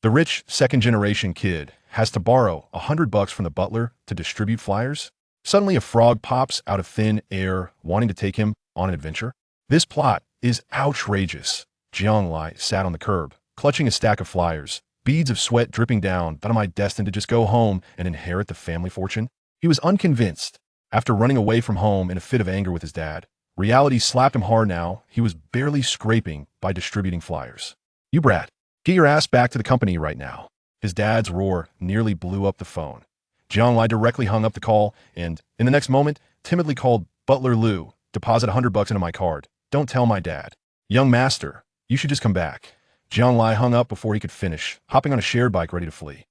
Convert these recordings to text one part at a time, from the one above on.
The rich second-generation kid has to borrow $100 from the butler to distribute flyers. Suddenly a frog pops out of thin air, wanting to take him on an adventure. This plot is outrageous. Jianglai sat on the curb, clutching a stack of flyers, beads of sweat dripping down. But am I destined to just go home and inherit the family fortune? He was unconvinced. After running away from home in a fit of anger with his dad, reality slapped him hard now. He was barely scraping by distributing flyers. You brat, get your ass back to the company right now. His dad's roar nearly blew up the phone. Jianglai directly hung up the call and, in the next moment, timidly called Butler Liu. Deposit $100 into my card. Don't tell my dad. Young master, you should just come back. Jianglai hung up before he could finish, hopping on a shared bike ready to flee.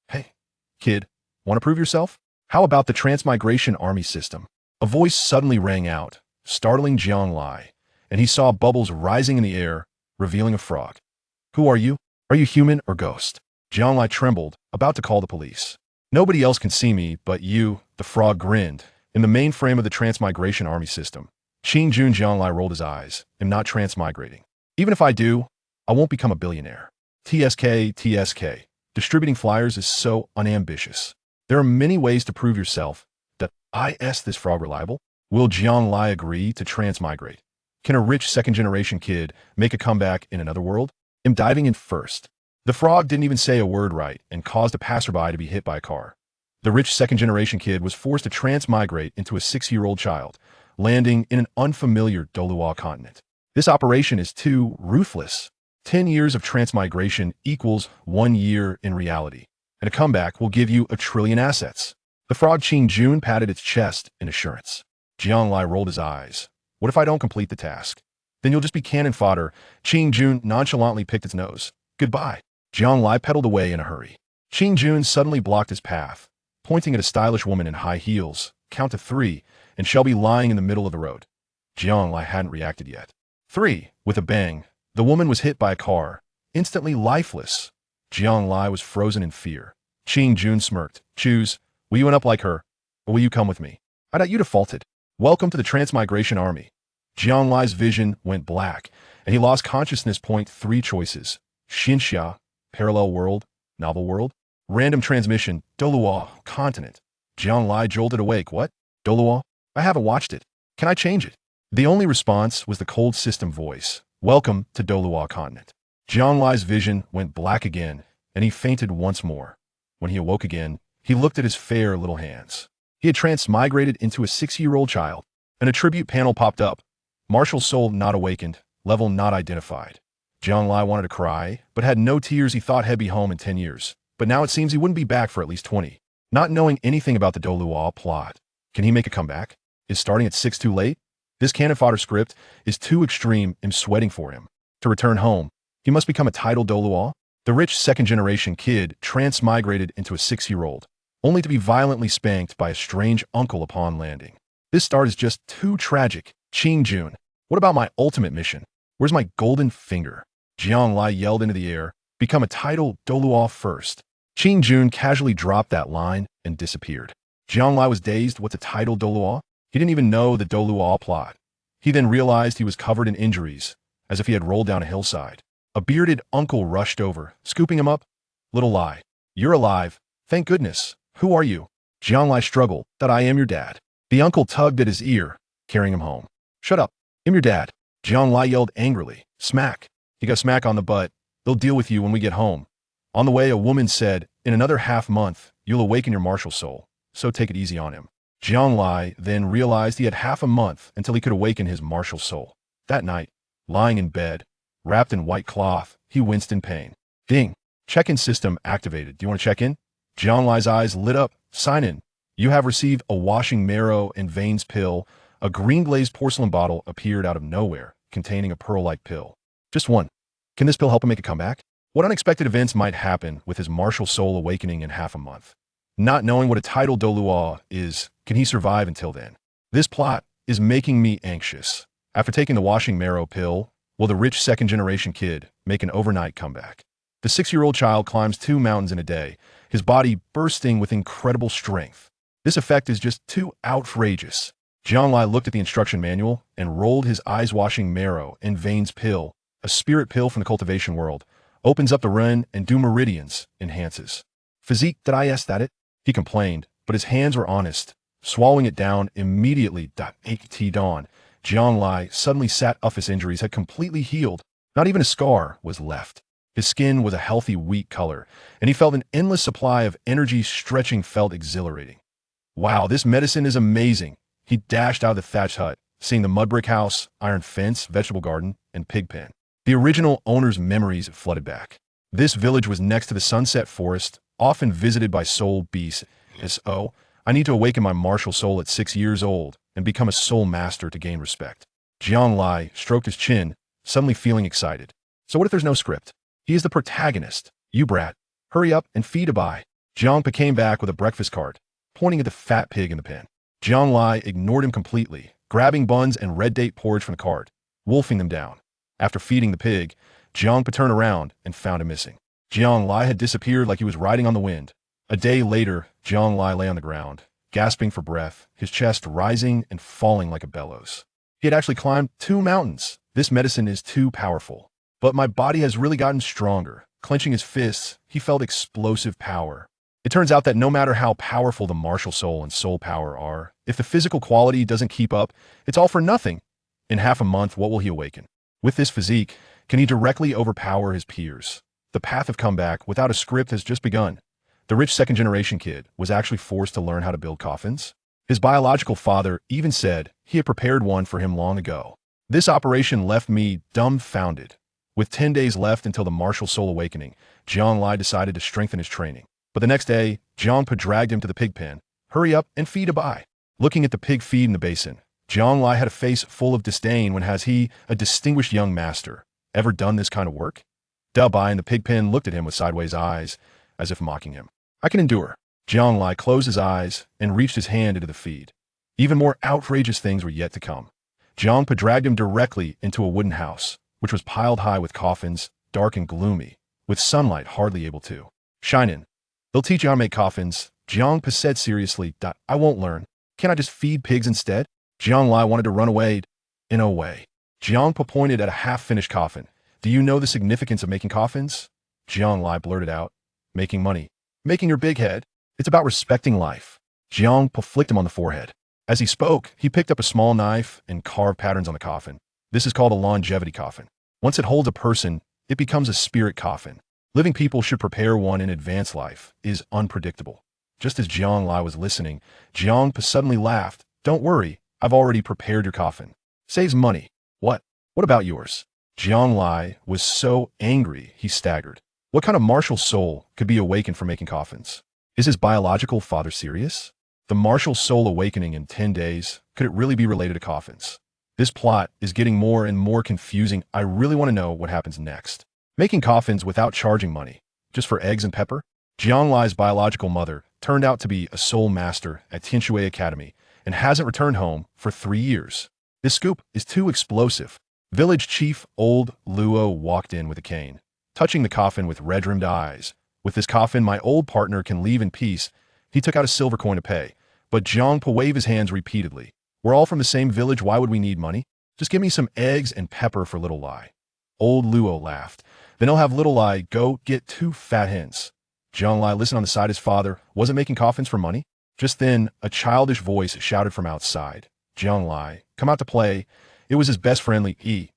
Hey, kid, want to prove yourself? How about the Transmigration Army system? A voice suddenly rang out, startling Jianglai, and he saw bubbles rising in the air, revealing a frog. Who are you? Are you human or ghost? Jianglai trembled, about to call the police. Nobody else can see me but you, the frog grinned. In the mainframe of the Transmigration Army system, Qingjun Jianglai rolled his eyes. I'm not transmigrating. Even if I do, I won't become a billionaire. TSK. Distributing flyers is so unambitious. There are many ways to prove yourself. Is this frog reliable? Will Jianglai agree to transmigrate? Can a rich second-generation kid make a comeback in another world? I'm diving in first. The frog didn't even say a word right and caused a passerby to be hit by a car. The rich second-generation kid was forced to transmigrate into a 6-year-old child, landing in an unfamiliar Douluo continent. This operation is too ruthless. 10 years of transmigration equals 1 year in reality, and a comeback will give you 1 trillion assets. The frog Qingjun patted its chest in assurance. Jianglai rolled his eyes. What if I don't complete the task? Then you'll just be cannon fodder. Qingjun nonchalantly picked its nose. Goodbye. Jianglai pedaled away in a hurry. Qingjun suddenly blocked his path, pointing at a stylish woman in high heels. Count to 3, and she'll be lying in the middle of the road. Jianglai hadn't reacted yet. 3. With a bang, the woman was hit by a car, instantly lifeless. Jianglai was frozen in fear. Qingjun smirked. Choose. Will you end up like her, or will you come with me? I doubt you defaulted. Welcome to the Transmigration Army. Jianglai's vision went black, and he lost consciousness. 3 choices. Xinxia, parallel world, novel world, random transmission, Douluo, continent. Jianglai jolted awake. What? Douluo? I haven't watched it. Can I change it? The only response was the cold system voice. Welcome to Douluo continent. Jianglai's vision went black again, and he fainted once more. When he awoke again, he looked at his fair little hands. He had transmigrated into a 6-year-old child. An attribute panel popped up. Martial soul not awakened, level not identified. Jianglai wanted to cry, but had no tears. He thought he'd be home in 10 years. But now it seems he wouldn't be back for at least 20. Not knowing anything about the Douluo plot, can he make a comeback? Is starting at 6 too late? This cannon fodder script is too extreme. I'm sweating for him. To return home, he must become a titled Douluo. The rich second-generation kid transmigrated into a 6-year-old, only to be violently spanked by a strange uncle upon landing. This start is just too tragic. Qingjun, what about my ultimate mission? Where's my golden finger? Jianglai yelled into the air. Become a titled Douluo first. Qingjun casually dropped that line and disappeared. Jianglai was dazed. What's a titled Douluo? He didn't even know the Douluo plot. He then realized he was covered in injuries, as if he had rolled down a hillside. A bearded uncle rushed over, scooping him up. Little lie. You're alive. Thank goodness. Who are you? Jianglai struggled. That I am your dad. The uncle tugged at his ear, carrying him home. Shut up. I'm your dad. Jianglai yelled angrily. Smack. He got smack on the butt. They'll deal with you when we get home. On the way, a woman said, in another half-month, you'll awaken your martial soul, so take it easy on him. Jianglai then realized he had half a month until he could awaken his martial soul. That night, lying in bed, wrapped in white cloth, he winced in pain. Ding. Check-in system activated. Do you want to check in? Jianglai's eyes lit up. Sign in. You have received a washing marrow and veins pill. A green-glazed porcelain bottle appeared out of nowhere, containing a pearl-like pill. Just one. Can this pill help him make a comeback? What unexpected events might happen with his martial soul awakening in half a month? Not knowing what a titled Douluo is, can he survive until then? This plot is making me anxious. After taking the washing marrow pill, will the rich second-generation kid make an overnight comeback? The 6-year-old child climbs 2 mountains in a day, his body bursting with incredible strength. This effect is just too outrageous. Jianglai looked at the instruction manual and rolled his eyes. Washing marrow and veins pill, a spirit pill from the cultivation world, Opens up the Ren and do meridians, enhances. Physique, did I ask that it? He complained, but his hands were honest. Swallowing it down immediately. T dawn. Jiang Lai suddenly sat up. His injuries had completely healed. Not even a scar was left. His skin was a healthy wheat color, and he felt an endless supply of energy. Stretching felt exhilarating. Wow, this medicine is amazing. He dashed out of the thatched hut, seeing the mud brick house, iron fence, vegetable garden, and pig pen. The original owner's memories flooded back. This village was next to the sunset forest, often visited by soul beasts. So, I need to awaken my martial soul at 6 years old and become a soul master to gain respect. Jiang Lai stroked his chin, suddenly feeling excited. So what if there's no script? He is the protagonist. You brat, hurry up and feed a bye. Jiang Pa came back with a breakfast cart, pointing at the fat pig in the pen. Jiang Lai ignored him completely, grabbing buns and red date porridge from the cart, wolfing them down. After feeding the pig, Jiang Pa turned around and found him missing. Jiang Lai had disappeared like he was riding on the wind. A day later, Jiang Lai lay on the ground, gasping for breath, his chest rising and falling like a bellows. He had actually climbed 2 mountains. This medicine is too powerful. But my body has really gotten stronger. Clenching his fists, he felt explosive power. It turns out that no matter how powerful the martial soul and soul power are, if the physical quality doesn't keep up, it's all for nothing. In half a month, what will he awaken? With this physique, can he directly overpower his peers? The path of comeback without a script has just begun. The rich second-generation kid was actually forced to learn how to build coffins. His biological father even said he had prepared one for him long ago. This operation left me dumbfounded. With 10 days left until the martial soul awakening, Jiang Lai decided to strengthen his training. But the next day, Jiang Pa dragged him to the pig pen. Hurry up and feed a bye. Looking at the pig feed in the basin, Jiang Lai had a face full of disdain when has he, a distinguished young master, ever done this kind of work? Bai in the pig pen looked at him with sideways eyes, as if mocking him. I can endure. Jiang Lai closed his eyes and reached his hand into the feed. Even more outrageous things were yet to come. Jiang Pa dragged him directly into a wooden house, which was piled high with coffins, dark and gloomy, with sunlight hardly able to shine in. They'll teach you how to make coffins, Jiang Pa said seriously. I won't learn. Can't I just feed pigs instead? Jiang Lai wanted to run away. In a way. Jiang Pa pointed at a half-finished coffin. Do you know the significance of making coffins? Jiang Lai blurted out. Making money. Making your big head. It's about respecting life. Jiang Pa flicked him on the forehead. As he spoke, he picked up a small knife and carved patterns on the coffin. This is called a longevity coffin. Once it holds a person, it becomes a spirit coffin. Living people should prepare one in advanced life is unpredictable. Just as Jiang Lai was listening, Jiang Pa suddenly laughed. Don't worry, I've already prepared your coffin. Saves money. What? What about yours? Jiang Lai was so angry he staggered. What kind of martial soul could be awakened from making coffins? Is his biological father serious? The martial soul awakening in 10 days, could it really be related to coffins? This plot is getting more and more confusing. I really want to know what happens next. Making coffins without charging money, just for eggs and pepper? Jiang Lai's biological mother turned out to be a soul master at Tianshui Academy and hasn't returned home for 3 years. This scoop is too explosive. Village chief Old Luo walked in with a cane, touching the coffin with red-rimmed eyes. With this coffin, my old partner can leave in peace. He took out a silver coin to pay, but Jiang Pa waved his hands repeatedly. We're all from the same village. Why would we need money? Just give me some eggs and pepper for Little Lai. Old Luo laughed. Then I'll have Little Lai go get 2 fat hens. Jiang Lai listened on the side. His father wasn't making coffins for money. Just then, a childish voice shouted from outside. Jiang Lai, come out to play. It was his best friend Li Yi.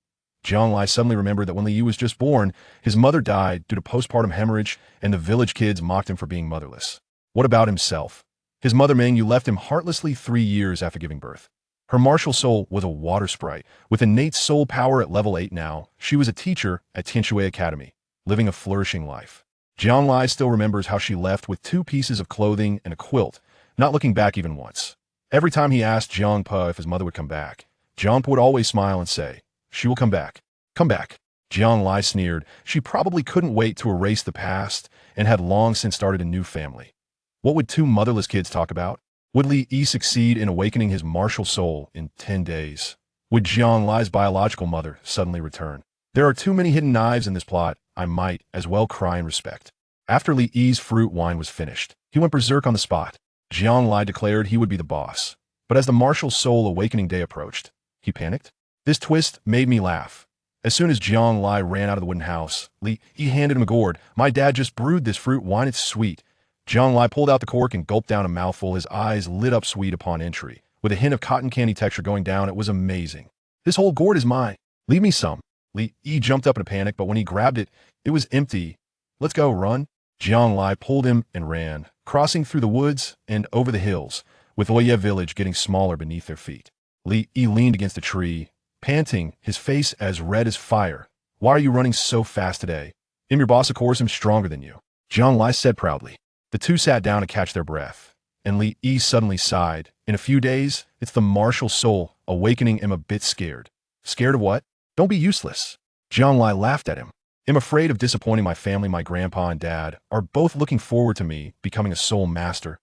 Jiang Lai suddenly remembered that when Li Yi was just born, his mother died due to postpartum hemorrhage, and the village kids mocked him for being motherless. What about himself? His mother Meng Yu left him heartlessly 3 years after giving birth. Her martial soul was a water sprite. With innate soul power at level 8 now, she was a teacher at Tianshui Academy, living a flourishing life. Jiang Lai still remembers how she left with 2 pieces of clothing and a quilt, not looking back even once. Every time he asked Jiang Pa if his mother would come back, Jiang Pa would always smile and say, she will come back. Come back. Jiang Lai sneered. She probably couldn't wait to erase the past and had long since started a new family. What would 2 motherless kids talk about? Would Li Yi succeed in awakening his martial soul in 10 days? Would Jiang Lai's biological mother suddenly return? There are too many hidden knives in this plot. I might as well cry in respect. After Li Yi's fruit wine was finished, he went berserk on the spot. Jiang Lai declared he would be the boss. But as the martial soul awakening day approached, he panicked. This twist made me laugh. As soon as Jiang Lai ran out of the wooden house, Li Yi handed him a gourd. My dad just brewed this fruit wine. It's sweet. Jiang Lai pulled out the cork and gulped down a mouthful. His eyes lit up sweet upon entry. With a hint of cotton candy texture going down, it was amazing. This whole gourd is mine. Leave me some. Li Yi jumped up in a panic, but when he grabbed it, it was empty. Let's go, run. Jiang Lai pulled him and ran, crossing through the woods and over the hills, with Oye village getting smaller beneath their feet. Li Yi leaned against a tree, panting, his face as red as fire. Why are you running so fast today? I'm your boss, of course. I'm stronger than you. Jiang Lai said proudly. The two sat down to catch their breath, and Li Yi suddenly sighed. In a few days, it's the martial soul awakening. I'm a bit scared. Scared of what? Don't be useless. Jiang Lai laughed at him. I'm afraid of disappointing my family. My grandpa and dad are both looking forward to me becoming a soul master.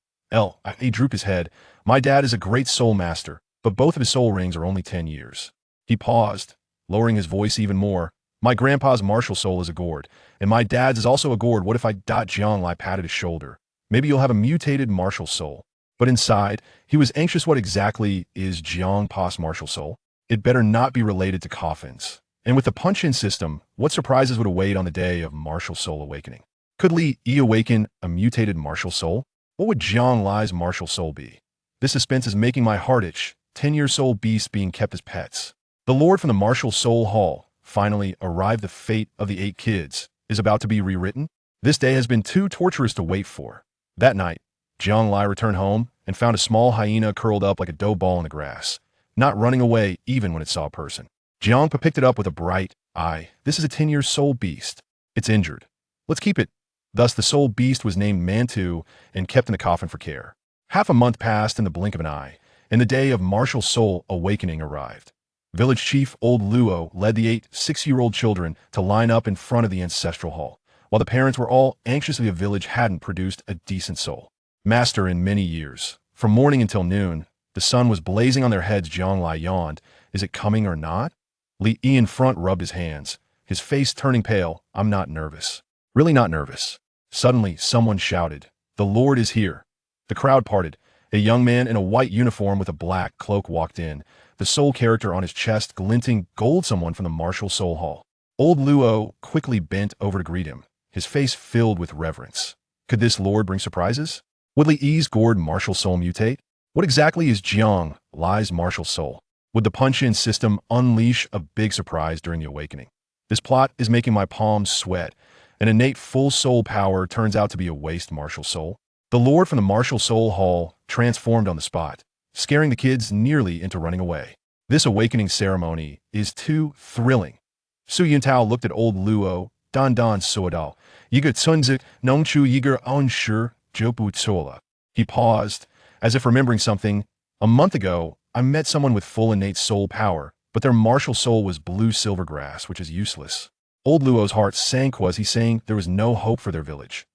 He drooped his head. My dad is a great soul master, but both of his soul rings are only 10 years. He paused, lowering his voice even more. My grandpa's martial soul is a gourd, and my dad's is also a gourd. What if I... Jiang Lai patted his shoulder. Maybe you'll have a mutated martial soul. But inside, he was anxious. What exactly is Jiang Pa's martial soul? It better not be related to coffins. And with the punch-in system, what surprises would await on the day of martial soul awakening? Could Li Yi awaken a mutated martial soul? What would Jiang Lai's martial soul be? This suspense is making my heart itch. 10-year soul beasts being kept as pets. The Lord from the Martial Soul Hall finally arrived. The fate of the 8 kids is about to be rewritten. This day has been too torturous to wait for. That night, Jiang Lai returned home and found a small hyena curled up like a dough ball in the grass, not running away even when it saw a person. Jiang picked it up with a bright eye. This is a 10-year soul beast. It's injured. Let's keep it. Thus, the soul beast was named Mantu and kept in the coffin for care. Half a month passed in the blink of an eye, and the day of martial soul awakening arrived. Village chief Old Luo led the 8 6-year-old children to line up in front of the ancestral hall, while the parents were all anxious the village hadn't produced a decent soul master in many years. From morning until noon, the sun was blazing on their heads. Jiang Lai yawned. Is it coming or not? Li Yi in front rubbed his hands, his face turning pale. I'm not nervous. Really not nervous. Suddenly, someone shouted, "The Lord is here." The crowd parted. A young man in a white uniform with a black cloak walked in, the soul character on his chest glinting gold. Someone from the Martial Soul Hall. Old Luo quickly bent over to greet him, his face filled with reverence. Could this lord bring surprises? Would Li Yi's gourd martial soul mutate? What exactly is Jiang Lai's martial soul? Would the punch-in system unleash a big surprise during the awakening? This plot is making my palms sweat. An innate full soul power turns out to be a waste martial soul. The lord from the Martial Soul Hall transformed on the spot, scaring the kids nearly into running away. This awakening ceremony is too thrilling. Su Yuntao looked at Old Luo. Dan Dan Suodao. Yiger Tsunzik Nongchu Yiger Onshur Jopu Tsola. He paused, as if remembering something. A month ago, I met someone with full innate soul power, but their martial soul was blue silver grass, which is useless. Old Luo's heart sank. Was he saying there was no hope for their village?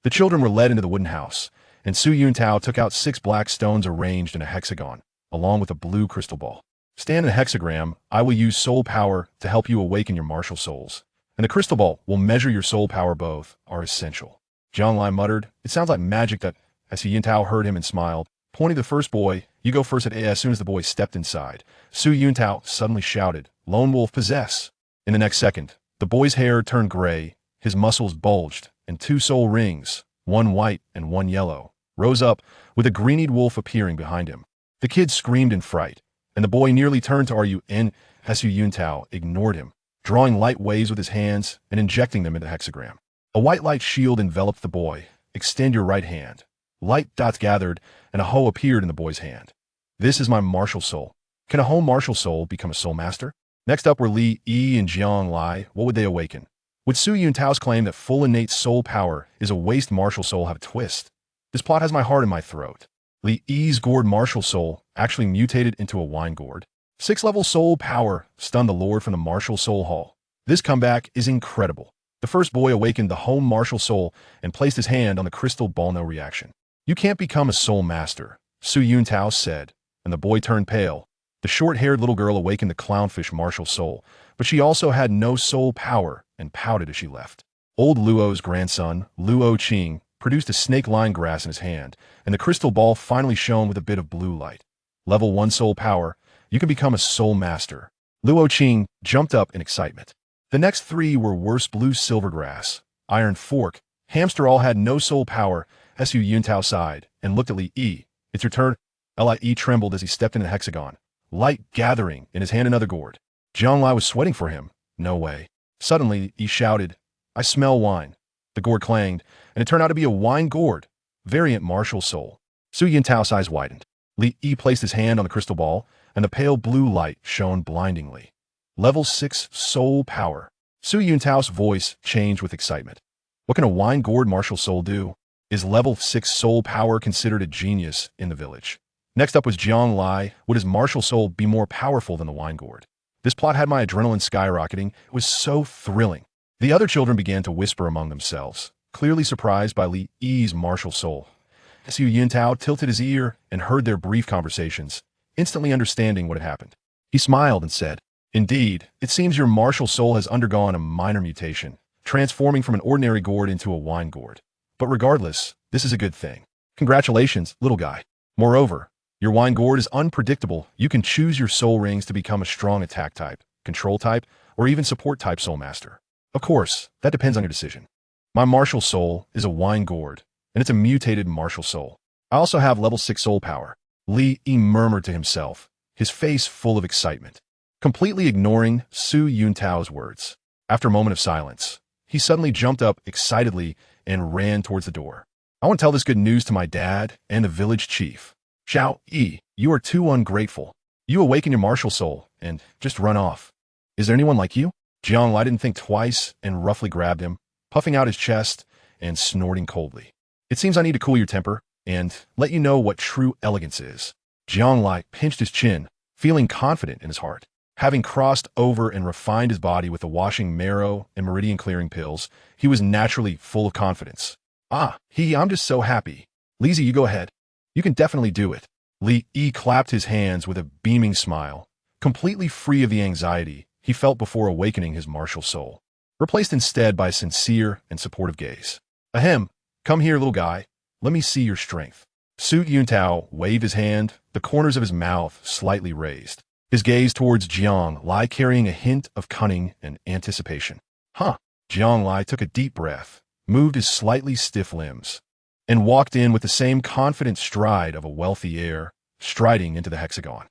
The children were led into the wooden house, and Su Yuntao took out 6 black stones arranged in a hexagon, along with a blue crystal ball. Stand in a hexagram. I will use soul power to help you awaken your martial souls, and the crystal ball will measure your soul power. Both are essential. Jiang Lai muttered, "It sounds like magic." That as Su Yuntao heard him and smiled, pointing to the first boy. "You go first." As soon as the boy stepped inside, Su Yuntao suddenly shouted, "Lone wolf possess." In the next second, the boy's hair turned gray, his muscles bulged, and 2 soul rings, one white and one yellow, rose up, with a greenied wolf appearing behind him. The kid screamed in fright, and the boy nearly turned to "Are you in?" Su Yuntao ignored him, drawing light waves with his hands and injecting them into the hexagram. A white light shield enveloped the boy. "Extend your right hand." Light dots gathered, and a hoe appeared in the boy's hand. "This is my martial soul." Can a whole martial soul become a soul master? Next up were Li Yi and Jiang Lai. What would they awaken? Would Su Yuntao's claim that full innate soul power is a waste martial soul have a twist? This plot has my heart in my throat. Li Yi's gourd martial soul actually mutated into a wine gourd. 6-level soul power stunned the lord from the Martial Soul Hall. This comeback is incredible. The first boy awakened the home martial soul and placed his hand on the crystal ball. No reaction. "You can't become a soul master," Su Yuntao said, and the boy turned pale. The short-haired little girl awakened the clownfish martial soul, but she also had no soul power and pouted as she left. Old Luo's grandson, Luo Qing, produced a snake-lined grass in his hand, and the crystal ball finally shone with a bit of blue light. Level 1 soul power. You can become a soul master. Luo Qing jumped up in excitement. The next three were worse: blue silvergrass, iron fork, hamster. All had no soul power. Su Yuntao sighed and looked at Li Yi. It's your turn. Li trembled as he stepped into the hexagon, light gathering in his hand. Another gourd. Jiang Lai was sweating for him. No way. Suddenly, he shouted, I smell wine. The gourd clanged, and it turned out to be a wine gourd. Variant martial soul. Su Yintao's eyes widened. Li Yi placed his hand on the crystal ball, and the pale blue light shone blindingly. Level 6 soul power. Su Yintao's voice changed with excitement. What can a wine gourd martial soul do? Is level 6 soul power considered a genius in the village? Next up was Jiang Lai. Would his martial soul be more powerful than the wine gourd? This plot had my adrenaline skyrocketing. It was so thrilling. The other children began to whisper among themselves, clearly surprised by Li Yi's martial soul. Su Yintao tilted his ear and heard their brief conversations, instantly understanding what had happened. He smiled and said, Indeed, it seems your martial soul has undergone a minor mutation, transforming from an ordinary gourd into a wine gourd. But regardless, this is a good thing. Congratulations, little guy. Moreover, your wine gourd is unpredictable. You can choose your soul rings to become a strong attack type, control type, or even support type soul master. Of course, that depends on your decision. My martial soul is a wine gourd, and it's a mutated martial soul. I also have level 6 soul power. Li Yi murmured to himself, his face full of excitement, completely ignoring Su Yuntao's words. After a moment of silence, he suddenly jumped up excitedly and ran towards the door. I want to tell this good news to my dad and the village chief. Xiao Yi, you are too ungrateful. You awaken your martial soul and just run off. Is there anyone like you? Jiang Lai didn't think twice and roughly grabbed him, puffing out his chest and snorting coldly. It seems I need to cool your temper and let you know what true elegance is. Jiang Lai pinched his chin, feeling confident in his heart. Having crossed over and refined his body with the washing marrow and meridian clearing pills, he was naturally full of confidence. I'm just so happy. Lizzie, you go ahead. You can definitely do it. Li Yi clapped his hands with a beaming smile, completely free of the anxiety he felt before awakening his martial soul, replaced instead by a sincere and supportive gaze. Ahem, come here, little guy. Let me see your strength. Su Yuntao waved his hand, the corners of his mouth slightly raised, his gaze towards Jiang Lai carrying a hint of cunning and anticipation. Jiang Lai took a deep breath, moved his slightly stiff limbs, and walked in with the same confident stride of a wealthy heir, striding into the hexagon.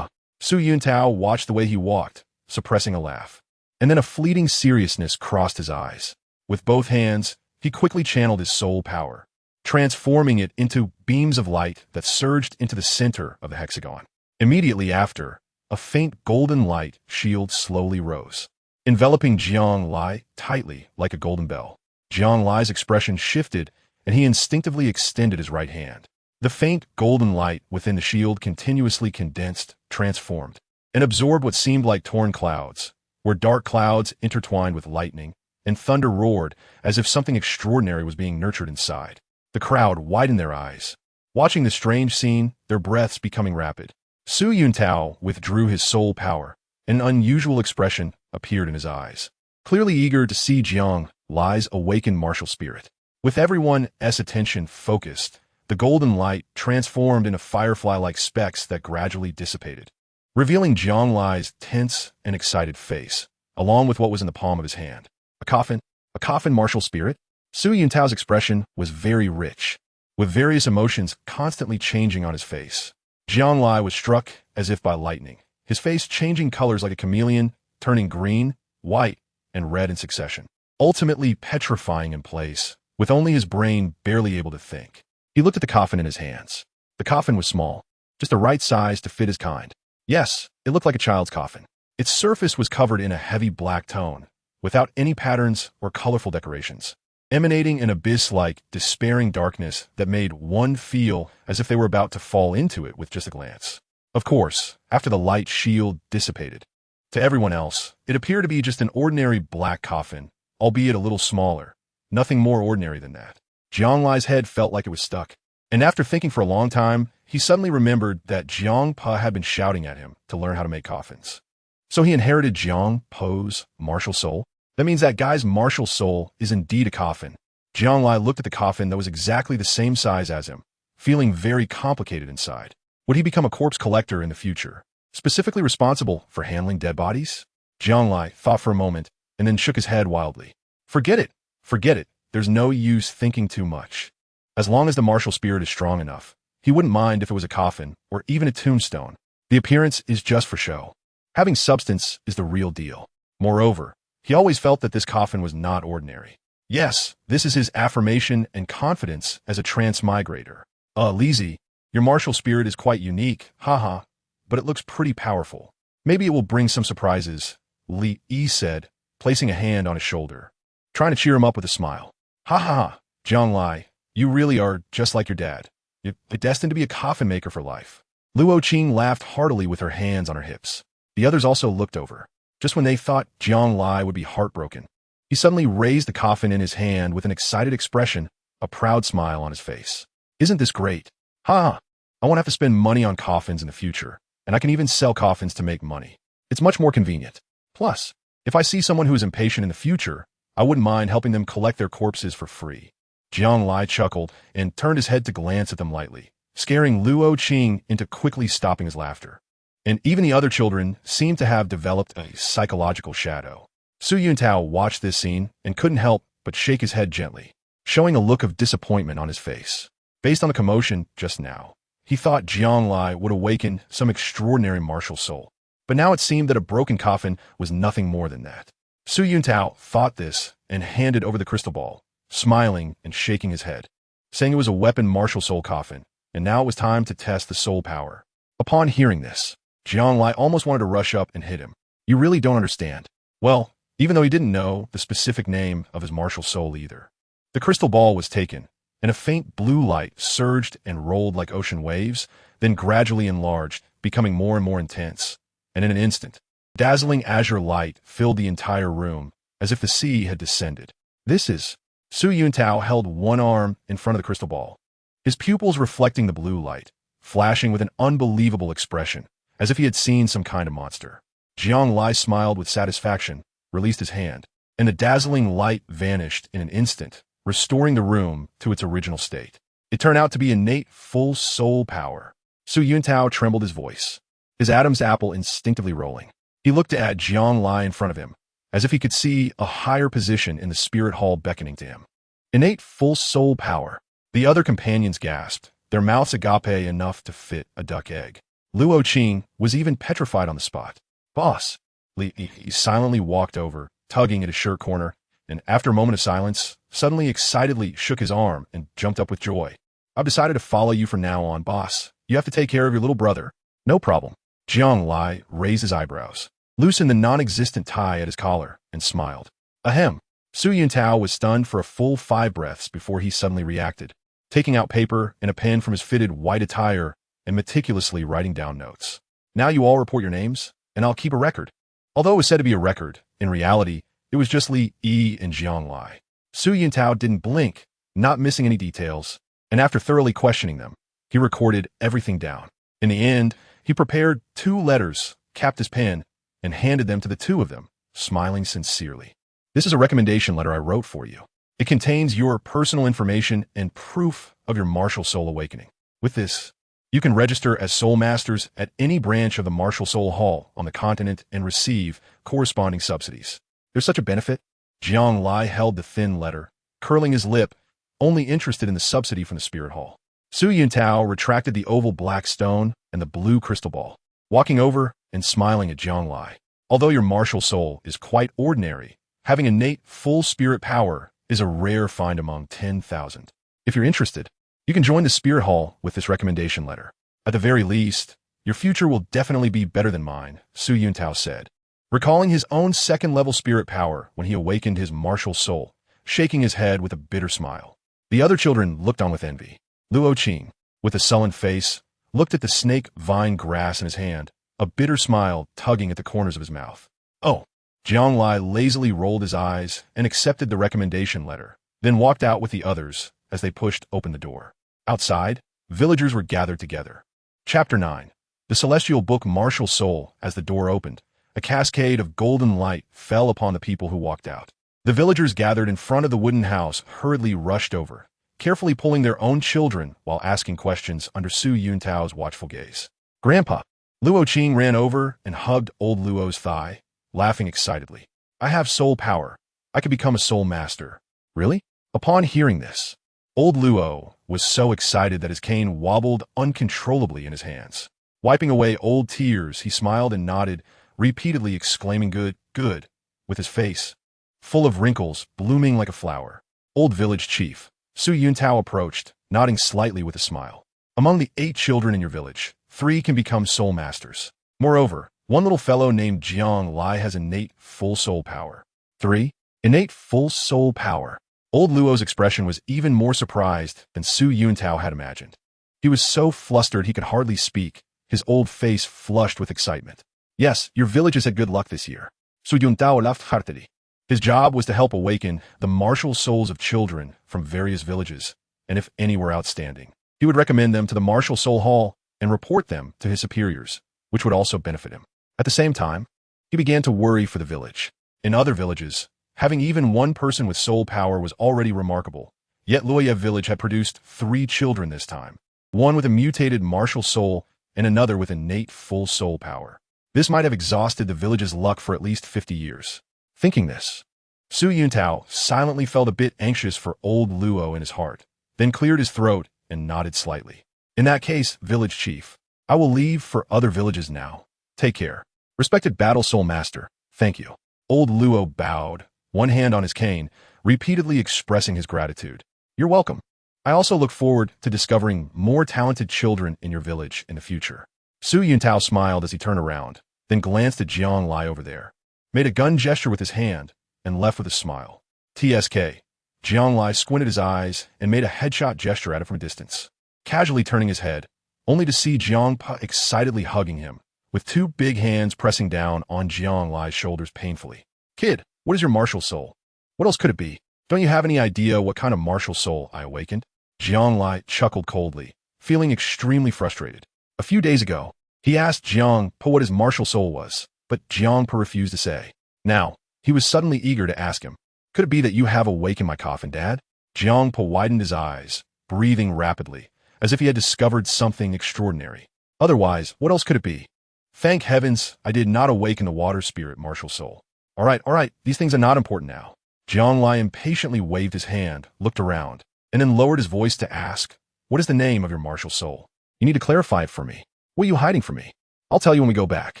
Su Yuntao watched the way he walked, suppressing a laugh. And then a fleeting seriousness crossed his eyes. With both hands, he quickly channeled his soul power, transforming it into beams of light that surged into the center of the hexagon. Immediately after, a faint golden light shield slowly rose, enveloping Jiang Lai tightly like a golden bell. Jiang Lai's expression shifted, and he instinctively extended his right hand. The faint golden light within the shield continuously condensed, transformed, and absorbed what seemed like torn clouds, where dark clouds intertwined with lightning, and thunder roared as if something extraordinary was being nurtured inside. The crowd widened their eyes, watching the strange scene, their breaths becoming rapid. Su Yuntao withdrew his soul power. An unusual expression appeared in his eyes, clearly eager to see Jiang Lai's awakened martial spirit. With everyone's attention focused, the golden light transformed into firefly-like specks that gradually dissipated, revealing Jiang Lai's tense and excited face, along with what was in the palm of his hand. A coffin martial spirit? Su Yuntao's expression was very rich, with various emotions constantly changing on his face. Jiang Lai was struck as if by lightning, his face changing colors like a chameleon, turning green, white, and red in succession, ultimately petrifying in place, with only his brain barely able to think. He looked at the coffin in his hands. The coffin was small, just the right size to fit his kind. Yes, it looked like a child's coffin. Its surface was covered in a heavy black tone, without any patterns or colorful decorations, emanating an abyss-like, despairing darkness that made one feel as if they were about to fall into it with just a glance. Of course, after the light shield dissipated, to everyone else, it appeared to be just an ordinary black coffin, albeit a little smaller, nothing more ordinary than that. Jiang Lai's head felt like it was stuck, and after thinking for a long time, he suddenly remembered that Jiang Pa had been shouting at him to learn how to make coffins. So he inherited Jiang Po's martial soul? That means that guy's martial soul is indeed a coffin. Jiang Lai looked at the coffin that was exactly the same size as him, feeling very complicated inside. Would he become a corpse collector in the future, specifically responsible for handling dead bodies? Jiang Lai thought for a moment, and then shook his head wildly. Forget it. Forget it. There's no use thinking too much. As long as the martial spirit is strong enough, he wouldn't mind if it was a coffin or even a tombstone. The appearance is just for show. Having substance is the real deal. Moreover, he always felt that this coffin was not ordinary. Yes, this is his affirmation and confidence as a transmigrator. Lizzie, your martial spirit is quite unique, haha, but it looks pretty powerful. Maybe it will bring some surprises, Li said, placing a hand on his shoulder, trying to cheer him up with a smile. Ha ha ha, Jianglai, you really are just like your dad. You're destined to be a coffin maker for life. Luo Qing laughed heartily with her hands on her hips. The others also looked over. Just when they thought Jianglai would be heartbroken, he suddenly raised the coffin in his hand with an excited expression, a proud smile on his face. Isn't this great? Ha! I won't have to spend money on coffins in the future, and I can even sell coffins to make money. It's much more convenient. Plus, if I see someone who is impatient in the future, I wouldn't mind helping them collect their corpses for free. Jianglai chuckled and turned his head to glance at them lightly, scaring Luo Qing into quickly stopping his laughter. And even the other children seemed to have developed a psychological shadow. Su Yuntao watched this scene and couldn't help but shake his head gently, showing a look of disappointment on his face. Based on the commotion just now, he thought Jianglai would awaken some extraordinary martial soul. But now it seemed that a broken coffin was nothing more than that. Su Yuntao thought this and handed over the crystal ball, smiling and shaking his head, saying it was a weapon martial soul coffin, and now it was time to test the soul power. Upon hearing this, Jianglai almost wanted to rush up and hit him. You really don't understand. Well, even though he didn't know the specific name of his martial soul either. The crystal ball was taken, and a faint blue light surged and rolled like ocean waves, then gradually enlarged, becoming more and more intense. And in an instant, dazzling azure light filled the entire room, as if the sea had descended. This is... Su Yuntao held one arm in front of the crystal ball, his pupils reflecting the blue light, flashing with an unbelievable expression, as if he had seen some kind of monster. Jianglai smiled with satisfaction, released his hand, and the dazzling light vanished in an instant, restoring the room to its original state. It turned out to be innate full soul power. Su Yuntao trembled his voice, his Adam's apple instinctively rolling. He looked at Jianglai in front of him, as if he could see a higher position in the spirit hall beckoning to him. Innate full soul power. The other companions gasped, their mouths agape enough to fit a duck egg. Luo Qing was even petrified on the spot. Boss. He silently walked over, tugging at his shirt corner, and after a moment of silence, suddenly excitedly shook his arm and jumped up with joy. I've decided to follow you from now on, boss. You have to take care of your little brother. No problem. Jianglai raised his eyebrows, loosened the non-existent tie at his collar, and smiled. Ahem. Su Yuntao was stunned for a full 5 breaths before he suddenly reacted, taking out paper and a pen from his fitted white attire and meticulously writing down notes. Now you all report your names, and I'll keep a record. Although it was said to be a record, in reality, it was just Li Yi and Jianglai. Su Yuntao didn't blink, not missing any details, and after thoroughly questioning them, he recorded everything down. In the end, he prepared 2 letters, capped his pen, and handed them to the 2 of them, smiling sincerely. This is a recommendation letter I wrote for you. It contains your personal information and proof of your martial soul awakening. With this, you can register as soul masters at any branch of the Martial Soul Hall on the continent and receive corresponding subsidies. There's such a benefit. Jianglai held the thin letter, curling his lip, only interested in the subsidy from the spirit hall. Su Yuntao retracted the oval black stone and the blue crystal ball, walking over and smiling at Jianglai. Although your martial soul is quite ordinary, having innate full spirit power is a rare find among 10,000. If you're interested, you can join the spirit hall with this recommendation letter. At the very least, your future will definitely be better than mine, Su Yuntao said, recalling his own second-level spirit power when he awakened his martial soul, shaking his head with a bitter smile. The other children looked on with envy. Luo Qing, with a sullen face, looked at the snake vine grass in his hand, a bitter smile tugging at the corners of his mouth. Oh. Jianglai lazily rolled his eyes and accepted the recommendation letter, then walked out with the others as they pushed open the door. Outside, villagers were gathered together. Chapter 9. The Celestial Book Martial Soul. As the door opened, a cascade of golden light fell upon the people who walked out. The villagers gathered in front of the wooden house hurriedly rushed over, carefully pulling their own children while asking questions under Su Yuntao's watchful gaze. Grandpa! Luo Qing ran over and hugged old Luo's thigh, laughing excitedly. I have soul power. I could become a soul master. Really? Upon hearing this, old Luo was so excited that his cane wobbled uncontrollably in his hands. Wiping away old tears, he smiled and nodded, repeatedly exclaiming good, good, with his face full of wrinkles, blooming like a flower. Old village chief, Su Yuntao approached, nodding slightly with a smile. Among the 8 children in your village, 3 can become soul masters. Moreover, one little fellow named Jiang Lai has innate full soul power. 3. Innate full soul power. Old Luo's expression was even more surprised than Su Yuntao had imagined. He was so flustered he could hardly speak, his old face flushed with excitement. Yes, your village has had good luck this year. Su Yuntao laughed heartily. His job was to help awaken the martial souls of children from various villages, and if any were outstanding, he would recommend them to the Martial Soul Hall and report them to his superiors, which would also benefit him. At the same time, he began to worry for the village. In other villages, having even one person with soul power was already remarkable, yet Luoyev village had produced 3 children this time, one with a mutated martial soul and another with innate full soul power. This might have exhausted the village's luck for at least 50 years. Thinking this, Su Yuntao silently felt a bit anxious for old Luo in his heart, then cleared his throat and nodded slightly. In that case, village chief, I will leave for other villages now. Take care. Respected Battle Soul Master, thank you. Old Luo bowed, one hand on his cane, repeatedly expressing his gratitude. You're welcome. I also look forward to discovering more talented children in your village in the future. Su Yuntao smiled as he turned around, then glanced at Jiang Lai over there, made a gun gesture with his hand, and left with a smile. TSK. Jiang Lai squinted his eyes and made a headshot gesture at it from a distance, casually turning his head, only to see Jiang Pa excitedly hugging him, with 2 big hands pressing down on Jiang Lai's shoulders painfully. Kid, what is your martial soul? What else could it be? Don't you have any idea what kind of martial soul I awakened? Jiang Lai chuckled coldly, feeling extremely frustrated. A few days ago, he asked Jiang Pa what his martial soul was, but Jiang Pa refused to say. Now, he was suddenly eager to ask him, could it be that you have awakened my coffin, Dad? Jiang Pa widened his eyes, breathing rapidly, as if he had discovered something extraordinary. Otherwise, what else could it be? Thank heavens, I did not awaken the water spirit martial soul. All right, these things are not important now. Jiang Lai impatiently waved his hand, looked around, and then lowered his voice to ask, what is the name of your martial soul? You need to clarify it for me. What are you hiding from me? I'll tell you when we go back.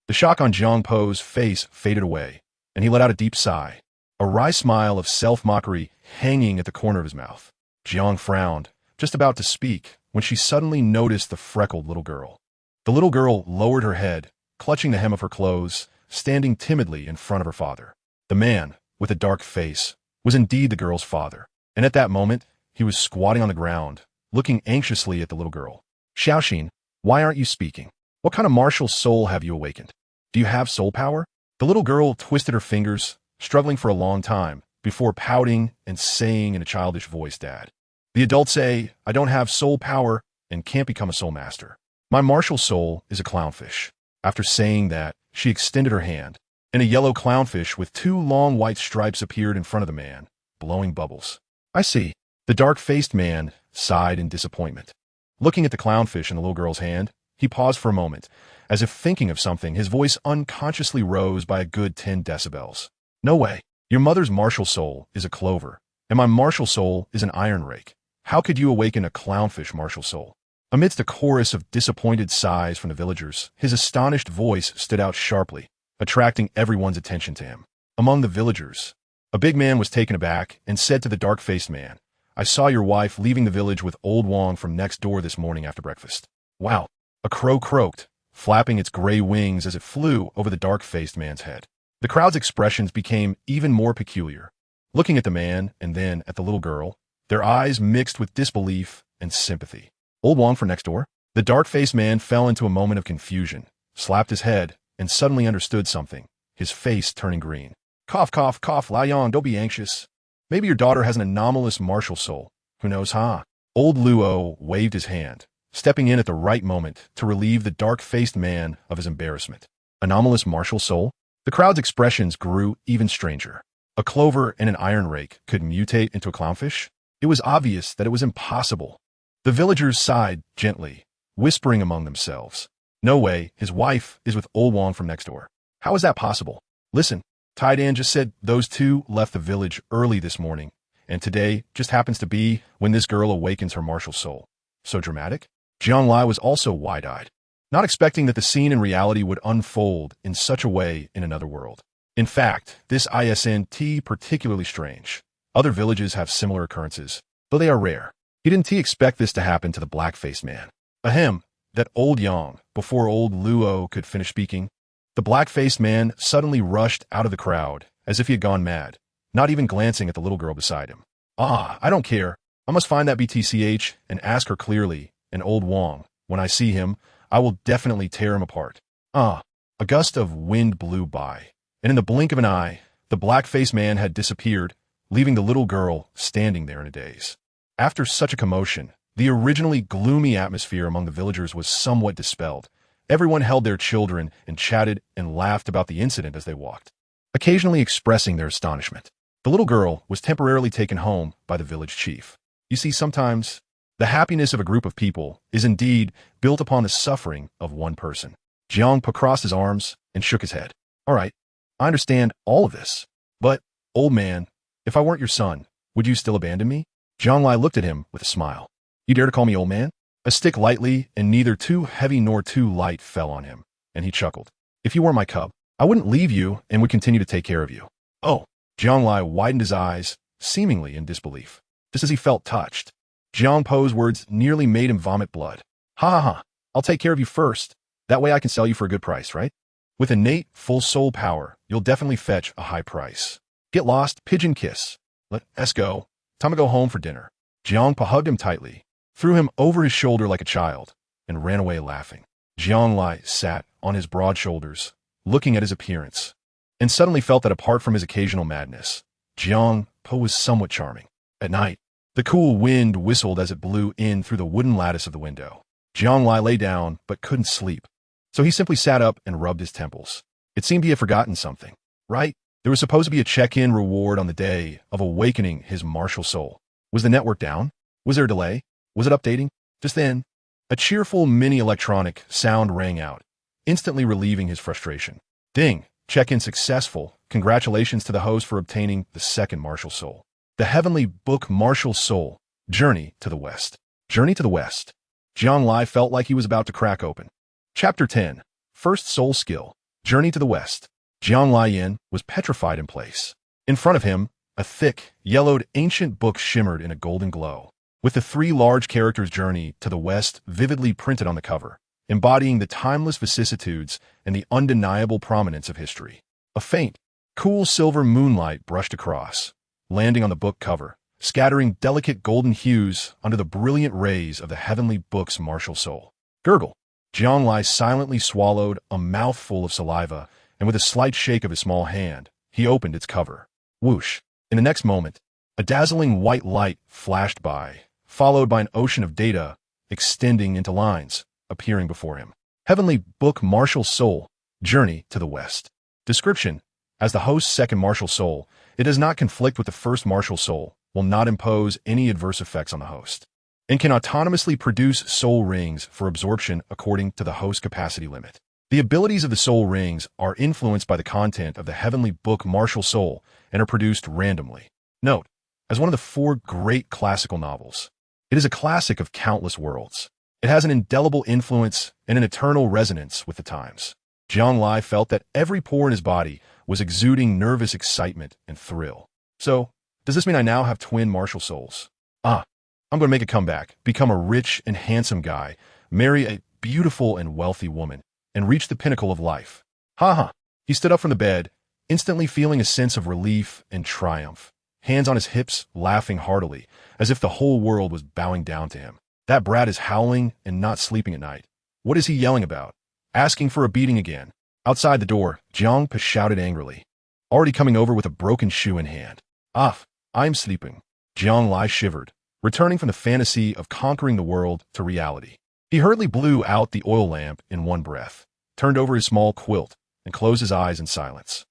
The shock on Jiang Po's face faded away, and he let out a deep sigh, a wry smile of self-mockery hanging at the corner of his mouth. Jiang frowned, just about to speak, when she suddenly noticed the freckled little girl. The little girl lowered her head, clutching the hem of her clothes, standing timidly in front of her father. The man, with a dark face, was indeed the girl's father, and at that moment, he was squatting on the ground, looking anxiously at the little girl. Xiaoxin, why aren't you speaking? What kind of martial soul have you awakened? Do you have soul power? The little girl twisted her fingers, struggling for a long time, before pouting and saying in a childish voice, Dad. The adults say, I don't have soul power and can't become a soul master. My martial soul is a clownfish. After saying that, she extended her hand, and a yellow clownfish with 2 long white stripes appeared in front of the man, blowing bubbles. I see. The dark-faced man sighed in disappointment. Looking at the clownfish in the little girl's hand, he paused for a moment. As if thinking of something, his voice unconsciously rose by a good 10 decibels. No way. Your mother's martial soul is a clover, and my martial soul is an iron rake. How could you awaken a clownfish martial soul? Amidst a chorus of disappointed sighs from the villagers, his astonished voice stood out sharply, attracting everyone's attention to him. Among the villagers, a big man was taken aback and said to the dark-faced man, I saw your wife leaving the village with old Wong from next door this morning after breakfast. Wow. A crow croaked, flapping its gray wings as it flew over the dark-faced man's head. The crowd's expressions became even more peculiar. Looking at the man and then at the little girl, their eyes mixed with disbelief and sympathy. Old Wong from next door? The dark-faced man fell into a moment of confusion, slapped his head, and suddenly understood something, his face turning green. Cough, cough, cough, Liang, don't be anxious. Maybe your daughter has an anomalous martial soul. Who knows, huh? Old Luo waved his hand, stepping in at the right moment to relieve the dark-faced man of his embarrassment. Anomalous martial soul? The crowd's expressions grew even stranger. A clover and an iron rake could mutate into a clownfish? It was obvious that it was impossible. The villagers sighed gently, whispering among themselves. No way, his wife is with old Wong from next door. How is that possible? Listen, Taidan just said those two left the village early this morning, and today just happens to be when this girl awakens her martial soul. So dramatic? Jianglai was also wide-eyed, not expecting that the scene in reality would unfold in such a way in another world. In fact, this isn't particularly strange. Other villages have similar occurrences, though they are rare. He didn't expect this to happen to the black-faced man. Ahem, that old Yang, before old Luo could finish speaking. The black-faced man suddenly rushed out of the crowd, as if he had gone mad, not even glancing at the little girl beside him. Ah, I don't care. I must find that BTCH and ask her clearly, and old Wang. When I see him, I will definitely tear him apart. Ah, a gust of wind blew by, and in the blink of an eye, the black-faced man had disappeared, leaving the little girl standing there in a daze. After such a commotion, the originally gloomy atmosphere among the villagers was somewhat dispelled. Everyone held their children and chatted and laughed about the incident as they walked, occasionally expressing their astonishment. The little girl was temporarily taken home by the village chief. You see, sometimes the happiness of a group of people is indeed built upon the suffering of one person. Jiang crossed his arms and shook his head. All right, I understand all of this, but, old man, if I weren't your son, would you still abandon me? Jianglai looked at him with a smile. You dare to call me old man? A stick lightly and neither too heavy nor too light fell on him, and he chuckled. If you were my cub, I wouldn't leave you and would continue to take care of you. Oh, Jianglai widened his eyes, seemingly in disbelief, just as he felt touched. Jiang Po's words nearly made him vomit blood. Ha ha ha, I'll take care of you first. That way I can sell you for a good price, right? With innate, full soul power, you'll definitely fetch a high price. Get lost, pigeon kiss. Let's go. Time to go home for dinner. Jiang Po hugged him tightly, threw him over his shoulder like a child, and ran away laughing. Jianglai sat on his broad shoulders, looking at his appearance, and suddenly felt that apart from his occasional madness, Jiang Po was somewhat charming. At night, the cool wind whistled as it blew in through the wooden lattice of the window. Jianglai lay down but couldn't sleep, so he simply sat up and rubbed his temples. It seemed he had forgotten something, right? There was supposed to be a check-in reward on the day of awakening his martial soul. Was the network down? Was there a delay? Was it updating? Just then, a cheerful mini-electronic sound rang out, instantly relieving his frustration. Ding! Check-in successful. Congratulations to the host for obtaining the second martial soul. The heavenly book Martial Soul, Journey to the West. Journey to the West. Jianglai felt like he was about to crack open. Chapter 10. First Soul Skill. Journey to the West. Jianglai Yin was petrified in place. In front of him, a thick, yellowed ancient book shimmered in a golden glow, with the three large characters Journey to the West vividly printed on the cover, embodying the timeless vicissitudes and the undeniable prominence of history. A faint, cool silver moonlight brushed across, landing on the book cover, scattering delicate golden hues under the brilliant rays of the heavenly book's martial soul. Gurgle. Jianglai silently swallowed a mouthful of saliva, and with a slight shake of his small hand, he opened its cover. Whoosh. In the next moment, a dazzling white light flashed by, followed by an ocean of data extending into lines, appearing before him. Heavenly Book Martial Soul, Journey to the West. Description. As the host's second martial soul, it does not conflict with the first martial soul, will not impose any adverse effects on the host, and can autonomously produce soul rings for absorption according to the host capacity limit. The abilities of the soul rings are influenced by the content of the heavenly book Martial Soul and are produced randomly. Note, as one of the four great classical novels, it is a classic of countless worlds. It has an indelible influence and an eternal resonance with the times. Jianglai felt that every pore in his body was exuding nervous excitement and thrill. So, does this mean I now have twin martial souls? I'm going to make a comeback, become a rich and handsome guy, marry a beautiful and wealthy woman, and reach the pinnacle of life. Ha ha. He stood up from the bed, instantly feeling a sense of relief and triumph, hands on his hips, laughing heartily, as if the whole world was bowing down to him. That brat is howling and not sleeping at night. What is he yelling about? Asking for a beating again. Outside the door, Jiang Po shouted angrily, already coming over with a broken shoe in hand. I'm sleeping. Jianglai shivered, returning from the fantasy of conquering the world to reality. He hurriedly blew out the oil lamp in one breath, turned over his small quilt, and closed his eyes in silence.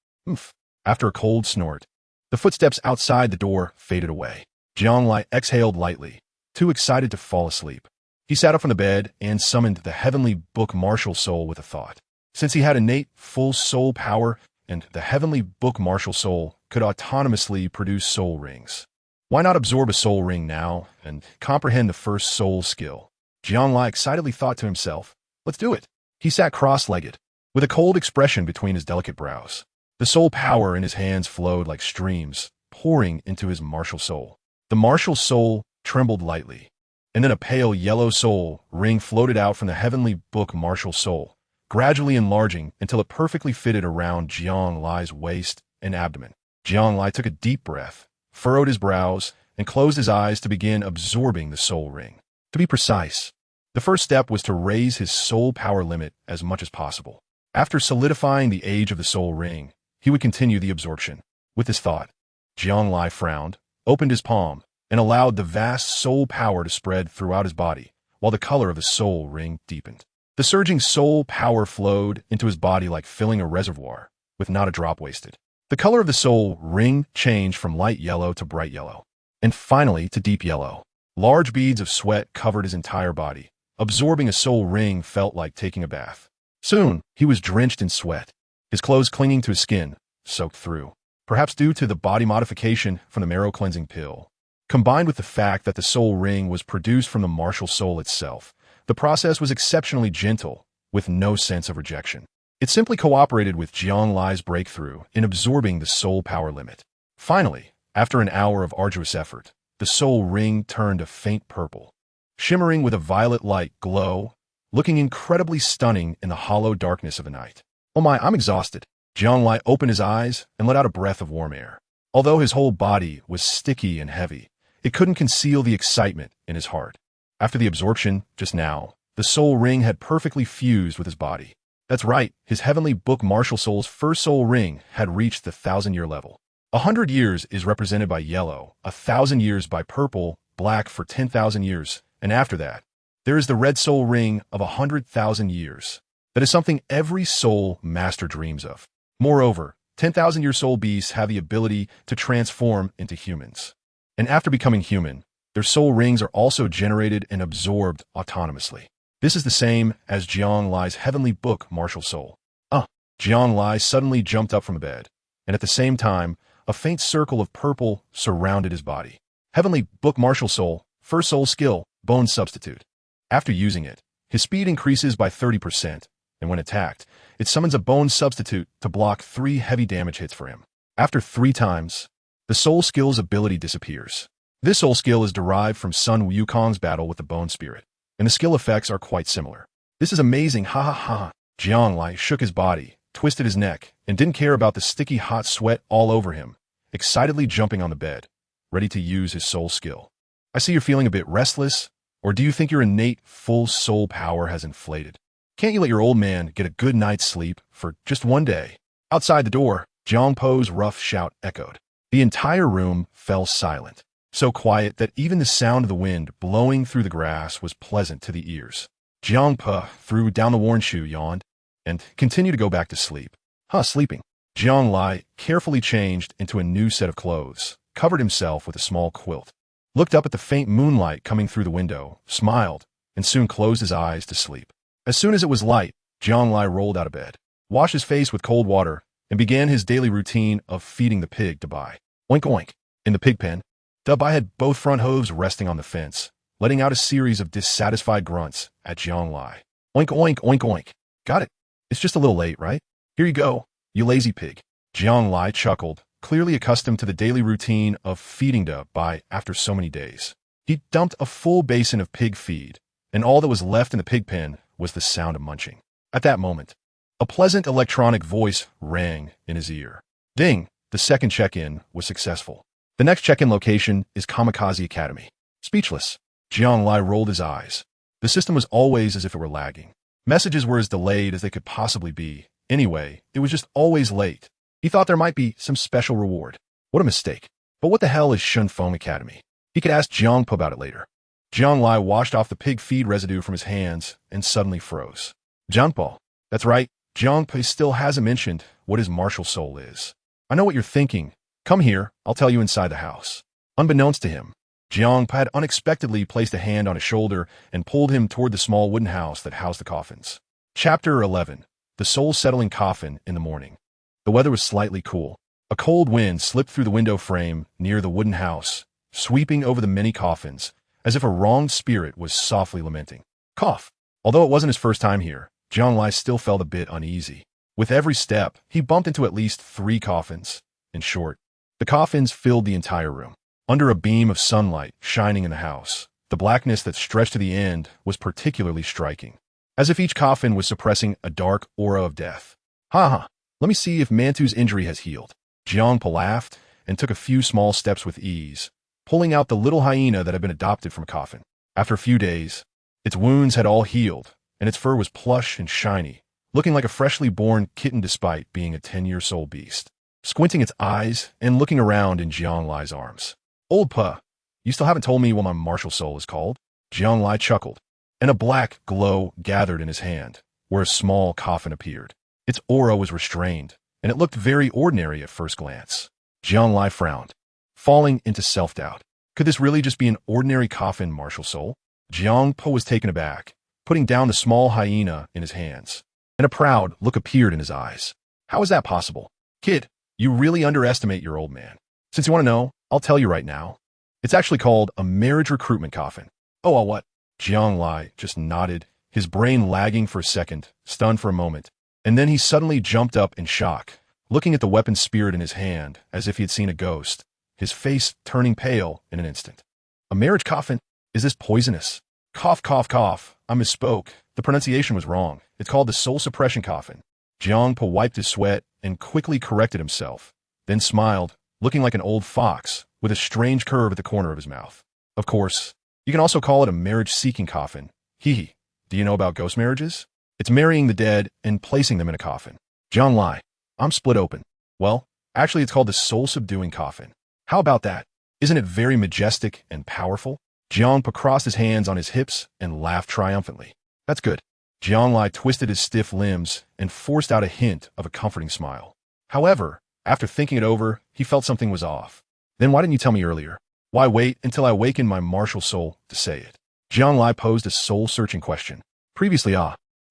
After a cold snort, the footsteps outside the door faded away. Jianglai exhaled lightly, too excited to fall asleep. He sat up from the bed and summoned the heavenly book Martial Soul with a thought. Since he had innate full soul power, and the heavenly book martial soul could autonomously produce soul rings. Why not absorb a soul ring now and comprehend the first soul skill? Jianglai excitedly thought to himself, let's do it. He sat cross-legged, with a cold expression between his delicate brows. The soul power in his hands flowed like streams, pouring into his martial soul. The martial soul trembled lightly, and then a pale yellow soul ring floated out from the heavenly book martial soul, gradually enlarging until it perfectly fitted around Jianglai's waist and abdomen. Jianglai took a deep breath, furrowed his brows, and closed his eyes to begin absorbing the soul ring. To be precise, the first step was to raise his soul power limit as much as possible. After solidifying the age of the soul ring, he would continue the absorption. With this thought, Jianglai frowned, opened his palm, and allowed the vast soul power to spread throughout his body, while the color of the soul ring deepened. The surging soul power flowed into his body like filling a reservoir, with not a drop wasted. The color of the soul ring changed from light yellow to bright yellow, and finally to deep yellow. Large beads of sweat covered his entire body. Absorbing a soul ring felt like taking a bath. Soon, he was drenched in sweat, his clothes clinging to his skin, soaked through, perhaps due to the body modification from the marrow cleansing pill. Combined with the fact that the soul ring was produced from the martial soul itself, the process was exceptionally gentle, with no sense of rejection. It simply cooperated with Jianglai's breakthrough in absorbing the soul power limit. Finally, after an hour of arduous effort, the soul ring turned a faint purple, shimmering with a violet light glow, looking incredibly stunning in the hollow darkness of the night. Oh my, I'm exhausted. Jianglai opened his eyes and let out a breath of warm air. Although his whole body was sticky and heavy, it couldn't conceal the excitement in his heart. After the absorption, just now, the soul ring had perfectly fused with his body. That's right, his heavenly book martial soul's first soul ring had reached the 1,000-year level. 100 years is represented by yellow, 1,000 years by purple, black for 10,000 years, and after that, there is the red soul ring of 100,000 years. That is something every soul master dreams of. Moreover, 10,000-year soul beasts have the ability to transform into humans. And after becoming human, their soul rings are also generated and absorbed autonomously. This is the same as Jianglai's heavenly book martial soul. Jianglai suddenly jumped up from the bed, and at the same time, a faint circle of purple surrounded his body. Heavenly book martial soul, first soul skill, bone substitute. After using it, his speed increases by 30%, and when attacked, it summons a bone substitute to block 3 heavy damage hits for him. After 3 times, the soul skill's ability disappears. This soul skill is derived from Sun Wukong's battle with the bone spirit, and the skill effects are quite similar. This is amazing, ha ha ha. Jianglai shook his body, twisted his neck, and didn't care about the sticky hot sweat all over him, excitedly jumping on the bed, ready to use his soul skill. I see you're feeling a bit restless, or do you think your innate full soul power has inflated? Can't you let your old man get a good night's sleep for just one day? Outside the door, Jiang Po's rough shout echoed. The entire room fell silent, so quiet that even the sound of the wind blowing through the grass was pleasant to the ears. Jiang Po threw down the worn shoe, yawned, and continued to go back to sleep. Sleeping. Jianglai carefully changed into a new set of clothes, covered himself with a small quilt, looked up at the faint moonlight coming through the window, smiled, and soon closed his eyes to sleep. As soon as it was light, Jianglai rolled out of bed, washed his face with cold water, and began his daily routine of feeding the pig Dabai. Oink oink. In the pig pen, Dabai had both front hooves resting on the fence, letting out a series of dissatisfied grunts at Jianglai. Oink oink oink oink. Got it. It's just a little late, right? Here you go, you lazy pig. Jianglai chuckled, clearly accustomed to the daily routine of feeding Dabai after so many days. He dumped a full basin of pig feed, and all that was left in the pig pen was the sound of munching. At that moment, a pleasant electronic voice rang in his ear. Ding! The second check-in was successful. The next check-in location is Kamikaze Academy. Speechless, Jianglai rolled his eyes. The system was always as if it were lagging. Messages were as delayed as they could possibly be. Anyway, it was just always late. He thought there might be some special reward. What a mistake. But what the hell is Shunfeng Academy? He could ask Jiangpo about it later. Jianglai washed off the pig feed residue from his hands and suddenly froze. Jiangpo. That's right, Jiangpo still hasn't mentioned what his martial soul is. I know what you're thinking. Come here, I'll tell you inside the house. Unbeknownst to him, Jiangpo had unexpectedly placed a hand on his shoulder and pulled him toward the small wooden house that housed the coffins. Chapter 11. The Soul-Settling Coffin in the Morning. The weather was slightly cool. A cold wind slipped through the window frame near the wooden house, sweeping over the many coffins, as if a wronged spirit was softly lamenting. Cough. Although it wasn't his first time here, Jianglai still felt a bit uneasy. With every step, he bumped into at least 3 coffins. In short, the coffins filled the entire room. Under a beam of sunlight shining in the house, the blackness that stretched to the end was particularly striking, as if each coffin was suppressing a dark aura of death. Ha ha, let me see if Mantu's injury has healed. Jiangpa laughed and took a few small steps with ease, pulling out the little hyena that had been adopted from a coffin. After a few days, its wounds had all healed, and its fur was plush and shiny, looking like a freshly born kitten despite being a 10-year-old beast. Squinting its eyes and looking around in Jianglai's arms. Old Pa, you still haven't told me what my martial soul is called? Jianglai chuckled, and a black glow gathered in his hand, where a small coffin appeared. Its aura was restrained, and it looked very ordinary at first glance. Jianglai frowned, falling into self-doubt. Could this really just be an ordinary coffin martial soul? Jiangpa was taken aback, putting down the small hyena in his hands, and a proud look appeared in his eyes. How is that possible? Kid, you really underestimate your old man. Since you want to know, I'll tell you right now. It's actually called a marriage recruitment coffin. Oh, what? Jianglai just nodded, his brain lagging for a second, stunned for a moment, and then he suddenly jumped up in shock, looking at the weapon spirit in his hand as if he had seen a ghost, his face turning pale in an instant. A marriage coffin? Is this poisonous? Cough, cough, cough. I misspoke. The pronunciation was wrong. It's called the soul suppression coffin. Jiangpa wiped his sweat and quickly corrected himself, then smiled, looking like an old fox, with a strange curve at the corner of his mouth. Of course, you can also call it a marriage-seeking coffin. Hee hee. Do you know about ghost marriages? It's marrying the dead and placing them in a coffin. Jianglai, I'm split open. Well, actually it's called the soul-subduing coffin. How about that? Isn't it very majestic and powerful? Jiangpa crossed his hands on his hips and laughed triumphantly. That's good. Jianglai twisted his stiff limbs and forced out a hint of a comforting smile. However, after thinking it over, he felt something was off. Then why didn't you tell me earlier? Why wait until I awakened my martial soul to say it? Jianglai posed a soul-searching question. Previously,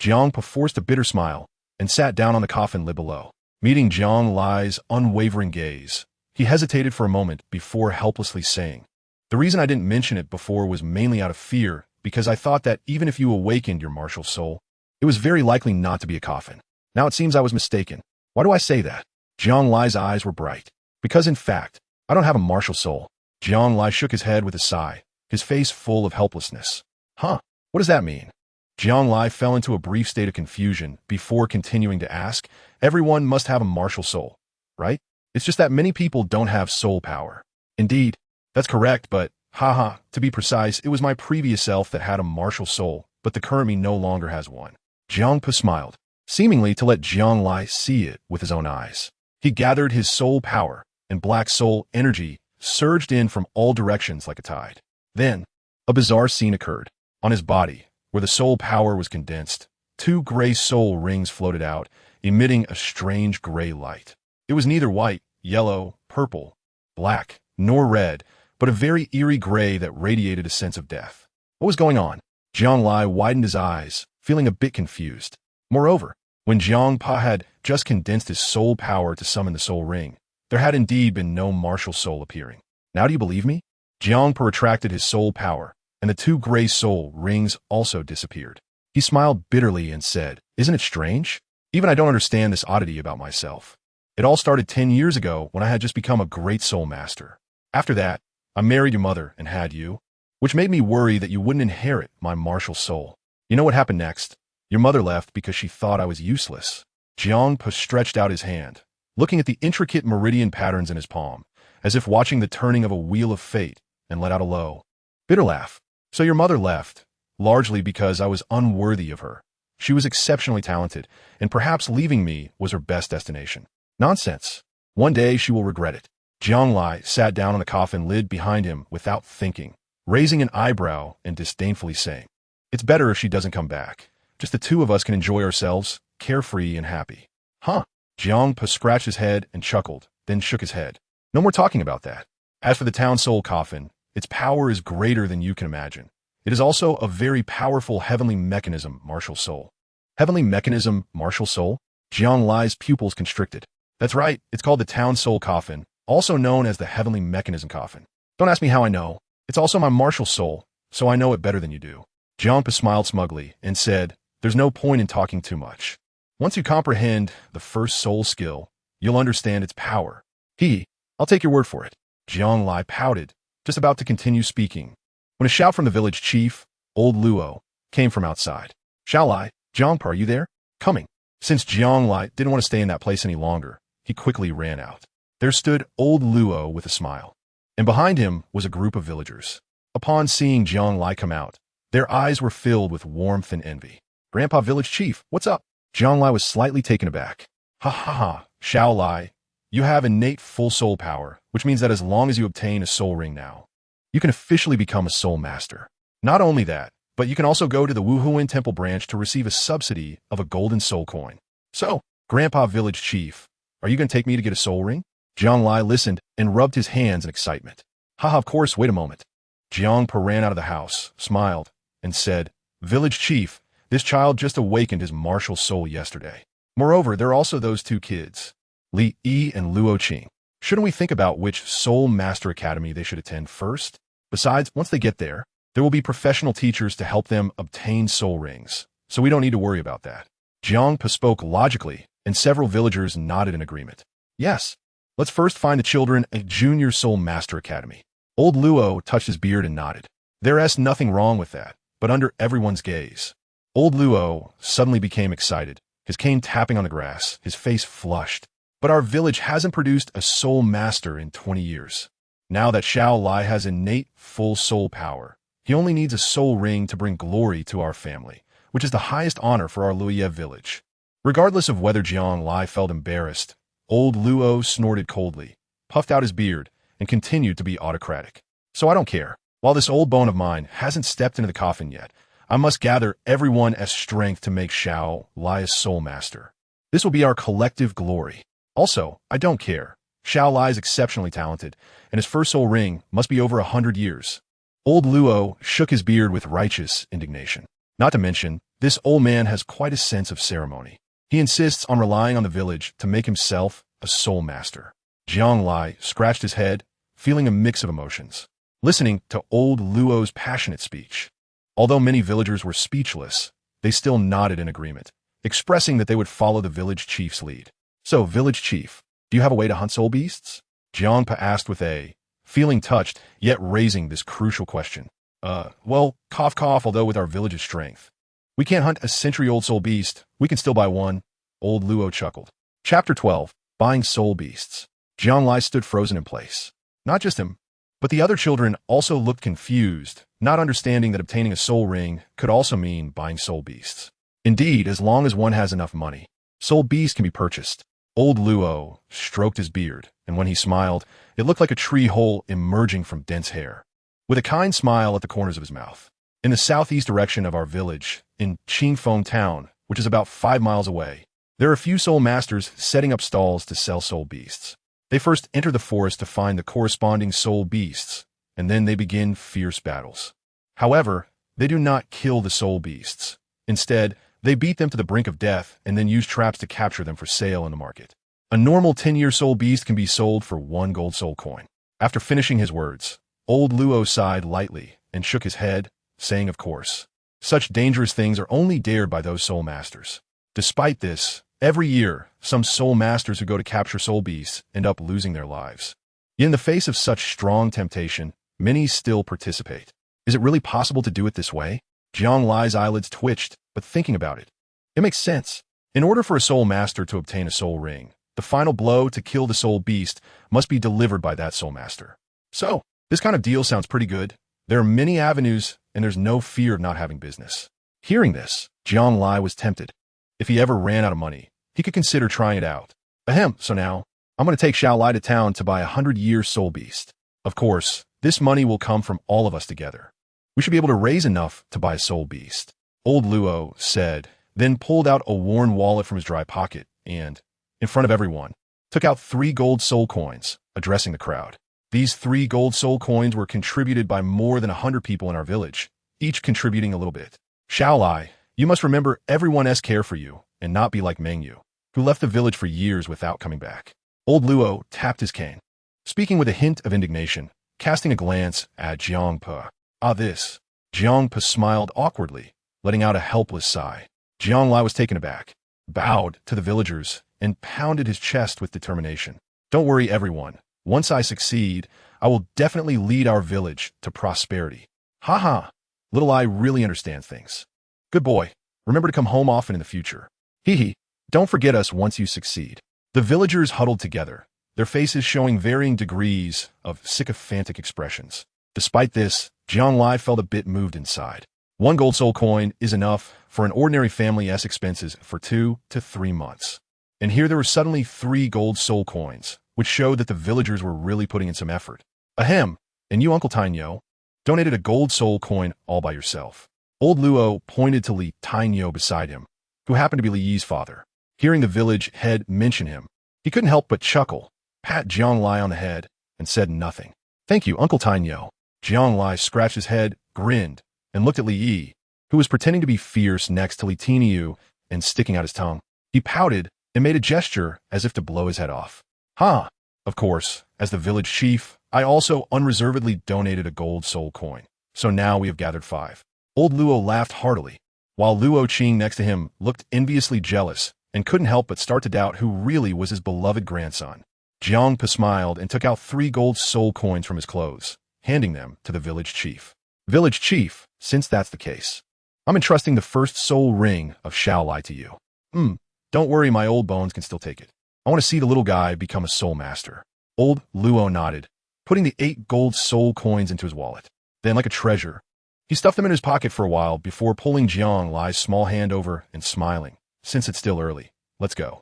Jiangpa forced a bitter smile and sat down on the coffin lid below. Meeting Jianglai's unwavering gaze, he hesitated for a moment before helplessly saying, the reason I didn't mention it before was mainly out of fear, because I thought that even if you awakened your martial soul, it was very likely not to be a coffin. Now it seems I was mistaken. Why do I say that? Jianglai's eyes were bright. Because in fact, I don't have a martial soul. Jianglai shook his head with a sigh, his face full of helplessness. Huh? What does that mean? Jianglai fell into a brief state of confusion before continuing to ask, everyone must have a martial soul, right? It's just that many people don't have soul power. Indeed, that's correct, but haha, to be precise, it was my previous self that had a martial soul, but the current me no longer has one. Jiangpa smiled, seemingly to let Jianglai see it with his own eyes. He gathered his soul power, and black soul energy surged in from all directions like a tide. Then, a bizarre scene occurred. On his body, where the soul power was condensed, 2 gray soul rings floated out, emitting a strange gray light. It was neither white, yellow, purple, black, nor red, but a very eerie gray that radiated a sense of death. What was going on? Jianglai widened his eyes, feeling a bit confused. Moreover, when Jiangpa had just condensed his soul power to summon the soul ring, there had indeed been no martial soul appearing. Now do you believe me? Jiangpa retracted his soul power, and the 2 gray soul rings also disappeared. He smiled bitterly and said, isn't it strange? Even I don't understand this oddity about myself. It all started 10 years ago when I had just become a great soul master. After that, I married your mother and had you, which made me worry that you wouldn't inherit my martial soul. You know what happened next? Your mother left because she thought I was useless. Jiangpa stretched out his hand, looking at the intricate meridian patterns in his palm, as if watching the turning of a wheel of fate, and let out a low, bitter laugh. So your mother left, largely because I was unworthy of her. She was exceptionally talented, and perhaps leaving me was her best destination. Nonsense. One day she will regret it. Jianglai sat down on the coffin lid behind him without thinking, raising an eyebrow and disdainfully saying, it's better if she doesn't come back. Just the 2 of us can enjoy ourselves, carefree and happy. Huh? Jiangpa scratched his head and chuckled, then shook his head. No more talking about that. As for the town soul coffin, its power is greater than you can imagine. It is also a very powerful heavenly mechanism, martial soul. Heavenly mechanism, martial soul? Jianglai's pupils constricted. That's right, it's called the Town Soul Coffin, also known as the Heavenly Mechanism Coffin. Don't ask me how I know. It's also my martial soul, so I know it better than you do. Jiangpa smiled smugly and said, there's no point in talking too much. Once you comprehend the first soul skill, you'll understand its power. I'll take your word for it. Jiang Lai pouted, just about to continue speaking, when a shout from the village chief, old Luo, came from outside. Xiao Lai, Jiangpa, are you there? Coming. Since Jiang Lai didn't want to stay in that place any longer, he quickly ran out. There stood old Luo with a smile, and behind him was a group of villagers. Upon seeing Jiang Lai come out, their eyes were filled with warmth and envy. Grandpa Village Chief, what's up? Jiang Lai was slightly taken aback. Ha ha ha, Xiao Lai, you have innate full soul power, which means that as long as you obtain a soul ring now, you can officially become a soul master. Not only that, but you can also go to the Wuhuan Temple branch to receive a subsidy of a golden soul coin. So, Grandpa Village Chief, are you going to take me to get a soul ring? Jiang Lai listened and rubbed his hands in excitement. Haha, of course, wait a moment. Jiangpa ran out of the house, smiled, and said, Village Chief, this child just awakened his martial soul yesterday. Moreover, there are also those two kids, Li Yi and Luo Qing. Shouldn't we think about which Soul Master Academy they should attend first? Besides, once they get there will be professional teachers to help them obtain soul rings, so we don't need to worry about that. Jiangpa spoke logically, and several villagers nodded in agreement. Yes, let's first find the children a Junior Soul Master Academy. Old Luo touched his beard and nodded. There's nothing wrong with that, but under everyone's gaze. Old Luo suddenly became excited, his cane tapping on the grass, his face flushed. But our village hasn't produced a soul master in 20 years. Now that Xiao Lai has innate full soul power, he only needs a soul ring to bring glory to our family, which is the highest honor for our Luoye village. Regardless of whether Jiang Lai felt embarrassed, old Luo snorted coldly, puffed out his beard, and continued to be autocratic. So I don't care. While this old bone of mine hasn't stepped into the coffin yet, I must gather everyone as strength to make Xiao Lai a soul master. This will be our collective glory. Also, I don't care. Xiao Lai is exceptionally talented, and his first soul ring must be over 100 years. Old Luo shook his beard with righteous indignation. Not to mention, this old man has quite a sense of ceremony. He insists on relying on the village to make himself a soul master. Jiang Lai scratched his head, feeling a mix of emotions, listening to old Luo's passionate speech. Although many villagers were speechless, they still nodded in agreement, expressing that they would follow the village chief's lead. So, Village Chief, do you have a way to hunt soul beasts? Jiangpa asked with a, feeling touched, yet raising this crucial question. Well, cough cough, although with our village's strength. We can't hunt a century-old soul beast, we can still buy one. Old Luo chuckled. Chapter 12, Buying Soul Beasts. Jiang Lai stood frozen in place. Not just him, but the other children also looked confused, not understanding that obtaining a soul ring could also mean buying soul beasts. Indeed, as long as one has enough money, soul beasts can be purchased. Old Luo stroked his beard, and when he smiled, it looked like a tree hole emerging from dense hair, with a kind smile at the corners of his mouth. In the southeast direction of our village, in Qingfeng Town, which is about 5 miles away, there are a few soul masters setting up stalls to sell soul beasts. They first enter the forest to find the corresponding soul beasts, and then they begin fierce battles. However, they do not kill the soul beasts. Instead, they beat them to the brink of death and then use traps to capture them for sale in the market. A normal 10-year soul beast can be sold for 1 gold soul coin. After finishing his words, old Luo sighed lightly and shook his head, saying, of course, such dangerous things are only dared by those soul masters. Despite this, every year, some soul masters who go to capture soul beasts end up losing their lives. Yet in the face of such strong temptation, many still participate. Is it really possible to do it this way? Jiang Lai's eyelids twitched, but thinking about it, it makes sense. In order for a soul master to obtain a soul ring, the final blow to kill the soul beast must be delivered by that soul master. So, this kind of deal sounds pretty good. There are many avenues, and there's no fear of not having business. Hearing this, Jiang Lai was tempted. If he ever ran out of money, he could consider trying it out. Ahem, so now, I'm going to take Xiao Lai to town to buy a 100-year soul beast. Of course, this money will come from all of us together. We should be able to raise enough to buy a soul beast. Old Luo said, then pulled out a worn wallet from his dry pocket and, in front of everyone, took out 3 gold soul coins, addressing the crowd. These 3 gold soul coins were contributed by more than 100 people in our village, each contributing a little bit. Xiao Lai, you must remember everyone's care for you and not be like Meng Yu. who left the village for years without coming back. Old Luo tapped his cane, speaking with a hint of indignation, casting a glance at Jiangpe. Ah, this. Jiangpe smiled awkwardly, letting out a helpless sigh. Jianglai was taken aback, bowed to the villagers, and pounded his chest with determination. Don't worry, everyone. Once I succeed, I will definitely lead our village to prosperity. Ha ha. Little I really understand things. Good boy. Remember to come home often in the future. Hee hee. Don't forget us once you succeed. The villagers huddled together, their faces showing varying degrees of sycophantic expressions. Despite this, Jianglai felt a bit moved inside. 1 gold soul coin is enough for an ordinary family's expenses for 2 to 3 months. And here there were suddenly 3 gold soul coins, which showed that the villagers were really putting in some effort. Ahem, and you, Uncle Tainyo, donated a gold soul coin all by yourself. Old Luo pointed to Li Tainyo beside him, who happened to be Li Yi's father. Hearing the village head mention him, he couldn't help but chuckle, pat Jianglai on the head, and said nothing. Thank you, Uncle Tainyo. Jianglai scratched his head, grinned, and looked at Li Yi, who was pretending to be fierce next to Li Tinyu and sticking out his tongue. He pouted and made a gesture as if to blow his head off. Ha! Of course, as the village chief, I also unreservedly donated a gold soul coin. So now we have gathered 5. Old Luo laughed heartily, while Luo Qing next to him looked enviously jealous and couldn't help but start to doubt who really was his beloved grandson. Jiangpe smiled and took out 3 gold soul coins from his clothes, handing them to the village chief. Village chief, since that's the case, I'm entrusting the first soul ring of Shaolai to you. Don't worry, my old bones can still take it. I want to see the little guy become a soul master. Old Luo nodded, putting the 8 gold soul coins into his wallet. Then, like a treasure, he stuffed them in his pocket for a while before pulling Jianglai's small hand over and smiling. Since it's still early, let's go.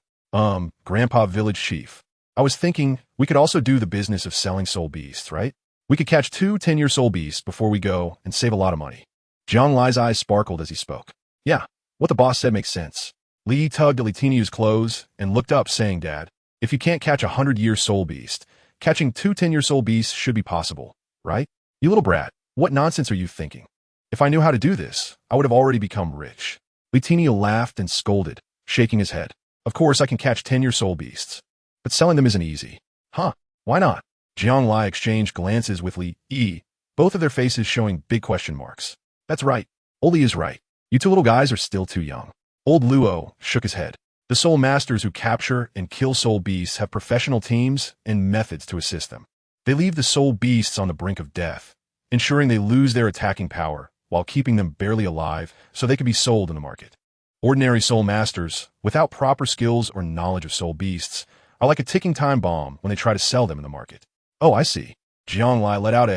Grandpa Village Chief, I was thinking we could also do the business of selling soul beasts, right? We could catch 2 10-year soul beasts before we go and save a lot of money. Jianglai's eyes sparkled as he spoke. Yeah, what the boss said makes sense. Li tugged at Li Tinyu's clothes and looked up, saying, Dad, if you can't catch a 100-year soul beast, catching 2 10-year soul beasts should be possible, right? You little brat, what nonsense are you thinking? If I knew how to do this, I would have already become rich. Li Tinyu laughed and scolded, shaking his head. Of course I can catch 10-year soul beasts, but selling them isn't easy. Huh, why not? Jianglai exchanged glances with Li Yi, both of their faces showing big question marks. That's right. Oli is right. You 2 little guys are still too young. Old Luo shook his head. The soul masters who capture and kill soul beasts have professional teams and methods to assist them. They leave the soul beasts on the brink of death, ensuring they lose their attacking power while keeping them barely alive so they can be sold in the market. Ordinary soul masters, without proper skills or knowledge of soul beasts, are like a ticking time bomb when they try to sell them in the market. Oh, I see. Jianglai let out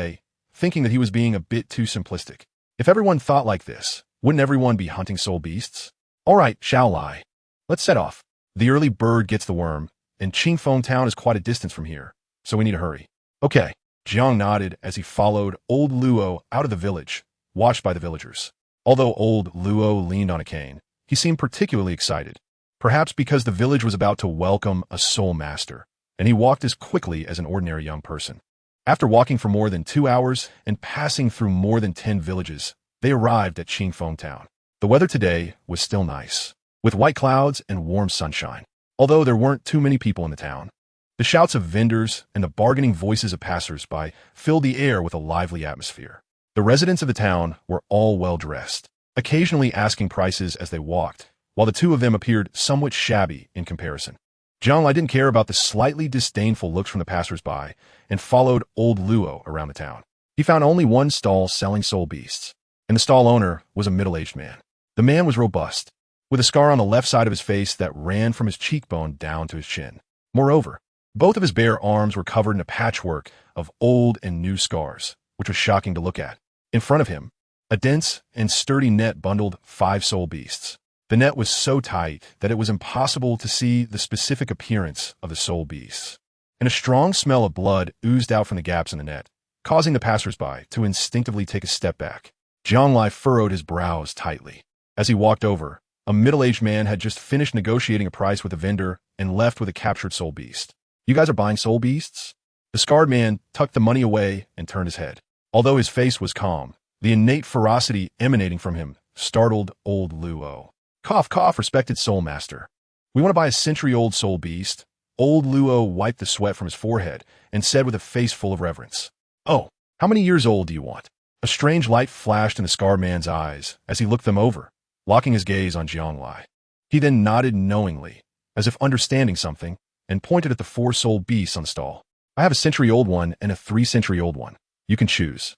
thinking that he was being a bit too simplistic. If everyone thought like this, wouldn't everyone be hunting soul beasts? All right, Shaolai. Let's set off. The early bird gets the worm, and Qingfeng Town is quite a distance from here, so we need to hurry. Okay. Jiang nodded as he followed Old Luo out of the village, watched by the villagers. Although Old Luo leaned on a cane, he seemed particularly excited, perhaps because the village was about to welcome a soul master, and he walked as quickly as an ordinary young person. After walking for more than 2 hours and passing through more than 10 villages, they arrived at Qingfeng Town. The weather today was still nice, with white clouds and warm sunshine. Although there weren't too many people in the town, the shouts of vendors and the bargaining voices of passers-by filled the air with a lively atmosphere. The residents of the town were all well-dressed, occasionally asking prices as they walked, while the 2 of them appeared somewhat shabby in comparison. Jianglai didn't care about the slightly disdainful looks from the passers-by and followed Old Luo around the town. He found only 1 stall selling soul beasts, and the stall owner was a middle-aged man. The man was robust, with a scar on the left side of his face that ran from his cheekbone down to his chin. Moreover, both of his bare arms were covered in a patchwork of old and new scars, which was shocking to look at. In front of him, a dense and sturdy net bundled 5 soul beasts. The net was so tight that it was impossible to see the specific appearance of the soul beasts, and a strong smell of blood oozed out from the gaps in the net, causing the passers-by to instinctively take a step back. Jianglai furrowed his brows tightly. As he walked over, a middle-aged man had just finished negotiating a price with a vendor and left with a captured soul beast. You guys are buying soul beasts? The scarred man tucked the money away and turned his head. Although his face was calm, the innate ferocity emanating from him startled Old Luo. Cough, cough, respected soul master. We want to buy a century-old soul beast. Old Luo wiped the sweat from his forehead and said with a face full of reverence, "Oh, how many years old do you want?" A strange light flashed in the scarred man's eyes as he looked them over, locking his gaze on Jianglai. He then nodded knowingly, as if understanding something, and pointed at the 4 soul beasts on the stall. "I have a century-old one and a 3-century-old one. You can choose."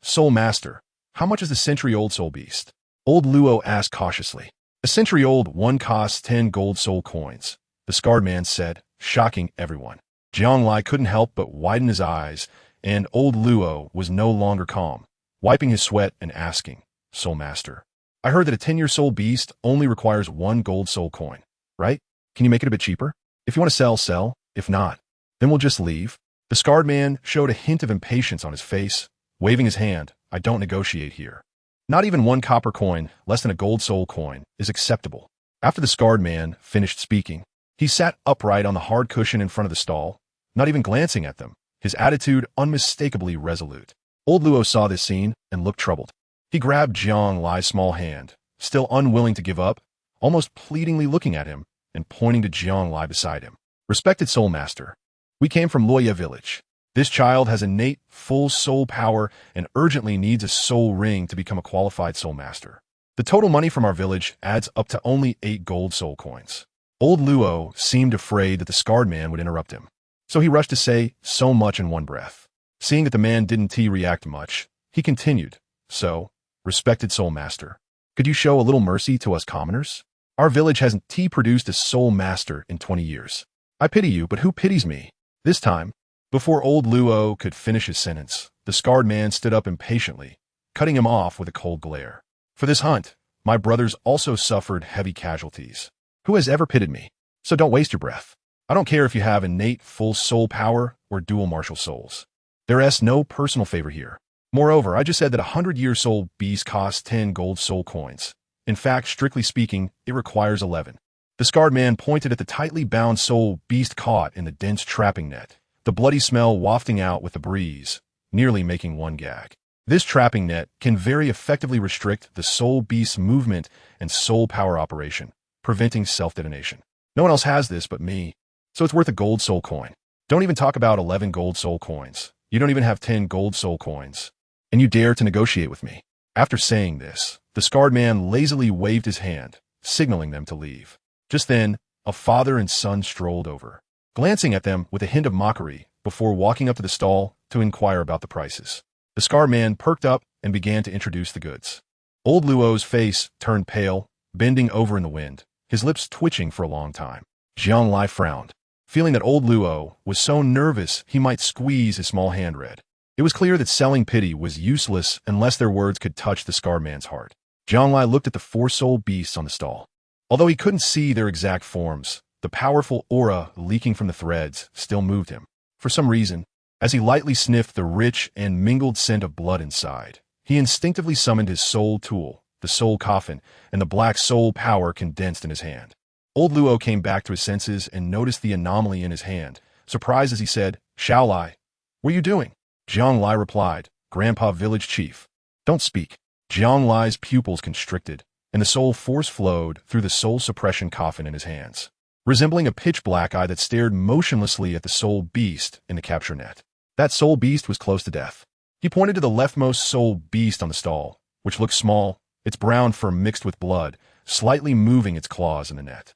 Soul Master, how much is the century-old soul beast?" Old Luo asked cautiously. "A century-old one costs 10 gold soul coins," the scarred man said, shocking everyone. Jianglai couldn't help but widen his eyes, and old Luo was no longer calm, wiping his sweat and asking, "Soul Master, I heard that a 10-year soul beast only requires 1 gold soul coin, right? Can you make it a bit cheaper? If you want to sell, sell. If not, then we'll just leave." The scarred man showed a hint of impatience on his face, waving his hand. "I don't negotiate here. Not even 1 copper coin, less than a gold soul coin, is acceptable." After the scarred man finished speaking, he sat upright on the hard cushion in front of the stall, not even glancing at them, his attitude unmistakably resolute. Old Luo saw this scene and looked troubled. He grabbed Jianglai's small hand, still unwilling to give up, almost pleadingly looking at him and pointing to Jianglai beside him. "Respected Soul Master, we came from Luoya village. This child has innate full soul power and urgently needs a soul ring to become a qualified soul master. The total money from our village adds up to only 8 gold soul coins." Old Luo seemed afraid that the scarred man would interrupt him, so he rushed to say so much in one breath. Seeing that the man didn't react much, he continued, "So, respected soul master, could you show a little mercy to us commoners? Our village hasn't produced a soul master in 20 years. I pity you, but who pities me?" This time, before old Luo could finish his sentence, the scarred man stood up impatiently, cutting him off with a cold glare. "For this hunt, my brothers also suffered heavy casualties. Who has ever pitied me? So don't waste your breath. I don't care if you have innate full soul power or dual martial souls. There is no personal favor here. Moreover, I just said that a 100-year soul beast costs 10 gold soul coins. In fact, strictly speaking, it requires 11. The scarred man pointed at the tightly bound soul beast caught in the dense trapping net, the bloody smell wafting out with the breeze, nearly making one gag. This trapping net can very effectively restrict the soul beast's movement and soul power operation, preventing self-detonation. No one else has this but me, so it's worth a gold soul coin. Don't even talk about 11 gold soul coins. You don't even have 10 gold soul coins. And you dare to negotiate with me." After saying this, the scarred man lazily waved his hand, signaling them to leave. Just then, a father and son strolled over, glancing at them with a hint of mockery before walking up to the stall to inquire about the prices. The scarred man perked up and began to introduce the goods. Old Luo's face turned pale, bending over in the wind, his lips twitching for a long time. Jianglai frowned, feeling that old Luo was so nervous he might squeeze his small hand red. It was clear that selling pity was useless unless their words could touch the scarred man's heart. Jianglai looked at the 4 soul beasts on the stall. Although he couldn't see their exact forms, the powerful aura leaking from the threads still moved him. For some reason, as he lightly sniffed the rich and mingled scent of blood inside, he instinctively summoned his soul tool, the soul coffin, and the black soul power condensed in his hand. Old Luo came back to his senses and noticed the anomaly in his hand, surprised as he said, "Shaolai, what are you doing?" Jianglai replied, "Grandpa village chief." "Don't speak." Jianglai's pupils constricted, and the soul force flowed through the soul suppression coffin in his hands, resembling a pitch-black eye that stared motionlessly at the soul beast in the capture net. That soul beast was close to death. He pointed to the leftmost soul beast on the stall, which looked small, its brown fur mixed with blood, slightly moving its claws in the net.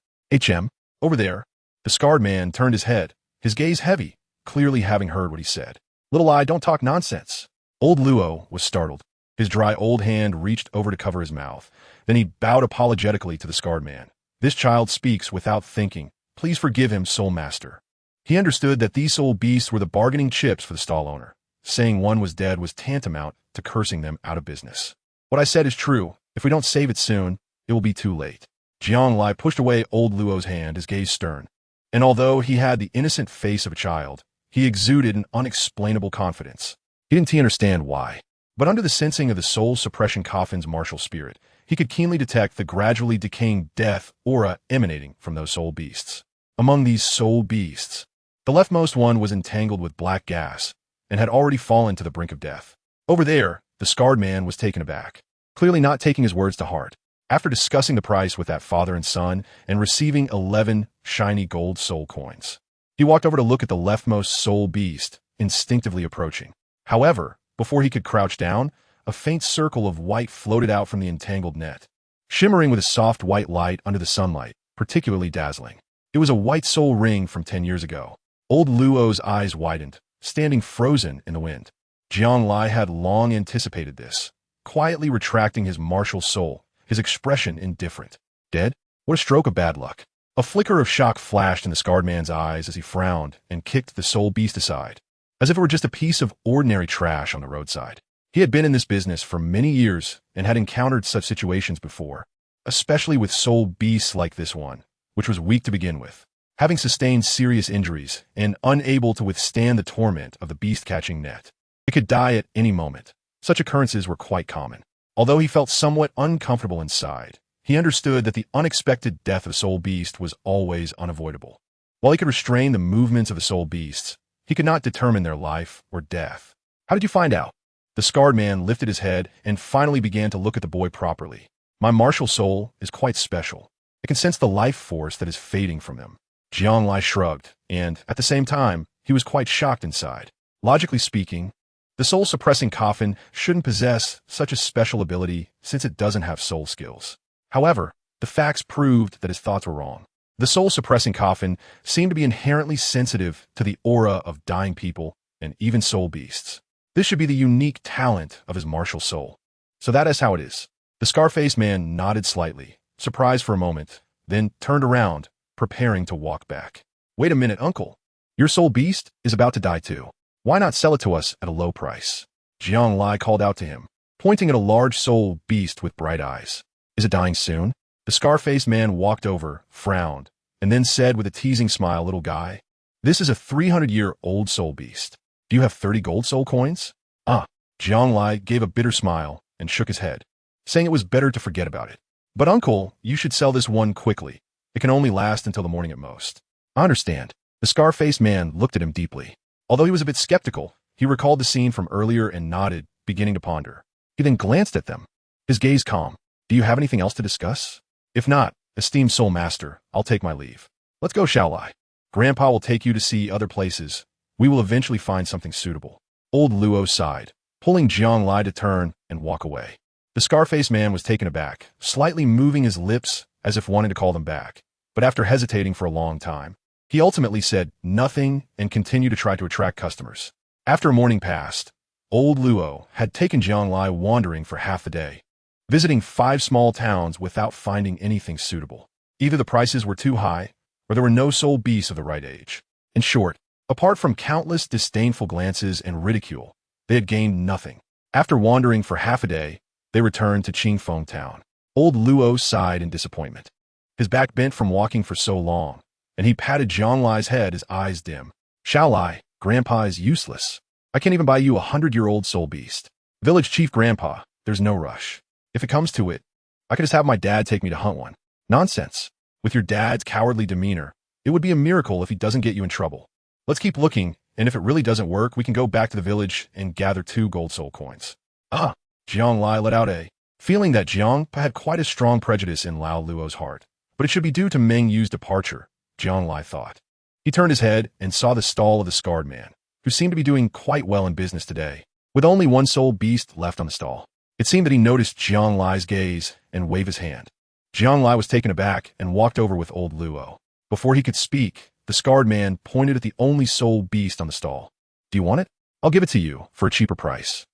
Over there." The scarred man turned his head, his gaze heavy, clearly having heard what he said. "Little eye, don't talk nonsense." Old Luo was startled. His dry old hand reached over to cover his mouth. Then he bowed apologetically to the scarred man. "This child speaks without thinking. Please forgive him, soul master." He understood that these soul beasts were the bargaining chips for the stall owner. Saying one was dead was tantamount to cursing them out of business. "What I said is true. If we don't save it soon, it will be too late." Jianglai pushed away old Luo's hand, his gaze stern. And although he had the innocent face of a child, he exuded an unexplainable confidence. He didn't understand why. But under the sensing of the soul suppression coffin's martial spirit, he could keenly detect the gradually decaying death aura emanating from those soul beasts. Among these soul beasts, the leftmost one was entangled with black gas and had already fallen to the brink of death. Over there, the scarred man was taken aback, clearly not taking his words to heart. After discussing the price with that father and son and receiving 11 shiny gold soul coins, he walked over to look at the leftmost soul beast, instinctively approaching. However, before he could crouch down, a faint circle of white floated out from the entangled net, shimmering with a soft white light under the sunlight, particularly dazzling. It was a white soul ring from 10 years ago. Old Luo's eyes widened, standing frozen in the wind. Jiang Lai had long anticipated this, quietly retracting his martial soul, his expression indifferent. Dead? What a stroke of bad luck. A flicker of shock flashed in the scarred man's eyes as he frowned and kicked the soul beast aside, as if it were just a piece of ordinary trash on the roadside. He had been in this business for many years and had encountered such situations before, especially with soul beasts like this one, which was weak to begin with, having sustained serious injuries and unable to withstand the torment of the beast-catching net. It could die at any moment. Such occurrences were quite common. Although he felt somewhat uncomfortable inside, he understood that the unexpected death of a soul beast was always unavoidable. While he could restrain the movements of the soul beasts, he could not determine their life or death. How did you find out? The scarred man lifted his head and finally began to look at the boy properly. My martial soul is quite special. It can sense the life force that is fading from him. Jiang Lai shrugged, and, at the same time, he was quite shocked inside. Logically speaking, the soul-suppressing coffin shouldn't possess such a special ability since it doesn't have soul skills. However, the facts proved that his thoughts were wrong. The soul-suppressing coffin seemed to be inherently sensitive to the aura of dying people and even soul beasts. This should be the unique talent of his martial soul. So that is how it is. The scar-faced man nodded slightly, surprised for a moment, then turned around, preparing to walk back. Wait a minute, uncle. Your soul beast is about to die too. Why not sell it to us at a low price? Jiang Lai called out to him, pointing at a large soul beast with bright eyes. Is it dying soon? The scar-faced man walked over, frowned, and then said with a teasing smile, little guy, this is a 300-year-old soul beast. Do you have 30 gold soul coins? Jiang Lai gave a bitter smile and shook his head, saying it was better to forget about it. But uncle, you should sell this one quickly. It can only last until the morning at most. I understand. The scar-faced man looked at him deeply. Although he was a bit skeptical, he recalled the scene from earlier and nodded, beginning to ponder. He then glanced at them, his gaze calm. Do you have anything else to discuss? If not, esteemed soul master, I'll take my leave. Let's go, shall I? Grandpa will take you to see other places. We will eventually find something suitable. Old Luo sighed, pulling Jiang Lai to turn and walk away. The scar-faced man was taken aback, slightly moving his lips as if wanting to call them back. But after hesitating for a long time, he ultimately said nothing and continued to try to attract customers. After a morning passed, old Luo had taken Jiang Lai wandering for half the day, visiting 5 small towns without finding anything suitable. Either the prices were too high, or there were no soul beasts of the right age. In short, apart from countless disdainful glances and ridicule, they had gained nothing. After wandering for half a day, they returned to Qingfeng town. Old Luo sighed in disappointment. His back bent from walking for so long, and he patted Jiang Lai's head, his eyes dim. Shall I? Grandpa is useless. I can't even buy you a 100-year-old soul beast. Village Chief Grandpa, there's no rush. If it comes to it, I could just have my dad take me to hunt one. Nonsense. With your dad's cowardly demeanor, it would be a miracle if he doesn't get you in trouble. Let's keep looking, and if it really doesn't work, we can go back to the village and gather 2 gold soul coins. Jiang Lai let out a feeling that Jiang had quite a strong prejudice in Lao Luo's heart. But it should be due to Meng Yu's departure, Jiang Lai thought. He turned his head and saw the stall of the scarred man, who seemed to be doing quite well in business today, with only 1 soul beast left on the stall. It seemed that he noticed Jiang Lai's gaze and waved his hand. Jiang Lai was taken aback and walked over with old Luo. Before he could speak, the scarred man pointed at the only soul beast on the stall. Do you want it? I'll give it to you for a cheaper price.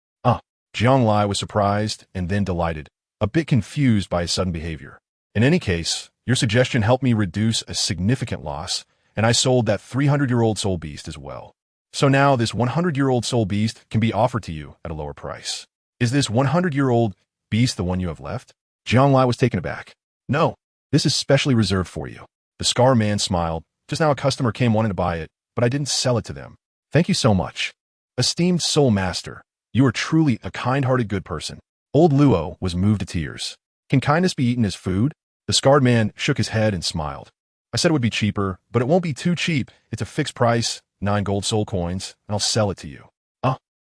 Jiang Lai was surprised and then delighted, a bit confused by his sudden behavior. In any case, your suggestion helped me reduce a significant loss, and I sold that 300-year-old soul beast as well. So now this 100-year-old soul beast can be offered to you at a lower price. Is this 100-year-old beast the one you have left? Jiang Lai was taken aback. No, this is specially reserved for you. The scar man smiled. Just now a customer came wanting to buy it, but I didn't sell it to them. Thank you so much. Esteemed soul master, you are truly a kind-hearted good person. Old Luo was moved to tears. Can kindness be eaten as food? The scarred man shook his head and smiled. I said it would be cheaper, but it won't be too cheap. It's a fixed price, 9 gold soul coins, and I'll sell it to you.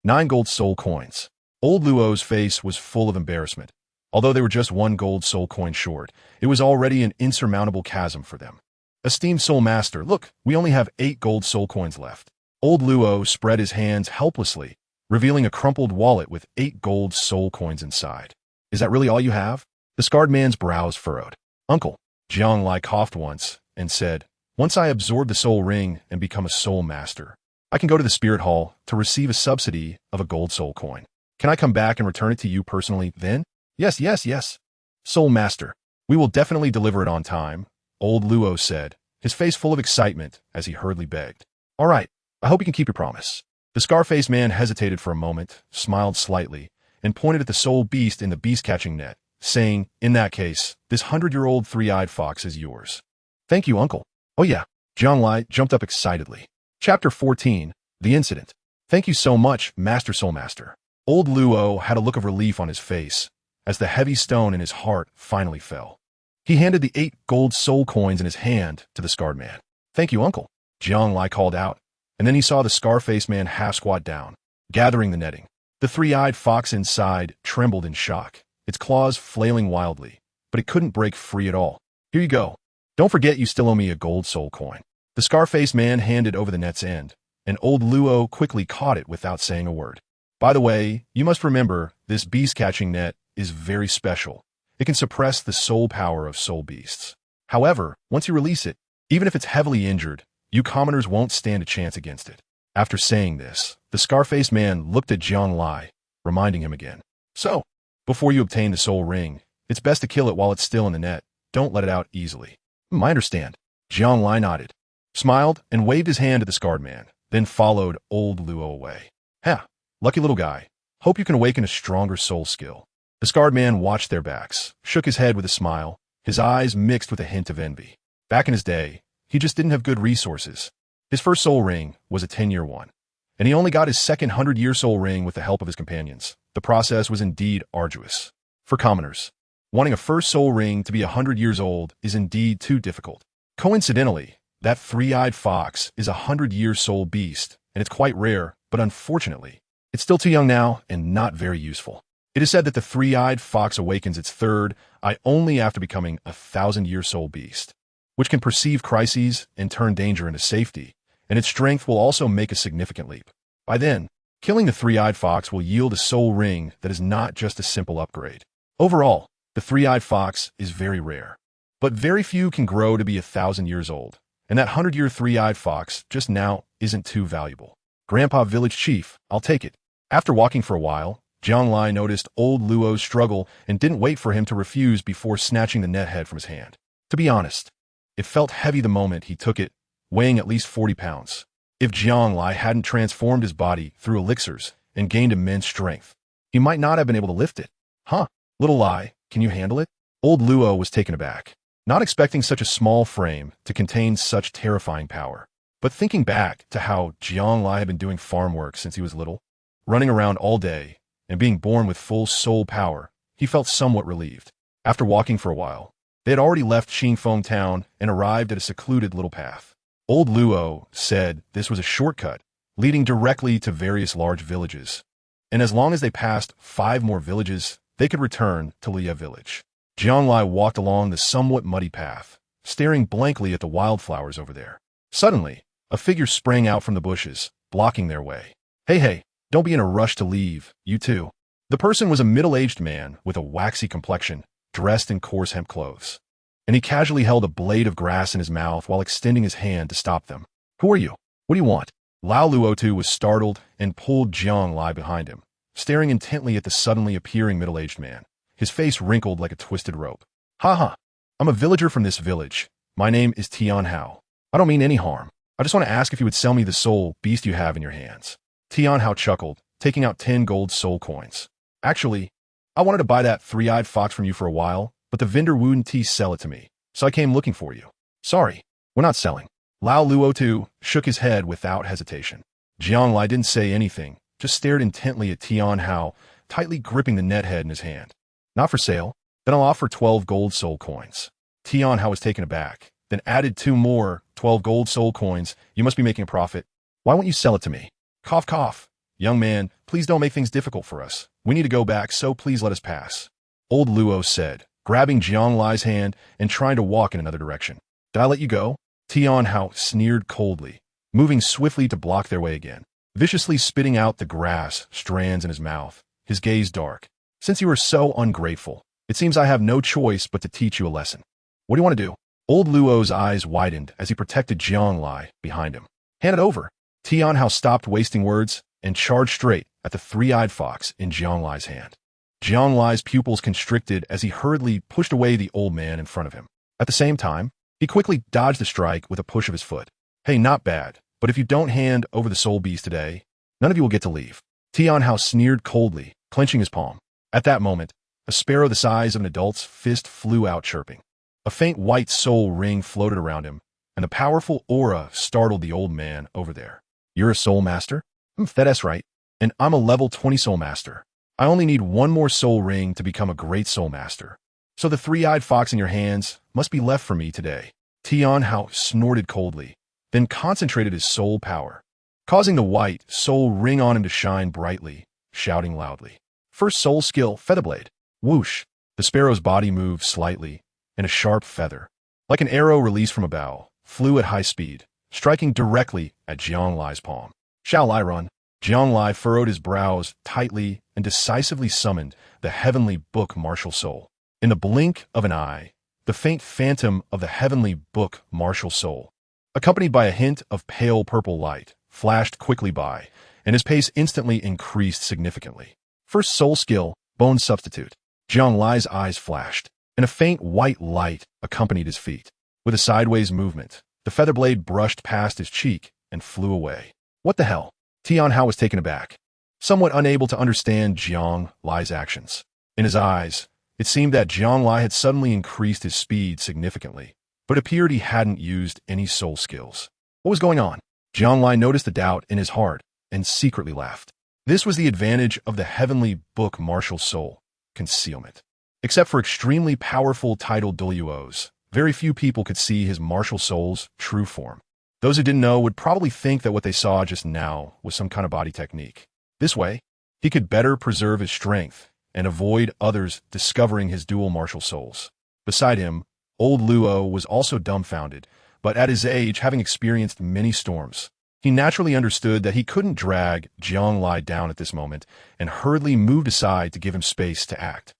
9 gold soul coins. Old Luo's face was full of embarrassment, Although they were just 1 gold soul coin short, it was already an insurmountable chasm for them. Esteemed Soul Master, look, we only have 8 gold soul coins left. Old Luo spread his hands helplessly, revealing a crumpled wallet with 8 gold soul coins inside. Is that really all you have? The scarred man's brows furrowed. Uncle, Jiang Lai coughed once and said, once I absorb the soul ring and become a soul master, I can go to the spirit hall to receive a subsidy of a gold soul coin. Can I come back and return it to you personally then? Yes, yes, yes. Soul Master, we will definitely deliver it on time, Old Luo said, his face full of excitement as he hurriedly begged. All right, I hope you can keep your promise. The scar-faced man hesitated for a moment, smiled slightly, and pointed at the soul beast in the beast-catching net, saying, in that case, this 100-year-old three-eyed fox is yours. Thank you, Uncle. Oh yeah, Jiang Lai jumped up excitedly. Chapter 14, The Incident. Thank you so much, Master Soul Master. Old Luo had a look of relief on his face, as the heavy stone in his heart finally fell. He handed the 8 gold soul coins in his hand to the scarred man. Thank you, Uncle, Jiang Lai called out, and then he saw the scar-faced man half-squat down, gathering the netting. The three-eyed fox inside trembled in shock, its claws flailing wildly, but it couldn't break free at all. Here you go. Don't forget you still owe me a gold soul coin. The scar-faced man handed over the net's end, and Old Luo quickly caught it without saying a word. By the way, you must remember, this beast-catching net is very special. It can suppress the soul power of soul beasts. However, once you release it, even if it's heavily injured, you commoners won't stand a chance against it. After saying this, the scar-faced man looked at Jiang Lai, reminding him again. So, before you obtain the soul ring, it's best to kill it while it's still in the net. Don't let it out easily. I understand. Jiang Lai nodded, smiled, and waved his hand at the scarred man, then followed Old Luo away. Ha! Lucky little guy. Hope you can awaken a stronger soul skill. The scarred man watched their backs, shook his head with a smile, his eyes mixed with a hint of envy. Back in his day, he just didn't have good resources. His first soul ring was a 10-year one, and he only got his second 100-year soul ring with the help of his companions. The process was indeed arduous. For commoners, wanting a first soul ring to be 100 years old is indeed too difficult. Coincidentally, that three-eyed fox is a 100-year soul beast, and it's quite rare, but unfortunately, it's still too young now and not very useful. It is said that the three-eyed fox awakens its third eye only after becoming a 1,000-year soul beast, which can perceive crises and turn danger into safety, and its strength will also make a significant leap. By then, killing the three-eyed fox will yield a soul ring that is not just a simple upgrade. Overall, the three-eyed fox is very rare, but very few can grow to be 1,000 years old, and that 100-year three-eyed fox just now isn't too valuable. Grandpa Village Chief, I'll take it. After walking for a while, Jiang Lai noticed Old Luo's struggle and didn't wait for him to refuse before snatching the net head from his hand. To be honest, it felt heavy the moment he took it, weighing at least 40 pounds. If Jiang Lai hadn't transformed his body through elixirs and gained immense strength, he might not have been able to lift it. Huh, little Lai, can you handle it? Old Luo was taken aback, not expecting such a small frame to contain such terrifying power. But thinking back to how Jiang Lai had been doing farm work since he was little, running around all day, and being born with full soul power, he felt somewhat relieved. After walking for a while, they had already left Xingfeng town and arrived at a secluded little path. Old Luo said this was a shortcut, leading directly to various large villages, and as long as they passed 5 more villages, they could return to Liya village. Jiang Lai walked along the somewhat muddy path, staring blankly at the wildflowers over there. Suddenly, a figure sprang out from the bushes, blocking their way. Hey, don't be in a rush to leave, you two. The person was a middle-aged man with a waxy complexion, dressed in coarse hemp clothes, and he casually held a blade of grass in his mouth while extending his hand to stop them. Who are you? What do you want? Lao Luotu was startled and pulled Jiang Lai behind him, staring intently at the suddenly appearing middle-aged man, his face wrinkled like a twisted rope. Ha! I'm a villager from this village. My name is Tian Hao. I don't mean any harm. I just want to ask if you would sell me the soul beast you have in your hands. Tian Hao chuckled, taking out 10 gold soul coins. Actually, I wanted to buy that three-eyed fox from you for a while, but the vendor wouldn't sell it to me, so I came looking for you. Sorry, we're not selling. Lao Luotu shook his head without hesitation. Jiang Lai didn't say anything, just stared intently at Tian Hao, tightly gripping the net head in his hand. Not for sale? Then I'll offer 12 gold soul coins. Tian Hao was taken aback, then added 2 more 12 gold soul coins. You must be making a profit. Why won't you sell it to me? Cough, cough. Young man, please don't make things difficult for us. We need to go back, so please let us pass. Old Luo said, grabbing Jiang Lai's hand and trying to walk in another direction. Did I let you go? Tian Hao sneered coldly, moving swiftly to block their way again, viciously spitting out the grass strands in his mouth, his gaze dark. Since you are so ungrateful, it seems I have no choice but to teach you a lesson. What do you want to do? Old Luo's eyes widened as he protected Jiang Lai behind him. Hand it over. Tian Hao stopped wasting words and charged straight at the three-eyed fox in Jiang Lai's hand. Jiang Lai's pupils constricted as he hurriedly pushed away the old man in front of him. At the same time, he quickly dodged the strike with a push of his foot. Hey, not bad, but if you don't hand over the soul beast today, none of you will get to leave. Tian Hao sneered coldly, clenching his palm. At that moment, a sparrow the size of an adult's fist flew out chirping. A faint white soul ring floated around him, and the powerful aura startled the old man over there. You're a soul master? That's right, and I'm a level 20 soul master. I only need one more soul ring to become a great soul master. So the three-eyed fox in your hands must be left for me today. Tian Hao snorted coldly, then concentrated his soul power, causing the white soul ring on him to shine brightly, shouting loudly. First soul skill, Featherblade. Whoosh! The sparrow's body moved slightly, and a sharp feather, like an arrow released from a bow, flew at high speed, striking directly at Jiang Lai's palm. Shall I run? Jiang Lai furrowed his brows tightly and decisively summoned the heavenly book martial soul. In the blink of an eye, the faint phantom of the heavenly book martial soul, accompanied by a hint of pale purple light, flashed quickly by, and his pace instantly increased significantly. First soul skill, Bone Substitute. Jiang Lai's eyes flashed, and a faint white light accompanied his feet. With a sideways movement, the feather blade brushed past his cheek and flew away. What the hell? Tian Hao was taken aback, somewhat unable to understand Jiang Lai's actions. In his eyes, it seemed that Jiang Lai had suddenly increased his speed significantly, but it appeared he hadn't used any soul skills. What was going on? Jiang Lai noticed the doubt in his heart and secretly laughed. This was the advantage of the heavenly book martial soul, concealment. Except for extremely powerful titled Douluos, very few people could see his martial soul's true form. Those who didn't know would probably think that what they saw just now was some kind of body technique. This way, he could better preserve his strength and avoid others discovering his dual martial souls. Beside him, old Luo was also dumbfounded, but at his age, having experienced many storms, he naturally understood that he couldn't drag Jiang Lai down at this moment and hurriedly moved aside to give him space to act.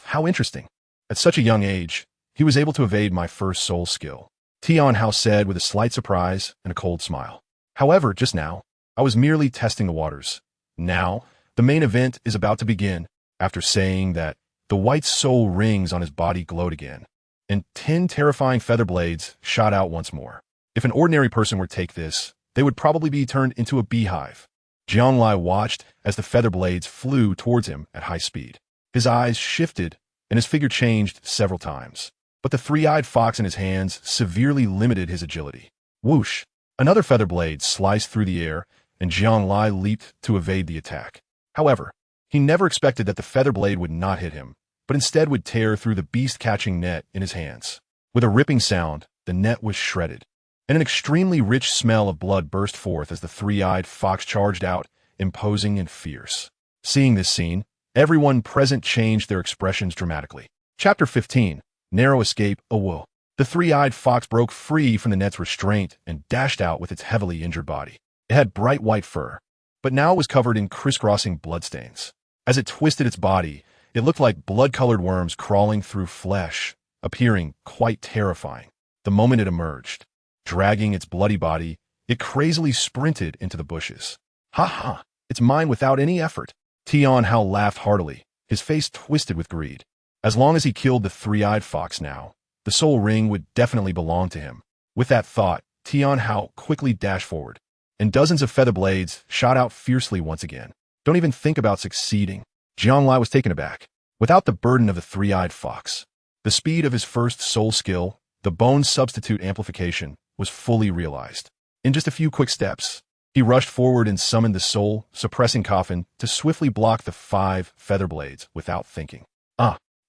How interesting. At such a young age, he was able to evade my first soul skill, Tian Hao said with a slight surprise and a cold smile. However, just now, I was merely testing the waters. Now, the main event is about to begin. After saying that, the white soul rings on his body glowed again, and 10 terrifying feather blades shot out once more. If an ordinary person were to take this, they would probably be turned into a beehive. Jiang Lai watched as the feather blades flew towards him at high speed. His eyes shifted, and his figure changed several times. But the three-eyed fox in his hands severely limited his agility. Whoosh! Another feather blade sliced through the air, and Jiang Lai leaped to evade the attack. However, he never expected that the feather blade would not hit him, but instead would tear through the beast-catching net in his hands. With a ripping sound, the net was shredded, and an extremely rich smell of blood burst forth as the three-eyed fox charged out, imposing and fierce. Seeing this scene, everyone present changed their expressions dramatically. Chapter 15. Narrow Escape, Awo. The three-eyed fox broke free from the net's restraint and dashed out with its heavily injured body. It had bright white fur, but now it was covered in crisscrossing bloodstains. As it twisted its body, it looked like blood-colored worms crawling through flesh, appearing quite terrifying. The moment it emerged, dragging its bloody body, it crazily sprinted into the bushes. Ha ha! It's mine without any effort. Tian Hao laughed heartily, his face twisted with greed. As long as he killed the three-eyed fox now, the soul ring would definitely belong to him. With that thought, Tian Hao quickly dashed forward, and dozens of feather blades shot out fiercely once again. Don't even think about succeeding. Jiang Lai was taken aback. Without the burden of the three-eyed fox, the speed of his first soul skill, the bone substitute amplification, was fully realized. In just a few quick steps, he rushed forward and summoned the soul-suppressing coffin to swiftly block the 5 feather blades without thinking.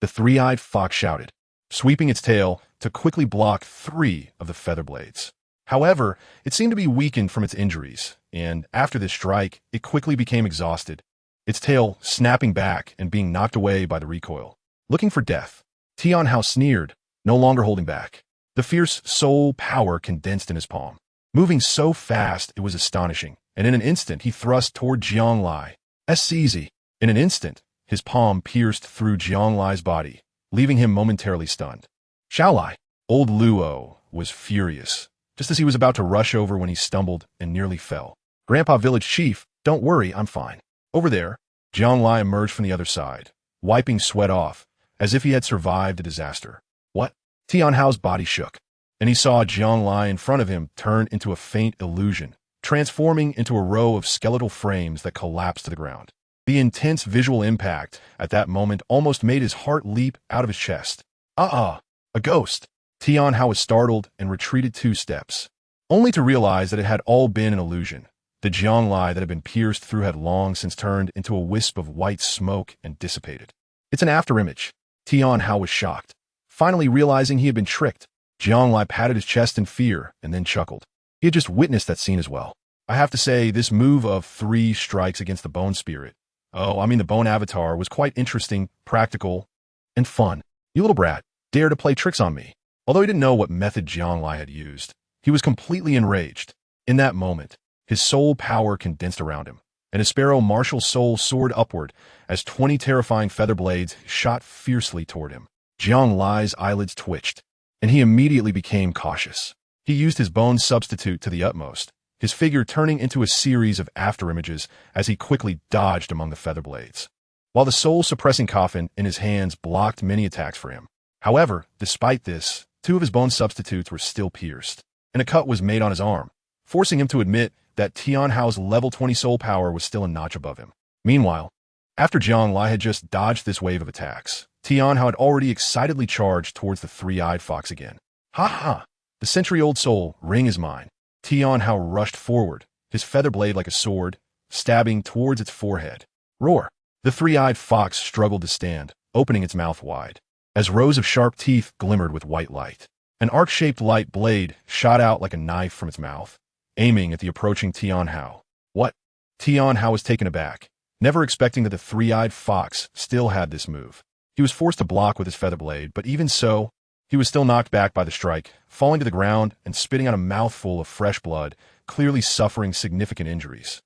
The three-eyed fox shouted, sweeping its tail to quickly block 3 of the feather blades. However, it seemed to be weakened from its injuries, and after this strike, it quickly became exhausted, its tail snapping back and being knocked away by the recoil. looking for death. Tian Hao sneered, no longer holding back. The fierce soul power condensed in his palm. Moving so fast it was astonishing, and in an instant he thrust toward Jiang Lai. Easy. In an instant, his palm pierced through Jiang Lai's body, leaving him momentarily stunned. Xiao Lai. Old Luo was furious, just as he was about to rush over when he stumbled and nearly fell. Grandpa Village Chief, don't worry, I'm fine. Over there, Jiang Lai emerged from the other side, wiping sweat off, as if he had survived a disaster. What? Tian Hao's body shook, and he saw Jiang Lai in front of him turn into a faint illusion, transforming into a row of skeletal frames that collapsed to the ground. The intense visual impact at that moment almost made his heart leap out of his chest. A ghost! Tian Hao was startled and retreated 2 steps, only to realize that it had all been an illusion. The Jiang Lai that had been pierced through had long since turned into a wisp of white smoke and dissipated. It's an afterimage. Tian Hao was shocked, finally realizing he had been tricked. Jiang Lai patted his chest in fear and then chuckled. He had just witnessed that scene as well. I have to say, this move of 3 strikes against the bone spirit, the bone avatar, was quite interesting, practical, and fun. You little brat, dare to play tricks on me. Although he didn't know what method Jiang Lai had used, he was completely enraged. In that moment, his soul power condensed around him, and his sparrow martial soul soared upward as 20 terrifying feather blades shot fiercely toward him. Jiang Lai's eyelids twitched, and he immediately became cautious. He used his bone substitute to the utmost, his figure turning into a series of afterimages as he quickly dodged among the feather blades, while the soul-suppressing coffin in his hands blocked many attacks for him. However, despite this, 2 of his bone substitutes were still pierced, and a cut was made on his arm, forcing him to admit that Tian Hao's level 20 soul power was still a notch above him. Meanwhile, after Jiang Lai had just dodged this wave of attacks, Tian Hao had already excitedly charged towards the 3-eyed fox again. Ha! The century-old soul, ring is mine. Tian Hao rushed forward, his feather blade like a sword, stabbing towards its forehead. Roar! The 3-eyed fox struggled to stand, opening its mouth wide, as rows of sharp teeth glimmered with white light. An arc-shaped light blade shot out like a knife from its mouth, aiming at the approaching Tian Hao. What? Tian Hao was taken aback, never expecting that the 3-eyed fox still had this move. He was forced to block with his feather blade, but even so, he was still knocked back by the strike, falling to the ground and spitting out a mouthful of fresh blood, clearly suffering significant injuries.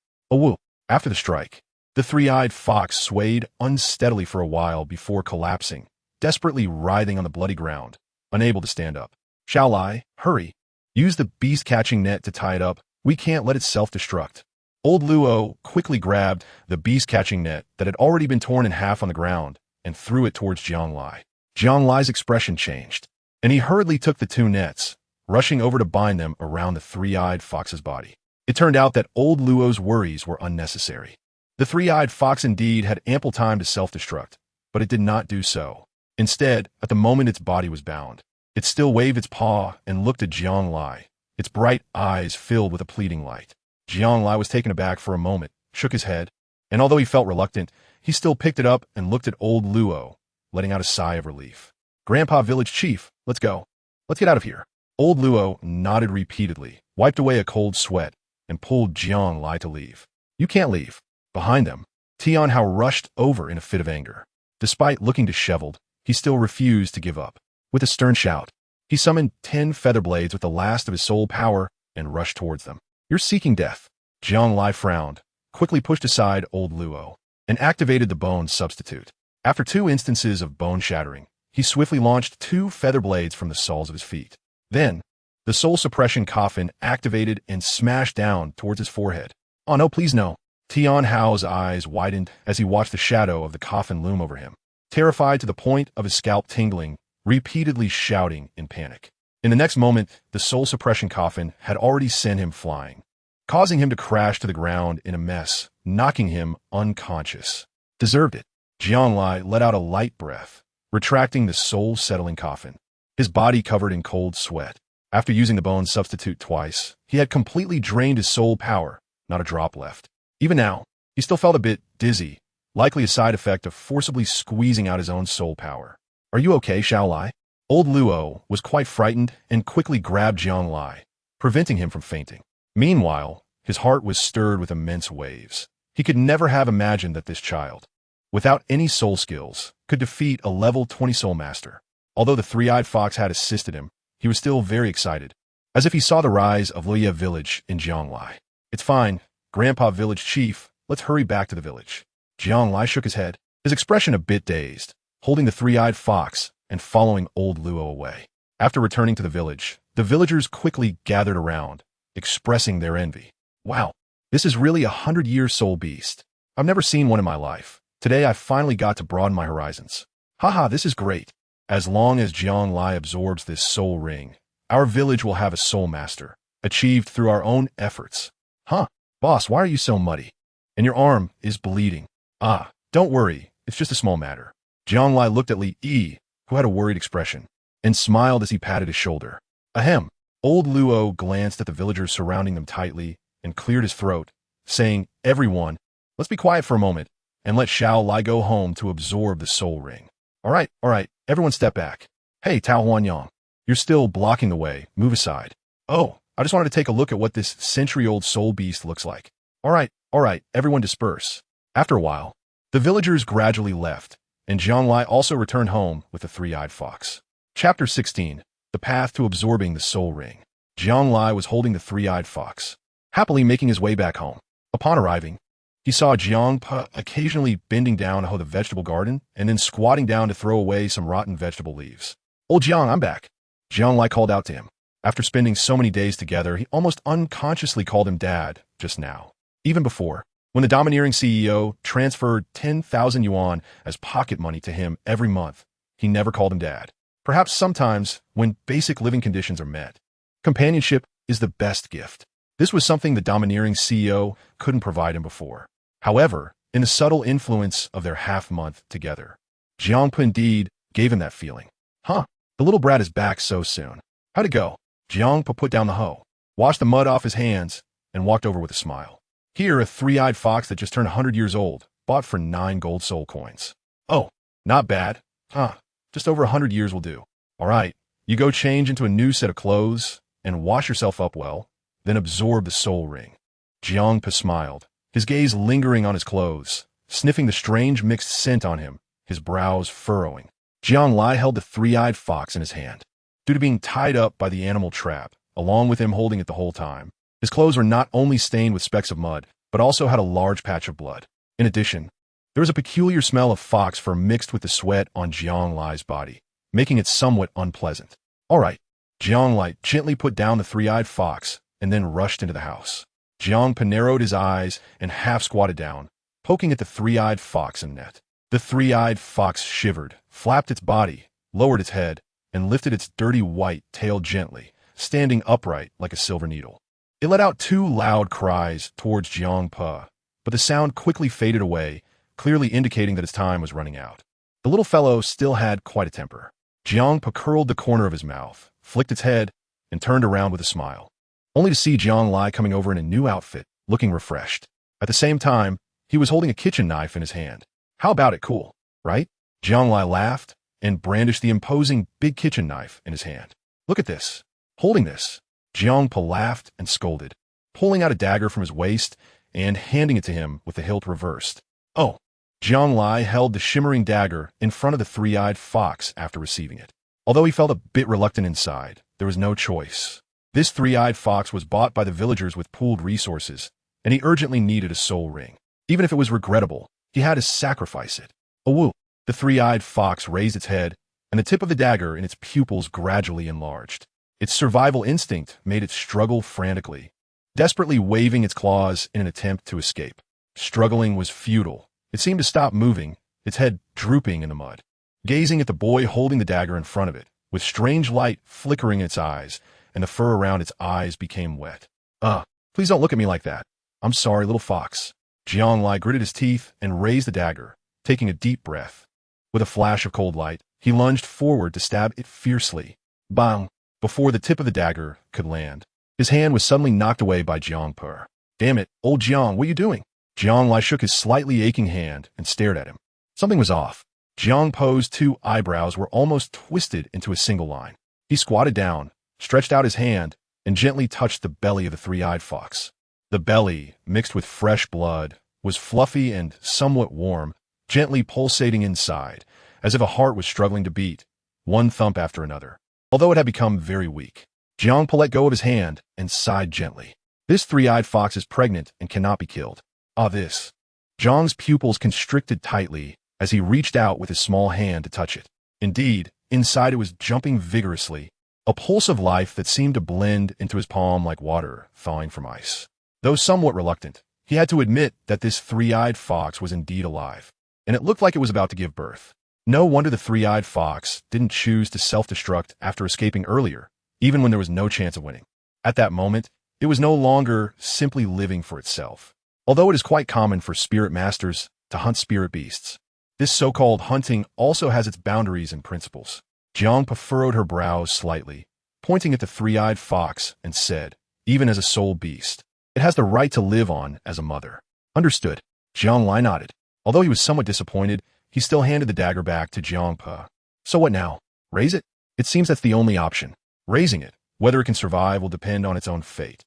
After the strike, the 3-eyed fox swayed unsteadily for a while before collapsing, desperately writhing on the bloody ground, unable to stand up. Xiao Lai, hurry. Use the beast-catching net to tie it up. We can't let it self-destruct. Old Luo quickly grabbed the beast-catching net that had already been torn in half on the ground and threw it towards Jiang Lai. Jiang Lai's expression changed, and he hurriedly took the 2 nets, rushing over to bind them around the 3-eyed fox's body. It turned out that old Luo's worries were unnecessary. The 3-eyed fox indeed had ample time to self-destruct, but it did not do so. Instead, at the moment its body was bound, it still waved its paw and looked at Jiang Lai, its bright eyes filled with a pleading light. Jiang Lai was taken aback for a moment, shook his head, and although he felt reluctant, he still picked it up and looked at old Luo, letting out a sigh of relief. Grandpa Village Chief, let's go. Let's get out of here. Old Luo nodded repeatedly, wiped away a cold sweat, and pulled Jiang Lai to leave. You can't leave. Behind them, Tian Hao rushed over in a fit of anger. Despite looking disheveled, he still refused to give up. With a stern shout, he summoned 10 feather blades with the last of his soul power and rushed towards them. You're seeking death. Jiang Lai frowned, quickly pushed aside old Luo, and activated the bone substitute. After 2 instances of bone shattering, he swiftly launched 2 feather blades from the soles of his feet. Then, the soul suppression coffin activated and smashed down towards his forehead. Oh no, please no. Tian Hao's eyes widened as he watched the shadow of the coffin loom over him, terrified to the point of his scalp tingling, repeatedly shouting in panic. In the next moment, the soul suppression coffin had already sent him flying, causing him to crash to the ground in a mess, knocking him unconscious. Deserved it. Jiang Lai let out a light breath, retracting the soul-settling coffin, his body covered in cold sweat. After using the bone substitute twice, he had completely drained his soul power, not a drop left. Even now, he still felt a bit dizzy, likely a side effect of forcibly squeezing out his own soul power. Are you okay, Xiao Lai? Old Luo was quite frightened and quickly grabbed Jiang Lai, preventing him from fainting. Meanwhile, his heart was stirred with immense waves. He could never have imagined that this child, without any soul skills, could defeat a level 20 Soul Master. Although the three-eyed fox had assisted him, he was still very excited, as if he saw the rise of Luye village in Jianglai. It's fine, Grandpa Village Chief, let's hurry back to the village. Jianglai shook his head, his expression a bit dazed, holding the three-eyed fox and following old Luo away. After returning to the village, the villagers quickly gathered around, expressing their envy. Wow, this is really a 100-year soul beast. I've never seen one in my life. Today I finally got to broaden my horizons. Haha, this is great. As long as Jianglai absorbs this soul ring, our village will have a soul master, achieved through our own efforts. Huh, boss, why are you so muddy? And your arm is bleeding. Ah, don't worry, it's just a small matter. Jianglai looked at Li Yi, who had a worried expression, and smiled as he patted his shoulder. Ahem. Old Luo glanced at the villagers surrounding them tightly and cleared his throat, saying, Everyone, let's be quiet for a moment, and let Xiao Lai go home to absorb the soul ring. All right, everyone step back. Hey, Tao Huanyang, you're still blocking the way, move aside. Oh, I just wanted to take a look at what this century-old soul beast looks like. All right, everyone disperse. After a while, the villagers gradually left, and Jianglai also returned home with the three-eyed fox. Chapter 16. The Path to Absorbing the Soul Ring. Jianglai was holding the three-eyed fox, happily making his way back home. Upon arriving, he saw Jiangpa occasionally bending down to hoe the vegetable garden and then squatting down to throw away some rotten vegetable leaves. Old Jiang, I'm back. Jianglai called out to him. After spending so many days together, he almost unconsciously called him Dad just now. Even before, when the domineering CEO transferred 10,000 yuan as pocket money to him every month, he never called him Dad. Perhaps sometimes, when basic living conditions are met, companionship is the best gift. This was something the domineering CEO couldn't provide him before. However, in the subtle influence of their half-month together, Jiangpa indeed gave him that feeling. Huh, the little brat is back so soon. How'd it go? Jiangpa put down the hoe, washed the mud off his hands, and walked over with a smile. Here, a three-eyed fox that just turned 100 years old, bought for 9 gold soul coins. Oh, not bad. Huh, just over 100 years will do. All right, you go change into a new set of clothes and wash yourself up well, then absorb the soul ring. Jiangpa smiled, his gaze lingering on his clothes, sniffing the strange mixed scent on him, his brows furrowing. Jianglai held the three-eyed fox in his hand. Due to being tied up by the animal trap, along with him holding it the whole time, his clothes were not only stained with specks of mud, but also had a large patch of blood. In addition, there was a peculiar smell of fox fur mixed with the sweat on Jianglai's body, making it somewhat unpleasant. All right, Jianglai gently put down the three-eyed fox and then rushed into the house. Jiangpa narrowed his eyes and half squatted down, poking at the three-eyed fox in net. The three-eyed fox shivered, flapped its body, lowered its head, and lifted its dirty white tail gently, standing upright like a silver needle. It let out 2 loud cries towards Jiangpa, but the sound quickly faded away, clearly indicating that its time was running out. The little fellow still had quite a temper. Jiangpa curled the corner of his mouth, flicked its head, and turned around with a smile, only to see Jianglai coming over in a new outfit, looking refreshed. At the same time, he was holding a kitchen knife in his hand. How about it, cool, right? Jianglai laughed and brandished the imposing big kitchen knife in his hand. Look at this. Holding this, Jiangpa laughed and scolded, pulling out a dagger from his waist and handing it to him with the hilt reversed. Oh, Jianglai held the shimmering dagger in front of the three-eyed fox after receiving it. Although he felt a bit reluctant inside, there was no choice. This three-eyed fox was bought by the villagers with pooled resources, and he urgently needed a soul ring. Even if it was regrettable, he had to sacrifice it. Awoo! The three-eyed fox raised its head, and the tip of the dagger in its pupils gradually enlarged. Its survival instinct made it struggle frantically, desperately waving its claws in an attempt to escape. Struggling was futile. It seemed to stop moving, its head drooping in the mud. Gazing at the boy holding the dagger in front of it, with strange light flickering in its eyes, and the fur around its eyes became wet. Please don't look at me like that. I'm sorry, little fox. Jianglai gritted his teeth and raised the dagger, taking a deep breath. With a flash of cold light, he lunged forward to stab it fiercely. Bang! Before the tip of the dagger could land, his hand was suddenly knocked away by Jiangpa. Damn it, old Jiang, what are you doing? Jianglai shook his slightly aching hand and stared at him. Something was off. Jiangpo's 2 eyebrows were almost twisted into a single line. He squatted down, stretched out his hand, and gently touched the belly of the three-eyed fox. The belly, mixed with fresh blood, was fluffy and somewhat warm, gently pulsating inside, as if a heart was struggling to beat, one thump after another. Although it had become very weak, Jiangpa let go of his hand and sighed gently. This three-eyed fox is pregnant and cannot be killed. Ah, this. Zhang's pupils constricted tightly as he reached out with his small hand to touch it. Indeed, inside it was jumping vigorously, a pulse of life that seemed to blend into his palm like water thawing from ice. Though somewhat reluctant, he had to admit that this three-eyed fox was indeed alive, and it looked like it was about to give birth. No wonder the three-eyed fox didn't choose to self-destruct after escaping earlier, even when there was no chance of winning. At that moment, it was no longer simply living for itself. Although it is quite common for spirit masters to hunt spirit beasts, this so-called hunting also has its boundaries and principles. Jiangpa furrowed her brows slightly, pointing at the three-eyed fox, and said, even as a soul beast, it has the right to live on as a mother. Understood. Jiang Lai nodded. Although he was somewhat disappointed, he still handed the dagger back to Jiangpa. So what now? Raise it? It seems that's the only option. Raising it, whether it can survive, will depend on its own fate.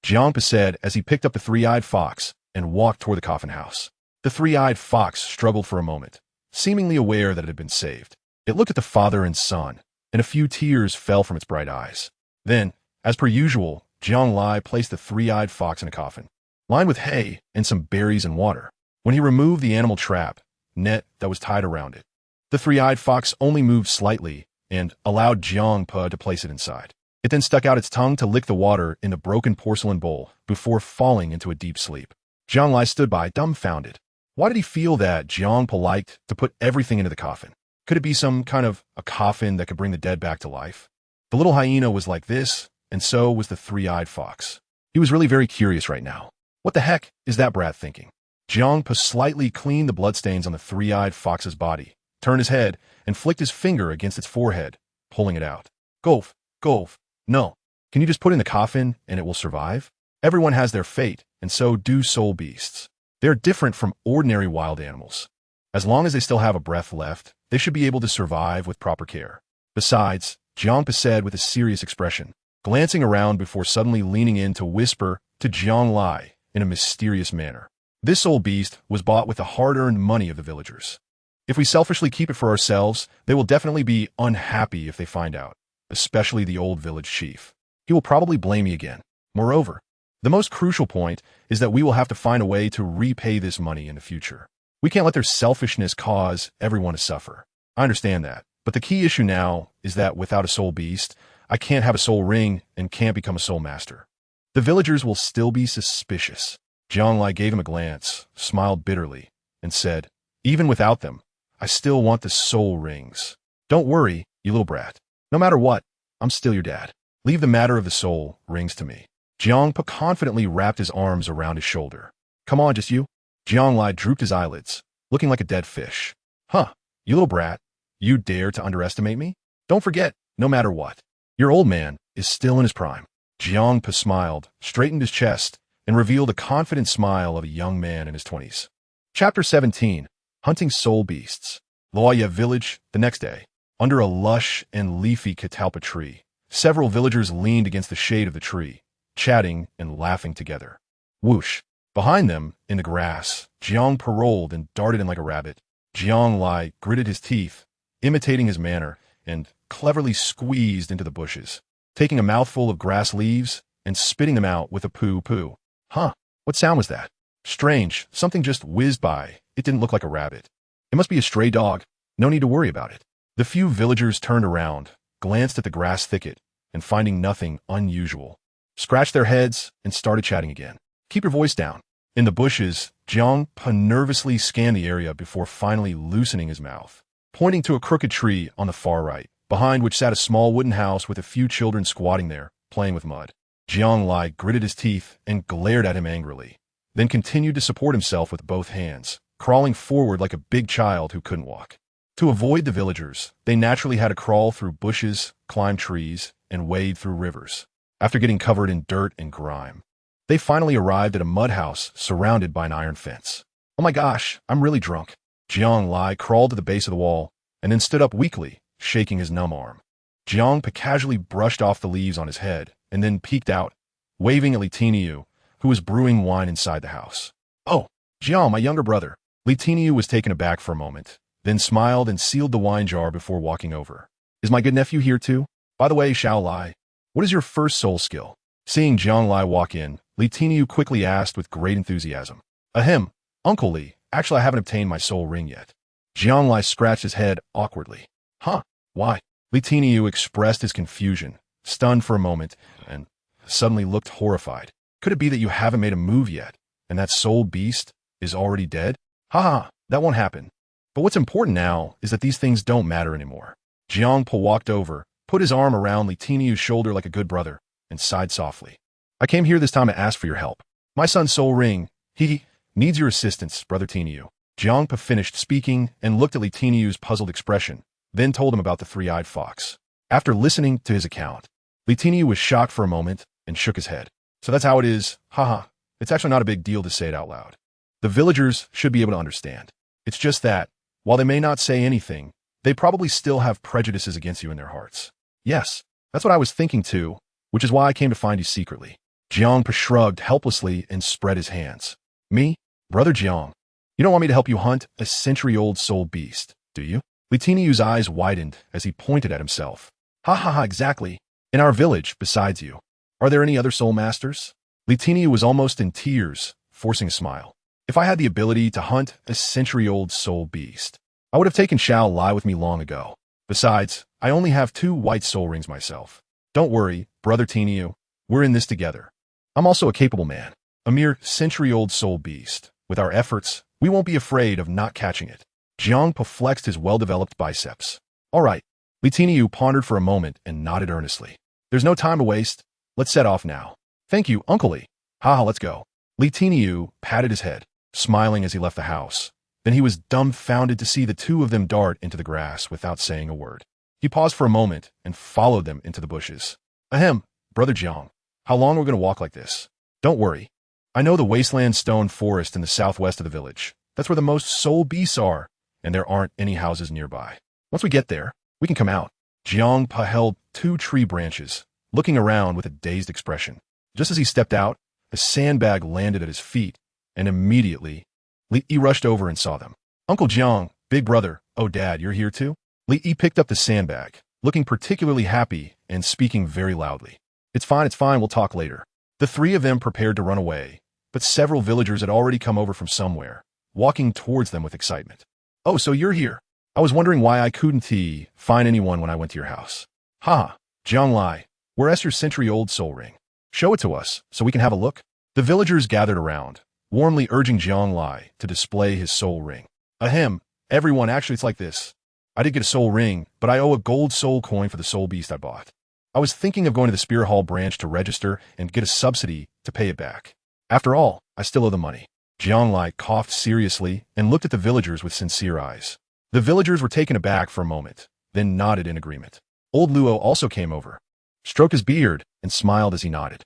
Jiangpa said as he picked up the three-eyed fox and walked toward the coffin house. The three-eyed fox struggled for a moment, seemingly aware that it had been saved. It looked at the father and son, and a few tears fell from its bright eyes. Then, as per usual, Jiang Lai placed the three-eyed fox in a coffin, lined with hay and some berries and water. When he removed the animal trap, net that was tied around it, the three-eyed fox only moved slightly and allowed Jiangpa to place it inside. It then stuck out its tongue to lick the water in the broken porcelain bowl before falling into a deep sleep. Jiang Lai stood by, dumbfounded. Why did he feel that Jiangpa liked to put everything into the coffin? Could it be some kind of a coffin that could bring the dead back to life? The little hyena was like this, and so was the three-eyed fox. He was really very curious right now. What the heck is that brat thinking? Jiangpa slightly cleaned the bloodstains on the three-eyed fox's body, turned his head, and flicked his finger against its forehead, pulling it out. Golf, golf, no. Can you just put in the coffin and it will survive? Everyone has their fate, and so do soul beasts. They are different from ordinary wild animals. As long as they still have a breath left, they should be able to survive with proper care. Besides, Jiangpa said with a serious expression, glancing around before suddenly leaning in to whisper to Jiang Lai in a mysterious manner. This soul beast was bought with the hard-earned money of the villagers. If we selfishly keep it for ourselves, they will definitely be unhappy if they find out, especially the old village chief. He will probably blame me again. Moreover, the most crucial point is that we will have to find a way to repay this money in the future. We can't let their selfishness cause everyone to suffer. I understand that, but the key issue now is that without a soul beast, I can't have a soul ring and can't become a soul master. The villagers will still be suspicious. Jiang Lai gave him a glance, smiled bitterly, and said, even without them, I still want the soul rings. Don't worry, you little brat. No matter what, I'm still your dad. Leave the matter of the soul rings to me. Jiangpa confidently wrapped his arms around his shoulder. Come on, just you. Jiang Lai drooped his eyelids, looking like a dead fish. Huh, you little brat. You dare to underestimate me? Don't forget, no matter what, your old man is still in his prime. Jiangpa smiled, straightened his chest, and revealed a confident smile of a young man in his 20s. Chapter 17. Hunting Soul Beasts. Loya Village, the next day. Under a lush and leafy catalpa tree, several villagers leaned against the shade of the tree, chatting and laughing together. Whoosh! Behind them, in the grass, Jiang rolled and darted in like a rabbit. Jiang Lai gritted his teeth, imitating his manner, and cleverly squeezed into the bushes, taking a mouthful of grass leaves and spitting them out with a poo-poo. Huh, what sound was that? Strange, something just whizzed by. It didn't look like a rabbit. It must be a stray dog. No need to worry about it. The few villagers turned around, glanced at the grass thicket, and finding nothing unusual, scratched their heads and started chatting again. Keep your voice down. In the bushes, Jiangpa nervously scanned the area before finally loosening his mouth, pointing to a crooked tree on the far right, behind which sat a small wooden house with a few children squatting there, playing with mud. Jiang Lai gritted his teeth and glared at him angrily, then continued to support himself with both hands, crawling forward like a big child who couldn't walk. To avoid the villagers, they naturally had to crawl through bushes, climb trees, and wade through rivers. After getting covered in dirt and grime, they finally arrived at a mud house surrounded by an iron fence. Oh my gosh, I'm really drunk. Jiang Lai crawled to the base of the wall and then stood up weakly, shaking his numb arm. Jiangpa casually brushed off the leaves on his head and then peeked out, waving at Litiniu, who was brewing wine inside the house. Oh, Jiang, my younger brother. Litiniu was taken aback for a moment, then smiled and sealed the wine jar before walking over. Is my good nephew here too? By the way, Xiao Lai, what is your first soul skill? Seeing Jiang Lai walk in, Li Tiniu quickly asked with great enthusiasm. Ahem, Uncle Li, actually I haven't obtained my soul ring yet. Jiang Lai scratched his head awkwardly. Huh? Why? Li Tiniu expressed his confusion, stunned for a moment, and suddenly looked horrified. Could it be that you haven't made a move yet, and that soul beast is already dead? Haha, that won't happen. But what's important now is that these things don't matter anymore. Jiang Po walked over, put his arm around Li Tiniu's shoulder like a good brother, and sighed softly. I came here this time to ask for your help. My son's soul ring, he needs your assistance, Brother Tiniu. Jiang Po finished speaking and looked at Li Tiniu's puzzled expression, then told him about the three-eyed fox. After listening to his account, Li Tiniu was shocked for a moment and shook his head. So that's how it is, haha. It's actually not a big deal to say it out loud. The villagers should be able to understand. It's just that, while they may not say anything, they probably still have prejudices against you in their hearts. Yes, that's what I was thinking too, which is why I came to find you secretly. Jiang Po shrugged helplessly and spread his hands. Me? Brother Jiang, you don't want me to help you hunt a century-old soul beast, do you? Li Tiniu's eyes widened as he pointed at himself. Ha ha ha, exactly. In our village, besides you, are there any other soul masters? Li Tiniu was almost in tears, forcing a smile. If I had the ability to hunt a century-old soul beast, I would have taken Xiao Lai with me long ago. Besides, I only have 2 white soul rings myself. Don't worry, Brother Tiniu, we're in this together. I'm also a capable man, a mere century-old soul beast. With our efforts, we won't be afraid of not catching it. Jiang Po flexed his well-developed biceps. All right. Li Tiniu pondered for a moment and nodded earnestly. There's no time to waste. Let's set off now. Thank you, Uncle Li. Haha, let's go. Li Tiniu patted his head, smiling as he left the house. Then he was dumbfounded to see the 2 of them dart into the grass without saying a word. He paused for a moment and followed them into the bushes. Ahem, Brother Jiang, how long are we going to walk like this? Don't worry. I know the wasteland stone forest in the southwest of the village. That's where the most soul beasts are, and there aren't any houses nearby. Once we get there, we can come out. Jiang Po held 2 tree branches, looking around with a dazed expression. Just as he stepped out, a sandbag landed at his feet, and immediately, Li Yi rushed over and saw them. Uncle Jiang, big brother, oh Dad, you're here too? Li Yi picked up the sandbag, looking particularly happy and speaking very loudly. It's fine, we'll talk later. The 3 of them prepared to run away, but several villagers had already come over from somewhere, walking towards them with excitement. Oh, so you're here. I was wondering why I couldn't find anyone when I went to your house. Ha, Jiang Lai, where's your century-old soul ring? Show it to us, so we can have a look. The villagers gathered around, warmly urging Jiang Lai to display his soul ring. Ahem, everyone, actually it's like this. I did get a soul ring, but I owe a gold soul coin for the soul beast I bought. I was thinking of going to the Spear Hall branch to register and get a subsidy to pay it back. After all, I still owe the money. Jiang Lai coughed seriously and looked at the villagers with sincere eyes. The villagers were taken aback for a moment, then nodded in agreement. Old Luo also came over, stroked his beard, and smiled as he nodded.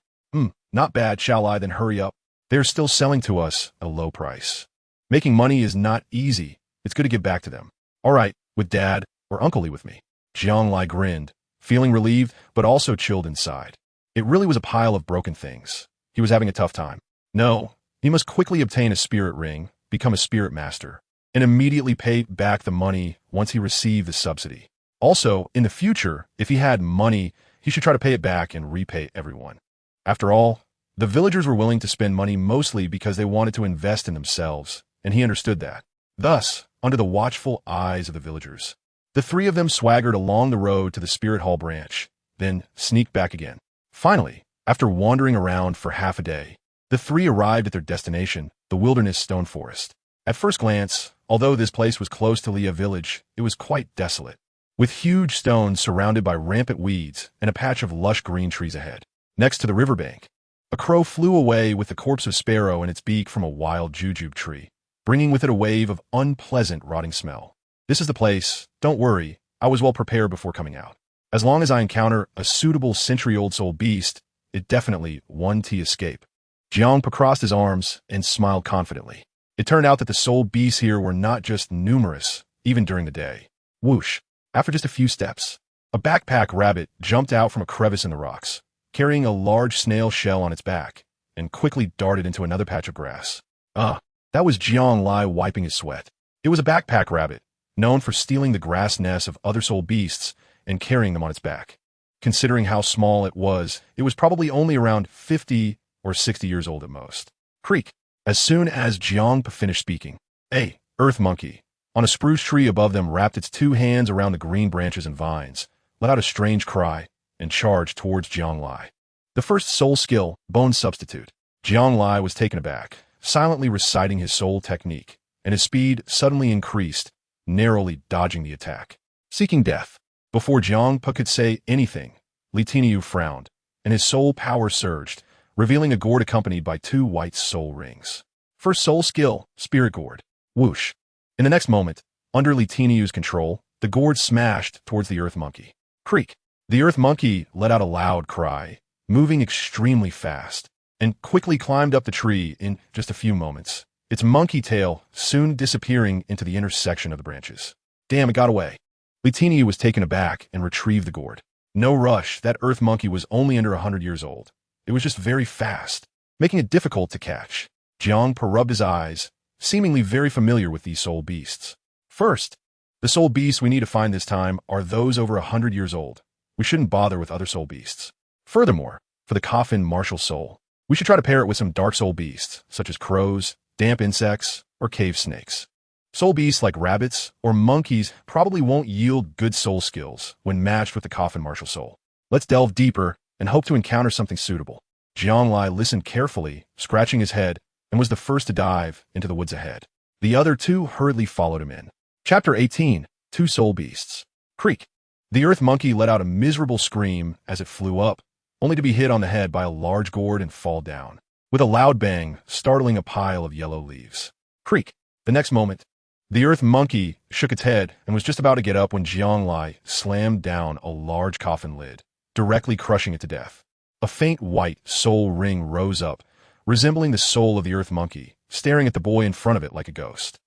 Not bad, shall I then hurry up? They're still selling to us at a low price. Making money is not easy. It's good to give back to them. All right, with Dad or Uncle Li with me. Jiang Lai grinned, feeling relieved but also chilled inside. It really was a pile of broken things. He was having a tough time. No, he must quickly obtain a spirit ring, become a spirit master, and immediately pay back the money once he received the subsidy. Also, in the future, if he had money, he should try to pay it back and repay everyone. After all, the villagers were willing to spend money mostly because they wanted to invest in themselves, and he understood that. Thus, under the watchful eyes of the villagers, the 3 of them swaggered along the road to the Spirit Hall branch, then sneaked back again. Finally, after wandering around for half a day, the 3 arrived at their destination, the Wilderness Stone Forest. At first glance, although this place was close to Lia village, it was quite desolate, with huge stones surrounded by rampant weeds and a patch of lush green trees ahead. Next to the riverbank, a crow flew away with the corpse of Sparrow in its beak from a wild jujube tree, bringing with it a wave of unpleasant rotting smell. This is the place. Don't worry, I was well prepared before coming out. As long as I encounter a suitable century-old soul beast, it definitely one to escape. Jiang Po crossed his arms and smiled confidently. It turned out that the soul beasts here were not just numerous, even during the day. Whoosh! After just a few steps, a backpack rabbit jumped out from a crevice in the rocks, carrying a large snail shell on its back, and quickly darted into another patch of grass. That was Jiang Lai wiping his sweat. It was a backpack rabbit, known for stealing the grass nests of other soul beasts and carrying them on its back. Considering how small it was probably only around 50 or 60 years old at most. Creak. As soon as Jiangpa finished speaking, a earth monkey, on a spruce tree above them, wrapped its two hands around the green branches and vines, let out a strange cry, and charged towards Jianglai. The first soul skill, Bone Substitute. Jianglai was taken aback, silently reciting his soul technique, and his speed suddenly increased, narrowly dodging the attack. Seeking death. Before Jiangpa could say anything, Li Tiniu frowned, and his soul power surged, revealing a gourd accompanied by two white soul rings. First soul skill, Spirit Gourd. Whoosh. In the next moment, under Li Tiniu's control, the gourd smashed towards the earth monkey. Creak. The earth monkey let out a loud cry, moving extremely fast, and quickly climbed up the tree in just a few moments, its monkey tail soon disappearing into the intersection of the branches. Damn, it got away. Li Tiniu was taken aback and retrieved the gourd. No rush, that earth monkey was only under 100 years old. It was just very fast, making it difficult to catch. Jiangpa rubbed his eyes, seemingly very familiar with these soul beasts. First, the soul beasts we need to find this time are those over 100 years old. We shouldn't bother with other soul beasts. Furthermore, for the coffin martial soul, we should try to pair it with some dark soul beasts, such as crows, damp insects, or cave snakes. Soul beasts like rabbits or monkeys probably won't yield good soul skills when matched with the coffin martial soul. Let's delve deeper and hope to encounter something suitable. Jianglai listened carefully, scratching his head, and was the first to dive into the woods ahead. The other two hurriedly followed him in. Chapter 18. Two Soul Beasts. Creak. The earth monkey let out a miserable scream as it flew up, only to be hit on the head by a large gourd and fall down, with a loud bang, startling a pile of yellow leaves. Creak. The next moment, the earth monkey shook its head and was just about to get up when Jianglai slammed down a large coffin lid, directly crushing it to death. A faint white soul ring rose up, resembling the soul of the earth monkey, staring at the boy in front of it like a ghost.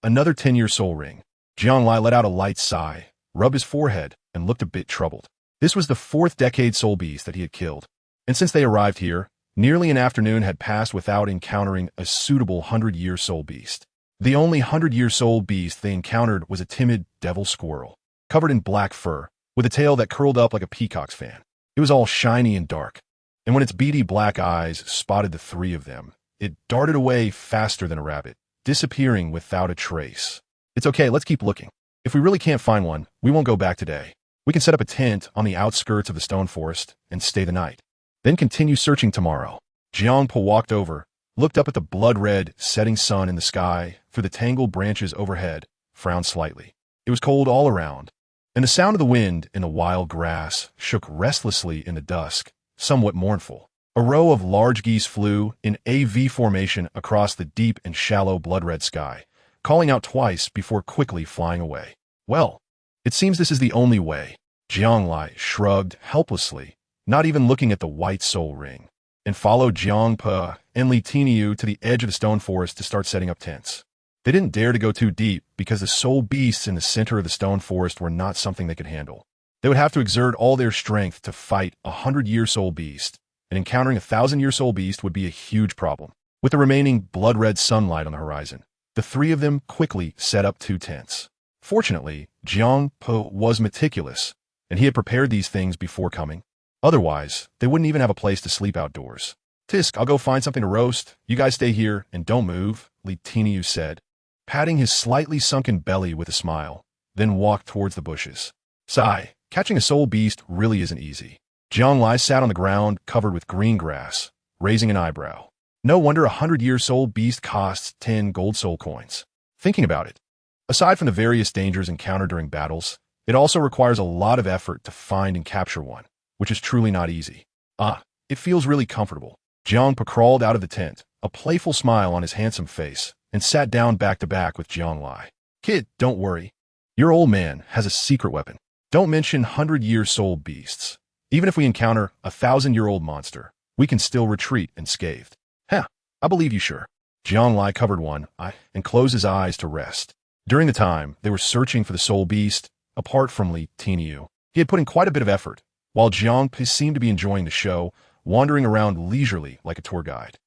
Another 10-year soul ring. Jianglai let out a light sigh, rubbed his forehead, and looked a bit troubled. This was the 4th decade soul beast that he had killed, and since they arrived here, nearly an afternoon had passed without encountering a suitable 100-year soul beast. The only 100-year soul beast they encountered was a timid devil squirrel, covered in black fur, with a tail that curled up like a peacock's fan. It was all shiny and dark, and when its beady black eyes spotted the three of them, it darted away faster than a rabbit, disappearing without a trace. It's okay, let's keep looking. If we really can't find one, we won't go back today. We can set up a tent on the outskirts of the stone forest and stay the night, then continue searching tomorrow. Jiangpa walked over, looked up at the blood-red, setting sun in the sky through the tangled branches overhead, frowned slightly. It was cold all around, and the sound of the wind in the wild grass shook restlessly in the dusk, somewhat mournful. A row of large geese flew in a V formation across the deep and shallow blood-red sky, calling out twice before quickly flying away. Well, it seems this is the only way. Jianglai shrugged helplessly, not even looking at the white soul ring, and followed Jiangpa and Li Tiniu to the edge of the stone forest to start setting up tents. They didn't dare to go too deep because the soul beasts in the center of the stone forest were not something they could handle. They would have to exert all their strength to fight a 100-year soul beast, and encountering a 1,000-year soul beast would be a huge problem. With the remaining blood-red sunlight on the horizon, the three of them quickly set up 2 tents. Fortunately, Jiangpa was meticulous, and he had prepared these things before coming. Otherwise, they wouldn't even have a place to sleep outdoors. Tisk, I'll go find something to roast. You guys stay here and don't move, Li Tiniu said, patting his slightly sunken belly with a smile, then walked towards the bushes. Sigh, catching a soul beast really isn't easy. Jianglai sat on the ground covered with green grass, raising an eyebrow. No wonder a 100-year soul beast costs 10 gold soul coins. Thinking about it, aside from the various dangers encountered during battles, it also requires a lot of effort to find and capture one, which is truly not easy. It feels really comfortable. Jiangpa crawled out of the tent, a playful smile on his handsome face, and sat down back to back with Jianglai. Kid, don't worry. Your old man has a secret weapon. Don't mention 100-year soul beasts. Even if we encounter a 1,000-year-old monster, we can still retreat unscathed. I believe you, sure. Jianglai covered one eye and closed his eyes to rest. During the time they were searching for the soul beast, apart from Li Tiniu, he had put in quite a bit of effort, while Jiangpa seemed to be enjoying the show, wandering around leisurely like a tour guide.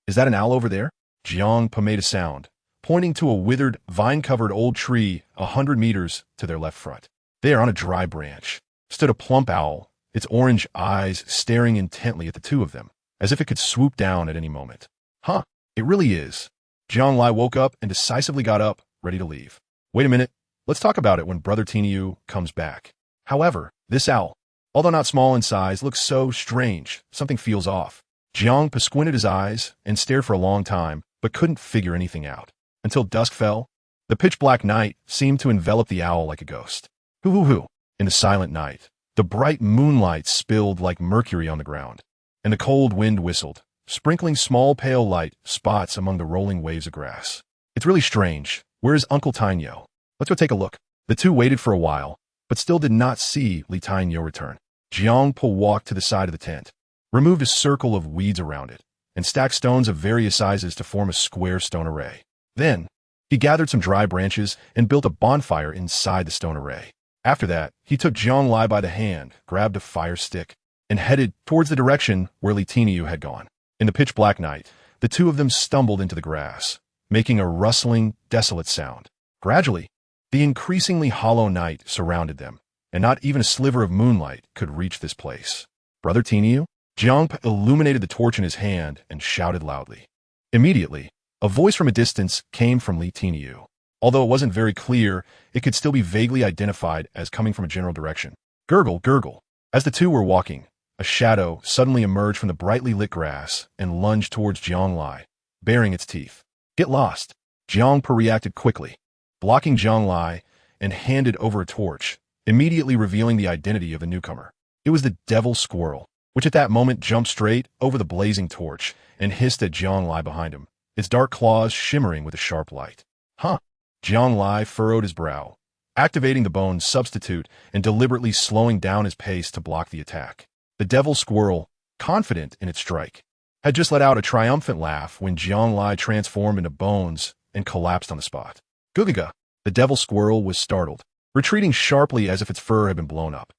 Is that an owl over there? Jiangpa made a sound, pointing to a withered, vine-covered old tree 100 meters to their left front. There, on a dry branch, stood a plump owl, its orange eyes staring intently at the two of them, as if it could swoop down at any moment. Huh, it really is. Jianglai woke up and decisively got up, ready to leave. Wait a minute, let's talk about it when Brother Tiniu comes back. However, this owl, although not small in size, looks so strange. Something feels off. Jiang squinted his eyes and stared for a long time, but couldn't figure anything out. Until dusk fell, the pitch-black night seemed to envelop the owl like a ghost. Hoo-hoo-hoo. In the silent night, the bright moonlight spilled like mercury on the ground, and the cold wind whistled, sprinkling small pale light spots among the rolling waves of grass. It's really strange. Where is Uncle Tinyo? Let's go take a look. The two waited for a while, but still did not see Li Tinyo return. Jiang walked to the side of the tent, removed a circle of weeds around it, and stacked stones of various sizes to form a square stone array. Then, he gathered some dry branches and built a bonfire inside the stone array. After that, he took Jianglai by the hand, grabbed a fire stick, and headed towards the direction where Li Tinyu had gone. In the pitch-black night, the two of them stumbled into the grass, making a rustling, desolate sound. Gradually, the increasingly hollow night surrounded them, and not even a sliver of moonlight could reach this place. Brother Tiniu? Jiang illuminated the torch in his hand and shouted loudly. Immediately, a voice from a distance came from Li Tiniu. Although it wasn't very clear, it could still be vaguely identified as coming from a general direction. Gurgle, gurgle. As the two were walking, a shadow suddenly emerged from the brightly lit grass and lunged towards Jianglai, baring its teeth. Get lost. Jiang reacted quickly, blocking Jianglai, and handed over a torch, immediately revealing the identity of the newcomer. It was the devil squirrel, which at that moment jumped straight over the blazing torch and hissed at Jianglai behind him, its dark claws shimmering with a sharp light. Huh. Jianglai furrowed his brow, activating the bone substitute and deliberately slowing down his pace to block the attack. The devil squirrel, confident in its strike, had just let out a triumphant laugh when Jianglai transformed into bones and collapsed on the spot. Gugaga! The devil squirrel was startled, retreating sharply as if its fur had been blown up.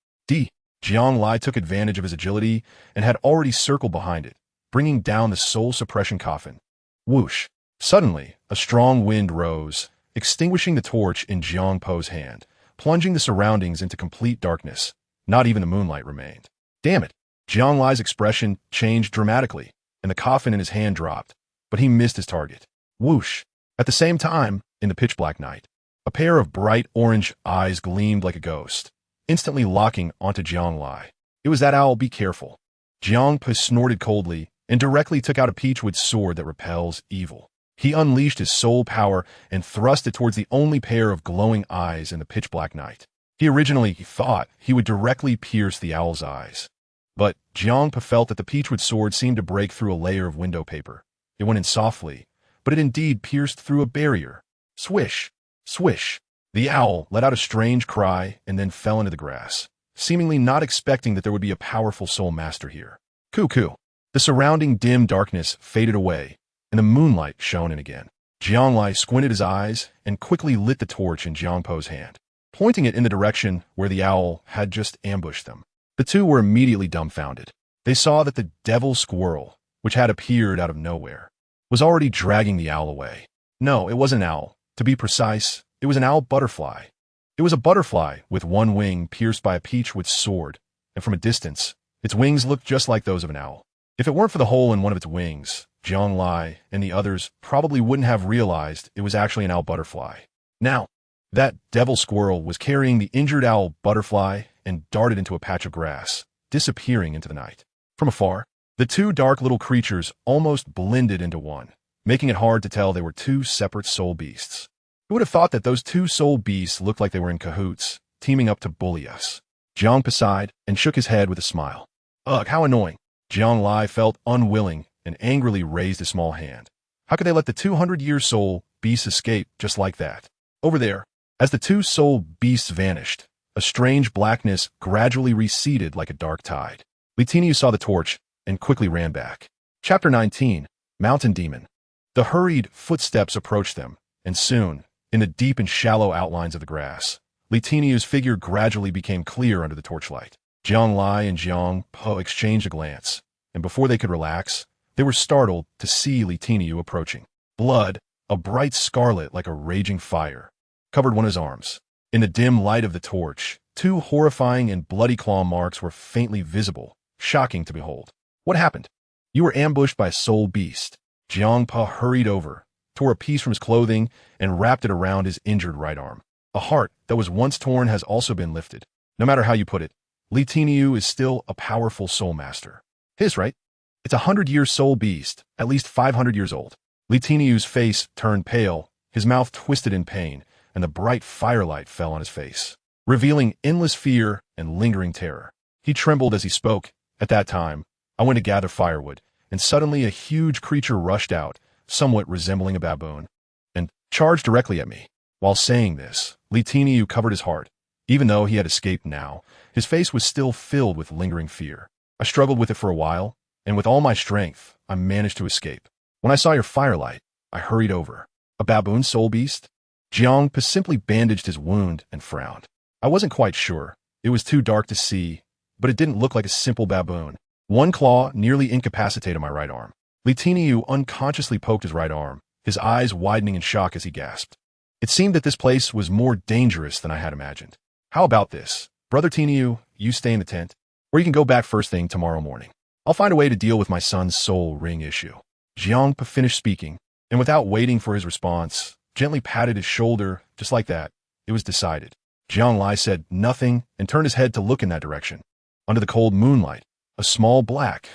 Jianglai took advantage of his agility and had already circled behind it, bringing down the soul suppression coffin. Whoosh! Suddenly, a strong wind rose, extinguishing the torch in Jiang Po's hand, plunging the surroundings into complete darkness. Not even the moonlight remained. Damn it! Jianglai's expression changed dramatically, and the coffin in his hand dropped, but he missed his target. Whoosh! At the same time, in the pitch-black night, a pair of bright orange eyes gleamed like a ghost, instantly locking onto Jianglai. It was that owl. Be careful. Jiang Po snorted coldly and directly took out a peachwood sword that repels evil. He unleashed his soul power and thrust it towards the only pair of glowing eyes in the pitch-black night. He originally thought he would directly pierce the owl's eyes, but Jiang Po felt that the peachwood sword seemed to break through a layer of window paper. It went in softly, but it indeed pierced through a barrier. Swish! Swish! The owl let out a strange cry and then fell into the grass, seemingly not expecting that there would be a powerful soul master here. Cuckoo! The surrounding dim darkness faded away, and the moonlight shone in again. Jianglai squinted his eyes and quickly lit the torch in Jiang Po's hand, pointing it in the direction where the owl had just ambushed them. The two were immediately dumbfounded. They saw that the devil squirrel, which had appeared out of nowhere, was already dragging the owl away. No, it wasn't an owl. To be precise, it was an owl butterfly. It was a butterfly with one wing pierced by a peachwood sword, and from a distance, its wings looked just like those of an owl. If it weren't for the hole in one of its wings, Jianglai and the others probably wouldn't have realized it was actually an owl butterfly. Now, that devil squirrel was carrying the injured owl butterfly and darted into a patch of grass, disappearing into the night. From afar, the two dark little creatures almost blended into one, making it hard to tell they were two separate soul beasts. Who would have thought that those two soul beasts looked like they were in cahoots, teaming up to bully us? Jiang sighed and shook his head with a smile. Ugh, how annoying. Jianglai felt unwilling and angrily raised a small hand. How could they let the 200-year soul beasts escape just like that? Over there, as the two soul beasts vanished, a strange blackness gradually receded like a dark tide. Li Tiniu saw the torch and quickly ran back. Chapter 19, Mountain Demon. The hurried footsteps approached them, and soon, in the deep and shallow outlines of the grass, Li Tiniu's figure gradually became clear under the torchlight. Jianglai and Jiang Po exchanged a glance, and before they could relax, they were startled to see Li Tiniu approaching. Blood, a bright scarlet like a raging fire, covered one of his arms. In the dim light of the torch, two horrifying and bloody claw marks were faintly visible, shocking to behold. What happened? You were ambushed by a soul beast. Jiangpa hurried over, tore a piece from his clothing, and wrapped it around his injured right arm. A heart that was once torn has also been lifted. No matter how you put it, Li Tiniu is still a powerful soul master. His, right? It's 100-year soul beast, at least 500 years old. Li Tiniu's face turned pale, his mouth twisted in pain, and the bright firelight fell on his face, revealing endless fear and lingering terror. He trembled as he spoke. At that time, I went to gather firewood, and suddenly a huge creature rushed out, somewhat resembling a baboon, and charged directly at me. While saying this, Li Tiniu covered his heart. Even though he had escaped now, his face was still filled with lingering fear. I struggled with it for a while, and with all my strength, I managed to escape. When I saw your firelight, I hurried over. A baboon soul beast? Jiangpa simply bandaged his wound and frowned. I wasn't quite sure. It was too dark to see, but it didn't look like a simple baboon. One claw nearly incapacitated my right arm. Li Tiniu unconsciously poked his right arm, his eyes widening in shock as he gasped. It seemed that this place was more dangerous than I had imagined. How about this? Brother Tiniu, you stay in the tent, or you can go back first thing tomorrow morning. I'll find a way to deal with my son's soul ring issue. Jiangpa finished speaking, and without waiting for his response, gently patted his shoulder. Just like that, it was decided. Jianglai said nothing and turned his head to look in that direction. Under the cold moonlight, a small black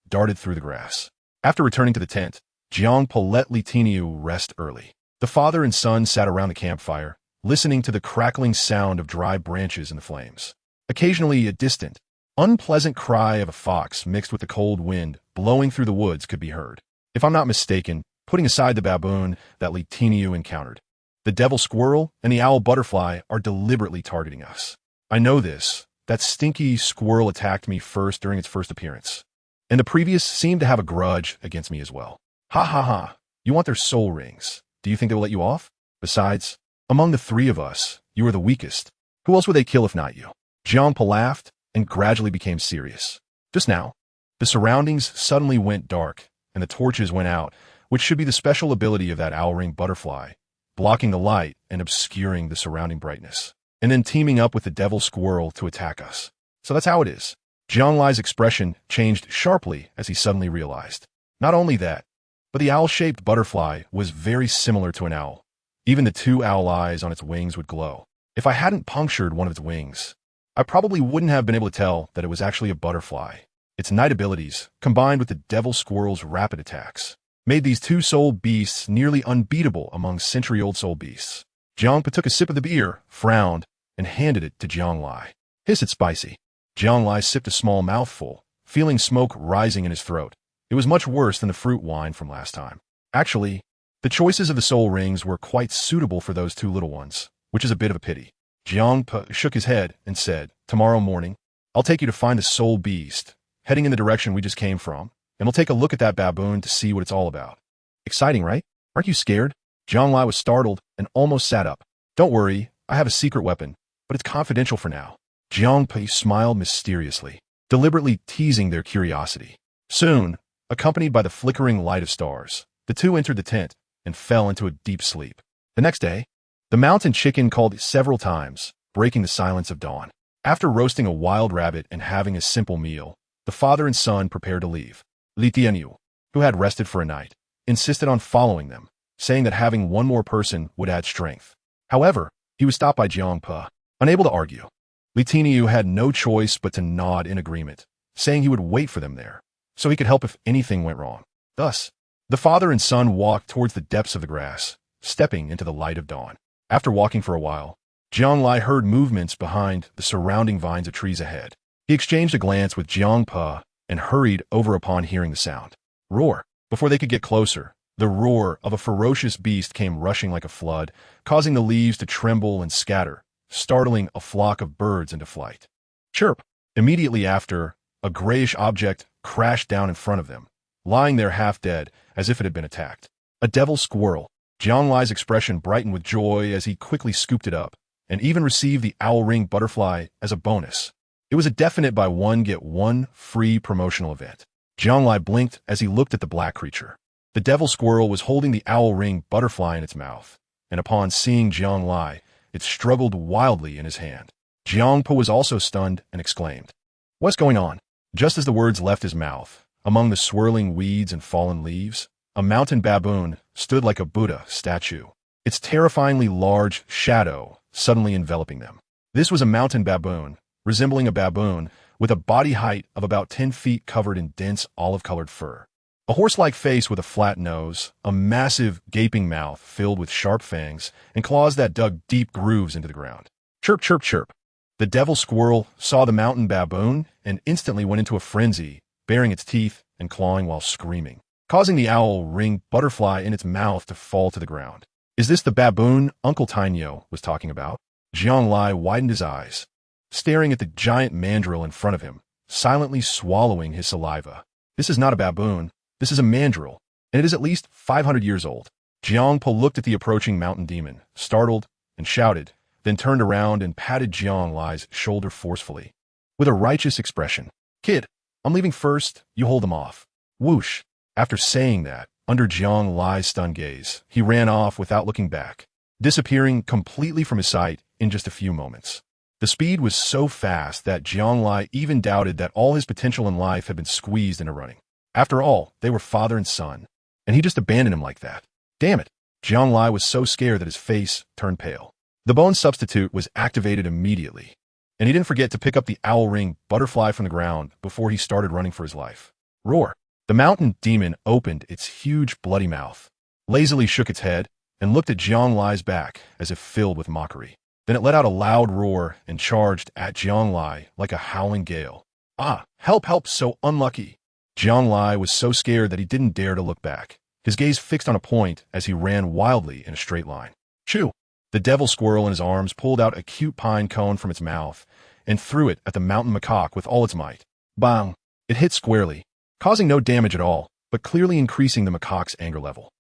darted through the grass. After returning to the tent, Jiangpa let Li Tiniu rest early. The father and son sat around the campfire, listening to the crackling sound of dry branches in the flames. Occasionally, a distant, unpleasant cry of a fox mixed with the cold wind blowing through the woods could be heard. If I'm not mistaken, putting aside the baboon that Li Tiniu encountered, the devil squirrel and the owl butterfly are deliberately targeting us. I know this. That stinky squirrel attacked me first during its first appearance, and the previous seemed to have a grudge against me as well. Ha ha ha. You want their soul rings. Do you think they will let you off? Besides, among the three of us, you are the weakest. Who else would they kill if not you? Jiangpa laughed and gradually became serious. Just now, the surroundings suddenly went dark, and the torches went out, which should be the special ability of that owl-ring butterfly, blocking the light and obscuring the surrounding brightness, and then teaming up with the devil squirrel to attack us. So that's how it is. Jianglai's expression changed sharply as he suddenly realized. Not only that, but the owl-shaped butterfly was very similar to an owl. Even the two owl eyes on its wings would glow. If I hadn't punctured one of its wings, I probably wouldn't have been able to tell that it was actually a butterfly. Its night abilities, combined with the devil squirrel's rapid attacks, made these two soul beasts nearly unbeatable among century-old soul beasts. Jiangpa took a sip of the beer, frowned, and handed it to Jianglai. Hiss, it's spicy. Jianglai sipped a small mouthful, feeling smoke rising in his throat. It was much worse than the fruit wine from last time. Actually, the choices of the soul rings were quite suitable for those two little ones, which is a bit of a pity. Jiangpa shook his head and said, tomorrow morning, I'll take you to find the soul beast, heading in the direction we just came from, and we'll take a look at that baboon to see what it's all about. Exciting, right? Aren't you scared? Jianglai was startled and almost sat up. Don't worry, I have a secret weapon, but it's confidential for now. Jiangpa smiled mysteriously, deliberately teasing their curiosity. Soon, accompanied by the flickering light of stars, the two entered the tent and fell into a deep sleep. The next day, the mountain chicken called several times, breaking the silence of dawn. After roasting a wild rabbit and having a simple meal, the father and son prepared to leave. Li Tiniu, who had rested for a night, insisted on following them, saying that having one more person would add strength. However, he was stopped by Jiangpa, unable to argue. Li Tiniu had no choice but to nod in agreement, saying he would wait for them there, so he could help if anything went wrong. Thus, the father and son walked towards the depths of the grass, stepping into the light of dawn. After walking for a while, Jianglai heard movements behind the surrounding vines of trees ahead. He exchanged a glance with Jiangpa and hurried over upon hearing the sound. Roar! Before they could get closer, the roar of a ferocious beast came rushing like a flood, causing the leaves to tremble and scatter, startling a flock of birds into flight. Chirp! Immediately after, a grayish object crashed down in front of them, lying there half dead as if it had been attacked. A devil squirrel. Jianglai's expression brightened with joy as he quickly scooped it up, and even received the owl ring butterfly as a bonus. It was a definite buy one get one free promotional event. Jianglai blinked as he looked at the black creature. The devil squirrel was holding the owl ring butterfly in its mouth, and upon seeing Jiang Lai, it struggled wildly in his hand. Jiang Po was also stunned and exclaimed, "What's going on?" Just as the words left his mouth, among the swirling weeds and fallen leaves, a mountain baboon stood like a Buddha statue, its terrifyingly large shadow suddenly enveloping them. This was a mountain baboon, resembling a baboon, with a body height of about 10 feet covered in dense olive-colored fur. A horse-like face with a flat nose, a massive, gaping mouth filled with sharp fangs, and claws that dug deep grooves into the ground. Chirp, chirp, chirp. The devil squirrel saw the mountain baboon and instantly went into a frenzy, baring its teeth and clawing while screaming, causing the owl ring butterfly in its mouth to fall to the ground. Is this the baboon Uncle Tainyo was talking about? Jiang Lai widened his eyes, staring at the giant mandrill in front of him, silently swallowing his saliva. This is not a baboon. This is a mandrill, and it is at least 500 years old. Jiang Po looked at the approaching mountain demon, startled, and shouted, then turned around and patted Jiang Lai's shoulder forcefully. With a righteous expression, "Kid, I'm leaving first, you hold them off." Whoosh. After saying that, under Jiang Lai's stunned gaze, he ran off without looking back, disappearing completely from his sight in just a few moments. The speed was so fast that Jiang Lai even doubted that all his potential in life had been squeezed into running. After all, they were father and son, and he just abandoned him like that. Damn it. Jiang Lai was so scared that his face turned pale. The bone substitute was activated immediately, and he didn't forget to pick up the owl ring butterfly from the ground before he started running for his life. Roar. The mountain demon opened its huge bloody mouth, lazily shook its head, and looked at Jiang Lai's back as if filled with mockery. Then it let out a loud roar and charged at Jiang Lai like a howling gale. Ah, help, help, so unlucky. Jiang Lai was so scared that he didn't dare to look back, his gaze fixed on a point as he ran wildly in a straight line. Chew! The devil squirrel in his arms pulled out a cute pine cone from its mouth and threw it at the mountain macaque with all its might. Bang! It hit squarely, causing no damage at all, but clearly increasing the macaque's anger level.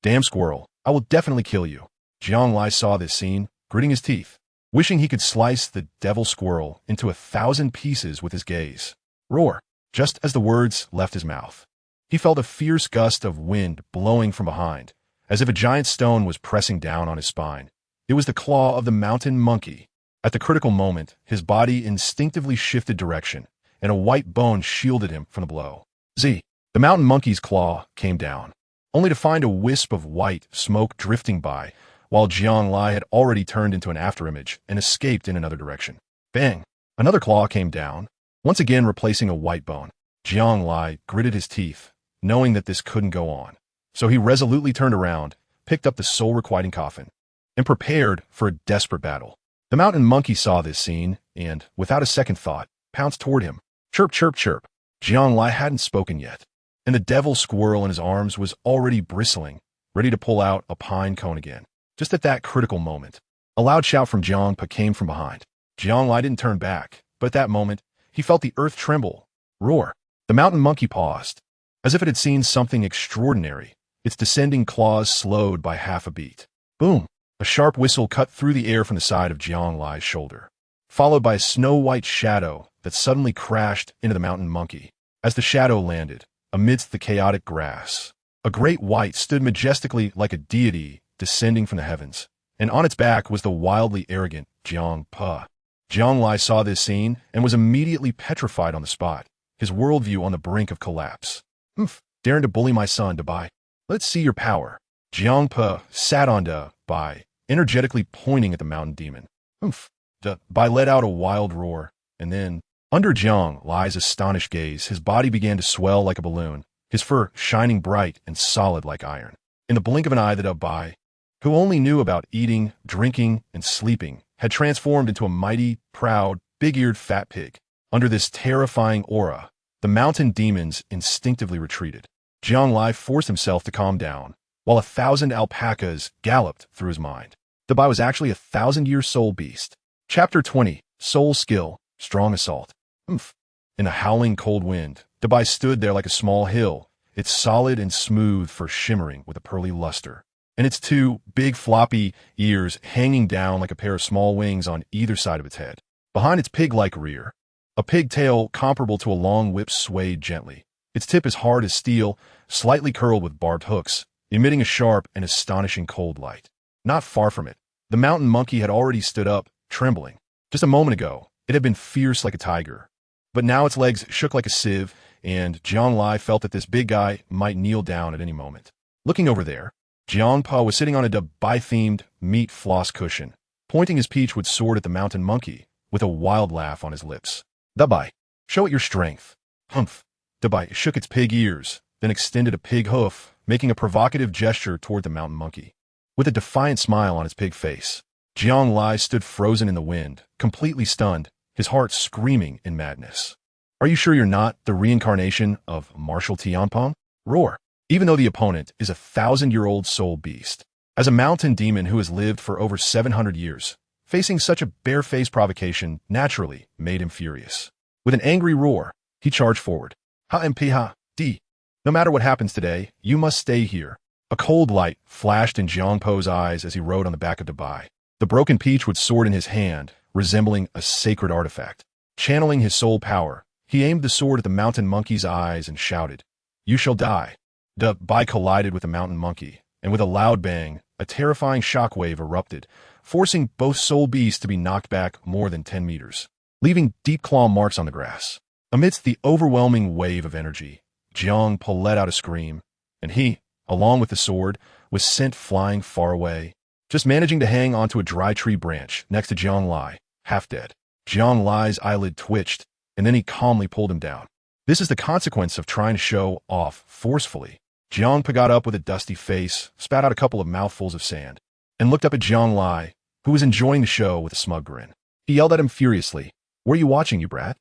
Damn squirrel, I will definitely kill you. Jiang Lai saw this scene, gritting his teeth, wishing he could slice the devil squirrel into 1,000 pieces with his gaze. Roar! Just as the words left his mouth, he felt a fierce gust of wind blowing from behind, as if a giant stone was pressing down on his spine. It was the claw of the mountain monkey. At the critical moment, his body instinctively shifted direction, and a white bone shielded him from the blow. Z. The mountain monkey's claw came down, only to find a wisp of white smoke drifting by, while Jiang Lai had already turned into an afterimage and escaped in another direction. Bang! Another claw came down, once again replacing a white bone. Jiang Lai gritted his teeth, knowing that this couldn't go on. So he resolutely turned around, picked up the soul-requiting coffin, and prepared for a desperate battle. The mountain monkey saw this scene and, without a second thought, pounced toward him. Chirp, chirp, chirp. Jiang Lai hadn't spoken yet, and the devil squirrel in his arms was already bristling, ready to pull out a pine cone again. Just at that critical moment, a loud shout from Jiang Po came from behind. Jiang Lai didn't turn back, but at that moment, he felt the earth tremble. Roar. The mountain monkey paused, as if it had seen something extraordinary, its descending claws slowed by half a beat. Boom! A sharp whistle cut through the air from the side of Jiang Lai's shoulder, followed by a snow-white shadow that suddenly crashed into the mountain monkey. As the shadow landed, amidst the chaotic grass, a great white stood majestically like a deity descending from the heavens, and on its back was the wildly arrogant Jiang Po. Jiang Lai saw this scene and was immediately petrified on the spot, his worldview on the brink of collapse. Daring to bully my son, Dabai. Let's see your power. Jiang Po sat on Dabai, energetically pointing at the mountain demon. Dabai let out a wild roar, and then, under Jiang Lai's astonished gaze, his body began to swell like a balloon, his fur shining bright and solid like iron. In the blink of an eye, the Dabai, who only knew about eating, drinking, and sleeping, had transformed into a mighty, proud, big-eared fat pig. Under this terrifying aura, the mountain demons instinctively retreated. Jiang Lai forced himself to calm down, while 1,000 alpacas galloped through his mind. Dabai was actually a 1,000-year soul beast. Chapter 20, Soul Skill, Strong Assault. In the howling cold wind, Dabai stood there like a small hill, its solid and smooth fur shimmering with a pearly luster, and its two big floppy ears hanging down like a pair of small wings on either side of its head. Behind its pig-like rear, a pigtail comparable to a long whip swayed gently, Its tip is hard as steel, slightly curled with barbed hooks, emitting a sharp and astonishing cold light. Not far from it, the mountain monkey had already stood up, trembling. Just a moment ago, it had been fierce like a tiger. But now its legs shook like a sieve, and Jiang Lai felt that this big guy might kneel down at any moment. Looking over there, Jiang Pa was sitting on a Dubai-themed meat floss cushion, pointing his peachwood sword at the mountain monkey, with a wild laugh on his lips. Dubai, show it your strength. Humph. Dubai shook its pig ears, then extended a pig hoof, making a provocative gesture toward the mountain monkey. With a defiant smile on his pig face, Jiang Lai stood frozen in the wind, completely stunned, his heart screaming in madness. Are you sure you're not the reincarnation of Marshal Tianpeng? Roar. Even though the opponent is a 1,000-year-old soul beast. As a mountain demon who has lived for over 700 years, facing such a barefaced provocation naturally made him furious. With an angry roar, he charged forward. Ha-mp-ha-d. No matter what happens today, you must stay here. A cold light flashed in Jiang Po's eyes as he rode on the back of Dubai, the broken peachwood sword in his hand, resembling a sacred artifact. Channeling his soul power, he aimed the sword at the mountain monkey's eyes and shouted, "You shall die." Dubai collided with the mountain monkey, and with a loud bang, a terrifying shockwave erupted, forcing both soul beasts to be knocked back more than 10 meters, leaving deep claw marks on the grass. Amidst the overwhelming wave of energy, Jiang Pa let out a scream, and he, along with the sword, was sent flying far away, just managing to hang onto a dry tree branch next to Jiang Lai, half dead. Jiang Lai's eyelid twitched, and then he calmly pulled him down. This is the consequence of trying to show off forcefully. Jiang Pa got up with a dusty face, spat out a couple of mouthfuls of sand, and looked up at Jiang Lai, who was enjoying the show with a smug grin. He yelled at him furiously, "Where are you watching, you brat?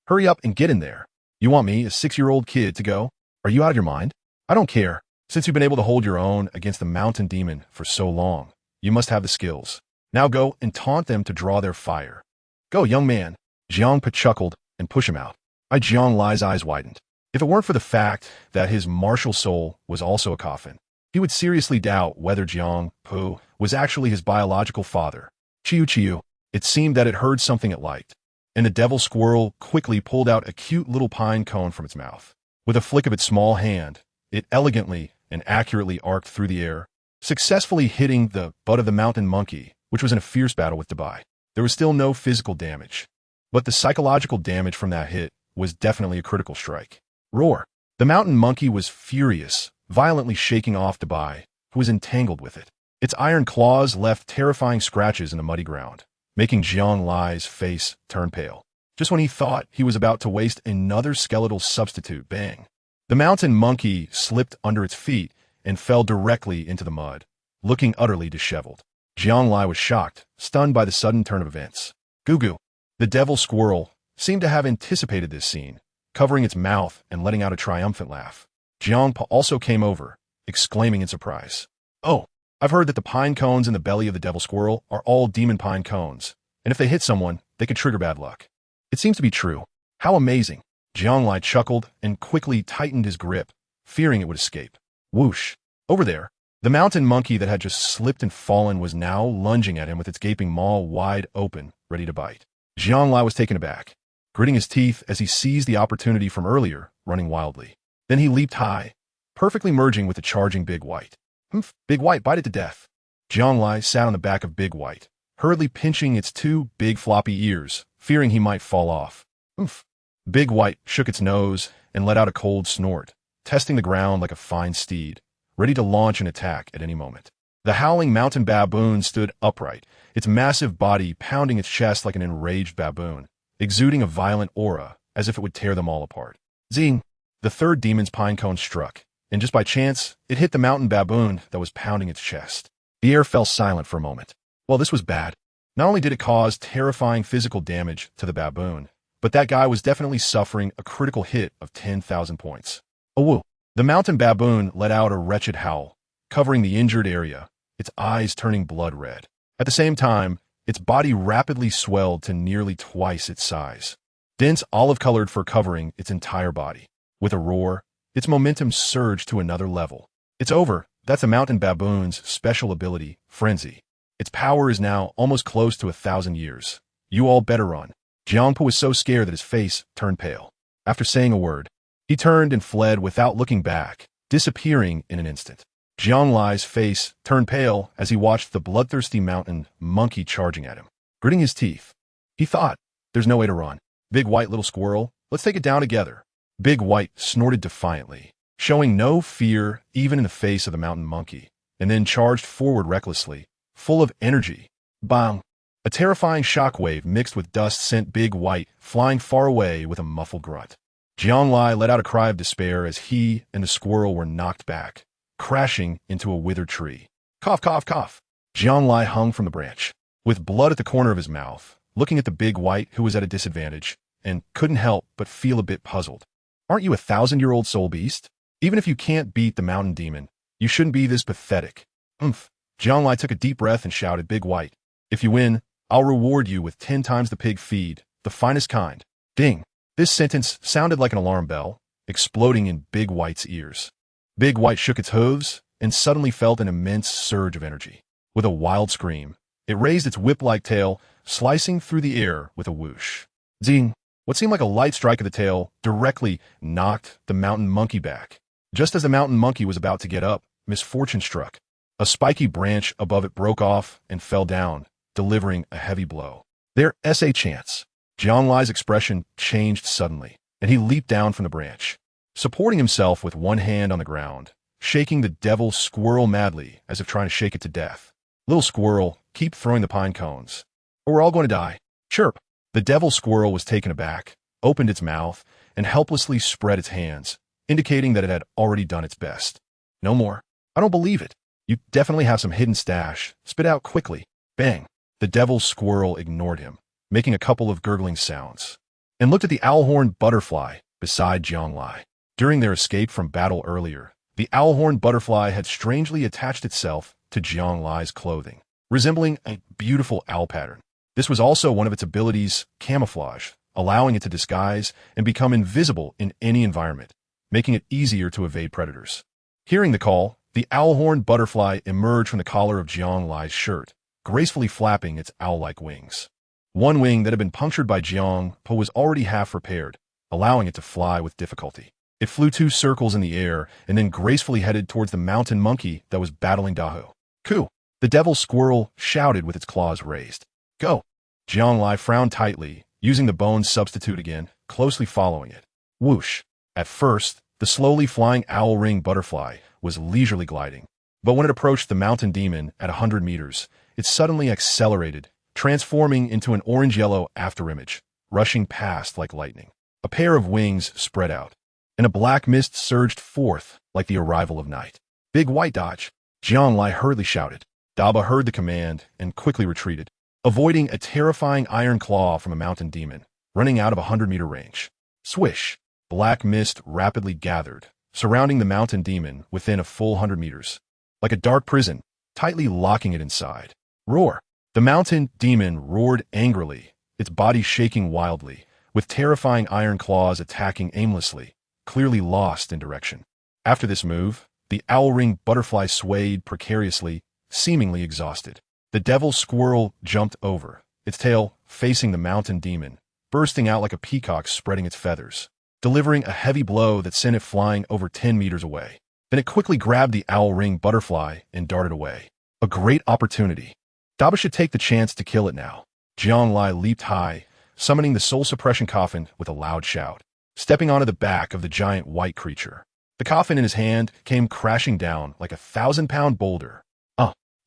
Hurry up and get in there. You want me, a 6-year-old kid, to go? Are you out of your mind? I don't care. Since you've been able to hold your own against the mountain demon for so long, you must have the skills. Now go and taunt them to draw their fire. Go, young man." Jiang Pa chuckled and pushed him out. Jiang Lai's eyes widened. If it weren't for the fact that his martial soul was also a coffin, he would seriously doubt whether Jiang Pa was actually his biological father. Chiu. It seemed that it heard something it liked, and the devil squirrel quickly pulled out a cute little pine cone from its mouth. With a flick of its small hand, it elegantly and accurately arced through the air, successfully hitting the butt of the mountain monkey, which was in a fierce battle with Dubai. There was still no physical damage, but the psychological damage from that hit was definitely a critical strike. Roar. The mountain monkey was furious, violently shaking off Dubai, who was entangled with it. Its iron claws left terrifying scratches in the muddy ground, making Jiang Lai's face turn pale. Just when he thought he was about to waste another skeletal substitute, bang. The mountain monkey slipped under its feet and fell directly into the mud, looking utterly disheveled. Jiang Lai was shocked, stunned by the sudden turn of events. Goo. The devil squirrel seemed to have anticipated this scene, covering its mouth and letting out a triumphant laugh. Jiang Pa also came over, exclaiming in surprise, "Oh, I've heard that the pine cones in the belly of the devil squirrel are all demon pine cones, and if they hit someone, they could trigger bad luck. It seems to be true. How amazing." Jiang Lai chuckled and quickly tightened his grip, fearing it would escape. Whoosh. Over there, the mountain monkey that had just slipped and fallen was now lunging at him with its gaping maw wide open, ready to bite. Jiang Lai was taken aback, gritting his teeth as he seized the opportunity from earlier, running wildly. Then he leaped high, perfectly merging with the charging Big White. "Humph, Big White, bite it to death." Jiang Lai sat on the back of Big White, hurriedly pinching its two big floppy ears, fearing he might fall off. "Humph." Big White shook its nose and let out a cold snort, testing the ground like a fine steed, ready to launch an attack at any moment. The howling mountain baboon stood upright, its massive body pounding its chest like an enraged baboon, exuding a violent aura as if it would tear them all apart. Zing! The third demon's pine cone struck, and just by chance, it hit the mountain baboon that was pounding its chest. The air fell silent for a moment. Well, this was bad. Not only did it cause terrifying physical damage to the baboon, but that guy was definitely suffering a critical hit of 10,000 points. Oh, woo! The mountain baboon let out a wretched howl, covering the injured area, its eyes turning blood red. At the same time, its body rapidly swelled to nearly twice its size, dense olive-colored fur covering its entire body. With a roar, its momentum surged to another level. It's over. That's a mountain baboon's special ability, Frenzy. Its power is now almost close to 1,000 years. You all better run. Jiang Pa was so scared that his face turned pale. After saying a word, He turned and fled without looking back, disappearing in an instant. Jianglai's face turned pale as he watched the bloodthirsty mountain monkey charging at him. Gritting his teeth, he thought, there's no way to run. Big white little squirrel, let's take it down together. Big White snorted defiantly, showing no fear even in the face of the mountain monkey, and then charged forward recklessly, full of energy. Bang! A terrifying shockwave mixed with dust sent Big White flying far away with a muffled grunt. Jianglai let out a cry of despair as he and the squirrel were knocked back, crashing into a withered tree. Cough, cough, cough. Jianglai hung from the branch, with blood at the corner of his mouth, looking at the Big White who was at a disadvantage, and couldn't help but feel a bit puzzled. Aren't you a 1,000-year-old soul beast? Even if you can't beat the mountain demon, you shouldn't be this pathetic. Umph. Jianglai took a deep breath and shouted, Big White, if you win, I'll reward you with 10 times the pig feed, the finest kind. Ding. This sentence sounded like an alarm bell, exploding in Big White's ears. Big White shook its hooves and suddenly felt an immense surge of energy. With a wild scream, it raised its whip-like tail, slicing through the air with a whoosh. Zing! What seemed like a light strike of the tail directly knocked the mountain monkey back. Just as the mountain monkey was about to get up, misfortune struck. A spiky branch above it broke off and fell down, delivering a heavy blow. There's a chance. Jianglai's expression changed suddenly, and he leaped down from the branch, supporting himself with one hand on the ground, shaking the devil squirrel madly as if trying to shake it to death. Little squirrel, keep throwing the pine cones, or we're all going to die. Chirp. The devil squirrel was taken aback, opened its mouth, and helplessly spread its hands, indicating that it had already done its best. No more. I don't believe it. You definitely have some hidden stash. Spit out quickly. Bang. The devil squirrel ignored him, making a couple of gurgling sounds, and looked at the owl-horned butterfly beside Jianglai. During their escape from battle earlier, the owl-horned butterfly had strangely attached itself to Jianglai's clothing, resembling a beautiful owl pattern. This was also one of its abilities, camouflage, allowing it to disguise and become invisible in any environment, making it easier to evade predators. Hearing the call, the owl-horned butterfly emerged from the collar of Jianglai's shirt, gracefully flapping its owl-like wings. One wing that had been punctured by Jiang Po was already half repaired, allowing it to fly with difficulty. It flew 2 circles in the air and then gracefully headed towards the mountain monkey that was battling Douluo. Coo! The devil squirrel shouted with its claws raised. Go! Jianglai frowned tightly, using the bone substitute again, closely following it. Whoosh! At first, the slowly flying owl-ring butterfly was leisurely gliding, but when it approached the mountain demon at 100 meters, it suddenly accelerated, transforming into an orange-yellow afterimage, rushing past like lightning. A pair of wings spread out, and a black mist surged forth like the arrival of night. Big White dodge! Jianglai hurriedly shouted. Daba heard the command and quickly retreated, avoiding a terrifying iron claw from a mountain demon, running out of 100-meter range. Swish! Black mist rapidly gathered, surrounding the mountain demon within a full 100 meters, like a dark prison, tightly locking it inside. Roar! The mountain demon roared angrily, its body shaking wildly, with terrifying iron claws attacking aimlessly, clearly lost in direction. After this move, the owl-ring butterfly swayed precariously, seemingly exhausted. The devil squirrel jumped over, its tail facing the mountain demon, bursting out like a peacock spreading its feathers, delivering a heavy blow that sent it flying over 10 meters away. Then it quickly grabbed the owl-ring butterfly and darted away. A great opportunity. Daba should take the chance to kill it now. Jianglai leaped high, summoning the soul suppression coffin with a loud shout, stepping onto the back of the giant white creature. The coffin in his hand came crashing down like a 1,000-pound boulder.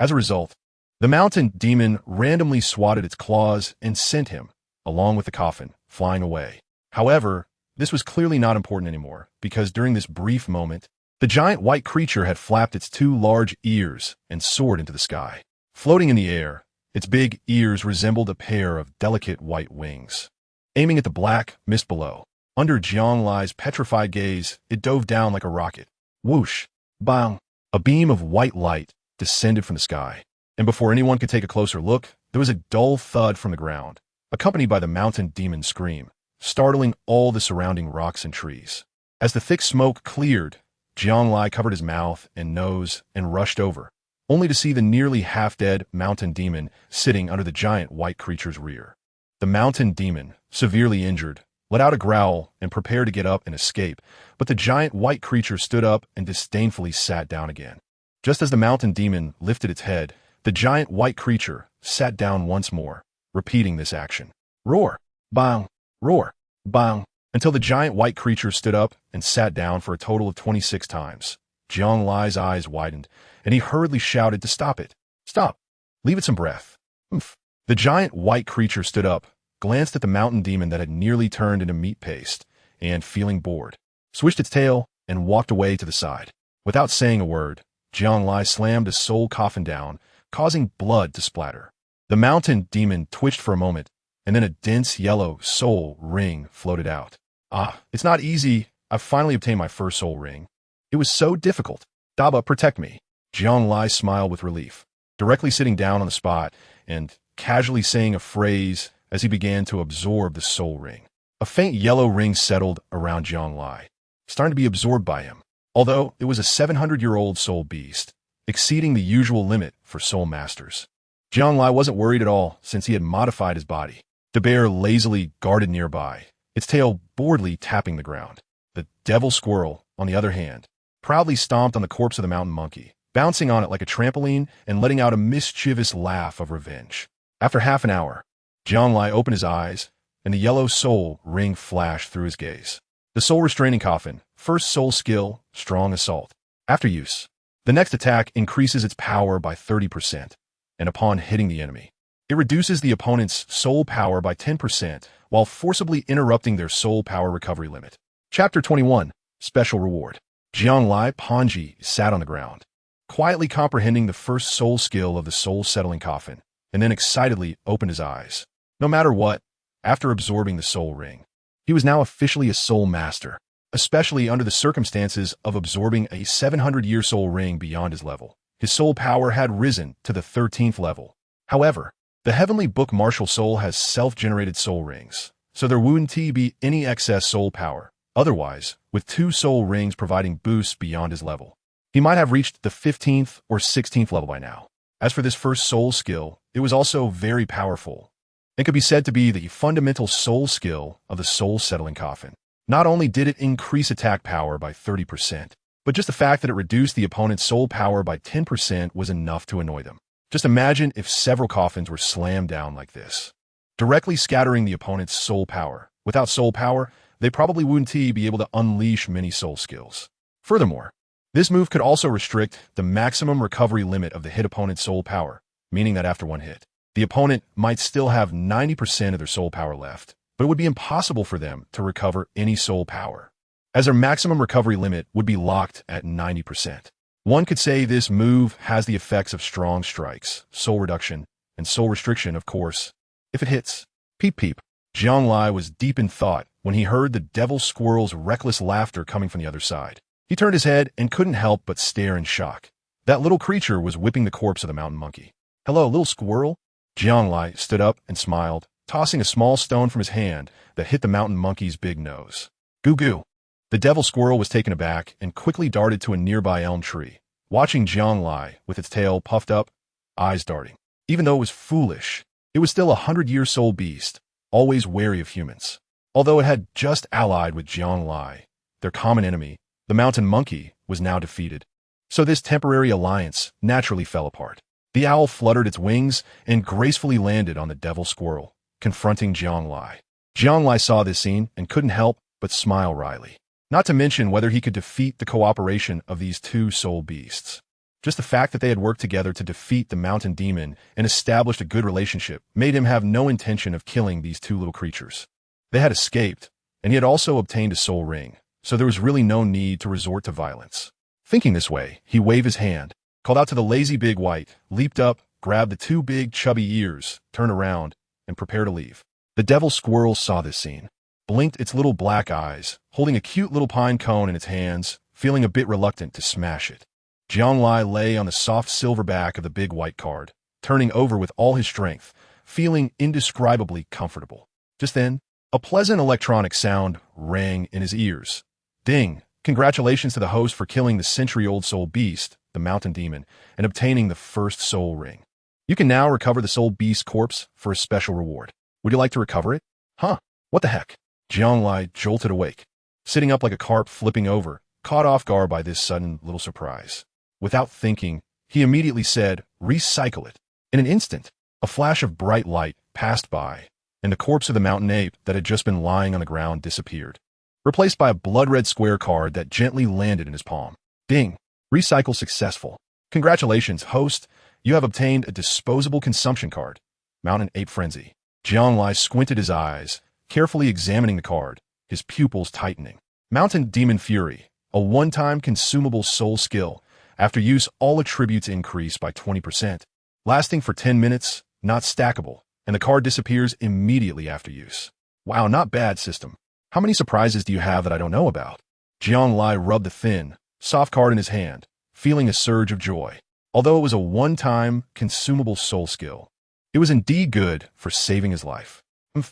As a result, the mountain demon randomly swatted its claws and sent him, along with the coffin, flying away. However, this was clearly not important anymore, because during this brief moment, the giant white creature had flapped its 2 large ears and soared into the sky. Floating in the air, its big ears resembled a pair of delicate white wings. Aiming at the black mist below, under Jianglai's petrified gaze, it dove down like a rocket. Whoosh! Bang! A beam of white light descended from the sky, and before anyone could take a closer look, there was a dull thud from the ground, accompanied by the mountain demon's scream, startling all the surrounding rocks and trees. As the thick smoke cleared, Jianglai covered his mouth and nose and rushed over, only to see the nearly half-dead mountain demon sitting under the giant white creature's rear. The mountain demon, severely injured, let out a growl, and prepared to get up and escape, but the giant white creature stood up and disdainfully sat down again. Just as the mountain demon lifted its head, the giant white creature sat down once more, repeating this action. Roar, bang, roar, bang, until the giant white creature stood up and sat down for a total of 26 times. Jiang Lai's eyes widened, and he hurriedly shouted to stop it. Stop. Leave it some breath. Oomph. The giant white creature stood up, glanced at the mountain demon that had nearly turned into meat paste, and, feeling bored, swished its tail and walked away to the side. Without saying a word, Jiang Lai slammed a soul coffin down, causing blood to splatter. The mountain demon twitched for a moment, and then a dense yellow soul ring floated out. Ah, it's not easy. I've finally obtained my first soul ring. It was so difficult. Daba, protect me. Jiang Lai smiled with relief, directly sitting down on the spot and casually saying a phrase as he began to absorb the soul ring. A faint yellow ring settled around Jiang Lai, starting to be absorbed by him, although it was a 700-year-old soul beast, exceeding the usual limit for soul masters. Jiang Lai wasn't worried at all since he had modified his body. The bear lazily guarded nearby, its tail boredly tapping the ground. The devil squirrel, on the other hand, proudly stomped on the corpse of the mountain monkey, bouncing on it like a trampoline and letting out a mischievous laugh of revenge. After half an hour, Jiang Lai opened his eyes, and the yellow soul ring flashed through his gaze. The soul restraining coffin, first soul skill, strong assault. After use, the next attack increases its power by 30%, and upon hitting the enemy, it reduces the opponent's soul power by 10% while forcibly interrupting their soul power recovery limit. Chapter 21, Special Reward. Jiang Lai Panji sat on the ground, quietly comprehending the first soul skill of the soul settling coffin, and then excitedly opened his eyes. No matter what, after absorbing the soul ring, he was now officially a soul master, especially under the circumstances of absorbing a 700-year soul ring beyond his level. His soul power had risen to the 13th level. However, the heavenly book martial soul has self-generated soul rings, so there wouldn't be any excess soul power. Otherwise, with 2 soul rings providing boosts beyond his level, he might have reached the 15th or 16th level by now. As for this first soul skill, it was also very powerful, and could be said to be the fundamental soul skill of the soul settling coffin. Not only did it increase attack power by 30%, but just the fact that it reduced the opponent's soul power by 10% was enough to annoy them. Just imagine if several coffins were slammed down like this, directly scattering the opponent's soul power. Without soul power, they probably wouldn't be able to unleash many soul skills. Furthermore, this move could also restrict the maximum recovery limit of the hit opponent's soul power, meaning that after one hit, the opponent might still have 90% of their soul power left, but it would be impossible for them to recover any soul power, as their maximum recovery limit would be locked at 90%. One could say this move has the effects of strong strikes, soul reduction, and soul restriction, of course, if it hits. Peep peep. Jiang Lai was deep in thought when he heard the devil squirrel's reckless laughter coming from the other side. He turned his head and couldn't help but stare in shock. That little creature was whipping the corpse of the mountain monkey. Hello, little squirrel? Jiang Lai stood up and smiled, tossing a small stone from his hand that hit the mountain monkey's big nose. Goo goo. The devil squirrel was taken aback and quickly darted to a nearby elm tree, watching Jiang Lai with its tail puffed up, eyes darting. Even though it was foolish, it was still a 100-year soul beast, always wary of humans. Although it had just allied with Jiang Lai, their common enemy, the mountain monkey, was now defeated. So this temporary alliance naturally fell apart. The owl fluttered its wings and gracefully landed on the devil squirrel, confronting Jiang Lai. Jiang Lai saw this scene and couldn't help but smile wryly. Not to mention whether he could defeat the cooperation of these 2 soul beasts. Just the fact that they had worked together to defeat the mountain demon and established a good relationship made him have no intention of killing these 2 little creatures. They had escaped, and he had also obtained a soul ring, so there was really no need to resort to violence. Thinking this way, he waved his hand, called out to the lazy big white, leaped up, grabbed the 2 big chubby ears, turned around, and prepared to leave. The devil squirrel saw this scene, blinked its little black eyes, holding a cute little pine cone in its hands, feeling a bit reluctant to smash it. Jiang Lai lay on the soft silver back of the big white card, turning over with all his strength, feeling indescribably comfortable. Just then, a pleasant electronic sound rang in his ears. Ding! Congratulations to the host for killing the century-old soul beast, the mountain demon, and obtaining the first soul ring. You can now recover the soul beast's corpse for a special reward. Would you like to recover it? Huh? What the heck? Jianglai jolted awake, sitting up like a carp flipping over, caught off guard by this sudden little surprise. Without thinking, he immediately said, "Recycle it." In an instant, a flash of bright light passed by, and the corpse of the mountain ape that had just been lying on the ground disappeared, replaced by a blood-red square card that gently landed in his palm. Ding! Recycle successful. Congratulations, host. You have obtained a disposable consumption card. Mountain Ape Frenzy. Jianglai squinted his eyes, carefully examining the card, his pupils tightening. Mountain Demon Fury. A one-time consumable soul skill. After use, all attributes increase by 20%. Lasting for 10 minutes, not stackable, and the card disappears immediately after use. Wow, not bad, system. How many surprises do you have that I don't know about? Jianglai rubbed the thin, soft card in his hand, feeling a surge of joy. Although it was a one-time, consumable soul skill, it was indeed good for saving his life.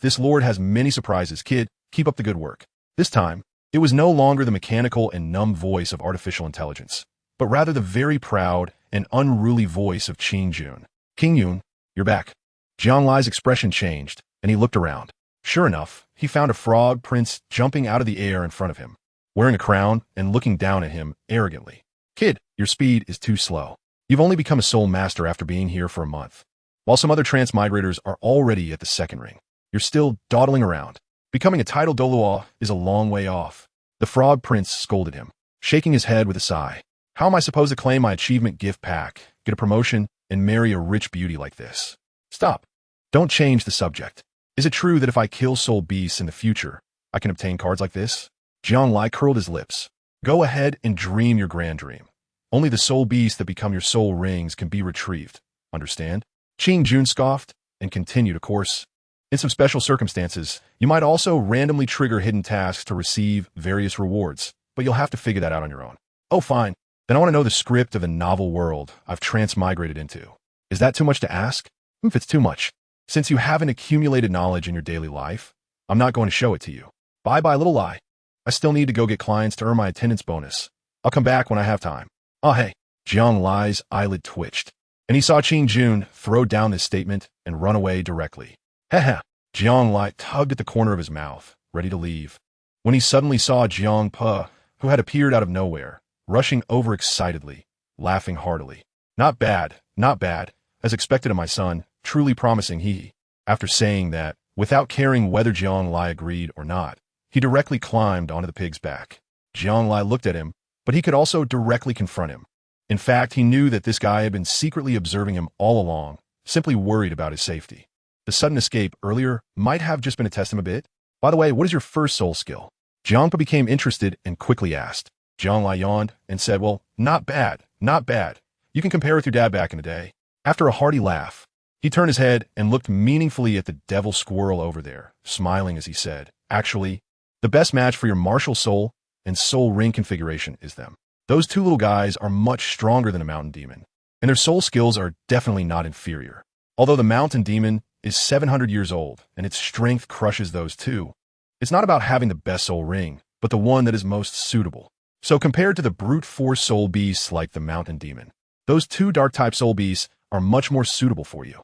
This lord has many surprises, kid. Keep up the good work. This time, it was no longer the mechanical and numb voice of artificial intelligence, but rather the very proud and unruly voice of Qing Jun. King Yun, you're back. Jianglai's expression changed, and he looked around. Sure enough, he found a frog prince jumping out of the air in front of him, wearing a crown and looking down at him arrogantly. Kid, your speed is too slow. You've only become a soul master after being here for a month, while some other transmigrators are already at the second ring. You're still dawdling around. Becoming a title Douluo is a long way off. The frog prince scolded him, shaking his head with a sigh. How am I supposed to claim my achievement gift pack, get a promotion, and marry a rich beauty like this? Stop. Don't change the subject. Is it true that if I kill soul beasts in the future, I can obtain cards like this? Jianglai curled his lips. Go ahead and dream your grand dream. Only the soul beasts that become your soul rings can be retrieved. Understand? Qing Jun scoffed and continued, of course. In some special circumstances, you might also randomly trigger hidden tasks to receive various rewards, but you'll have to figure that out on your own. Oh, fine. Then I want to know the script of the novel world I've transmigrated into. Is that too much to ask? If it's too much, since you haven't accumulated knowledge in your daily life, I'm not going to show it to you. Bye-bye, little lie. I still need to go get clients to earn my attendance bonus. I'll come back when I have time. Oh, hey. Jianglai's eyelid twitched, and he saw Qing Jun throw down this statement and run away directly. Heh. Jianglai tugged at the corner of his mouth, ready to leave, when he suddenly saw Jiang Pe, who had appeared out of nowhere, rushing over excitedly, laughing heartily. Not bad, as expected of my son, truly promising he. After saying that, without caring whether Jianglai agreed or not, he directly climbed onto the pig's back. Jianglai looked at him, but he could also directly confront him. In fact, he knew that this guy had been secretly observing him all along, simply worried about his safety. The sudden escape earlier might have just been to test him a bit. By the way, what is your first soul skill? Jiang Pe became interested and quickly asked. Jianglai yawned and said, well, not bad. You can compare with your dad back in the day. After a hearty laugh, he turned his head and looked meaningfully at the devil squirrel over there, smiling as he said, actually, the best match for your martial soul and soul ring configuration is them. Those two little guys are much stronger than a mountain demon, and their soul skills are definitely not inferior. Although the mountain demon is 700 years old and its strength crushes those two, it's not about having the best soul ring, but the one that is most suitable. So compared to the brute force soul beasts like the mountain demon, those two dark type soul beasts are much more suitable for you.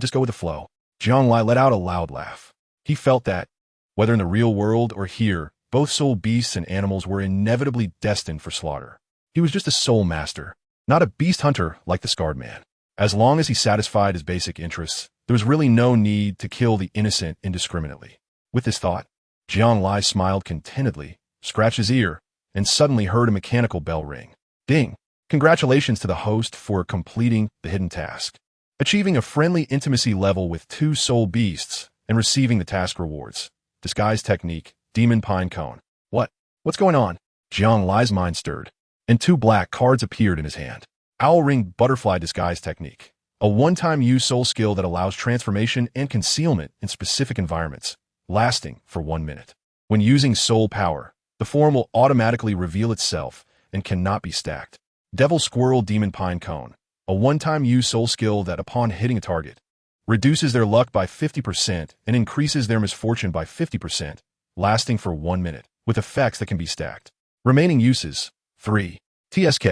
Just go with the flow. Jianglai let out a loud laugh. He felt that, whether in the real world or here, both soul beasts and animals were inevitably destined for slaughter. He was just a soul master, not a beast hunter like the scarred man. As long as he satisfied his basic interests, there was really no need to kill the innocent indiscriminately. With this thought, Jianglai smiled contentedly, scratched his ear, and suddenly heard a mechanical bell ring. Ding! Congratulations to the host for completing the hidden task, achieving a friendly intimacy level with two soul beasts, and receiving the task rewards. Disguise technique, Demon Pine Cone. What's going on? Jianglai's mind stirred, and two black cards appeared in his hand. Owl Ring Butterfly Disguise Technique, a one-time use soul skill that allows transformation and concealment in specific environments, lasting for 1 minute. When using soul power, the form will automatically reveal itself and cannot be stacked. Devil Squirrel Demon Pine Cone, a one-time use soul skill that upon hitting a target, reduces their luck by 50% and increases their misfortune by 50%, lasting for 1 minute, with effects that can be stacked. Remaining uses. 3. TSK.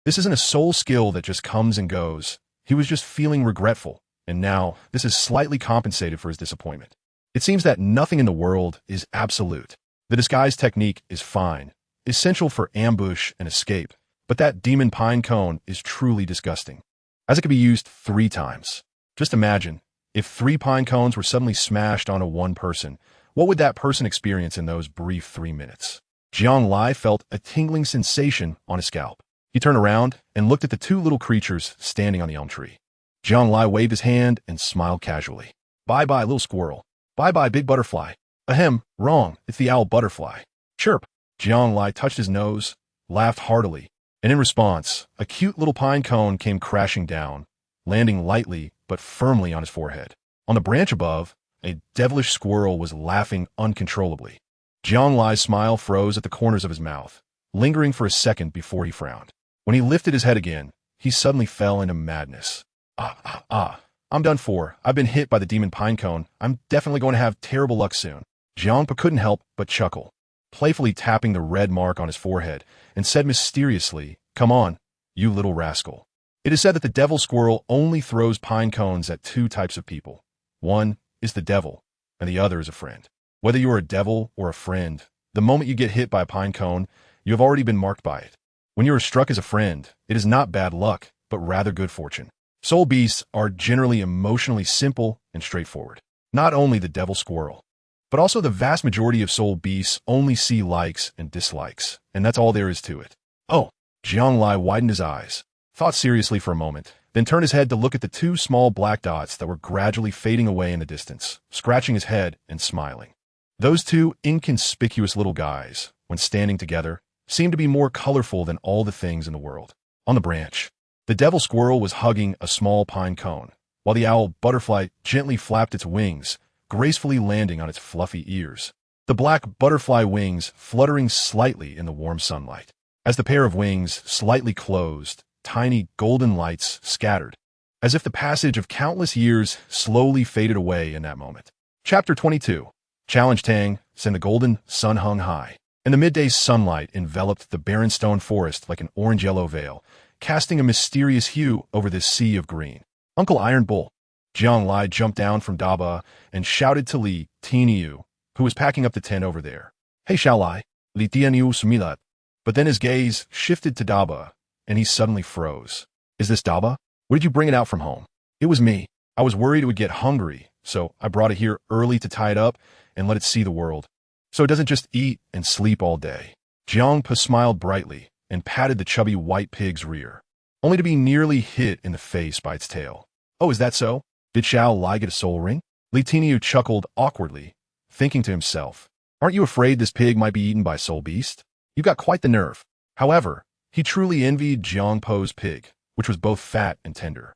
This isn't a soul skill that just comes and goes. He was just feeling regretful, and now this is slightly compensated for his disappointment. It seems that nothing in the world is absolute. The disguise technique is fine, essential for ambush and escape, but that demon pine cone is truly disgusting, as it could be used 3 times. Just imagine, if 3 pine cones were suddenly smashed onto one person, what would that person experience in those brief 3 minutes? Jiang Lai felt a tingling sensation on his scalp. He turned around and looked at the 2 little creatures standing on the elm tree. Jiang Lai waved his hand and smiled casually. Bye-bye, little squirrel. Bye-bye, big butterfly. Ahem, wrong, it's the owl butterfly. Chirp. Jiang Lai touched his nose, laughed heartily, and in response, a cute little pine cone came crashing down, landing lightly but firmly on his forehead. On the branch above, a devilish squirrel was laughing uncontrollably. Jiang Lai's smile froze at the corners of his mouth, lingering for a second before he frowned. When he lifted his head again, he suddenly fell into madness. I'm done for. I've been hit by the demon pine cone. I'm definitely going to have terrible luck soon. Jiangpa couldn't help but chuckle, playfully tapping the red mark on his forehead, and said mysteriously, "Come on, you little rascal." It is said that the devil squirrel only throws pine cones at 2 types of people. One is the devil, and the other is a friend. Whether you are a devil or a friend, the moment you get hit by a pine cone, you have already been marked by it. When you are struck as a friend, it is not bad luck, but rather good fortune. Soul beasts are generally emotionally simple and straightforward. Not only the devil squirrel, but also the vast majority of soul beasts only see likes and dislikes, and that's all there is to it. Oh, Jiang Lai widened his eyes, thought seriously for a moment, then turned his head to look at the 2 small black dots that were gradually fading away in the distance, scratching his head and smiling. Those 2 inconspicuous little guys, when standing together, seemed to be more colorful than all the things in the world. On the branch, the devil squirrel was hugging a small pine cone, while the owl butterfly gently flapped its wings, gracefully landing on its fluffy ears, the black butterfly wings fluttering slightly in the warm sunlight. As the pair of wings slightly closed, tiny golden lights scattered, as if the passage of countless years slowly faded away in that moment. Chapter 22. Challenge Tang, and the golden sun hung high, and the midday sunlight enveloped the barren stone forest like an orange-yellow veil, casting a mysterious hue over this sea of green. Uncle Iron Bull. Jiang Lai jumped down from Daba and shouted to Li Tianyu, who was packing up the tent over there. Hey Xiao Lai, Li Tianyu sumilat. But then his gaze shifted to Daba, and he suddenly froze. Is this Daba? Where did you bring it out from home? It was me. I was worried it would get hungry, so I brought it here early to tie it up and let it see the world, so it doesn't just eat and sleep all day. Jiangpa smiled brightly and patted the chubby white pig's rear, only to be nearly hit in the face by its tail. Oh, is that so? Did Xiao Lai get a soul ring? Li Tianyu chuckled awkwardly, thinking to himself, aren't you afraid this pig might be eaten by soul beast? You got quite the nerve. However, he truly envied Jiangpo's pig, which was both fat and tender,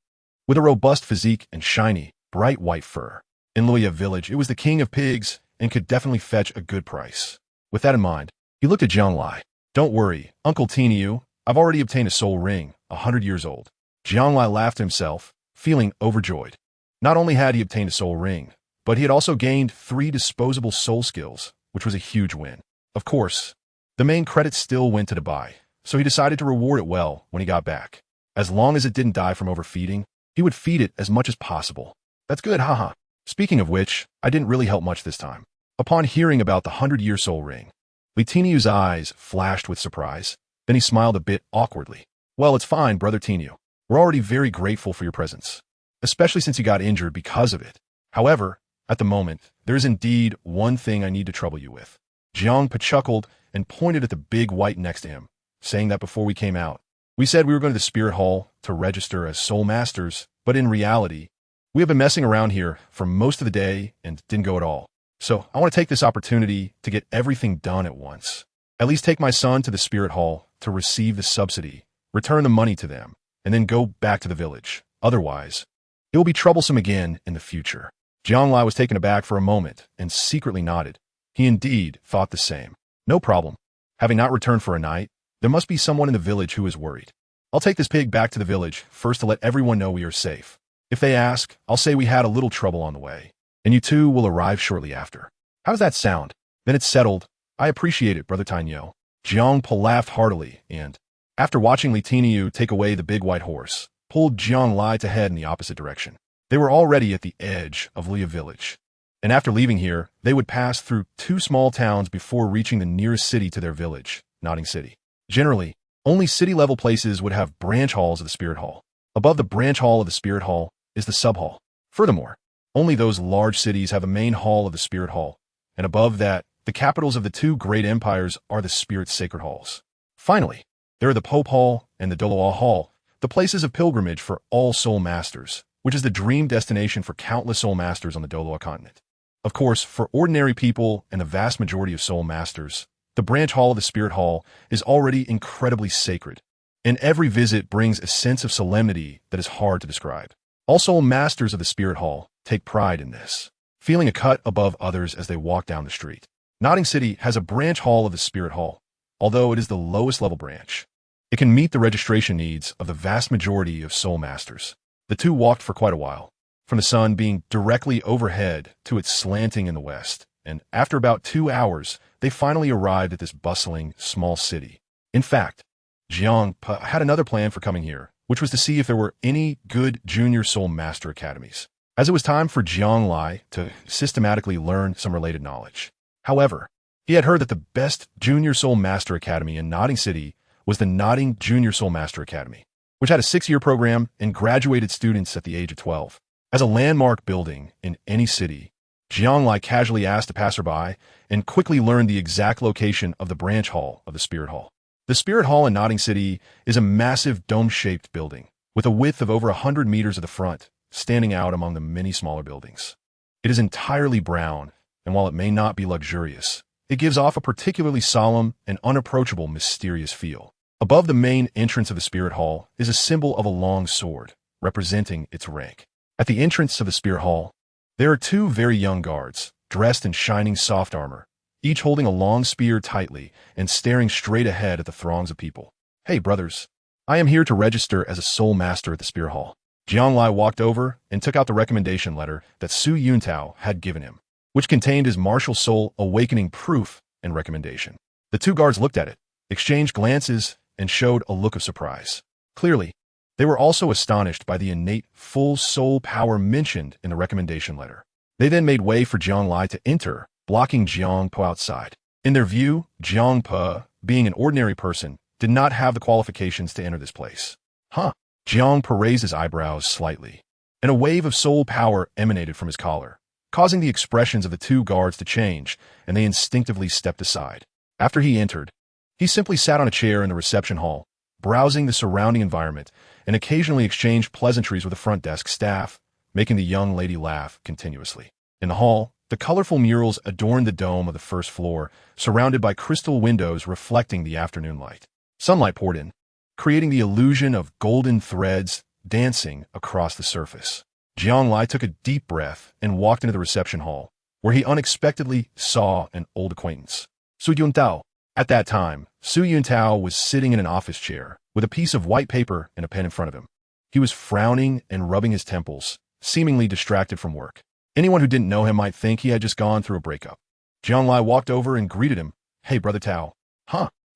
with a robust physique and shiny, bright white fur. In Luoya village, it was the king of pigs and could definitely fetch a good price. With that in mind, he looked at Jiang Lai. Don't worry, Uncle Tianyu, I've already obtained a soul ring, 100 years old. Jiang Lai laughed to himself, feeling overjoyed. Not only had he obtained a soul ring, but he had also gained 3 disposable soul skills, which was a huge win. Of course, the main credit still went to Dubai, so he decided to reward it well when he got back. As long as it didn't die from overfeeding, he would feed it as much as possible. That's good, haha. Speaking of which, I didn't really help much this time. Upon hearing about the 100-year soul ring, Li Tianyu's eyes flashed with surprise. Then he smiled a bit awkwardly. Well, it's fine, Brother Tianyu. We're already very grateful for your presence, especially since you got injured because of it. However, at the moment, there is indeed one thing I need to trouble you with. Jiangpa chuckled and pointed at the big white next to him, saying that before we came out, we said we were going to the Spirit Hall to register as Soul Masters, but in reality, we have been messing around here for most of the day and didn't go at all. So I want to take this opportunity to get everything done at once. At least take my son to the Spirit Hall to receive the subsidy, return the money to them, and then go back to the village. Otherwise, it will be troublesome again in the future. Jiang Lai was taken aback for a moment and secretly nodded. He indeed thought the same. No problem. Having not returned for a night, there must be someone in the village who is worried. I'll take this pig back to the village first to let everyone know we are safe. If they ask, I'll say we had a little trouble on the way, and you two will arrive shortly after. How does that sound? Then it's settled. I appreciate it, Brother Tianyu. Jiangpa laughed heartily and, after watching Li Tianyu take away the big white horse, pulled Jiang Lai to head in the opposite direction. They were already at the edge of Luoya village. And after leaving here, they would pass through 2 small towns before reaching the nearest city to their village, Notting City. Generally, only city-level places would have branch halls of the Spirit Hall. Above the branch hall of the Spirit Hall is the sub-hall. Furthermore, only those large cities have a main hall of the Spirit Hall, and above that, the capitals of the 2 great empires are the Spirit Sacred Halls. Finally, there are the Pope Hall and the Douluo Hall, the places of pilgrimage for all soul masters, which is the dream destination for countless soul masters on the Douluo continent. Of course, for ordinary people and the vast majority of soul masters, the branch hall of the Spirit Hall is already incredibly sacred, and every visit brings a sense of solemnity that is hard to describe. All soul masters of the Spirit Hall take pride in this, feeling a cut above others as they walk down the street. Notting City has a branch hall of the Spirit Hall, although it is the lowest level branch. It can meet the registration needs of the vast majority of soul masters. The 2 walked for quite a while, from the sun being directly overhead to its slanting in the west, and after about 2 hours, they finally arrived at this bustling, small city. In fact, Jiang had another plan for coming here, which was to see if there were any good junior soul master academies, as it was time for Jiang Lai to systematically learn some related knowledge. However, he had heard that the best junior soul master academy in Notting City was the Notting Junior Soul Master Academy, which had a 6-year program and graduated students at the age of 12. As a landmark building in any city, Jiang Lai casually asked a passerby and quickly learned the exact location of the branch hall of the Spirit Hall. The Spirit Hall in Notting City is a massive dome-shaped building with a width of over 100 meters at the front, standing out among the many smaller buildings. It is entirely brown, and while it may not be luxurious, it gives off a particularly solemn and unapproachable mysterious feel. Above the main entrance of the Spirit Hall is a symbol of a long sword, representing its rank. At the entrance of the Spirit Hall, there are 2 very young guards, dressed in shining soft armor, each holding a long spear tightly and staring straight ahead at the throngs of people. "Hey, brothers, I am here to register as a soul master at the Spirit Hall." Jiang Lai walked over and took out the recommendation letter that Su Yuntao had given him, which contained his martial soul awakening proof and recommendation. The 2 guards looked at it, exchanged glances, and showed a look of surprise. Clearly, they were also astonished by the innate full soul power mentioned in the recommendation letter. They then made way for Jiang Lai to enter, blocking Jiang Po outside. In their view, Jiang Po, being an ordinary person, did not have the qualifications to enter this place. Jiang Po raised his eyebrows slightly, and a wave of soul power emanated from his collar, causing the expressions of the 2 guards to change, and they instinctively stepped aside. After he entered, he simply sat on a chair in the reception hall, browsing the surrounding environment, and occasionally exchanged pleasantries with the front desk staff, making the young lady laugh continuously. In the hall, the colorful murals adorned the dome of the first floor, surrounded by crystal windows reflecting the afternoon light. Sunlight poured in, creating the illusion of golden threads dancing across the surface. Jiang Lai took a deep breath and walked into the reception hall, where he unexpectedly saw an old acquaintance, Su Yuntao. At that time, Su Yuntao was sitting in an office chair with a piece of white paper and a pen in front of him. He was frowning and rubbing his temples, seemingly distracted from work. Anyone who didn't know him might think he had just gone through a breakup. Jiang Lai walked over and greeted him. "Hey, Brother Tao."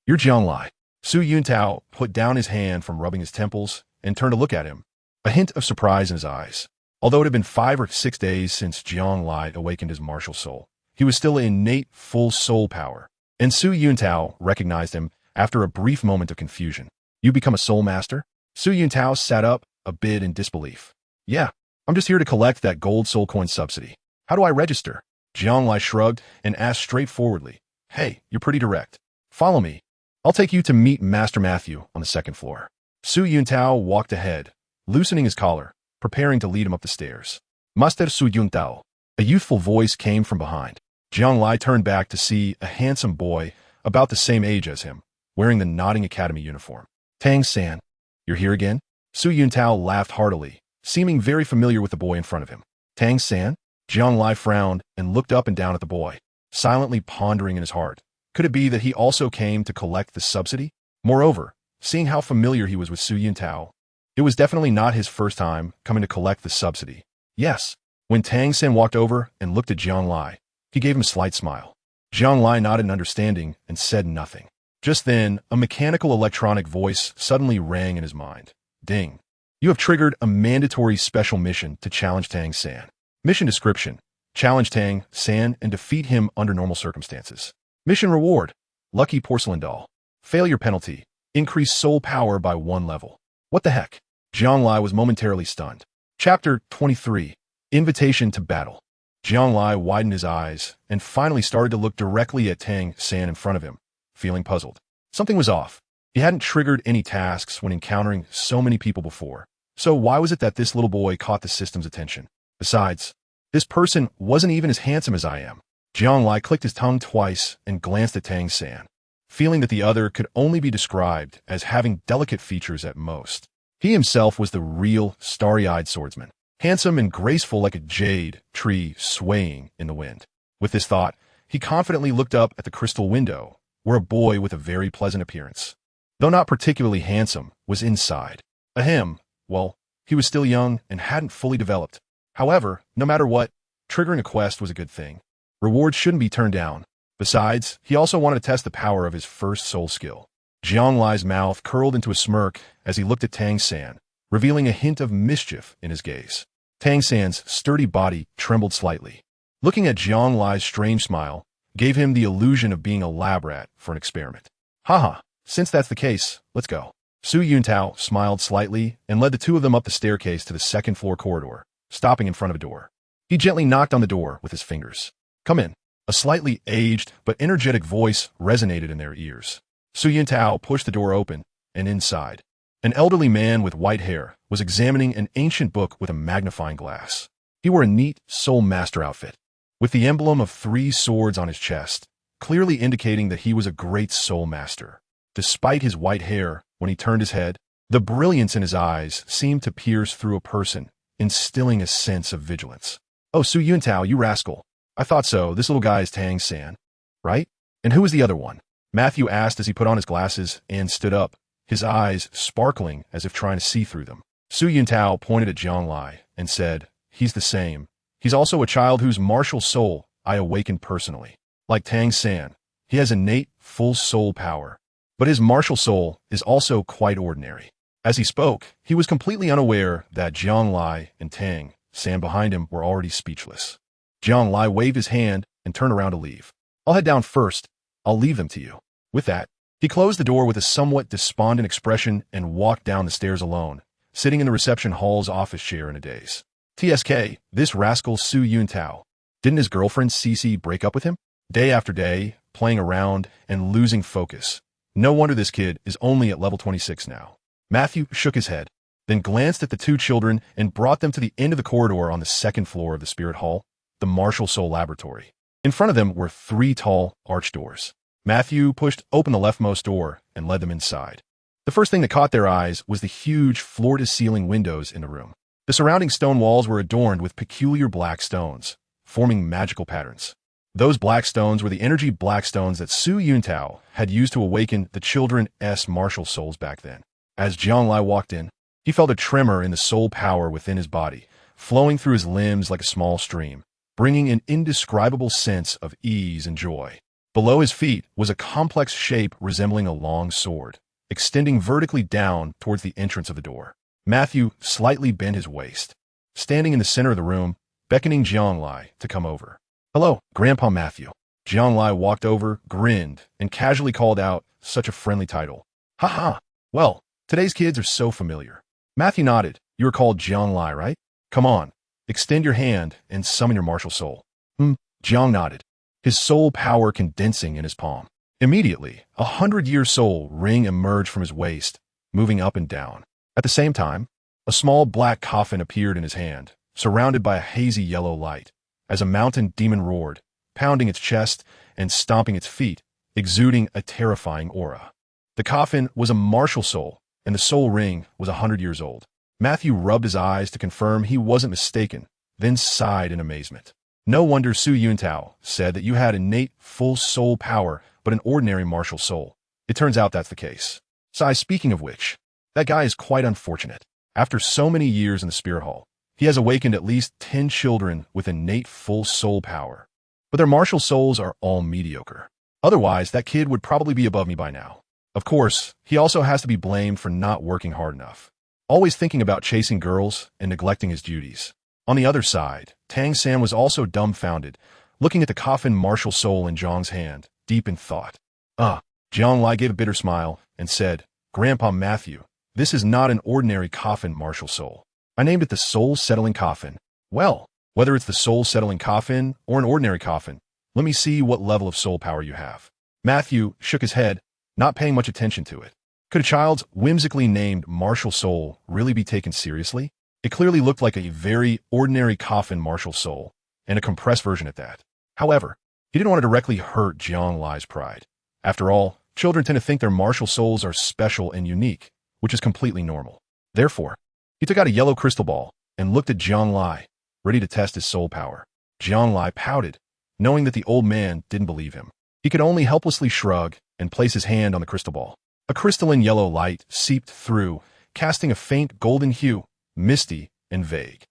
You're Jiang Lai." Su Yuntao put down his hand from rubbing his temples and turned to look at him, a hint of surprise in his eyes. Although it had been 5 or 6 days since Jiang Lai awakened his martial soul, he was still in innate full soul power, and Su Yuntao recognized him after a brief moment of confusion. "You become a soul master?" Su Yuntao sat up, a bit in disbelief. "Yeah, I'm just here to collect that gold soul coin subsidy. How do I register?" Jiang Lai shrugged and asked straightforwardly. "Hey, you're pretty direct. Follow me. I'll take you to meet Master Matthew on the 2nd floor." Su Yuntao walked ahead, loosening his collar, preparing to lead him up the stairs. "Master Su Yuntao." A youthful voice came from behind. Jiang Lai turned back to see a handsome boy about the same age as him, wearing the Notting Academy uniform. "Tang-san, you're here again?" Su Yuntao laughed heartily, seeming very familiar with the boy in front of him. "Tang-san?" Jiang Lai frowned and looked up and down at the boy, silently pondering in his heart. Could it be that he also came to collect the subsidy? Moreover, seeing how familiar he was with Su Yuntao, it was definitely not his first time coming to collect the subsidy. Yes, when Tang-san walked over and looked at Jiang Lai, he gave him a slight smile. Jiang Lai nodded in understanding and said nothing. Just then, a mechanical electronic voice suddenly rang in his mind. "Ding. You have triggered a mandatory special mission to challenge Tang-san. Mission description: Challenge Tang San and defeat him under normal circumstances. Mission reward: Lucky Porcelain Doll. Failure penalty: increase soul power by 1 level. What the heck? Jiang Lai was momentarily stunned. Chapter 23. Invitation to Battle. Jiang Lai widened his eyes and finally started to look directly at Tang San in front of him, feeling puzzled. Something was off. He hadn't triggered any tasks when encountering so many people before. So why was it that this little boy caught the system's attention? Besides, this person wasn't even as handsome as I am. Jiang Lai clicked his tongue twice and glanced at Tang San, feeling that the other could only be described as having delicate features at most. He himself was the real starry-eyed swordsman, handsome and graceful like a jade tree swaying in the wind. With this thought, he confidently looked up at the crystal window, where a boy with a very pleasant appearance, though not particularly handsome, was inside. Ahem, well, he was still young and hadn't fully developed. However, no matter what, triggering a quest was a good thing. Rewards shouldn't be turned down. Besides, he also wanted to test the power of his first soul skill. Jiang Lai's mouth curled into a smirk as he looked at Tang San, revealing a hint of mischief in his gaze. Tang San's sturdy body trembled slightly. Looking at Jiang Lai's strange smile gave him the illusion of being a lab rat for an experiment. Haha, since that's the case, let's go. Su Yuntao smiled slightly and led the two of them up the staircase to the second-floor corridor, stopping in front of a door. He gently knocked on the door with his fingers. Come in. A slightly aged but energetic voice resonated in their ears. Su Yuntao pushed the door open, and inside, an elderly man with white hair was examining an ancient book with a magnifying glass. He wore a neat Soul Master outfit, with the emblem of 3 swords on his chest, clearly indicating that he was a great Soul Master. Despite his white hair, when he turned his head, the brilliance in his eyes seemed to pierce through a person, instilling a sense of vigilance. Oh, Su Yuntao, you rascal. I thought so. This little guy is Tang San, right? And who is the other one? Matthew asked as he put on his glasses and stood up, his eyes sparkling as if trying to see through them. Su Yuntao pointed at Jiang Lai and said, he's the same. He's also a child whose martial soul I awakened personally. Like Tang San, he has innate full soul power, but his martial soul is also quite ordinary. As he spoke, he was completely unaware that Jiang Lai and Tang San behind him were already speechless. Jiang Lai waved his hand and turned around to leave. I'll head down first. I'll leave them to you. With that, he closed the door with a somewhat despondent expression and walked down the stairs alone, sitting in the reception hall's office chair in a daze. TSK, this rascal Su Yuntao. Didn't his girlfriend Cece break up with him? Day after day, playing around and losing focus. No wonder this kid is only at level 26 now. Matthew shook his head, then glanced at the 2 children and brought them to the end of the corridor on the 2nd floor of the Spirit Hall, the Martial Soul Laboratory. In front of them were 3 tall arch doors. Matthew pushed open the leftmost door and led them inside. The first thing that caught their eyes was the huge floor-to-ceiling windows in the room. The surrounding stone walls were adorned with peculiar black stones, forming magical patterns. Those black stones were the energy black stones that Su Yuntao had used to awaken the children's martial souls back then. As Jiang Lai walked in, he felt a tremor in the soul power within his body, flowing through his limbs like a small stream, bringing an indescribable sense of ease and joy. Below his feet was a complex shape resembling a long sword, extending vertically down towards the entrance of the door. Matthew slightly bent his waist, standing in the center of the room, beckoning Jiang Lai to come over. Hello, Grandpa Matthew. Jiang Lai walked over, grinned, and casually called out such a friendly title. Haha, well, today's kids are so familiar. Matthew nodded. You are called Jiang Lai, right? Come on, extend your hand and summon your martial soul. Jiang nodded, his soul power condensing in his palm. Immediately, 100-year soul ring emerged from his waist, moving up and down. At the same time, a small black coffin appeared in his hand, surrounded by a hazy yellow light, as a mountain demon roared, pounding its chest and stomping its feet, exuding a terrifying aura. The coffin was a martial soul, and the soul ring was 100 years old. Matthew rubbed his eyes to confirm he wasn't mistaken, then sighed in amazement. No wonder Su Yuntao said that you had innate full soul power but an ordinary martial soul. It turns out that's the case. Sai, speaking of which, that guy is quite unfortunate. After so many years in the Spirit Hall, he has awakened at least 10 children with innate full soul power. But their martial souls are all mediocre. Otherwise, that kid would probably be above me by now. Of course, he also has to be blamed for not working hard enough, always thinking about chasing girls and neglecting his duties. On the other side, Tang San was also dumbfounded, looking at the coffin martial soul in Zhang's hand, deep in thought. Zhang Lai gave a bitter smile and said, Grandpa Matthew, this is not an ordinary coffin martial soul. I named it the soul-settling coffin. Well, whether it's the soul-settling coffin or an ordinary coffin, let me see what level of soul power you have. Matthew shook his head, not paying much attention to it. Could a child's whimsically named martial soul really be taken seriously? It clearly looked like a very ordinary coffin martial soul, and a compressed version at that. However, he didn't want to directly hurt Zhang Lai's pride. After all, children tend to think their martial souls are special and unique, which is completely normal. Therefore, he took out a yellow crystal ball and looked at Zhang Lai, ready to test his soul power. Zhang Lai pouted, knowing that the old man didn't believe him. He could only helplessly shrug and place his hand on the crystal ball. A crystalline yellow light seeped through, casting a faint golden hue, misty and vague.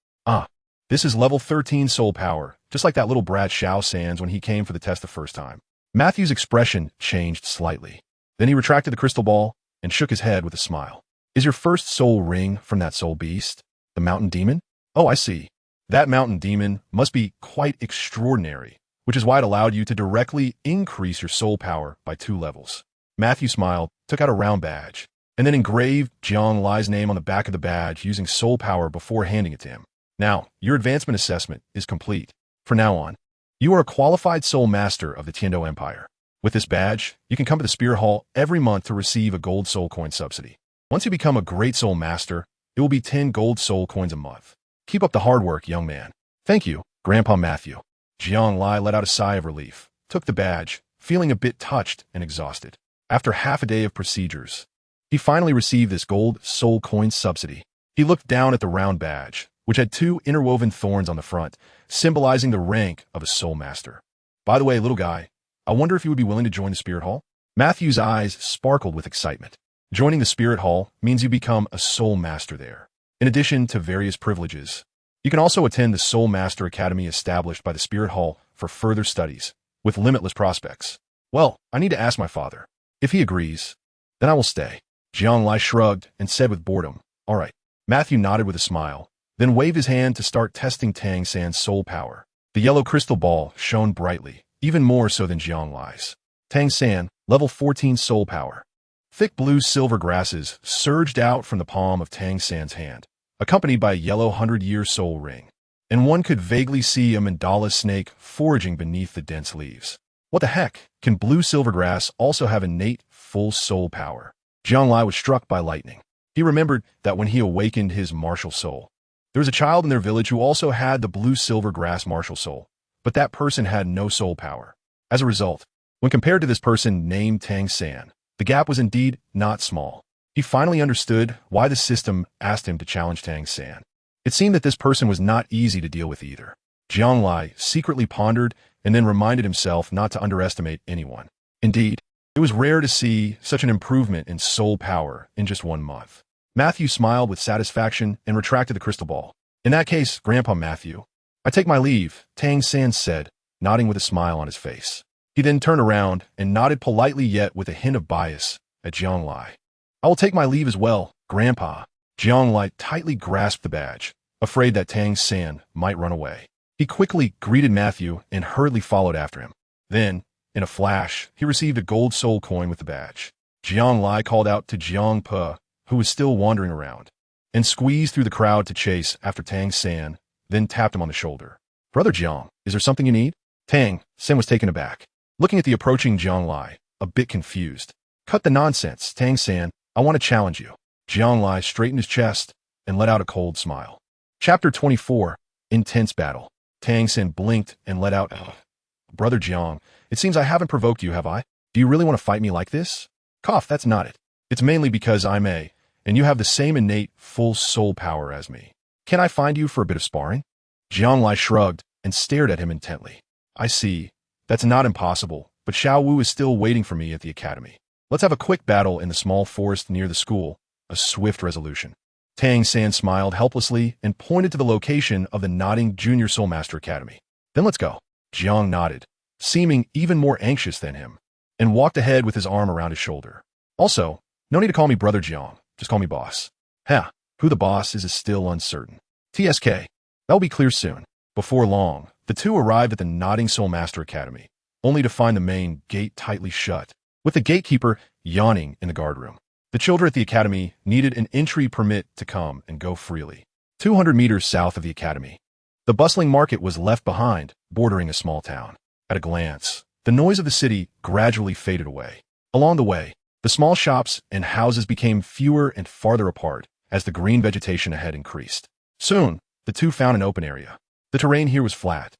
This is level 13 soul power, just like that little brat Xiao Sands when he came for the test the first time. Matthew's expression changed slightly. Then he retracted the crystal ball and shook his head with a smile. Is your first soul ring from that soul beast, the mountain demon? Oh, I see. That mountain demon must be quite extraordinary, which is why it allowed you to directly increase your soul power by 2 levels. Matthew smiled, took out a round badge, and then engraved Zhang Lai's name on the back of the badge using soul power before handing it to him. Now, your advancement assessment is complete. From now on, you are a qualified soul master of the Tiando Empire. With this badge, you can come to the Spirit Hall every month to receive a gold soul coin subsidy. Once you become a great soul master, it will be 10 gold soul coins a month. Keep up the hard work, young man. Thank you, Grandpa Matthew. Zhang Lai let out a sigh of relief, took the badge, feeling a bit touched and exhausted. After half a day of procedures, he finally received this gold soul coin subsidy. He looked down at the round badge, which had 2 interwoven thorns on the front, symbolizing the rank of a soul master. By the way, little guy, I wonder if you would be willing to join the Spirit Hall? Matthew's eyes sparkled with excitement. Joining the Spirit Hall means you become a soul master there. In addition to various privileges, you can also attend the Soul Master Academy established by the Spirit Hall for further studies, with limitless prospects. Well, I need to ask my father. If he agrees, then I will stay. Zhang Lai shrugged and said with boredom, all right. Matthew nodded with a smile, then waved his hand to start testing Tang San's soul power. The yellow crystal ball shone brightly, even more so than Zhang Lai's. Tang San, level 14 soul power. Thick blue silver grasses surged out from the palm of Tang San's hand, accompanied by a yellow 100-year soul ring, and one could vaguely see a mandala snake foraging beneath the dense leaves. What the heck? Can blue silver grass also have innate full soul power? Zhang Lai was struck by lightning. He remembered that when he awakened his martial soul, there was a child in their village who also had the blue silver grass martial soul, but that person had no soul power. As a result, when compared to this person named Tang San, the gap was indeed not small. He finally understood why the system asked him to challenge Tang San. It seemed that this person was not easy to deal with either. Zhang Lai secretly pondered and then reminded himself not to underestimate anyone. Indeed, it was rare to see such an improvement in soul power in just 1 month. Matthew smiled with satisfaction and retracted the crystal ball. In that case, Grandpa Matthew, I take my leave, Tang San said, nodding with a smile on his face. He then turned around and nodded politely yet with a hint of bias at Zhang Lai. I will take my leave as well, Grandpa. Zhang Lai tightly grasped the badge, afraid that Tang San might run away. He quickly greeted Matthew and hurriedly followed after him. Then, in a flash, he received a gold soul coin with the badge. Zhang Lai called out to Jiang Pe, who was still wandering around, and squeezed through the crowd to chase after Tang San, then tapped him on the shoulder. Brother Jiang, is there something you need? Tang San was taken aback, looking at the approaching Zhang Lai, a bit confused. Cut the nonsense, Tang San, I want to challenge you. Zhang Lai straightened his chest and let out a cold smile. Chapter 24, Intense Battle. Tang San blinked and let out, Brother Jiang, it seems I haven't provoked you, have I? Do you really want to fight me like this? Cough, that's not it. It's mainly because I'm and you have the same innate, full soul power as me. Can I find you for a bit of sparring? Zhang Lai shrugged and stared at him intently. I see. That's not impossible, but Xiao Wu is still waiting for me at the academy. Let's have a quick battle in the small forest near the school, a swift resolution. Tang San smiled helplessly and pointed to the location of the nodding Junior Soul Master Academy. Then let's go. Jiang nodded, seeming even more anxious than him, and walked ahead with his arm around his shoulder. Also, no need to call me Brother Jiang, just call me boss. Who the boss is still uncertain. TSK. That'll be clear soon. Before long, the two arrived at the Nodding Soul Master Academy, only to find the main gate tightly shut, with the gatekeeper yawning in the guardroom. The children at the academy needed an entry permit to come and go freely. 200 meters south of the academy, the bustling market was left behind, bordering a small town. At a glance, the noise of the city gradually faded away. Along the way, the small shops and houses became fewer and farther apart as the green vegetation ahead increased. Soon, the two found an open area. The terrain here was flat,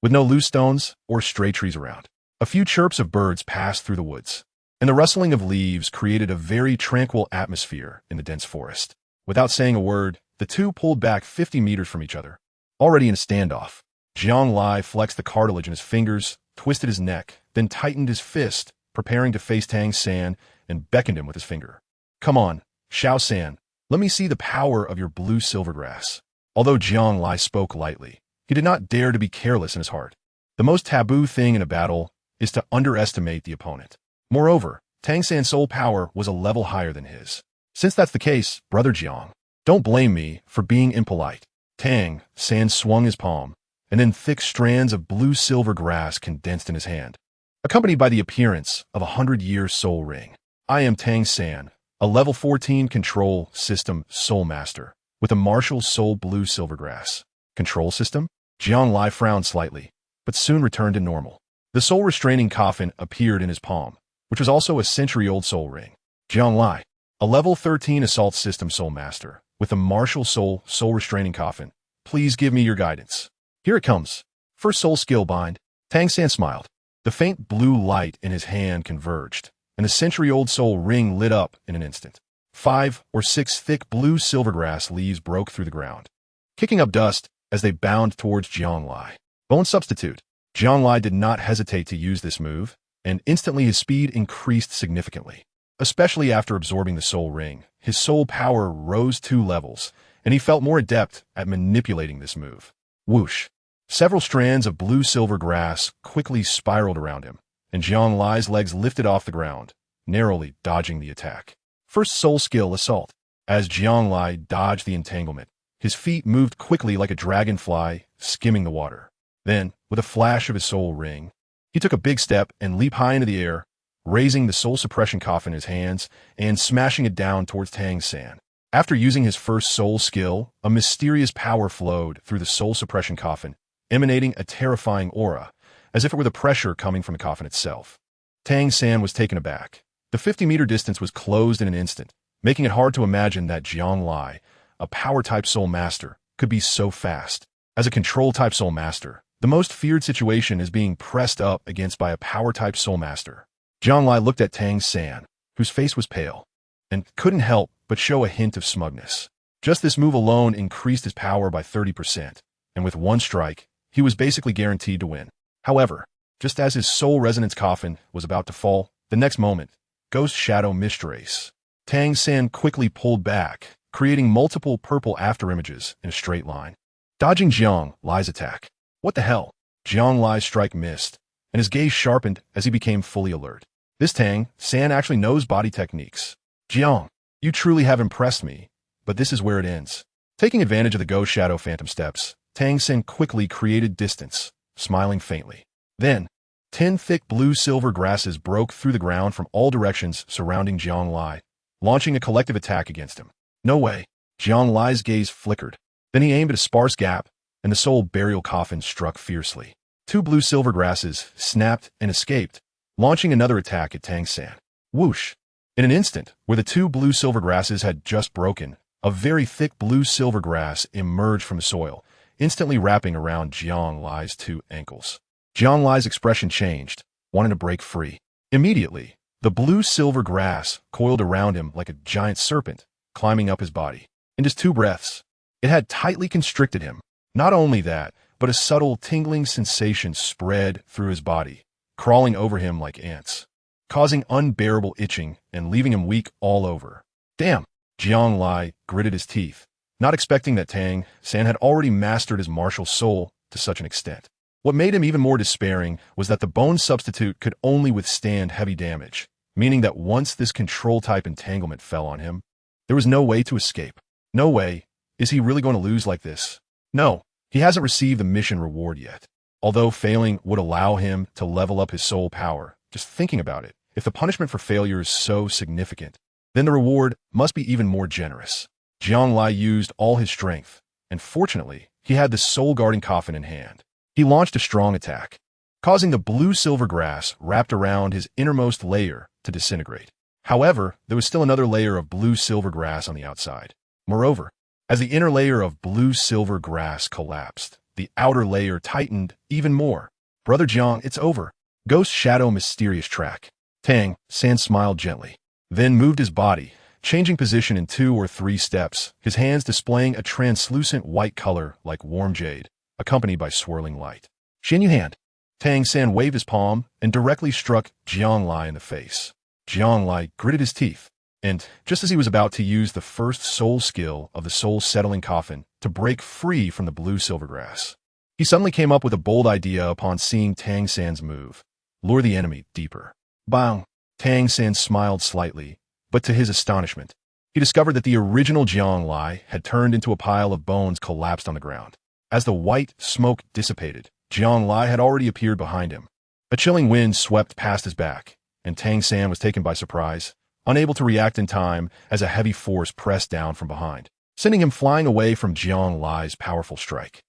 with no loose stones or stray trees around. A few chirps of birds passed through the woods, and the rustling of leaves created a very tranquil atmosphere in the dense forest. Without saying a word, the two pulled back 50 meters from each other. Already in a standoff, Jiang Lai flexed the cartilage in his fingers, twisted his neck, then tightened his fist, preparing to face Tang San, and beckoned him with his finger. "Come on, Xiao San, let me see the power of your blue silvergrass." Although Jiang Lai spoke lightly, he did not dare to be careless in his heart. The most taboo thing in a battle is to underestimate the opponent. Moreover, Tang San's soul power was a level higher than his. Since that's the case, Brother Jiang, don't blame me for being impolite. Tang San swung his palm, and then thick strands of blue-silver grass condensed in his hand, accompanied by the appearance of a 100-year soul ring. "I am Tang San, a level 14 control system soul master, with a martial soul blue silvergrass." Control system? Jiang Lai frowned slightly, but soon returned to normal. The soul restraining coffin appeared in his palm, which was also a century-old soul ring. Jiang Lai, a level 13 assault system soul master, with a martial soul restraining coffin. Please give me your guidance. Here it comes. First soul skill bind. Tang San smiled. The faint blue light in his hand converged, and the century-old soul ring lit up in an instant. 5 or 6 thick blue silvergrass leaves broke through the ground, kicking up dust as they bound towards Jiang Lai. Bone substitute. Jiang Lai did not hesitate to use this move, and instantly his speed increased significantly. Especially after absorbing the soul ring, his soul power rose 2 levels, and he felt more adept at manipulating this move. Whoosh! Several strands of blue-silver grass quickly spiraled around him, and Jiang Lai's legs lifted off the ground, narrowly dodging the attack. First soul skill assault. As Jiang Lai dodged the entanglement, his feet moved quickly like a dragonfly, skimming the water. Then, with a flash of his soul ring, he took a big step and leaped high into the air, raising the soul suppression coffin in his hands and smashing it down towards Tang San. After using his first soul skill, a mysterious power flowed through the soul suppression coffin, emanating a terrifying aura, as if it were the pressure coming from the coffin itself. Tang San was taken aback. The 50-meter distance was closed in an instant, making it hard to imagine that Jiang Lai, a power-type soul master, could be so fast. As a control-type soul master, the most feared situation is being pressed up against by a power-type soul master. Jiang Lai looked at Tang San, whose face was pale, and couldn't help but show a hint of smugness. Just this move alone increased his power by 30%, and with one strike, he was basically guaranteed to win. However, just as his soul resonance coffin was about to fall, the next moment, Ghost Shadow Mistrace. Tang San quickly pulled back, creating multiple purple afterimages in a straight line, dodging Jiang Lai's attack. What the hell? Jiang Lai's strike missed, and his gaze sharpened as he became fully alert. This Tang San actually knows body techniques. Jiang, you truly have impressed me, but this is where it ends. Taking advantage of the Ghost Shadow Phantom Steps, Tang San quickly created distance, smiling faintly. Then, 10 thick blue-silver grasses broke through the ground from all directions surrounding Jiang Lai, launching a collective attack against him. No way. Jiang Lai's gaze flickered. Then he aimed at a sparse gap, and the soul burial coffin struck fiercely. 2 blue-silver grasses snapped and escaped, launching another attack at Tang San. Whoosh! In an instant, where the 2 blue-silver grasses had just broken, a very thick blue-silver grass emerged from the soil, instantly wrapping around Jiang Lai's 2 ankles. Jiang Lai's expression changed, wanting to break free. Immediately, the blue-silver grass coiled around him like a giant serpent, climbing up his body. In just 2 breaths, it had tightly constricted him. Not only that, but a subtle tingling sensation spread through his body, crawling over him like ants, causing unbearable itching and leaving him weak all over. Damn! Jiang Lai gritted his teeth, not expecting that Tang San had already mastered his martial soul to such an extent. What made him even more despairing was that the bone substitute could only withstand heavy damage, meaning that once this control-type entanglement fell on him, there was no way to escape. No way. Is he really going to lose like this? No. He hasn't received the mission reward yet. Although failing would allow him to level up his soul power, just thinking about it, if the punishment for failure is so significant, then the reward must be even more generous. Jiang Lai used all his strength, and fortunately, he had the soul-guarding coffin in hand. He launched a strong attack, causing the blue-silver grass wrapped around his innermost layer to disintegrate. However, there was still another layer of blue-silver grass on the outside. Moreover, as the inner layer of blue-silver grass collapsed, the outer layer tightened even more. Brother Jiang, it's over. Ghost Shadow Mysterious Track. Tang San smiled gently, then moved his body, changing position in 2 or 3 steps, his hands displaying a translucent white color like warm jade, accompanied by swirling light. Xin Yu hand. Tang San waved his palm and directly struck Jiang Lai in the face. Jiang Lai gritted his teeth, and just as he was about to use the first soul skill of the soul-settling coffin to break free from the blue-silver grass, he suddenly came up with a bold idea upon seeing Tang San's move. Lure the enemy deeper. Bang! Tang San smiled slightly, but to his astonishment, he discovered that the original Jiang Lai had turned into a pile of bones collapsed on the ground. As the white smoke dissipated, Jiang Lai had already appeared behind him. A chilling wind swept past his back, and Tang San was taken by surprise, unable to react in time as a heavy force pressed down from behind, sending him flying away from Jiang Lai's powerful strike.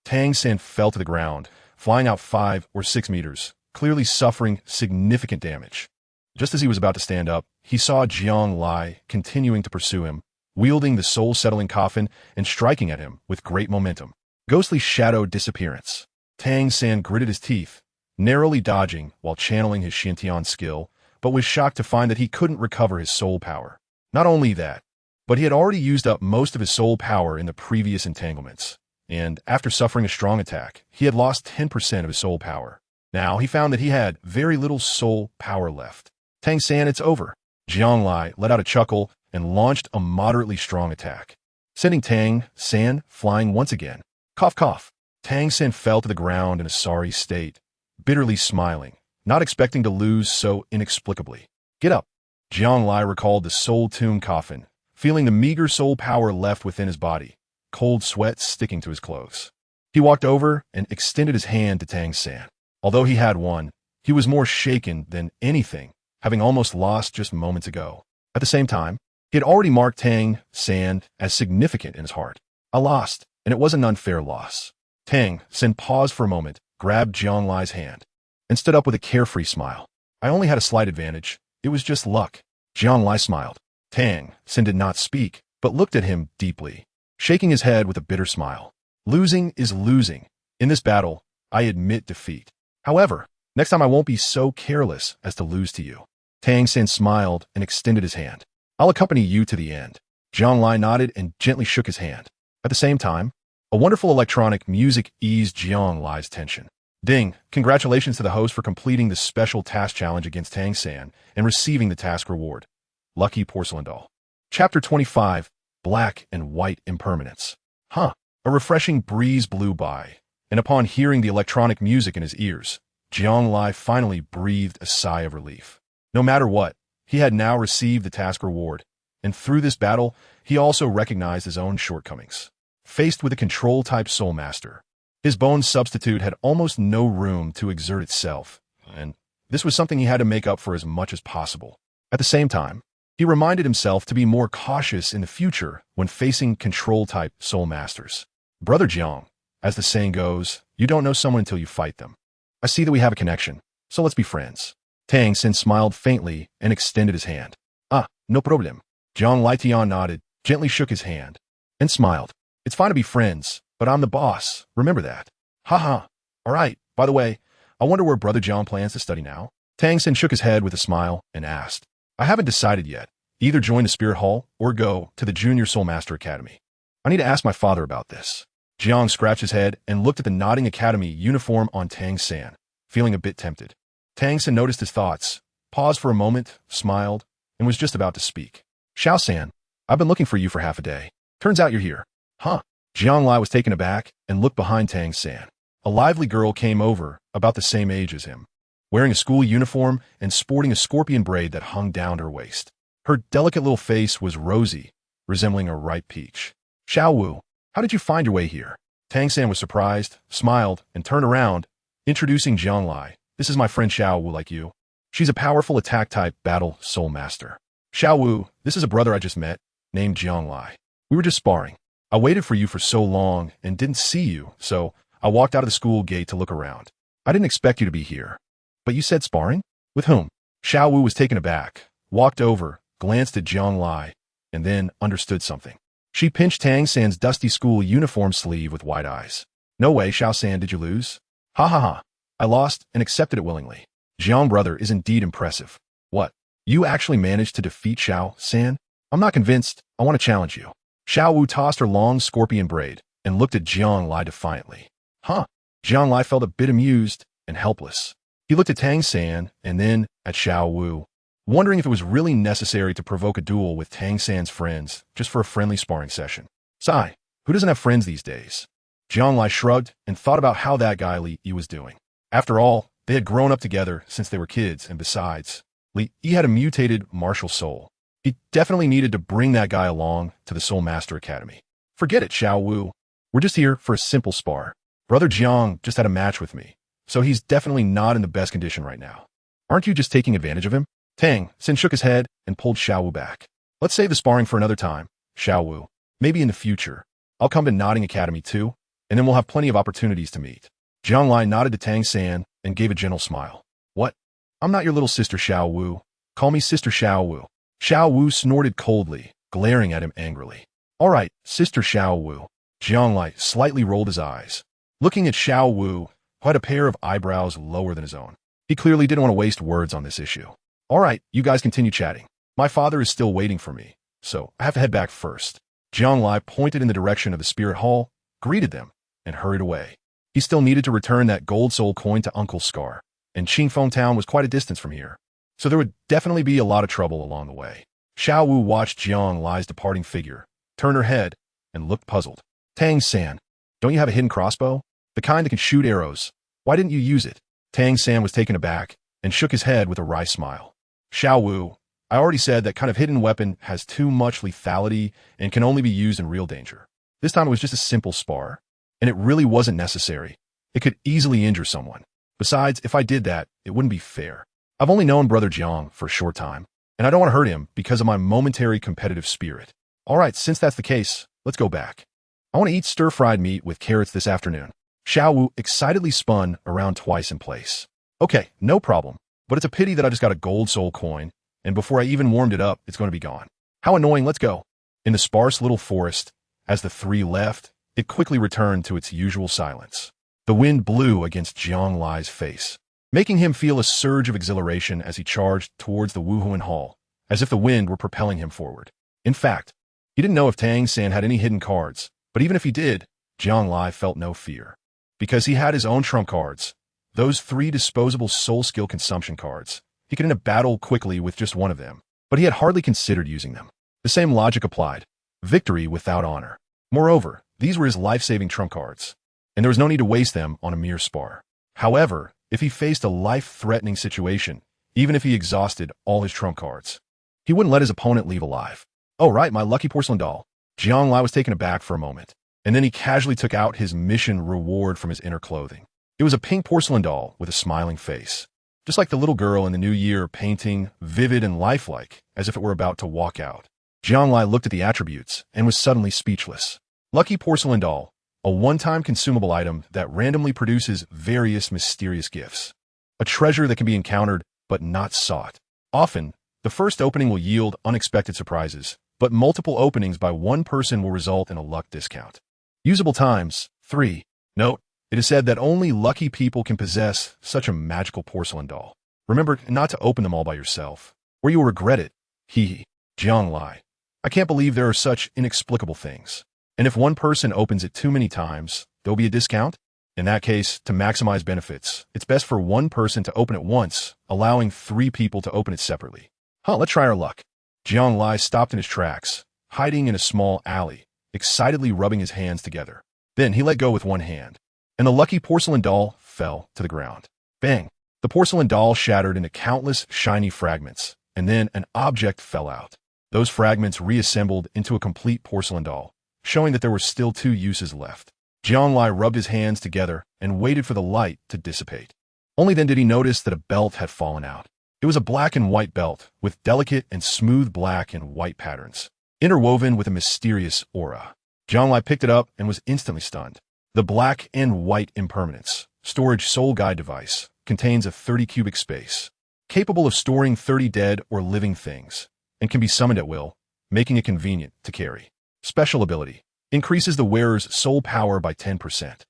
Tang San fell to the ground, flying out 5 or 6 meters, clearly suffering significant damage. Just as he was about to stand up, he saw Jiang Lai continuing to pursue him, wielding the soul-settling coffin and striking at him with great momentum. Ghostly shadow disappearance. Tang San gritted his teeth, narrowly dodging while channeling his Xintian skill, but was shocked to find that he couldn't recover his soul power. Not only that, but he had already used up most of his soul power in the previous entanglements, and after suffering a strong attack, he had lost 10% of his soul power. Now he found that he had very little soul power left. Tang San, it's over. Jiang Lai let out a chuckle and launched a moderately strong attack, sending Tang San flying once again. Cough, cough. Tang San fell to the ground in a sorry state, bitterly smiling, not expecting to lose so inexplicably. Get up. Jiang Lai recalled the soul-tuned coffin, feeling the meager soul power left within his body, cold sweat sticking to his clothes. He walked over and extended his hand to Tang San. Although he had one, he was more shaken than anything, having almost lost just moments ago. At the same time, he had already marked Tang San as significant in his heart. I lost, and it was an unfair loss. Tang San paused for a moment, grabbed Jiang Lai's hand, and stood up with a carefree smile. I only had a slight advantage. It was just luck. Jiang Lai smiled. Tang San did not speak, but looked at him deeply, shaking his head with a bitter smile. Losing is losing. In this battle, I admit defeat. However, next time I won't be so careless as to lose to you. Tang San smiled and extended his hand. I'll accompany you to the end. Jiang Lai nodded and gently shook his hand. At the same time, a wonderful electronic music eased Jiang Lai's tension. Ding! Congratulations to the host for completing the special task challenge against Tang San and receiving the task reward. Lucky Porcelain Doll. Chapter 25. Black and White Impermanence. A refreshing breeze blew by, and upon hearing the electronic music in his ears, Jiang Lai finally breathed a sigh of relief. No matter what, he had now received the task reward, and through this battle, he also recognized his own shortcomings. Faced with a control-type soul master, his bone substitute had almost no room to exert itself, and this was something he had to make up for as much as possible. At the same time, he reminded himself to be more cautious in the future when facing control-type soul masters. Brother Jiang, as the saying goes, you don't know someone until you fight them. I see that we have a connection, so let's be friends. Tang San smiled faintly and extended his hand. No problem. Jiang Laitian nodded, gently shook his hand, and smiled. It's fine to be friends, but I'm the boss. Remember that. All right. By the way, I wonder where Brother Jiang plans to study now. Tang San shook his head with a smile and asked. I haven't decided yet. Either join the Spirit Hall or go to the Junior Soul Master Academy. I need to ask my father about this. Jiang scratched his head and looked at the nodding academy uniform on Tang San, feeling a bit tempted. Tang San noticed his thoughts, paused for a moment, smiled, and was just about to speak. Xiao San, I've been looking for you for half a day. Turns out you're here. Jiang Lai was taken aback and looked behind Tang San. A lively girl came over, about the same age as him, wearing a school uniform and sporting a scorpion braid that hung down her waist. Her delicate little face was rosy, resembling a ripe peach. Xiao Wu, how did you find your way here? Tang San was surprised, smiled, and turned around, introducing Jiang Lai. This is my friend Xiao Wu like you. She's a powerful attack-type battle soul master. Xiao Wu, this is a brother I just met, named Jiang Lai. We were just sparring. I waited for you for so long and didn't see you, so I walked out of the school gate to look around. I didn't expect you to be here. But you said sparring? With whom? Xiao Wu was taken aback, walked over, glanced at Jiang Lai, and then understood something. She pinched Tang San's dusty school uniform sleeve with wide eyes. No way, Xiao San, did you lose? Ha ha ha. I lost and accepted it willingly. Jiang brother is indeed impressive. What? You actually managed to defeat Xiao San? I'm not convinced. I want to challenge you. Xiao Wu tossed her long scorpion braid and looked at Jiang Lai defiantly. Huh? Jiang Lai felt a bit amused and helpless. He looked at Tang San and then at Xiao Wu, wondering if it was really necessary to provoke a duel with Tang San's friends just for a friendly sparring session. Sigh, who doesn't have friends these days? Jiang Lai shrugged and thought about how that guy Li Yi was doing. After all, they had grown up together since they were kids, and besides, Li Yi had a mutated martial soul. He definitely needed to bring that guy along to the Soul Master Academy. Forget it, Xiao Wu. We're just here for a simple spar. Brother Jiang just had a match with me, so he's definitely not in the best condition right now. Aren't you just taking advantage of him? Tang San shook his head and pulled Xiao Wu back. Let's save the sparring for another time, Xiao Wu. Maybe in the future. I'll come to Nodding Academy too, and then we'll have plenty of opportunities to meet. Jiang Lai nodded to Tang San and gave a gentle smile. What? I'm not your little sister Xiao Wu. Call me Sister Xiao Wu. Xiao Wu snorted coldly, glaring at him angrily. All right, Sister Xiao Wu. Jiang Lai slightly rolled his eyes, looking at Xiao Wu, who had a pair of eyebrows lower than his own. He clearly didn't want to waste words on this issue. All right, you guys continue chatting. My father is still waiting for me, so I have to head back first. Jiang Lai pointed in the direction of the spirit hall, greeted them, and hurried away. He still needed to return that gold soul coin to Uncle Scar, and Qingfeng Town was quite a distance from here, so there would definitely be a lot of trouble along the way. Xiao Wu watched Jiang Lai's departing figure, turned her head, and looked puzzled. Tang San, don't you have a hidden crossbow? The kind that can shoot arrows. Why didn't you use it? Tang San was taken aback and shook his head with a wry smile. Xiao Wu, I already said that kind of hidden weapon has too much lethality and can only be used in real danger. This time it was just a simple spar, and it really wasn't necessary. It could easily injure someone. Besides, if I did that, it wouldn't be fair. I've only known Brother Jiang for a short time, and I don't want to hurt him because of my momentary competitive spirit. All right, since that's the case, let's go back. I want to eat stir-fried meat with carrots this afternoon. Xiao Wu excitedly spun around twice in place. Okay, no problem, but it's a pity that I just got a gold soul coin, and before I even warmed it up, it's going to be gone. How annoying, let's go. In the sparse little forest, as the three left, it quickly returned to its usual silence. The wind blew against Jiang Lai's face, making him feel a surge of exhilaration as he charged towards the Wuhuan Hall, as if the wind were propelling him forward. In fact, he didn't know if Tang San had any hidden cards, but even if he did, Jiang Lai felt no fear. Because he had his own trump cards, those 3 disposable soul skill consumption cards. He could end a battle quickly with just one of them, but he had hardly considered using them. The same logic applied. Victory without honor. Moreover, these were his life-saving trump cards, and there was no need to waste them on a mere spar. However, if he faced a life-threatening situation, even if he exhausted all his trump cards, he wouldn't let his opponent leave alive. Oh right, my lucky porcelain doll. Jiang Lai was taken aback for a moment, and then he casually took out his mission reward from his inner clothing. It was a pink porcelain doll with a smiling face, just like the little girl in the new year, painting, vivid and lifelike, as if it were about to walk out. Jiang Lai looked at the attributes and was suddenly speechless. Lucky porcelain doll, a one-time consumable item that randomly produces various mysterious gifts. A treasure that can be encountered but not sought. Often, the first opening will yield unexpected surprises, but multiple openings by one person will result in a luck discount. Usable times, 3. Note, it is said that only lucky people can possess such a magical porcelain doll. Remember not to open them all by yourself, or you will regret it. Hee. Jiang Lai. I can't believe there are such inexplicable things. And if one person opens it too many times, there'll be a discount? In that case, to maximize benefits, it's best for one person to open it once, allowing 3 people to open it separately. Let's try our luck. Jiang Lai stopped in his tracks, hiding in a small alley, excitedly rubbing his hands together. Then he let go with one hand, and the lucky porcelain doll fell to the ground. Bang! The porcelain doll shattered into countless shiny fragments, and then an object fell out. Those fragments reassembled into a complete porcelain doll, showing that there were still 2 uses left. Jianglai rubbed his hands together and waited for the light to dissipate. Only then did he notice that a belt had fallen out. It was a black and white belt with delicate and smooth black and white patterns, interwoven with a mysterious aura. Jianglai picked it up and was instantly stunned. The black and white impermanence storage soul guide device contains a 30 cubic space, capable of storing 30 dead or living things, and can be summoned at will, making it convenient to carry. Special ability: increases the wearer's soul power by 10%.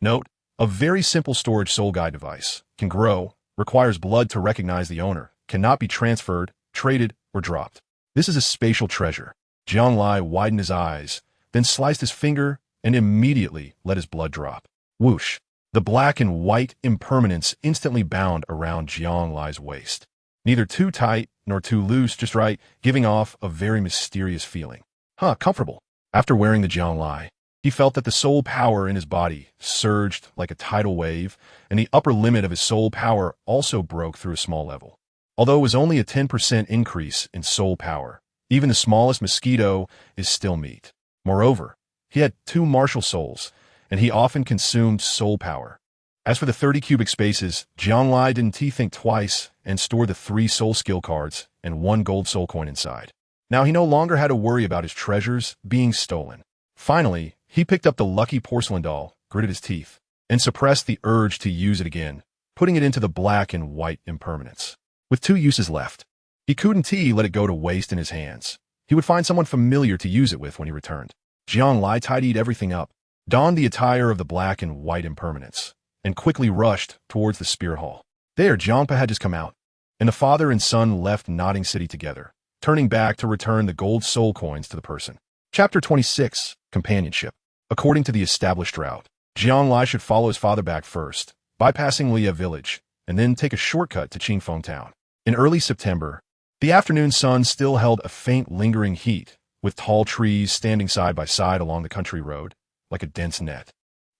Note: a very simple storage soul guide device can grow, requires blood to recognize the owner, cannot be transferred, traded, or dropped. This is a spatial treasure. Jianglai widened his eyes, then sliced his finger and immediately let his blood drop. Whoosh! The black and white impermanence instantly bound around Jianglai's waist. Neither too tight nor too loose, just right, giving off a very mysterious feeling. Comfortable. After wearing the Jianglai, he felt that the soul power in his body surged like a tidal wave, and the upper limit of his soul power also broke through a small level. Although it was only a 10% increase in soul power, even the smallest mosquito is still meat. Moreover, he had 2 martial souls, and he often consumed soul power. As for the 30 cubic spaces, Jianglai didn't think twice and stored the 3 soul skill cards and 1 gold soul coin inside. Now he no longer had to worry about his treasures being stolen. Finally, he picked up the lucky porcelain doll, gritted his teeth, and suppressed the urge to use it again, putting it into the black and white impermanence. With 2 uses left, he couldn't let it go to waste in his hands. He would find someone familiar to use it with when he returned. Jianglai tidied everything up, donned the attire of the black and white impermanence, and quickly rushed towards the spirit hall. There, Jiangpa had just come out, and the father and son left Nodding City together, turning back to return the gold soul coins to the person. Chapter 26, Companionship. According to the established route, Jianglai should follow his father back first, bypassing Lia village, and then take a shortcut to Qingfeng town. In early September, the afternoon sun still held a faint lingering heat, with tall trees standing side by side along the country road, like a dense net,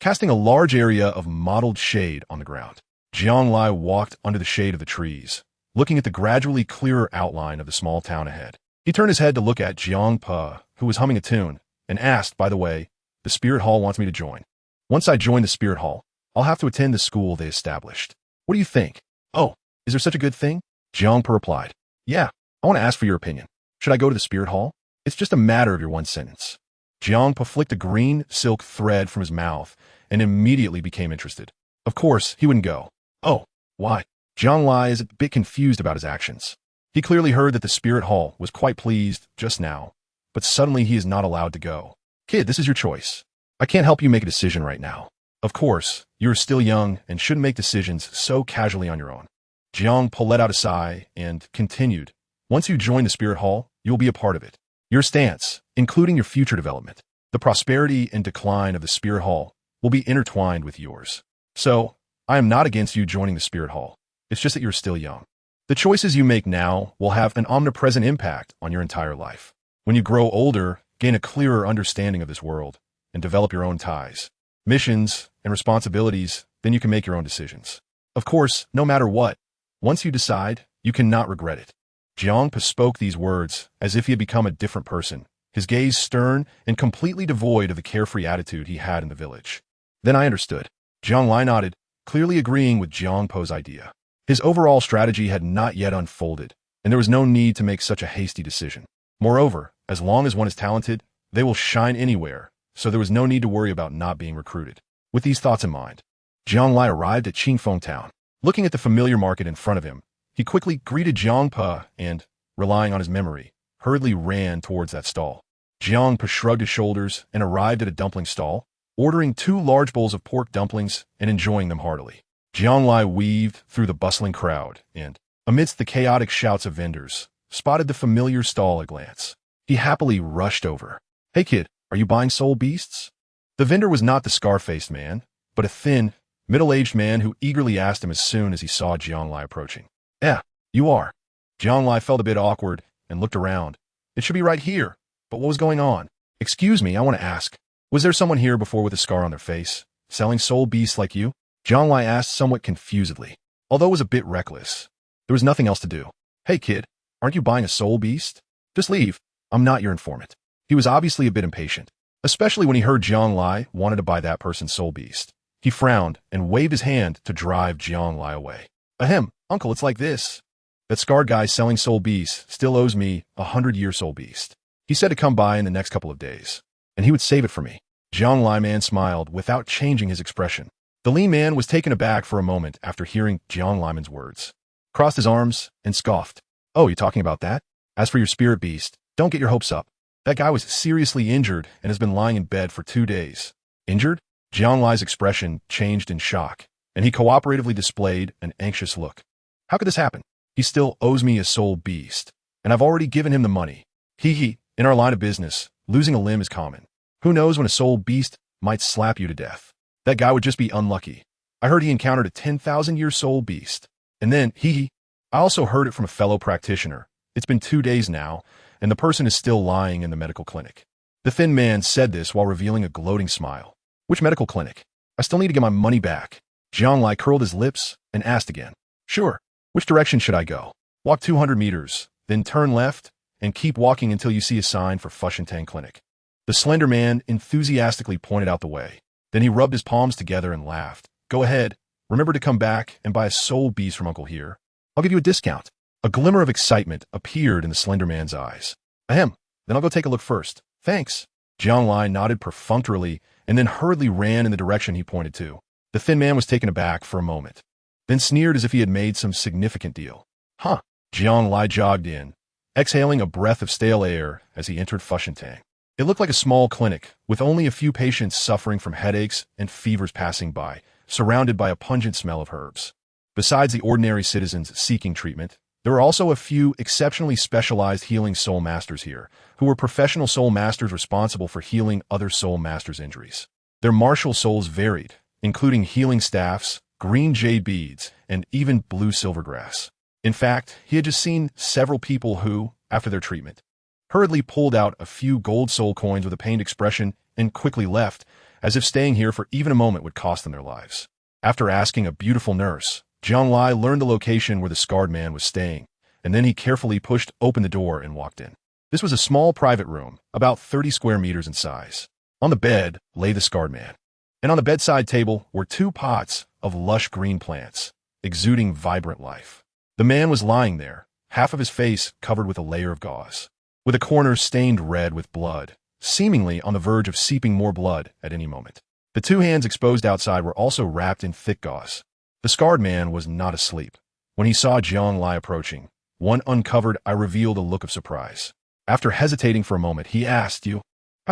casting a large area of mottled shade on the ground. Jianglai walked under the shade of the trees, looking at the gradually clearer outline of the small town ahead. He turned his head to look at Jiangpa, who was humming a tune, and asked, "By the way, the spirit hall wants me to join. Once I join the spirit hall, I'll have to attend the school they established. What do you think?" "Oh, is there such a good thing?" Jiangpa replied. "Yeah, I want to ask for your opinion. Should I go to the spirit hall? It's just a matter of your one sentence." Jiangpa flicked a green silk thread from his mouth and immediately became interested. Of course, he wouldn't go. "Oh, why?" Jianglai is a bit confused about his actions. He clearly heard that the spirit hall was quite pleased just now, but suddenly he is not allowed to go. "Kid, this is your choice. I can't help you make a decision right now. Of course, you are still young and shouldn't make decisions so casually on your own." Jiangpa let out a sigh and continued, "Once you join the spirit hall, you will be a part of it. Your stance, including your future development, the prosperity and decline of the spirit hall, will be intertwined with yours. So, I am not against you joining the spirit hall. It's just that you're still young. The choices you make now will have an omnipresent impact on your entire life. When you grow older, gain a clearer understanding of this world, and develop your own ties, missions, and responsibilities, then you can make your own decisions. Of course, no matter what, once you decide, you cannot regret it." Jiangpa spoke these words as if he had become a different person, his gaze stern and completely devoid of the carefree attitude he had in the village. "Then I understood." Jianglai nodded, clearly agreeing with Jiangpa's idea. His overall strategy had not yet unfolded, and there was no need to make such a hasty decision. Moreover, as long as one is talented, they will shine anywhere, so there was no need to worry about not being recruited. With these thoughts in mind, Jianglai arrived at Qingfeng town. Looking at the familiar market in front of him, he quickly greeted Jiangpa and, relying on his memory, hurriedly ran towards that stall. Jiangpa shrugged his shoulders and arrived at a dumpling stall, ordering 2 large bowls of pork dumplings and enjoying them heartily. Jianglai weaved through the bustling crowd and, amidst the chaotic shouts of vendors, spotted the familiar stall at a glance. He happily rushed over. "Hey kid, are you buying soul beasts?" The vendor was not the scar-faced man, but a thin, middle-aged man who eagerly asked him as soon as he saw Jianglai approaching. "Yeah, you are." Jianglai felt a bit awkward and looked around. It should be right here, but what was going on? "Excuse me, I want to ask. Was there someone here before with a scar on their face, selling soul beasts like you?" Jianglai asked somewhat confusedly, although it was a bit reckless. There was nothing else to do. "Hey kid, aren't you buying a soul beast? Just leave. I'm not your informant." He was obviously a bit impatient. especially when he heard Jiang Lai wanted to buy that person's soul beast. He frowned and waved his hand to drive Jiang Lai away. Ahem, uncle, it's like this. That scarred guy selling soul beasts still owes me 100-year soul beast. He said to come by in the next couple of days, and he would save it for me. Jiang Lai man smiled without changing his expression. The lean man was taken aback for a moment after hearing Jiang Lai man's words, crossed his arms, and scoffed. Oh, you talking about that? As for your spirit beast, don't get your hopes up. That guy was seriously injured and has been lying in bed for 2 days. Injured? Jiang Lai's expression changed in shock, and he cooperatively displayed an anxious look. How could this happen? He still owes me a soul beast, and I've already given him the money. Hee. In our line of business, losing a limb is common. Who knows when a soul beast might slap you to death? That guy would just be unlucky. I heard he encountered a 10,000-year soul beast. And then, I also heard it from a fellow practitioner. It's been 2 days now, and the person is still lying in the medical clinic. The thin man said this while revealing a gloating smile. Which medical clinic? I still need to get my money back. Jiang Lai curled his lips and asked again. Sure. Which direction should I go? Walk 200 meters, then turn left, and keep walking until you see a sign for Fushentang Clinic. The slender man enthusiastically pointed out the way. Then he rubbed his palms together and laughed. Go ahead. Remember to come back and buy a soul beast from Uncle here. I'll give you a discount. A glimmer of excitement appeared in the slender man's eyes. Ahem. Then I'll go take a look first. Thanks. Jiang Lai nodded perfunctorily and then hurriedly ran in the direction he pointed to. The thin man was taken aback for a moment, then sneered as if he had made some significant deal. Huh. Jiang Lai jogged in, exhaling a breath of stale air as he entered Fushentang. It looked like a small clinic, with only a few patients suffering from headaches and fevers passing by, surrounded by a pungent smell of herbs. Besides the ordinary citizens seeking treatment, there were also a few exceptionally specialized healing soul masters here, who were professional soul masters responsible for healing other soul masters' injuries. Their martial souls varied, including healing staffs, green jade beads, and even blue silvergrass. In fact, he had just seen several people who, after their treatment, hurriedly pulled out a few gold soul coins with a pained expression and quickly left, as if staying here for even a moment would cost them their lives. After asking a beautiful nurse, Jiang Lai learned the location where the scarred man was staying, and then he carefully pushed open the door and walked in. This was a small private room, about 30 square meters in size. On the bed lay the scarred man, and on the bedside table were 2 pots of lush green plants, exuding vibrant life. The man was lying there, half of his face covered with a layer of gauze, with a corner stained red with blood, seemingly on the verge of seeping more blood at any moment. The 2 hands exposed outside were also wrapped in thick gauze. The scarred man was not asleep. When he saw Jiang Lai approaching, one uncovered eye revealed a look of surprise. After hesitating for a moment, he asked, How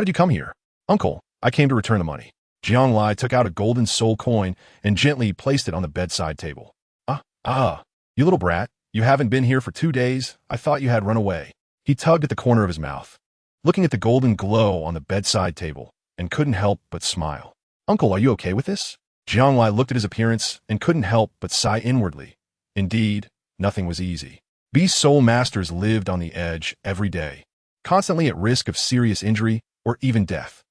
did you come here? Uncle, I came to return the money. Jiang Lai took out a golden soul coin and gently placed it on the bedside table. You little brat, you haven't been here for 2 days. I thought you had run away. He tugged at the corner of his mouth, looking at the golden glow on the bedside table, and couldn't help but smile. Uncle, are you okay with this? Jiang Lai looked at his appearance and couldn't help but sigh inwardly. Indeed, nothing was easy. Beast soul masters lived on the edge every day, constantly at risk of serious injury or even death.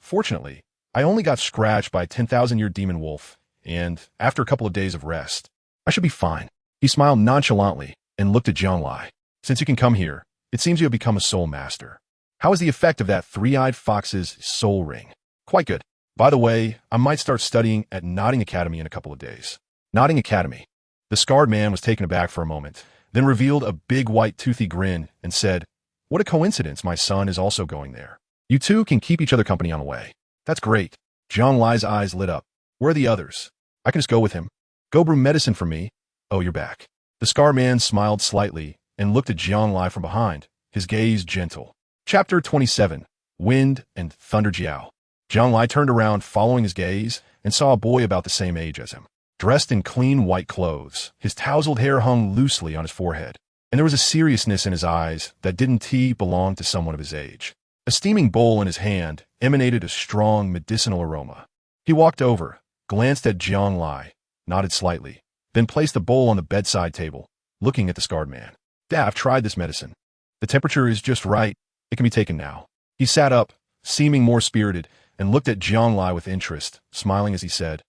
Fortunately, I only got scratched by a 10,000-year demon wolf, and after a couple of days of rest, I should be fine. He smiled nonchalantly and looked at Jiang Lai. Since you can come here, it seems you have become a soul master. How is the effect of that 3-eyed fox's soul ring? Quite good. By the way, I might start studying at Nodding Academy in a couple of days. Nodding Academy. The scarred man was taken aback for a moment, then revealed a big white toothy grin and said, What a coincidence, my son is also going there. You two can keep each other company on the way. That's great. Jiang Lai's eyes lit up. Where are the others? I can just go with him. Go brew medicine for me. Oh, you're back. The scarred man smiled slightly and looked at Jiang Lai from behind, his gaze gentle. Chapter 27. Wind and Thunder Jiao. Jiang Lai turned around following his gaze and saw a boy about the same age as him. Dressed in clean white clothes, his tousled hair hung loosely on his forehead, and there was a seriousness in his eyes that didn't belong to someone of his age. A steaming bowl in his hand emanated a strong medicinal aroma. He walked over, glanced at Jiang Lai, nodded slightly, then placed the bowl on the bedside table, looking at the scarred man. Dad, I've tried this medicine. The temperature is just right. It can be taken now. He sat up, seeming more spirited, and looked at Jiang Lai with interest, smiling as he said,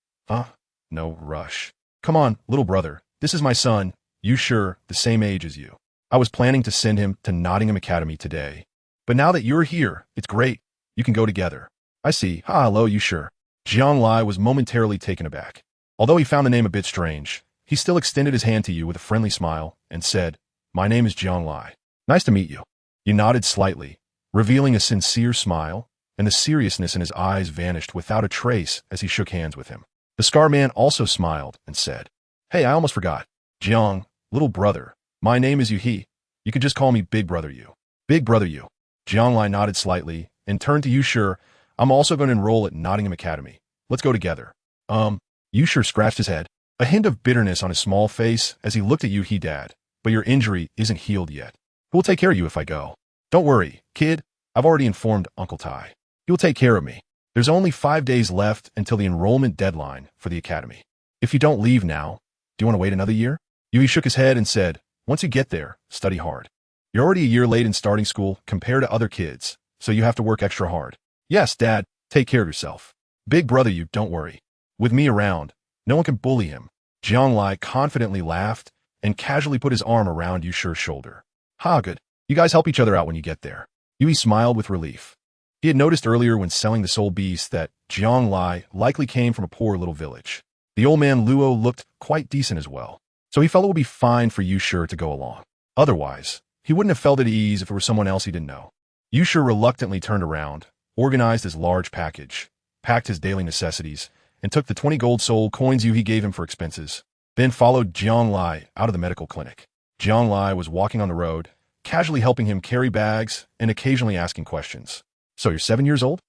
No rush. Come on, little brother. This is my son. You sure, the same age as you. I was planning to send him to Nottingham Academy today. But now that you're here, it's great. You can go together. I see. Ah, hello, you sure? Jiang Lai was momentarily taken aback. Although he found the name a bit strange, he still extended his hand to you with a friendly smile and said, "My name is Jiang Lai. Nice to meet you." You nodded slightly, revealing a sincere smile, and the seriousness in his eyes vanished without a trace as he shook hands with him. The Scar Man also smiled and said, "Hey, I almost forgot. Jiang, little brother, my name is Yuhi. You could just call me Big Brother Yu." Big Brother Yu. Jiang Lai nodded slightly and turned to Yushur. "I'm also going to enroll at Nottingham Academy. Let's go together." Yushur scratched his head, a hint of bitterness on his small face as he looked at Yuhi. "Dad, but your injury isn't healed yet. Who will take care of you if I go?" "Don't worry, kid. I've already informed Uncle Tai. He will take care of me. There's only 5 days left until the enrollment deadline for the academy. If you don't leave now, do you want to wait another year?" Yuhi shook his head and said, "Once you get there, study hard. You're already a year late in starting school compared to other kids, so you have to work extra hard." "Yes, Dad. Take care of yourself. Big Brother you, don't worry. With me around, no one can bully him." Jiang Lai confidently laughed and casually put his arm around Yushur's shoulder. "Ha, good. You guys help each other out when you get there." Yuhi smiled with relief. He had noticed earlier when selling the soul beast that Jiang Lai likely came from a poor little village. The old man Luo looked quite decent as well, so he felt it would be fine for Yushur to go along. Otherwise, he wouldn't have felt at ease if it were someone else he didn't know. Yushur reluctantly turned around, organized his large package, packed his daily necessities, and took the 20 gold soul coins Yuhi gave him for expenses, then followed Jiang Lai out of the medical clinic. Jiang Lai was walking on the road, casually helping him carry bags and occasionally asking questions. "So you're 7 years old?"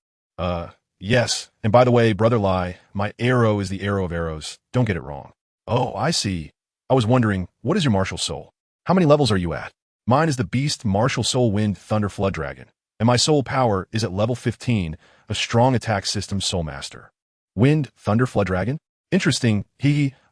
Yes. And by the way, Brother Lai, my arrow is the arrow of arrows. Don't get it wrong." "Oh, I see. I was wondering, what is your martial soul? How many levels are you at?" "Mine is the beast martial soul wind thunder flood dragon, and my soul power is at level 15, a strong attack system soul master." "Wind thunder flood dragon? Interesting.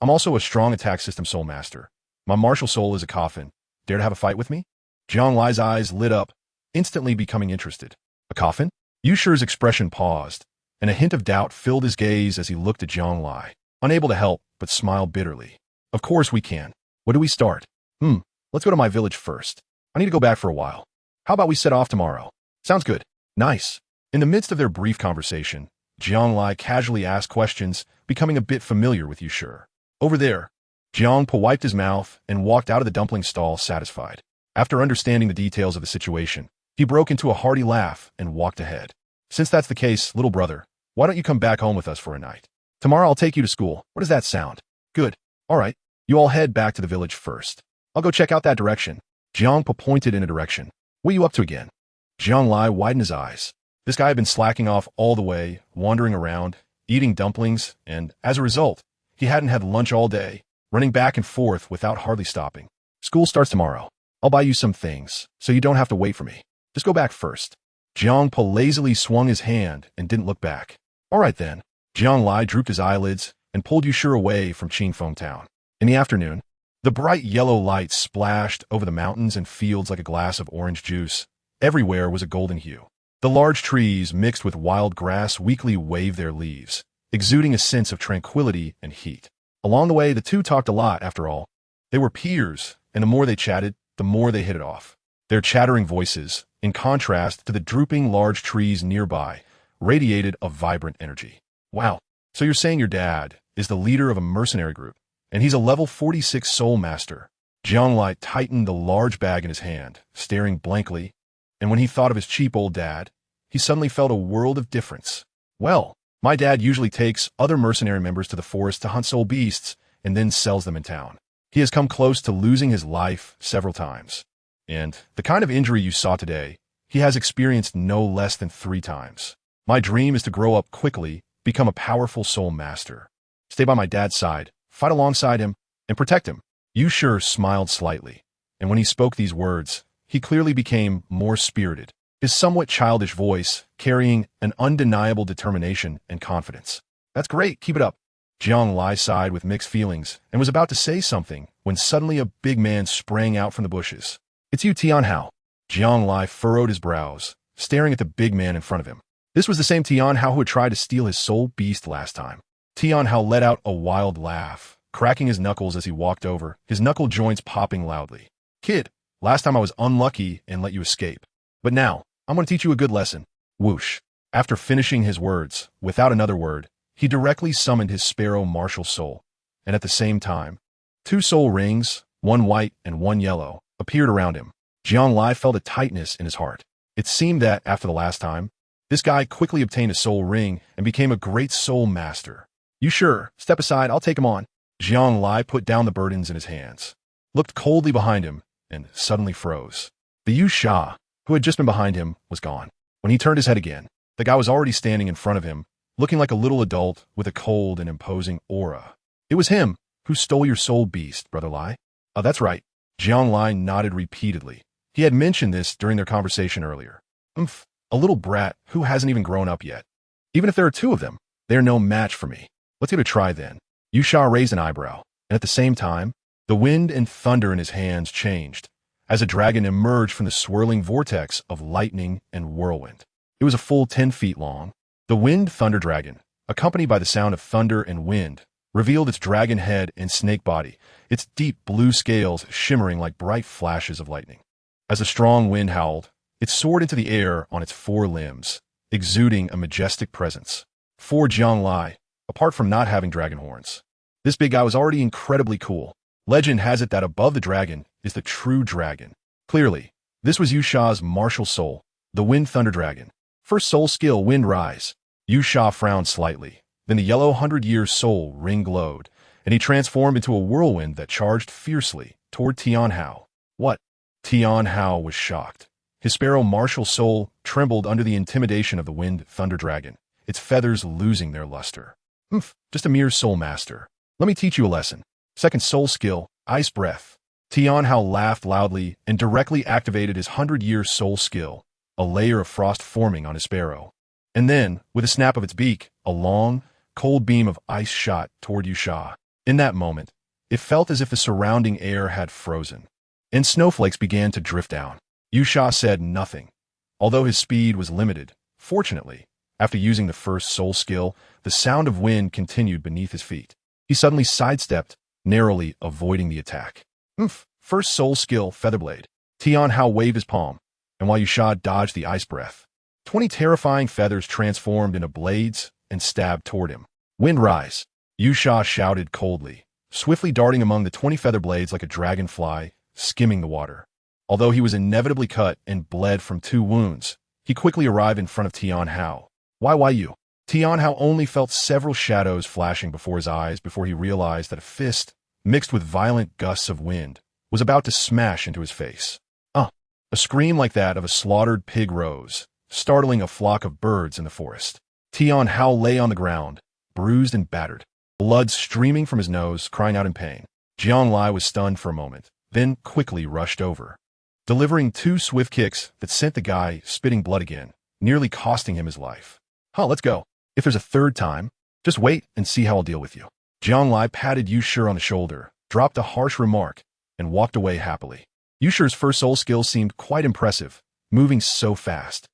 I'm also a strong attack system soul master. My martial soul is a coffin. Dare to have a fight with me?" Jiang Lai's eyes lit up, instantly becoming interested. "A coffin?" Yushur's expression paused, and a hint of doubt filled his gaze as he looked at Jiang Lai, unable to help but smile bitterly. "Of course we can. Where do we start?" Let's go to my village first. I need to go back for a while. How about we set off tomorrow?" "Sounds good." "Nice." In the midst of their brief conversation, Jiang Lai casually asked questions, becoming a bit familiar with Yushur. "Over there." Jiang Po wiped his mouth and walked out of the dumpling stall satisfied. After understanding the details of the situation, he broke into a hearty laugh and walked ahead. "Since that's the case, little brother, why don't you come back home with us for a night? Tomorrow I'll take you to school. What does that sound?" "Good. All right. You all head back to the village first. I'll go check out that direction." Jiang Po pointed in a direction. "What are you up to again?" Jiang Lai widened his eyes. This guy had been slacking off all the way, wandering around, eating dumplings, and, as a result, he hadn't had lunch all day, running back and forth without hardly stopping. "School starts tomorrow. I'll buy you some things, so you don't have to wait for me. Just go back first." Jiang Po lazily swung his hand and didn't look back. "All right then." Jiang Lai drooped his eyelids and pulled Yushur away from Qingfeng Town. In the afternoon, the bright yellow light splashed over the mountains and fields like a glass of orange juice. Everywhere was a golden hue. The large trees mixed with wild grass weakly waved their leaves, exuding a sense of tranquility and heat. Along the way, the two talked a lot, after all. They were peers, and the more they chatted, the more they hit it off. Their chattering voices, in contrast to the drooping large trees nearby, radiated a vibrant energy. "Wow, so you're saying your dad is the leader of a mercenary group, and he's a level 46 soul master." Jiang Lai tightened the large bag in his hand, staring blankly, and when he thought of his cheap old dad, he suddenly felt a world of difference. "Well, my dad usually takes other mercenary members to the forest to hunt soul beasts and then sells them in town. He has come close to losing his life several times. And the kind of injury you saw today, he has experienced no less than 3 times. My dream is to grow up quickly, become a powerful soul master. Stay by my dad's side, fight alongside him, and protect him." Yushur smiled slightly, and when he spoke these words, he clearly became more spirited, his somewhat childish voice carrying an undeniable determination and confidence. "That's great, keep it up." Jiang Lai sighed with mixed feelings and was about to say something when suddenly a big man sprang out from the bushes. "It's you, Tian Hao." Jiang Lai furrowed his brows, staring at the big man in front of him. This was the same Tian Hao who had tried to steal his soul beast last time. Tian Hao let out a wild laugh, cracking his knuckles as he walked over, his knuckle joints popping loudly. "Kid, last time I was unlucky and let you escape. But now, I'm going to teach you a good lesson." Whoosh. After finishing his words, without another word, he directly summoned his sparrow martial soul, and at the same time, two soul rings, one white and one yellow, appeared around him. Jiang Lai felt a tightness in his heart. It seemed that, after the last time, this guy quickly obtained a soul ring and became a great soul master. You sure? Step aside, I'll take him on. Jiang Lai put down the burdens in his hands, looked coldly behind him, and suddenly froze. The Yu Sha, who had just been behind him, was gone. When he turned his head again, the guy was already standing in front of him, looking like a little adult with a cold and imposing aura. It was him who stole your soul beast, Brother Lai. Oh, that's right. Jiang Lai nodded repeatedly. He had mentioned this during their conversation earlier. A little brat who hasn't even grown up yet. Even if there are two of them, they are no match for me. Let's give it a try then. Yu Sha raised an eyebrow, and at the same time, the wind and thunder in his hands changed, as a dragon emerged from the swirling vortex of lightning and whirlwind. It was a full 10 feet long. The wind thunder dragon, accompanied by the sound of thunder and wind, revealed its dragon head and snake body, its deep blue scales shimmering like bright flashes of lightning. As a strong wind howled, it soared into the air on its four limbs, exuding a majestic presence. For Jiang Lai, apart from not having dragon horns, this big guy was already incredibly cool. Legend has it that above the dragon is the true dragon. Clearly, this was Yu Sha's martial soul, the Wind Thunder Dragon. First soul skill, Wind Rise. Yu Sha frowned slightly. Then the yellow 100-year soul ring glowed, and he transformed into a whirlwind that charged fiercely toward Tian Hao. What? Tian Hao was shocked. His sparrow martial soul trembled under the intimidation of the Wind Thunder Dragon, its feathers losing their luster. Just a mere soul master. Let me teach you a lesson. Second soul skill, Ice Breath. Tian Hao laughed loudly and directly activated his 100-year soul skill, a layer of frost forming on his sparrow. And then, with a snap of its beak, a long, cold beam of ice shot toward Yu Sha. In that moment, it felt as if the surrounding air had frozen, and snowflakes began to drift down. Yu Sha said nothing, although his speed was limited. Fortunately, after using the first soul skill, the sound of wind continued beneath his feet. He suddenly sidestepped, narrowly avoiding the attack. First soul skill, Featherblade. Tian Hao waved his palm, and while Yu Sha dodged the ice breath, 20 terrifying feathers transformed into blades and stabbed toward him. Wind Rise. Yu Sha shouted coldly, swiftly darting among the 20 feather blades like a dragonfly, skimming the water. Although he was inevitably cut and bled from 2 wounds, he quickly arrived in front of Tian Hao. Why you? Tian Hao only felt several shadows flashing before his eyes before he realized that a fist, mixed with violent gusts of wind, was about to smash into his face. A scream like that of a slaughtered pig rose, startling a flock of birds in the forest. Tian Hao lay on the ground, bruised and battered, blood streaming from his nose, crying out in pain. Jiang Lai was stunned for a moment, then quickly rushed over, delivering 2 swift kicks that sent the guy spitting blood again, nearly costing him his life. Let's go. If there's a third time, just wait and see how I'll deal with you. Jiang Lai patted Yu Shi on the shoulder, dropped a harsh remark, and walked away happily. Yu Shi's first soul skill seemed quite impressive, moving so fast.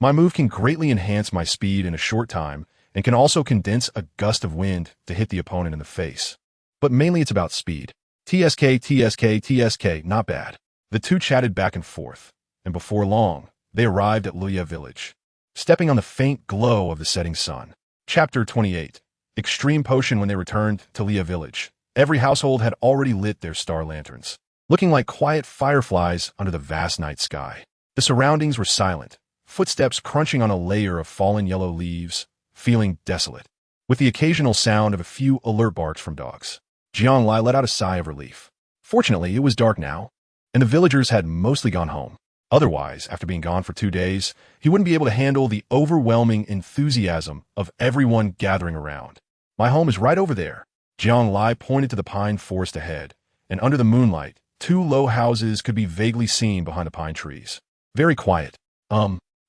My move can greatly enhance my speed in a short time and can also condense a gust of wind to hit the opponent in the face. But mainly it's about speed. TSK, not bad. The two chatted back and forth, and before long, they arrived at Luya village, stepping on the faint glow of the setting sun. Chapter 28. Extreme Potion. When they returned to Luya village, every household had already lit their star lanterns, looking like quiet fireflies under the vast night sky. The surroundings were silent, footsteps crunching on a layer of fallen yellow leaves, feeling desolate, with the occasional sound of a few alert barks from dogs. Jiang Lai let out a sigh of relief. Fortunately, it was dark now, and the villagers had mostly gone home. Otherwise, after being gone for 2 days, he wouldn't be able to handle the overwhelming enthusiasm of everyone gathering around. My home is right over there. Jiang Lai pointed to the pine forest ahead, and under the moonlight, 2 low houses could be vaguely seen behind the pine trees. Very quiet.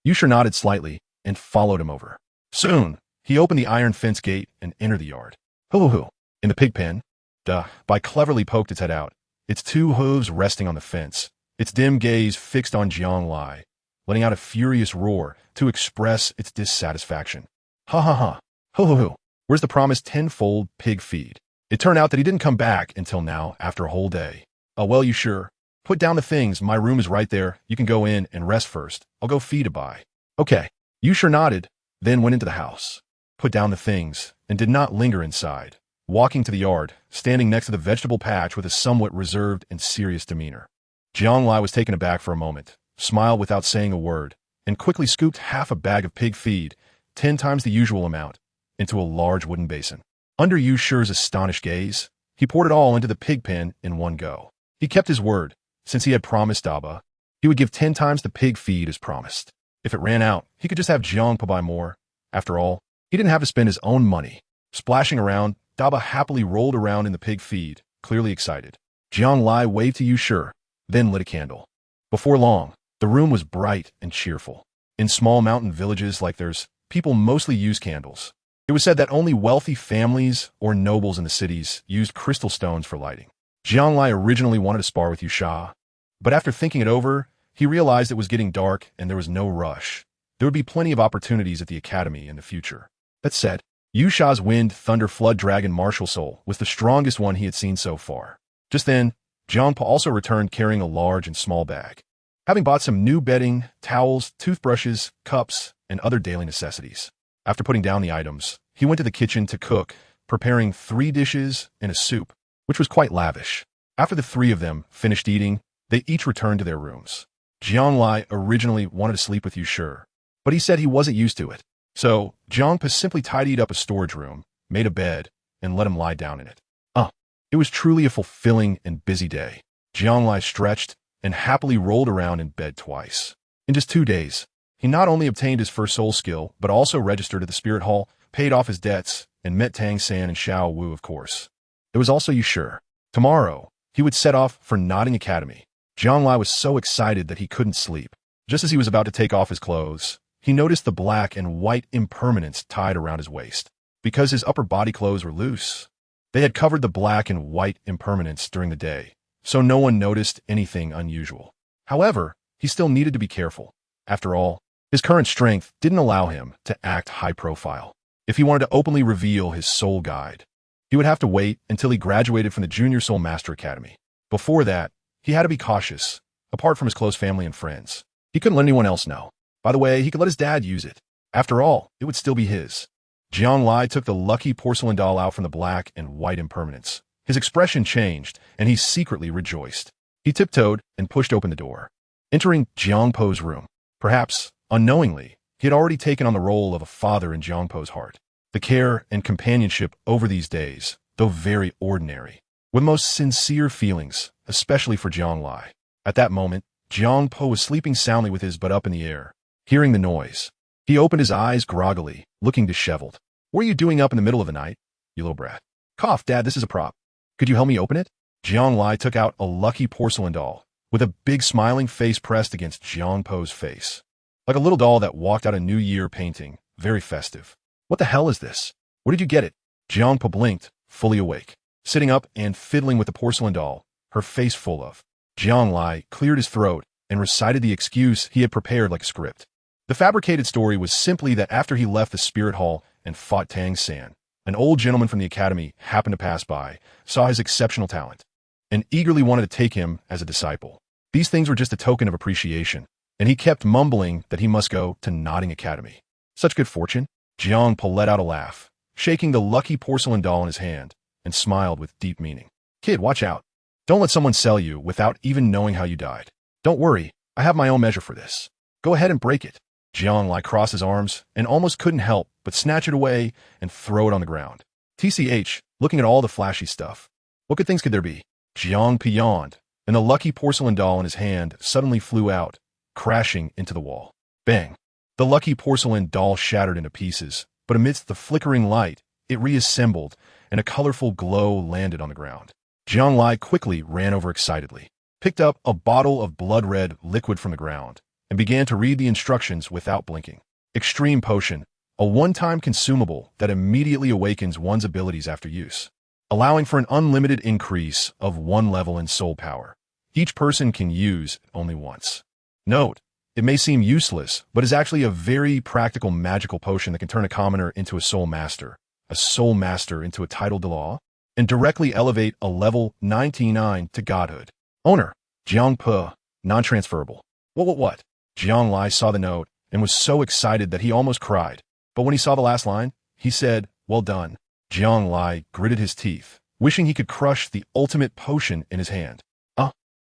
Yu Shi nodded slightly and followed him over. Soon, he opened the iron fence gate and entered the yard. Hoo. In the pig pen, Bai cleverly poked its head out, its 2 hooves resting on the fence, its dim gaze fixed on Jiang Lai, letting out a furious roar to express its dissatisfaction. Ha. Hoo. Where's the promised 10-fold pig feed? It turned out that he didn't come back until now after a whole day. Well, you sure? Put down the things, my room is right there. You can go in and rest first. I'll go feed a Bai. Okay. Yu Shi nodded, then went into the house, put down the things, and did not linger inside, walking to the yard, standing next to the vegetable patch with a somewhat reserved and serious demeanor. Jiang Lai was taken aback for a moment, smiled without saying a word, and quickly scooped half a bag of pig feed, 10 times the usual amount, into a large wooden basin. Under Yu Shi's astonished gaze, he poured it all into the pig pen in one go. He kept his word, since he had promised Daba he would give 10 times the pig feed as promised. If it ran out, he could just have Jiang Po buy more. After all, he didn't have to spend his own money. Splashing around, Daba happily rolled around in the pig feed, clearly excited. Jiang Lai waved to Yu Shi, then lit a candle. Before long, the room was bright and cheerful. In small mountain villages like theirs, people mostly use candles. It was said that only wealthy families or nobles in the cities used crystal stones for lighting. Jiang Lai originally wanted to spar with Yu Shi, but after thinking it over, he realized it was getting dark and there was no rush. There would be plenty of opportunities at the academy in the future. That said, Yu Shi's Wind, Thunder, Flood, Dragon Martial Soul was the strongest one he had seen so far. Just then, Jiang Po also returned carrying a large and small bag. Having bought some new bedding, towels, toothbrushes, cups, and other daily necessities. After putting down the items, he went to the kitchen to cook, preparing 3 dishes and a soup, which was quite lavish. After the 3 of them finished eating, they each returned to their rooms. Jiang Lai originally wanted to sleep with Yu Shi, but he said he wasn't used to it. So, Jiang Po simply tidied up a storage room, made a bed, and let him lie down in it. It was truly a fulfilling and busy day. Jiang Lai stretched and happily rolled around in bed twice. In just 2 days, he not only obtained his first soul skill, but also registered at the Spirit Hall, paid off his debts, and met Tang San and Xiao Wu, of course. There was also Yu Shi. Tomorrow, he would set off for Nodding Academy. Jiang Lai was so excited that he couldn't sleep. Just as he was about to take off his clothes, he noticed the black and white impermanence tied around his waist. Because his upper body clothes were loose, they had covered the black and white impermanence during the day, so no one noticed anything unusual. However, he still needed to be careful. After all, his current strength didn't allow him to act high profile. If he wanted to openly reveal his soul guide, he would have to wait until he graduated from the Junior Soul Master Academy. Before that, he had to be cautious, apart from his close family and friends. He couldn't let anyone else know. By the way, he could let his dad use it. After all, it would still be his. Jiang Lai took the lucky porcelain doll out from the black and white impermanence. His expression changed, and he secretly rejoiced. He tiptoed and pushed open the door, entering Jiang Po's room. Perhaps, unknowingly, he had already taken on the role of a father in Jiang Po's heart. The care and companionship over these days, though very ordinary, with most sincere feelings, especially for Jiang Lai. At that moment, Jiang Po was sleeping soundly with his butt up in the air. Hearing the noise, he opened his eyes groggily, looking disheveled. "What are you doing up in the middle of the night, you little brat?" "Cough, Dad, this is a prop. Could you help me open it?" Jiang Lai took out a lucky porcelain doll, with a big smiling face pressed against Jiang Po's face. Like a little doll that walked out a New Year painting, very festive. "What the hell is this? Where did you get it?" Jiang Po blinked, fully awake, sitting up and fiddling with the porcelain doll, her face full of. Jiang Lai cleared his throat and recited the excuse he had prepared like a script. The fabricated story was simply that after he left the Spirit Hall and fought Tang San, an old gentleman from the academy happened to pass by, saw his exceptional talent, and eagerly wanted to take him as a disciple. These things were just a token of appreciation, and he kept mumbling that he must go to Nodding Academy. Such good fortune? Jiang Po let out a laugh, shaking the lucky porcelain doll in his hand, and smiled with deep meaning. "Kid, watch out. Don't let someone sell you without even knowing how you died. Don't worry, I have my own measure for this. Go ahead and break it." Jiang Lai crossed his arms and almost couldn't help but snatch it away and throw it on the ground. TCH, looking at all the flashy stuff. What good things could there be? Jiang Po yawned, and the lucky porcelain doll in his hand suddenly flew out, crashing into the wall. Bang! The lucky porcelain doll shattered into pieces, but amidst the flickering light, it reassembled, and a colorful glow landed on the ground. Jiang Lai quickly ran over excitedly, picked up a bottle of blood-red liquid from the ground, and began to read the instructions without blinking. Extreme Potion, a one-time consumable that immediately awakens one's abilities after use, allowing for an unlimited increase of 1 level in soul power. Each person can use it only once. Note, it may seem useless, but is actually a very practical magical potion that can turn a commoner into a soul master into a title de law, and directly elevate a level 99 to godhood. Owner, Jiang Po, non-transferable. What? Jiang Lai saw the note and was so excited that he almost cried. But when he saw the last line, he said, "Well done." Jiang Lai gritted his teeth, wishing he could crush the ultimate potion in his hand.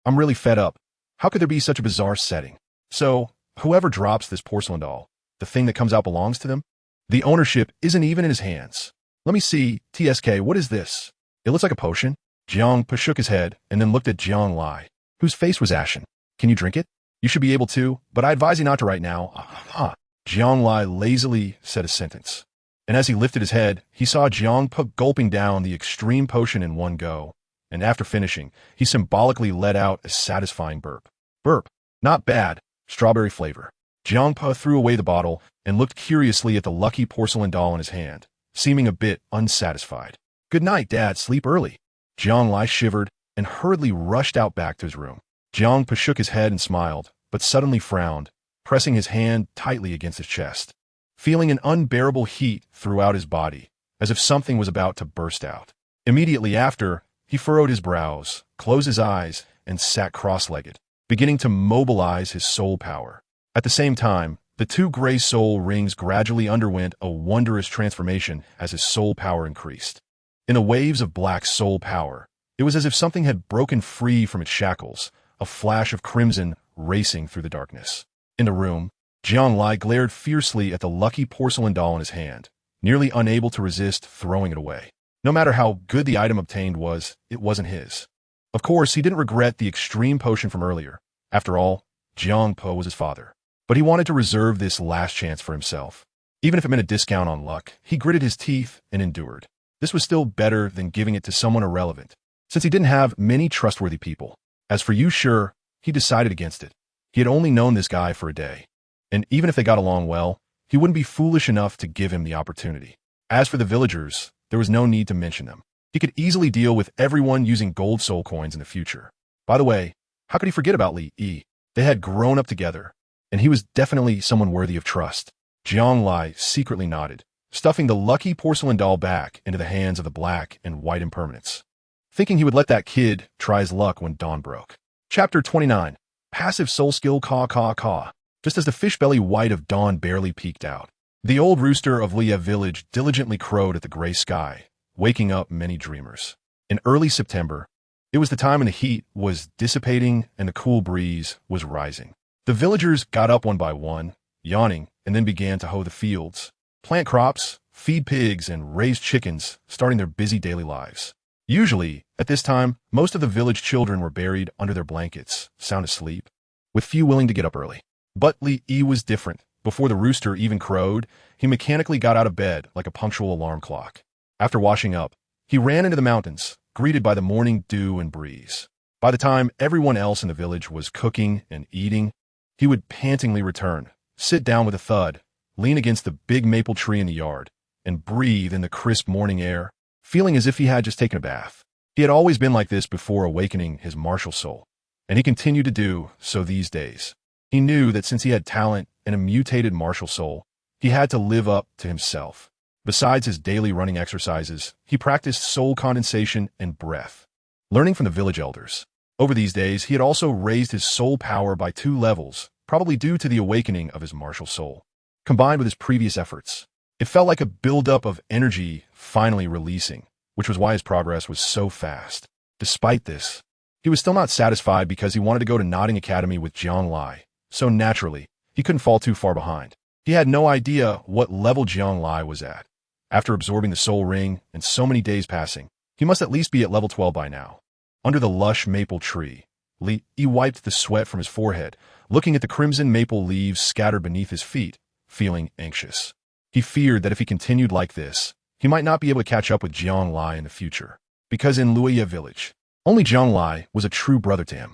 I'm really fed up. How could there be such a bizarre setting? So, whoever drops this porcelain doll, the thing that comes out belongs to them? The ownership isn't even in his hands. Let me see, TSK, what is this? It looks like a potion. Jiang Pa shook his head and then looked at Jiang Lai, whose face was ashen. Can you drink it? You should be able to, but I advise you not to right now. Jiang Lai lazily said a sentence. And as he lifted his head, he saw Jiang Pa gulping down the extreme potion in one go. And after finishing, he symbolically let out a satisfying burp. Burp. Not bad. Strawberry flavor. Jiang Pa threw away the bottle and looked curiously at the lucky porcelain doll in his hand, seeming a bit unsatisfied. Good night, Dad. Sleep early. Jiang Lai shivered and hurriedly rushed out back to his room. Jiang Pa shook his head and smiled, but suddenly frowned, pressing his hand tightly against his chest, feeling an unbearable heat throughout his body, as if something was about to burst out. Immediately after, he furrowed his brows, closed his eyes, and sat cross-legged, beginning to mobilize his soul power. At the same time, the two gray soul rings gradually underwent a wondrous transformation as his soul power increased. In the waves of black soul power, it was as if something had broken free from its shackles, a flash of crimson racing through the darkness. In the room, Jiang Lai glared fiercely at the lucky porcelain doll in his hand, nearly unable to resist throwing it away. No matter how good the item obtained was, it wasn't his. Of course, he didn't regret the extreme potion from earlier. After all, Jiang Pa was his father. But he wanted to reserve this last chance for himself. Even if it meant a discount on luck, he gritted his teeth and endured. This was still better than giving it to someone irrelevant, since he didn't have many trustworthy people. As for Yu Shi, he decided against it. He had only known this guy for a day. And even if they got along well, he wouldn't be foolish enough to give him the opportunity. As for the villagers, there was no need to mention them. He could easily deal with everyone using gold soul coins in the future. By the way, how could he forget about Li Yi? They had grown up together, and he was definitely someone worthy of trust. Jiang Lai secretly nodded, stuffing the lucky porcelain doll back into the hands of the black and white impermanents, thinking he would let that kid try his luck when dawn broke. Chapter 29. Passive Soul Skill Caw Caw Caw. Just as the fish-belly white of dawn barely peeked out, the old rooster of Liya village diligently crowed at the gray sky, waking up many dreamers. In early September, it was the time when the heat was dissipating and the cool breeze was rising. The villagers got up one by one, yawning, and then began to hoe the fields, plant crops, feed pigs, and raise chickens, starting their busy daily lives. Usually, at this time, most of the village children were buried under their blankets, sound asleep, with few willing to get up early. But Li Yi was different. Before the rooster even crowed, he mechanically got out of bed like a punctual alarm clock. After washing up, he ran into the mountains, greeted by the morning dew and breeze. By the time everyone else in the village was cooking and eating, he would pantingly return, sit down with a thud, lean against the big maple tree in the yard, and breathe in the crisp morning air, feeling as if he had just taken a bath. He had always been like this before awakening his martial soul, and he continued to do so these days. He knew that since he had talent and a mutated martial soul, he had to live up to himself. Besides his daily running exercises, he practiced soul condensation and breath, learning from the village elders. Over these days, he had also raised his soul power by 2 levels, probably due to the awakening of his martial soul. Combined with his previous efforts, it felt like a buildup of energy finally releasing, which was why his progress was so fast. Despite this, he was still not satisfied because he wanted to go to Nodding Academy with Jiang Lai. So naturally, he couldn't fall too far behind. He had no idea what level Jiang Lai was at. After absorbing the soul ring and so many days passing, he must at least be at level 12 by now. Under the lush maple tree, Li Yi wiped the sweat from his forehead, looking at the crimson maple leaves scattered beneath his feet, feeling anxious. He feared that if he continued like this, he might not be able to catch up with Jiang Lai in the future, because in Luoya village, only Jiang Lai was a true brother to him.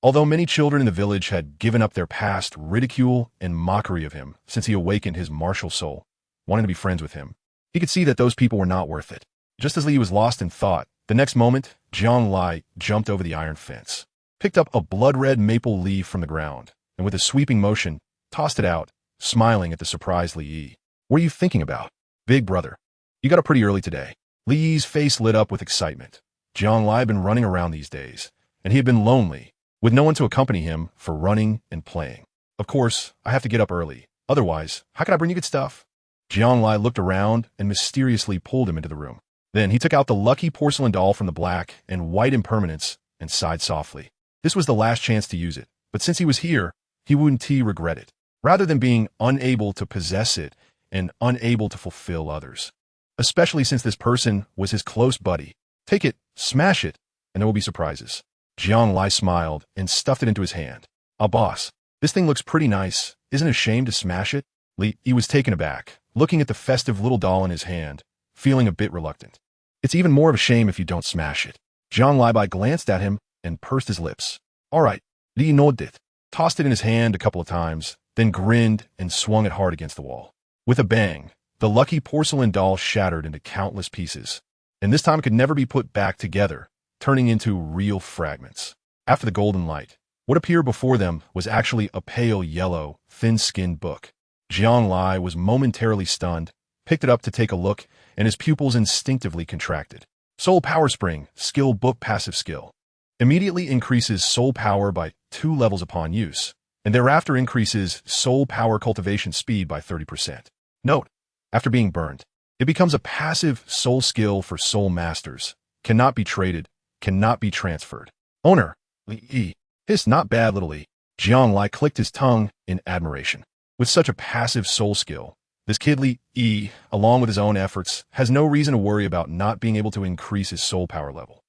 Although many children in the village had given up their past ridicule and mockery of him since he awakened his martial soul, wanting to be friends with him, he could see that those people were not worth it. Just as Li was lost in thought, the next moment, Jiang Lai jumped over the iron fence, picked up a blood-red maple leaf from the ground, and with a sweeping motion, tossed it out, smiling at the surprised Li Yi. What are you thinking about? Big brother. You got up pretty early today. Li Yi's face lit up with excitement. Jiang Lai had been running around these days, and he had been lonely, with no one to accompany him for running and playing. Of course, I have to get up early, Otherwise, how could I bring you good stuff? Jianglai looked around and mysteriously pulled him into the room. Then he took out the lucky porcelain doll from the black and white impermanence and sighed softly. This was the last chance to use it, but since he was here, he wouldn't regret it, rather than being unable to possess it and unable to fulfill others. Especially since this person was his close buddy. Take it, smash it, and there will be surprises. Jianglai smiled and stuffed it into his hand. Boss, this thing looks pretty nice. Isn't it a shame to smash it? Li was taken aback, looking at the festive little doll in his hand, feeling a bit reluctant. It's even more of a shame if you don't smash it. Jianglai glanced at him and pursed his lips. All right, Li nodded, tossed it in his hand a couple of times, then grinned and swung it hard against the wall. With a bang, the lucky porcelain doll shattered into countless pieces, and this time it could never be put back together, turning into real fragments. After the golden light, what appeared before them was actually a pale yellow, thin-skinned book. Jianglai was momentarily stunned, picked it up to take a look, and his pupils instinctively contracted. Soul Power Spring, Skill Book Passive Skill. Immediately increases soul power by 2 levels upon use, and thereafter increases soul power cultivation speed by 30%. Note, after being burned, it becomes a passive soul skill for soul masters, cannot be traded, cannot be transferred. Owner, Li. His not bad little Li. Jianglai clicked his tongue in admiration. With such a passive soul skill, this kid Li, along with his own efforts, has no reason to worry about not being able to increase his soul power level.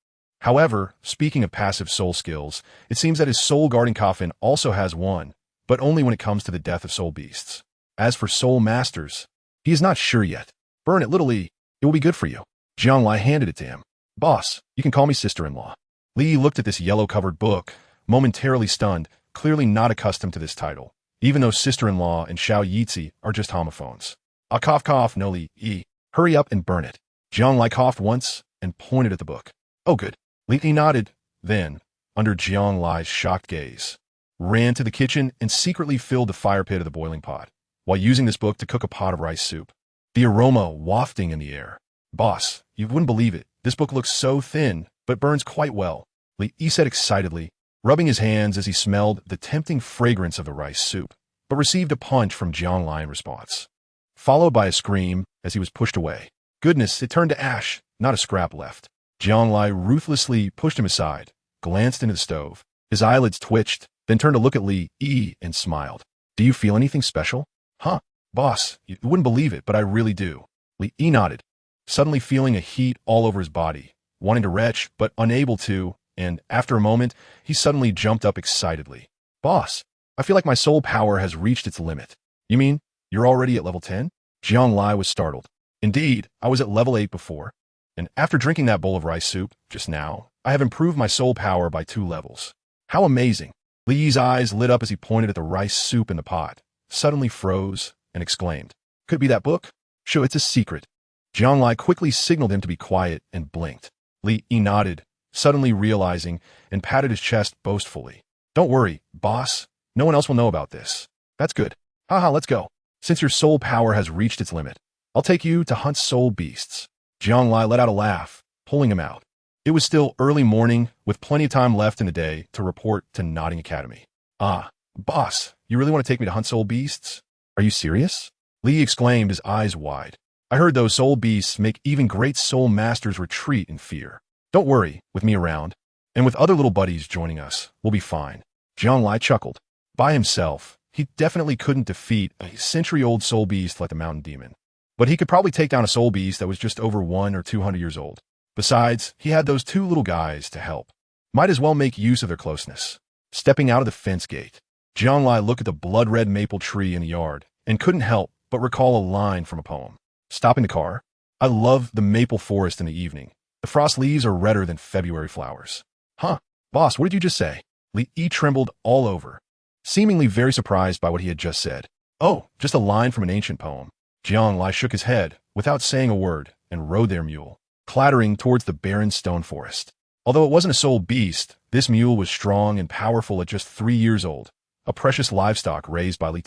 However, speaking of passive soul skills, it seems that his soul guarding coffin also has one, but only when it comes to the death of soul beasts. As for soul masters, he is not sure yet. Burn it, little Li. It will be good for you. Jianglai handed it to him. Boss, you can call me sister-in-law. Li looked at this yellow-covered book, momentarily stunned, clearly not accustomed to this title, even though sister-in-law and Xiao Yitzi are just homophones. Cough, no Li. Hurry up and burn it. Jianglai coughed once and pointed at the book. Oh, good. Li nodded, then, under Jianglai's shocked gaze, ran to the kitchen and secretly filled the fire pit of the boiling pot, while using this book to cook a pot of rice soup. The aroma wafting in the air. Boss, you wouldn't believe it. This book looks so thin, but burns quite well, Li said excitedly, rubbing his hands as he smelled the tempting fragrance of the rice soup, but received a punch from Jianglai in response, followed by a scream as he was pushed away. Goodness, it turned to ash, not a scrap left. Jianglai ruthlessly pushed him aside, glanced into the stove. His eyelids twitched, then turned to look at Li and smiled. Do you feel anything special? Huh, boss, you wouldn't believe it, but I really do. Li nodded, suddenly feeling a heat all over his body, wanting to retch, but unable to, and after a moment, he suddenly jumped up excitedly. Boss, I feel like my soul power has reached its limit. You mean, you're already at level 10? Jianglai was startled. Indeed, I was at level 8 before. And after drinking that bowl of rice soup, just now, I have improved my soul power by 2 levels. How amazing! Li's eyes lit up as he pointed at the rice soup in the pot, suddenly froze, and exclaimed, Could it be that book? Sure, it's a secret. Jianglai quickly signaled him to be quiet and blinked. Li nodded, suddenly realizing, and patted his chest boastfully. Don't worry, boss. No one else will know about this. That's good. Haha, let's go. Since your soul power has reached its limit, I'll take you to hunt soul beasts. Jianglai let out a laugh, pulling him out. It was still early morning, with plenty of time left in the day to report to Nodding Academy. Ah, boss, you really want to take me to hunt soul beasts? Are you serious? Li exclaimed, his eyes wide. I heard those soul beasts make even great soul masters retreat in fear. Don't worry, with me around, and with other little buddies joining us, we'll be fine. Jianglai chuckled. By himself, he definitely couldn't defeat a century-old soul beast like the mountain demon. But he could probably take down a soul beast that was just over 100 or 200 years old. Besides, he had those 2 little guys to help. Might as well make use of their closeness. Stepping out of the fence gate, Jianglai looked at the blood-red maple tree in the yard and couldn't help but recall a line from a poem. Stopping the car, I love the maple forest in the evening. The frost leaves are redder than February flowers. Huh, boss, what did you just say? Li trembled all over, seemingly very surprised by what he had just said. Oh, just a line from an ancient poem. Jianglai shook his head, without saying a word, and rode their mule, clattering towards the barren stone forest. Although it wasn't a soul beast, this mule was strong and powerful at just 3 years old, a precious livestock raised by Li.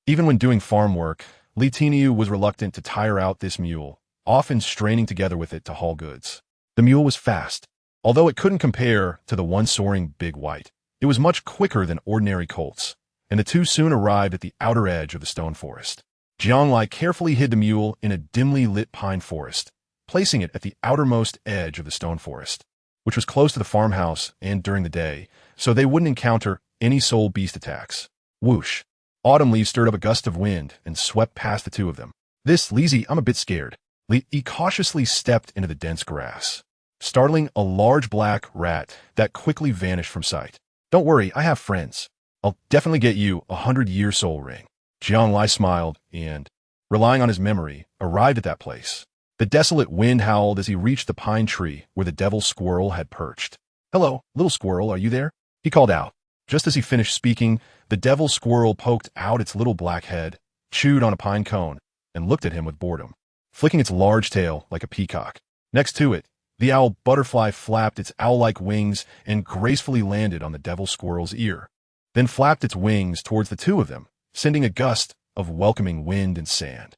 Even when doing farm work, Li was reluctant to tire out this mule, often straining together with it to haul goods. The mule was fast. Although it couldn't compare to the one soaring big white, it was much quicker than ordinary colts, and the two soon arrived at the outer edge of the stone forest. Jianglai carefully hid the mule in a dimly lit pine forest, placing it at the outermost edge of the stone forest, which was close to the farmhouse and during the day, so they wouldn't encounter any soul beast attacks. Whoosh! Autumn leaves stirred up a gust of wind and swept past the two of them. This, Lizzie, I'm a bit scared. Li cautiously stepped into the dense grass, startling a large black rat that quickly vanished from sight. Don't worry, I have friends. I'll definitely get you a 100-year soul ring. Jianglai smiled and, relying on his memory, arrived at that place. The desolate wind howled as he reached the pine tree where the devil squirrel had perched. Hello, little squirrel, are you there? He called out. Just as he finished speaking, the devil squirrel poked out its little black head, chewed on a pine cone, and looked at him with boredom, flicking its large tail like a peacock. Next to it, the owl butterfly flapped its owl-like wings and gracefully landed on the devil squirrel's ear, then flapped its wings towards the two of them, sending a gust of welcoming wind and sand.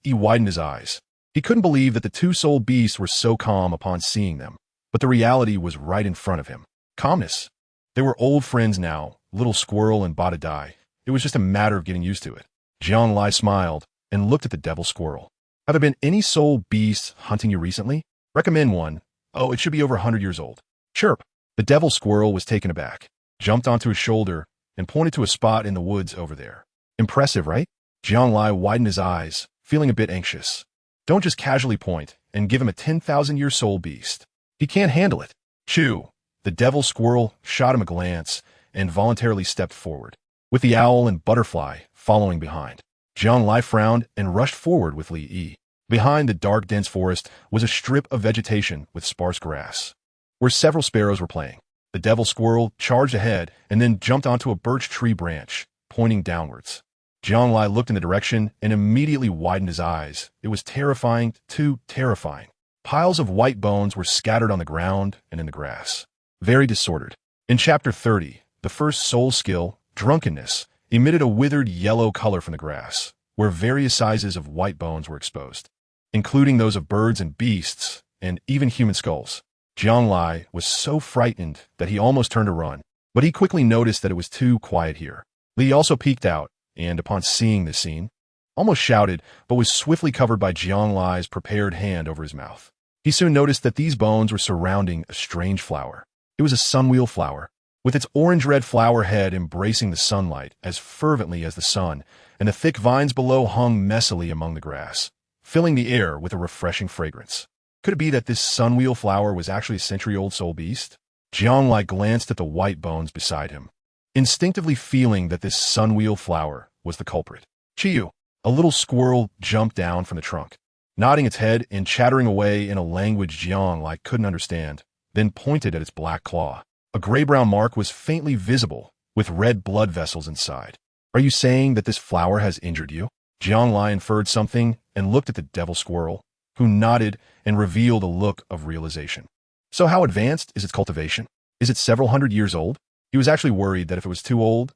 He widened his eyes. He couldn't believe that the two soul beasts were so calm upon seeing them, but the reality was right in front of him. Calmness. They were old friends now, Little Squirrel and Badadai. It was just a matter of getting used to it. Jianglai smiled and looked at the devil squirrel. Have there been any soul beasts hunting you recently? Recommend one. Oh, it should be over 100 years old. Chirp. The devil squirrel was taken aback, jumped onto his shoulder, and pointed to a spot in the woods over there. Impressive, right? Jianglai widened his eyes, feeling a bit anxious. Don't just casually point and give him a 10,000-year soul beast. He can't handle it. Chew. The devil squirrel shot him a glance and voluntarily stepped forward, with the owl and butterfly following behind. Jianglai frowned and rushed forward with Li Yi. Behind the dark, dense forest was a strip of vegetation with sparse grass, where several sparrows were playing. The devil squirrel charged ahead and then jumped onto a birch tree branch, pointing downwards. Jianglai looked in the direction and immediately widened his eyes. It was terrifying, too terrifying. Piles of white bones were scattered on the ground and in the grass, very disordered. In Chapter 30, the first soul skill, drunkenness, emitted a withered yellow color from the grass, where various sizes of white bones were exposed, including those of birds and beasts, and even human skulls. Jianglai was so frightened that he almost turned to run, but he quickly noticed that it was too quiet here. Li also peeked out, and upon seeing this scene, almost shouted, but was swiftly covered by Jianglai's prepared hand over his mouth. He soon noticed that these bones were surrounding a strange flower. It was a sunwheel flower, with its orange-red flower head embracing the sunlight as fervently as the sun, and the thick vines below hung messily among the grass, filling the air with a refreshing fragrance. Could it be that this sunwheel flower was actually a century-old soul beast? Jianglai glanced at the white bones beside him, instinctively feeling that this sunwheel flower was the culprit. Chiyu, a little squirrel, jumped down from the trunk, nodding its head and chattering away in a language Jianglai couldn't understand, then pointed at its black claw. A gray-brown mark was faintly visible, with red blood vessels inside. Are you saying that this flower has injured you? Jianglai inferred something and looked at the devil squirrel, who nodded and revealed a look of realization. So how advanced is its cultivation? Is it several hundred years old? He was actually worried that if it was too old,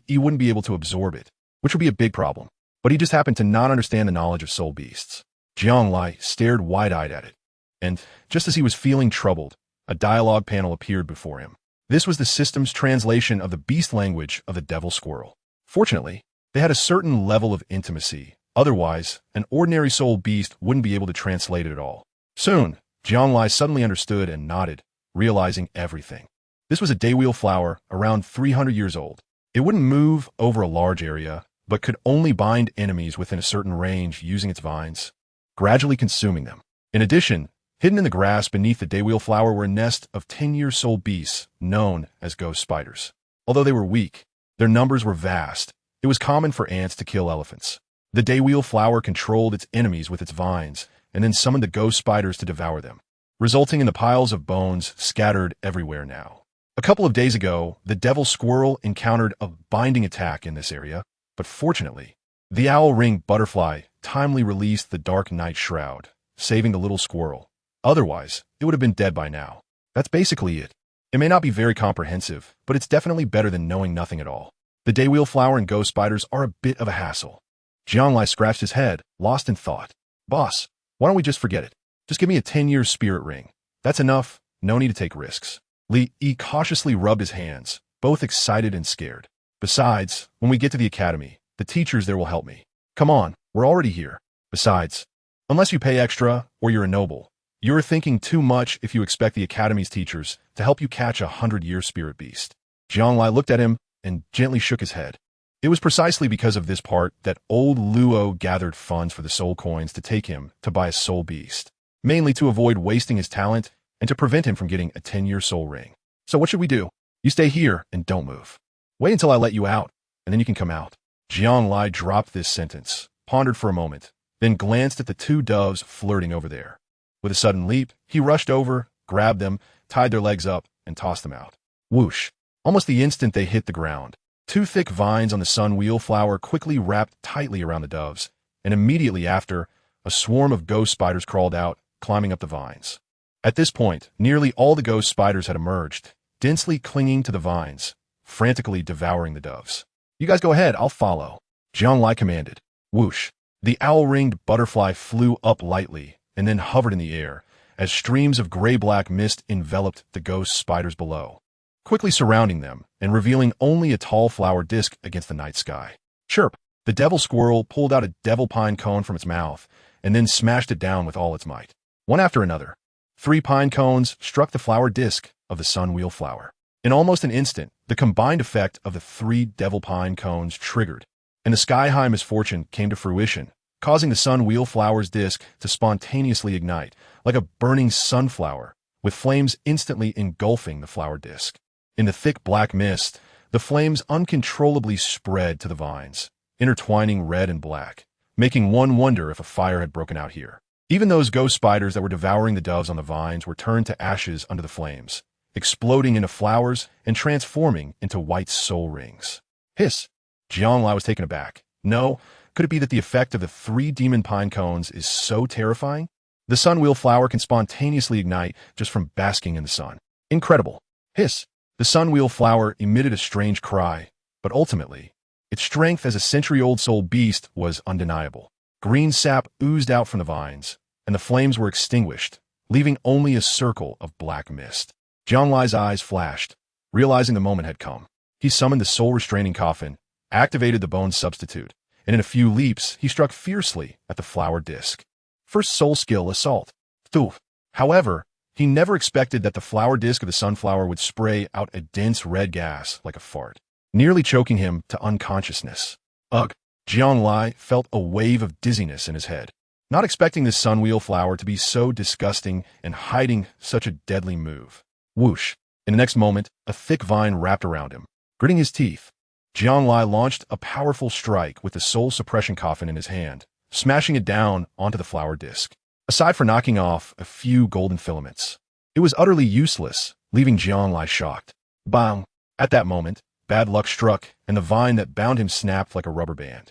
he wouldn't be able to absorb it, which would be a big problem. But he just happened to not understand the knowledge of soul beasts. Jianglai stared wide-eyed at it, and just as he was feeling troubled, a dialogue panel appeared before him. This was the system's translation of the beast language of the devil squirrel. Fortunately, they had a certain level of intimacy. Otherwise, an ordinary soul beast wouldn't be able to translate it at all. Soon, Jianglai suddenly understood and nodded, realizing everything. This was a daywheel flower around 300 years old. It wouldn't move over a large area, but could only bind enemies within a certain range using its vines, gradually consuming them. In addition, hidden in the grass beneath the daywheel flower were a nest of 10-year soul beasts known as ghost spiders. Although they were weak, their numbers were vast. It was common for ants to kill elephants. The daywheel flower controlled its enemies with its vines and then summoned the ghost spiders to devour them, resulting in the piles of bones scattered everywhere now. A couple of days ago, the devil squirrel encountered a binding attack in this area, but fortunately, the owl-ringed butterfly timely released the dark night shroud, saving the little squirrel. Otherwise, it would have been dead by now. That's basically it. It may not be very comprehensive, but it's definitely better than knowing nothing at all. The daywheel flower and ghost spiders are a bit of a hassle. Jianglai scratched his head, lost in thought. Boss, why don't we just forget it? Just give me a 10-year spirit ring. That's enough. No need to take risks. Li Yi cautiously rubbed his hands, both excited and scared. Besides, when we get to the academy, the teachers there will help me. Come on, we're already here. Besides, unless you pay extra or you're a noble, you're thinking too much if you expect the academy's teachers to help you catch a 100-year spirit beast. Jianglai looked at him and gently shook his head. It was precisely because of this part that old Luo gathered funds for the soul coins to take him to buy a soul beast, mainly to avoid wasting his talent and to prevent him from getting a 10-year soul ring. So what should we do? You stay here and don't move. Wait until I let you out, and then you can come out. Jianglai dropped this sentence, pondered for a moment, then glanced at the two doves flirting over there. With a sudden leap, he rushed over, grabbed them, tied their legs up, and tossed them out. Whoosh! Almost the instant they hit the ground, two thick vines on the sun wheel flower quickly wrapped tightly around the doves, and immediately after, a swarm of ghost spiders crawled out, climbing up the vines. At this point, nearly all the ghost spiders had emerged, densely clinging to the vines, frantically devouring the doves. You guys go ahead, I'll follow. Jianglai commanded. Whoosh! The owl-ringed butterfly flew up lightly and then hovered in the air as streams of gray-black mist enveloped the ghost spiders below, quickly surrounding them and revealing only a tall flower disk against the night sky. Chirp! The devil squirrel pulled out a devil pine cone from its mouth and then smashed it down with all its might. One after another, 3 pine cones struck the flower disk of the sun wheel flower. In almost an instant, the combined effect of the 3 devil pine cones triggered, and the sky-high misfortune came to fruition, causing the sun wheel flower's disk to spontaneously ignite, like a burning sunflower, with flames instantly engulfing the flower disk. In the thick black mist, the flames uncontrollably spread to the vines, intertwining red and black, making one wonder if a fire had broken out here. Even those ghost spiders that were devouring the doves on the vines were turned to ashes under the flames, exploding into flowers and transforming into white soul rings. Hiss! Jianglai was taken aback. No, could it be that the effect of the 3 demon pine cones is so terrifying? The sun wheel flower can spontaneously ignite just from basking in the sun. Incredible! Hiss! The sun wheel flower emitted a strange cry, but ultimately, its strength as a century-old soul beast was undeniable. Green sap oozed out from the vines, and the flames were extinguished, leaving only a circle of black mist. Jianglai's eyes flashed, realizing the moment had come. He summoned the soul-restraining coffin, activated the bone substitute, and in a few leaps, he struck fiercely at the flower disk. First soul skill assault. Thoof. However, he never expected that the flower disk of the sunflower would spray out a dense red gas like a fart, nearly choking him to unconsciousness. Ugh! Jianglai felt a wave of dizziness in his head, not expecting this sun wheel flower to be so disgusting and hiding such a deadly move. Whoosh! In the next moment, a thick vine wrapped around him. Gritting his teeth, Jianglai launched a powerful strike with the soul suppression coffin in his hand, smashing it down onto the flower disk. Aside for knocking off a few golden filaments, it was utterly useless, leaving Jianglai shocked. Bang! At that moment, bad luck struck, and the vine that bound him snapped like a rubber band.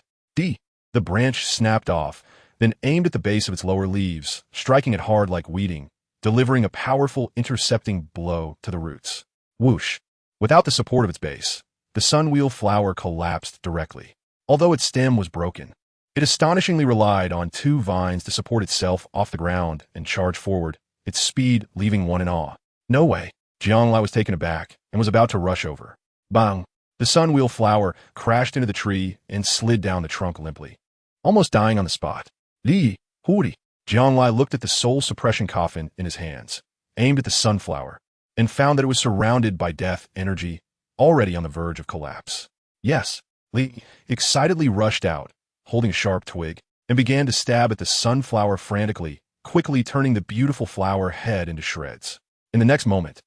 The branch snapped off, then aimed at the base of its lower leaves, striking it hard like weeding, delivering a powerful intercepting blow to the roots. Whoosh! Without the support of its base, the sun wheel flower collapsed directly. Although its stem was broken, it astonishingly relied on 2 vines to support itself off the ground and charge forward, its speed leaving one in awe. No way! Jianglai was taken aback and was about to rush over. Bang! The sun wheel flower crashed into the tree and slid down the trunk limply, almost dying on the spot. Li! Huri! Jianglai looked at the soul suppression coffin in his hands, aimed at the sunflower, and found that it was surrounded by death energy, already on the verge of collapse. Yes! Li excitedly rushed out, holding a sharp twig, and began to stab at the sunflower frantically, quickly turning the beautiful flower head into shreds. In the next moment,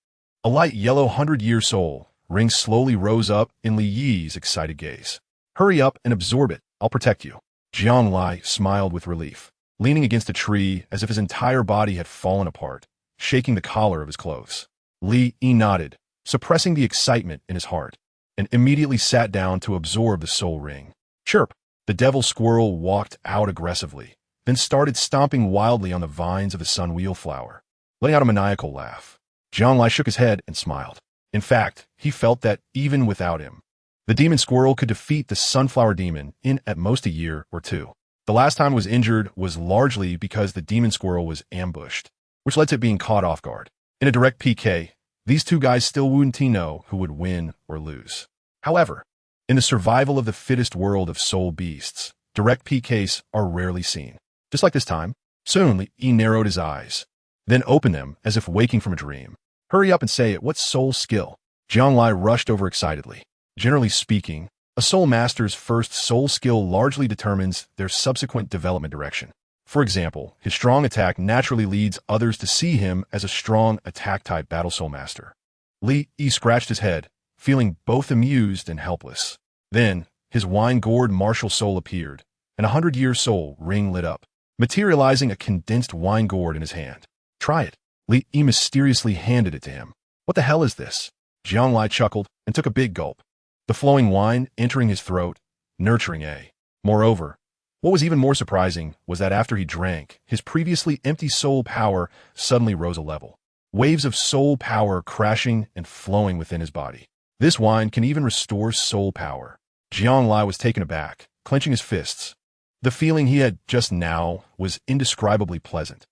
a light yellow 100-year soul ring slowly rose up in Li Yi's excited gaze. Hurry up and absorb it, I'll protect you. Jianglai smiled with relief, leaning against a tree as if his entire body had fallen apart, shaking the collar of his clothes. Li Yi nodded, suppressing the excitement in his heart, and immediately sat down to absorb the soul ring. Chirp! The devil squirrel walked out aggressively, then started stomping wildly on the vines of the sun wheel flower, letting out a maniacal laugh. Jianglai shook his head and smiled. In fact, he felt that even without him, the demon squirrel could defeat the sunflower demon in at most a year or 2. The last time it was injured was largely because the demon squirrel was ambushed, which led to it being caught off guard. In a direct PK, these 2 guys still wouldn't know who would win or lose. However, In the survival of the fittest world of soul beasts, direct PKs are rarely seen. Just like this time, soon he narrowed his eyes, then opened them as if waking from a dream. Hurry up and say it, what's soul skill? Jianglai rushed over excitedly. Generally speaking, a soul master's first soul skill largely determines their subsequent development direction. For example, his strong attack naturally leads others to see him as a strong attack-type battle soul master. Li Yi scratched his head, feeling both amused and helpless. Then, his wine-gourd martial soul appeared, and 100-year soul ring lit up, materializing a condensed wine gourd in his hand. Try it. Li Yi mysteriously handed it to him. What the hell is this? Jianglai chuckled and took a big gulp, the flowing wine entering his throat, nurturing a. Moreover, what was even more surprising was that after he drank, his previously empty soul power suddenly rose a level. Waves of soul power crashing and flowing within his body. This wine can even restore soul power. Jianglai was taken aback, clenching his fists. The feeling he had just now was indescribably pleasant.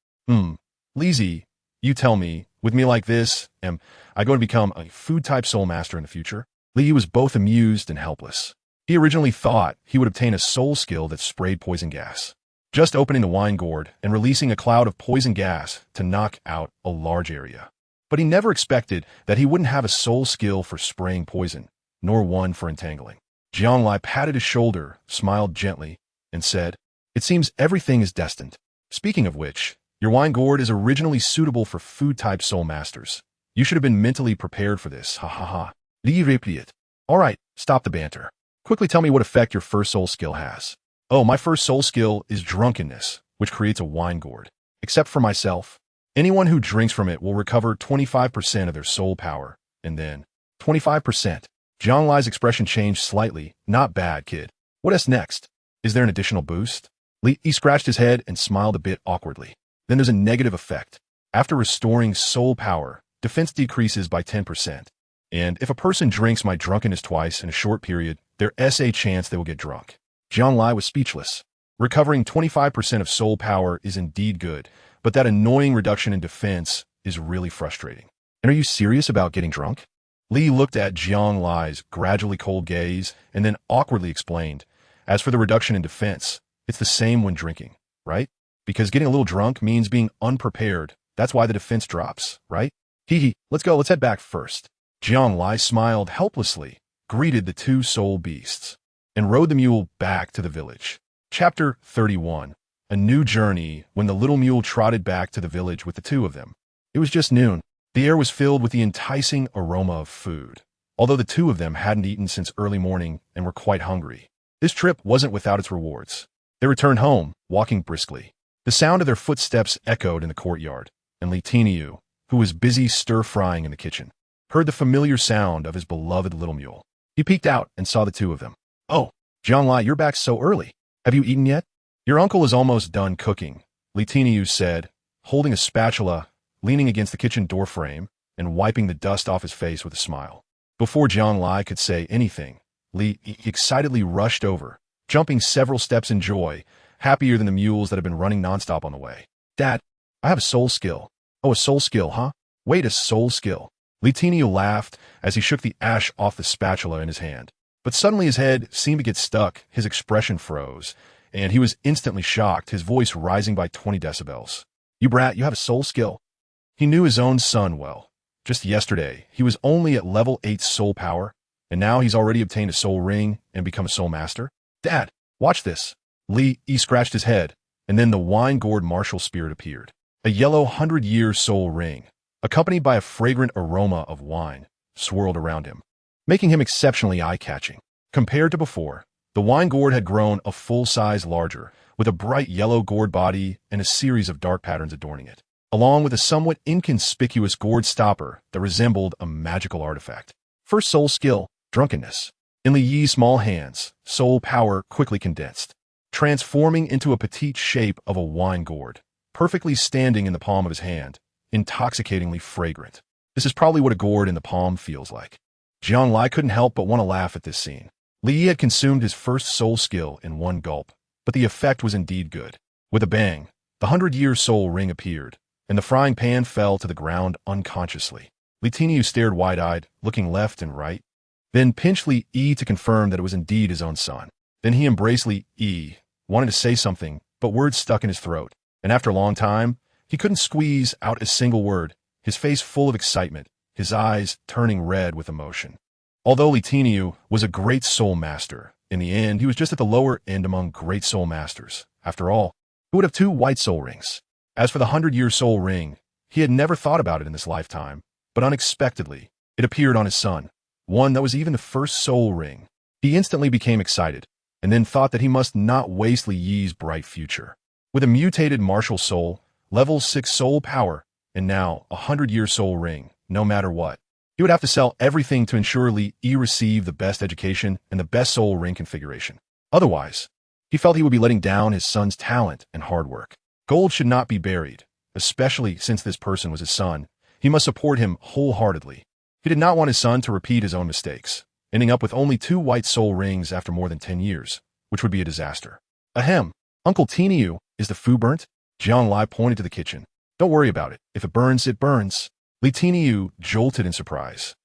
Li, you tell me, with me like this, am I going to become a food-type soul master in the future? Li was both amused and helpless. He originally thought he would obtain a soul skill that sprayed poison gas, just opening the wine gourd and releasing a cloud of poison gas to knock out a large area. But he never expected that he wouldn't have a soul skill for spraying poison, nor one for entangling. Jianglai patted his shoulder, smiled gently, and said, "It seems everything is destined. Speaking of which, your wine gourd is originally suitable for food-type soul masters. You should have been mentally prepared for this, ha ha ha." Li repeated. "All right, stop the banter. Quickly tell me what effect your first soul skill has." "Oh, my first soul skill is drunkenness, which creates a wine gourd. Except for myself, anyone who drinks from it will recover 25% of their soul power, and then 25%. Jianglai's expression changed slightly. "Not bad, kid. What is next? Is there an additional boost?" Li scratched his head and smiled a bit awkwardly. "Then there's a negative effect. After restoring soul power, defense decreases by 10%. And if a person drinks my drunkenness twice in a short period, there's a chance they will get drunk." Jianglai was speechless. Recovering 25% of soul power is indeed good, but that annoying reduction in defense is really frustrating. "And are you serious about getting drunk?" Li looked at Jianglai's gradually cold gaze and then awkwardly explained, "As for the reduction in defense, it's the same when drinking, right? Because getting a little drunk means being unprepared. That's why the defense drops, right? Hee, let's go, let's head back first." Jianglai smiled helplessly, greeted the two soul beasts, and rode the mule back to the village. Chapter 31. A new journey. When the little mule trotted back to the village with the two of them, it was just noon. The air was filled with the enticing aroma of food, although the two of them hadn't eaten since early morning and were quite hungry. This trip wasn't without its rewards. They returned home, walking briskly. The sound of their footsteps echoed in the courtyard, and Li Tinyu, who was busy stir-frying in the kitchen, heard the familiar sound of his beloved little mule. He peeked out and saw the two of them. "Oh, Jianglai, you're back so early. Have you eaten yet?" "Your uncle is almost done cooking," Li Tinyu said, holding a spatula, leaning against the kitchen doorframe, and wiping the dust off his face with a smile. Before Jianglai could say anything, Li excitedly rushed over, jumping several steps in joy, happier than the mules that had been running nonstop on the way. "Dad, I have a soul skill." "Oh, a soul skill, huh? Wait, a soul skill." Li Tinyu laughed as he shook the ash off the spatula in his hand. But suddenly his head seemed to get stuck, his expression froze, and he was instantly shocked, his voice rising by 20 decibels. "You brat, you have a soul skill." He knew his own son well. Just yesterday, he was only at level 8 soul power, and now he's already obtained a soul ring and become a soul master. "Dad, watch this." Li scratched his head, and then the wine gourd martial spirit appeared. A yellow 100-year soul ring, accompanied by a fragrant aroma of wine, swirled around him, making him exceptionally eye-catching. Compared to before, the wine gourd had grown a full size larger, with a bright yellow gourd body and a series of dark patterns adorning it, along with a somewhat inconspicuous gourd stopper that resembled a magical artifact. First soul skill, drunkenness. In Li Yi's small hands, soul power quickly condensed, transforming into a petite shape of a wine gourd, perfectly standing in the palm of his hand, intoxicatingly fragrant. This is probably what a gourd in the palm feels like. Jianglai couldn't help but want to laugh at this scene. Li Yi had consumed his first soul skill in one gulp, but the effect was indeed good. With a bang, the 100-year soul ring appeared, and the frying pan fell to the ground unconsciously. Li Tinyu stared wide-eyed, looking left and right. then pinched Li Yi to confirm that it was indeed his own son. Then he embraced Li Yi, wanted to say something, but words stuck in his throat, and after a long time, he couldn't squeeze out a single word, his face full of excitement, his eyes turning red with emotion. Although Li Tinyu was a great soul master, in the end, he was just at the lower end among great soul masters. After all, who would have 2 white soul rings? As for the 100-year soul ring, he had never thought about it in this lifetime, but unexpectedly, it appeared on his son, one that was even the first soul ring. He instantly became excited, and then thought that he must not waste Li Yi's bright future. With a mutated martial soul, level 6 soul power, and now a 100-year soul ring, no matter what, he would have to sell everything to ensure Li Yi received the best education and the best soul ring configuration. Otherwise, he felt he would be letting down his son's talent and hard work. Gold should not be buried, especially since this person was his son. He must support him wholeheartedly. He did not want his son to repeat his own mistakes, ending up with only 2 white soul rings after more than 10 years, which would be a disaster. Ahem, Uncle Tinyu, is the food burnt? Jiang Lai pointed to the kitchen. Don't worry about it. If it burns, it burns. Li Tinyu jolted in surprise,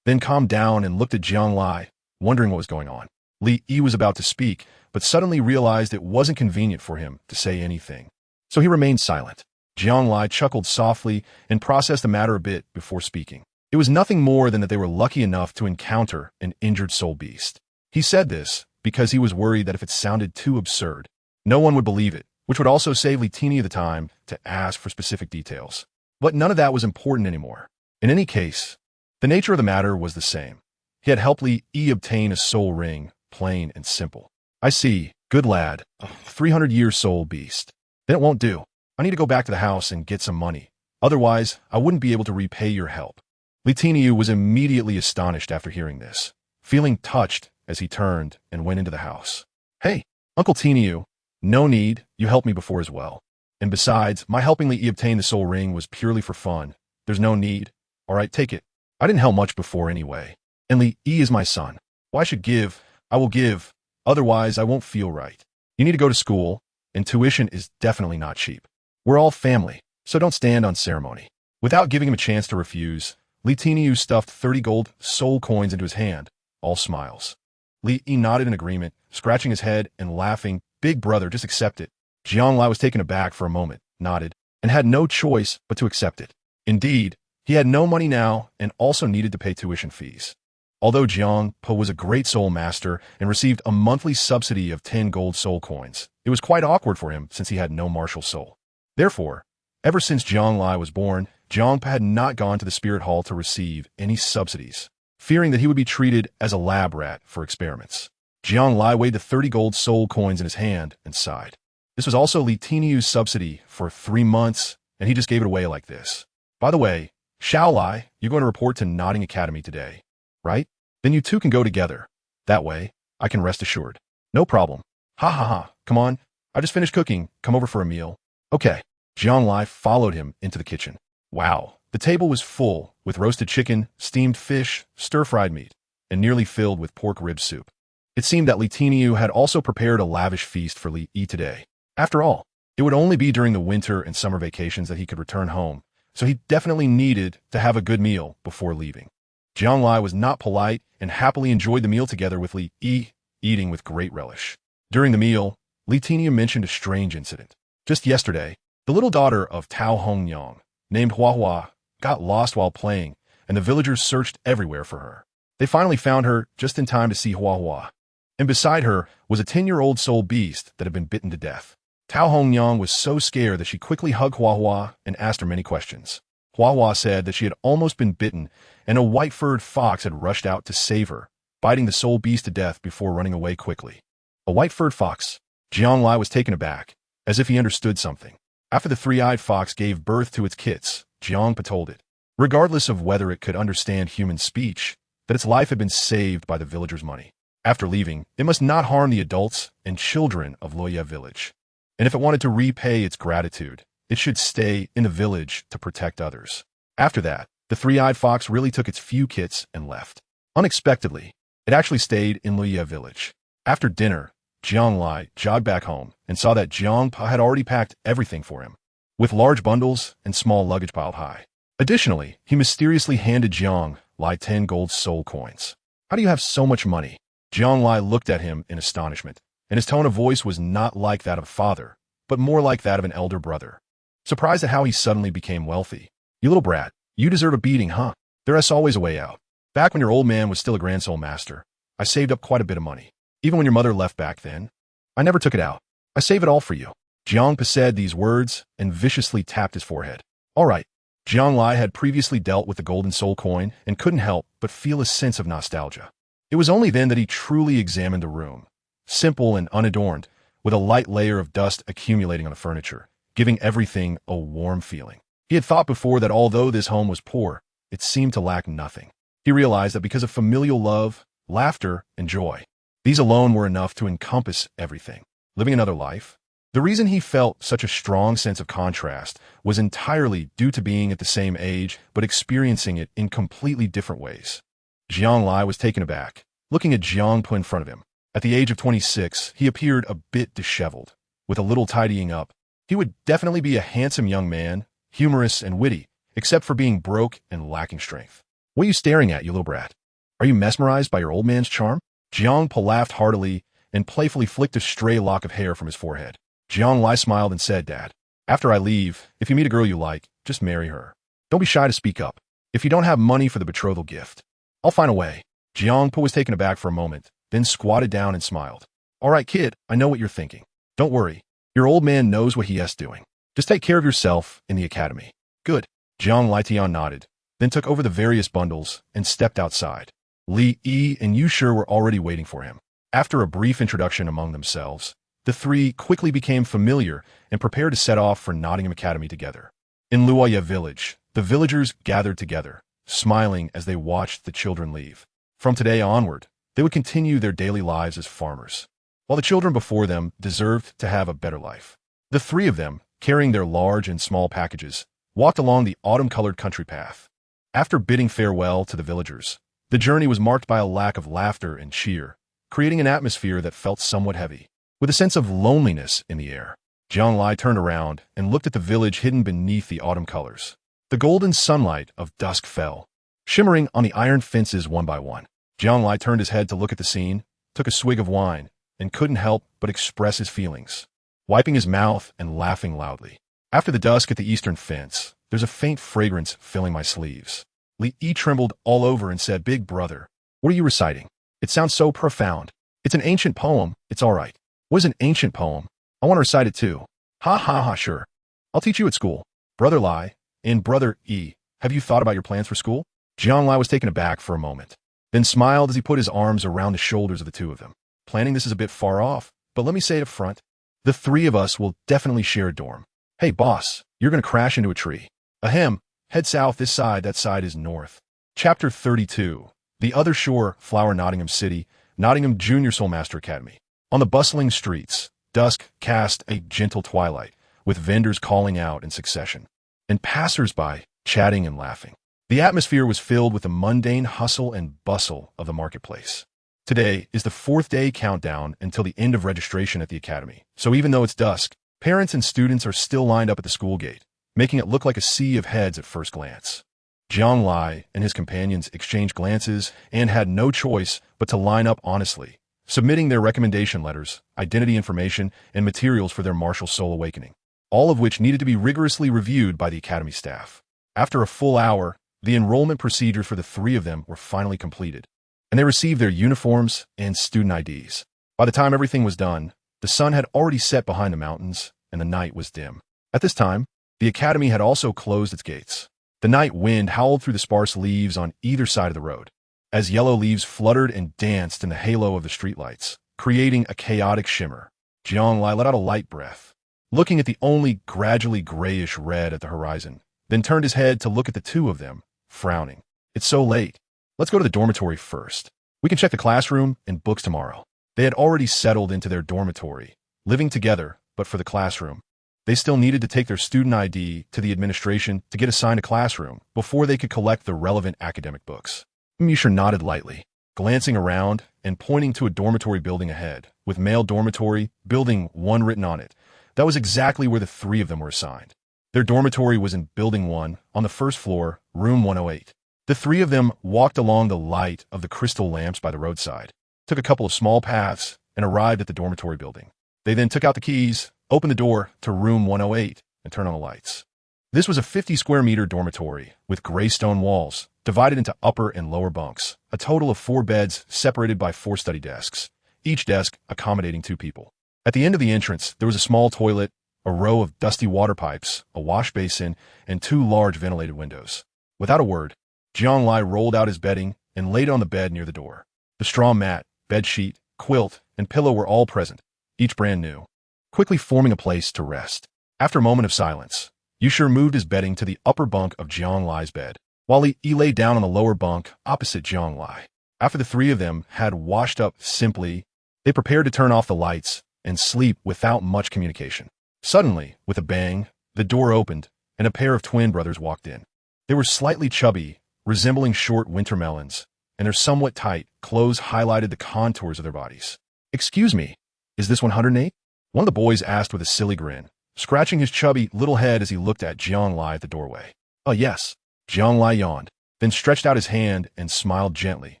then calmed down and looked at Jiang Lai, wondering what was going on. Li Yi was about to speak, but suddenly realized it wasn't convenient for him to say anything. So he remained silent. Jiang Lai chuckled softly and processed the matter a bit before speaking. It was nothing more than that they were lucky enough to encounter an injured soul beast. He said this because he was worried that if it sounded too absurd, no one would believe it, which would also save Li Tinyu the time to ask for specific details. But none of that was important anymore. In any case, the nature of the matter was the same. He had helped Li Yi obtain a soul ring, plain and simple. I see. Good lad. 300-year soul beast. Then it won't do. I need to go back to the house and get some money. Otherwise, I wouldn't be able to repay your help. Li Tinyu was immediately astonished after hearing this, feeling touched as he turned and went into the house. Hey, Uncle Tinyu, no need. You helped me before as well. And besides, my helping Li Yi obtain the soul ring was purely for fun. There's no need. All right, take it. I didn't help much before anyway. And Li Yi is my son. Well, I should give. I will give. Otherwise, I won't feel right. You need to go to school, and tuition is definitely not cheap. We're all family, so don't stand on ceremony. Without giving him a chance to refuse, Li Tinyu stuffed 30 gold soul coins into his hand, all smiles. Li Yi nodded in agreement, scratching his head and laughing. Big brother, just accept it. Jiang Lai was taken aback for a moment, nodded, and had no choice but to accept it. Indeed, he had no money now and also needed to pay tuition fees. Although Jiang Po was a great soul master and received a monthly subsidy of 10 gold soul coins, it was quite awkward for him since he had no martial soul. Therefore, ever since Jiang Lai was born, Jiang Po had not gone to the spirit hall to receive any subsidies, fearing that he would be treated as a lab rat for experiments. Jiang Lai weighed the 30 gold soul coins in his hand and sighed. This was also Li Tinyu's subsidy for 3 months, and he just gave it away like this. By the way, Xiao Lai, you're going to report to Nodding Academy today, right? Then you two can go together. That way, I can rest assured. No problem. Ha ha ha, come on. I just finished cooking. Come over for a meal. Okay. Jiang Lai followed him into the kitchen. Wow, the table was full with roasted chicken, steamed fish, stir-fried meat, and nearly filled with pork rib soup. It seemed that Li Tinyu had also prepared a lavish feast for Li Yi today. After all, it would only be during the winter and summer vacations that he could return home, so he definitely needed to have a good meal before leaving. Jiang Lai was not polite and happily enjoyed the meal together with Li Yi, eating with great relish. During the meal, Li Tinyu mentioned a strange incident. Just yesterday, the little daughter of Tao Hongyang, named Hua Hua, got lost while playing, and the villagers searched everywhere for her. They finally found her just in time to see Hua Hua. And beside her was a 10-year-old soul beast that had been bitten to death. Tao Hongyang was so scared that she quickly hugged Hua Hua and asked her many questions. Hua Hua said that she had almost been bitten, and a white-furred fox had rushed out to save her, biting the soul beast to death before running away quickly. A white-furred fox? Jiang Lai was taken aback, as if he understood something. After the three-eyed fox gave birth to its kits, Jiang Po told it, regardless of whether it could understand human speech, that its life had been saved by the villagers' money. After leaving, it must not harm the adults and children of Loya village. And if it wanted to repay its gratitude, it should stay in the village to protect others. After that, the three-eyed fox really took its few kits and left. Unexpectedly, it actually stayed in Loya village. After dinner, Jiang Lai jogged back home and saw that Jiang Po had already packed everything for him, with large bundles and small luggage piled high. Additionally, he mysteriously handed Jiang Lai 10 gold soul coins. How do you have so much money? Jianglai looked at him in astonishment, and his tone of voice was not like that of a father, but more like that of an elder brother. Surprised at how he suddenly became wealthy. You little brat, you deserve a beating, huh? There's always a way out. Back when your old man was still a Grand Soul Master, I saved up quite a bit of money. Even when your mother left back then, I never took it out. I save it all for you. Jiang said these words and viciously tapped his forehead. All right. Jiang Lai had previously dealt with the golden soul coin and couldn't help but feel a sense of nostalgia. It was only then that he truly examined the room. Simple and unadorned, with a light layer of dust accumulating on the furniture, giving everything a warm feeling. He had thought before that although this home was poor, it seemed to lack nothing. He realized that because of familial love, laughter, and joy, these alone were enough to encompass everything. Living another life? The reason he felt such a strong sense of contrast was entirely due to being at the same age but experiencing it in completely different ways. Jiang Lai was taken aback, looking at Jiang Pu in front of him. At the age of 26, he appeared a bit disheveled. With a little tidying up, he would definitely be a handsome young man, humorous and witty, except for being broke and lacking strength. What are you staring at, you little brat? Are you mesmerized by your old man's charm? Jiang Pu laughed heartily and playfully flicked a stray lock of hair from his forehead. Jiang Lai smiled and said, Dad, after I leave, if you meet a girl you like, just marry her. Don't be shy to speak up. If you don't have money for the betrothal gift, I'll find a way. Jiang Pu was taken aback for a moment, then squatted down and smiled. All right, kid, I know what you're thinking. Don't worry. Your old man knows what he is doing. Just take care of yourself in the academy. Good. Jiang Laitian nodded, then took over the various bundles and stepped outside. Li Yi and Yu Shi were already waiting for him. After a brief introduction among themselves, the three quickly became familiar and prepared to set off for Nottingham Academy together. In Luoya village, the villagers gathered together, smiling as they watched the children leave. From today onward, they would continue their daily lives as farmers, while the children before them deserved to have a better life. The three of them, carrying their large and small packages, walked along the autumn-colored country path. After bidding farewell to the villagers, the journey was marked by a lack of laughter and cheer, creating an atmosphere that felt somewhat heavy. With a sense of loneliness in the air, Jiang Lai turned around and looked at the village hidden beneath the autumn colors. The golden sunlight of dusk fell, shimmering on the iron fences one by one. Jiang Lai turned his head to look at the scene, took a swig of wine, and couldn't help but express his feelings, wiping his mouth and laughing loudly. After the dusk at the eastern fence, there's a faint fragrance filling my sleeves. Li Yi trembled all over and said, Big brother, what are you reciting? It sounds so profound. It's an ancient poem. It's all right. What is an ancient poem? I want to recite it too. Ha ha ha, sure. I'll teach you at school. Brother Lai and Brother Yi, have you thought about your plans for school? Jiang Lai was taken aback for a moment, then smiled as he put his arms around the shoulders of the two of them. Planning this is a bit far off, but let me say it up front. The three of us will definitely share a dorm. Hey boss, you're going to crash into a tree. Ahem, head south, this side, that side is north. Chapter 32. The Other Shore, Flower Nottingham City, Nottingham Junior Soul Master Academy. On the bustling streets, dusk cast a gentle twilight, with vendors calling out in succession, and passers-by chatting and laughing. The atmosphere was filled with the mundane hustle and bustle of the marketplace. Today is the fourth day countdown until the end of registration at the academy, so even though it's dusk, parents and students are still lined up at the school gate, making it look like a sea of heads at first glance. Jiang Lai and his companions exchanged glances and had no choice but to line up honestly, submitting their recommendation letters, identity information, and materials for their martial soul awakening, all of which needed to be rigorously reviewed by the academy staff. After a full hour, the enrollment procedures for the three of them were finally completed, and they received their uniforms and student IDs. By the time everything was done, the sun had already set behind the mountains, and the night was dim. At this time, the academy had also closed its gates. The night wind howled through the sparse leaves on either side of the road, as yellow leaves fluttered and danced in the halo of the streetlights, creating a chaotic shimmer. Jiang Lai let out a light breath, looking at the only gradually grayish red at the horizon, then turned his head to look at the two of them, frowning. It's so late. Let's go to the dormitory first. We can check the classroom and books tomorrow. They had already settled into their dormitory, living together, but for the classroom, they still needed to take their student ID to the administration to get assigned a classroom before they could collect the relevant academic books. Misha nodded lightly, glancing around and pointing to a dormitory building ahead, with male dormitory, building 1 written on it. That was exactly where the three of them were assigned. Their dormitory was in building 1, on the first floor, room 108. The three of them walked along the light of the crystal lamps by the roadside, took a couple of small paths, and arrived at the dormitory building. They then took out the keys, opened the door to room 108, and turned on the lights. This was a 50-square-meter dormitory with gray stone walls, divided into upper and lower bunks, a total of 4 beds separated by 4 study desks, each desk accommodating 2 people. At the end of the entrance, there was a small toilet, a row of dusty water pipes, a wash basin, and 2 large ventilated windows. Without a word, Jiang Lai rolled out his bedding and laid it on the bed near the door. The straw mat, bed sheet, quilt, and pillow were all present, each brand new, quickly forming a place to rest. After a moment of silence, Yushir moved his bedding to the upper bunk of Jiang Lai's bed, while he lay down on the lower bunk opposite Jiang Lai. After the 3 of them had washed up simply, they prepared to turn off the lights and sleep without much communication. Suddenly, with a bang, the door opened, and a pair of twin brothers walked in. They were slightly chubby, resembling short winter melons, and their somewhat tight clothes highlighted the contours of their bodies. "Excuse me, is this 108? One of the boys asked with a silly grin, scratching his chubby little head as he looked at Jiang Lai at the doorway. "Oh, yes." Jiang Lai yawned, then stretched out his hand and smiled gently.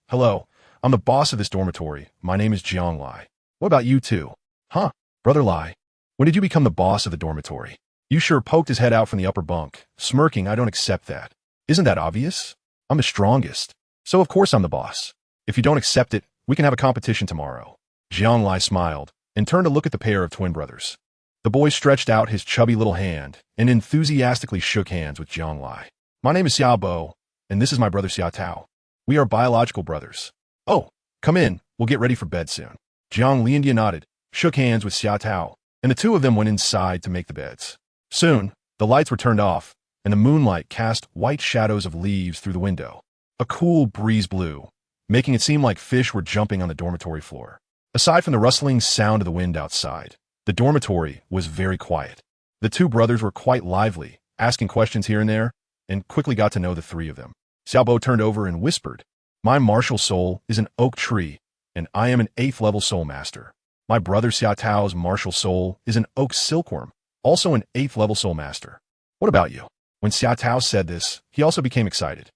"Hello, I'm the boss of this dormitory. My name is Jiang Lai. What about you two?" "Huh, Brother Lai. When did you become the boss of the dormitory?" Yushir poked his head out from the upper bunk, smirking. "I don't accept that. Isn't that obvious? I'm the strongest. So of course I'm the boss. If you don't accept it, we can have a competition tomorrow." Jiang Lai smiled and turned to look at the pair of twin brothers. The boy stretched out his chubby little hand and enthusiastically shook hands with Jiang Lai. "My name is Xiao Bo, and this is my brother Xiao Tao. We are biological brothers." "Oh, come in. We'll get ready for bed soon." Jiang Liandia nodded, shook hands with Xiao Tao, and the 2 of them went inside to make the beds. Soon, the lights were turned off, and the moonlight cast white shadows of leaves through the window. A cool breeze blew, making it seem like fish were jumping on the dormitory floor. Aside from the rustling sound of the wind outside, the dormitory was very quiet. The 2 brothers were quite lively, asking questions here and there, and quickly got to know the 3 of them. Xiaobo turned over and whispered, "My martial soul is an oak tree, and I am an 8th-level soul master. My brother Xiao Tao's martial soul is an oak silkworm, also an 8th-level soul master. What about you?" When Xiao Tao said this, he also became excited.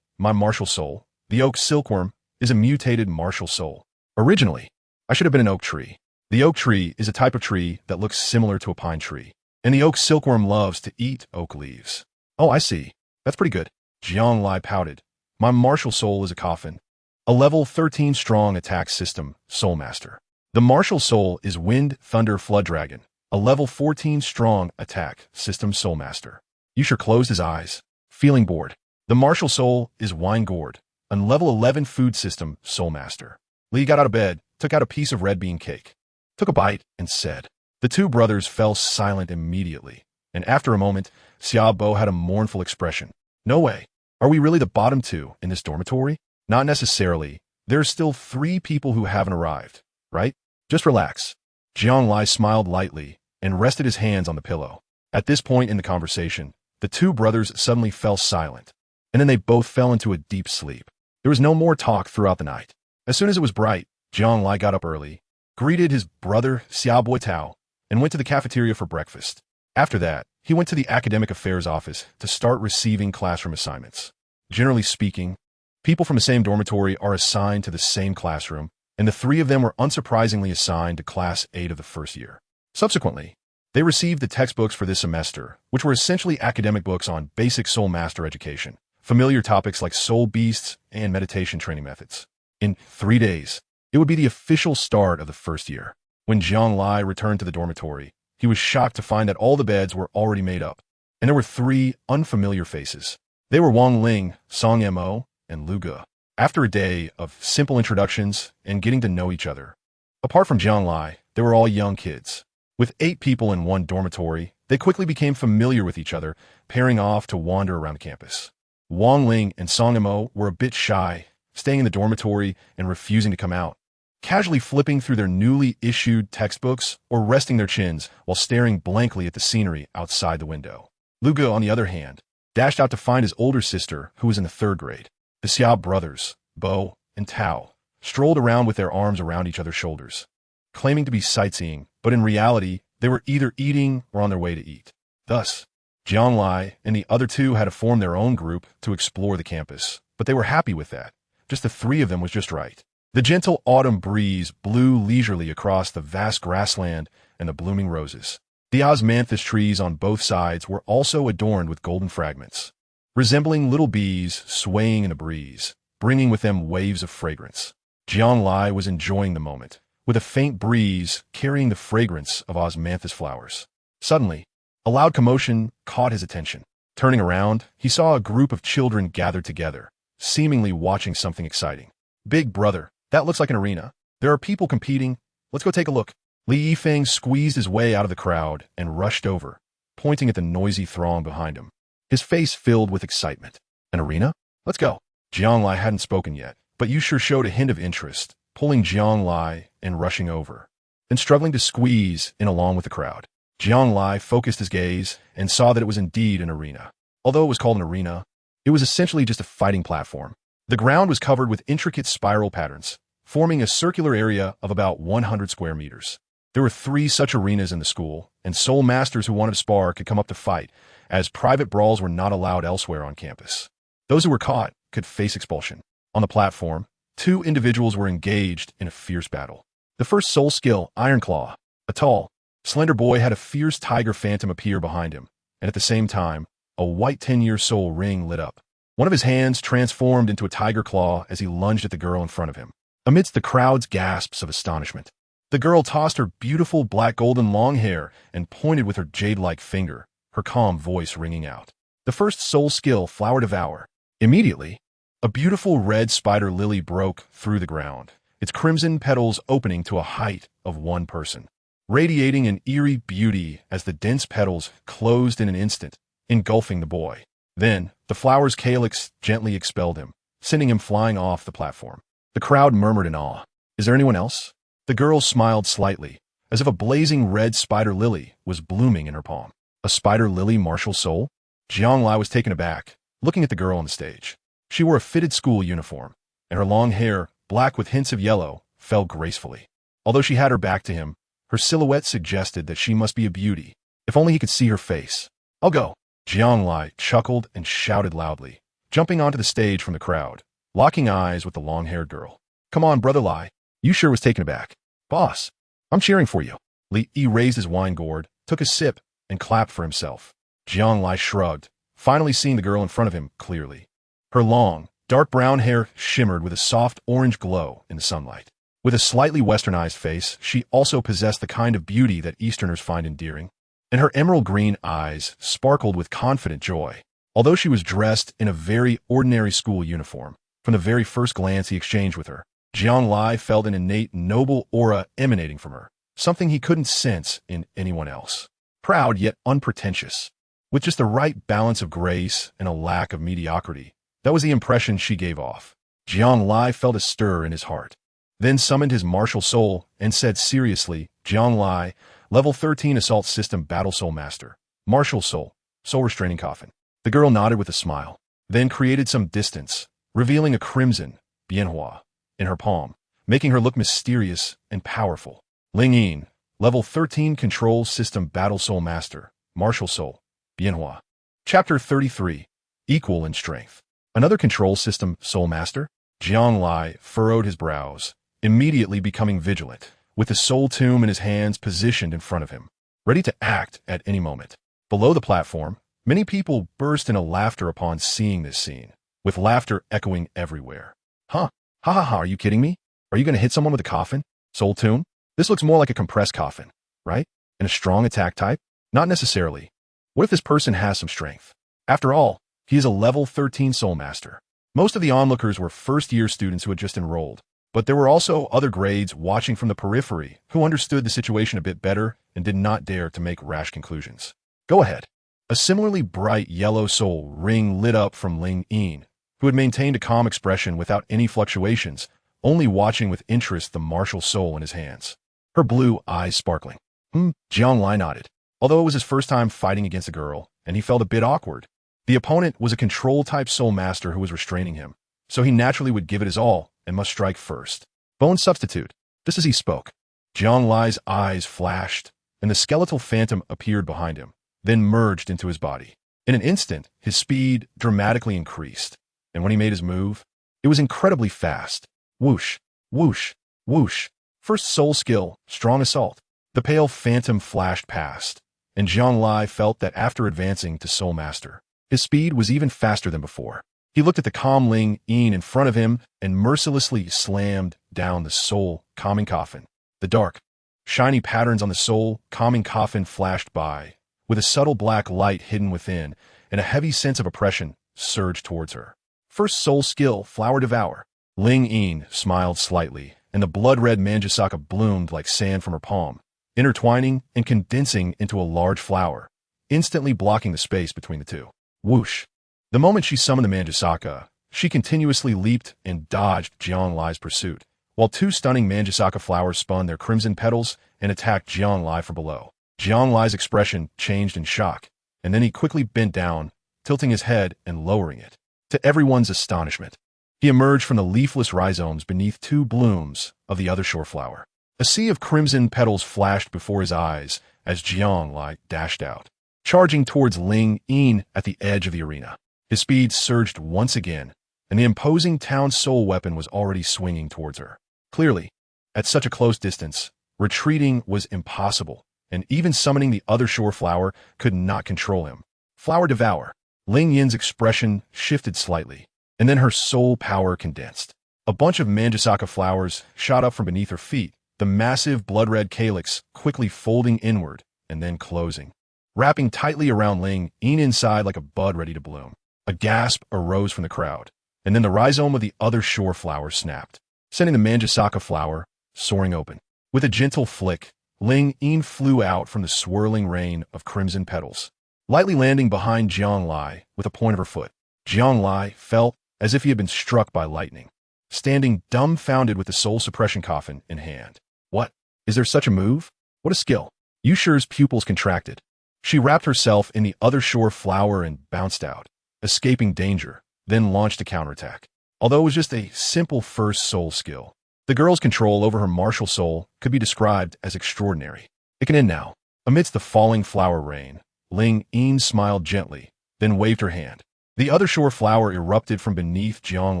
My martial soul, the oak silkworm, is a mutated martial soul. Originally, I should have been an oak tree. The oak tree is a type of tree that looks similar to a pine tree, and the oak silkworm loves to eat oak leaves." "Oh, I see. That's pretty good." Jiang Lai pouted. "My martial soul is a coffin, a level 13 strong attack system soul master. The martial soul is Wind Thunder Flood Dragon, a level 14 strong attack system soul master." Yushir closed his eyes, feeling bored. "The martial soul is Wine Gourd, a level 11 food system soul master." Li got out of bed, took out a piece of red bean cake, took a bite, and said. The 2 brothers fell silent immediately, and after a moment, Xiao Bo had a mournful expression. "No way. Are we really the bottom 2 in this dormitory?" "Not necessarily. There are still 3 people who haven't arrived, right? Just relax." Jiang Lai smiled lightly and rested his hands on the pillow. At this point in the conversation, the 2 brothers suddenly fell silent, and then they both fell into a deep sleep. There was no more talk throughout the night. As soon as it was bright, Jiang Lai got up early, greeted his brother Xiao Bo Tao, and went to the cafeteria for breakfast. After that, he went to the academic affairs office to start receiving classroom assignments. Generally speaking, people from the same dormitory are assigned to the same classroom, and the 3 of them were unsurprisingly assigned to Class 8 of the first year. Subsequently, they received the textbooks for this semester, which were essentially academic books on basic soul master education, familiar topics like soul beasts and meditation training methods. In 3 days, it would be the official start of the first year. When Jiang Lai returned to the dormitory, he was shocked to find that all the beds were already made up, and there were 3 unfamiliar faces. They were Wang Ling, Song Mo, and Lu Ge. After a day of simple introductions and getting to know each other, apart from Jiang Lai, they were all young kids. With 8 people in one dormitory, they quickly became familiar with each other, pairing off to wander around the campus. Wang Ling and Song Mo were a bit shy, staying in the dormitory and refusing to come out, casually flipping through their newly issued textbooks or resting their chins while staring blankly at the scenery outside the window. Lu Ge, on the other hand, dashed out to find his older sister, who was in the 3rd grade. The Xiao brothers, Bo and Tao, strolled around with their arms around each other's shoulders, claiming to be sightseeing, but in reality, they were either eating or on their way to eat. Thus, Jiang Lai and the other two had to form their own group to explore the campus, but they were happy with that. Just the three of them was just right. The gentle autumn breeze blew leisurely across the vast grassland and the blooming roses. The osmanthus trees on both sides were also adorned with golden fragments, resembling little bees swaying in a breeze, bringing with them waves of fragrance. Jiang Lai was enjoying the moment, with a faint breeze carrying the fragrance of osmanthus flowers. Suddenly, a loud commotion caught his attention. Turning around, he saw a group of children gathered together, seemingly watching something exciting. "Big brother, that looks like an arena. There are people competing. Let's go take a look." Li Yifeng squeezed his way out of the crowd and rushed over, pointing at the noisy throng behind him. His face filled with excitement. "An arena? Let's go." Jiang Lai hadn't spoken yet, but Yu sure showed a hint of interest, pulling Jiang Lai and rushing over, then struggling to squeeze in along with the crowd. Jiang Lai focused his gaze and saw that it was indeed an arena. Although it was called an arena, it was essentially just a fighting platform. The ground was covered with intricate spiral patterns, forming a circular area of about 100 square meters. There were 3 such arenas in the school, and soul masters who wanted to spar could come up to fight, as private brawls were not allowed elsewhere on campus. Those who were caught could face expulsion. On the platform, 2 individuals were engaged in a fierce battle. The first soul skill, Iron Claw. A tall, slender boy had a fierce tiger phantom appear behind him, and at the same time, a white 10-year soul ring lit up. One of his hands transformed into a tiger claw as he lunged at the girl in front of him. Amidst the crowd's gasps of astonishment, the girl tossed her beautiful black golden long hair and pointed with her jade-like finger, her calm voice ringing out. The first soul skill, Flower Devour. Immediately, a beautiful red spider lily broke through the ground, its crimson petals opening to a height of 1 person, radiating an eerie beauty as the dense petals closed in an instant, engulfing the boy. Then, the flower's calyx gently expelled him, sending him flying off the platform. The crowd murmured in awe. "Is there anyone else?" The girl smiled slightly, as if a blazing red spider lily was blooming in her palm. A spider lily martial soul? Jiang Lai was taken aback, looking at the girl on the stage. She wore a fitted school uniform, and her long hair, black with hints of yellow, fell gracefully. Although she had her back to him, her silhouette suggested that she must be a beauty. If only he could see her face. "I'll go." Jiang Lai chuckled and shouted loudly, jumping onto the stage from the crowd, locking eyes with the long-haired girl. "Come on, brother Lai." Yu sure was taken aback. "Boss, I'm cheering for you." Li Yi raised his wine gourd, took a sip, and clapped for himself. Jiang Lai shrugged, finally seeing the girl in front of him clearly. Her long, dark brown hair shimmered with a soft orange glow in the sunlight. With a slightly westernized face, she also possessed the kind of beauty that Easterners find endearing, and her emerald green eyes sparkled with confident joy. Although she was dressed in a very ordinary school uniform, from the very first glance he exchanged with her, Jiang Lai felt an innate noble aura emanating from her, something he couldn't sense in anyone else. Proud yet unpretentious, with just the right balance of grace and a lack of mediocrity. That was the impression she gave off. Jiang Lai felt a stir in his heart, then summoned his martial soul and said seriously, "Jiang Lai, Level 13 Assault System Battle Soul Master. Martial Soul, Soul Restraining Coffin." The girl nodded with a smile, then created some distance, revealing a crimson, Bianhua, in her palm, making her look mysterious and powerful. Ling Yin, Level 13 Control System Battle Soul Master. Martial Soul, Bianhua. Chapter 33. Equal in Strength. Another Control System Soul Master? Jiang Lai furrowed his brows, immediately becoming vigilant, with the soul tomb in his hands positioned in front of him, ready to act at any moment. Below the platform, many people burst into laughter upon seeing this scene, with laughter echoing everywhere. "Huh? Ha ha ha, are you kidding me? Are you going to hit someone with a coffin? Soul tomb? This looks more like a compressed coffin, right? And a strong attack type? Not necessarily. What if this person has some strength? After all, he is a level 13 soul master." Most of the onlookers were first-year students who had just enrolled, but there were also other grades watching from the periphery who understood the situation a bit better and did not dare to make rash conclusions. "Go ahead." A similarly bright yellow soul ring lit up from Ling Yin, who had maintained a calm expression without any fluctuations, only watching with interest the martial soul in his hands, her blue eyes sparkling. Jiang Lai nodded. Although it was his first time fighting against a girl, and he felt a bit awkward, the opponent was a control-type soul master who was restraining him, so he naturally would give it his all and must strike first. Bone substitute. Just as he spoke, Jiang Lai's eyes flashed, and the skeletal phantom appeared behind him, then merged into his body. In an instant, his speed dramatically increased, and when he made his move, it was incredibly fast. Whoosh, whoosh, whoosh. First soul skill, strong assault. The pale phantom flashed past, and Jiang Lai felt that after advancing to Soul Master, his speed was even faster than before. He looked at the calm Ling Yin in front of him and mercilessly slammed down the soul calming coffin. The dark, shiny patterns on the soul calming coffin flashed by, with a subtle black light hidden within, and a heavy sense of oppression surged towards her. First soul skill, Flower Devour. Ling Yin smiled slightly, and the blood-red Manjusaka bloomed like sand from her palm, intertwining and condensing into a large flower, instantly blocking the space between the two. Whoosh! The moment she summoned the Manjusaka, she continuously leaped and dodged Jiang Lai's pursuit, while two stunning Manjusaka flowers spun their crimson petals and attacked Jiang Lai from below. Jiang Lai's expression changed in shock, and then he quickly bent down, tilting his head and lowering it. To everyone's astonishment, he emerged from the leafless rhizomes beneath two blooms of the other shore flower. A sea of crimson petals flashed before his eyes as Jiang Lai dashed out, charging towards Ling Yin at the edge of the arena. His speed surged once again, and the imposing town soul weapon was already swinging towards her. Clearly, at such a close distance, retreating was impossible, and even summoning the other shore flower could not control him. Flower Devour. Ling Yin's expression shifted slightly, and then her soul power condensed. A bunch of Manjusaka flowers shot up from beneath her feet, the massive blood-red calyx quickly folding inward and then closing, wrapping tightly around Ling Yin inside like a bud ready to bloom. A gasp arose from the crowd, and then the rhizome of the other shore flower snapped, sending the Manjusaka flower soaring open. With a gentle flick, Ling Yin flew out from the swirling rain of crimson petals, lightly landing behind Jiang Lai with a point of her foot. Jiang Lai felt as if he had been struck by lightning, standing dumbfounded with the soul suppression coffin in hand. What? Is there such a move? What a skill! Yusher's pupils contracted. She wrapped herself in the other shore flower and bounced out, escaping danger, then launched a counterattack. Although it was just a simple first soul skill, the girl's control over her martial soul could be described as extraordinary. It can end now. Amidst the falling flower rain, Ling Yin smiled gently, then waved her hand. The other shore flower erupted from beneath Jiang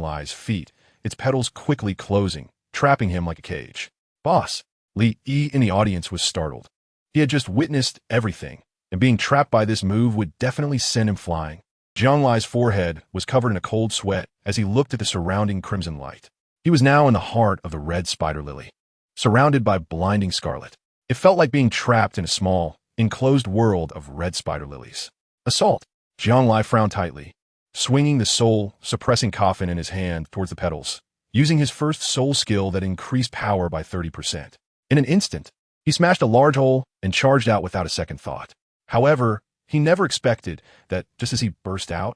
Lai's feet, its petals quickly closing, trapping him like a cage. Boss! Li Yi in the audience was startled. He had just witnessed everything, and being trapped by this move would definitely send him flying. Jiang Lai's forehead was covered in a cold sweat as he looked at the surrounding crimson light. He was now in the heart of the red spider lily, surrounded by blinding scarlet. It felt like being trapped in a small, enclosed world of red spider lilies. Assault! Jiang Lai frowned tightly, swinging the soul-suppressing coffin in his hand towards the petals, using his first soul skill that increased power by 30%. In an instant, he smashed a large hole and charged out without a second thought. However, he never expected that just as he burst out,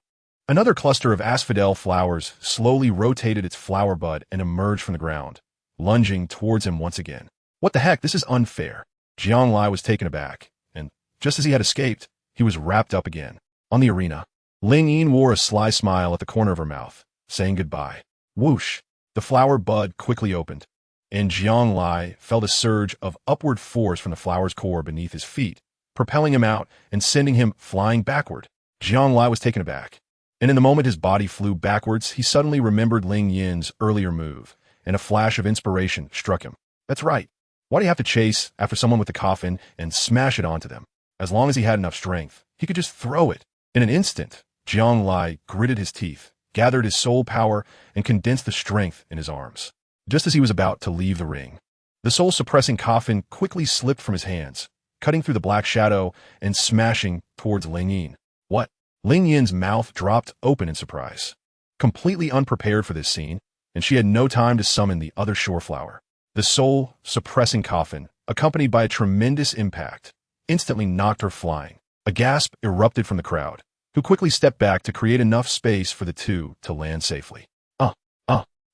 another cluster of asphodel flowers slowly rotated its flower bud and emerged from the ground, lunging towards him once again. What the heck? This is unfair. Jiang Lai was taken aback, and just as he had escaped, he was wrapped up again. On the arena, Ling Yin wore a sly smile at the corner of her mouth, saying goodbye. Whoosh! The flower bud quickly opened, and Jiang Lai felt a surge of upward force from the flower's core beneath his feet, propelling him out and sending him flying backward. Jiang Lai was taken aback, and in the moment his body flew backwards, he suddenly remembered Ling Yin's earlier move, and a flash of inspiration struck him. That's right. Why do you have to chase after someone with a coffin and smash it onto them? As long as he had enough strength, he could just throw it. In an instant, Jiang Lai gritted his teeth, gathered his soul power, and condensed the strength in his arms. Just as he was about to leave the ring, the soul-suppressing coffin quickly slipped from his hands, cutting through the black shadow and smashing towards Ling Yin. What? Ling Yin's mouth dropped open in surprise, completely unprepared for this scene, and she had no time to summon the other shore flower. The soul-suppressing coffin, accompanied by a tremendous impact, instantly knocked her flying. A gasp erupted from the crowd, who quickly stepped back to create enough space for the two to land safely.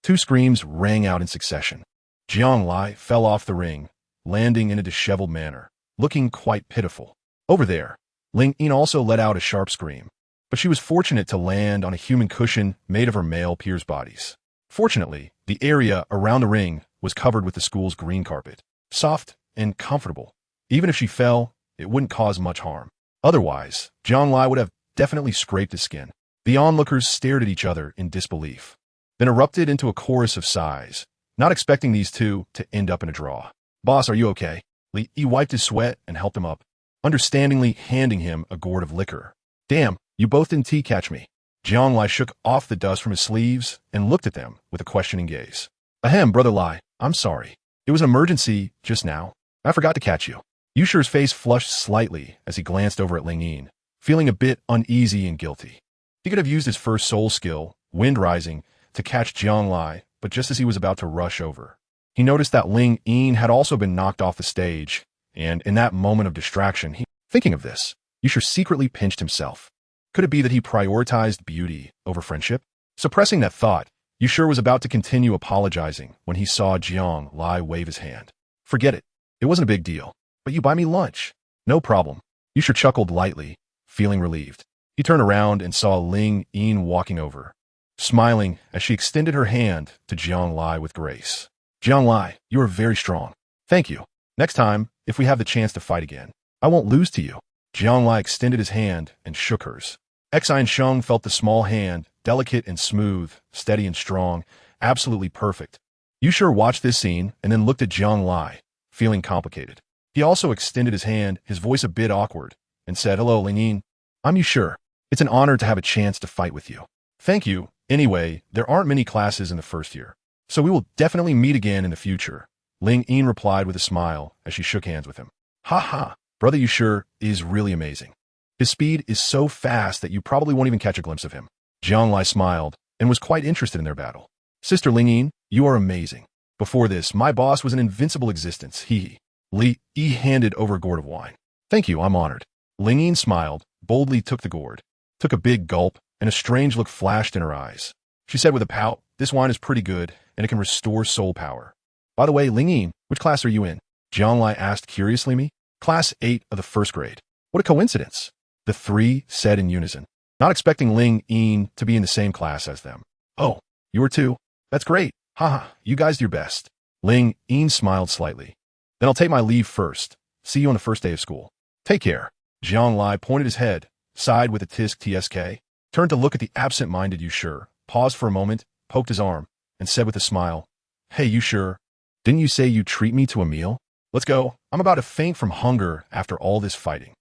Two screams rang out in succession. Jiang Lai fell off the ring, landing in a disheveled manner, looking quite pitiful. Over there, Ling Yin also let out a sharp scream, but she was fortunate to land on a human cushion made of her male peers' bodies. Fortunately, the area around the ring was covered with the school's green carpet, soft and comfortable. Even if she fell, it wouldn't cause much harm. Otherwise, Jiang Lai would have definitely scraped his skin. The onlookers stared at each other in disbelief, then erupted into a chorus of sighs, not expecting these two to end up in a draw. "Boss, are you okay?" Li Yi wiped his sweat and helped him up, understandingly handing him a gourd of liquor. "Damn, you both didn't catch me." Jiang Lai shook off the dust from his sleeves and looked at them with a questioning gaze. "Ahem, Brother Lai, I'm sorry. It was an emergency just now. I forgot to catch you." Yusher's face flushed slightly as he glanced over at Ling Yin, feeling a bit uneasy and guilty. He could have used his first soul skill, Wind Rising, to catch Jiang Lai, but just as he was about to rush over, he noticed that Ling Yin had also been knocked off the stage, and in that moment of distraction, thinking of this, Yusher secretly pinched himself. Could it be that he prioritized beauty over friendship? Suppressing that thought, Yusher was about to continue apologizing when he saw Jiang Lai wave his hand. "Forget it. It wasn't a big deal. But you buy me lunch." "No problem." Yusher chuckled lightly, feeling relieved. He turned around and saw Ling Yin walking over, smiling as she extended her hand to Jiang Lai with grace. "Jiang Lai, you are very strong. Thank you. Next time, if we have the chance to fight again, I won't lose to you." Jiang Lai extended his hand and shook hers. Exine Sheng felt the small hand, delicate and smooth, steady and strong, absolutely perfect. Yusher watched this scene and then looked at Jiang Lai, feeling complicated. He also extended his hand, his voice a bit awkward, and said, "Hello, Ling Yin. I'm Yusher. It's an honor to have a chance to fight with you." "Thank you. Anyway, there aren't many classes in the first year, so we will definitely meet again in the future," Ling Yin replied with a smile as she shook hands with him. "Ha ha, Brother Yusher is really amazing. His speed is so fast that you probably won't even catch a glimpse of him." Jiang Lai smiled and was quite interested in their battle. "Sister Ling Yin, you are amazing. Before this, my boss was an invincible existence, he." Li Yi handed over a gourd of wine. "Thank you, I'm honored." Ling Yin smiled, boldly took the gourd, took a big gulp, and a strange look flashed in her eyes. She said with a pout, "This wine is pretty good, and it can restore soul power." "By the way, Ling Yin, which class are you in?" Jiang Lai asked curiously. "Me? Class 8 of the first grade." "What a coincidence," the three said in unison, not expecting Ling Yin to be in the same class as them. "Oh, you are too? That's great. Haha, you guys do your best." Ling Yin smiled slightly. "Then I'll take my leave first. See you on the first day of school." "Take care." Jiang Lai pointed his head, sighed with a tsk, turned to look at the absent-minded Yusher, paused for a moment, poked his arm, and said with a smile, "Hey, Yusher, didn't you say you'd treat me to a meal? Let's go. I'm about to faint from hunger after all this fighting."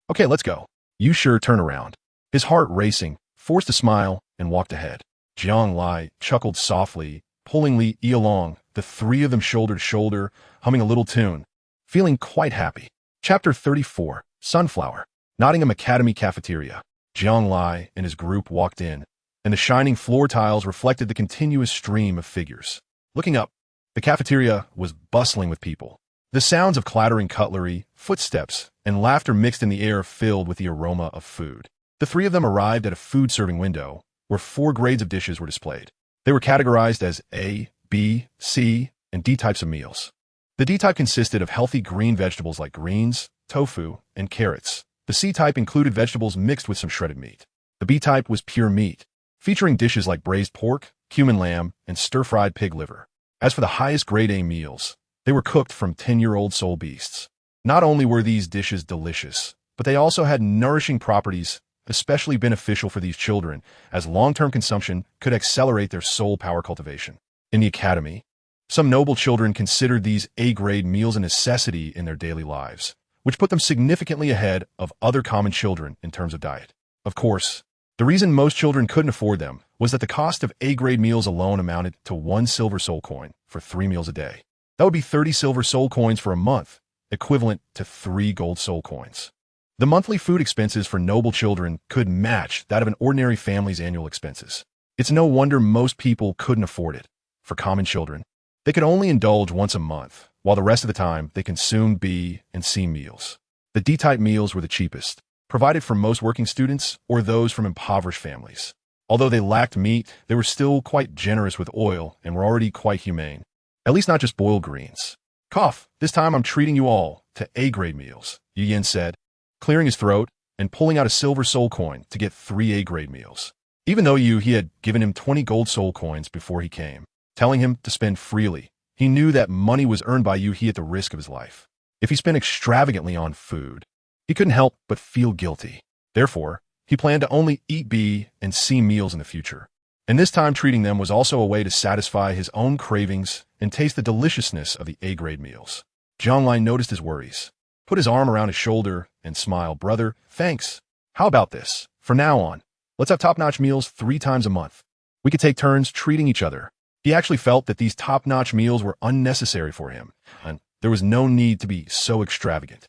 Okay, let's go." Yusher turned around, his heart racing, forced a smile, and walked ahead. Jiang Lai chuckled softly, pulling Li Yi along, the three of them shoulder to shoulder, humming a little tune, feeling quite happy. Chapter 34, Sunflower. Nottingham Academy Cafeteria. Jiang Lai and his group walked in, and the shining floor tiles reflected the continuous stream of figures. Looking up, the cafeteria was bustling with people. The sounds of clattering cutlery, footsteps, and laughter mixed in the air filled with the aroma of food. The three of them arrived at a food-serving window, where 4 grades of dishes were displayed. They were categorized as A, B, C, and D types of meals. The D type consisted of healthy green vegetables like greens, tofu, and carrots. The C type included vegetables mixed with some shredded meat. The B type was pure meat, featuring dishes like braised pork, cumin lamb, and stir-fried pig liver. As for the highest grade A meals, they were cooked from 10-year-old soul beasts. Not only were these dishes delicious, but they also had nourishing properties, especially beneficial for these children, as long-term consumption could accelerate their soul power cultivation. In the academy, some noble children considered these A-grade meals a necessity in their daily lives, which put them significantly ahead of other common children in terms of diet. Of course, the reason most children couldn't afford them was that the cost of A-grade meals alone amounted to 1 silver soul coin for 3 meals a day. That would be 30 silver soul coins for a month, equivalent to 3 gold soul coins. The monthly food expenses for noble children could match that of an ordinary family's annual expenses. It's no wonder most people couldn't afford it. For common children, they could only indulge once a month, while the rest of the time they consumed B and C meals. The D-type meals were the cheapest, provided for most working students or those from impoverished families. Although they lacked meat, they were still quite generous with oil and were already quite humane. At least not just boiled greens. "Cough, this time I'm treating you all to A-grade meals," Yu Yin said, clearing his throat and pulling out a silver soul coin to get 3 A-grade meals. Even though he had given him 20 gold soul coins before he came, telling him to spend freely, he knew that money was earned by Yu He at the risk of his life. If he spent extravagantly on food, He couldn't help but feel guilty. Therefore, he planned to only eat B and C meals in the future. And this time treating them was also a way to satisfy his own cravings and taste the deliciousness of the A-grade meals. Jianglai noticed his worries, put his arm around his shoulder, and smiled. Brother, thanks. How about this? From now on, let's have top-notch meals 3 times a month. We could take turns treating each other. He actually felt that these top-notch meals were unnecessary for him, and there was no need to be so extravagant.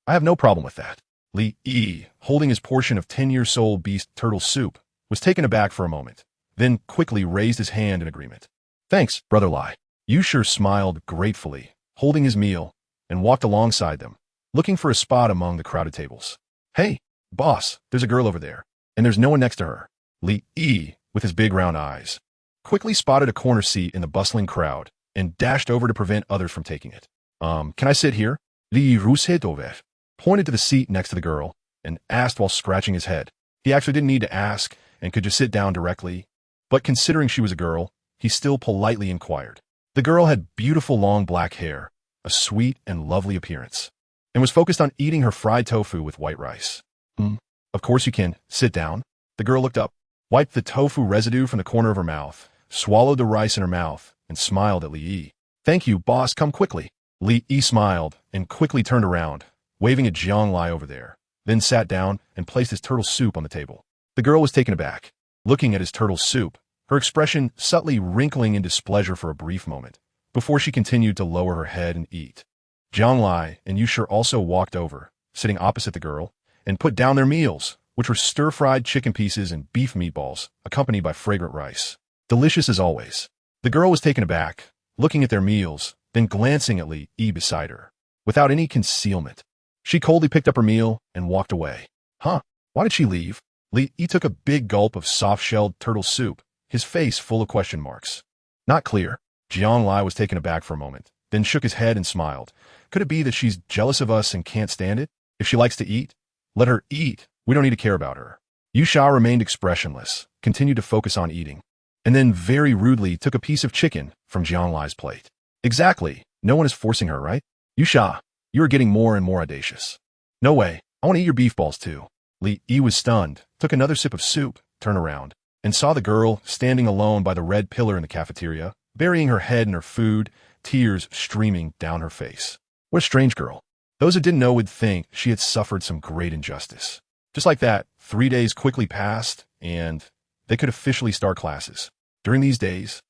I have no problem with that. Li Yi, holding his portion of 10-year-old beast turtle soup, was taken aback for a moment, then quickly raised his hand in agreement. Thanks, Brother Lai. Yu sure smiled gratefully, holding his meal, and walked alongside them, looking for a spot among the crowded tables. Hey, boss, there's a girl over there, and there's no one next to her. Li Yi, with his big round eyes, quickly spotted a corner seat in the bustling crowd and dashed over to prevent others from taking it. Can I sit here? Li Rusetover pointed to the seat next to the girl and asked while scratching his head. He actually didn't need to ask and could just sit down directly, but considering she was a girl, he still politely inquired. The girl had beautiful long black hair, a sweet and lovely appearance, and was focused on eating her fried tofu with white rice. Of course you can. Sit down. The girl looked up, wiped the tofu residue from the corner of her mouth, swallowed the rice in her mouth, and smiled at Li Yi. Thank you, boss, come quickly. Li Yi smiled and quickly turned around, waving at Jianglai over there, then sat down and placed his turtle soup on the table. The girl was taken aback, looking at his turtle soup, her expression subtly wrinkling in displeasure for a brief moment, before she continued to lower her head and eat. Jianglai and Yushir also walked over, sitting opposite the girl, and put down their meals, which were stir-fried chicken pieces and beef meatballs, accompanied by fragrant rice. Delicious as always. The girl was taken aback, looking at their meals, then glancing at Li Yi beside her, without any concealment. She coldly picked up her meal and walked away. Why did she leave? Li Yi took a big gulp of soft-shelled turtle soup, his face full of question marks. Not clear. Jianglai was taken aback for a moment, then shook his head and smiled. Could it be that she's jealous of us and can't stand it? If she likes to eat, let her eat. We don't need to care about her. Yu Sha remained expressionless, continued to focus on eating, and then very rudely took a piece of chicken from Jianglai's plate. Exactly. No one is forcing her, right? Yu Sha, you are getting more and more audacious. No way. I want to eat your beef balls too. Li Yi was stunned, took another sip of soup, turned around, and saw the girl standing alone by the red pillar in the cafeteria, burying her head in her food, tears streaming down her face. What a strange girl. Those who didn't know would think she had suffered some great injustice. Just like that, 3 days quickly passed, and they could officially start classes. During these days,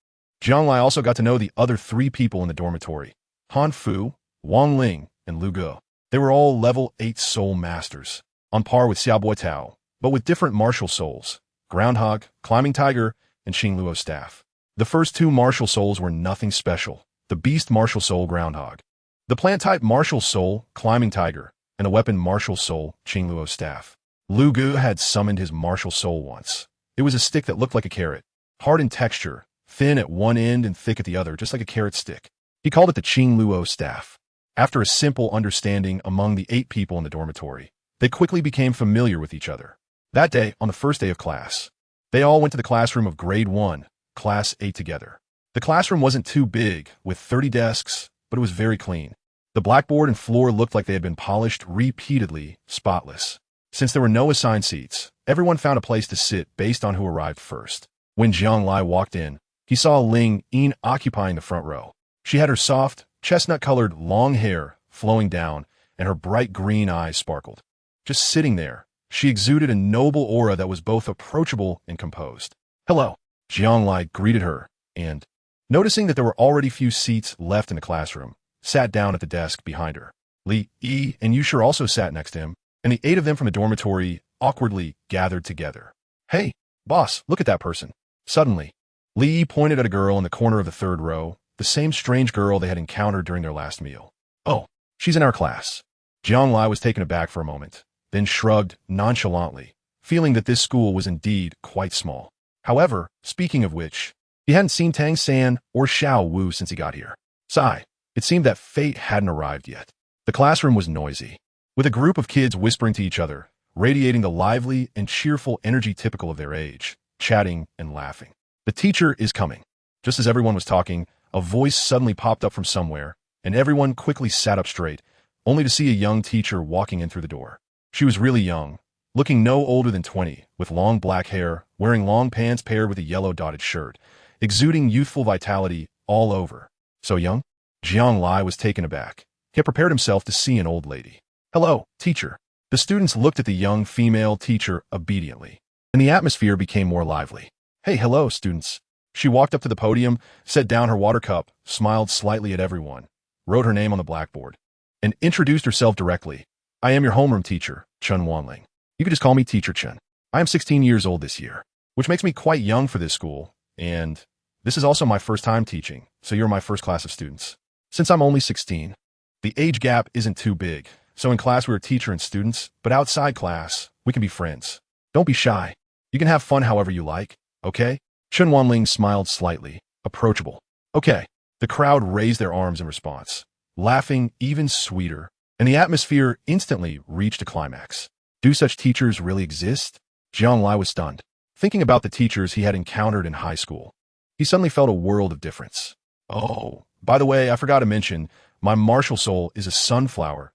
Jianglai also got to know the other 3 people in the dormitory, Han Fu, Wang Ling, and Lu Ge. They were all level 8 soul masters, on par with Xiaobo Tao, but with different martial souls, Groundhog, Climbing Tiger, and Xing Luo's staff. The first 2 martial souls were nothing special, the beast martial soul Groundhog, the plant-type martial soul Climbing Tiger, and the weapon martial soul Xing Luo's staff. Lu Ge had summoned his martial soul once. It was a stick that looked like a carrot, hard in texture, thin at one end and thick at the other, just like a carrot stick. He called it the Xing Luo staff. After a simple understanding among the 8 people in the dormitory, they quickly became familiar with each other. That day, on the first day of class, they all went to the classroom of Grade 1, Class 8 together. The classroom wasn't too big, with 30 desks, but it was very clean. The blackboard and floor looked like they had been polished repeatedly, spotless. Since there were no assigned seats, everyone found a place to sit based on who arrived first. When Jianglai walked in, he saw Ling Yin occupying the front row. She had her soft, chestnut-colored long hair flowing down, and her bright green eyes sparkled. Just sitting there, she exuded a noble aura that was both approachable and composed. Hello. Jianglai greeted her, and, noticing that there were already few seats left in the classroom, sat down at the desk behind her. Li Yi and Yushir also sat next to him, and the 8 of them from the dormitory awkwardly gathered together. Hey, boss, look at that person. Suddenly, Li Yi pointed at a girl in the corner of the 3rd row, the same strange girl they had encountered during their last meal. Oh, she's in our class. Jianglai was taken aback for a moment, then shrugged nonchalantly, feeling that this school was indeed quite small. However, speaking of which, he hadn't seen Tang San or Xiao Wu since he got here. Sigh, it seemed that fate hadn't arrived yet. The classroom was noisy, with a group of kids whispering to each other, radiating the lively and cheerful energy typical of their age, chatting and laughing. The teacher is coming. Just as everyone was talking, a voice suddenly popped up from somewhere, and everyone quickly sat up straight, only to see a young teacher walking in through the door. She was really young, looking no older than 20, with long black hair, wearing long pants paired with a yellow dotted shirt, exuding youthful vitality all over. So young? Jiang Lai was taken aback. He had prepared himself to see an old lady. "Hello, teacher." The students looked at the young female teacher obediently, and the atmosphere became more lively. "Hey, hello, students." She walked up to the podium, set down her water cup, smiled slightly at everyone, wrote her name on the blackboard, and introduced herself directly. "I am your homeroom teacher, Chen Wanling. You could just call me Teacher Chen. I am 16 years old this year, which makes me quite young for this school, and this is also my first time teaching, so you're my first class of students. Since I'm only 16, the age gap isn't too big, so in class we're teacher and students, but outside class, we can be friends. Don't be shy. You can have fun however you like, okay?" Chen Wanling smiled slightly, approachable. "Okay." The crowd raised their arms in response, laughing even sweeter, and the atmosphere instantly reached a climax. Do such teachers really exist? Jiang Lai was stunned. Thinking about the teachers he had encountered in high school, he suddenly felt a world of difference. "Oh, by the way, I forgot to mention, my martial soul is a sunflower,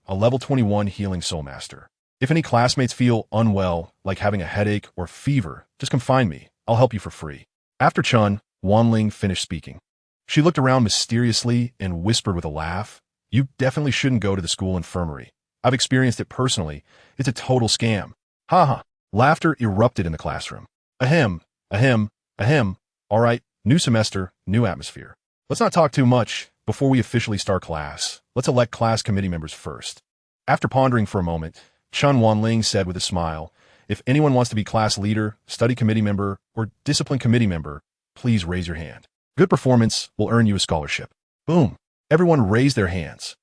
a level 21 healing soul master. If any classmates feel unwell, like having a headache or fever, just come find me. I'll help you for free." After Chen Wanling finished speaking, she looked around mysteriously and whispered with a laugh, "You definitely shouldn't go to the school infirmary. I've experienced it personally. It's a total scam." Ha ha. Laughter erupted in the classroom. Ahem, ahem, ahem. All right, new semester, new atmosphere. Let's not talk too much. Before we officially start class, let's elect class committee members first. After pondering for a moment, Chen Wanling said with a smile, "If anyone wants to be class leader, study committee member, or discipline committee member, please raise your hand. Good performance will earn you a scholarship." Boom. Everyone raised their hands.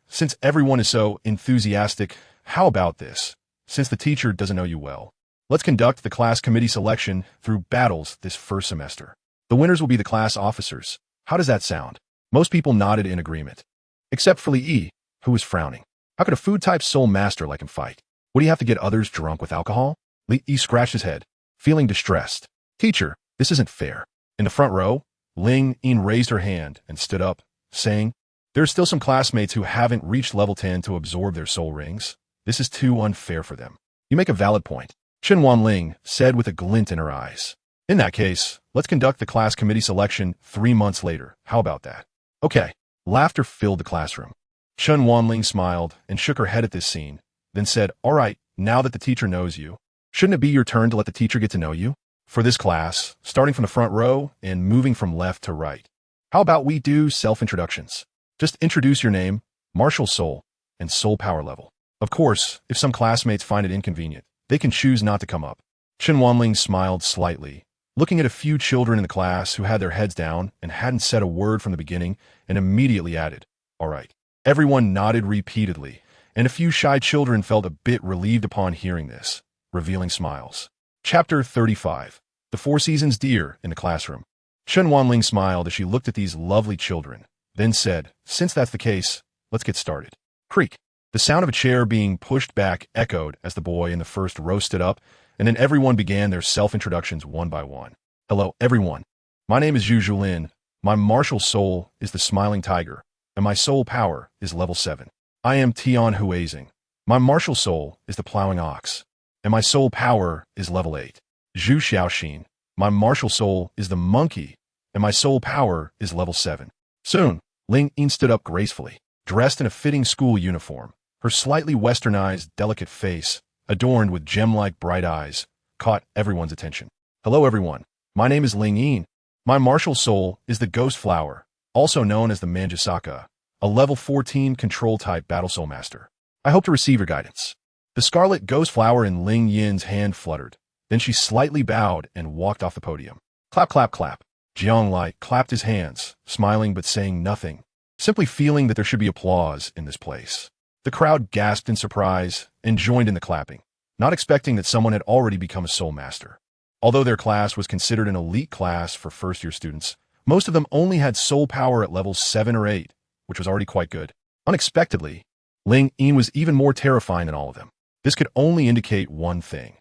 Since everyone is so enthusiastic, how about this? Since the teacher doesn't know you well, let's conduct the class committee selection through battles this first semester. The winners will be the class officers. How does that sound? Most people nodded in agreement, except for Li Yi, who was frowning. How could a food-type soul master like him fight? Would he have to get others drunk with alcohol? Li Yi scratched his head, feeling distressed. "Teacher, this isn't fair." In the front row, Ling Yin raised her hand and stood up, saying, "There are still some classmates who haven't reached level 10 to absorb their soul rings. This is too unfair for them." "You make a valid point," Chen Wanling said with a glint in her eyes. "In that case, let's conduct the class committee selection 3 months later. How about that?" "Okay." Laughter filled the classroom. Chen Wanling smiled and shook her head at this scene, then said, "All right, now that the teacher knows you, shouldn't it be your turn to let the teacher get to know you? For this class, starting from the front row and moving from left to right, how about we do self-introductions? Just introduce your name, martial soul, and soul power level. Of course, if some classmates find it inconvenient, they can choose not to come up." Chen Wanling smiled slightly, looking at a few children in the class who had their heads down and hadn't said a word from the beginning, and immediately added, "All right." Everyone nodded repeatedly, and a few shy children felt a bit relieved upon hearing this, revealing smiles. Chapter 35. The Four Seasons Deer in the Classroom. Chen Wanling smiled as she looked at these lovely children, then said, "Since that's the case, let's get started." Creak. The sound of a chair being pushed back echoed as the boy in the first row stood up, and then everyone began their self-introductions one by one. "Hello, everyone. My name is Zhu Zhulin. My martial soul is the Smiling Tiger, and my soul power is level 7. I am Tian Huizing. My martial soul is the Plowing Ox, and my soul power is level 8. Zhu Xiaoxin. My martial soul is the Monkey, and my soul power is level 7. Soon, Ling Yin stood up gracefully, dressed in a fitting school uniform. Her slightly westernized, delicate face, adorned with gem-like bright eyes, caught everyone's attention. "Hello, everyone. My name is Ling Yin. My martial soul is the Ghost Flower, also known as the Manjusaka, a level 14 control-type battle soul master. I hope to receive your guidance." The scarlet ghost flower in Ling Yin's hand fluttered. Then she slightly bowed and walked off the podium. Clap, clap, clap. Jiang Lai clapped his hands, smiling but saying nothing, simply feeling that there should be applause in this place. The crowd gasped in surprise and joined in the clapping, not expecting that someone had already become a soul master. Although their class was considered an elite class for first-year students, most of them only had soul power at levels 7 or 8, which was already quite good. Unexpectedly, Ling Yin was even more terrifying than all of them. This could only indicate one thing.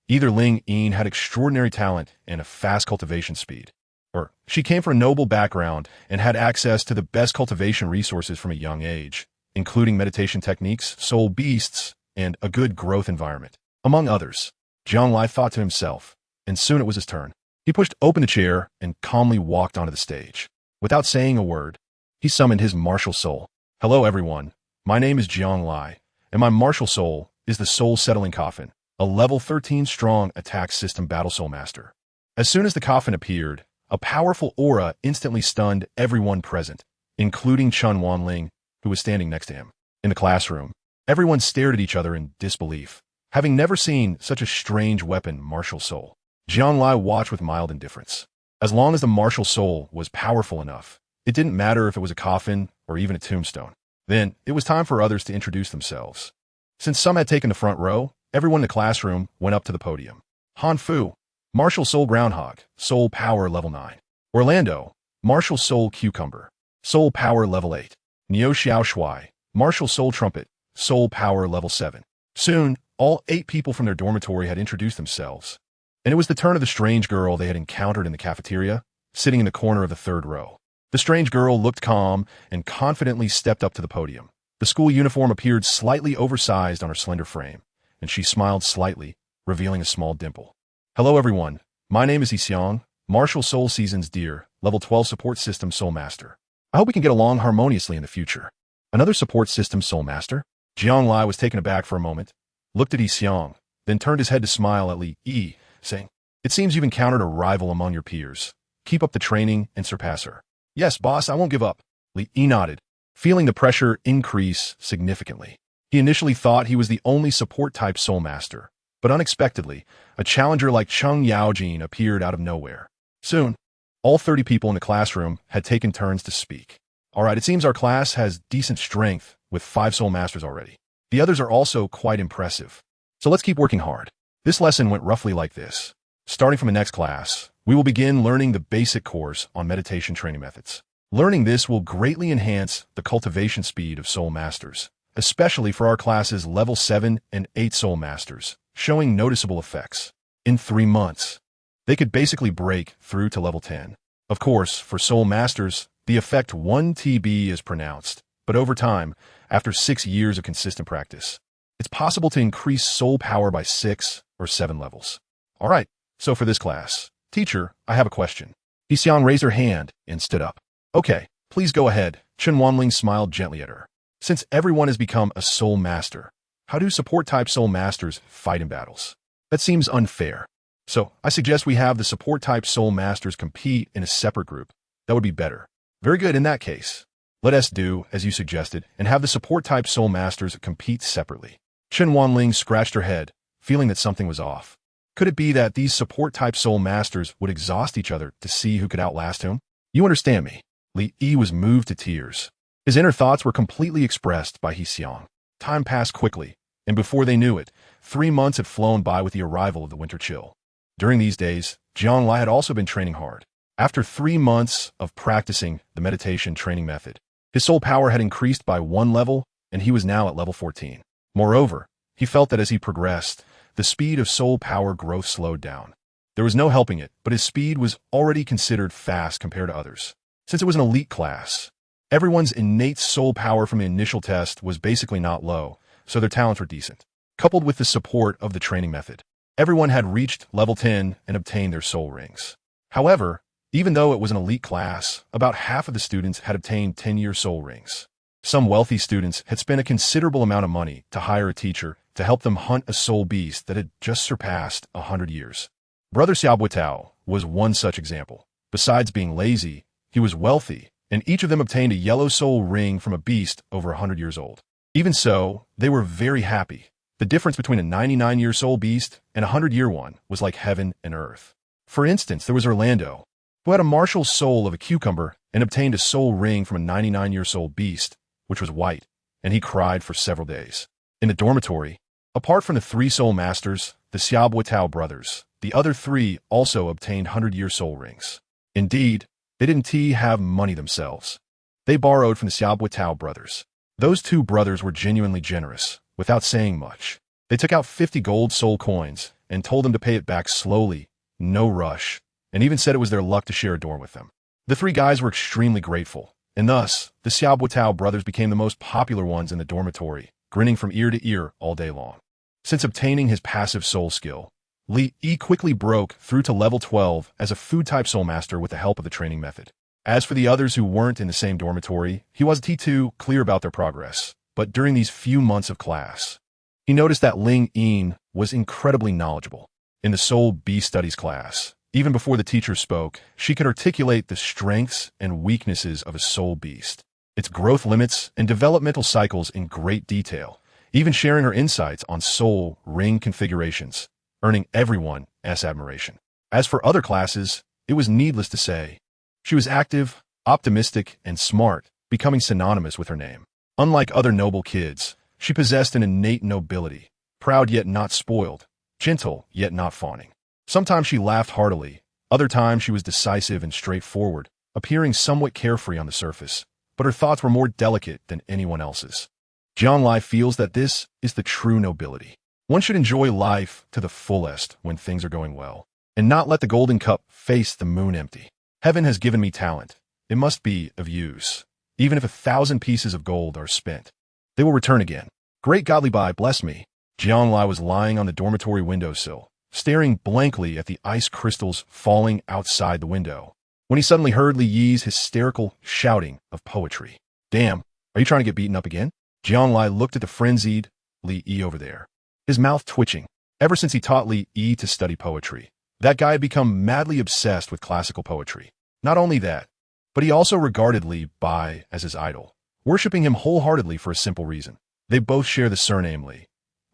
Either Ling Yin had extraordinary talent and a fast cultivation speed, or she came from a noble background and had access to the best cultivation resources from a young age, including meditation techniques, soul beasts, and a good growth environment, among others. Jianglai thought to himself, and soon it was his turn. He pushed open the chair and calmly walked onto the stage. Without saying a word, he summoned his martial soul. Hello everyone, my name is Jianglai, and my martial soul is the Soul Settling Coffin, a level 13 strong attack system battle soul master. As soon as the coffin appeared, a powerful aura instantly stunned everyone present, including Chen Wanling, who was standing next to him. In the classroom, everyone stared at each other in disbelief, having never seen such a strange weapon martial soul. Jianglai watched with mild indifference. As long as the martial soul was powerful enough, it didn't matter if it was a coffin or even a tombstone. Then, it was time for others to introduce themselves. Since some had taken the front row, everyone in the classroom went up to the podium. Han Fu, Martial Soul Groundhog, Soul Power Level 9. Orlando, Martial Soul Cucumber, Soul Power Level 8. Niu Xiao Shui, Martial Soul Trumpet, Soul Power Level 7. Soon, all 8 people from their dormitory had introduced themselves, and it was the turn of the strange girl they had encountered in the cafeteria, sitting in the corner of the third row. The strange girl looked calm and confidently stepped up to the podium. The school uniform appeared slightly oversized on her slender frame, and she smiled slightly, revealing a small dimple. Hello everyone, my name is Yixiang, Martial Soul Seasons Deer, Level 12 Support System Soul Master. I hope we can get along harmoniously in the future. Another support system Soul Master? Jianglai was taken aback for a moment, looked at Yixiang, then turned his head to smile at Li Yi, saying, "It seems you've encountered a rival among your peers. Keep up the training and surpass her." "Yes, boss, I won't give up." Li Yi nodded, feeling the pressure increase significantly. He initially thought he was the only support-type Soul Master, but unexpectedly, a challenger like Cheng Yaojin appeared out of nowhere. Soon, all 30 people in the classroom had taken turns to speak. "All right, it seems our class has decent strength with 5 Soul Masters already. The others are also quite impressive. So let's keep working hard." This lesson went roughly like this. Starting from the next class, we will begin learning the basic course on meditation training methods. Learning this will greatly enhance the cultivation speed of Soul Masters, especially for our classes Level 7 and 8 Soul Masters, showing noticeable effects. In 3 months, they could basically break through to Level 10. Of course, for Soul Masters, the effect 1 TB is pronounced, but over time, after 6 years of consistent practice, it's possible to increase soul power by 6 or 7 levels. All right, so for this class, teacher, I have a question. Yixiang raised her hand and stood up. Okay, please go ahead. Chen Wanling smiled gently at her. Since everyone has become a Soul Master, how do support-type Soul Masters fight in battles? That seems unfair. So, I suggest we have the support-type Soul Masters compete in a separate group. That would be better. Very good in that case. Let us do as you suggested and have the support-type Soul Masters compete separately. Chen Wanling scratched her head, feeling that something was off. Could it be that these support-type Soul Masters would exhaust each other to see who could outlast whom? You understand me. Li Yi was moved to tears. His inner thoughts were completely expressed by Yixiang. Time passed quickly, and before they knew it, 3 months had flown by with the arrival of the winter chill. During these days, Jianglai had also been training hard. After 3 months of practicing the meditation training method, his soul power had increased by 1 level, and he was now at level 14. Moreover, he felt that as he progressed, the speed of soul power growth slowed down. There was no helping it, but his speed was already considered fast compared to others. Since it was an elite class, everyone's innate soul power from the initial test was basically not low, so their talents were decent. Coupled with the support of the training method, everyone had reached level 10 and obtained their soul rings. However, even though it was an elite class, about half of the students had obtained 10-year soul rings. Some wealthy students had spent a considerable amount of money to hire a teacher to help them hunt a soul beast that had just surpassed 100 years. Brother Xiaobuitao was one such example. Besides being lazy, he was wealthy, and each of them obtained a yellow soul ring from a beast over 100 years old. Even so, they were very happy. The difference between a 99-year soul beast and a 100-year one was like heaven and earth. For instance, there was Orlando, who had a martial soul of a cucumber and obtained a soul ring from a 99-year soul beast, which was white, and he cried for several days. In the dormitory, apart from the 3 soul masters, the Xiaobuitao brothers, the other 3 also obtained 100-year soul rings. Indeed, they didn't have money themselves. They borrowed from the Xiaobuitao brothers. Those 2 brothers were genuinely generous, without saying much. They took out 50 gold soul coins and told them to pay it back slowly, no rush, and even said it was their luck to share a dorm with them. The 3 guys were extremely grateful, And thus, the Xiaobuotao brothers became the most popular ones in the dormitory, grinning from ear to ear all day long. Since obtaining his passive soul skill, Li Yi quickly broke through to level 12 as a food-type soul master with the help of the training method. As for the others who weren't in the same dormitory, he wasn't too clear about their progress. But during these few months of class, he noticed that Ling Yin was incredibly knowledgeable. In the Soul Beast Studies class, even before the teacher spoke, she could articulate the strengths and weaknesses of a soul beast, its growth limits and developmental cycles in great detail, even sharing her insights on soul ring configurations, earning everyone's admiration. As for other classes, it was needless to say, she was active, optimistic, and smart, becoming synonymous with her name. Unlike other noble kids, she possessed an innate nobility, proud yet not spoiled, gentle yet not fawning. Sometimes she laughed heartily, other times she was decisive and straightforward, appearing somewhat carefree on the surface, but her thoughts were more delicate than anyone else's. Jianlai feels that this is the true nobility. One should enjoy life to the fullest when things are going well, and not let the golden cup face the moon empty. Heaven has given me talent. It must be of use. Even if 1,000 pieces of gold are spent, they will return again. Great godly Bai, bless me. Jianlai was lying on the dormitory windowsill, staring blankly at the ice crystals falling outside the window, when he suddenly heard Li Yi's hysterical shouting of poetry. Damn, are you trying to get beaten up again? Jianlai looked at the frenzied Li Yi over there, his mouth twitching. Ever since he taught Li Yi to study poetry, that guy had become madly obsessed with classical poetry. Not only that, but he also regarded Li Bai as his idol, worshipping him wholeheartedly for a simple reason. They both share the surname Li.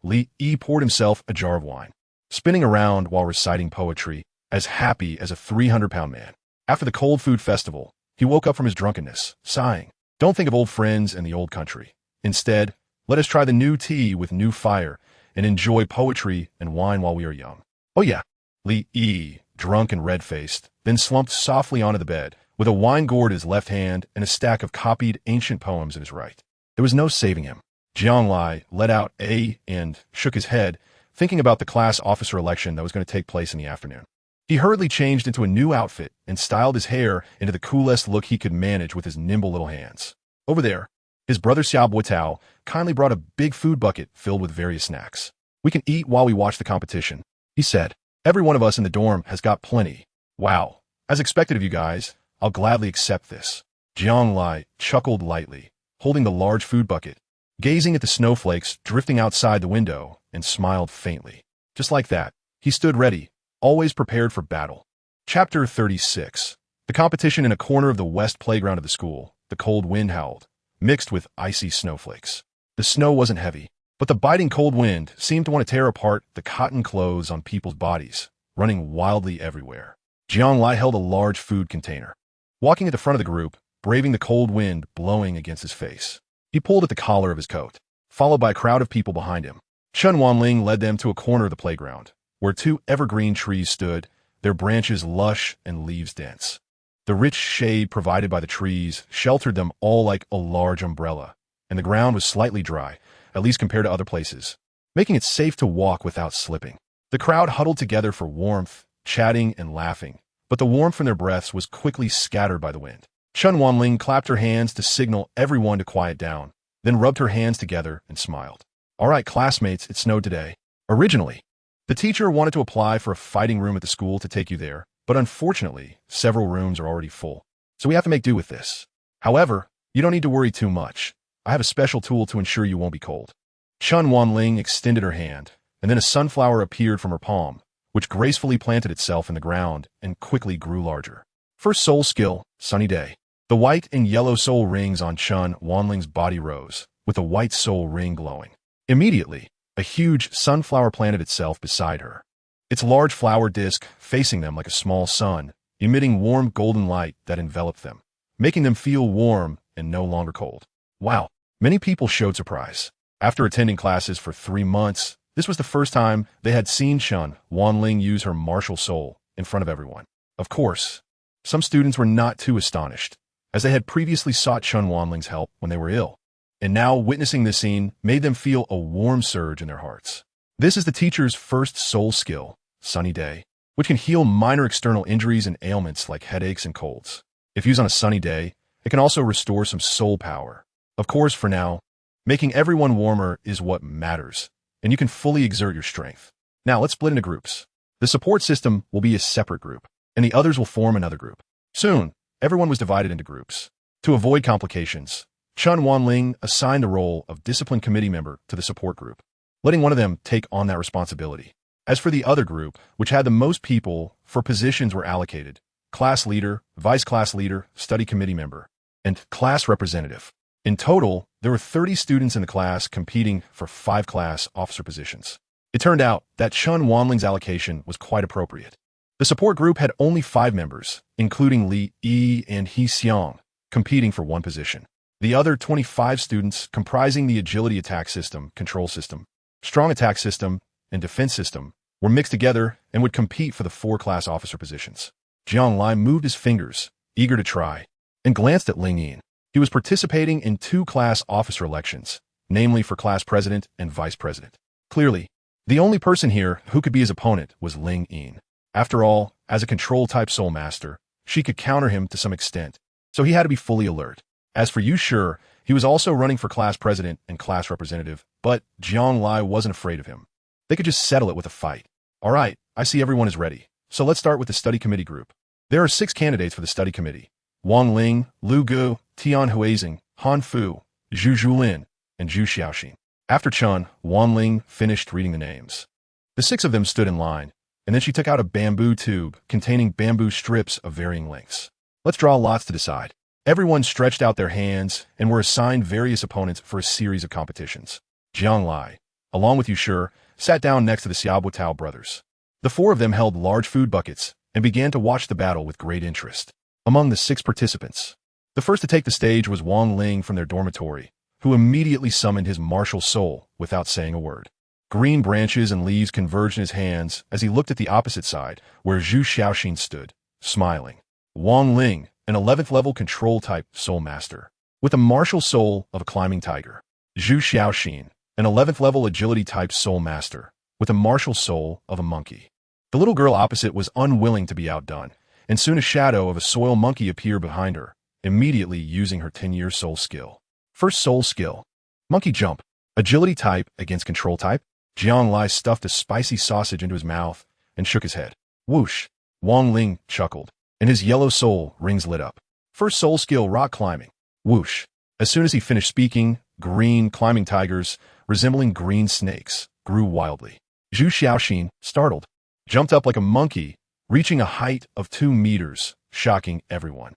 Li Yi poured himself a jar of wine, spinning around while reciting poetry, as happy as a 300-pound man. After the cold food festival, he woke up from his drunkenness, sighing. Don't think of old friends and the old country. Instead, let us try the new tea with new fire and enjoy poetry and wine while we are young. Oh yeah. Li Yi, drunk and red-faced, then slumped softly onto the bed, with a wine gourd in his left hand and a stack of copied ancient poems in his right. There was no saving him. Jianlai let out and shook his head, thinking about the class officer election that was going to take place in the afternoon. He hurriedly changed into a new outfit and styled his hair into the coolest look he could manage with his nimble little hands. Over there, his brother Xiaobuotao kindly brought a big food bucket filled with various snacks. We can eat while we watch the competition, he said. Every one of us in the dorm has got plenty. Wow. As expected of you guys, I'll gladly accept this. Jianlai chuckled lightly, holding the large food bucket, gazing at the snowflakes drifting outside the window, and smiled faintly. Just like that, he stood ready, always prepared for battle. Chapter 36. The competition in a corner of the west playground of the school. The cold wind howled, mixed with icy snowflakes. The snow wasn't heavy, but the biting cold wind seemed to want to tear apart the cotton clothes on people's bodies, running wildly everywhere. Jianlai held a large food container, walking at the front of the group, braving the cold wind blowing against his face. He pulled at the collar of his coat, followed by a crowd of people behind him. Chen Wanling led them to a corner of the playground, where 2 evergreen trees stood, their branches lush and leaves dense. The rich shade provided by the trees sheltered them all like a large umbrella, and the ground was slightly dry, at least compared to other places, making it safe to walk without slipping. The crowd huddled together for warmth, chatting and laughing, but the warmth from their breaths was quickly scattered by the wind. Chen Wanling clapped her hands to signal everyone to quiet down, then rubbed her hands together and smiled. All right, classmates, it snowed today. Originally, the teacher wanted to apply for a fighting room at the school to take you there, but unfortunately, several rooms are already full, so we have to make do with this. However, you don't need to worry too much. I have a special tool to ensure you won't be cold. Chen Wanling extended her hand, and then a sunflower appeared from her palm, which gracefully planted itself in the ground and quickly grew larger. First soul skill, Sunny Day. The white and yellow soul rings on Chen Wanling's body rose, with the white soul ring glowing. Immediately, a huge sunflower planted itself beside her, its large flower disc facing them like a small sun, emitting warm golden light that enveloped them, making them feel warm and no longer cold. Wow, many people showed surprise. After attending classes for 3 months, this was the first time they had seen Chen Wanling use her martial soul in front of everyone. Of course, some students were not too astonished, as they had previously sought Chen Wanling's help when they were ill, and now witnessing this scene made them feel a warm surge in their hearts. This is the teacher's first soul skill, Sunny Day, which can heal minor external injuries and ailments like headaches and colds. If used on a sunny day, It can also restore some soul power. Of course, for now, making everyone warmer is what matters, and you can fully exert your strength. Now, let's split into groups. The support system will be a separate group, and the others will form another group. Soon, everyone was divided into groups. To avoid complications, Chun Wanling assigned the role of discipline committee member to the support group, letting one of them take on that responsibility. As for the other group, which had the most people for positions were allocated, class leader, vice class leader, study committee member, and class representative. In total, there were 30 students in the class competing for 5 class officer positions. It turned out that Chun Wanling's allocation was quite appropriate. The support group had only 5 members, including Li Yi and He Xiang, competing for 1 position. The other 25 students, comprising the agility attack system, control system, strong attack system, and defense system, were mixed together and would compete for the 4 class officer positions. Jiang Lai moved his fingers, eager to try, and glanced at Ling Yin. He was participating in 2 class officer elections, namely for class president and vice president. Clearly, the only person here who could be his opponent was Ling Yin. After all, as a control-type soul master, she could counter him to some extent, so he had to be fully alert. As for Yu Shi, he was also running for class president and class representative, but Jiang Lai wasn't afraid of him. They could just settle it with a fight. All right, I see everyone is ready, so let's start with the study committee group. There are 6 candidates for the study committee: Wang Ling, Lu Gu, Tian Huizing, Han Fu, Zhu Zhulin, and Zhu Xiaoxin. After Chun, Wang Ling finished reading the names. The 6 of them stood in line, and then she took out a bamboo tube containing bamboo strips of varying lengths. Let's draw lots to decide. Everyone stretched out their hands and were assigned various opponents for a series of competitions. Jiang Lai, along with Yu Shi, sat down next to the Xiaobo brothers. The 4 of them held large food buckets and began to watch the battle with great interest. Among the 6 participants, the first to take the stage was Wang Ling from their dormitory, who immediately summoned his martial soul without saying a word. Green branches and leaves converged in his hands as he looked at the opposite side, where Zhu Xiaoxin stood, smiling. Wang Ling, an 11th level control-type soul master, with the martial soul of a climbing tiger. Zhu Xiaoxin, an 11th level agility-type soul master, with the martial soul of a monkey. The little girl opposite was unwilling to be outdone, and soon a shadow of a soil monkey appeared behind her, immediately using her 10-year soul skill. First soul skill, monkey jump, agility type against control type. Jiang Lai stuffed a spicy sausage into his mouth and shook his head. Whoosh! Wang Ling chuckled, and his yellow soul rings lit up. First soul skill, rock climbing. Whoosh! As soon as he finished speaking, green climbing tigers, resembling green snakes, grew wildly. Zhu Xiaoxin, startled, jumped up like a monkey, reaching a height of 2 meters, shocking everyone.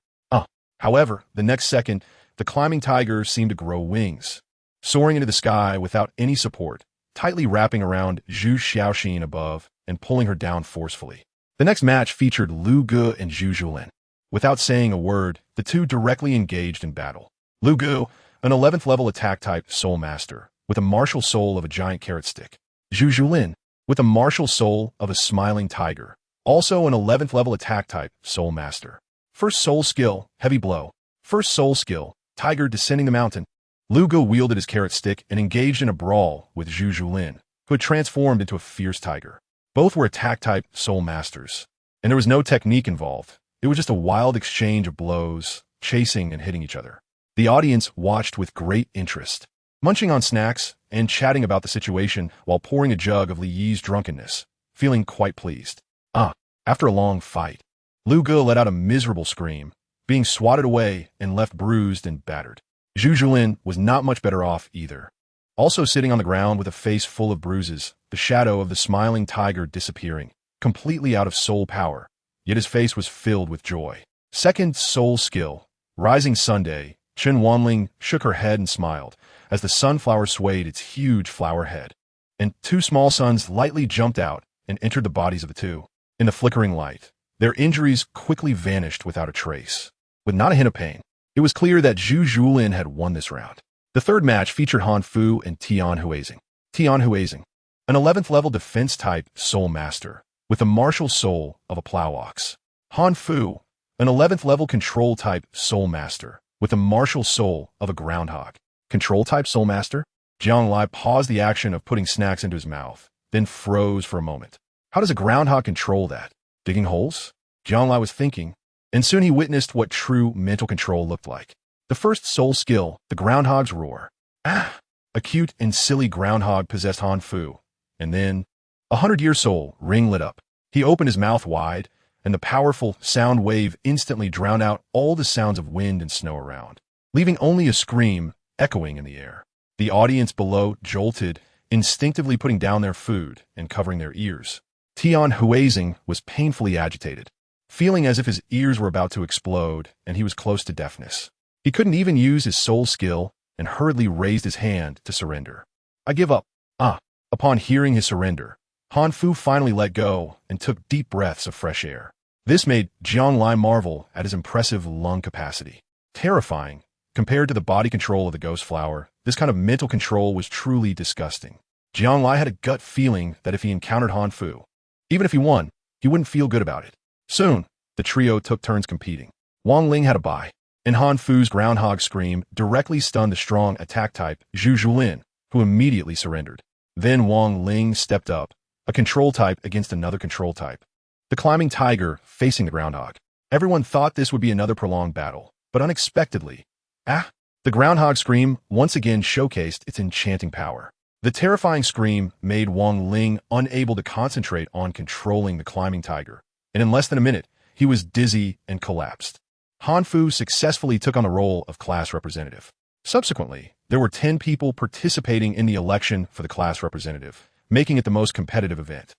However, the next second, the climbing tiger seemed to grow wings, soaring into the sky without any support, tightly wrapping around Zhu Xiaoxin above and pulling her down forcefully. The next match featured Lu Gu and Zhu Zhulin. Without saying a word, the 2 directly engaged in battle. Lu Gu, an 11th level attack type soul master, with a martial soul of a giant carrot stick. Zhu Zhulin, with a martial soul of a smiling tiger, also an 11th level attack type soul master. First soul skill, heavy blow. First soul skill, tiger descending the mountain. Lu Gu wielded his carrot stick and engaged in a brawl with Zhu Zhulin, who had transformed into a fierce tiger. Both were attack-type soul masters, and there was no technique involved. It was just a wild exchange of blows, chasing and hitting each other. The audience watched with great interest, munching on snacks and chatting about the situation while pouring a jug of Li Yi's drunkenness, feeling quite pleased. After a long fight, Lu Gu let out a miserable scream, being swatted away and left bruised and battered. Zhu Zhulin was not much better off either. Also sitting on the ground with a face full of bruises, the shadow of the smiling tiger disappearing, completely out of soul power, yet his face was filled with joy. Second soul skill, Rising Sunday. Chun Wanling shook her head and smiled as the sunflower swayed its huge flower head, and 2 small suns lightly jumped out and entered the bodies of the 2. In the flickering light, their injuries quickly vanished without a trace. With not a hint of pain, it was clear that Zhu Zhulin had won this round. The third match featured Han Fu and Tian Huizing. Tian Huizing, an 11th level defense-type soul master, with the martial soul of a plow ox. Han Fu, an 11th level control-type soul master, with the martial soul of a groundhog. Control-type soul master? Jiang Lai paused the action of putting snacks into his mouth, then froze for a moment. How does a groundhog control that? Digging holes? Jiang Lai was thinking, and soon he witnessed what true mental control looked like. The first soul skill, the groundhog's roar. Ah! A cute and silly groundhog possessed Han Fu, and then 100-year soul ring lit up. He opened his mouth wide, and the powerful sound wave instantly drowned out all the sounds of wind and snow around, leaving only a scream echoing in the air. The audience below jolted, instinctively putting down their food and covering their ears. Tian Huizing was painfully agitated, feeling as if his ears were about to explode and he was close to deafness. He couldn't even use his soul skill and hurriedly raised his hand to surrender. I give up. Upon hearing his surrender, Han Fu finally let go and took deep breaths of fresh air. This made Jiang Lai marvel at his impressive lung capacity. Terrifying, compared to the body control of the ghost flower, this kind of mental control was truly disgusting. Jiang Lai had a gut feeling that if he encountered Han Fu, even if he won, he wouldn't feel good about it. Soon, the trio took turns competing. Wang Ling had a bye, and Han Fu's groundhog scream directly stunned the strong attack type Zhu Zhulin, who immediately surrendered. Then Wang Ling stepped up, a control type against another control type. The climbing tiger facing the groundhog. Everyone thought this would be another prolonged battle, but unexpectedly, the groundhog scream once again showcased its enchanting power. The terrifying scream made Wang Ling unable to concentrate on controlling the climbing tiger, and in less than a minute, he was dizzy and collapsed. Han Fu successfully took on the role of class representative. Subsequently, there were 10 people participating in the election for the class representative, making it the most competitive event.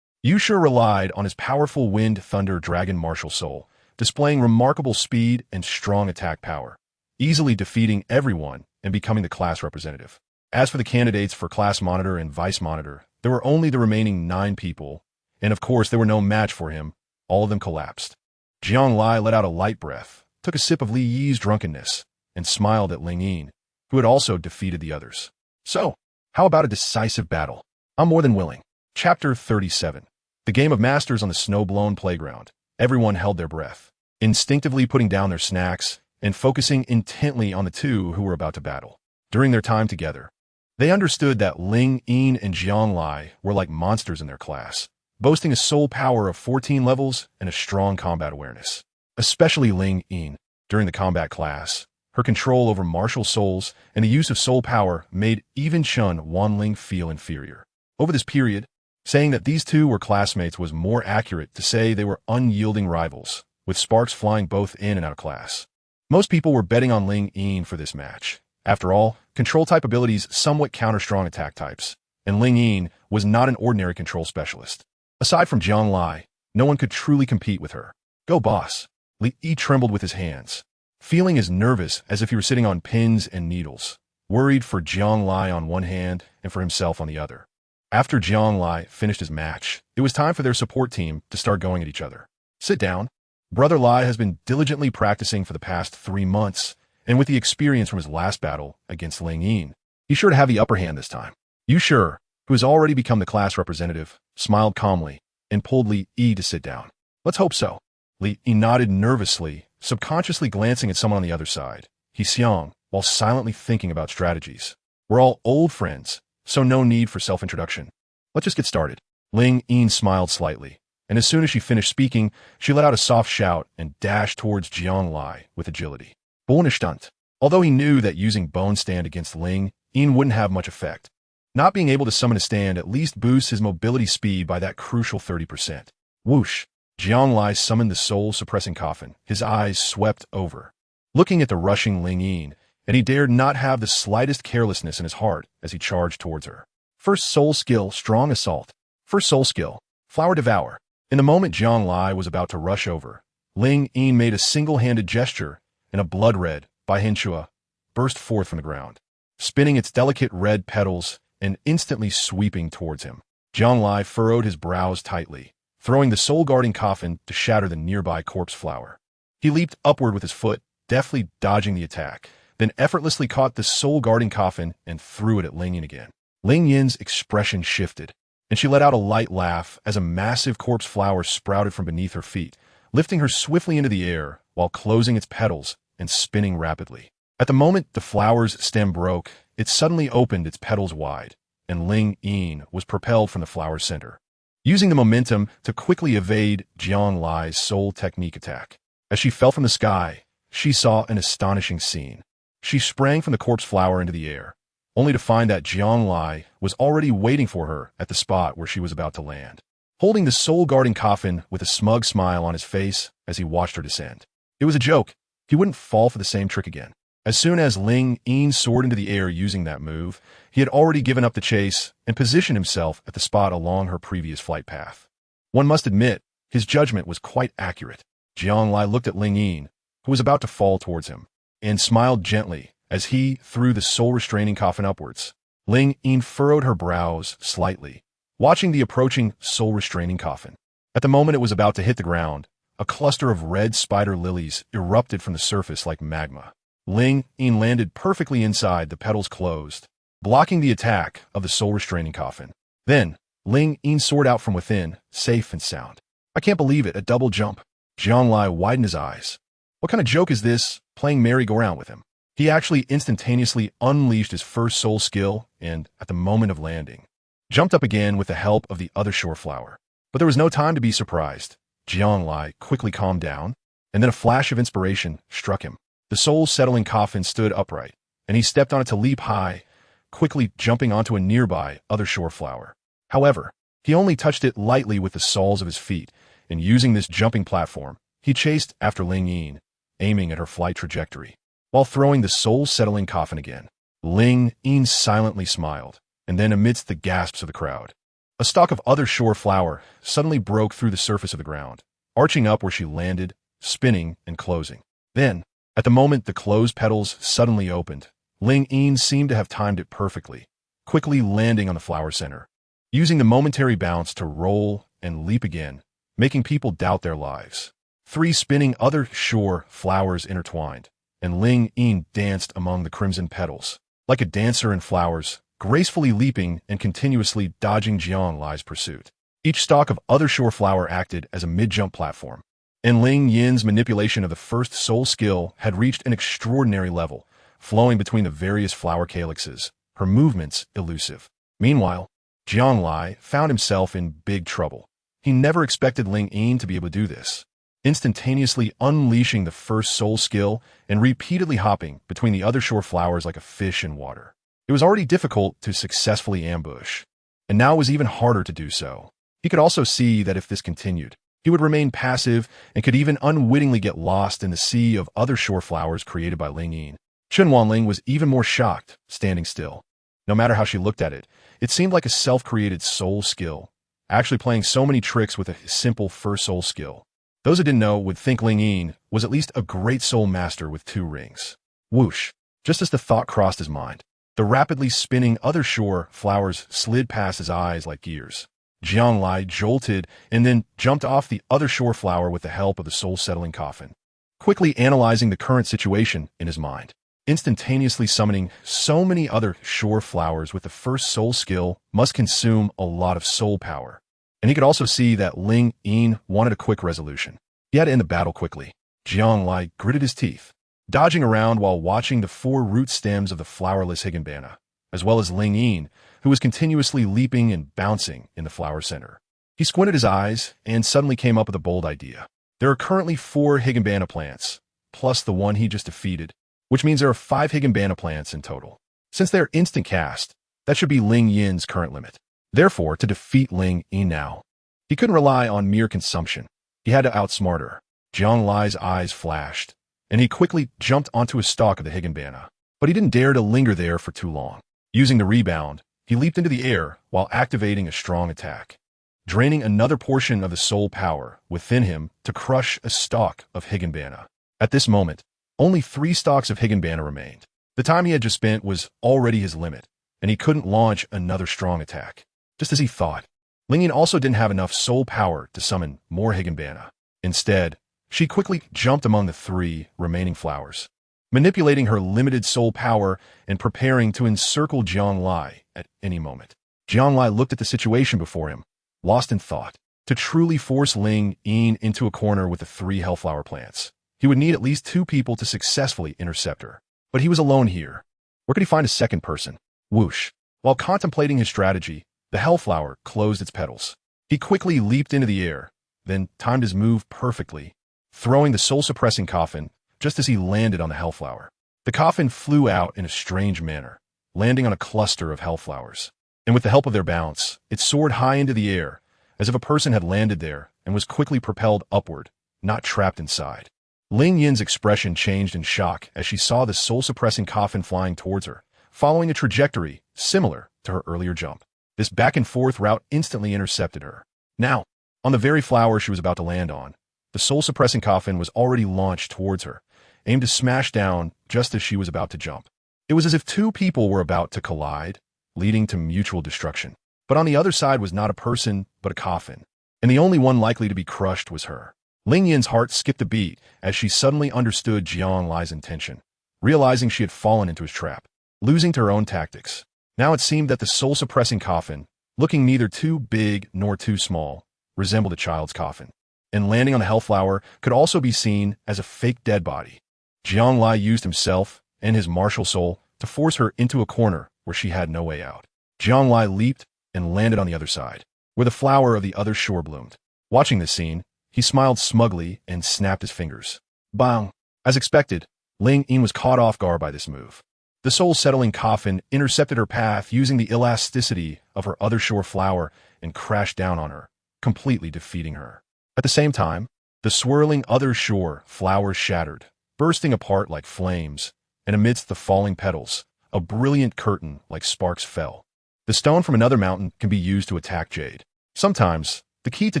Yusha relied on his powerful wind thunder dragon martial soul, displaying remarkable speed and strong attack power, easily defeating everyone and becoming the class representative. As for the candidates for class monitor and vice monitor, there were only the remaining 9 people, and of course there were no match for him. All of them collapsed. Jiang Lai let out a light breath, took a sip of Li Yi's drunkenness, and smiled at Ling Yin, who had also defeated the others. So, how about a decisive battle? I'm more than willing. Chapter 37. The Game of Masters on the snow-blown playground. Everyone held their breath, instinctively putting down their snacks and focusing intently on the two who were about to battle. During their time together, they understood that Ling Yin and Jiang Lai were like monsters in their class, boasting a soul power of 14 levels and a strong combat awareness. Especially Ling Yin. During the combat class, her control over martial souls and the use of soul power made even Chun Wanling feel inferior. Over this period, saying that these two were classmates was more accurate to say they were unyielding rivals, with sparks flying both in and out of class. Most people were betting on Ling Yin for this match. After all, control-type abilities somewhat counter strong attack types, and Ling Yin was not an ordinary control specialist. Aside from Jiang Lai, no one could truly compete with her. Go boss! Li Yi trembled with his hands, feeling as nervous as if he were sitting on pins and needles, worried for Jiang Lai on one hand and for himself on the other. After Jiang Lai finished his match, it was time for their support team to start going at each other. Sit down. Brother Lai has been diligently practicing for the past 3 months, and with the experience from his last battle against Ling Yin, he's sure to have the upper hand this time. Yu Shi, who has already become the class representative, smiled calmly and pulled Li Yi to sit down. Let's hope so. Li Yi nodded nervously, subconsciously glancing at someone on the other side. He xiang, while silently thinking about strategies. We're all old friends, so no need for self-introduction. Let's just get started. Ling Yin smiled slightly, and as soon as she finished speaking, she let out a soft shout and dashed towards Jiang Lai with agility. Bonestunt. Although he knew that using Bone Stand against Ling Yin wouldn't have much effect, not being able to summon a stand at least boosts his mobility speed by that crucial 30%. Whoosh! Jiang Lai summoned the soul-suppressing coffin, his eyes swept over, looking at the rushing Ling Yin, and he dared not have the slightest carelessness in his heart as he charged towards her. First soul skill, Strong Assault. First soul skill, Flower Devour. In the moment Jiang Lai was about to rush over, Ling Yin made a single-handed gesture, and a blood-red, Baihenshua, burst forth from the ground, spinning its delicate red petals and instantly sweeping towards him. Jiang Lai furrowed his brows tightly, throwing the soul-guarding coffin to shatter the nearby corpse flower. He leaped upward with his foot, deftly dodging the attack, then effortlessly caught the soul-guarding coffin and threw it at Ling Yin again. Ling Yin's expression shifted, and she let out a light laugh as a massive corpse flower sprouted from beneath her feet, lifting her swiftly into the air while closing its petals and spinning rapidly. At the moment the flower's stem broke, it suddenly opened its petals wide, and Ling Yin was propelled from the flower's center, using the momentum to quickly evade Jiang Lai's soul technique attack. As she fell from the sky, she saw an astonishing scene. She sprang from the corpse flower into the air, only to find that Jianglai was already waiting for her at the spot where she was about to land, holding the soul-guarding coffin with a smug smile on his face as he watched her descend. It was a joke. He wouldn't fall for the same trick again. As soon as Ling Yin soared into the air using that move, he had already given up the chase and positioned himself at the spot along her previous flight path. One must admit, his judgment was quite accurate. Jianglai looked at Ling Yin, who was about to fall towards him, and smiled gently as he threw the soul-restraining coffin upwards. Ling Yin furrowed her brows slightly, watching the approaching soul-restraining coffin. At the moment it was about to hit the ground, a cluster of red spider lilies erupted from the surface like magma. Ling Yin landed perfectly inside, the petals closed, blocking the attack of the soul-restraining coffin. Then, Ling Yin soared out from within, safe and sound. I can't believe it, a double jump. Jianglai widened his eyes. What kind of joke is this, playing merry-go-round with him? He actually instantaneously unleashed his first soul skill and, at the moment of landing, jumped up again with the help of the other shore flower. But there was no time to be surprised. Jianglai quickly calmed down, and then a flash of inspiration struck him. The soul-settling coffin stood upright, and he stepped on it to leap high, quickly jumping onto a nearby other shore flower. However, he only touched it lightly with the soles of his feet, and using this jumping platform, he chased after Ling Yin, aiming at her flight trajectory. While throwing the soul-settling coffin again, Ling Yin silently smiled, and then amidst the gasps of the crowd, a stalk of other shore flower suddenly broke through the surface of the ground, arching up where she landed, spinning and closing. Then, at the moment the closed petals suddenly opened, Ling Yin seemed to have timed it perfectly, quickly landing on the flower center, using the momentary bounce to roll and leap again, making people doubt their lives. 3 spinning other shore flowers intertwined, and Ling Yin danced among the crimson petals, like a dancer in flowers, gracefully leaping and continuously dodging Jianglai's pursuit. Each stalk of other shore flower acted as a mid-jump platform, and Ling Yin's manipulation of the first soul skill had reached an extraordinary level, flowing between the various flower calyxes, her movements elusive. Meanwhile, Jianglai found himself in big trouble. He never expected Ling Yin to be able to do this, instantaneously unleashing the first soul skill and repeatedly hopping between the other shore flowers like a fish in water. It was already difficult to successfully ambush, and now it was even harder to do so. He could also see that if this continued, he would remain passive and could even unwittingly get lost in the sea of other shore flowers created by Ling Yin. Chen Wanling was even more shocked, standing still. No matter how she looked at it, it seemed like a self-created soul skill, actually playing so many tricks with a simple first soul skill. Those who didn't know would think Ling Yin was at least a great soul master with 2 rings. Whoosh! Just as the thought crossed his mind, the rapidly spinning other shore flowers slid past his eyes like gears. Jianglai jolted and then jumped off the other shore flower with the help of the soul-settling coffin, quickly analyzing the current situation in his mind, instantaneously summoning so many other shore flowers with the first soul skill must consume a lot of soul power. And he could also see that Ling Yin wanted a quick resolution. He had to end the battle quickly. Jianglai gritted his teeth, dodging around while watching the 4 root stems of the flowerless higginbana, as well as Ling Yin, who was continuously leaping and bouncing in the flower center. He squinted his eyes and suddenly came up with a bold idea. There are currently 4 higginbana plants, plus the one he just defeated, which means there are 5 higginbana plants in total. Since they're instant cast, that should be Ling Yin's current limit. Therefore, to defeat Ling Yin now, he couldn't rely on mere consumption. He had to outsmart her. Jianglai's eyes flashed, and he quickly jumped onto a stalk of the higginbana. But he didn't dare to linger there for too long. Using the rebound, he leaped into the air while activating a strong attack, draining another portion of the soul power within him to crush a stalk of higginbana. At this moment, only 3 stalks of higginbana remained. The time he had just spent was already his limit, and he couldn't launch another strong attack. Just as he thought, Ling Yin also didn't have enough soul power to summon more higginbana. Instead, she quickly jumped among the 3 remaining flowers, manipulating her limited soul power and preparing to encircle Jianglai at any moment. Jianglai looked at the situation before him, lost in thought. To truly force Ling Yin into a corner with the 3 hellflower plants, he would need at least 2 people to successfully intercept her. But he was alone here. Where could he find a second person? Whoosh! While contemplating his strategy, the hellflower closed its petals. He quickly leaped into the air, then timed his move perfectly, throwing the soul-suppressing coffin just as he landed on the hellflower. The coffin flew out in a strange manner, landing on a cluster of hellflowers. And with the help of their bounce, it soared high into the air, as if a person had landed there and was quickly propelled upward, not trapped inside. Ling Yin's expression changed in shock as she saw the soul-suppressing coffin flying towards her, following a trajectory similar to her earlier jump. This back-and-forth route instantly intercepted her. Now, on the very flower she was about to land on, the soul-suppressing coffin was already launched towards her, aimed to smash down just as she was about to jump. It was as if two people were about to collide, leading to mutual destruction. But on the other side was not a person, but a coffin, and the only one likely to be crushed was her. Ling Yin's heart skipped a beat as she suddenly understood Jiang Lai's intention, realizing she had fallen into his trap, losing to her own tactics. Now it seemed that the soul-suppressing coffin, looking neither too big nor too small, resembled a child's coffin, and landing on the hellflower could also be seen as a fake dead body. Jiang Lai used himself and his martial soul to force her into a corner where she had no way out. Jiang Lai leaped and landed on the other side, where the flower of the other shore bloomed. Watching this scene, he smiled smugly and snapped his fingers. Bang! As expected, Ling Yin was caught off guard by this move. The soul-settling coffin intercepted her path using the elasticity of her other shore flower and crashed down on her, completely defeating her. At the same time, the swirling other shore flowers shattered, bursting apart like flames, and amidst the falling petals, a brilliant curtain like sparks fell. The stone from another mountain can be used to attack Jade. Sometimes, the key to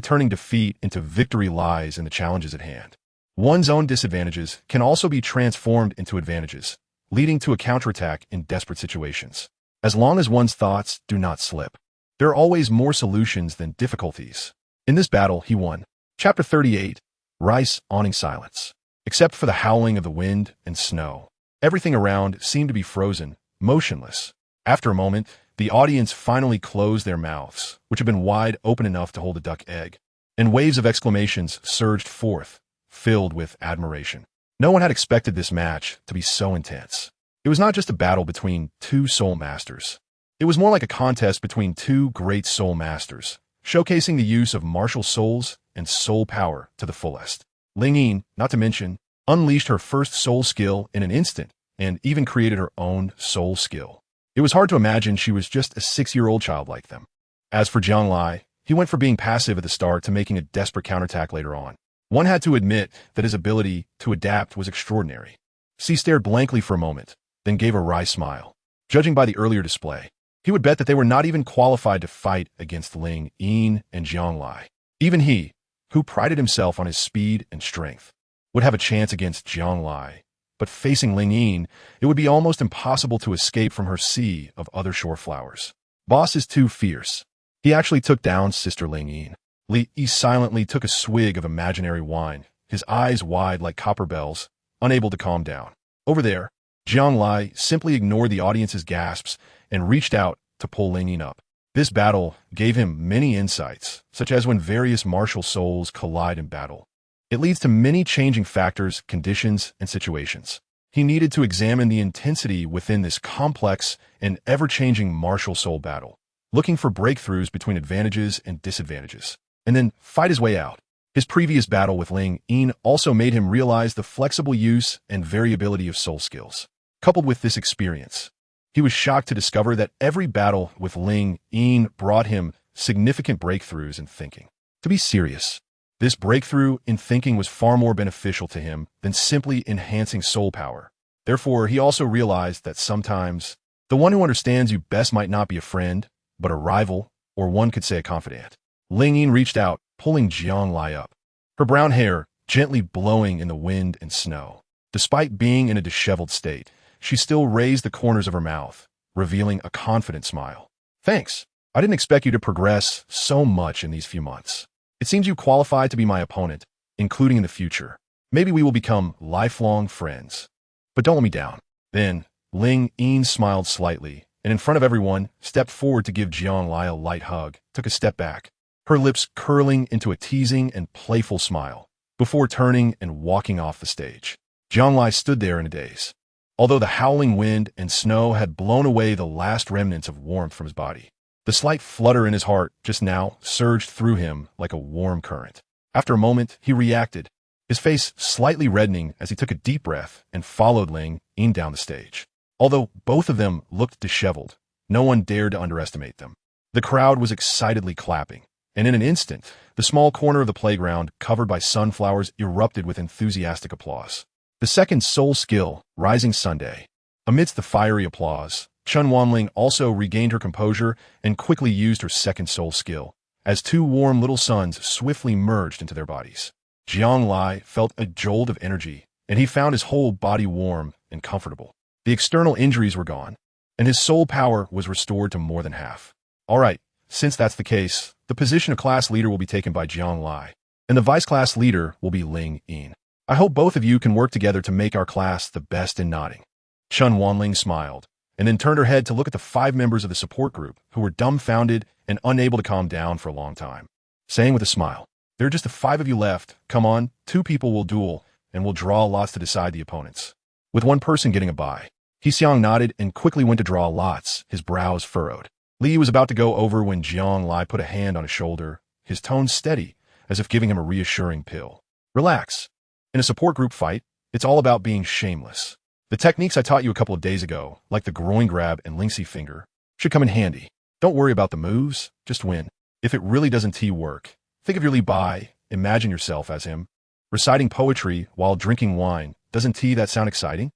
turning defeat into victory lies in the challenges at hand. One's own disadvantages can also be transformed into advantages, leading to a counterattack in desperate situations. As long as one's thoughts do not slip, there are always more solutions than difficulties. In this battle, he won. Chapter 38, Rice Awning Silence. Except for the howling of the wind and snow, everything around seemed to be frozen, motionless. After a moment, the audience finally closed their mouths, which had been wide open enough to hold a duck egg, and waves of exclamations surged forth, filled with admiration. No one had expected this match to be so intense. It was not just a battle between two soul masters. It was more like a contest between two great soul masters, showcasing the use of martial souls and soul power to the fullest. Ling Yin, not to mention, unleashed her first soul skill in an instant, and even created her own soul skill. It was hard to imagine she was just a 6-year-old child like them. As for Jiang Lai, he went from being passive at the start to making a desperate counterattack later on. One had to admit that his ability to adapt was extraordinary. She stared blankly for a moment, then gave a wry smile. Judging by the earlier display, he would bet that they were not even qualified to fight against Ling Yin and Jiang Lai. Even he, who prided himself on his speed and strength, would have a chance against Jiang Lai. But facing Ling Yin, it would be almost impossible to escape from her sea of other shore flowers. Boss is too fierce. He actually took down Sister Ling Yin. Li Yi silently took a swig of imaginary wine, his eyes wide like copper bells, unable to calm down. Over there, Jiang Lai simply ignored the audience's gasps and reached out to pull Ling Yin up. This battle gave him many insights, such as when various martial souls collide in battle. It leads to many changing factors, conditions, and situations. He needed to examine the intensity within this complex and ever-changing martial soul battle, looking for breakthroughs between advantages and disadvantages, and then fight his way out. His previous battle with Ling Yin also made him realize the flexible use and variability of soul skills. Coupled with this experience, he was shocked to discover that every battle with Ling Yin brought him significant breakthroughs in thinking. To be serious, this breakthrough in thinking was far more beneficial to him than simply enhancing soul power. Therefore, he also realized that sometimes the one who understands you best might not be a friend, but a rival, or one could say a confidant. Ling Yin reached out, pulling Jiang Lai up, her brown hair gently blowing in the wind and snow. Despite being in a disheveled state, she still raised the corners of her mouth, revealing a confident smile. Thanks. I didn't expect you to progress so much in these few months. It seems you qualify to be my opponent, including in the future. Maybe we will become lifelong friends. But don't let me down. Then, Ling Yin smiled slightly, and in front of everyone, stepped forward to give Jiang Lai a light hug, took a step back, her lips curling into a teasing and playful smile, before turning and walking off the stage. Jiang Lai stood there in a daze. Although the howling wind and snow had blown away the last remnants of warmth from his body, the slight flutter in his heart just now surged through him like a warm current. After a moment, he reacted, his face slightly reddening as he took a deep breath and followed Ling Yin down the stage. Although both of them looked disheveled, no one dared to underestimate them. The crowd was excitedly clapping, and in an instant, the small corner of the playground covered by sunflowers erupted with enthusiastic applause. The second soul skill, Rising Sunday. Amidst the fiery applause, Chun Wanling also regained her composure and quickly used her second soul skill, as two warm little suns swiftly merged into their bodies. Jiang Lai felt a jolt of energy, and he found his whole body warm and comfortable. The external injuries were gone, and his soul power was restored to more than half. All right, since that's the case, the position of class leader will be taken by Jiang Lai, and the vice class leader will be Ling Yin. I hope both of you can work together to make our class the best in nodding. Chun Wanling smiled, and then turned her head to look at the 5 members of the support group who were dumbfounded and unable to calm down for a long time, saying with a smile, "There are just the 5 of you left. Come on, 2 people will duel, and we'll draw lots to decide the opponents." With 1 person getting a bye, Xiang nodded and quickly went to draw lots, his brows furrowed. Li was about to go over when Jiang Lai put a hand on his shoulder, his tone steady, as if giving him a reassuring pill. "Relax. In a support group fight, it's all about being shameless. The techniques I taught you a couple of days ago, like the groin grab and Lingxi finger, should come in handy. Don't worry about the moves, just win. If it really doesn't work, think of your Li Bai, imagine yourself as him. Reciting poetry while drinking wine, doesn't that sound exciting?"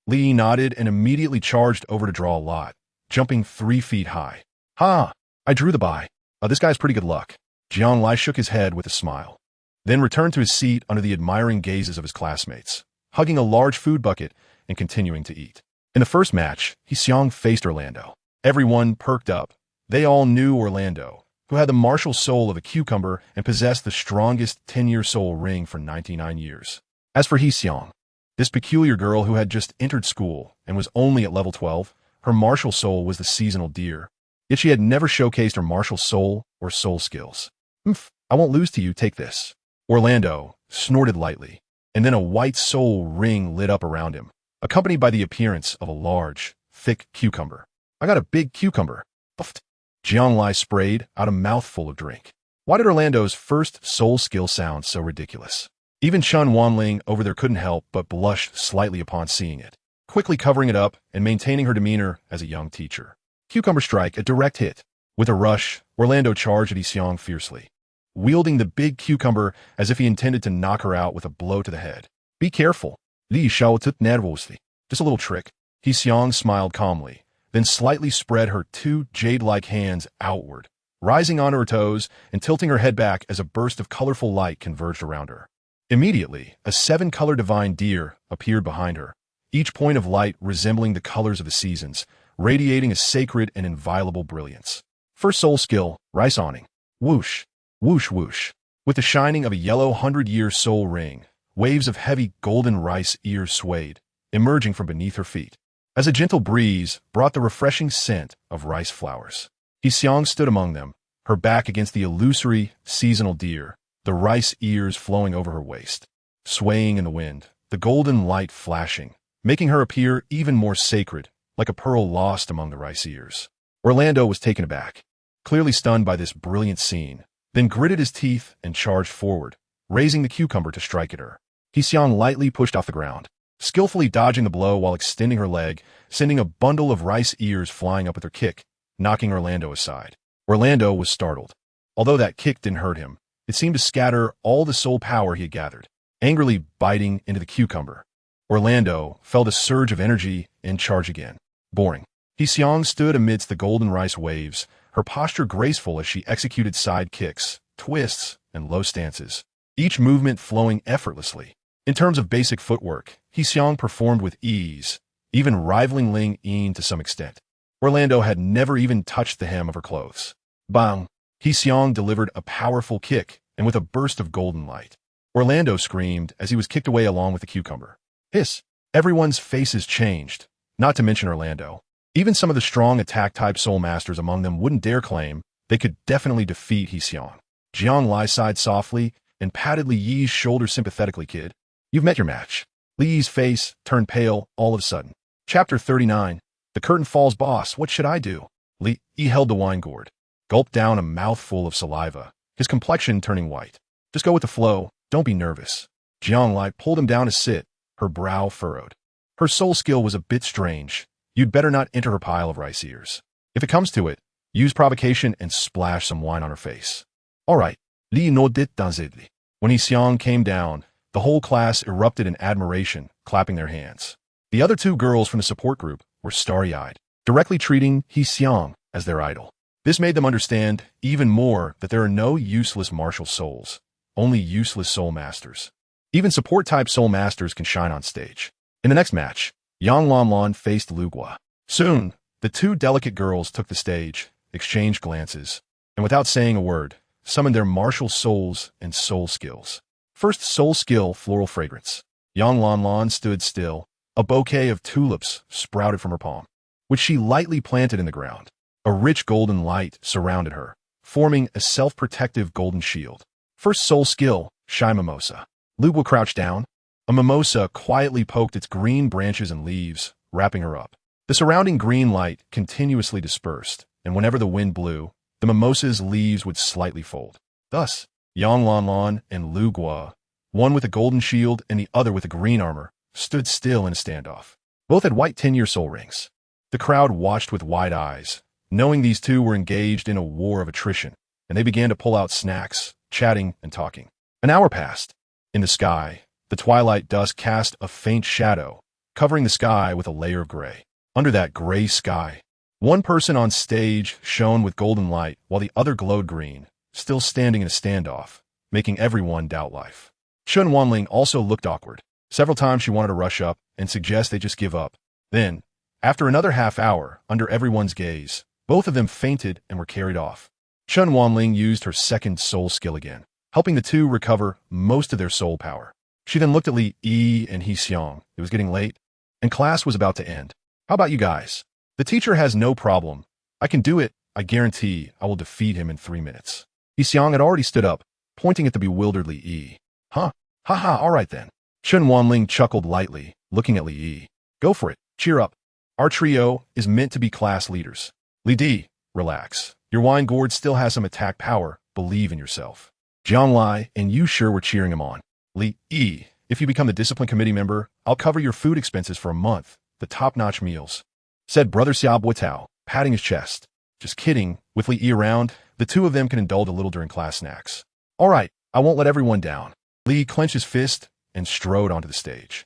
Li nodded and immediately charged over to draw a lot, jumping 3 feet high. "Ha! I drew the Bai. This guy's pretty good luck." Jiang Lai shook his head with a smile, then returned to his seat under the admiring gazes of his classmates, hugging a large food bucket and continuing to eat. In the first match, Xiang faced Orlando. Everyone perked up. They all knew Orlando, who had the martial soul of a cucumber and possessed the strongest 10-year soul ring for 99 years. As for Xiang, this peculiar girl who had just entered school and was only at level 12, her martial soul was the seasonal deer, yet she had never showcased her martial soul or soul skills. "I won't lose to you, take this." Orlando snorted lightly, and then a white soul ring lit up around him, accompanied by the appearance of a large, thick cucumber. "I got a big cucumber." Puffed. Jiang Lai sprayed out a mouthful of drink. Why did Orlando's first soul skill sound so ridiculous? Even Chun Wanling over there couldn't help but blush slightly upon seeing it, quickly covering it up and maintaining her demeanor as a young teacher. Cucumber strike, a direct hit. With a rush, Orlando charged at Xiang fiercely, wielding the big cucumber as if he intended to knock her out with a blow to the head. "Be careful. Li shouted nervously. Just a little trick." Xiang smiled calmly, then slightly spread her 2 jade-like hands outward, rising onto her toes and tilting her head back as a burst of colorful light converged around her. Immediately, a 7-color divine deer appeared behind her, each point of light resembling the colors of the seasons, radiating a sacred and inviolable brilliance. First soul skill, rice awning. Whoosh, whoosh, whoosh. With the shining of a yellow 100-year soul ring, waves of heavy golden rice ears swayed, emerging from beneath her feet, as a gentle breeze brought the refreshing scent of rice flowers. Xiang stood among them, her back against the illusory, seasonal deer, the rice ears flowing over her waist, swaying in the wind, the golden light flashing, making her appear even more sacred, like a pearl lost among the rice ears. Orlando was taken aback, clearly stunned by this brilliant scene, then gritted his teeth and charged forward, raising the cucumber to strike at her. Xiang lightly pushed off the ground, skillfully dodging the blow while extending her leg, sending a bundle of rice ears flying up with her kick, knocking Orlando aside. Orlando was startled. Although that kick didn't hurt him, it seemed to scatter all the soul power he had gathered, angrily biting into the cucumber. Orlando felt a surge of energy and charge again. Boring. Xiang stood amidst the golden rice waves, her posture graceful as she executed side kicks, twists, and low stances, each movement flowing effortlessly. In terms of basic footwork, Xiang performed with ease, even rivaling Ling Yin to some extent. Orlando had never even touched the hem of her clothes. Bang! Xiang delivered a powerful kick, and with a burst of golden light, Orlando screamed as he was kicked away along with the cucumber. Hiss! Everyone's faces changed, not to mention Orlando. Even some of the strong attack-type soul masters among them wouldn't dare claim they could definitely defeat Xiang. Jiang Lai sighed softly and patted Li Yi's shoulder sympathetically. "Kid, you've met your match." Li Yi's face turned pale all of a sudden. Chapter 39. The curtain falls, boss. What should I do? Li Yi held the wine gourd, gulped down a mouthful of saliva, his complexion turning white. "Just go with the flow. Don't be nervous." Jianglai pulled him down to sit, her brow furrowed. Her soul skill was a bit strange. You'd better not enter her pile of rice ears. If it comes to it, use provocation and splash some wine on her face. All right, Li no dit danzidli. When Xiang came down, the whole class erupted in admiration, clapping their hands. The other two girls from the support group were starry-eyed, directly treating Xiang as their idol. This made them understand even more that there are no useless martial souls, only useless soul masters. Even support-type soul masters can shine on stage. In the next match, Yang Lanlan faced Lu Guo. Soon, the two delicate girls took the stage, exchanged glances, and without saying a word, summoned their martial souls and soul skills. First soul skill, floral fragrance. Yang Lanlan stood still. A bouquet of tulips sprouted from her palm, which she lightly planted in the ground. A rich golden light surrounded her, forming a self-protective golden shield. First soul skill, shy mimosa. Lu Guo crouched down. A mimosa quietly poked its green branches and leaves, wrapping her up. The surrounding green light continuously dispersed, and whenever the wind blew, the mimosa's leaves would slightly fold. Thus, Yang Lanlan and Lu Guo, one with a golden shield and the other with a green armor, stood still in a standoff. Both had white 10-year soul rings. The crowd watched with wide eyes, knowing these two were engaged in a war of attrition, and they began to pull out snacks, chatting and talking. An hour passed. In the sky, the twilight dusk cast a faint shadow, covering the sky with a layer of gray. Under that gray sky, one person on stage shone with golden light while the other glowed green, still standing in a standoff, making everyone doubt life. Chun Wanling also looked awkward. Several times she wanted to rush up and suggest they just give up. Then, after another half hour, under everyone's gaze, both of them fainted and were carried off. Chun Wanling used her second soul skill again, helping the two recover most of their soul power. She then looked at Li Yi and Xiang. It was getting late, and class was about to end. How about you guys? The teacher has no problem. I can do it. I guarantee I will defeat him in 3 minutes. Xiang had already stood up, pointing at the bewildered Li Yi. Huh? Haha, all right then. Chun Wanling chuckled lightly, looking at Li Yi. Go for it. Cheer up. Our trio is meant to be class leaders. Li Di, relax. Your wine gourd still has some attack power. Believe in yourself. Jiang Lai and you sure were cheering him on. Li Yi, if you become the discipline committee member, I'll cover your food expenses for a month. The top-notch meals, said Brother Xiao Buitao, patting his chest. Just kidding. With Li Yi around, the two of them can indulge a little during class snacks. All right, I won't let everyone down. Li clenched his fist and strode onto the stage.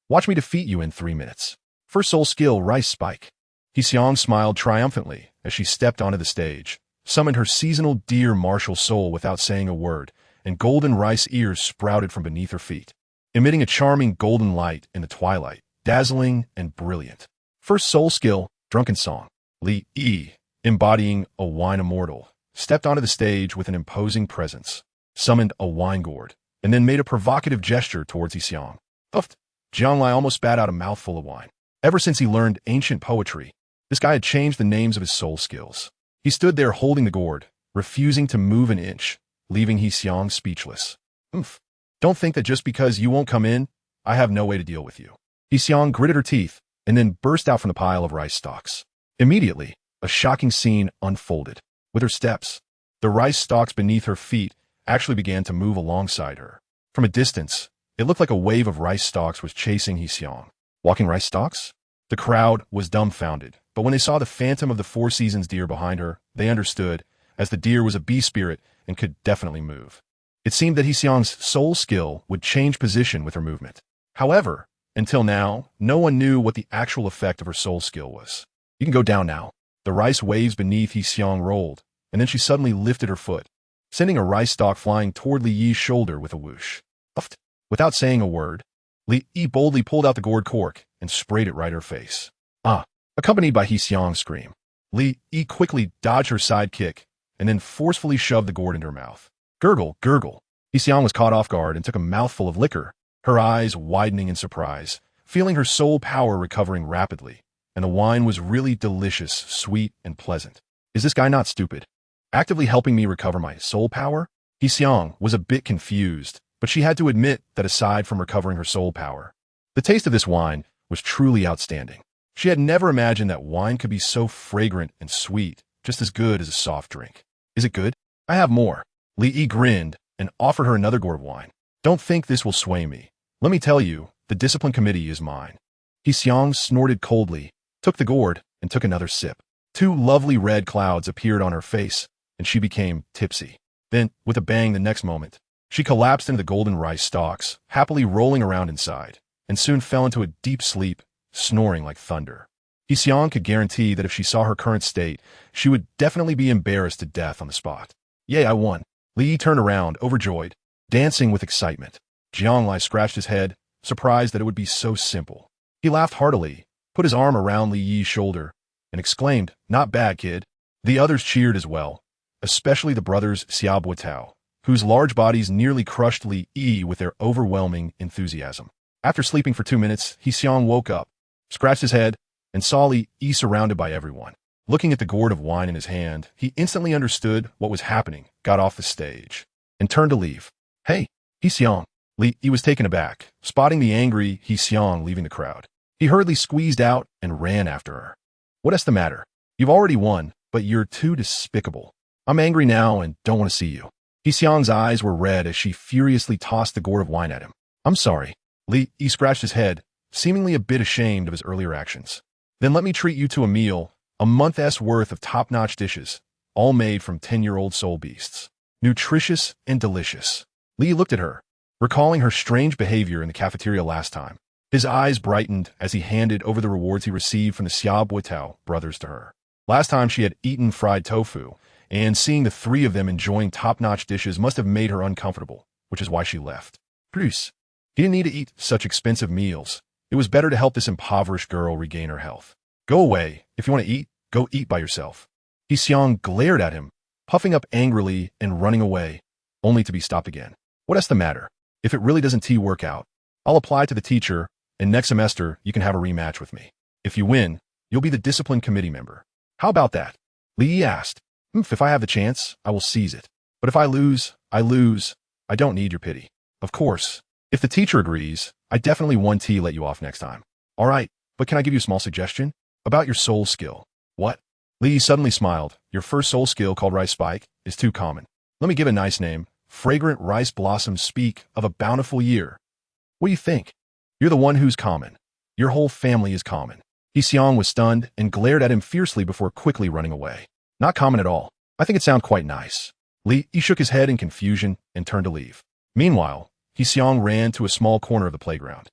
Watch me defeat you in 3 minutes. First soul skill, rice spike. Xiang smiled triumphantly as she stepped onto the stage, summoned her seasonal deer martial soul without saying a word, and golden rice ears sprouted from beneath her feet, emitting a charming golden light in the twilight, dazzling and brilliant. First soul skill, drunken song. Li Yi, embodying a wine immortal, stepped onto the stage with an imposing presence, summoned a wine gourd, and then made a provocative gesture towards Xiang. Puffed. Jianglai almost spat out a mouthful of wine. Ever since he learned ancient poetry, this guy had changed the names of his soul skills. He stood there holding the gourd, refusing to move an inch, leaving Xiang speechless. Don't think that just because you won't come in, I have no way to deal with you. Xiang gritted her teeth and then burst out from the pile of rice stalks. Immediately, a shocking scene unfolded. With her steps, the rice stalks beneath her feet actually began to move alongside her. From a distance, it looked like a wave of rice stalks was chasing Xiang. Walking rice stalks? The crowd was dumbfounded, but when they saw the phantom of the Four Seasons deer behind her, they understood, as the deer was a bee spirit and could definitely move. It seemed that Xiang's soul skill would change position with her movement. However, until now, no one knew what the actual effect of her soul skill was. You can go down now. The rice waves beneath Xiang rolled, and then she suddenly lifted her foot, sending a rice stalk flying toward Li Yi's shoulder with a whoosh. Puffed. Without saying a word, Li Yi boldly pulled out the gourd cork and sprayed it right in her face. Accompanied by Xiang's scream. Li Yi quickly dodged her side kick and then forcefully shoved the gourd into her mouth. Gurgle, gurgle. Xiang was caught off guard and took a mouthful of liquor, her eyes widening in surprise, feeling her soul power recovering rapidly, and the wine was really delicious, sweet, and pleasant. Is this guy not stupid? Actively helping me recover my soul power? Xiang was a bit confused, but she had to admit that aside from recovering her soul power, the taste of this wine was truly outstanding. She had never imagined that wine could be so fragrant and sweet, just as good as a soft drink. Is it good? I have more. Li Yi grinned and offered her another gourd of wine. Don't think this will sway me. Let me tell you, the discipline committee is mine. Xiang snorted coldly, took the gourd, and took another sip. Two lovely red clouds appeared on her face, and she became tipsy. Then, with a bang the next moment, she collapsed into the golden rice stalks, happily rolling around inside, and soon fell into a deep sleep, snoring like thunder. Xiang could guarantee that if she saw her current state, she would definitely be embarrassed to death on the spot. Yay, I won. Li Yi turned around, overjoyed, dancing with excitement. Jianglai scratched his head, surprised that it would be so simple. He laughed heartily, put his arm around Li Yi's shoulder, and exclaimed, "Not bad, kid." The others cheered as well, especially the brothers Xiaobuotao, whose large bodies nearly crushed Li Yi with their overwhelming enthusiasm. After sleeping for 2 minutes, Xiang woke up, scratched his head, and saw Li Yi surrounded by everyone. Looking at the gourd of wine in his hand, he instantly understood what was happening, got off the stage, and turned to leave. "Hey, Xiang." Li Yi was taken aback, spotting the angry Xiang leaving the crowd. He hurriedly squeezed out and ran after her. "What's the matter? You've already won, but you're too despicable. I'm angry now and don't want to see you." Xiang's eyes were red as she furiously tossed the gourd of wine at him. "I'm sorry." Li Yi scratched his head, seemingly a bit ashamed of his earlier actions. "Then let me treat you to a meal, a month's worth of top-notch dishes, all made from 10-year-old soul beasts. Nutritious and delicious." Li looked at her, recalling her strange behavior in the cafeteria last time. His eyes brightened as he handed over the rewards he received from the Xiaobuotao brothers to her. Last time she had eaten fried tofu, and seeing the three of them enjoying top-notch dishes must have made her uncomfortable, which is why she left. Plus, he didn't need to eat such expensive meals. It was better to help this impoverished girl regain her health. "Go away. If you want to eat, go eat by yourself." Xiang glared at him, puffing up angrily and running away, only to be stopped again. "What's the matter? If it really doesn't work out, I'll apply to the teacher, and next semester you can have a rematch with me. If you win, you'll be the discipline committee member. How about that?" Li Yi asked. If I have the chance, I will seize it. But if I lose, I lose. I don't need your pity." "Of course. If the teacher agrees, I definitely want to let you off next time." "All right, but can I give you a small suggestion? About your soul skill." "What?" Li Yi suddenly smiled. "Your first soul skill, called Rice Spike, is too common. Let me give a nice name. Fragrant rice blossoms speak of a bountiful year. What do you think? You're the one who's common. Your whole family is common." Xiang was stunned and glared at him fiercely before quickly running away. "Not common at all. I think it sounds quite nice." Li Yi shook his head in confusion and turned to leave. Meanwhile, Xiang ran to a small corner of the playground,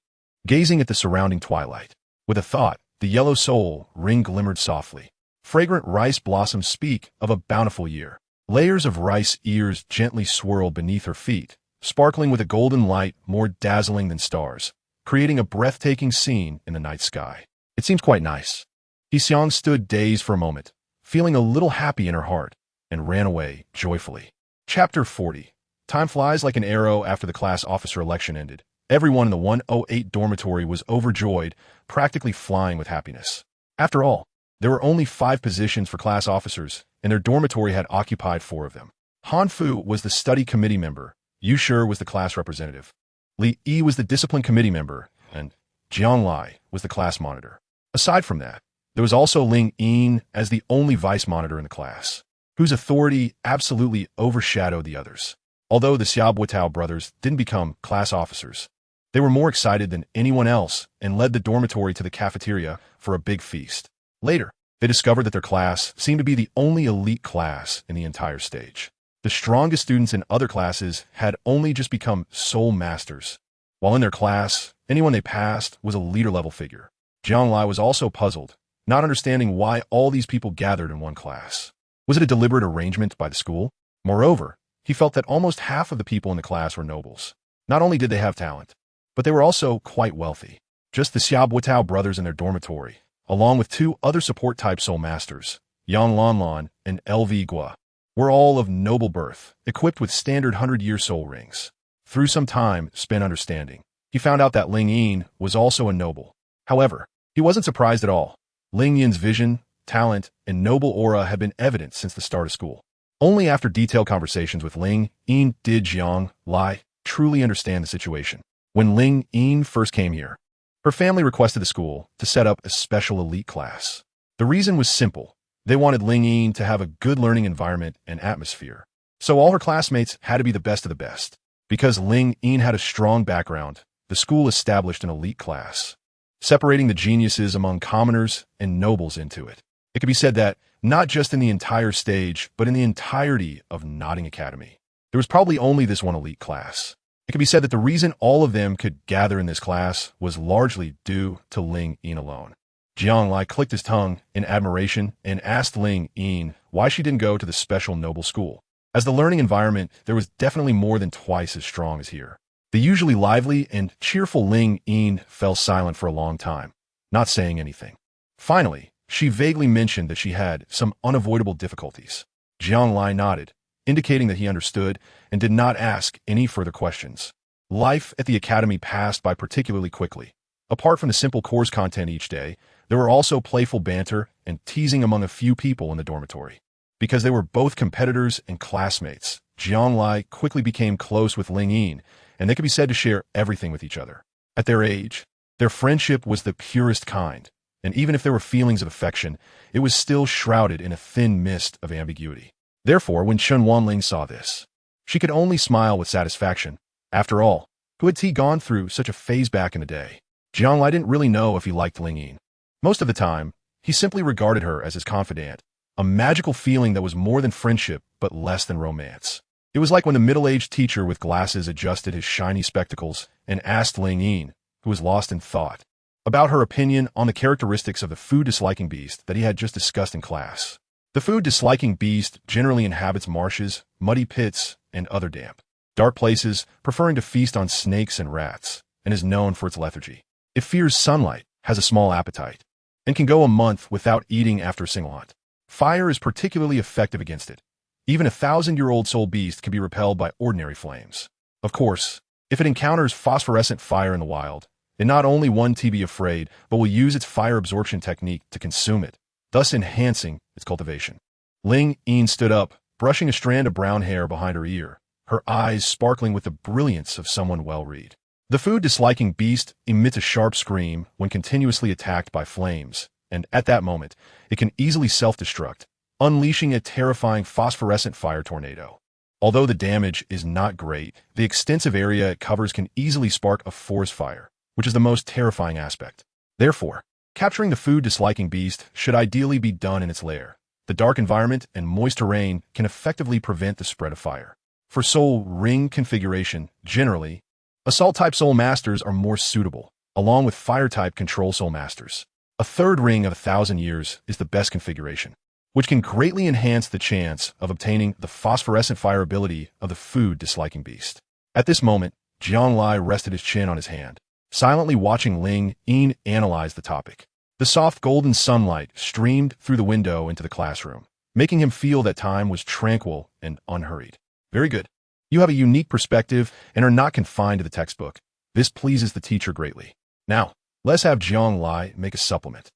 gazing at the surrounding twilight. With a thought, the yellow soul ring glimmered softly. Fragrant rice blossoms speak of a bountiful year. Layers of rice ears gently swirled beneath her feet, sparkling with a golden light more dazzling than stars, creating a breathtaking scene in the night sky. It seems quite nice. Xiang stood dazed for a moment, feeling a little happy in her heart, and ran away joyfully. Chapter 40. Time flies like an arrow after the class officer election ended. Everyone in the 108 dormitory was overjoyed, practically flying with happiness. After all, there were only 5 positions for class officers, and their dormitory had occupied 4 of them. Han Fu was the study committee member, Yu Shi was the class representative, Li Yi was the discipline committee member, and Jiang Lai was the class monitor. Aside from that, there was also Ling Yin as the only vice monitor in the class, whose authority absolutely overshadowed the others. Although the Xiaobuotao brothers didn't become class officers, they were more excited than anyone else and led the dormitory to the cafeteria for a big feast. Later, they discovered that their class seemed to be the only elite class in the entire stage. The strongest students in other classes had only just become soul masters, while in their class, anyone they passed was a leader-level figure. Jiang Lai was also puzzled, not understanding why all these people gathered in one class. Was it a deliberate arrangement by the school? Moreover, he felt that almost half of the people in the class were nobles. Not only did they have talent, but they were also quite wealthy. Just the Xiaobuotao brothers in their dormitory, along with 2 other support-type soul masters, Yang Lanlan and LV Gua, were all of noble birth, equipped with standard 100-year soul rings. Through some time spent understanding, he found out that Ling Yin was also a noble. However, he wasn't surprised at all. Ling Yin's vision, talent, and noble aura had been evident since the start of school. Only after detailed conversations with Ling Yin did Jiang Lai truly understand the situation. When Ling Yin first came here, her family requested the school to set up a special elite class. The reason was simple. They wanted Ling Yin to have a good learning environment and atmosphere, so all her classmates had to be the best of the best. Because Ling Yin had a strong background, the school established an elite class, separating the geniuses among commoners and nobles into it. It could be said that, not just in the entire stage, but in the entirety of Nodding Academy, there was probably only this one elite class. It could be said that the reason all of them could gather in this class was largely due to Ling Yin alone. Jiang Lai clicked his tongue in admiration and asked Ling Yin why she didn't go to the special noble school. As the learning environment, there was definitely more than twice as strong as here. The usually lively and cheerful Ling Yin fell silent for a long time, not saying anything. Finally, she vaguely mentioned that she had some unavoidable difficulties. Jiang Lai nodded, indicating that he understood and did not ask any further questions. Life at the academy passed by particularly quickly. Apart from the simple course content each day, there were also playful banter and teasing among a few people in the dormitory. Because they were both competitors and classmates, Jiang Lai quickly became close with Ling Yin, and they could be said to share everything with each other. At their age, their friendship was the purest kind, and even if there were feelings of affection, it was still shrouded in a thin mist of ambiguity. Therefore, when Chen Wanling saw this, she could only smile with satisfaction. After all, who had he gone through such a phase back in the day? Jiang Lai didn't really know if he liked Ling Yin. Most of the time, he simply regarded her as his confidant, a magical feeling that was more than friendship but less than romance. It was like when the middle-aged teacher with glasses adjusted his shiny spectacles and asked Ling Yin, who was lost in thought, about her opinion on the characteristics of the food-disliking beast that he had just discussed in class. The food-disliking beast generally inhabits marshes, muddy pits, and other damp, dark places, preferring to feast on snakes and rats, and is known for its lethargy. It fears sunlight, has a small appetite, and can go a month without eating after a single hunt. Fire is particularly effective against it. Even a 1,000-year-old soul beast can be repelled by ordinary flames. Of course, if it encounters phosphorescent fire in the wild, it not only won't be afraid, but will use its fire absorption technique to consume it, thus enhancing its cultivation. Ling Yin stood up, brushing a strand of brown hair behind her ear, her eyes sparkling with the brilliance of someone well-read. The food-disliking beast emits a sharp scream when continuously attacked by flames, and at that moment, it can easily self-destruct, unleashing a terrifying phosphorescent fire tornado. Although the damage is not great, the extensive area it covers can easily spark a forest fire, which is the most terrifying aspect. Therefore, capturing the food-disliking beast should ideally be done in its lair. The dark environment and moist terrain can effectively prevent the spread of fire. For soul ring configuration, generally, assault-type soul masters are more suitable, along with fire-type control soul masters. A third ring of 1,000 years is the best configuration, which can greatly enhance the chance of obtaining the phosphorescent fire ability of the food-disliking beast. At this moment, Jiang Lai rested his chin on his hand, silently watching Ling Yin analyze the topic. The soft golden sunlight streamed through the window into the classroom, making him feel that time was tranquil and unhurried. Very good. You have a unique perspective and are not confined to the textbook. This pleases the teacher greatly. Now, let's have Jiang Lai make a supplement.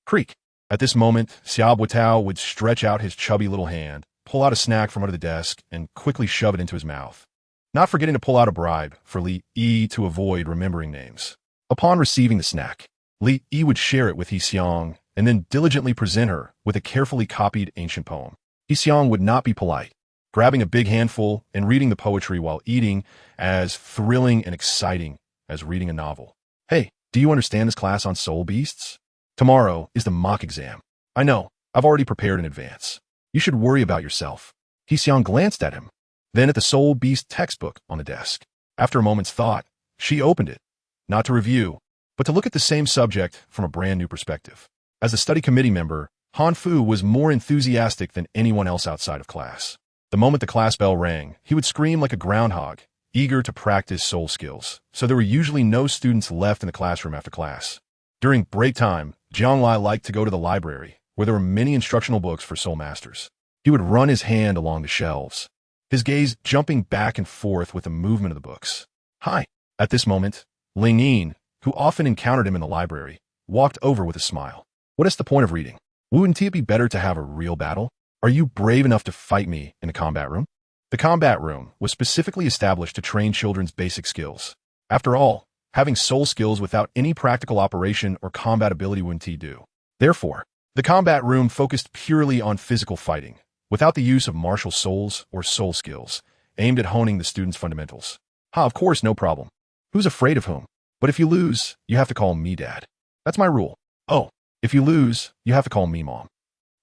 Creak. At this moment, Xiao Buitao would stretch out his chubby little hand, pull out a snack from under the desk, and quickly shove it into his mouth, not forgetting to pull out a bribe for Li Yi to avoid remembering names. Upon receiving the snack, Li Yi would share it with He Xiang and then diligently present her with a carefully copied ancient poem. He Xiang would not be polite, grabbing a big handful and reading the poetry while eating as thrilling and exciting as reading a novel. Hey, do you understand this class on soul beasts? Tomorrow is the mock exam. I know, I've already prepared in advance. You should worry about yourself. He Xiang glanced at him, then at the soul beast textbook on the desk. After a moment's thought, she opened it, not to review, but to look at the same subject from a brand new perspective. As a study committee member, Han Fu was more enthusiastic than anyone else outside of class. The moment the class bell rang, he would scream like a groundhog, eager to practice soul skills, so there were usually no students left in the classroom after class. During break time, Jiang Lai liked to go to the library, where there were many instructional books for soul masters. He would run his hand along the shelves, his gaze jumping back and forth with the movement of the books. Hi. At this moment, Ling Yin, who often encountered him in the library, walked over with a smile. What is the point of reading? Wouldn't it be better to have a real battle? Are you brave enough to fight me in the combat room? The combat room was specifically established to train children's basic skills. After all, having soul skills without any practical operation or combat ability wouldn't do. Therefore, the combat room focused purely on physical fighting, without the use of martial souls or soul skills, aimed at honing the students' fundamentals. Of course, no problem. Who's afraid of whom? But if you lose, you have to call me Dad. That's my rule. Oh, if you lose, you have to call me Mom.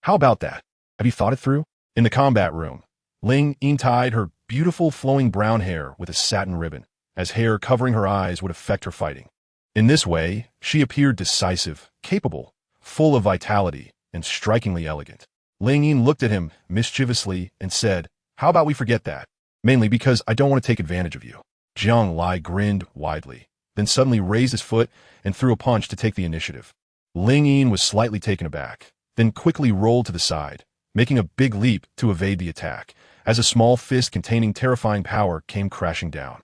How about that? Have you thought it through? In the combat room, Ling Yin tied her beautiful flowing brown hair with a satin ribbon, as hair covering her eyes would affect her fighting. In this way, she appeared decisive, capable, full of vitality, and strikingly elegant. Ling Yin looked at him mischievously and said, "How about we forget that? Mainly because I don't want to take advantage of you." Jiang Lai grinned widely, then suddenly raised his foot and threw a punch to take the initiative. Ling Yin was slightly taken aback, then quickly rolled to the side, making a big leap to evade the attack, as a small fist containing terrifying power came crashing down.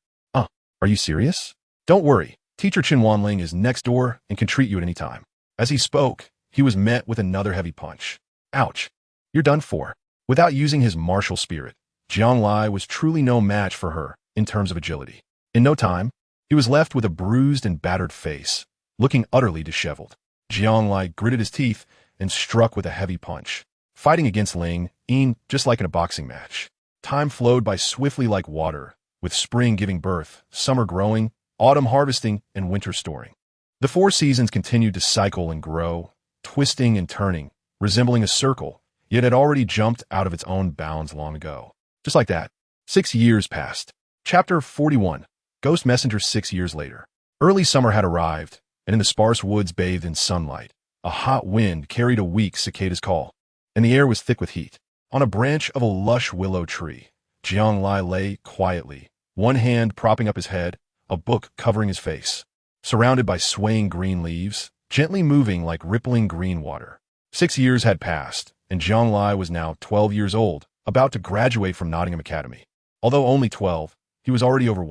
Are you serious? Don't worry, Teacher Chen Wanling is next door and can treat you at any time. As he spoke, he was met with another heavy punch. Ouch. You're done for. Without using his martial spirit, Jiang Lai was truly no match for her in terms of agility. In no time, he was left with a bruised and battered face, looking utterly disheveled. Jiang Lai gritted his teeth and struck with a heavy punch, fighting against Ling Yin just like in a boxing match. Time flowed by swiftly like water, with spring giving birth, summer growing, autumn harvesting, and winter storing. The 4 seasons continued to cycle and grow, twisting and turning, resembling a circle, yet had already jumped out of its own bounds long ago. Just like that, 6 years passed. Chapter 41. Ghost Messenger 6 years later. Early summer had arrived, and in the sparse woods bathed in sunlight, a hot wind carried a weak cicada's call, and the air was thick with heat. On a branch of a lush willow tree, Jiang Lai lay quietly, one hand propping up his head, a book covering his face, surrounded by swaying green leaves, gently moving like rippling green water. 6 years had passed, and Jiang Lai was now 12 years old, about to graduate from Nottingham Academy. Although only 12, he was already over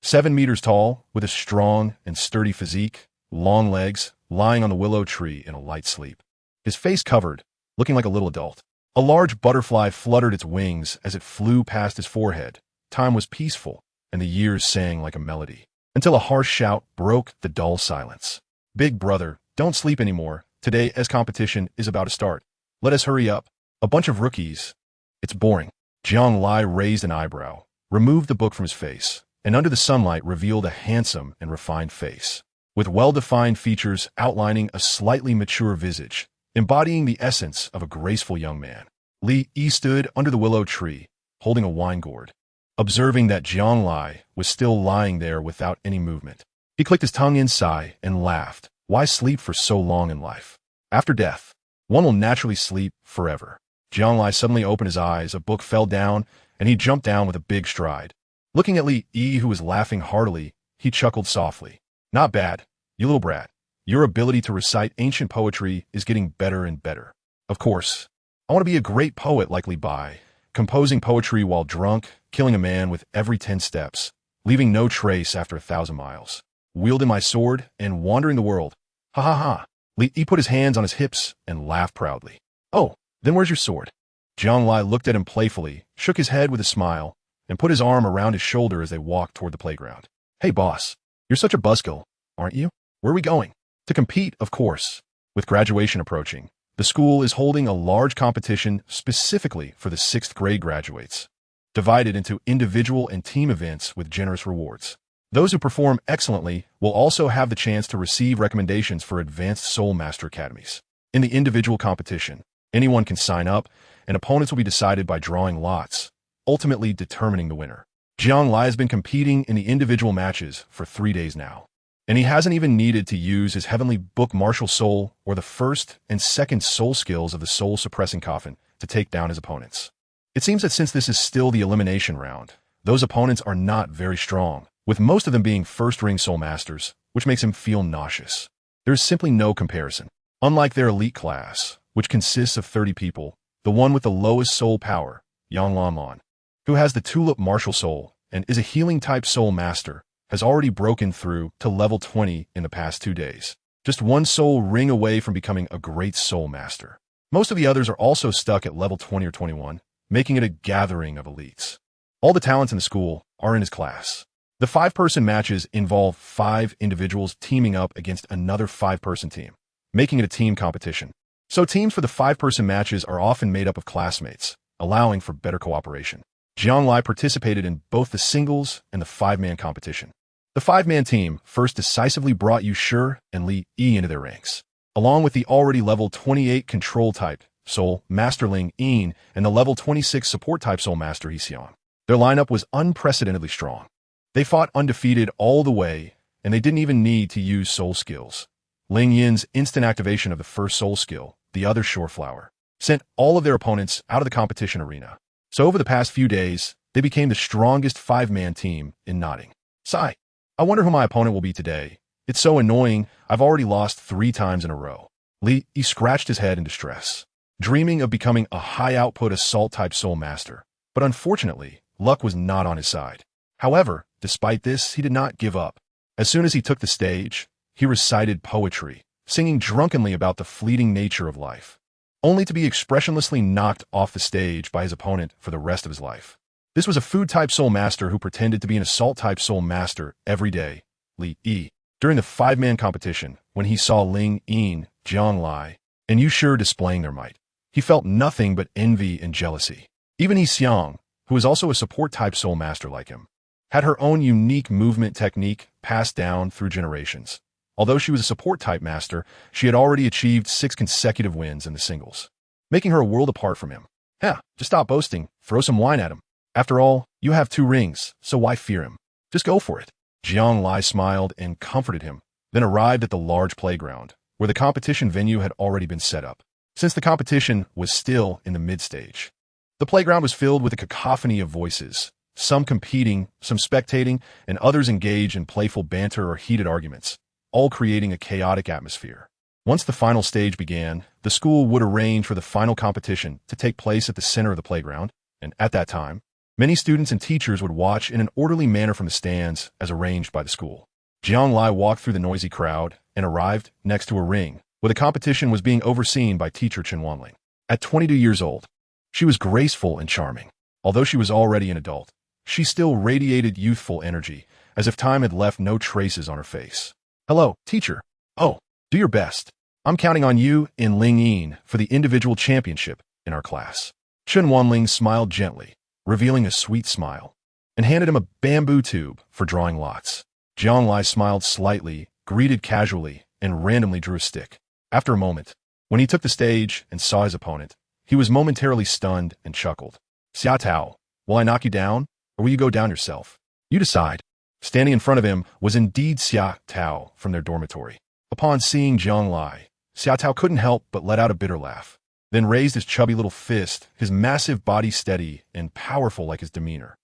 7 meters tall, with a strong and sturdy physique, long legs, lying on the willow tree in a light sleep. His face covered, looking like a little adult. A large butterfly fluttered its wings as it flew past his forehead. Time was peaceful, and the years sang like a melody, until a harsh shout broke the dull silence. "Big brother, don't sleep anymore. Today, as competition is about to start. Let us hurry up. A bunch of rookies. It's boring." Jiang Lai raised an eyebrow, removed the book from his face, and under the sunlight revealed a handsome and refined face, with well-defined features outlining a slightly mature visage, embodying the essence of a graceful young man. Li Yi stood under the willow tree, holding a wine gourd. Observing that Jiang Lai was still lying there without any movement, he clicked his tongue inside and laughed. Why sleep for so long in life? After death, one will naturally sleep forever. Jiang Lai suddenly opened his eyes, a book fell down, and he jumped down with a big stride. Looking at Li Yi, who was laughing heartily, he chuckled softly. "Not bad, you little brat. Your ability to recite ancient poetry is getting better and better. Of course, I want to be a great poet like Li Bai, composing poetry while drunk, killing a man with every 10 steps, leaving no trace after 1,000 miles, wielding my sword and wandering the world. Ha ha ha." Li Yi put his hands on his hips and laughed proudly. "Oh, then where's your sword?" Jiang Lai looked at him playfully, shook his head with a smile, and put his arm around his shoulder as they walked toward the playground. "Hey boss, you're such a buzzkill, aren't you? Where are we going?" "To compete, of course. With graduation approaching, the school is holding a large competition specifically for the 6th grade graduates, divided into individual and team events with generous rewards. Those who perform excellently will also have the chance to receive recommendations for advanced Soul Master Academies. In the individual competition, anyone can sign up, and opponents will be decided by drawing lots, ultimately determining the winner. Jiang Lai has been competing in the individual matches for 3 days now, and he hasn't even needed to use his heavenly book martial soul or the 1st and 2nd soul skills of the soul suppressing coffin to take down his opponents. It seems that since this is still the elimination round, those opponents are not very strong, with most of them being first-ring soul masters, which makes him feel nauseous. There is simply no comparison. Unlike their elite class, which consists of 30 people, the one with the lowest soul power, Yang Lan Lan, who has the tulip martial soul and is a healing-type soul master, has already broken through to level 20 in the past 2 days, just 1 soul ring away from becoming a great soul master. Most of the others are also stuck at level 20 or 21, making it a gathering of elites. All the talents in the school are in his class. The 5-person matches involve 5 individuals teaming up against another 5-person team, making it a team competition. So teams for the 5-person matches are often made up of classmates, allowing for better cooperation. Jianglai participated in both the singles and the five-man competition. The five-man team first decisively brought Yu Shi and Li Yi into their ranks, along with the already level 28 control-type Soul Master Ling Yin and the level 26 support-type Soul Master He Xiang. Their lineup was unprecedentedly strong. They fought undefeated all the way, and they didn't even need to use soul skills. Ling Yin's instant activation of the first soul skill, the other Shore Flower, sent all of their opponents out of the competition arena. So over the past few days, they became the strongest five-man team in Notting. Sigh. I wonder who my opponent will be today. It's so annoying, I've already lost 3 times in a row. Li Yi scratched his head in distress, dreaming of becoming a high-output assault-type Soul Master. But unfortunately, luck was not on his side. However, despite this, he did not give up. As soon as he took the stage, he recited poetry, singing drunkenly about the fleeting nature of life, only to be expressionlessly knocked off the stage by his opponent for the rest of his life. This was a food-type Soul Master who pretended to be an assault-type Soul Master every day, Li Yi. During the five-man competition, when he saw Ling Yin, Jianglai, and Yu Shi displaying their might, he felt nothing but envy and jealousy. Even He Xiang, who was also a support-type Soul Master like him, had her own unique movement technique passed down through generations. Although she was a support-type master, she had already achieved 6 consecutive wins in the singles, making her a world apart from him. Just stop boasting, throw some wine at him. After all, you have 2 rings, so why fear him? Just go for it. Jianglai smiled and comforted him, then arrived at the large playground, where the competition venue had already been set up. Since the competition was still in the mid-stage, the playground was filled with a cacophony of voices, some competing, some spectating, and others engaged in playful banter or heated arguments, all creating a chaotic atmosphere. Once the final stage began, the school would arrange for the final competition to take place at the center of the playground, and at that time, many students and teachers would watch in an orderly manner from the stands as arranged by the school. Jianglai walked through the noisy crowd and arrived next to a ring, where the competition was being overseen by teacher Chen Wanling. At 22 years old, she was graceful and charming. Although she was already an adult, she still radiated youthful energy, as if time had left no traces on her face. Hello, teacher. Oh, do your best. I'm counting on you and Ling Yin for the individual championship in our class. Chen Wanling smiled gently, revealing a sweet smile, and handed him a bamboo tube for drawing lots. Jianglai smiled slightly, greeted casually, and randomly drew a stick. After a moment, when he took the stage and saw his opponent, he was momentarily stunned and chuckled. Xia Tao, will I knock you down, or will you go down yourself? You decide. Standing in front of him was indeed Xia Tao from their dormitory. Upon seeing Jianglai, Xia Tao couldn't help but let out a bitter laugh, then raised his chubby little fist, his massive body steady and powerful like his demeanor.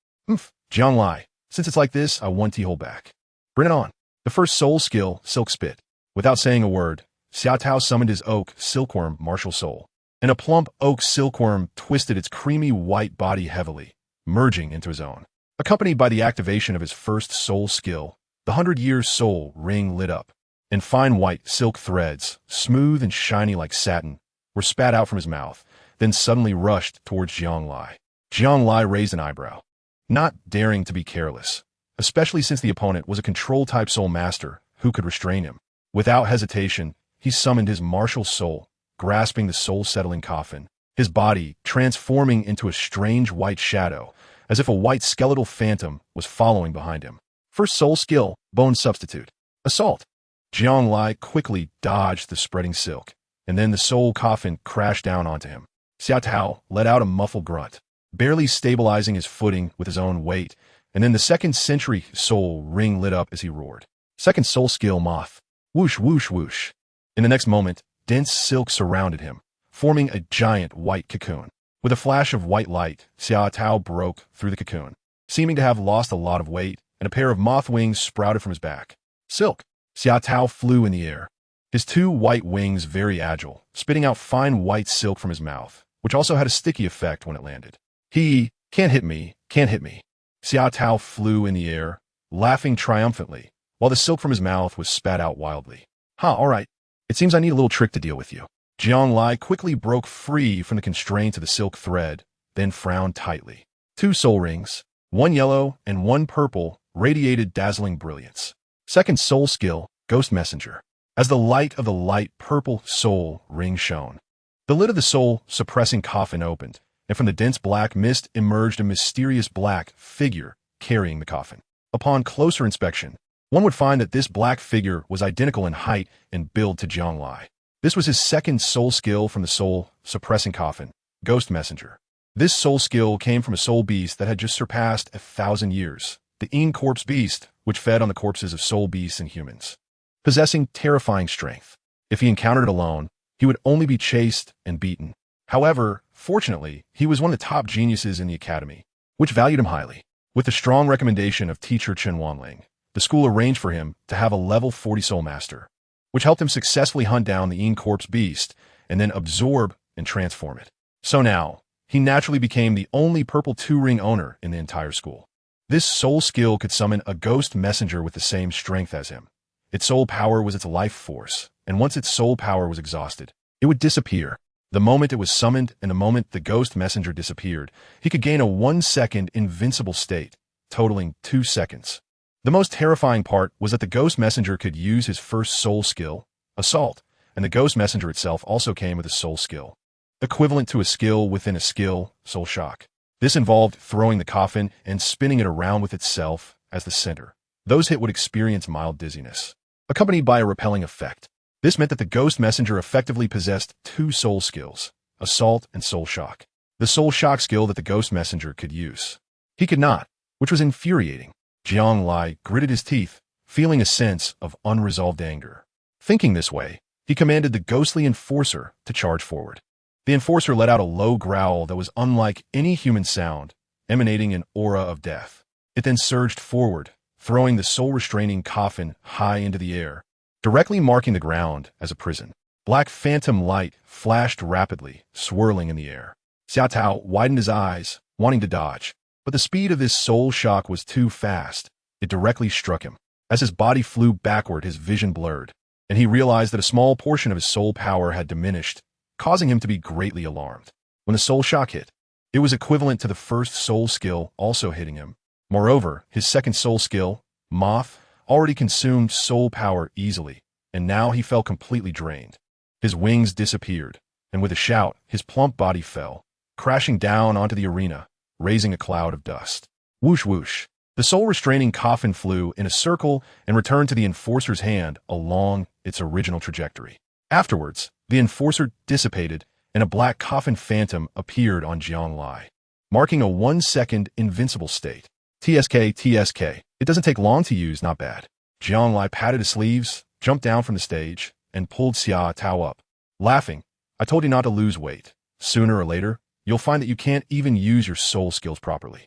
Jianglai, since it's like this, I won't hold back. Bring it on. The first soul skill, Silk Spit. Without saying a word, Xia Tao summoned his oak silkworm martial soul, and a plump oak silkworm twisted its creamy white body heavily, merging into his own. Accompanied by the activation of his first soul skill, the 100-year soul ring lit up, and fine white silk threads, smooth and shiny like satin, were spat out from his mouth, then suddenly rushed towards Jianglai. Jianglai raised an eyebrow, not daring to be careless, especially since the opponent was a control-type soul master who could restrain him. Without hesitation, he summoned his martial soul, grasping the soul-settling coffin, his body transforming into a strange white shadow, as if a white skeletal phantom was following behind him. First soul skill, Bone Substitute. Assault. Jianglai quickly dodged the spreading silk, and then the soul coffin crashed down onto him. Xia Tao let out a muffled grunt, barely stabilizing his footing with his own weight, and then the second century soul ring lit up as he roared. Second soul skill, Moth. Whoosh, whoosh, whoosh. In the next moment, dense silk surrounded him, forming a giant white cocoon. With a flash of white light, Xia Tao broke through the cocoon, seeming to have lost a lot of weight, and a pair of moth wings sprouted from his back. Silk. Xia Tao flew in the air, his 2 white wings very agile, spitting out fine white silk from his mouth, which also had a sticky effect when it landed. Can't hit me, can't hit me. Xia Tao flew in the air, laughing triumphantly, while the silk from his mouth was spat out wildly. All right. It seems I need a little trick to deal with you. Jianglai quickly broke free from the constraints of the silk thread, then frowned tightly. 2 soul rings, 1 yellow and 1 purple, radiated dazzling brilliance. Second soul skill, Ghost Messenger. As the light of the light purple soul ring shone, the lid of the soul suppressing coffin opened, and from the dense black mist emerged a mysterious black figure carrying the coffin. Upon closer inspection, one would find that this black figure was identical in height and build to Jianglai. This was his second soul skill from the soul-suppressing coffin, Ghost Messenger. This soul skill came from a soul beast that had just surpassed 1,000 years, the Een Corpse Beast, which fed on the corpses of soul beasts and humans. Possessing terrifying strength, if he encountered it alone, he would only be chased and beaten. However, fortunately, he was one of the top geniuses in the academy, which valued him highly. With the strong recommendation of teacher Chen Wanling, the school arranged for him to have a level 40 soul master, which helped him successfully hunt down the Een Corpse Beast and then absorb and transform it. So now, he naturally became the only purple 2-ring owner in the entire school. This soul skill could summon a ghost messenger with the same strength as him. Its soul power was its life force, and once its soul power was exhausted, it would disappear. The moment it was summoned and the moment the ghost messenger disappeared, he could gain a 1-second invincible state, totaling 2 seconds. The most terrifying part was that the ghost messenger could use his first soul skill, Assault, and the ghost messenger itself also came with a soul skill, equivalent to a skill within a skill, Soul Shock. This involved throwing the coffin and spinning it around with itself as the center. Those hit would experience mild dizziness, accompanied by a repelling effect. This meant that the ghost messenger effectively possessed 2 soul skills, Assault and Soul Shock. The Soul Shock skill that the ghost messenger could use, he could not, which was infuriating. Jianglai gritted his teeth, feeling a sense of unresolved anger. Thinking this way, he commanded the ghostly enforcer to charge forward. The enforcer let out a low growl that was unlike any human sound, emanating an aura of death. It then surged forward, throwing the soul-restraining coffin high into the air, directly marking the ground as a prison. Black phantom light flashed rapidly, swirling in the air. Xiao Tao widened his eyes, wanting to dodge, but the speed of this soul shock was too fast. It directly struck him. As his body flew backward, his vision blurred, and he realized that a small portion of his soul power had diminished, causing him to be greatly alarmed. When the soul shock hit, it was equivalent to the first soul skill also hitting him. Moreover, his second soul skill, Moth, already consumed soul power easily, and now he felt completely drained. His wings disappeared, and with a shout, his plump body fell, crashing down onto the arena, raising a cloud of dust. Whoosh whoosh. The soul-restraining coffin flew in a circle and returned to the enforcer's hand along its original trajectory. Afterwards, the enforcer dissipated, and a black coffin phantom appeared on Jianglai, marking a 1-second invincible state. TSK. It doesn't take long to use, not bad. Jianglai patted his sleeves, jumped down from the stage, and pulled Xia Tao up. Laughing, I told you not to lose weight. Sooner or later, you'll find that you can't even use your soul skills properly.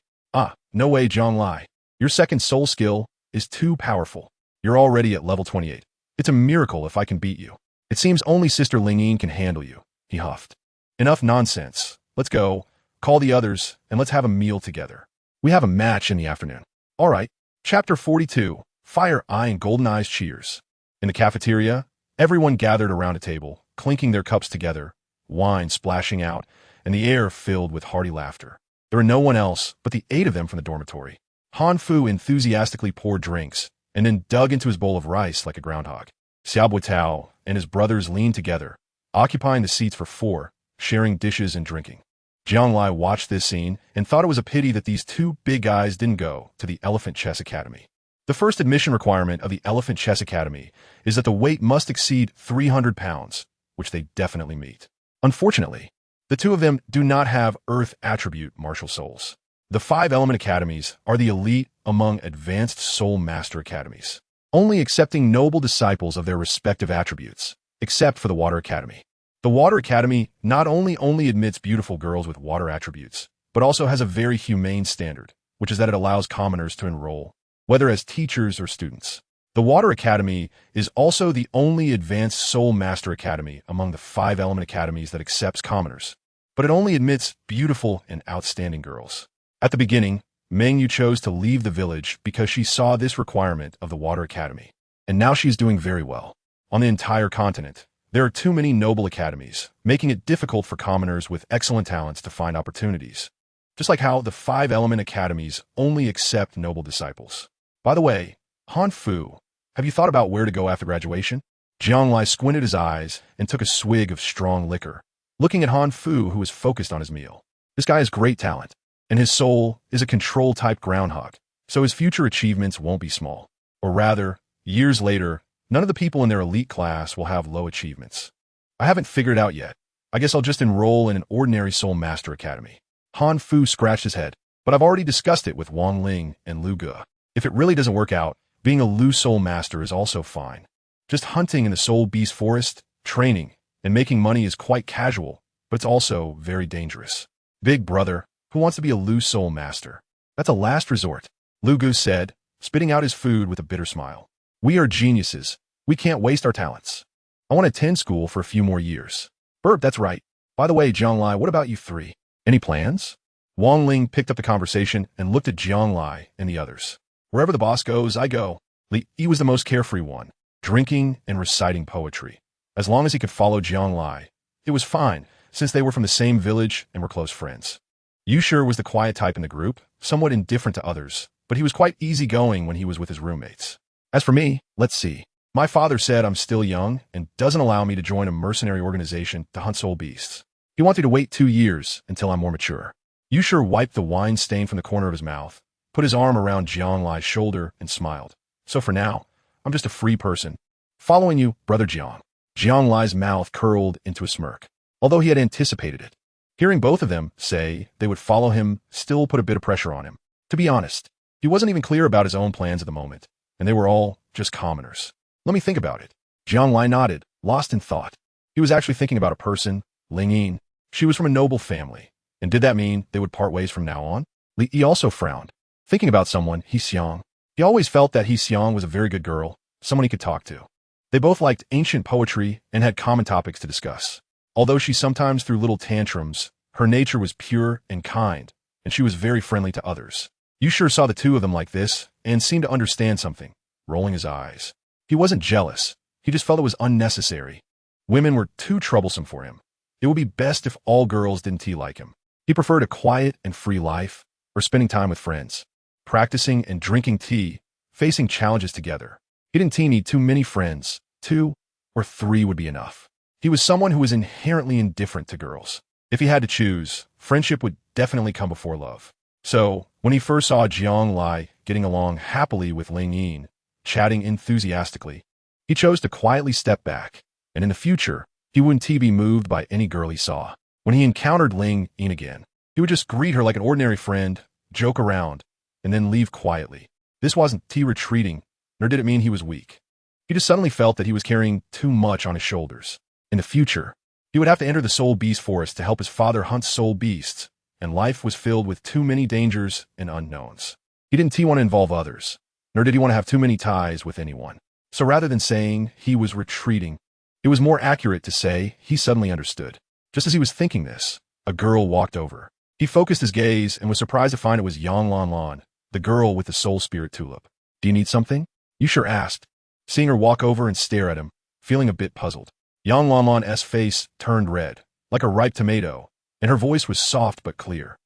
No way, Jianglai. Your second soul skill is too powerful. You're already at level 28. It's a miracle if I can beat you. It seems only Sister Lingyin can handle you, he huffed. Enough nonsense. Let's go, call the others, and let's have a meal together. We have a match in the afternoon. All right. Chapter 42, Fire Eye and Golden Eyes Cheers. In the cafeteria, everyone gathered around a table, clinking their cups together, wine splashing out, and the air filled with hearty laughter. There were no one else but the 8 of them from the dormitory. Han Fu enthusiastically poured drinks, and then dug into his bowl of rice like a groundhog. Xiaobo Tao and his brothers leaned together, occupying the seats for 4, sharing dishes and drinking. Jianglai watched this scene and thought it was a pity that these 2 big guys didn't go to the Elephant Chess Academy. The first admission requirement of the Elephant Chess Academy is that the weight must exceed 300 pounds, which they definitely meet. Unfortunately, the 2 of them do not have Earth attribute martial souls. The 5 Element Academies are the elite among advanced soul master academies, only accepting noble disciples of their respective attributes, except for the Water Academy. The Water Academy not only admits beautiful girls with water attributes, but also has a very humane standard, which is that it allows commoners to enroll, whether as teachers or students. The Water Academy is also the only advanced soul master academy among the 5 Element Academies that accepts commoners, but it only admits beautiful and outstanding girls. At the beginning, Meng Yu chose to leave the village because she saw this requirement of the Water Academy, and now she is doing very well. On the entire continent, there are too many noble academies, making it difficult for commoners with excellent talents to find opportunities, just like how the 5 Element Academies only accept noble disciples. By the way, Han Fu, have you thought about where to go after graduation? Jianglai squinted his eyes and took a swig of strong liquor, looking at Han Fu, who was focused on his meal. This guy has great talent, and his soul is a control-type groundhog, so his future achievements won't be small. Or rather, years later, none of the people in their elite class will have low achievements. I haven't figured it out yet. I guess I'll just enroll in an ordinary Soul Master Academy. Han Fu scratched his head, but I've already discussed it with Wang Ling and Lu Ge. If it really doesn't work out, being a Lu Soul Master is also fine. Just hunting in the Soul Beast Forest, training, and making money is quite casual, but it's also very dangerous. Big brother, who wants to be a Lu Soul Master? That's a last resort, Lu Ge said, spitting out his food with a bitter smile. We are geniuses. We can't waste our talents. I want to attend school for a few more years. Burp, that's right. By the way, Jianglai, what about you three? Any plans? Wang Ling picked up the conversation and looked at Jianglai and the others. Wherever the boss goes, I go. Li Yi was the most carefree one, drinking and reciting poetry. As long as he could follow Jianglai, it was fine, since they were from the same village and were close friends. Yusher was the quiet type in the group, somewhat indifferent to others, but he was quite easygoing when he was with his roommates. As for me, let's see. My father said I'm still young and doesn't allow me to join a mercenary organization to hunt soul beasts. He wanted to wait 2 years until I'm more mature. Yusher wiped the wine stain from the corner of his mouth, put his arm around Jianglai's shoulder, and smiled. So for now, I'm just a free person. Following you, Brother Jiang. Jianglai's mouth curled into a smirk, although he had anticipated it. Hearing both of them say they would follow him still put a bit of pressure on him. To be honest, he wasn't even clear about his own plans at the moment, and they were all just commoners. Let me think about it. Jianglai nodded, lost in thought. He was actually thinking about a person, Ling Yin. She was from a noble family, and did that mean they would part ways from now on? Li Yi also frowned, thinking about someone, He Xiang. He always felt that He Xiang was a very good girl, someone he could talk to. They both liked ancient poetry and had common topics to discuss. Although she sometimes threw little tantrums, her nature was pure and kind, and she was very friendly to others. Yusher saw the two of them like this and seemed to understand something, rolling his eyes. He wasn't jealous. He just felt it was unnecessary. Women were too troublesome for him. It would be best if all girls didn't like him. He preferred a quiet and free life, or spending time with friends, practicing and drinking tea, facing challenges together. He didn't need too many friends. 2 or 3 would be enough. He was someone who was inherently indifferent to girls. If he had to choose, friendship would definitely come before love. So, when he first saw Jianglai getting along happily with Ling Yin, chatting enthusiastically, he chose to quietly step back, and in the future, he wouldn't be moved by any girl he saw. When he encountered Ling Yin again, he would just greet her like an ordinary friend, joke around, and then leave quietly. This wasn't retreating, nor did it mean he was weak. He just suddenly felt that he was carrying too much on his shoulders. In the future, he would have to enter the Soul Beast Forest to help his father hunt soul beasts, and life was filled with too many dangers and unknowns. He didn't want to involve others, nor did he want to have too many ties with anyone. So rather than saying he was retreating, it was more accurate to say he suddenly understood. Just as he was thinking this, a girl walked over. He focused his gaze and was surprised to find it was Yang Lan Lan, the girl with the soul spirit tulip. Do you need something? Yusher asked, seeing her walk over and stare at him, feeling a bit puzzled. Yang Lan Lan's face turned red, like a ripe tomato, and her voice was soft but clear.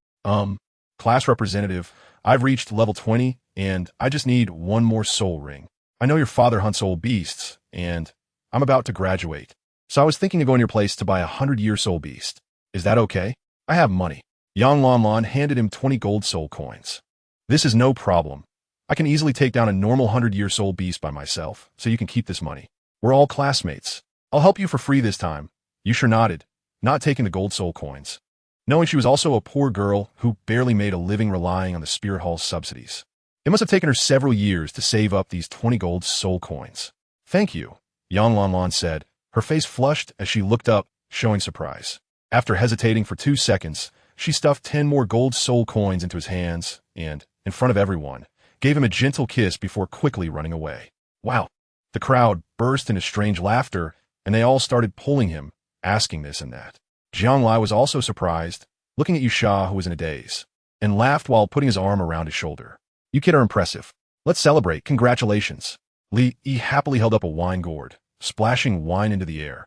Class representative, I've reached level 20, and I just need one more soul ring. I know your father hunts soul beasts, and I'm about to graduate. So I was thinking of going to your place to buy a 100-year soul beast. Is that okay? I have money. Yang Lan Lan handed him 20 gold soul coins. This is no problem. I can easily take down a normal 100-year soul beast by myself, so you can keep this money. We're all classmates. I'll help you for free this time. Yusher nodded, not taking the gold soul coins, knowing she was also a poor girl who barely made a living relying on the Spirit Hall's subsidies. It must have taken her several years to save up these 20 gold soul coins. Thank you, Yang Lan Lan said, her face flushed as she looked up, showing surprise. After hesitating for 2 seconds, she stuffed 10 more gold soul coins into his hands and, in front of everyone, gave him a gentle kiss before quickly running away. Wow! The crowd burst into strange laughter, and they all started pulling him, asking this and that. Jianglai was also surprised, looking at Yusha, who was in a daze, and laughed while putting his arm around his shoulder. You kid are impressive. Let's celebrate. Congratulations. Li Yi happily held up a wine gourd, splashing wine into the air.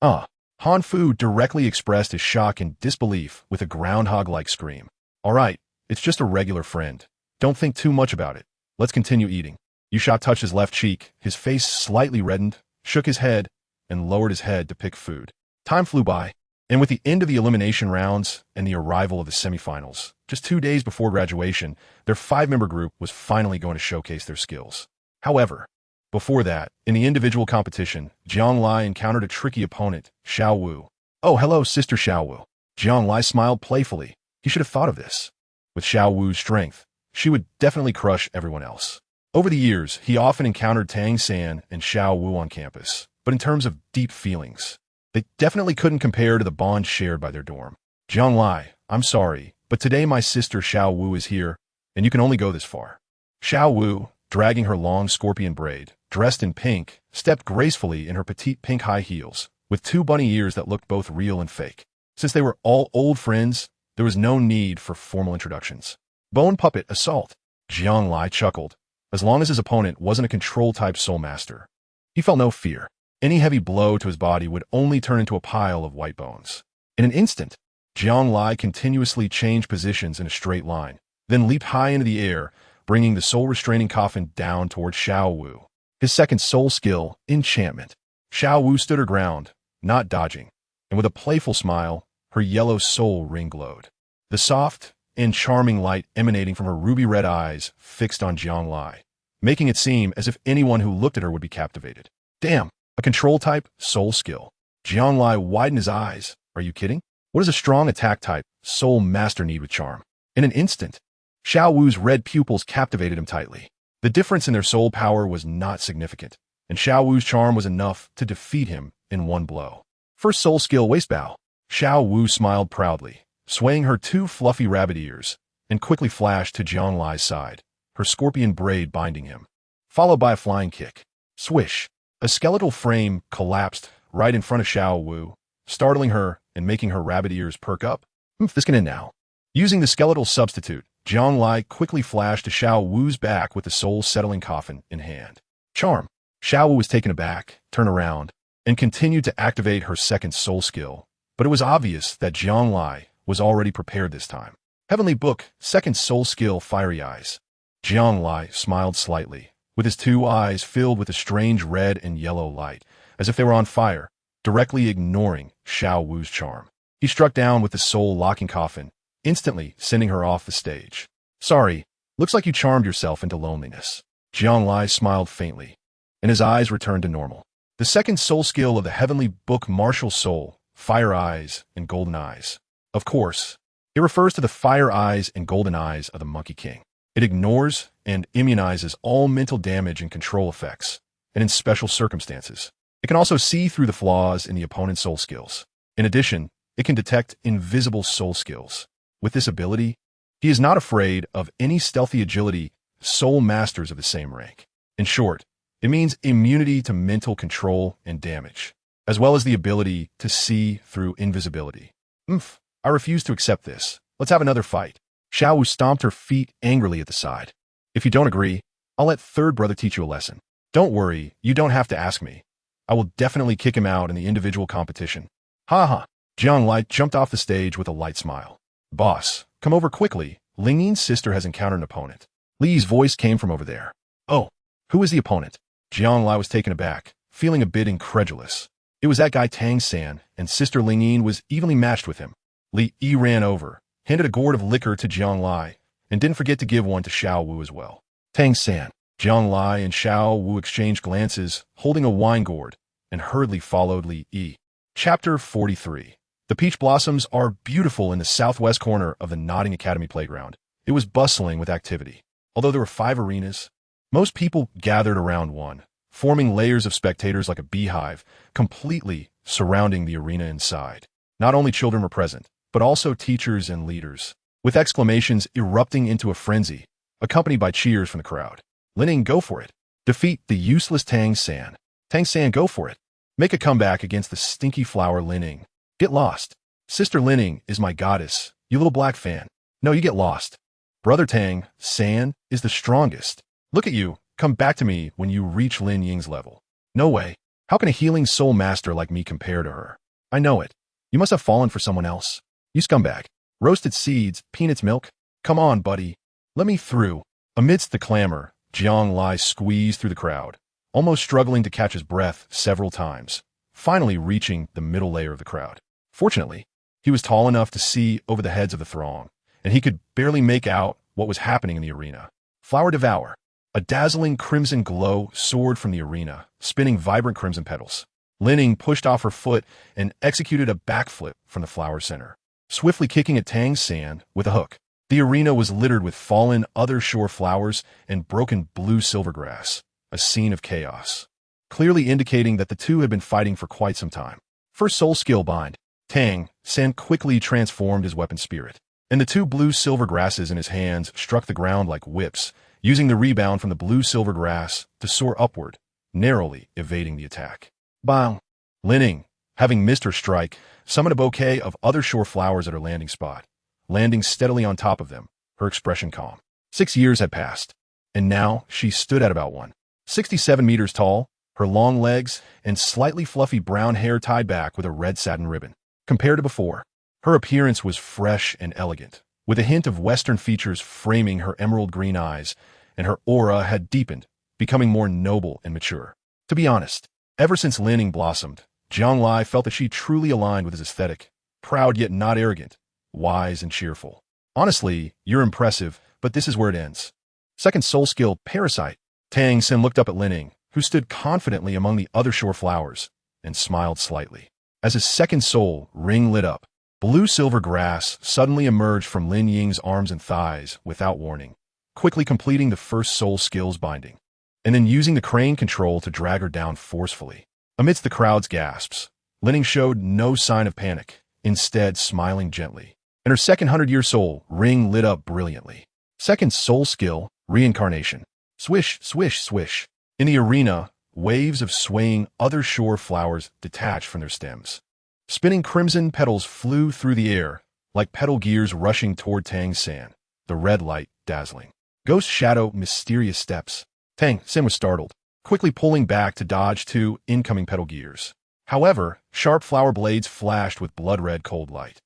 Han Fu directly expressed his shock and disbelief with a groundhog-like scream. All right, it's just a regular friend. Don't think too much about it. Let's continue eating. Yusha touched his left cheek, his face slightly reddened, shook his head, and lowered his head to pick food. Time flew by. And with the end of the elimination rounds and the arrival of the semifinals, just 2 days before graduation, their 5-member group was finally going to showcase their skills. However, before that, in the individual competition, Jiang Lai encountered a tricky opponent, Xiao Wu. "Oh, hello, Sister Xiao Wu." Jiang Lai smiled playfully. He should have thought of this. With Xiao Wu's strength, she would definitely crush everyone else. Over the years, he often encountered Tang San and Xiao Wu on campus, but in terms of deep feelings, they definitely couldn't compare to the bond shared by their dorm. "Jiang Lai, I'm sorry, but today my sister Xiao Wu is here, and you can only go this far." Xiao Wu, dragging her long scorpion braid, dressed in pink, stepped gracefully in her petite pink high heels, with 2 bunny ears that looked both real and fake. Since they were all old friends, there was no need for formal introductions. Bone puppet assault. Jiang Lai chuckled. As long as his opponent wasn't a control-type soul master, he felt no fear. Any heavy blow to his body would only turn into a pile of white bones. In an instant, Jiang Lai continuously changed positions in a straight line, then leaped high into the air, bringing the soul-restraining coffin down toward Xiao Wu. His second soul skill, enchantment. Xiao Wu stood her ground, not dodging, and with a playful smile, her yellow soul ring glowed. The soft and charming light emanating from her ruby-red eyes fixed on Jiang Lai, making it seem as if anyone who looked at her would be captivated. Damn, a control-type soul skill. Jiang Lai widened his eyes. Are you kidding? What does a strong attack-type soul master need with charm? In an instant, Xiao Wu's red pupils captivated him tightly. The difference in their soul power was not significant, and Xiao Wu's charm was enough to defeat him in one blow. First soul skill, waist bow. Xiao Wu smiled proudly, swaying her 2 fluffy rabbit ears, and quickly flashed to Jiang Lai's side, her scorpion braid binding him. Followed by a flying kick. Swish. A skeletal frame collapsed right in front of Xiao Wu, startling her and making her rabbit ears perk up. This can end now. Using the skeletal substitute, Jiang Lai quickly flashed to Xiao Wu's back with the soul-settling coffin in hand. Charm. Xiao Wu was taken aback, turned around, and continued to activate her second soul skill, but it was obvious that Jiang Lai was already prepared this time. Heavenly Book, second soul skill, Fiery Eyes. Jiang Lai smiled slightly, with his 2 eyes filled with a strange red and yellow light, as if they were on fire, directly ignoring Xiao Wu's charm. He struck down with the soul-locking coffin, instantly sending her off the stage. Sorry, looks like you charmed yourself into loneliness. Jiang Lai smiled faintly, and his eyes returned to normal. The second soul skill of the Heavenly Book, Martial Soul, Fire Eyes and Golden Eyes. Of course, it refers to the fire eyes and golden eyes of the Monkey King. It ignores and immunizes all mental damage and control effects, and in special circumstances, it can also see through the flaws in the opponent's soul skills. In addition, it can detect invisible soul skills. With this ability, he is not afraid of any stealthy agility soul masters of the same rank. In short, it means immunity to mental control and damage, as well as the ability to see through invisibility. I refuse to accept this. Let's have another fight. Xiao Wu stomped her feet angrily at the side. If you don't agree, I'll let third brother teach you a lesson. Don't worry, you don't have to ask me. I will definitely kick him out in the individual competition. Ha ha. Jiang Lai jumped off the stage with a light smile. Boss, come over quickly. Ling Yin's sister has encountered an opponent. Li's voice came from over there. Oh, who is the opponent? Jiang Lai was taken aback, feeling a bit incredulous. It was that guy Tang San, and sister Ling Yin was evenly matched with him. Li Yi ran over, handed a gourd of liquor to Jiang Lai, and didn't forget to give one to Xiao Wu as well. Tang San. Jiang Lai and Xiao Wu exchanged glances, holding a wine gourd, and hurriedly followed Li Yi. Chapter 43. The peach blossoms are beautiful in the southwest corner of the Nodding Academy playground. It was bustling with activity. Although there were 5 arenas, most people gathered around one, forming layers of spectators like a beehive, completely surrounding the arena inside. Not only children were present, but also teachers and leaders, with exclamations erupting into a frenzy, accompanied by cheers from the crowd. Lining, go for it. Defeat the useless Tang San. Tang San, go for it. Make a comeback against the stinky flower Lining. Get lost. Sister Lining is my goddess, you little black fan. No, you get lost. Brother Tang San is the strongest. Look at you. Come back to me when you reach Lin Ying's level. No way. How can a healing soul master like me compare to her? I know it. You must have fallen for someone else. You scumbag. Roasted seeds, peanuts, milk. Come on, buddy. Let me through. Amidst the clamor, Jiang Lai squeezed through the crowd, almost struggling to catch his breath several times, finally reaching the middle layer of the crowd. Fortunately, he was tall enough to see over the heads of the throng, and he could barely make out what was happening in the arena. Flower Devour. A dazzling crimson glow soared from the arena, spinning vibrant crimson petals. Linning pushed off her foot and executed a backflip from the flower center, swiftly kicking at Tang's sand with a hook. The arena was littered with fallen other shore flowers and broken blue silvergrass, a scene of chaos, clearly indicating that the two had been fighting for quite some time. First soul skill bind. Tang Sand quickly transformed his weapon spirit, and the two blue silver grasses in his hands struck the ground like whips, using the rebound from the blue silver grass to soar upward, narrowly evading the attack. Bang! Linning, having missed her strike, summoned a bouquet of other shore flowers at her landing spot, landing steadily on top of them, her expression calm. 6 years had passed, and now she stood at about 167 meters tall, her long legs and slightly fluffy brown hair tied back with a red satin ribbon. Compared to before, her appearance was fresh and elegant, with a hint of Western features framing her emerald green eyes, and her aura had deepened, becoming more noble and mature. To be honest, ever since Linning blossomed, Jiang Lai felt that she truly aligned with his aesthetic, proud yet not arrogant, wise and cheerful. Honestly, you're impressive, but this is where it ends. Second soul skill, Parasite. Tang Xin looked up at Linning, who stood confidently among the other shore flowers, and smiled slightly. As his second soul ring lit up, blue-silver grass suddenly emerged from Lin Ying's arms and thighs without warning, quickly completing the first soul skill's binding, and then using the crane control to drag her down forcefully. Amidst the crowd's gasps, Linning showed no sign of panic, instead smiling gently, and her second 100-year soul ring lit up brilliantly. Second soul skill, Reincarnation. Swish, swish, swish. In the arena, waves of swaying other shore flowers detached from their stems. Spinning crimson petals flew through the air, like petal gears rushing toward Tang's sand, the red light dazzling. Ghost shadow, mysterious steps. Tang Xin was startled, quickly pulling back to dodge 2 incoming petal gears. However, sharp flower blades flashed with blood-red cold light,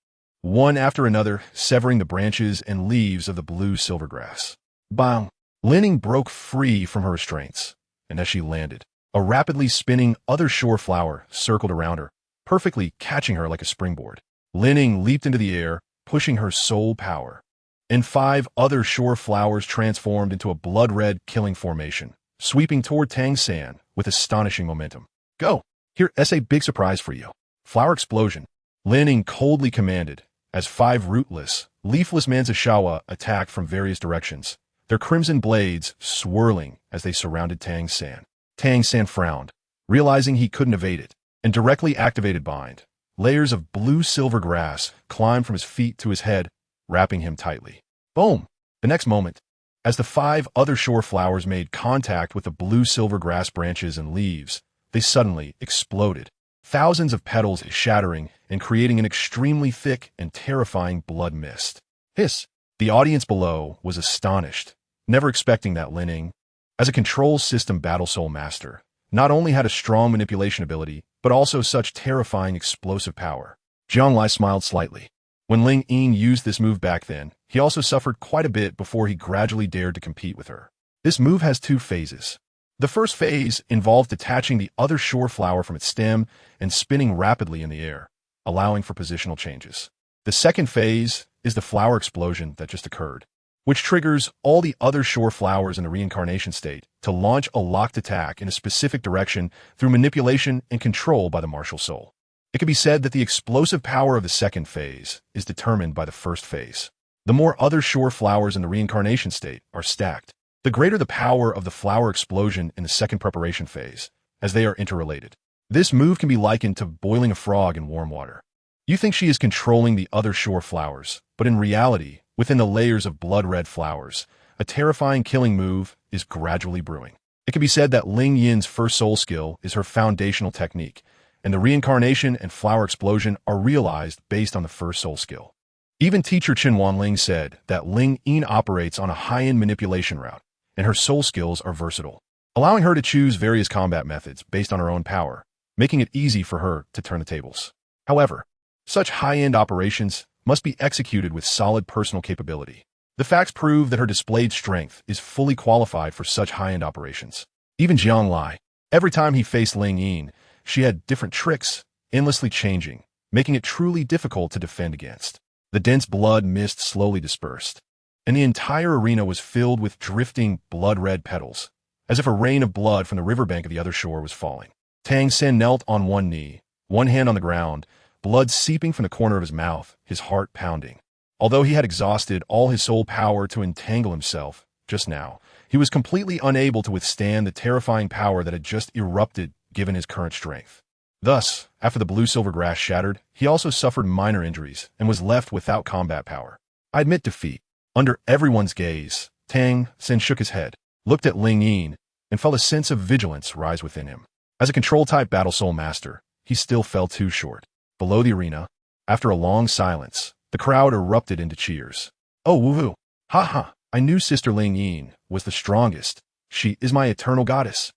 one after another severing the branches and leaves of the blue silvergrass. Bang! Linning broke free from her restraints, and as she landed, a rapidly spinning other shore flower circled around her, perfectly catching her like a springboard. Linning leaped into the air, pushing her soul power, and 5 other shore flowers transformed into a blood-red killing formation, sweeping toward Tang's sand with astonishing momentum. Go! Here's a big surprise for you. Flower explosion. Linning coldly commanded, as 5 rootless, leafless Manzashawa attacked from various directions, their crimson blades swirling as they surrounded Tang's sand. Tang San frowned, realizing he couldn't evade it, and directly activated Bind. Layers of blue-silver grass climbed from his feet to his head, wrapping him tightly. Boom! The next moment, as the 5 other shore flowers made contact with the blue-silver grass branches and leaves, they suddenly exploded, thousands of petals shattering and creating an extremely thick and terrifying blood mist. Hiss! The audience below was astonished, never expecting that Linning, as a control system battle soul master, not only had a strong manipulation ability, but also such terrifying explosive power. Jiang Lai smiled slightly. When Ling Yin used this move back then, he also suffered quite a bit before he gradually dared to compete with her. This move has 2 phases. The first phase involved detaching the other shore flower from its stem and spinning rapidly in the air, allowing for positional changes. The second phase is the flower explosion that just occurred, which triggers all the other shore flowers in the reincarnation state to launch a locked attack in a specific direction through manipulation and control by the martial soul. It can be said that the explosive power of the second phase is determined by the first phase. The more other shore flowers in the reincarnation state are stacked, the greater the power of the flower explosion in the second preparation phase, as they are interrelated. This move can be likened to boiling a frog in warm water. You think she is controlling the other shore flowers, but in reality, within the layers of blood-red flowers, a terrifying killing move is gradually brewing. It can be said that Ling Yin's first soul skill is her foundational technique, and the reincarnation and flower explosion are realized based on the first soul skill. Even teacher Chen Wanling said that Ling Yin operates on a high-end manipulation route, and her soul skills are versatile, allowing her to choose various combat methods based on her own power, making it easy for her to turn the tables. However, such high-end operations must be executed with solid personal capability. The facts prove that her displayed strength is fully qualified for such high-end operations. Even Jiang Lai, every time he faced Ling Yin, she had different tricks, endlessly changing, making it truly difficult to defend against. The dense blood mist slowly dispersed, and the entire arena was filled with drifting blood-red petals, as if a rain of blood from the riverbank of the other shore was falling. Tang Sen knelt on one knee, one hand on the ground, blood seeping from the corner of his mouth, his heart pounding. Although he had exhausted all his soul power to entangle himself, just now, he was completely unable to withstand the terrifying power that had just erupted given his current strength. Thus, after the blue-silver grass shattered, he also suffered minor injuries and was left without combat power. I admit defeat. Under everyone's gaze, Tang Sen shook his head, looked at Ling Yin, and felt a sense of vigilance rise within him. As a control-type Battle Soul Master, he still fell too short. Below the arena, after a long silence, the crowd erupted into cheers. Oh, woohoo! Ha ha! I knew Sister Ling Yin was the strongest. She is my eternal goddess.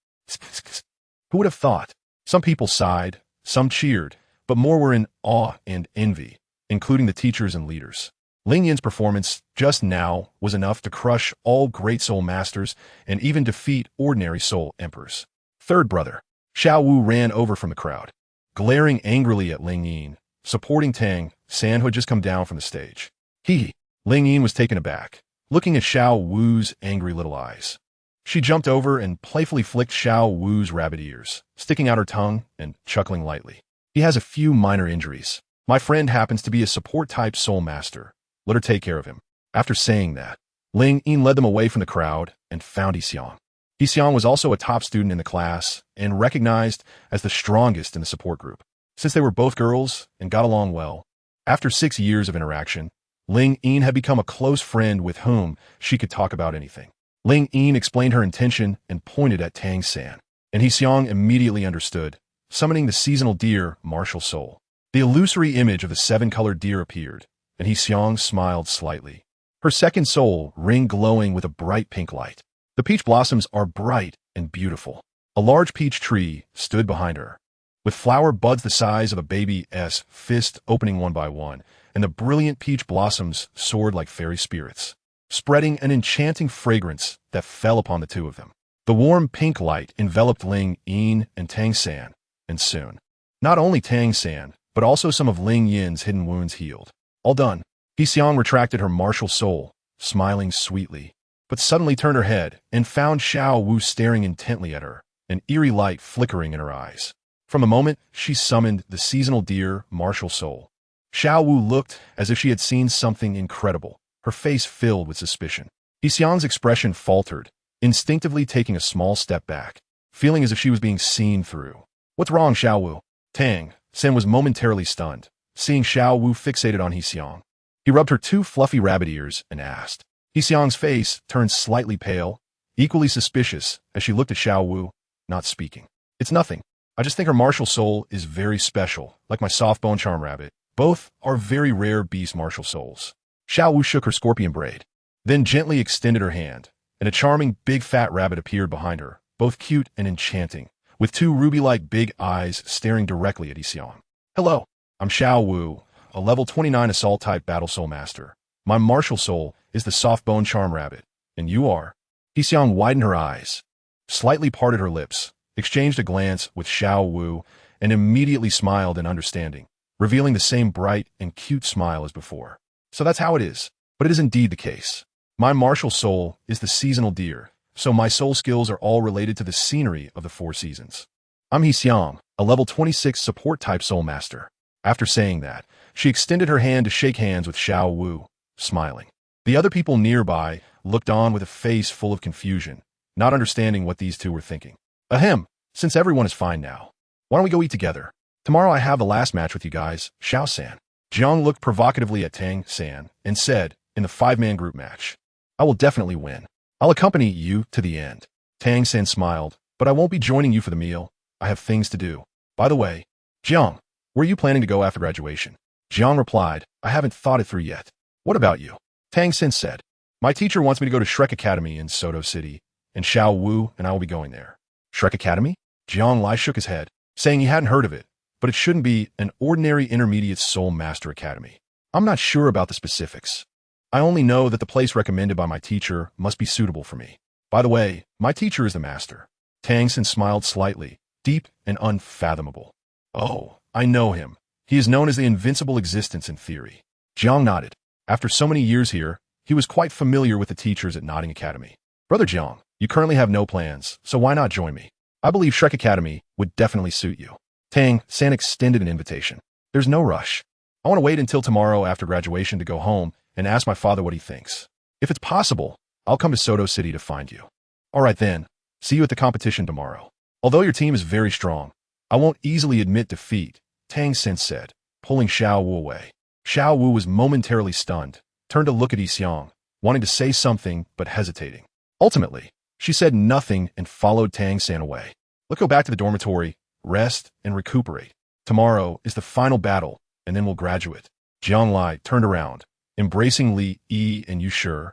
Who would have thought? Some people sighed, some cheered, but more were in awe and envy, including the teachers and leaders. Ling Yin's performance just now was enough to crush all great soul masters and even defeat ordinary soul emperors. Third brother, Xiao Wu ran over from the crowd, glaring angrily at Ling Yin, supporting Tang San, who had just come down from the stage. Ling Yin was taken aback, looking at Xiao Wu's angry little eyes. She jumped over and playfully flicked Xiao Wu's rabbit ears, sticking out her tongue and chuckling lightly. He has a few minor injuries. My friend happens to be a support-type soul master. Let her take care of him. After saying that, Ling Yin led them away from the crowd and found Yixiang. Yixiang was also a top student in the class and recognized as the strongest in the support group. Since they were both girls and got along well, after 6 years of interaction, Ling Yin had become a close friend with whom she could talk about anything. Ling Yin explained her intention and pointed at Tang San, and Yixiang immediately understood, summoning the seasonal deer, Martial Soul. The illusory image of the 7-colored deer appeared, and Yixiang smiled slightly. Her second soul ring glowing with a bright pink light. The peach blossoms are bright and beautiful. A large peach tree stood behind her, with flower buds the size of a baby's fist opening one by one, and the brilliant peach blossoms soared like fairy spirits, spreading an enchanting fragrance that fell upon the two of them. The warm pink light enveloped Ling Yin and Tang San, and soon, not only Tang San, but also some of Ling Yin's hidden wounds healed. All done. Yixiang retracted her martial soul, smiling sweetly, but suddenly turned her head and found Xiao Wu staring intently at her, an eerie light flickering in her eyes. From a moment, she summoned the seasonal deer, Martial Soul. Xiao Wu looked as if she had seen something incredible, her face filled with suspicion. Yixiang's expression faltered, instinctively taking a small step back, feeling as if she was being seen through. What's wrong, Xiao Wu? Tang Sen was momentarily stunned, seeing Xiao Wu fixated on Yixiang. He rubbed her 2 fluffy rabbit ears and asked. Yixiang's face turned slightly pale, equally suspicious as she looked at Xiao Wu, not speaking. It's nothing. I just think her martial soul is very special, like my soft bone charm rabbit. Both are very rare beast martial souls. Xiao Wu shook her scorpion braid, then gently extended her hand, and a charming big fat rabbit appeared behind her, both cute and enchanting, with 2 ruby-like big eyes staring directly at Yixiang. Hello, I'm Xiao Wu, a level 29 assault-type Battle Soul Master. My martial soul is the soft bone charm rabbit, and you are? Yixiang widened her eyes, slightly parted her lips, exchanged a glance with Xiao Wu, and immediately smiled in understanding, revealing the same bright and cute smile as before. So that's how it is. But it is indeed the case. My martial soul is the seasonal deer, so my soul skills are all related to the scenery of the 4 seasons. I'm Yixiang, a level 26 support-type soul master. After saying that, she extended her hand to shake hands with Xiao Wu, smiling. The other people nearby looked on with a face full of confusion, not understanding what these two were thinking. Ahem, since everyone is fine now, why don't we go eat together? Tomorrow I have the last match with you guys, Xiao-san. Jiang looked provocatively at Tang San and said, in the 5-man group match, I will definitely win. I'll accompany you to the end. Tang San smiled, but I won't be joining you for the meal. I have things to do. By the way, Jiang, where are you planning to go after graduation? Jiang replied, I haven't thought it through yet. What about you? Tang San said, my teacher wants me to go to Shrek Academy in Soto City, and Xiao Wu and I will be going there. Shrek Academy? Jiang Lai shook his head, saying he hadn't heard of it, but it shouldn't be an ordinary intermediate soul master academy. I'm not sure about the specifics. I only know that the place recommended by my teacher must be suitable for me. By the way, my teacher is the master. Tang San smiled slightly, deep and unfathomable. Oh, I know him. He is known as the invincible existence in theory. Jiang nodded. After so many years here, he was quite familiar with the teachers at Nodding Academy. Brother Jiang, you currently have no plans, so why not join me? I believe Shrek Academy would definitely suit you. Tang San extended an invitation. There's no rush. I want to wait until tomorrow after graduation to go home and ask my father what he thinks. If it's possible, I'll come to Soto City to find you. All right then, see you at the competition tomorrow. Although your team is very strong, I won't easily admit defeat, Tang Sen said, pulling Xiao Wu away. Xiao Wu was momentarily stunned, turned to look at Yixiang, wanting to say something but hesitating. Ultimately, she said nothing and followed Tang San away. Let's go back to the dormitory, rest, and recuperate. Tomorrow is the final battle, and then we'll graduate. Jiang Lai turned around, embracing Li Yi and Yu Shi,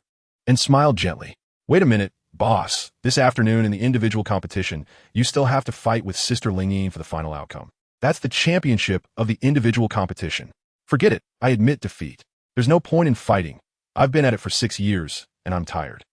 and smiled gently. Wait a minute, boss. This afternoon in the individual competition, you still have to fight with Sister Ling Yin for the final outcome. That's the championship of the individual competition. Forget it, I admit defeat. There's no point in fighting. I've been at it for 6 years, and I'm tired.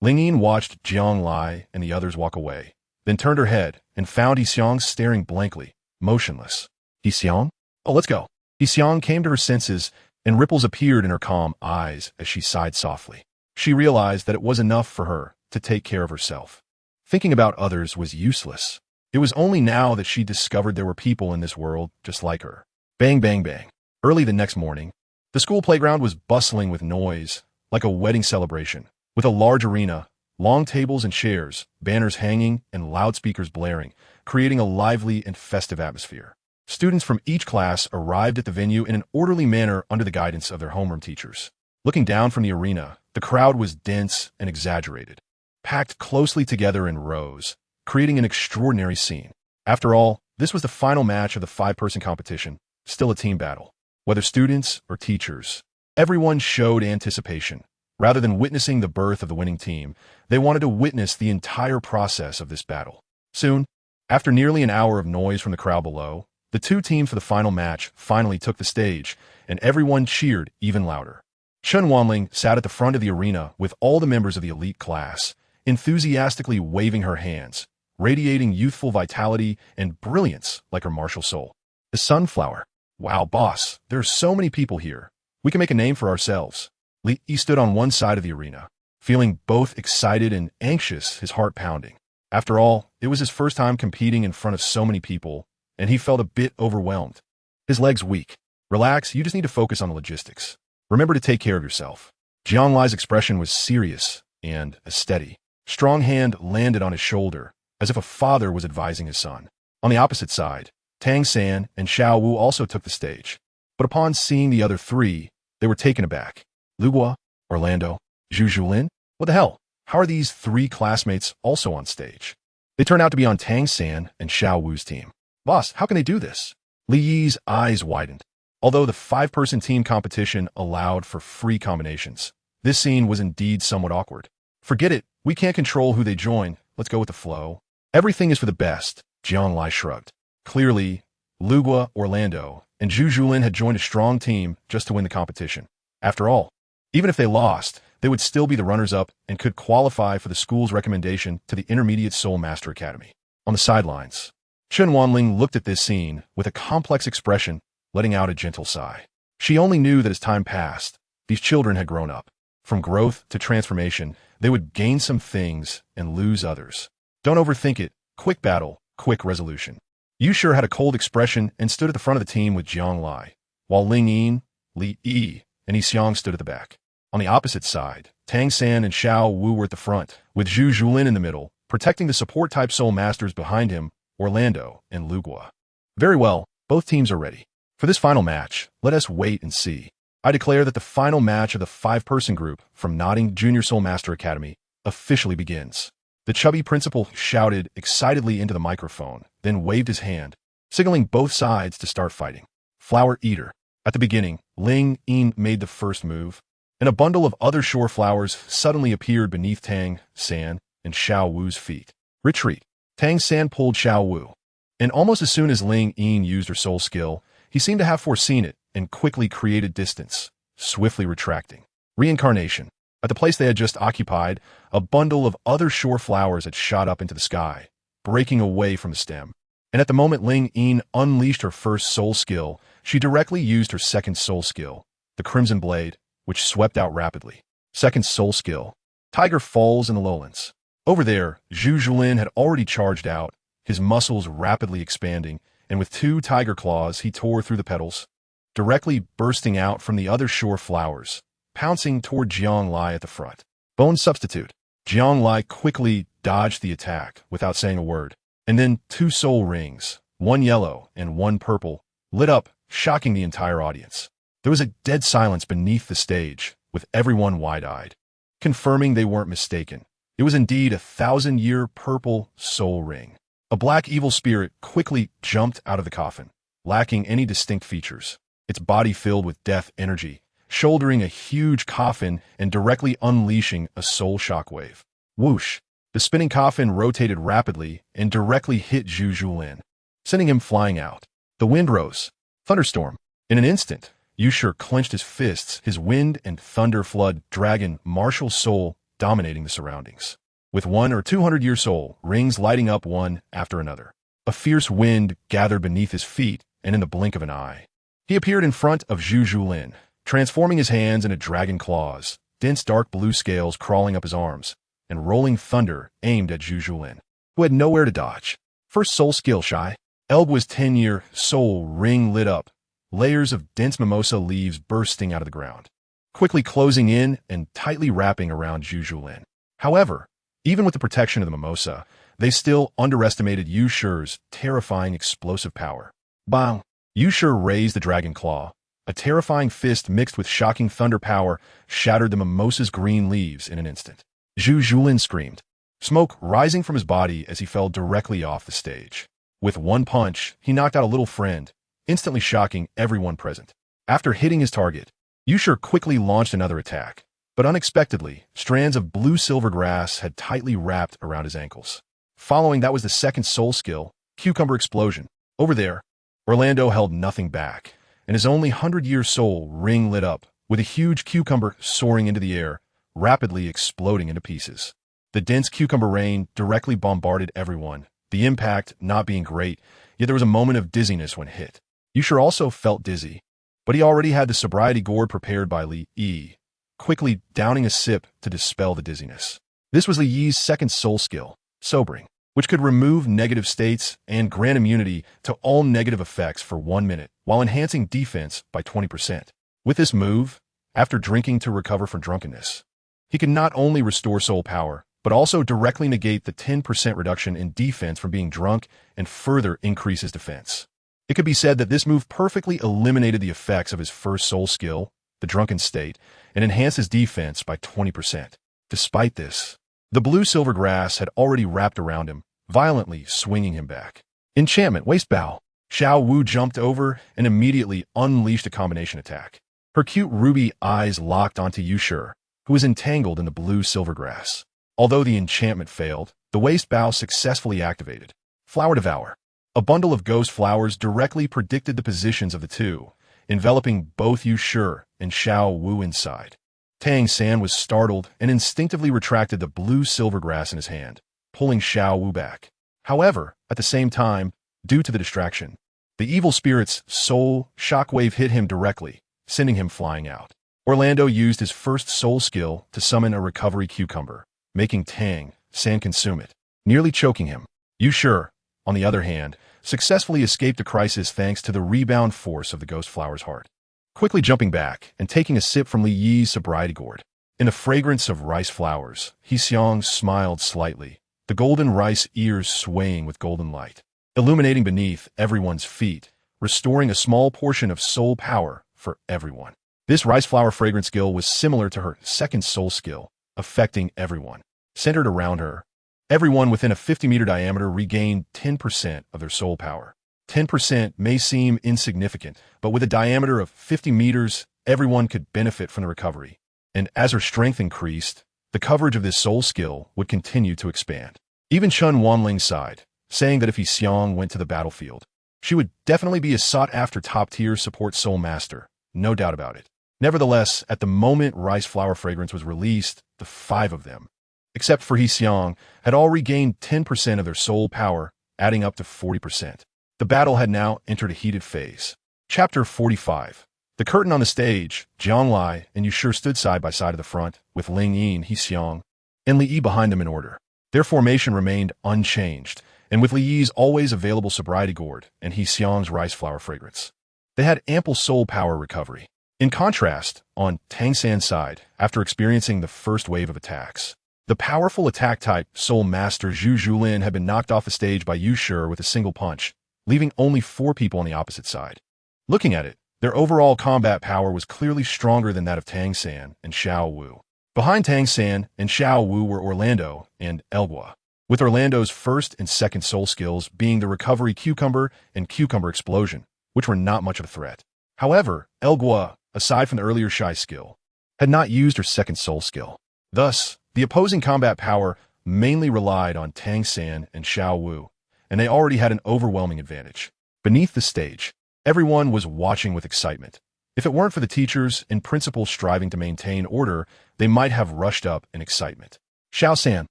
Ling Yin watched Jiang Lai and the others walk away, then turned her head and found Yixiang staring blankly, motionless. Yixiang? Oh, let's go. Yixiang came to her senses, and ripples appeared in her calm eyes as she sighed softly. She realized that it was enough for her to take care of herself. Thinking about others was useless. It was only now that she discovered there were people in this world just like her. Bang, bang, bang. Early the next morning, the school playground was bustling with noise, like a wedding celebration, with a large arena, long tables and chairs, banners hanging, and loudspeakers blaring, creating a lively and festive atmosphere. Students from each class arrived at the venue in an orderly manner under the guidance of their homeroom teachers. Looking down from the arena, the crowd was dense and exaggerated, packed closely together in rows, creating an extraordinary scene. After all, this was the final match of the 5-person competition, still a team battle. Whether students or teachers, everyone showed anticipation. Rather than witnessing the birth of the winning team, they wanted to witness the entire process of this battle. Soon, after nearly an hour of noise from the crowd below, the 2 teams for the final match finally took the stage, and everyone cheered even louder. Chen Wanling sat at the front of the arena with all the members of the elite class, enthusiastically waving her hands, radiating youthful vitality and brilliance like her martial soul. The sunflower. Wow, boss, there are so many people here. We can make a name for ourselves. Li Yi stood on one side of the arena, feeling both excited and anxious, his heart pounding. After all, it was his first time competing in front of so many people, and he felt a bit overwhelmed. His legs weak. Relax, you just need to focus on the logistics. Remember to take care of yourself. Jiang Lai's expression was serious and a steady. Strong hand landed on his shoulder, as if a father was advising his son. On the opposite side, Tang San and Xiao Wu also took the stage, but upon seeing the other 3, they were taken aback. Luguo, Orlando, Zhu Zhulin? What the hell? How are these 3 classmates also on stage? They turned out to be on Tang San and Xiao Wu's team. Boss, how can they do this? Li Yi's eyes widened. Although the 5-person team competition allowed for free combinations, this scene was indeed somewhat awkward. Forget it, we can't control who they join, let's go with the flow. Everything is for the best, Jiang Lai shrugged. Clearly, Luguo, Orlando, and Zhu Zhulin had joined a strong team just to win the competition. After all, even if they lost, they would still be the runners-up and could qualify for the school's recommendation to the Intermediate Soul Master Academy. On the sidelines, Chen Wanling looked at this scene with a complex expression, letting out a gentle sigh. She only knew that as time passed, these children had grown up. From growth to transformation, they would gain some things and lose others. Don't overthink it. Quick battle, quick resolution. Yu Shi had a cold expression and stood at the front of the team with Jiang Lai, while Ling Yin, Li Yi, and Yixiang stood at the back. On the opposite side, Tang San and Xiao Wu were at the front, with Zhu Zhulin in the middle, protecting the support-type soul masters behind him, Orlando and Luguo. Very well, both teams are ready. For this final match, let us wait and see. I declare that the final match of the 5-person group from Nodding Junior Soul Master Academy officially begins. The chubby principal shouted excitedly into the microphone, then waved his hand, signaling both sides to start fighting. Flower Eater. At the beginning, Ling Yin made the first move, and a bundle of other shore flowers suddenly appeared beneath Tang San and Xiao Wu's feet. Retreat. Tang San pulled Xiao Wu, and almost as soon as Ling Yin used her soul skill, he seemed to have foreseen it and quickly created distance, swiftly retracting. Reincarnation. At the place they had just occupied, a bundle of other shore flowers had shot up into the sky, breaking away from the stem. And at the moment Ling Yin unleashed her first soul skill, she directly used her second soul skill, the Crimson Blade, which swept out rapidly. Second soul skill, Tiger Falls in the Lowlands. Over there, Zhu Zhulin had already charged out, his muscles rapidly expanding, and with two tiger claws he tore through the petals, directly bursting out from the other shore flowers, pouncing toward Jiang Lai at the front. Bone substitute. Jiang Lai quickly dodged the attack without saying a word, and then two soul rings, one yellow and one purple, lit up, shocking the entire audience. There was a dead silence beneath the stage, with everyone wide-eyed, confirming they weren't mistaken. It was indeed a 1,000-year purple soul ring. A black evil spirit quickly jumped out of the coffin, lacking any distinct features, its body filled with death energy, shouldering a huge coffin and directly unleashing a soul shockwave. Whoosh! The spinning coffin rotated rapidly and directly hit Zhu Zhulin, sending him flying out. The wind rose. Thunderstorm. In an instant, Yushur clenched his fists, his wind and thunder flood dragon martial soul dominating the surroundings. With 100 or 200-year soul rings lighting up one after another. A fierce wind gathered beneath his feet, and in the blink of an eye, he appeared in front of Zhu Zhulin, transforming his hands into dragon claws, dense dark blue scales crawling up his arms, and rolling thunder aimed at Zhu Zhulin, who had nowhere to dodge. First soul skill shy. Elb was 10-year soul ring lit up, layers of dense mimosa leaves bursting out of the ground, quickly closing in and tightly wrapping around Zhu Zhulin. However, even with the protection of the mimosa, they still underestimated Yushur's terrifying explosive power. Bang! Yushur raised the dragon claw. A terrifying fist mixed with shocking thunder power shattered the mimosa's green leaves in an instant. Zhu Zhulin screamed, smoke rising from his body as he fell directly off the stage. With one punch, he knocked out a little friend, instantly shocking everyone present. After hitting his target, Yushur quickly launched another attack, but unexpectedly, strands of blue-silver grass had tightly wrapped around his ankles. Following that was the second soul skill, Cucumber Explosion. Over there, Orlando held nothing back, and his only 100-year soul ring lit up, with a huge cucumber soaring into the air, rapidly exploding into pieces. The dense cucumber rain directly bombarded everyone, the impact not being great, yet there was a moment of dizziness when hit. Yushur also felt dizzy, but he already had the sobriety gourd prepared by Li Yi, quickly downing a sip to dispel the dizziness. This was Li Yi's second soul skill, Sobering, which could remove negative states and grant immunity to all negative effects for 1 minute, while enhancing defense by 20%. With this move, after drinking to recover from drunkenness, he could not only restore soul power, but also directly negate the 10% reduction in defense from being drunk and further increase his defense. It could be said that this move perfectly eliminated the effects of his first soul skill, the drunken state, and enhanced his defense by 20%. Despite this, the blue-silver grass had already wrapped around him, violently swinging him back. Enchantment Waist Bow. Xiao Wu jumped over and immediately unleashed a combination attack. Her cute ruby eyes locked onto Yushur, who was entangled in the blue-silver grass. Although the enchantment failed, the Waist Bow successfully activated. Flower Devour. A bundle of ghost flowers directly predicted the positions of the two, enveloping both Yushur and Xiao Wu inside. Tang San was startled and instinctively retracted the blue-silver grass in his hand, pulling Xiao Wu back. However, at the same time, due to the distraction, the evil spirit's soul shockwave hit him directly, sending him flying out. Orlando used his first soul skill to summon a recovery cucumber, making Tang San consume it, nearly choking him. Yushur, on the other hand, successfully escaped the crisis thanks to the rebound force of the ghost flower's heart. Quickly jumping back and taking a sip from Li Yi's sobriety gourd. In the fragrance of rice flowers, He Xiang smiled slightly, the golden rice ears swaying with golden light, illuminating beneath everyone's feet, restoring a small portion of soul power for everyone. This rice flower fragrance skill was similar to her second soul skill, affecting everyone. Centered around her, everyone within a 50-meter diameter regained 10% of their soul power. 10% may seem insignificant, but with a diameter of 50 meters, everyone could benefit from the recovery. And as her strength increased, the coverage of this soul skill would continue to expand. Even Chun Wanling sighed, saying that if He Xiang went to the battlefield, she would definitely be a sought-after top-tier support soul master, no doubt about it. Nevertheless, at the moment rice flower fragrance was released, the 5 of them, except for He Xiang, had all regained 10% of their soul power adding up to 40%. The battle had now entered a heated phase. Chapter 45. The curtain on the stage, Jiang Lai and Yu Shi stood side by side at the front, with Ling Yin, He Xiang, and Li Yi behind them in order. Their formation remained unchanged, and with Li Yi's always available sobriety gourd and He Xiang's rice flower fragrance, they had ample soul power recovery. In contrast, on Tang San's side, after experiencing the first wave of attacks, the powerful attack-type Soul Master Zhu Zhulin had been knocked off the stage by Yu Shi with a single punch, leaving only 4 people on the opposite side. Looking at it, their overall combat power was clearly stronger than that of Tang San and Xiao Wu. Behind Tang San and Xiao Wu were Orlando and Elgua, with Orlando's first and second soul skills being the Recovery Cucumber and Cucumber Explosion, which were not much of a threat. However, Elgua, aside from the earlier Shy skill, had not used her second soul skill. Thus, the opposing combat power mainly relied on Tang San and Xiao Wu, and they already had an overwhelming advantage. Beneath the stage, everyone was watching with excitement. If it weren't for the teachers and principals striving to maintain order, they might have rushed up in excitement. Xiao San,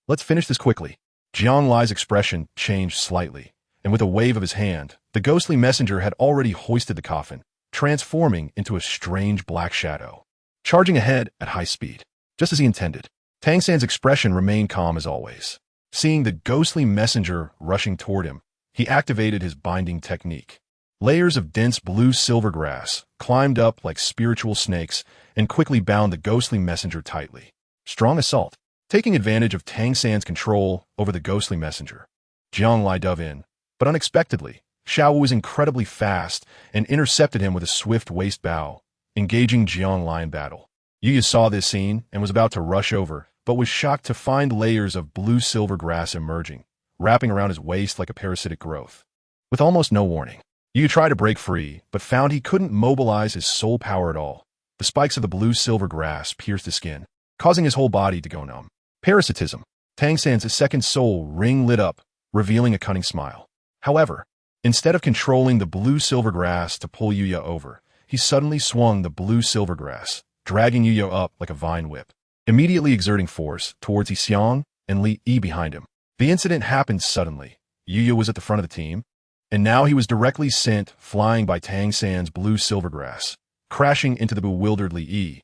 let's finish this quickly. Jiang Lai's expression changed slightly, and with a wave of his hand, the ghostly messenger had already hoisted the coffin, transforming into a strange black shadow, charging ahead at high speed, just as he intended. Tang San's expression remained calm as always. Seeing the ghostly messenger rushing toward him, he activated his binding technique. Layers of dense blue silver grass climbed up like spiritual snakes and quickly bound the ghostly messenger tightly. Strong assault. Taking advantage of Tang San's control over the ghostly messenger, Jiang Lai dove in, but unexpectedly, Xiao Wu was incredibly fast and intercepted him with a swift waist bow, engaging Jiang Lai in battle. Yu saw this scene and was about to rush over, but was shocked to find layers of blue-silver grass emerging, wrapping around his waist like a parasitic growth. With almost no warning, Yu tried to break free, but found he couldn't mobilize his soul power at all. The spikes of the blue-silver grass pierced his skin, causing his whole body to go numb. Parasitism. Tang San's second soul ring lit up, revealing a cunning smile. However, instead of controlling the blue-silver grass to pull Yuya over, he suddenly swung the blue-silver grass, dragging Yuya up like a vine whip, immediately exerting force towards He Xiang and Li Yi behind him. The incident happened suddenly. Yuya was at the front of the team, and now he was directly sent flying by Tang San's blue-silver grass, crashing into the bewildered Li Yi.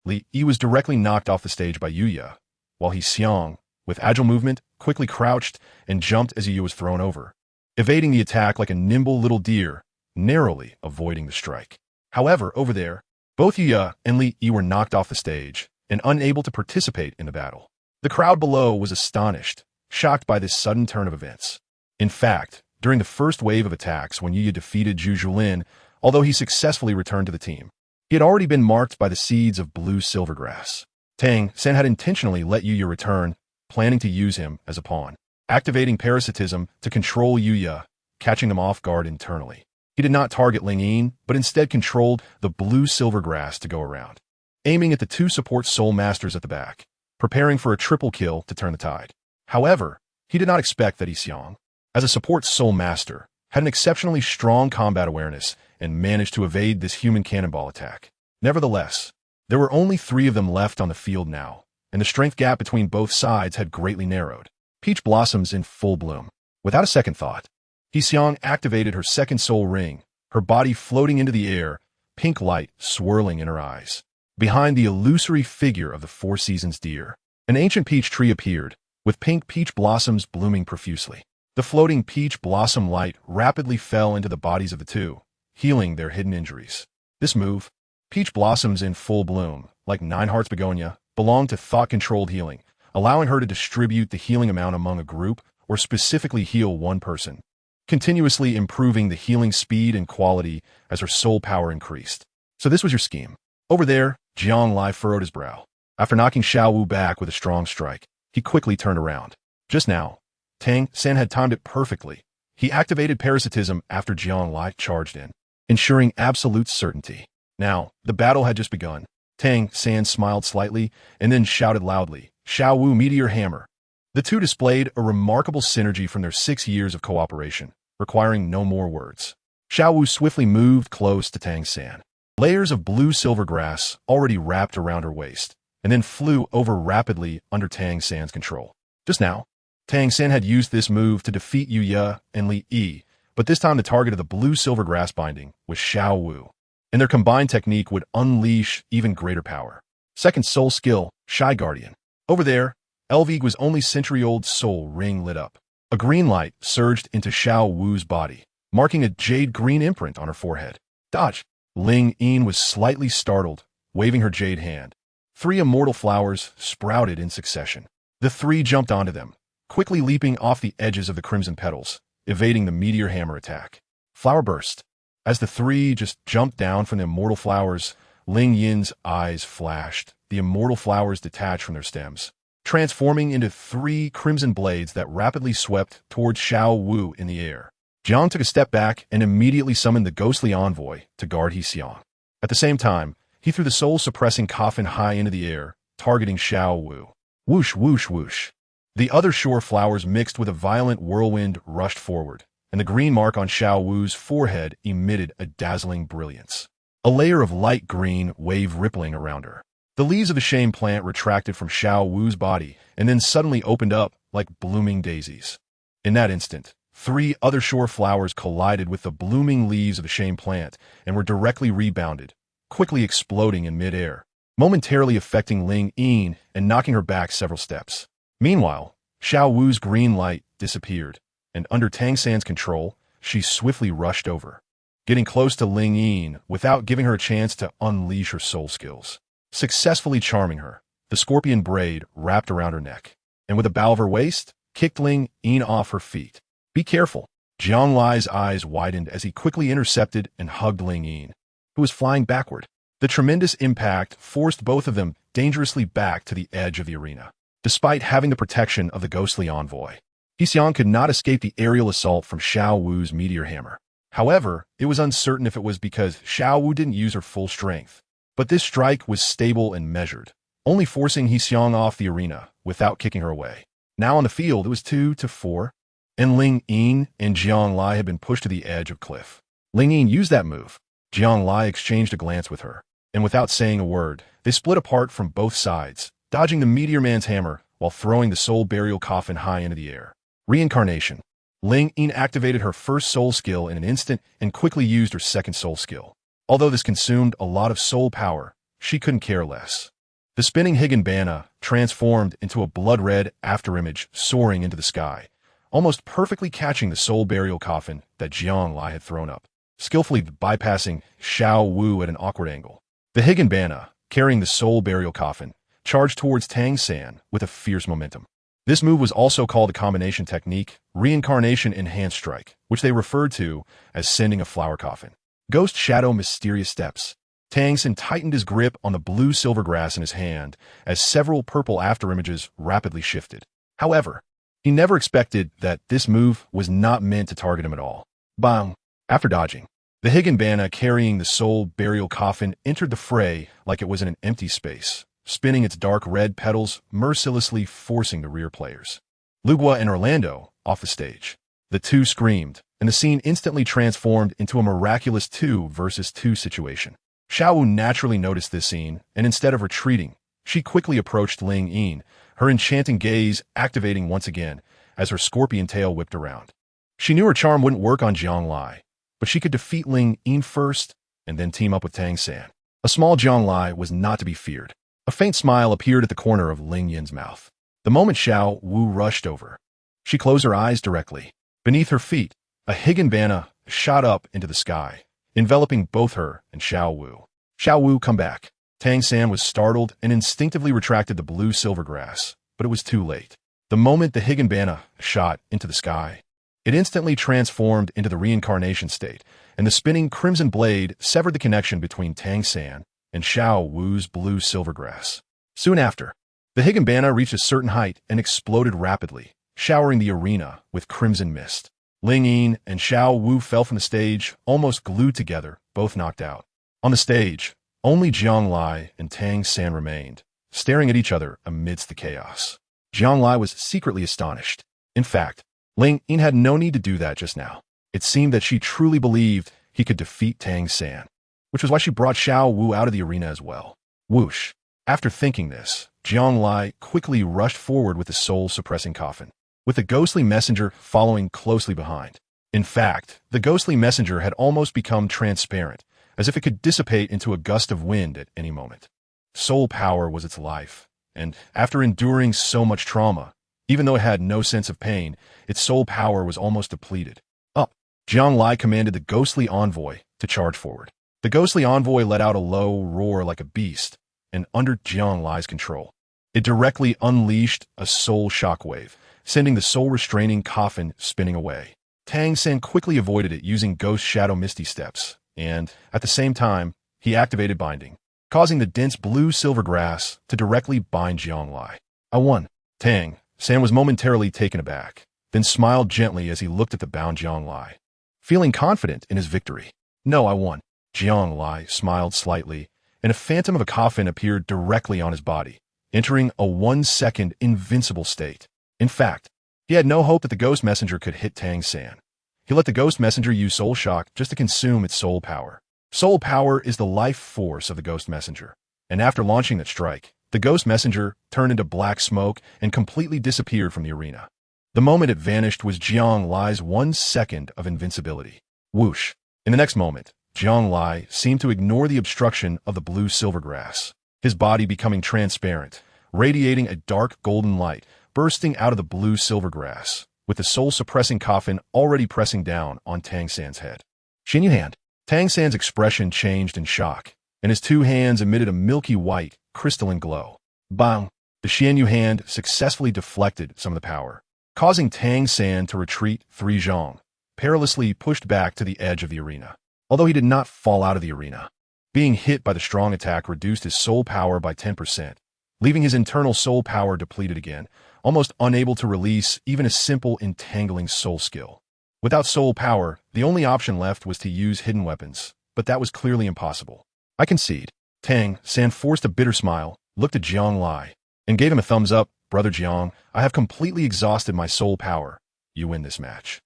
Li Yi was directly knocked off the stage by Yuya, while He Xiang, with agile movement, quickly crouched and jumped as Yuya was thrown over, evading the attack like a nimble little deer, narrowly avoiding the strike. However, over there, both Yuya and Li Yi were knocked off the stage and unable to participate in the battle. The crowd below was astonished, shocked by this sudden turn of events. In fact, during the first wave of attacks when Yuya defeated Zhu Zhulin, although he successfully returned to the team, he had already been marked by the seeds of blue silver grass. Tang San had intentionally let Yuya return, planning to use him as a pawn, activating parasitism to control Yuya, catching them off guard internally. He did not target Ling Yin, but instead controlled the blue-silver grass to go around, aiming at the 2 support soul masters at the back, preparing for a triple kill to turn the tide. However, he did not expect that He Xiang, as a support soul master, had an exceptionally strong combat awareness and managed to evade this human cannonball attack. Nevertheless, there were only 3 of them left on the field now, and the strength gap between both sides had greatly narrowed. Peach blossoms in full bloom. Without a second thought, He Xiang activated her second soul ring, her body floating into the air, pink light swirling in her eyes. Behind the illusory figure of the Four Seasons deer, an ancient peach tree appeared, with pink peach blossoms blooming profusely. The floating peach blossom light rapidly fell into the bodies of the 2, healing their hidden injuries. This move, Peach blossoms in full bloom, like 9 Hearts Begonia, belonged to thought-controlled healing, allowing her to distribute the healing amount among a group or specifically heal one person, continuously improving the healing speed and quality as her soul power increased. So this was your scheme. Over there, Jiang Lai furrowed his brow. After knocking Xiao Wu back with a strong strike, he quickly turned around. Just now, Tang San had timed it perfectly. He activated parasitism after Jiang Lai charged in, ensuring absolute certainty. Now, the battle had just begun. Tang San smiled slightly and then shouted loudly, "Xiao Wu Meteor Hammer." The 2 displayed a remarkable synergy from their 6 years of cooperation, requiring no more words. Xiao Wu swiftly moved close to Tang San. Layers of blue-silver grass already wrapped around her waist, and then flew over rapidly under Tang San's control. Just now, Tang San had used this move to defeat Yu Ye and Li Yi, but this time the target of the blue-silver grass binding was Xiao Wu, and their combined technique would unleash even greater power. Second soul skill, Shy Guardian. Over there, Elvig's only century-old soul ring lit up. A green light surged into Xiao Wu's body, marking a jade-green imprint on her forehead. Dodge! Ling Yin was slightly startled, waving her jade hand. 3 immortal flowers sprouted in succession. The 3 jumped onto them, quickly leaping off the edges of the crimson petals, evading the meteor hammer attack. Flower burst. As the 3 just jumped down from the immortal flowers, Ling Yin's eyes flashed. The immortal flowers detached from their stems, transforming into 3 crimson blades that rapidly swept towards Xiao Wu in the air. Jiang took a step back and immediately summoned the ghostly envoy to guard Xiang. At the same time, he threw the soul-suppressing coffin high into the air, targeting Xiao Wu. Whoosh, whoosh, whoosh. The other shore flowers mixed with a violent whirlwind rushed forward, and the green mark on Xiao Wu's forehead emitted a dazzling brilliance. A layer of light green waved rippling around her. The leaves of the shame plant retracted from Xiao Wu's body and then suddenly opened up like blooming daisies. In that instant, 3 other shore flowers collided with the blooming leaves of the shame plant and were directly rebounded, quickly exploding in midair, momentarily affecting Ling Yin and knocking her back several steps. Meanwhile, Xiao Wu's green light disappeared, and under Tang San's control, she swiftly rushed over, getting close to Ling Yin without giving her a chance to unleash her soul skills. Successfully charming her, the scorpion braid wrapped around her neck, and with a bow of her waist, kicked Ling Yin off her feet. Be careful. Jiang Lai's eyes widened as he quickly intercepted and hugged Ling Yin, who was flying backward. The tremendous impact forced both of them dangerously back to the edge of the arena. Despite having the protection of the ghostly envoy, Xiang could not escape the aerial assault from Xiao Wu's meteor hammer. However, it was uncertain if it was because Xiao Wu didn't use her full strength. But this strike was stable and measured, only forcing Xiang off the arena without kicking her away. Now on the field, it was 2-4, and Ling Yin and Jiang Lai had been pushed to the edge of cliff. Ling Yin used that move. Jiang Lai exchanged a glance with her, and without saying a word, they split apart from both sides, dodging the Meteor Man's hammer while throwing the soul burial coffin high into the air. Reincarnation. Ling Yin activated her first soul skill in an instant and quickly used her second soul skill. Although this consumed a lot of soul power, she couldn't care less. The spinning Higanbana transformed into a blood-red afterimage soaring into the sky, almost perfectly catching the soul burial coffin that Jiang Lai had thrown up, skillfully bypassing Xiao Wu at an awkward angle. The Higanbana, carrying the soul burial coffin, charged towards Tang San with a fierce momentum. This move was also called the combination technique, Reincarnation Enhanced Strike, which they referred to as sending a flower coffin. Ghost Shadow Mysterious Steps. Tang San tightened his grip on the blue-silver grass in his hand as several purple afterimages rapidly shifted. However, he never expected that this move was not meant to target him at all. Bang! After dodging, the Higanbana carrying the soul burial coffin entered the fray like it was in an empty space, spinning its dark red petals, mercilessly forcing the rear players. Lugua and Orlando off the stage. The 2 screamed, and the scene instantly transformed into a miraculous 2 versus 2 situation. Xiao Wu naturally noticed this scene, and instead of retreating, she quickly approached Ling Yin, her enchanting gaze activating once again as her scorpion tail whipped around. She knew her charm wouldn't work on Jiang Lai, but she could defeat Ling Yin first and then team up with Tang San. A small Jiang Lai was not to be feared. A faint smile appeared at the corner of Ling Yin's mouth. The moment Xiao Wu rushed over, she closed her eyes directly. Beneath her feet, a Higanbana shot up into the sky, enveloping both her and Xiao Wu. Xiao Wu, come back. Tang San was startled and instinctively retracted the blue-silver grass, but it was too late. The moment the Higanbana shot into the sky, it instantly transformed into the reincarnation state, and the spinning crimson blade severed the connection between Tang San and Xiao Wu's blue-silver grass. Soon after, the Higanbana reached a certain height and exploded rapidly, showering the arena with crimson mist. Ling Yin and Xiao Wu fell from the stage, almost glued together, both knocked out. On the stage, only Jiang Lai and Tang San remained, staring at each other amidst the chaos. Jiang Lai was secretly astonished. In fact, Ling Yin had no need to do that just now. It seemed that she truly believed he could defeat Tang San, which was why she brought Xiao Wu out of the arena as well. Whoosh! After thinking this, Jiang Lai quickly rushed forward with the soul-suppressing coffin. with the ghostly messenger following closely behind. In fact, the ghostly messenger had almost become transparent, as if it could dissipate into a gust of wind at any moment. Soul power was its life, and after enduring so much trauma, even though it had no sense of pain, its soul power was almost depleted. Up! Jiang Lai commanded the ghostly envoy to charge forward. The ghostly envoy let out a low roar like a beast, and under Jiang Lai's control, it directly unleashed a soul shockwave, sending the soul-restraining coffin spinning away. Tang San quickly avoided it using Ghost Shadow Misty Steps, and, at the same time, he activated Binding, causing the dense blue-silver grass to directly bind Jiang Lai. I won. Tang San was momentarily taken aback, then smiled gently as he looked at the bound Jiang Lai, feeling confident in his victory. No, I won. Jiang Lai smiled slightly, and a phantom of a coffin appeared directly on his body, entering a 1-second invincible state. In fact, he had no hope that the ghost messenger could hit Tang San. He let the ghost messenger use soul shock just to consume its soul power. Soul power is the life force of the ghost messenger, and after launching that strike, the ghost messenger turned into black smoke and completely disappeared from the arena. The moment it vanished was Jiang Lai's 1 second of invincibility. Whoosh! In the next moment, Jiang Lai seemed to ignore the obstruction of the blue-silver grass, his body becoming transparent, radiating a dark golden light bursting out of the blue-silver grass, with the soul-suppressing coffin already pressing down on Tang San's head. Xinyu hand. Tang San's expression changed in shock, and his 2 hands emitted a milky white, crystalline glow. Bang! The Xianyu hand successfully deflected some of the power, causing Tang San to retreat 3 zhong, perilously pushed back to the edge of the arena. Although he did not fall out of the arena, being hit by the strong attack reduced his soul power by 10%, leaving his internal soul power depleted again, almost unable to release even a simple entangling soul skill. Without soul power, the only option left was to use hidden weapons, but that was clearly impossible. I concede. Tang San forced a bitter smile, looked at Jiang Lai, and gave him a thumbs up. Brother Jiang, I have completely exhausted my soul power. You win this match.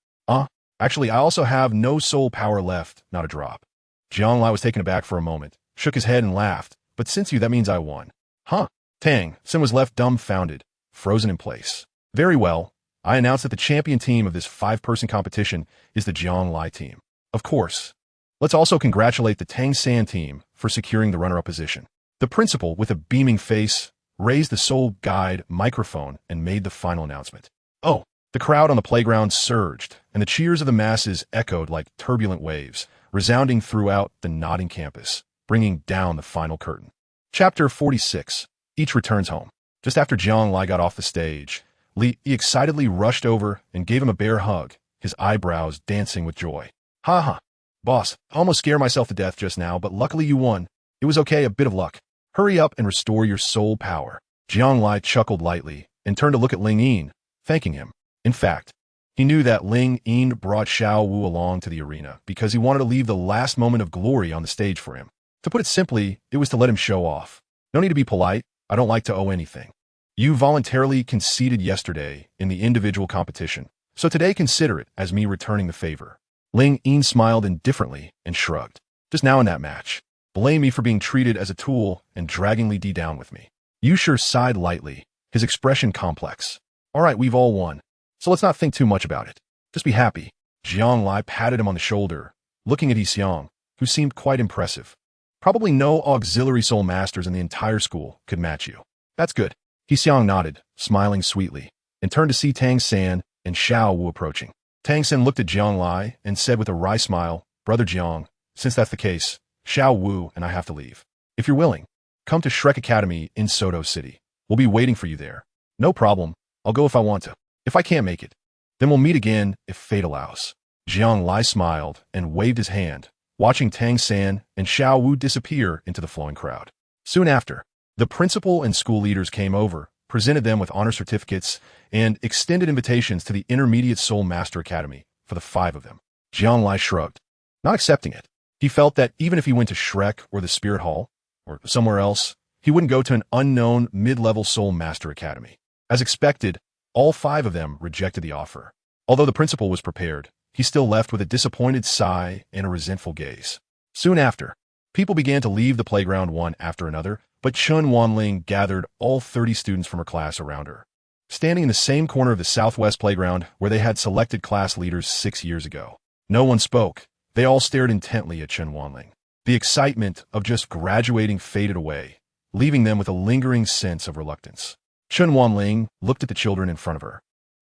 Actually, I also have no soul power left, not a drop. Jiang Lai was taken aback for a moment, shook his head and laughed, but since that means I won. Huh? Tang San was left dumbfounded, frozen in place. Very well. I announce that the champion team of this 5-person competition is the Jiang Lai team. Of course. Let's also congratulate the Tang San team for securing the runner-up position. The principal, with a beaming face, raised the Soul Guide microphone and made the final announcement. Oh! The crowd on the playground surged, and the cheers of the masses echoed like turbulent waves, resounding throughout the nodding campus, bringing down the final curtain. Chapter 46. Each returns home. Just after Jiang Lai got off the stage, Li excitedly rushed over and gave him a bear hug, his eyebrows dancing with joy. Ha ha. Boss, I almost scared myself to death just now, but luckily you won. It was okay, a bit of luck. Hurry up and restore your soul power. Jiang Lai chuckled lightly and turned to look at Ling Yin, thanking him. In fact, he knew that Ling Yin brought Xiao Wu along to the arena because he wanted to leave the last moment of glory on the stage for him. To put it simply, it was to let him show off. No need to be polite. I don't like to owe anything. You voluntarily conceded yesterday in the individual competition, so today consider it as me returning the favor. Ling Yin smiled indifferently and shrugged. Just now in that match, blame me for being treated as a tool and dragging Li Di down with me. Yu Shi sighed lightly, his expression complex. All right, we've all won. So let's not think too much about it. Just be happy. Jiang Lai patted him on the shoulder, looking at Xiang, who seemed quite impressive. Probably no auxiliary soul masters in the entire school could match you. That's good. Xiang nodded, smiling sweetly, and turned to see Tang San and Xiao Wu approaching. Tang San looked at Jiang Lai and said with a wry smile, Brother Jiang, since that's the case, Xiao Wu and I have to leave. If you're willing, come to Shrek Academy in Soto City. We'll be waiting for you there. No problem. I'll go if I want to. If I can't make it, then we'll meet again if fate allows. Jiang Lai smiled and waved his hand, watching Tang San and Xiao Wu disappear into the flowing crowd. Soon after, the principal and school leaders came over, presented them with honor certificates, and extended invitations to the Intermediate Soul Master Academy for the 5 of them. Jiang Lai shrugged, not accepting it. He felt that even if he went to Shrek or the Spirit Hall, or somewhere else, he wouldn't go to an unknown mid-level Soul Master Academy. As expected, all 5 of them rejected the offer. Although the principal was prepared, he still left with a disappointed sigh and a resentful gaze. Soon after, people began to leave the playground one after another, but Chun Wanling gathered all 30 students from her class around her. standing in the same corner of the Southwest playground where they had selected class leaders 6 years ago. No one spoke. They all stared intently at Chen Wanling. The excitement of just graduating faded away, leaving them with a lingering sense of reluctance. Chen Wanling looked at the children in front of her,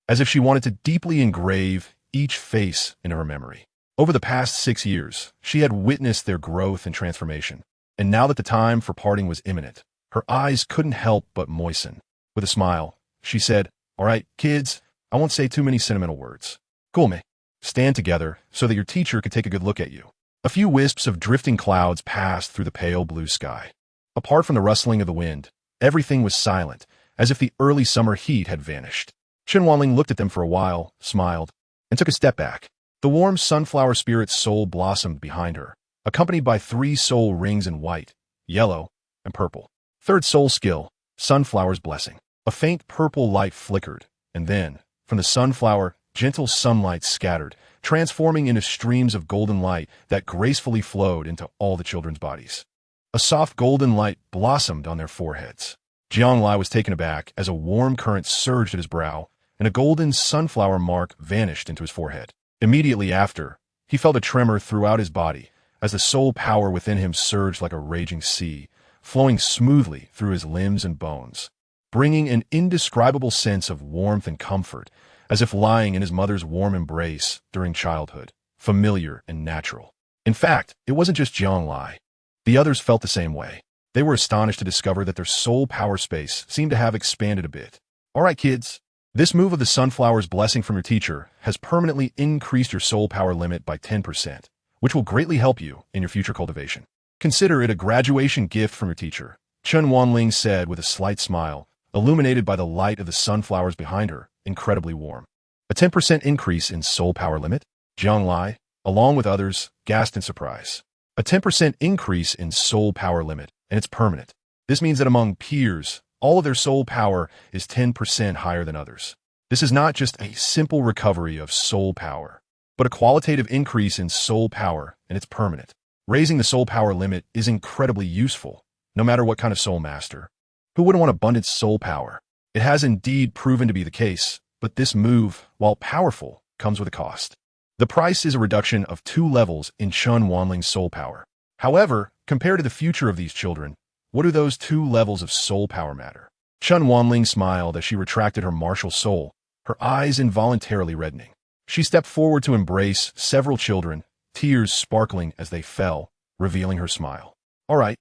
as if she wanted to deeply engrave each face into her memory. Over the past 6 years, she had witnessed their growth and transformation, and now that the time for parting was imminent, her eyes couldn't help but moisten. With a smile, she said, "All right, kids, I won't say too many sentimental words. Cool me. Stand together so that your teacher could take a good look at you." A few wisps of drifting clouds passed through the pale blue sky. Apart from the rustling of the wind, everything was silent, as if the early summer heat had vanished. Chen Wanling looked at them for a while, smiled, and took a step back. The warm sunflower spirit's soul blossomed behind her, accompanied by 3 soul rings in white, yellow, and purple. Third soul skill, Sunflower's Blessing. A faint purple light flickered, and then, from the sunflower, gentle sunlight scattered, transforming into streams of golden light that gracefully flowed into all the children's bodies. A soft golden light blossomed on their foreheads. Jianglai was taken aback as a warm current surged at his brow, and a golden sunflower mark vanished into his forehead. Immediately after, he felt a tremor throughout his body as the soul power within him surged like a raging sea, flowing smoothly through his limbs and bones, bringing an indescribable sense of warmth and comfort, as if lying in his mother's warm embrace during childhood, familiar and natural. In fact, it wasn't just Jianglai. The others felt the same way. They were astonished to discover that their soul power space seemed to have expanded a bit. All right, kids. This move of the Sunflower's Blessing from your teacher has permanently increased your soul power limit by 10%, which will greatly help you in your future cultivation. Consider it a graduation gift from your teacher, Chen Wanling said with a slight smile, illuminated by the light of the sunflowers behind her, incredibly warm. A 10% increase in soul power limit? Jianglai, along with others, gasped in surprise. A 10% increase in soul power limit, and it's permanent. This means that among peers, all of their soul power is 10% higher than others. This is not just a simple recovery of soul power, but a qualitative increase in soul power, and it's permanent. Raising the soul power limit is incredibly useful, no matter what kind of soul master. Who wouldn't want abundant soul power? It has indeed proven to be the case, but this move, while powerful, comes with a cost. The price is a reduction of 2 levels in Chen Wanling's soul power. However, compared to the future of these children, what do those 2 levels of soul power matter? Chen Wanling smiled as she retracted her martial soul, her eyes involuntarily reddening. She stepped forward to embrace several children, tears sparkling as they fell, revealing her smile. All right,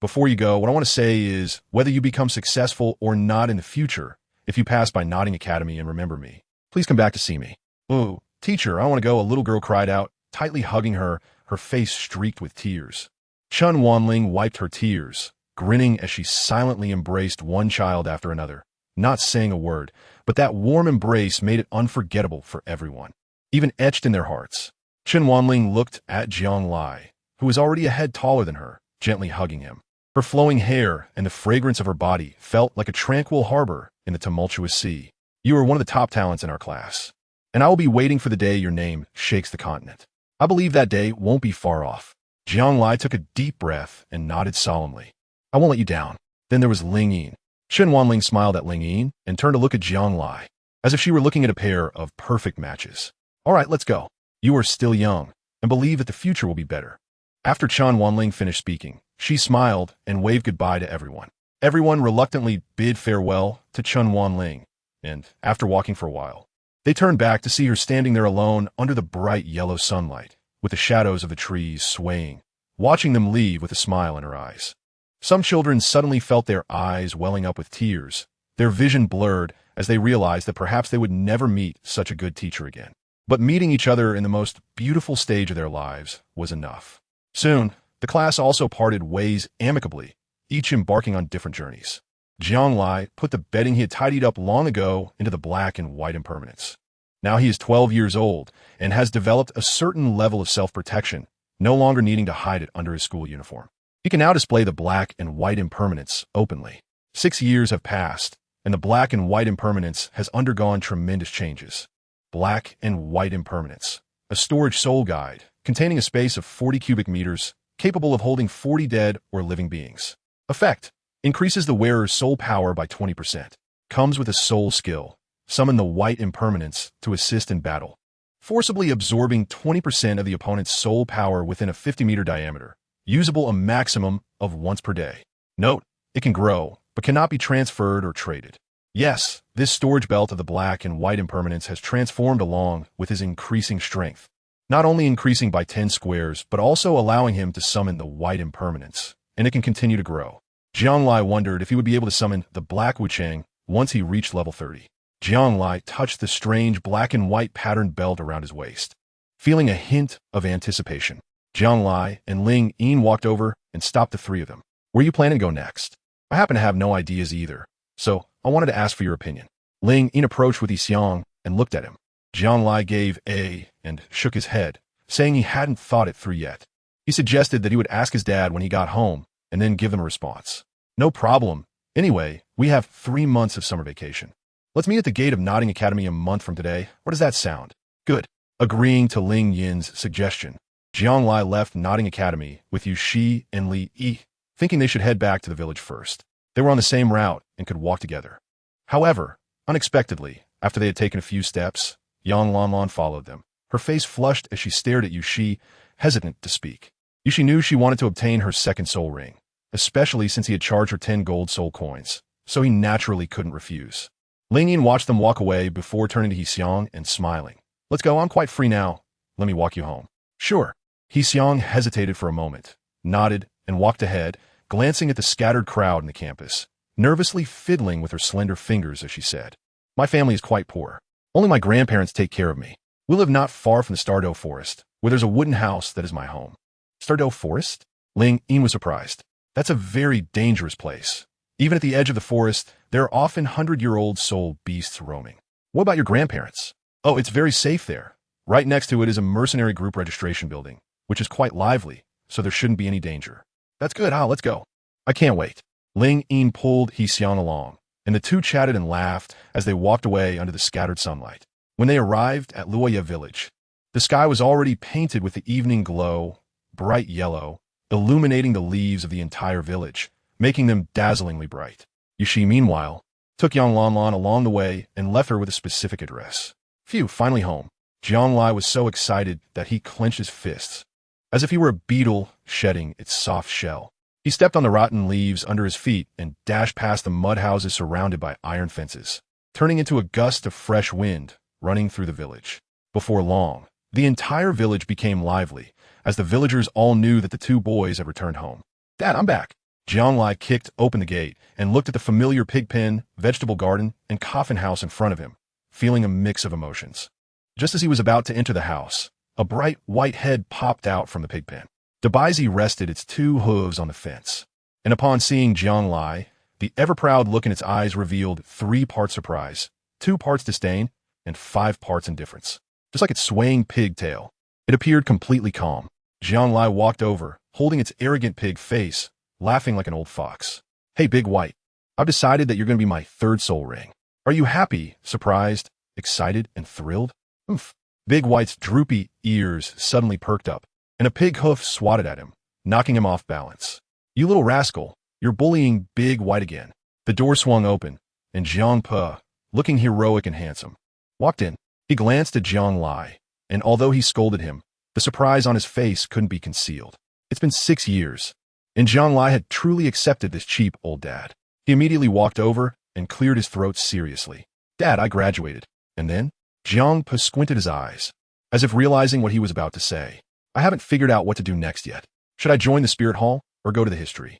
before you go, what I want to say is, whether you become successful or not in the future, if you pass by Nodding Academy and remember me, please come back to see me. "Oh, teacher, I want to go," a little girl cried out, tightly hugging her, her face streaked with tears. Chen Wanling wiped her tears, grinning as she silently embraced one child after another, not saying a word, but that warm embrace made it unforgettable for everyone, even etched in their hearts. Chen Wanling looked at Jianglai, who was already a head taller than her, gently hugging him. Her flowing hair and the fragrance of her body felt like a tranquil harbor in the tumultuous sea. "You are one of the top talents in our class, and I will be waiting for the day your name shakes the continent. I believe that day won't be far off." Jianglai took a deep breath and nodded solemnly. "I won't let you down." Then there was Ling Yin. Chen Wanling smiled at Ling Yin and turned to look at Jianglai, as if she were looking at a pair of perfect matches. "All right, let's go. You are still young, and believe that the future will be better." After Chen Wanling finished speaking, she smiled and waved goodbye to everyone. Everyone reluctantly bid farewell to Chen Wanling, and after walking for a while, they turned back to see her standing there alone under the bright yellow sunlight, with the shadows of the trees swaying, watching them leave with a smile in her eyes. Some children suddenly felt their eyes welling up with tears, their vision blurred as they realized that perhaps they would never meet such a good teacher again. But meeting each other in the most beautiful stage of their lives was enough. Soon, the class also parted ways amicably, each embarking on different journeys. Jianglai put the bedding he had tidied up long ago into the black and white impermanence. Now he is 12 years old and has developed a certain level of self-protection, no longer needing to hide it under his school uniform. He can now display the black and white impermanence openly. 6 years have passed, and the black and white impermanence has undergone tremendous changes. Black and White Impermanence, a storage soul guide containing a space of 40 cubic meters, capable of holding 40 dead or living beings. Effect: increases the wearer's soul power by 20%. comes with a soul skill. Summon the white impermanence to assist in battle, forcibly absorbing 20% of the opponent's soul power within a 50-meter diameter, usable a maximum of once per day. Note, it can grow, but cannot be transferred or traded. Yes, this storage belt of the black and white impermanence has transformed along with his increasing strength, not only increasing by 10 squares, but also allowing him to summon the white impermanence, and it can continue to grow. Jianglai wondered if he would be able to summon the black Wuchang once he reached level 30. Jianglai touched the strange black and white patterned belt around his waist, feeling a hint of anticipation. Jianglai and Ling Yin walked over and stopped the three of them. Where are you planning to go next? I happen to have no ideas either, so I wanted to ask for your opinion. Ling Yin approached with Yixiang and looked at him. Jianglai gave a and shook his head, saying he hadn't thought it through yet. He suggested that he would ask his dad when he got home and then give them a response. No problem. Anyway, we have 3 months of summer vacation. Let's meet at the gate of Notting Academy a month from today. What does that sound? Good. Agreeing to Ling Yin's suggestion, Jianglai left Notting Academy with Yu Shi and Li Yi, thinking they should head back to the village first. They were on the same route and could walk together. However, unexpectedly, after they had taken a few steps, Yang Lanlan followed them. Her face flushed as she stared at Yu Shi, hesitant to speak. Yu Shi knew she wanted to obtain her second soul ring, especially since he had charged her 10 gold soul coins, so he naturally couldn't refuse. Ling Yin watched them walk away before turning to Yixiang and smiling. Let's go, I'm quite free now. Let me walk you home. Sure. Yixiang hesitated for a moment, nodded, and walked ahead, glancing at the scattered crowd in the campus, nervously fiddling with her slender fingers as she said, My family is quite poor. Only my grandparents take care of me. We live not far from the Stardew Forest, where there's a wooden house that is my home. Stardew Forest? Ling Yin was surprised. That's a very dangerous place. Even at the edge of the forest, there are often 100-year-old soul beasts roaming. What about your grandparents? Oh, it's very safe there. Right next to it is a mercenary group registration building, which is quite lively, so there shouldn't be any danger. That's good. Let's go. I can't wait. Ling Yin pulled Yixiang along, and the two chatted and laughed as they walked away under the scattered sunlight. When they arrived at Luoya village, the sky was already painted with the evening glow, bright yellow, illuminating the leaves of the entire village, making them dazzlingly bright. Yu Shi, meanwhile, took Yang Lanlan along the way and left her with a specific address. Phew, finally home. Jianglai was so excited that he clenched his fists, as if he were a beetle shedding its soft shell. He stepped on the rotten leaves under his feet and dashed past the mud houses surrounded by iron fences, turning into a gust of fresh wind running through the village. Before long, the entire village became lively, as the villagers all knew that the two boys had returned home. Dad, I'm back. Jianglai kicked open the gate and looked at the familiar pig pen, vegetable garden, and coffin house in front of him, feeling a mix of emotions. Just as he was about to enter the house, a bright white head popped out from the pig pen. Debaisi rested its 2 hooves on the fence, and upon seeing Jianglai, the ever-proud look in its eyes revealed 3 parts surprise, 2 parts disdain, and 5 parts indifference. Just like its swaying pigtail, it appeared completely calm. Jianglai walked over, holding its arrogant pig face, laughing like an old fox. Hey, Big White, I've decided that you're going to be my 3rd soul ring. Are you happy, surprised, excited, and thrilled? Oomph. Big White's droopy ears suddenly perked up, and a pig hoof swatted at him, knocking him off balance. You little rascal, you're bullying Big White again. The door swung open, and Jiang Pe, looking heroic and handsome, walked in. He glanced at Jianglai, and although he scolded him, the surprise on his face couldn't be concealed. It's been 6 years, and Jianglai had truly accepted this cheap old dad. He immediately walked over and cleared his throat seriously. Dad, I graduated. And then? Jiang Pe squinted his eyes, as if realizing what he was about to say. I haven't figured out what to do next yet. Should I join the spirit hall or go to the history?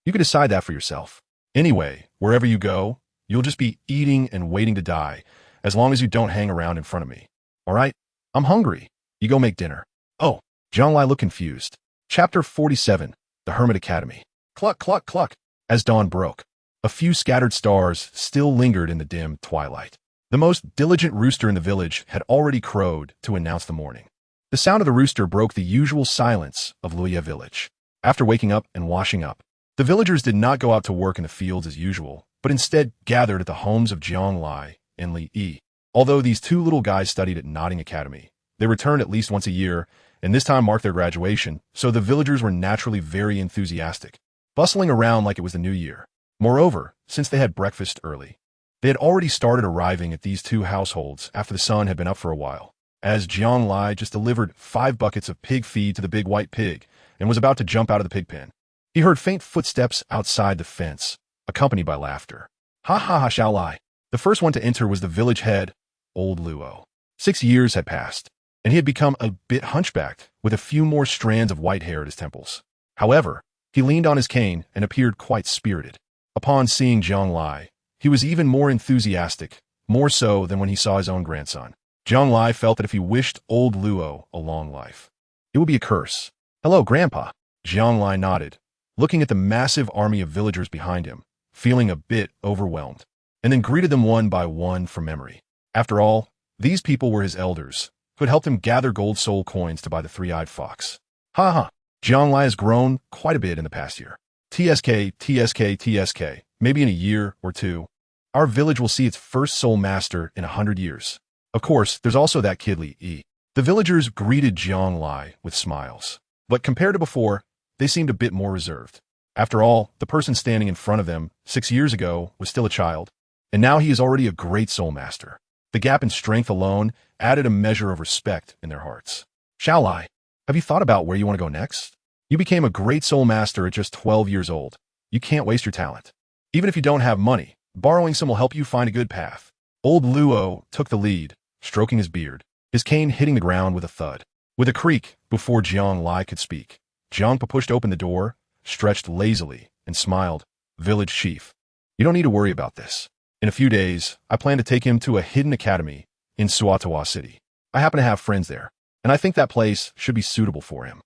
You can decide that for yourself. Anyway, wherever you go, you'll just be eating and waiting to die, as long as you don't hang around in front of me. All right? I'm hungry. You go make dinner. Oh, Jianglai looked confused. Chapter 47, The Hermit Academy. Cluck, cluck, cluck. As dawn broke, a few scattered stars still lingered in the dim twilight. The most diligent rooster in the village had already crowed to announce the morning. The sound of the rooster broke the usual silence of Luoya village. After waking up and washing up, the villagers did not go out to work in the fields as usual, but instead gathered at the homes of Jianglai and Li Yi. Although these 2 little guys studied at Notting Academy, they returned at least once a year, and this time marked their graduation, so the villagers were naturally very enthusiastic, bustling around like it was the new year. Moreover, since they had breakfast early, They had already started arriving at these two households after the sun had been up for a while, as Jiang Lai just delivered 5 buckets of pig feed to the big white pig and was about to jump out of the pig pen. He heard faint footsteps outside the fence, accompanied by laughter. Ha ha ha, Xiao Lai. The first one to enter was the village head, old Luo. 6 years had passed, and he had become a bit hunchbacked, with a few more strands of white hair at his temples. However, he leaned on his cane and appeared quite spirited. Upon seeing Jiang Lai, he was even more enthusiastic, more so than when he saw his own grandson. Jiang Lai felt that if he wished old Luo a long life, it would be a curse. Hello, Grandpa. Jiang Lai nodded, looking at the massive army of villagers behind him, feeling a bit overwhelmed, and then greeted them one by one from memory. After all, these people were his elders, who had helped him gather gold soul coins to buy the three-eyed fox. Ha ha. Jiang Lai has grown quite a bit in the past year. TSK, maybe in a year or two, our village will see its first soul master in 100 years. Of course, there's also that kid Li Yi. The villagers greeted Jiang Lai with smiles, but compared to before, they seemed a bit more reserved. After all, the person standing in front of them 6 years ago was still a child, and now he is already a great soul master. The gap in strength alone added a measure of respect in their hearts. Xiao Lai, have you thought about where you want to go next? You became a great soul master at just 12 years old. You can't waste your talent. Even if you don't have money, borrowing some will help you find a good path. Old Luo took the lead, stroking his beard, his cane hitting the ground with a thud. With a creak, before Jiang Lai could speak, Jiang Pa pushed open the door, stretched lazily, and smiled. Village chief, you don't need to worry about this. In a few days, I plan to take him to a hidden academy in Suatawa City. I happen to have friends there, and I think that place should be suitable for him.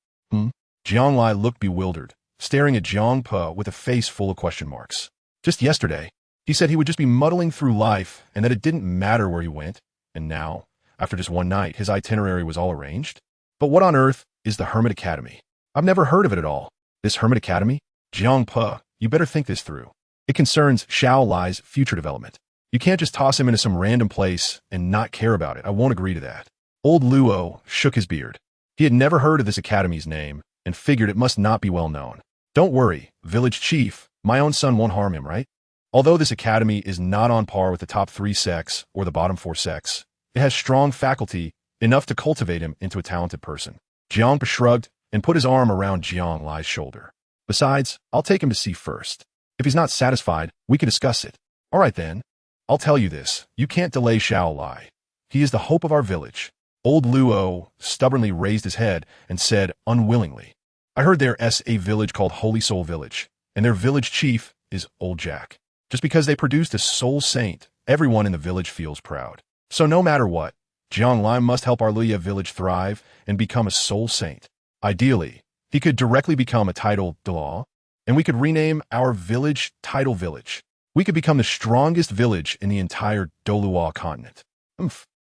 Jiang Lai looked bewildered, staring at Jiang Pa with a face full of question marks. Just yesterday, he said he would just be muddling through life and that it didn't matter where he went, and now, after just one night, his itinerary was all arranged? But what on earth is the Hermit Academy? I've never heard of it at all. This Hermit Academy? Jiang Pa, you better think this through. It concerns Xiao Lai's future development. You can't just toss him into some random place and not care about it. I won't agree to that. Old Luo shook his beard. He had never heard of this academy's name and figured it must not be well known. Don't worry, village chief, my own son won't harm him, right? Although this academy is not on par with the top 3 sects or the bottom 4 sects, it has strong faculty enough to cultivate him into a talented person. Jiang Pa shrugged and put his arm around Jiang Lai's shoulder. Besides, I'll take him to see first. If he's not satisfied, we can discuss it. All right then. I'll tell you this, you can't delay Xiao Lai. He is the hope of our village. Old Luo stubbornly raised his head and said unwillingly, I heard there's a village called Holy Soul Village, and their village chief is Old Jack. Just because they produced a soul saint, everyone in the village feels proud. So no matter what, Jiang Lai must help our Luya village thrive and become a soul saint. Ideally, he could directly become a title Douluo, and we could rename our village Title Village. We could become the strongest village in the entire Douluo continent.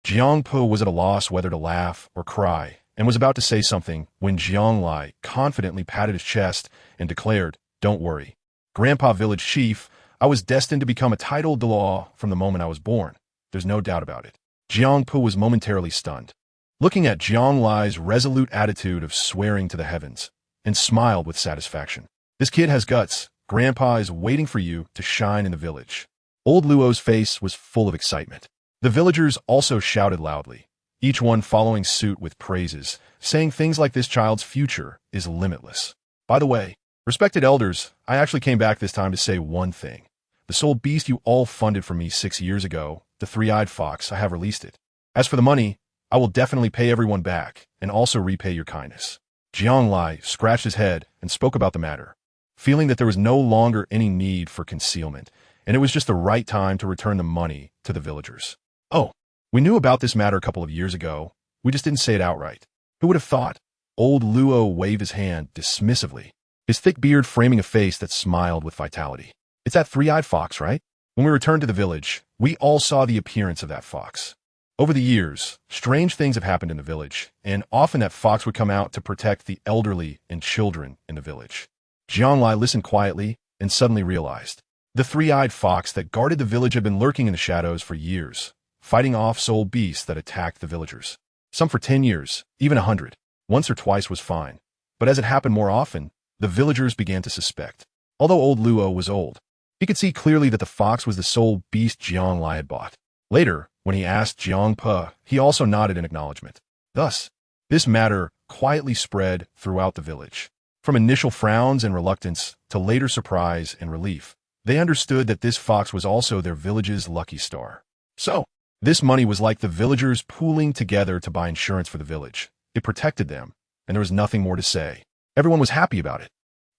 Jiang Pa was at a loss whether to laugh or cry, and was about to say something when Jiang Lai confidently patted his chest and declared, Don't worry. Grandpa Village Chief, I was destined to become a title Douluo from the moment I was born. There's no doubt about it. Jiang Pa was momentarily stunned, looking at Jiang Lai's resolute attitude of swearing to the heavens, and smiled with satisfaction. This kid has guts. Grandpa is waiting for you to shine in the village. Old Luo's face was full of excitement. The villagers also shouted loudly, each one following suit with praises, saying things like this child's future is limitless. By the way, respected elders, I actually came back this time to say one thing. The soul beast you all funded for me 6 years ago, the three-eyed fox, I have released it. As for the money, I will definitely pay everyone back and also repay your kindness. Jiang Lai scratched his head and spoke about the matter, feeling that there was no longer any need for concealment, and it was just the right time to return the money to the villagers. Oh, we knew about this matter a couple of years ago. We just didn't say it outright. Who would have thought? Old Luo waved his hand dismissively, his thick beard framing a face that smiled with vitality. It's that three-eyed fox, right? When we returned to the village, we all saw the appearance of that fox. Over the years, strange things have happened in the village, and often that fox would come out to protect the elderly and children in the village. Jiang Lai listened quietly and suddenly realized. The three-eyed fox that guarded the village had been lurking in the shadows for years, fighting off soul beasts that attacked the villagers. Some for 10 years, even 100. Once or twice was fine. But as it happened more often, the villagers began to suspect. Although old Luo was old, He could see clearly that the fox was the sole beast Jiang Lai had bought. Later, when he asked Jiang Pe, he also nodded in acknowledgement. Thus, this matter quietly spread throughout the village. From initial frowns and reluctance to later surprise and relief, they understood that this fox was also their village's lucky star. So, this money was like the villagers pooling together to buy insurance for the village. It protected them, and there was nothing more to say. Everyone was happy about it,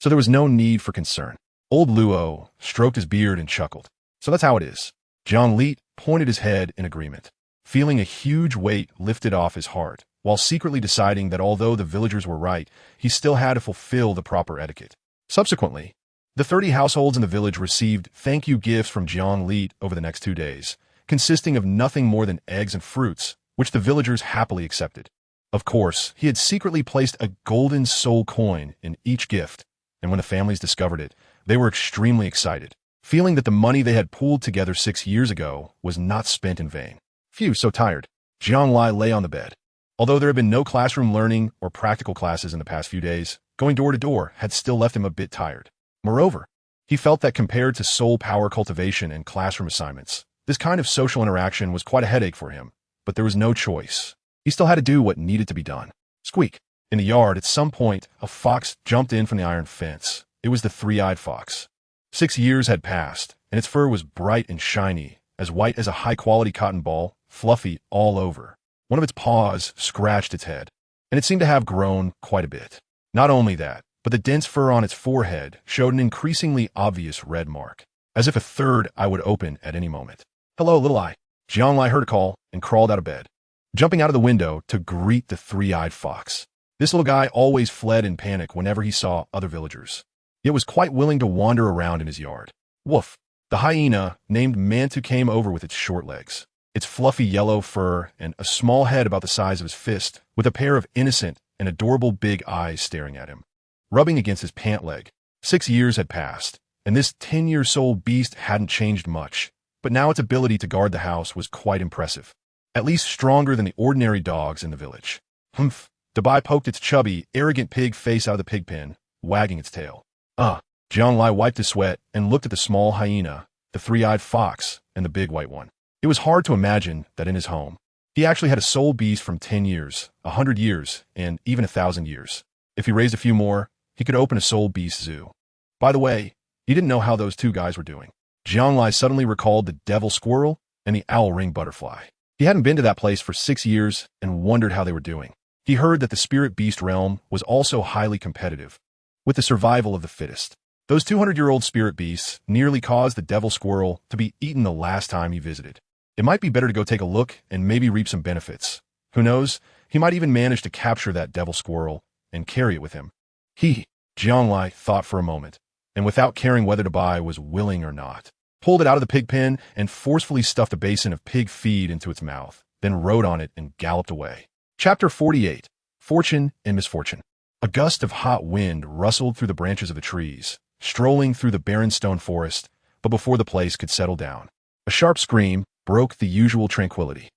so there was no need for concern. Old Luo stroked his beard and chuckled. So that's how it is. John Leet pointed his head in agreement, feeling a huge weight lifted off his heart, while secretly deciding that although the villagers were right, he still had to fulfill the proper etiquette. Subsequently, the 30 households in the village received thank-you gifts from Jiang Leet over the next 2 days, consisting of nothing more than eggs and fruits, which the villagers happily accepted. Of course, he had secretly placed a golden soul coin in each gift, and when the families discovered it, they were extremely excited, feeling that the money they had pooled together 6 years ago was not spent in vain. Phew, so tired. Jiang Lai lay on the bed. Although there had been no classroom learning or practical classes in the past few days, going door to door had still left him a bit tired. Moreover, he felt that compared to soul power cultivation and classroom assignments, this kind of social interaction was quite a headache for him, but there was no choice. He still had to do what needed to be done. Squeak. In the yard, at some point, a fox jumped in from the iron fence. It was the three-eyed fox. 6 years had passed, and its fur was bright and shiny, as white as a high-quality cotton ball, fluffy all over. One of its paws scratched its head, and it seemed to have grown quite a bit. Not only that, but the dense fur on its forehead showed an increasingly obvious red mark, as if a third eye would open at any moment. "Hello, little eye." Jiang Lai heard a call and crawled out of bed, jumping out of the window to greet the three-eyed fox. This little guy always fled in panic whenever he saw other villagers, yet was quite willing to wander around in his yard. Woof! The hyena named Mantu came over with its short legs, its fluffy yellow fur, and a small head about the size of his fist, with a pair of innocent and adorable big eyes staring at him, rubbing against his pant leg. 6 years had passed, and this 10-year-old beast hadn't changed much, but now its ability to guard the house was quite impressive, at least stronger than the ordinary dogs in the village. Humph! Dabai poked its chubby, arrogant pig face out of the pig pen, wagging its tail. Jiang Lai wiped his sweat and looked at the small hyena, the three-eyed fox, and the big white one. It was hard to imagine that in his home, he actually had a soul beast from 10 years, 100 years, and even 1,000 years. If he raised a few more, he could open a soul beast zoo. By the way, he didn't know how those two guys were doing. Jiang Lai suddenly recalled the devil squirrel and the owl ring butterfly. He hadn't been to that place for 6 years and wondered how they were doing. He heard that the spirit beast realm was also highly competitive, with the survival of the fittest. Those 200-year-old spirit beasts nearly caused the devil squirrel to be eaten the last time he visited. It might be better to go take a look and maybe reap some benefits. Who knows, he might even manage to capture that devil squirrel and carry it with him. Jiang Lai thought for a moment, and without caring whether Dabai was willing or not, pulled it out of the pig pen and forcefully stuffed a basin of pig feed into its mouth, then rode on it and galloped away. Chapter 48. Fortune and Misfortune. A gust of hot wind rustled through the branches of the trees, strolling through the barren stone forest, but before the place could settle down, a sharp scream broke the usual tranquility.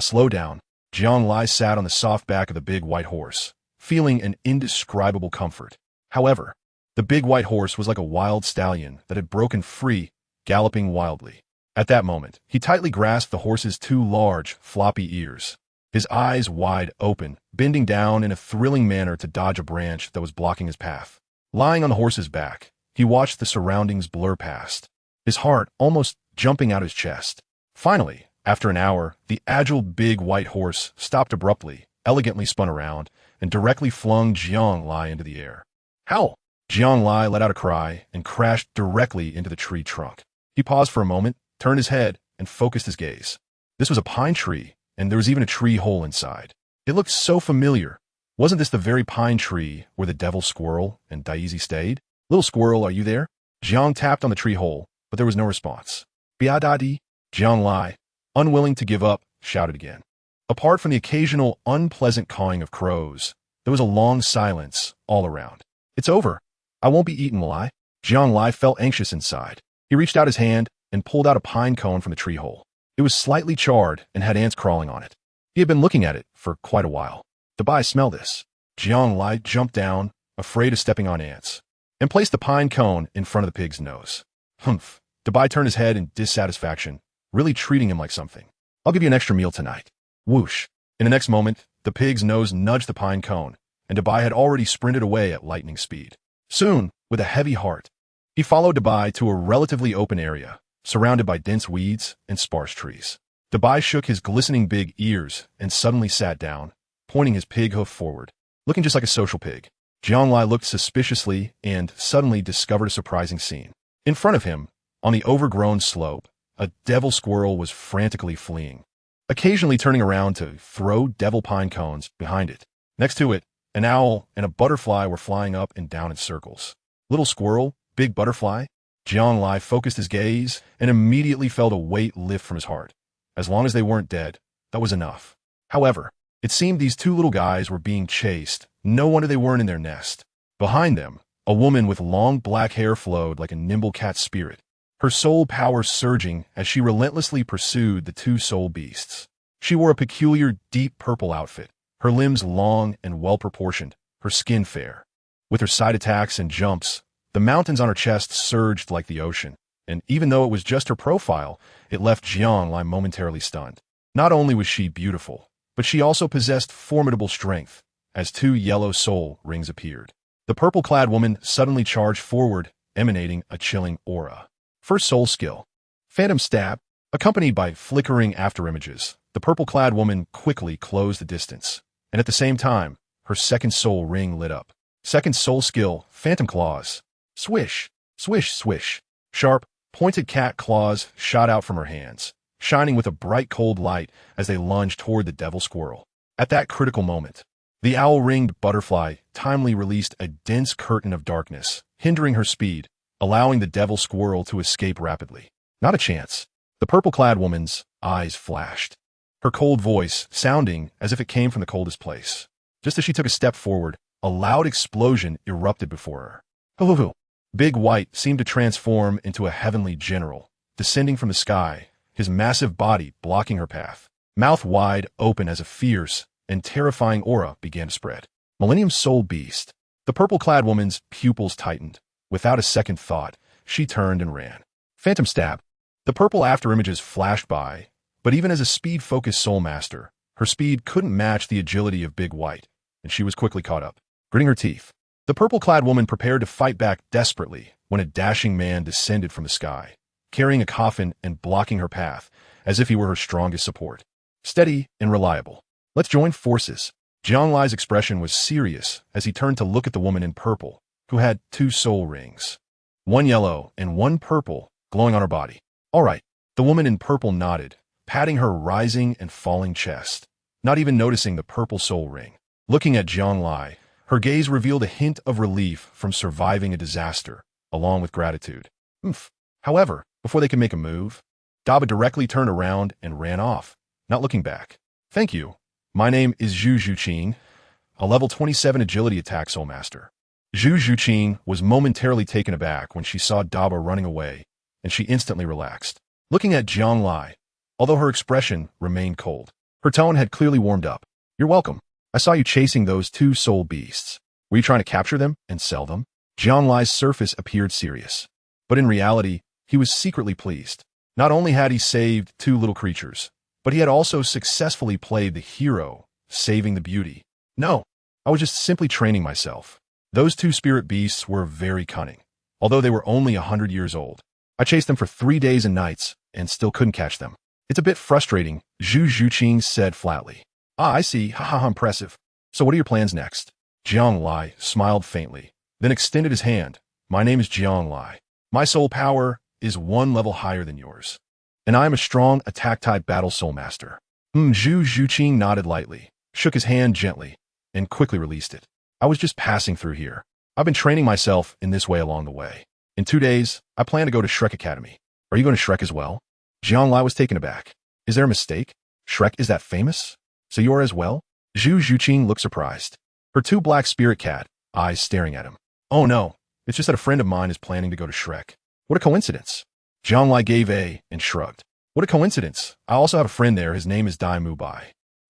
Slow down. Jiang Lai sat on the soft back of the big white horse, feeling an indescribable comfort. However, the big white horse was like a wild stallion that had broken free, galloping wildly. At that moment, he tightly grasped the horse's 2 large, floppy ears, his eyes wide open, bending down in a thrilling manner to dodge a branch that was blocking his path. Lying on the horse's back, he watched the surroundings blur past, his heart almost jumping out his chest. Finally, after an hour, the agile big white horse stopped abruptly, elegantly spun around, and directly flung Jiang Lai into the air. Howl! Jiang Lai let out a cry and crashed directly into the tree trunk. He paused for a moment, turned his head, and focused his gaze. This was a pine tree, and there was even a tree hole inside. It looked so familiar. Wasn't this the very pine tree where the devil squirrel and Daisy stayed? Little squirrel, are you there? Jiang tapped on the tree hole, but there was no response. Biadadi? Jiang Lai, unwilling to give up, shouted again. Apart from the occasional unpleasant cawing of crows, there was a long silence all around. It's over. I won't be eaten, will I? Jiang Lai felt anxious inside. He reached out his hand and pulled out a pine cone from the tree hole. It was slightly charred and had ants crawling on it. He had been looking at it for quite a while. Dabai, smell this. Jiang Lai jumped down, afraid of stepping on ants, and placed the pine cone in front of the pig's nose. Humph, Dabai turned his head in dissatisfaction, really treating him like something. I'll give you an extra meal tonight. Whoosh. In the next moment, the pig's nose nudged the pine cone, and Dabai had already sprinted away at lightning speed. Soon, with a heavy heart, he followed Dabai to a relatively open area, surrounded by dense weeds and sparse trees. Dabai shook his glistening big ears and suddenly sat down, pointing his pig hoof forward, looking just like a social pig. Jianglai looked suspiciously and suddenly discovered a surprising scene. In front of him, on the overgrown slope, a devil squirrel was frantically fleeing, occasionally turning around to throw devil pine cones behind it. Next to it, an owl and a butterfly were flying up and down in circles. Little squirrel, big butterfly. Jianglai focused his gaze and immediately felt a weight lift from his heart. As long as they weren't dead, that was enough. However, it seemed these two little guys were being chased. No wonder they weren't in their nest. Behind them, a woman with long black hair flowed like a nimble cat spirit, her soul power surging as she relentlessly pursued the two soul beasts. She wore a peculiar deep purple outfit, her limbs long and well-proportioned, her skin fair. With her side attacks and jumps, the mountains on her chest surged like the ocean, and even though it was just her profile, it left Jianglai momentarily stunned. Not only was she beautiful, but she also possessed formidable strength, as two yellow soul rings appeared. The purple-clad woman suddenly charged forward, emanating a chilling aura. First soul skill, Phantom Stab. Accompanied by flickering afterimages, the purple-clad woman quickly closed the distance, and at the same time, her second soul ring lit up. Second soul skill, Phantom Claws. Swish, swish, swish. Sharp, pointed cat claws shot out from her hands, shining with a bright cold light as they lunged toward the devil squirrel. At that critical moment, the owl-ringed butterfly timely released a dense curtain of darkness, hindering her speed, allowing the devil squirrel to escape rapidly. Not a chance. The purple-clad woman's eyes flashed, her cold voice sounding as if it came from the coldest place. Just as she took a step forward, a loud explosion erupted before her. Hoo-hoo-hoo. Big White seemed to transform into a heavenly general, descending from the sky, his massive body blocking her path. Mouth wide open as a fierce and terrifying aura began to spread. Millennium Soul Beast. The purple-clad woman's pupils tightened. Without a second thought, she turned and ran. Phantom Stab. The purple afterimages flashed by, but even as a speed-focused soul master, her speed couldn't match the agility of Big White, and she was quickly caught up. Gritting her teeth, the purple-clad woman prepared to fight back desperately when a dashing man descended from the sky, carrying a coffin and blocking her path, as if he were her strongest support. Steady and reliable. Let's join forces. Jianglai's expression was serious as he turned to look at the woman in purple, who had two soul rings. One yellow and one purple, glowing on her body. All right, the woman in purple nodded, patting her rising and falling chest, not even noticing the purple soul ring. Looking at Jianglai, her gaze revealed a hint of relief from surviving a disaster, along with gratitude. However, before they could make a move, Daba directly turned around and ran off, not looking back. Thank you. My name is Zhu Zhuqing, a level 27 agility attack soul master. Zhu Zhuqing was momentarily taken aback when she saw Daba running away, and she instantly relaxed. Looking at Jianglai, although her expression remained cold, her tone had clearly warmed up. You're welcome. I saw you chasing those two soul beasts. Were you trying to capture them and sell them? Jianglai's surface appeared serious, but in reality, he was secretly pleased. Not only had he saved two little creatures, but he had also successfully played the hero, saving the beauty. No, I was just simply training myself. Those two spirit beasts were very cunning, although they were only 100 years old. I chased them for 3 days and nights and still couldn't catch them. It's a bit frustrating, Zhu Zhuqing said flatly. Ah, I see. Haha, impressive. So what are your plans next? Jianglai smiled faintly, then extended his hand. My name is Jianglai. My soul power is 1 level higher than yours, and I am a strong attack-type battle soul master. Zhu Zhuqing nodded lightly, shook his hand gently, and quickly released it. I was just passing through here. I've been training myself in this way along the way. In 2 days, I plan to go to Shrek Academy. Are you going to Shrek as well? Jianglai was taken aback. Is there a mistake? Shrek is that famous? So you are as well? Zhu Zhuqing looked surprised, her 2 black spirit cat eyes staring at him. Oh no, it's just that a friend of mine is planning to go to Shrek. What a coincidence. Jianglai gave a and shrugged. What a coincidence. I also have a friend there. His name is Dai Mubai.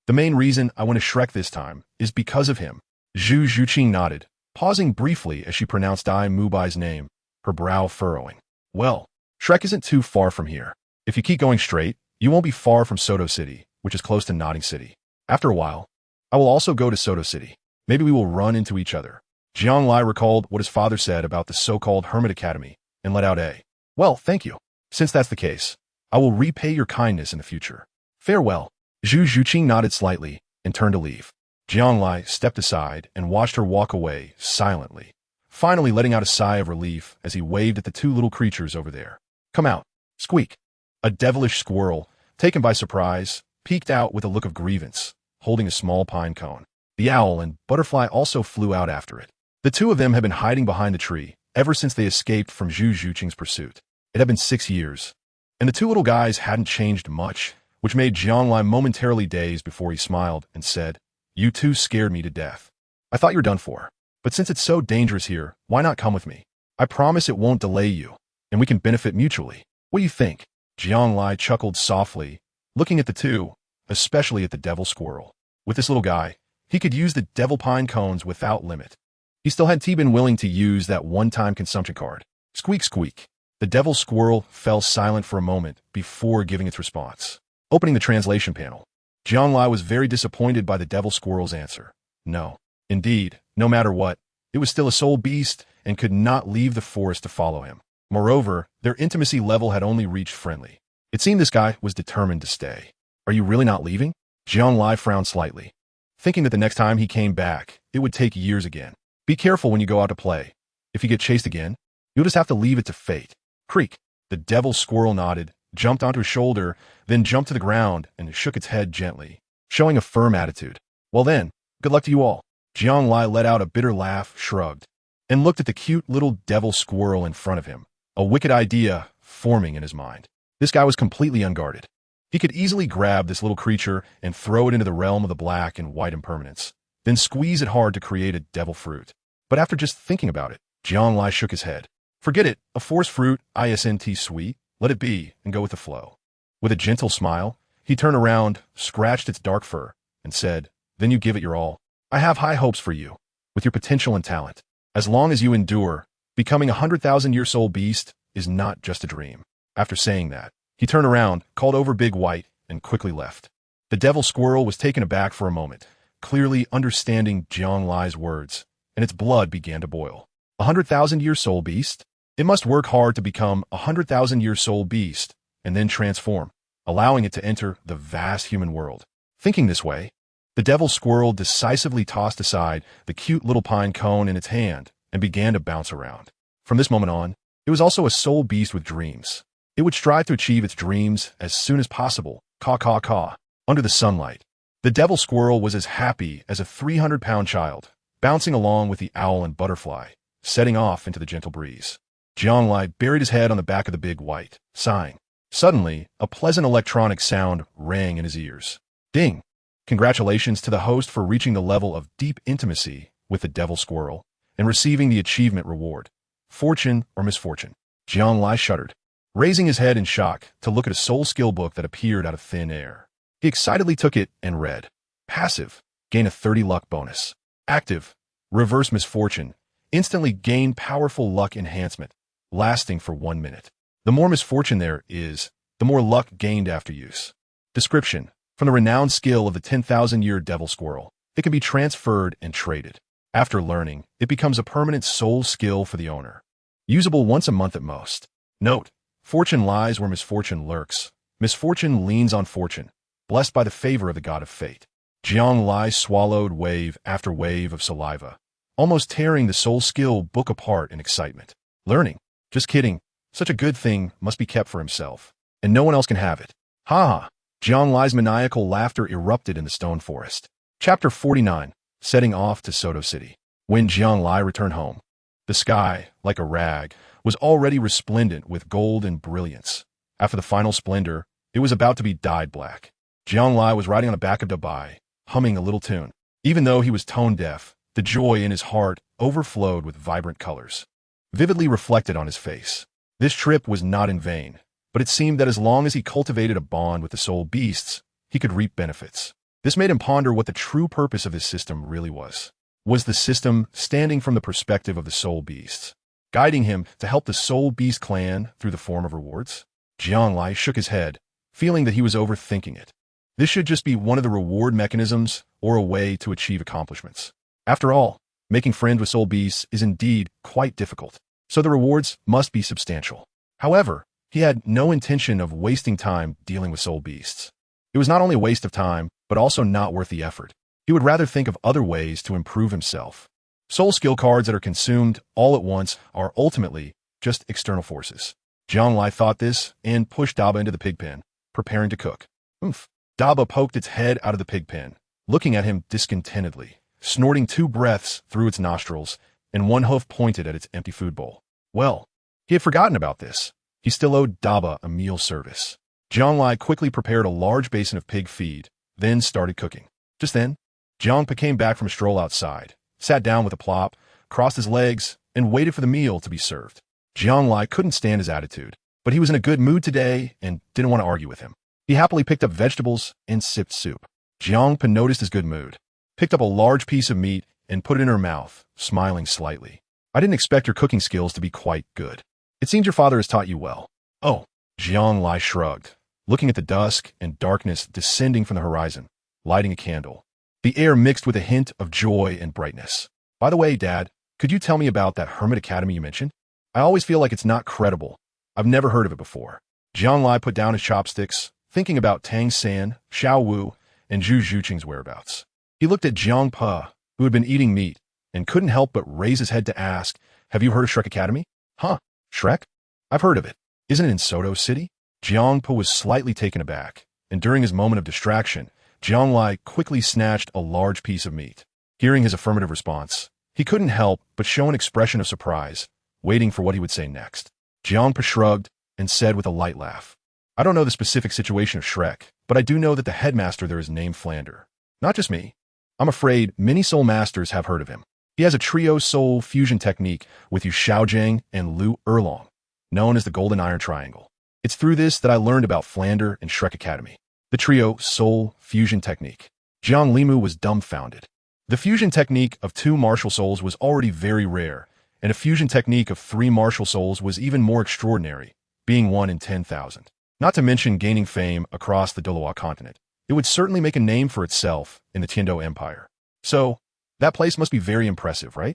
The main reason I went to Shrek this time is because of him. Zhu Zhuqing nodded, pausing briefly as she pronounced Dai Mubai's name, her brow furrowing. Well, Shrek isn't too far from here. If you keep going straight, you won't be far from Soto City, which is close to Nodding City. After a while, I will also go to Soto City. Maybe we will run into each other. Jiang Lai recalled what his father said about the so-called Hermit Academy and let out a, "Well, thank you. Since that's the case, I will repay your kindness in the future. Farewell." Zhu Zhuqing nodded slightly and turned to leave. Jiang Lai stepped aside and watched her walk away silently, finally letting out a sigh of relief as he waved at the two little creatures over there. "Come out." Squeak. A devilish squirrel, taken by surprise, peeked out with a look of grievance, holding a small pine cone. The owl and butterfly also flew out after it. The two of them had been hiding behind the tree ever since they escaped from Zhu Zhuqing's pursuit. It had been 6 years, and the two little guys hadn't changed much, which made Jiang Lai momentarily dazed before he smiled and said, "You two scared me to death. I thought you were done for. But since it's so dangerous here, why not come with me? I promise it won't delay you, and we can benefit mutually. What do you think?" Jiang Lai chuckled softly, looking at the two, especially at the devil squirrel. With this little guy, he could use the devil pine cones without limit. He still had been willing to use that one-time consumption card. Squeak, squeak. The devil squirrel fell silent for a moment before giving its response. Opening the translation panel, Jiang Lai was very disappointed by the devil squirrel's answer. No. Indeed, no matter what, it was still a soul beast and could not leave the forest to follow him. Moreover, their intimacy level had only reached friendly. It seemed this guy was determined to stay. "Are you really not leaving?" Jiang Lai frowned slightly, thinking that the next time he came back, it would take years again. "Be careful when you go out to play. If you get chased again, you'll just have to leave it to fate." Creak. The devil squirrel nodded, jumped onto his shoulder, then jumped to the ground and shook its head gently, showing a firm attitude. "Well then, good luck to you all." Jiang Lai let out a bitter laugh, shrugged, and looked at the cute little devil squirrel in front of him, a wicked idea forming in his mind. This guy was completely unguarded. He could easily grab this little creature and throw it into the realm of the black and white impermanence, then squeeze it hard to create a devil fruit. But after just thinking about it, Jiang Lai shook his head. "Forget it, a force fruit, isn't sweet. Let it be and go with the flow." With a gentle smile, he turned around, scratched its dark fur, and said, "Then you give it your all. I have high hopes for you, with your potential and talent. As long as you endure, becoming a 100,000-year-soul beast is not just a dream." After saying that, he turned around, called over Big White, and quickly left. The devil squirrel was taken aback for a moment, clearly understanding Jiang Lai's words, and its blood began to boil. 100,000-year-soul beast? It must work hard to become a 100,000-year-soul beast, and then transform, allowing it to enter the vast human world. Thinking this way, the devil squirrel decisively tossed aside the cute little pine cone in its hand and began to bounce around. From this moment on, it was also a soul beast with dreams. It would strive to achieve its dreams as soon as possible. Caw, caw, caw. Under the sunlight, the devil squirrel was as happy as a 300-pound child, bouncing along with the owl and butterfly, setting off into the gentle breeze. Jiang Lai buried his head on the back of the Big White, sighing. Suddenly, a pleasant electronic sound rang in his ears. Ding! Congratulations to the host for reaching the level of deep intimacy with the devil squirrel and receiving the achievement reward. Fortune or misfortune? Jiang Lai shuddered, raising his head in shock to look at a soul skill book that appeared out of thin air. He excitedly took it and read. Passive, gain a 30 luck bonus. Active, reverse misfortune, instantly gain powerful luck enhancement, lasting for 1 minute. The more misfortune there is, the more luck gained after use. Description: from the renowned skill of the 10,000-year devil squirrel, it can be transferred and traded. After learning, it becomes a permanent soul skill for the owner. Usable once a month at most. Note: fortune lies where misfortune lurks. Misfortune leans on fortune, blessed by the favor of the god of fate. Jiang Lai swallowed wave after wave of saliva, almost tearing the soul skill book apart in excitement. Learning? Just kidding. Such a good thing must be kept for himself, and no one else can have it. Ha ha! Jiang Lai's maniacal laughter erupted in the stone forest. Chapter 49. Setting off to Soto City. When Jiang Lai returned home, the sky, like a rag, was already resplendent with gold and brilliance. After the final splendor, it was about to be dyed black. Jiang Lai was riding on the back of Dabai, humming a little tune. Even though he was tone-deaf, the joy in his heart overflowed with vibrant colors, vividly reflected on his face. This trip was not in vain, but it seemed that as long as he cultivated a bond with the soul beasts, he could reap benefits. This made him ponder what the true purpose of his system really was. Was the system standing from the perspective of the soul beasts? guiding him to help the Soul Beast clan through the form of rewards? Jiang Lai shook his head, feeling that he was overthinking it. This should just be one of the reward mechanisms or a way to achieve accomplishments. After all, making friends with Soul Beasts is indeed quite difficult, so the rewards must be substantial. However, he had no intention of wasting time dealing with Soul Beasts. It was not only a waste of time, but also not worth the effort. He would rather think of other ways to improve himself. Soul skill cards that are consumed all at once are ultimately just external forces. Jiang Lai thought this and pushed Daba into the pig pen, preparing to cook. Oomph. Daba poked its head out of the pig pen, looking at him discontentedly, snorting 2 breaths through its nostrils, and 1 hoof pointed at its empty food bowl. Well, he had forgotten about this. He still owed Daba a meal service. Jiang Lai quickly prepared a large basin of pig feed, then started cooking. Just then, Jiang came back from a stroll outside, sat down with a plop, crossed his legs, and waited for the meal to be served. Jiang Lai couldn't stand his attitude, but he was in a good mood today and didn't want to argue with him. He happily picked up vegetables and sipped soup. Jiang Pa noticed his good mood, picked up a large piece of meat, and put it in her mouth, smiling slightly. I didn't expect your cooking skills to be quite good. It seems your father has taught you well. Oh, Jiang Lai shrugged, looking at the dusk and darkness descending from the horizon, lighting a candle. The air mixed with a hint of joy and brightness. By the way, Dad, could you tell me about that Hermit Academy you mentioned? I always feel like it's not credible. I've never heard of it before. Jiang Lai put down his chopsticks, thinking about Tang San, Xiao Wu, and Zhu Zhuqing's whereabouts. He looked at Jiang Pa, who had been eating meat, and couldn't help but raise his head to ask, have you heard of Shrek Academy? Huh, Shrek? I've heard of it. Isn't it in Soto City? Jiang Pa was slightly taken aback, and during his moment of distraction, Jiang Lai quickly snatched a large piece of meat. Hearing his affirmative response, he couldn't help but show an expression of surprise, waiting for what he would say next. Jiang Pa shrugged and said with a light laugh, I don't know the specific situation of Shrek, but I do know that the headmaster there is named Flander. Not just me. I'm afraid many soul masters have heard of him. He has a trio soul fusion technique with Yu Xiaojing and Lu Erlong, known as the Golden Iron Triangle. It's through this that I learned about Flander and Shrek Academy. The trio soul fusion technique. Jiang Limu was dumbfounded. The fusion technique of 2 martial souls was already very rare, and a fusion technique of 3 martial souls was even more extraordinary, being 1 in 10,000. Not to mention gaining fame across the Douluo continent. It would certainly make a name for itself in the Tiando Empire. So, that place must be very impressive, right?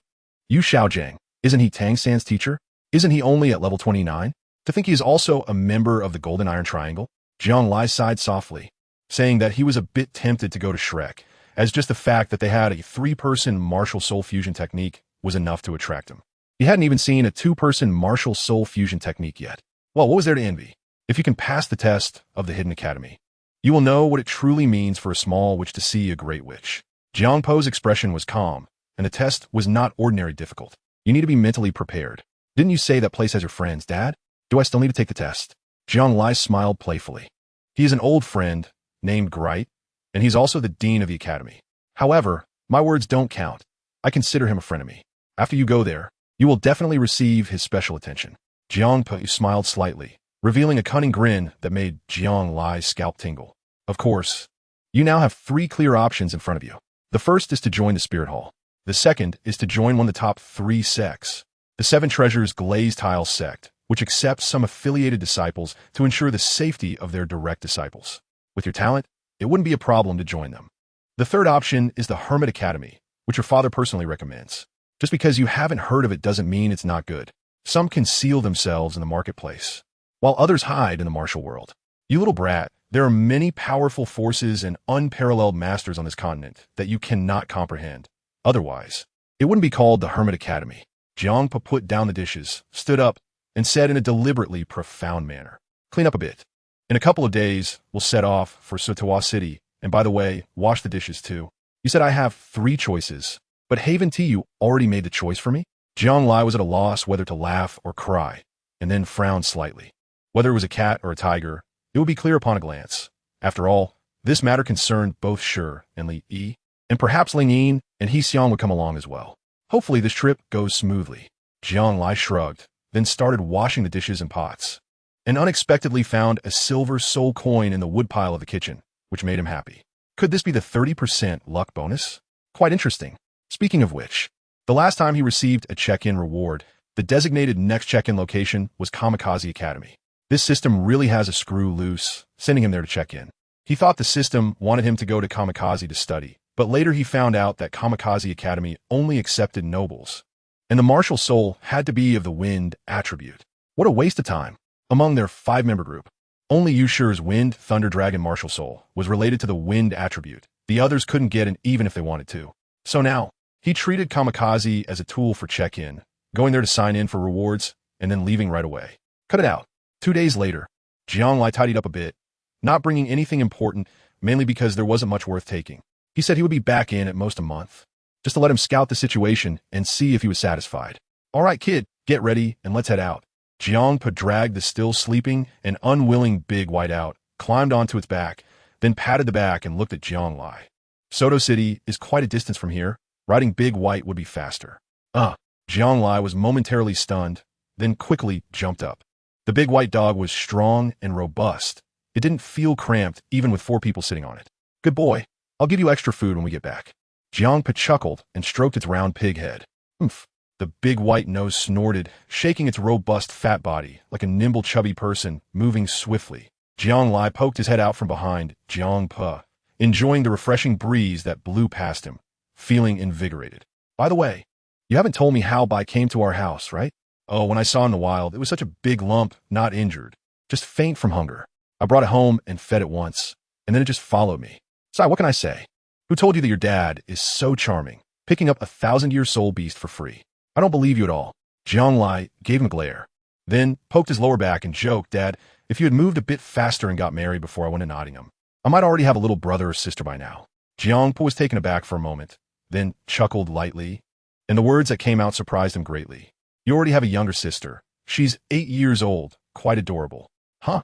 Yu Xiaojiang, isn't he Tang San's teacher? Isn't he only at level 29? To think he is also a member of the Golden Iron Triangle? Jiang Lai sighed softly, saying that he was a bit tempted to go to Shrek, as just the fact that they had a 3-person martial soul fusion technique was enough to attract him. He hadn't even seen a 2-person martial soul fusion technique yet. Well, what was there to envy? If you can pass the test of the Hidden Academy, you will know what it truly means for a small witch to see a great witch. Jiang Po's expression was calm, and the test was not ordinarily difficult. You need to be mentally prepared. Didn't you say that place has your friends, Dad? Do I still need to take the test? Jiang Lai smiled playfully. He is an old friend named Grite, and he's also the dean of the academy. However, my words don't count. I consider him a frenemy. After you go there, you will definitely receive his special attention. Jiang Pa smiled slightly, revealing a cunning grin that made Jiang Lai's scalp tingle. Of course, you now have 3 clear options in front of you. The first is to join the Spirit Hall. The second is to join one of the top 3 sects, the 7 Treasures Glazed Tile sect, which accepts some affiliated disciples to ensure the safety of their direct disciples. With your talent, it wouldn't be a problem to join them. The third option is the Hermit Academy, which your father personally recommends. Just because you haven't heard of it doesn't mean it's not good. Some conceal themselves in the marketplace, while others hide in the martial world. You little brat, there are many powerful forces and unparalleled masters on this continent that you cannot comprehend. Otherwise, it wouldn't be called the Hermit Academy. Jiang Pa put down the dishes, stood up, and said in a deliberately profound manner, clean up a bit. In a couple of days, we'll set off for Sotowa City, and by the way, wash the dishes too. You said I have 3 choices, but Haven T, you already made the choice for me? Jiang Lai was at a loss whether to laugh or cry, and then frowned slightly. Whether it was a cat or a tiger, it would be clear upon a glance. After all, this matter concerned both Shi and Li Yi, and perhaps Ling Yin and He Xiang would come along as well. Hopefully this trip goes smoothly. Jiang Lai shrugged, then started washing the dishes and pots, and unexpectedly found a silver soul coin in the woodpile of the kitchen, which made him happy. Could this be the 30% luck bonus? Quite interesting. Speaking of which, the last time he received a check-in reward, The designated next check-in location was Kamikaze Academy. This system really has a screw loose, sending him there to check in. He thought the system wanted him to go to Kamikaze to study, but later he found out that Kamikaze Academy only accepted nobles, and the martial soul had to be of the wind attribute. What a waste of time. Among their 5-member group, only Yushur's Wind Thunder Dragon martial soul was related to the wind attribute. The others couldn't get in even if they wanted to. So now, he treated Kamikaze as a tool for check-in, going there to sign in for rewards, and then leaving right away. Cut it out. 2 days later, Jianglai tidied up a bit, not bringing anything important, mainly because there wasn't much worth taking. He said he would be back in at most a month, just to let him scout the situation and see if he was satisfied. All right, kid, get ready and let's head out. Jiangpa dragged the still sleeping and unwilling big white out, climbed onto its back, then patted the back and looked at Jianglai. Soto City is quite a distance from here. Riding big white would be faster. Jianglai was momentarily stunned, then quickly jumped up. The big white dog was strong and robust. It didn't feel cramped even with 4 people sitting on it. Good boy. I'll give you extra food when we get back. Jiangpa chuckled and stroked its round pig head. Oomph. The big white nose snorted, shaking its robust fat body like a nimble chubby person moving swiftly. Jianglai poked his head out from behind Jiangpa, enjoying the refreshing breeze that blew past him, feeling invigorated. By the way, you haven't told me how Bai came to our house, right? Oh, when I saw him in the wild, it was such a big lump, not injured, just faint from hunger. I brought it home and fed it once, and then it just followed me. Sorry, what can I say? Who told you that your dad is so charming, picking up a 1,000-year soul beast for free? I don't believe you at all. Jianglai gave him a glare, then poked his lower back and joked, Dad, if you had moved a bit faster and got married before I went to Nottingham, I might already have a little brother or sister by now. Jiangpa was taken aback for a moment, then chuckled lightly, and the words that came out surprised him greatly. You already have a younger sister. She's 8 years old, quite adorable. Huh?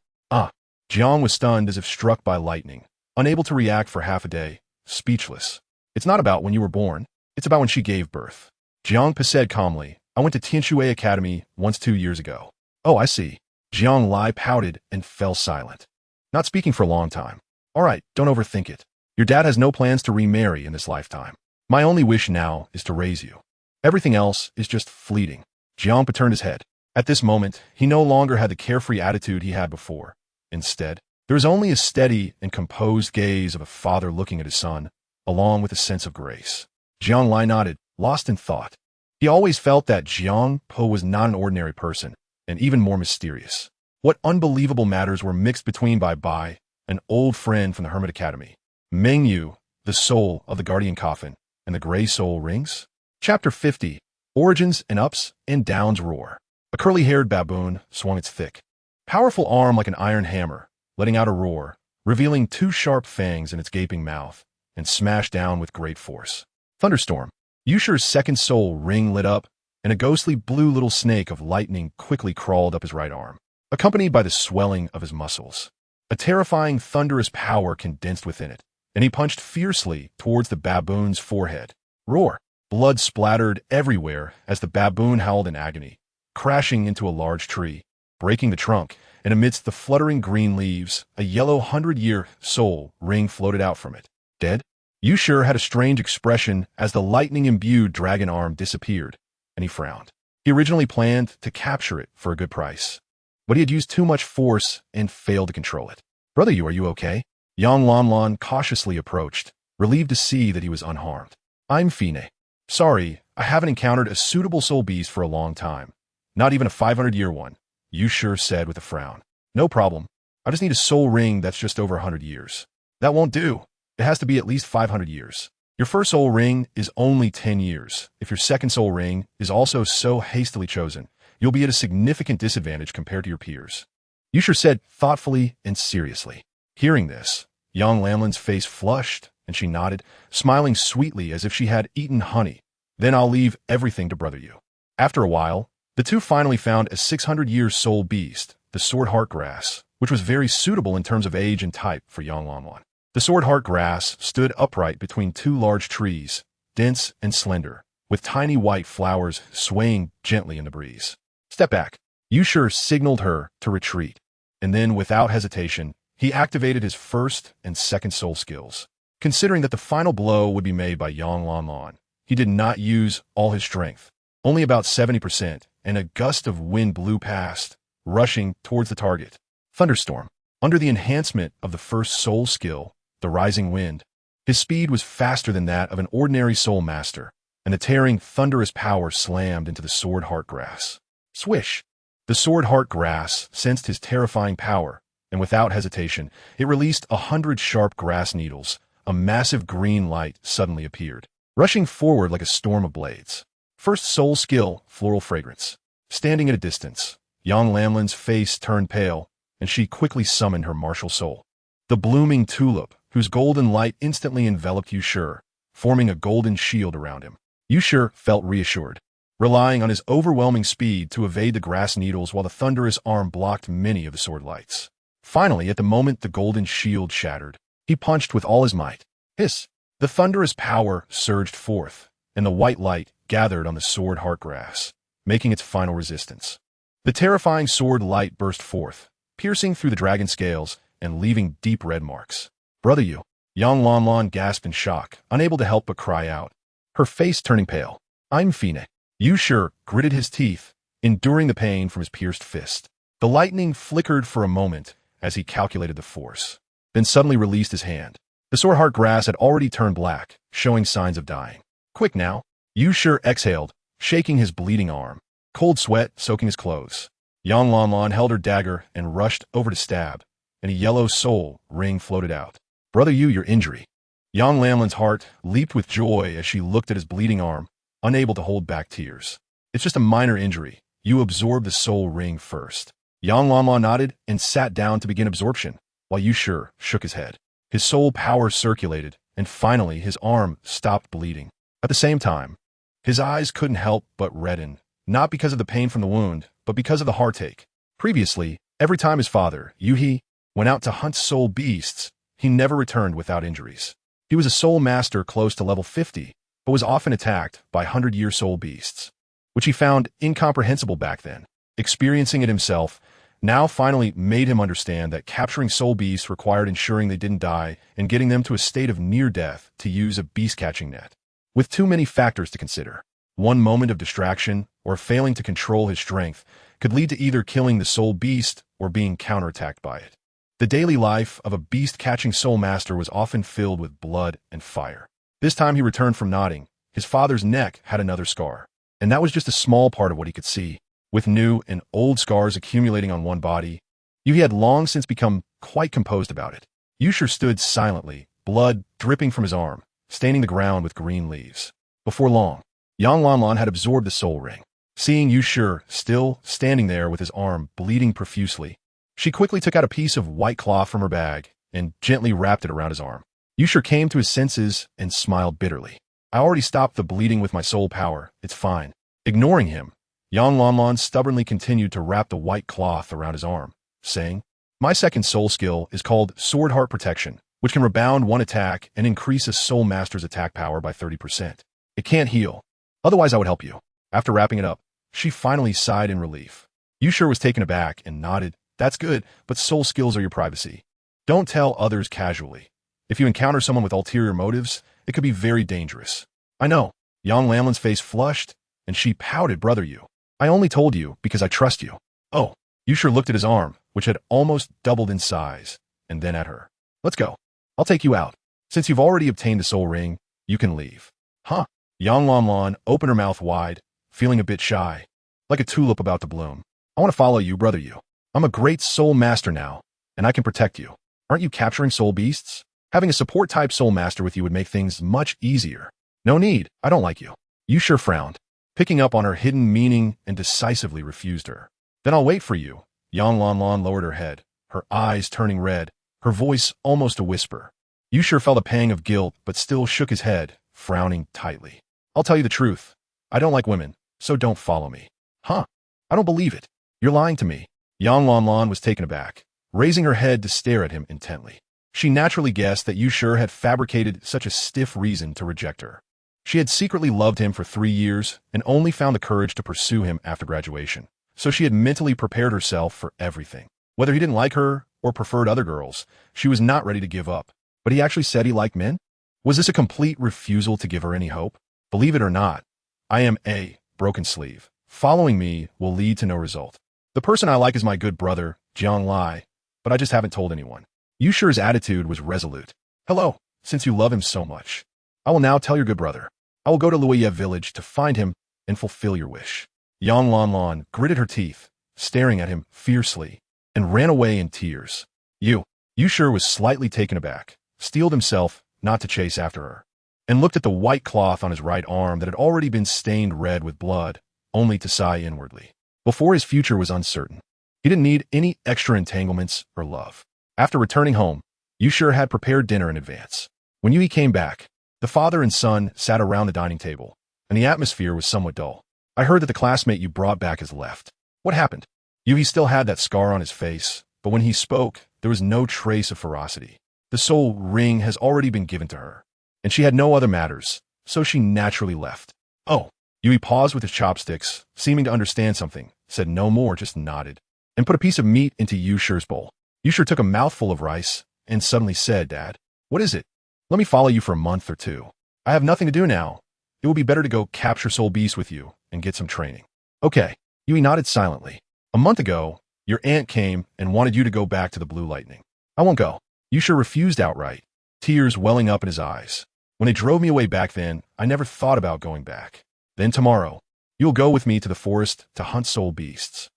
Jiang was stunned as if struck by lightning, unable to react for half a day, speechless. It's not about when you were born, it's about when she gave birth. Jiangpa said calmly, I went to Tianshui Academy once 2 years ago. Oh, I see. Jianglai pouted and fell silent, not speaking for a long time. All right, don't overthink it. Your dad has no plans to remarry in this lifetime. My only wish now is to raise you. Everything else is just fleeting. Jiangpa turned his head. At this moment, he no longer had the carefree attitude he had before. Instead, there was only a steady and composed gaze of a father looking at his son, along with a sense of grace. Jianglai nodded, lost in thought. He always felt that Jiangpa was not an ordinary person, and even more mysterious. What unbelievable matters were mixed between Bai, an old friend from the Hermit Academy, Mengyu, the soul of the Guardian Coffin, and the Gray Soul Rings? Chapter 50, Origins and Ups and Downs Roar. A curly-haired baboon swung its thick, powerful arm like an iron hammer, letting out a roar, revealing 2 sharp fangs in its gaping mouth, and smashed down with great force. Thunderstorm. Yushur's second soul ring lit up, and a ghostly blue little snake of lightning quickly crawled up his right arm, accompanied by the swelling of his muscles. A terrifying, thunderous power condensed within it, and he punched fiercely towards the baboon's forehead. Roar! Blood splattered everywhere as the baboon howled in agony, crashing into a large tree, breaking the trunk, and amidst the fluttering green leaves, a yellow 100-year soul ring floated out from it. Dead? Yushur had a strange expression as the lightning-imbued dragon arm disappeared, and he frowned. He originally planned to capture it for a good price, but he had used too much force and failed to control it. Brother, are you okay? Yang Lanlan cautiously approached, relieved to see that he was unharmed. I'm Fine. Sorry, I haven't encountered a suitable soul beast for a long time. Not even a 500-year one, Yushur said with a frown. No problem. I just need a soul ring that's just over 100 years. That won't do. It has to be at least 500 years. Your first soul ring is only 10 years. If your second soul ring is also so hastily chosen, you'll be at a significant disadvantage compared to your peers. Yushur said thoughtfully and seriously. Hearing this, Yang Lanlan's face flushed, and she nodded, smiling sweetly as if she had eaten honey. Then I'll leave everything to brother you. After a while, the two finally found a 600-year soul beast, the sword heart grass, which was very suitable in terms of age and type for Yang Lanlan. The sword heart grass stood upright between 2 large trees, dense and slender, with tiny white flowers swaying gently in the breeze. Step back. Yushur signaled her to retreat, and then without hesitation, he activated his first and second soul skills. Considering that the final blow would be made by Yang Lanlan, he did not use all his strength, only about 70%, and a gust of wind blew past, rushing towards the target. Thunderstorm. Under the enhancement of the first soul skill, the rising wind, his speed was faster than that of an ordinary soul master, and the tearing, thunderous power slammed into the sword heart grass. Swish! The sword heart grass sensed his terrifying power, and without hesitation, it released 100 sharp grass needles. A massive green light suddenly appeared, rushing forward like a storm of blades. First soul skill, floral fragrance. Standing at a distance, Yang Lamlin's face turned pale, and she quickly summoned her martial soul. The blooming tulip, whose golden light instantly enveloped Yushur, forming a golden shield around him. Yushur felt reassured, relying on his overwhelming speed to evade the grass needles while the thunderous arm blocked many of the sword lights. Finally, at the moment the golden shield shattered, he punched with all his might. Hiss! The thunderous power surged forth, and the white light gathered on the sword heart grass, making its final resistance. The terrifying sword light burst forth, piercing through the dragon scales and leaving deep red marks. Brother Yu! Yang Lanlan gasped in shock, unable to help but cry out, her face turning pale. I'm Fine. Yushur gritted his teeth, enduring the pain from his pierced fist. The lightning flickered for a moment as he calculated the force, then suddenly released his hand. The sword heart grass had already turned black, showing signs of dying. Quick now! Yushur exhaled, shaking his bleeding arm, cold sweat soaking his clothes. Yang Lanlan held her dagger and rushed over to stab, and a yellow soul ring floated out. Brother Yu, your injury. Yang Lanlan's heart leaped with joy as she looked at his bleeding arm, unable to hold back tears. It's just a minor injury. You absorbed the soul ring first. Yang Lanlan nodded and sat down to begin absorption, while Yushur shook his head. His soul power circulated, and finally his arm stopped bleeding. At the same time, his eyes couldn't help but redden, not because of the pain from the wound, but because of the heartache. Previously, every time his father, Yuhi, went out to hunt soul beasts, he never returned without injuries. He was a soul master close to level 50, but was often attacked by 100-year soul beasts, which he found incomprehensible back then. Experiencing it himself now finally made him understand that capturing soul beasts required ensuring they didn't die and getting them to a state of near death to use a beast-catching net. With too many factors to consider, one moment of distraction or failing to control his strength could lead to either killing the soul beast or being counterattacked by it. The daily life of a beast-catching soul master was often filled with blood and fire. This time he returned from nodding. His father's neck had another scar, and that was just a small part of what he could see. With new and old scars accumulating on one body, Yuhi had long since become quite composed about it. Yushur stood silently, blood dripping from his arm, staining the ground with green leaves. Before long, Yang Lanlan had absorbed the soul ring. Seeing Yushur still standing there with his arm bleeding profusely, she quickly took out a piece of white cloth from her bag and gently wrapped it around his arm. Yushur came to his senses and smiled bitterly. I already stopped the bleeding with my soul power. It's fine. Ignoring him, Yang Lanlan stubbornly continued to wrap the white cloth around his arm, saying, my second soul skill is called Sword Heart Protection, which can rebound one attack and increase a soul master's attack power by 30%. It can't heal. Otherwise, I would help you. After wrapping it up, she finally sighed in relief. Yushur was taken aback and nodded. That's good, but soul skills are your privacy. Don't tell others casually. If you encounter someone with ulterior motives, it could be very dangerous. I know. Yang Lamlin's face flushed, and she pouted, Brother Yu. I only told you because I trust you. Oh, Yushur looked at his arm, which had almost doubled in size, and then at her. Let's go. I'll take you out. Since you've already obtained the soul ring, you can leave. Huh? Yang Lanlan opened her mouth wide, feeling a bit shy, like a tulip about to bloom. I want to follow you, Brother Yu. I'm a great soul master now, and I can protect you. Aren't you capturing soul beasts? Having a support-type soul master with you would make things much easier. No need. I don't like you. Yushur frowned, picking up on her hidden meaning and decisively refused her. Then I'll wait for you. Yang Lanlan lowered her head, her eyes turning red, her voice almost a whisper. Yushur felt a pang of guilt but still shook his head, frowning tightly. I'll tell you the truth. I don't like women, so don't follow me. Huh? I don't believe it. You're lying to me. Yang Lanlan was taken aback, raising her head to stare at him intently. She naturally guessed that Yushur had fabricated such a stiff reason to reject her. She had secretly loved him for 3 years and only found the courage to pursue him after graduation. So she had mentally prepared herself for everything. Whether he didn't like her or preferred other girls, she was not ready to give up. But he actually said he liked men? Was this a complete refusal to give her any hope? Believe it or not, I am a broken sleeve, Following me will lead to no result. The person I like is my good brother, Jiang Lai, but I just haven't told anyone. Yushi's attitude was resolute. Hello, since you love him so much. I will now tell your good brother. I will go to Luoye village to find him and fulfill your wish. Yang Lanlan gritted her teeth, staring at him fiercely, and ran away in tears. Yushi was slightly taken aback, steeled himself not to chase after her, and looked at the white cloth on his right arm that had already been stained red with blood, only to sigh inwardly. Before his future was uncertain. He didn't need any extra entanglements or love. After returning home, Yushi had prepared dinner in advance. When Yui came back, the father and son sat around the dining table, and the atmosphere was somewhat dull. I heard that the classmate you brought back has left. What happened? Yui still had that scar on his face, but when he spoke, there was no trace of ferocity. The soul ring has already been given to her, and she had no other matters, so she naturally left. Oh. Yui paused with his chopsticks, seeming to understand something, said no more, just nodded, and put a piece of meat into Yushi's bowl. Yushi took a mouthful of rice, and suddenly said, Dad, what is it? Let me follow you for a month or two. I have nothing to do now. It will be better to go capture soul beasts with you and get some training. Okay. Yui nodded silently. A month ago, your aunt came and wanted you to go back to the Blue Lightning. I won't go. Yushi refused outright, tears welling up in his eyes. When they drove me away back then, I never thought about going back. Then tomorrow, you'll go with me to the forest to hunt soul beasts.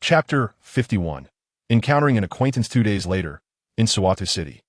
Chapter 51. Encountering an acquaintance 2 days later, in Sawatu City.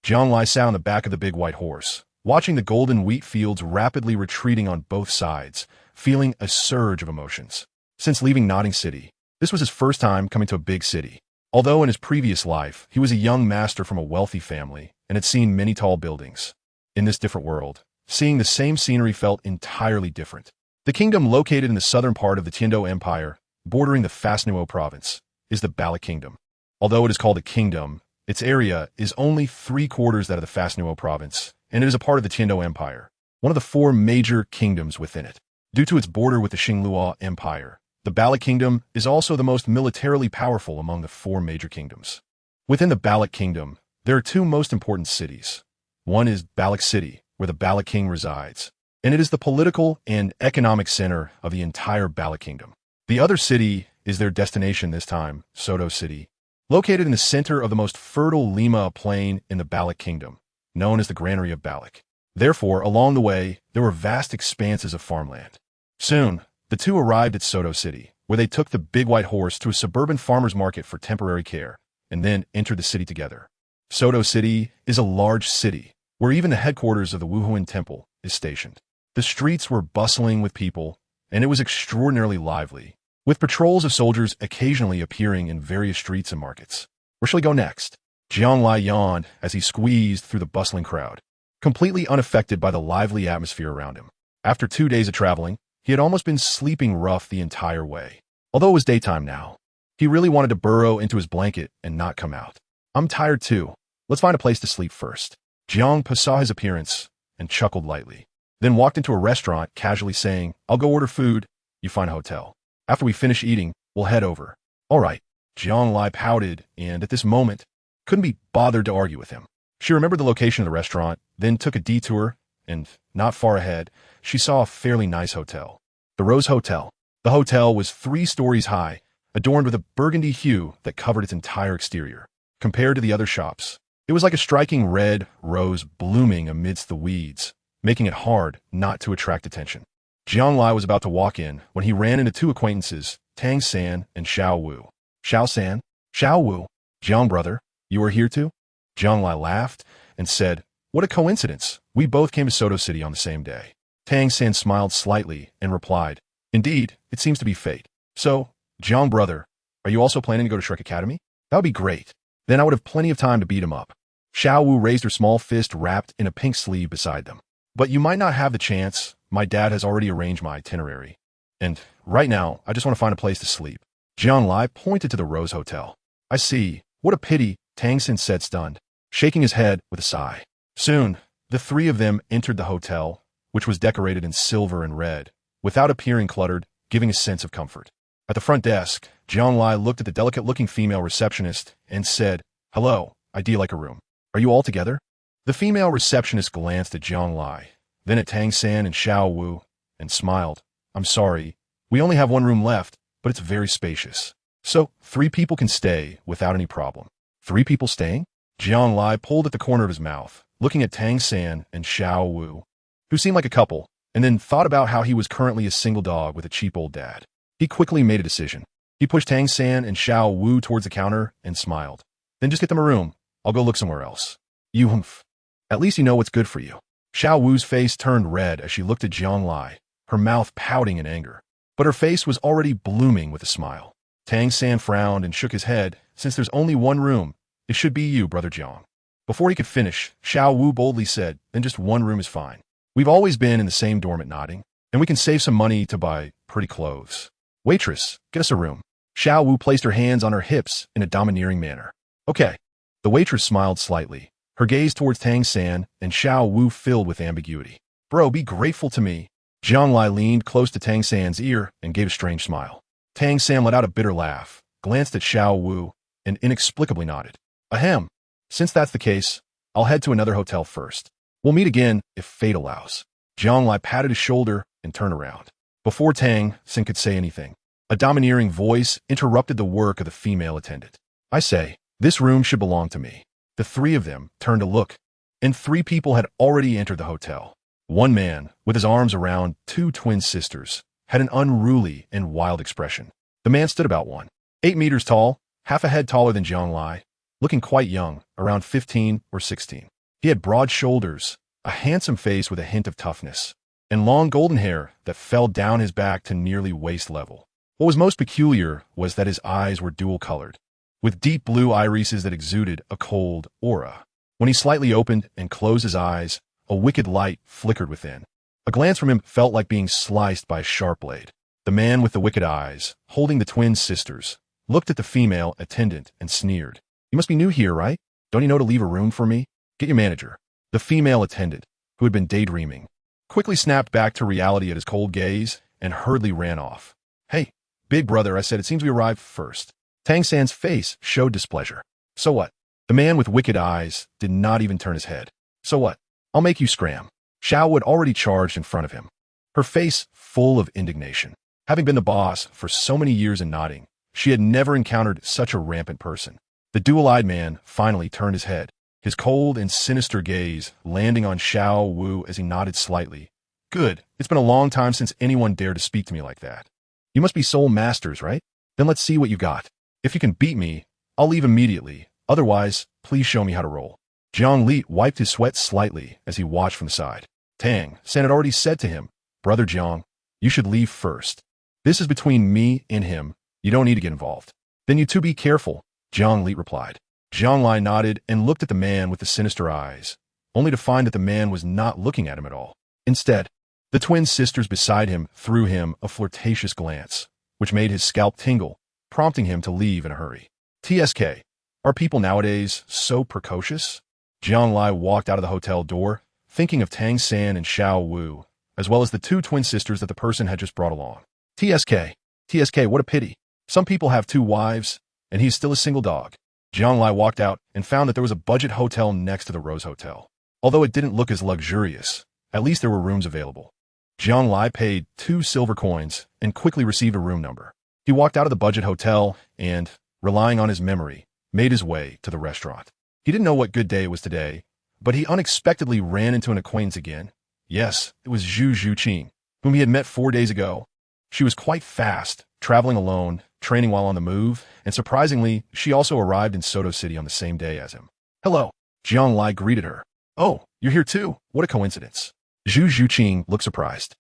Jiang Lai sat on the back of the big white horse, watching the golden wheat fields rapidly retreating on both sides, feeling a surge of emotions. Since leaving Nodding City, this was his first time coming to a big city. Although in his previous life, he was a young master from a wealthy family and had seen many tall buildings. In this different world, seeing the same scenery felt entirely different. The kingdom located in the southern part of the Tiando Empire, bordering the Fasnuo province, is the Bala Kingdom. Although it is called a kingdom, its area is only 3/4 that of the Fasnuo province, and it is a part of the Tiando Empire, one of the 4 major kingdoms within it. Due to its border with the Xinglua Empire, the Bala Kingdom is also the most militarily powerful among the 4 major kingdoms. Within the Bala Kingdom, there are 2 most important cities. One is Balak City, where the Bala King resides, and it is the political and economic center of the entire Bala Kingdom. The other city is their destination this time, Soto City, located in the center of the most fertile Lima plain in the Balak Kingdom, known as the Granary of Balak. Therefore, along the way, there were vast expanses of farmland. Soon, the 2 arrived at Soto City, where they took the big white horse to a suburban farmer's market for temporary care, and then entered the city together. Soto City is a large city, where even the headquarters of the Wuhuan Temple is stationed. The streets were bustling with people, and it was extraordinarily lively, with patrols of soldiers occasionally appearing in various streets and markets. Where shall we go next? Jiang Lai yawned as he squeezed through the bustling crowd, completely unaffected by the lively atmosphere around him. After 2 days of traveling, he had almost been sleeping rough the entire way. Although it was daytime now, he really wanted to burrow into his blanket and not come out. I'm tired too. Let's find a place to sleep first. Jiang Pa saw his appearance and chuckled lightly, then walked into a restaurant casually saying, I'll go order food, you find a hotel. After we finish eating, we'll head over. All right. Jiang Lai pouted and, at this moment, couldn't be bothered to argue with him. She remembered the location of the restaurant, then took a detour, and, not far ahead, she saw a fairly nice hotel. The Rose Hotel. The hotel was 3 stories high, adorned with a burgundy hue that covered its entire exterior. Compared to the other shops, it was like a striking red rose blooming amidst the weeds, making it hard not to attract attention. Jiang Lai was about to walk in when he ran into 2 acquaintances, Tang San and Xiao Wu. Xiao San? Xiao Wu? Jiang brother, you are here too? Jiang Lai laughed and said, what a coincidence. We both came to Soto City on the same day. Tang San smiled slightly and replied, indeed, it seems to be fate. So, Jiang brother, are you also planning to go to Shrek Academy? That would be great. Then I would have plenty of time to beat him up. Xiao Wu raised her small fist wrapped in a pink sleeve beside them. But you might not have the chance. My dad has already arranged my itinerary. And right now, I just want to find a place to sleep. Jiang Lai pointed to the Rose Hotel. I see. What a pity, Tang San said stunned, shaking his head with a sigh. Soon, the 3 of them entered the hotel, which was decorated in silver and red, without appearing cluttered, giving a sense of comfort. At the front desk, Jiang Lai looked at the delicate-looking female receptionist and said, hello, I'd like a room. Are you all together? The female receptionist glanced at Jiang Lai, then at Tang San and Xiao Wu, and smiled. I'm sorry, We only have one room left, but it's very spacious. So, 3 people can stay without any problem. 3 people staying? Jiang Lai pulled at the corner of his mouth, looking at Tang San and Xiao Wu, who seemed like a couple, and then thought about how he was currently a single dog with a cheap old dad. He quickly made a decision. He pushed Tang San and Xiao Wu towards the counter and smiled. Then just get them a room. I'll go look somewhere else. You humph. At least you know what's good for you. Xiao Wu's face turned red as she looked at Jiang Lai, her mouth pouting in anger. But her face was already blooming with a smile. Tang San frowned and shook his head. Since there's only one room, it should be you, Brother Jiang. Before he could finish, Xiao Wu boldly said, then just one room is fine. We've always been in the same dorm at Notting, and we can save some money to buy pretty clothes. Waitress, get us a room. Xiao Wu placed her hands on her hips in a domineering manner. Okay. The waitress smiled slightly, her gaze towards Tang San and Xiao Wu filled with ambiguity. Bro, be grateful to me. Jiang Lai leaned close to Tang San's ear and gave a strange smile. Tang San let out a bitter laugh, glanced at Xiao Wu, and inexplicably nodded. Ahem. Since that's the case, I'll head to another hotel first. We'll meet again if fate allows. Jiang Lai patted his shoulder and turned around. Before Tang San could say anything, a domineering voice interrupted the work of the female attendant. I say, this room should belong to me. The 3 of them turned to look, and 3 people had already entered the hotel. One man, with his arms around 2 twin sisters, had an unruly and wild expression. The man stood about 1.8 meters tall, half a head taller than Jiang Lai, looking quite young, around 15 or 16. He had broad shoulders, a handsome face with a hint of toughness, and long golden hair that fell down his back to nearly waist level. What was most peculiar was that his eyes were dual-colored, with deep blue irises that exuded a cold aura. When he slightly opened and closed his eyes, a wicked light flickered within. A glance from him felt like being sliced by a sharp blade. The man with the wicked eyes, holding the twin sisters, looked at the female attendant and sneered. You must be new here, right? Don't you know to leave a room for me? Get your manager. The female attendant, who had been daydreaming, quickly snapped back to reality at his cold gaze and hurriedly ran off. Hey, big brother, I said, it seems we arrived first. Tang San's face showed displeasure. So what? The man with wicked eyes did not even turn his head. So what? I'll make you scram. Xiao had already charged in front of him, her face full of indignation. Having been the boss for so many years in Notting, she had never encountered such a rampant person. The dual-eyed man finally turned his head, his cold and sinister gaze landing on Xiao Wu as he nodded slightly. Good. It's been a long time since anyone dared to speak to me like that. You must be soul masters, right? Then let's see what you got. If you can beat me, I'll leave immediately. Otherwise, please show me how to roll. Jiang Li wiped his sweat slightly as he watched from the side. Tang San had already said to him, Brother Jiang, you should leave first. This is between me and him. You don't need to get involved. Then you two be careful, Jiang Li replied. Jiang Lai nodded and looked at the man with the sinister eyes, only to find that the man was not looking at him at all. Instead, the twin sisters beside him threw him a flirtatious glance, which made his scalp tingle, prompting him to leave in a hurry. TSK, are people nowadays so precocious? Jiang Lai walked out of the hotel door, thinking of Tang San and Xiao Wu, as well as the 2 twin sisters that the person had just brought along. TSK, what a pity. Some people have 2 wives, and he's still a single dog. Jiang Lai walked out and found that there was a budget hotel next to the Rose Hotel. Although it didn't look as luxurious, at least there were rooms available. Jiang Lai paid 2 silver coins and quickly received a room number. He walked out of the budget hotel and, relying on his memory, made his way to the restaurant. He didn't know what good day it was today, but he unexpectedly ran into an acquaintance again. Yes, it was Zhu Zhuqing, whom he had met 4 days ago. She was quite fast, traveling alone, training while on the move, and surprisingly, she also arrived in Soto City on the same day as him. Hello, Jiang Lai greeted her. Oh, you're here too? What a coincidence. Zhu Zhuqing looked surprised.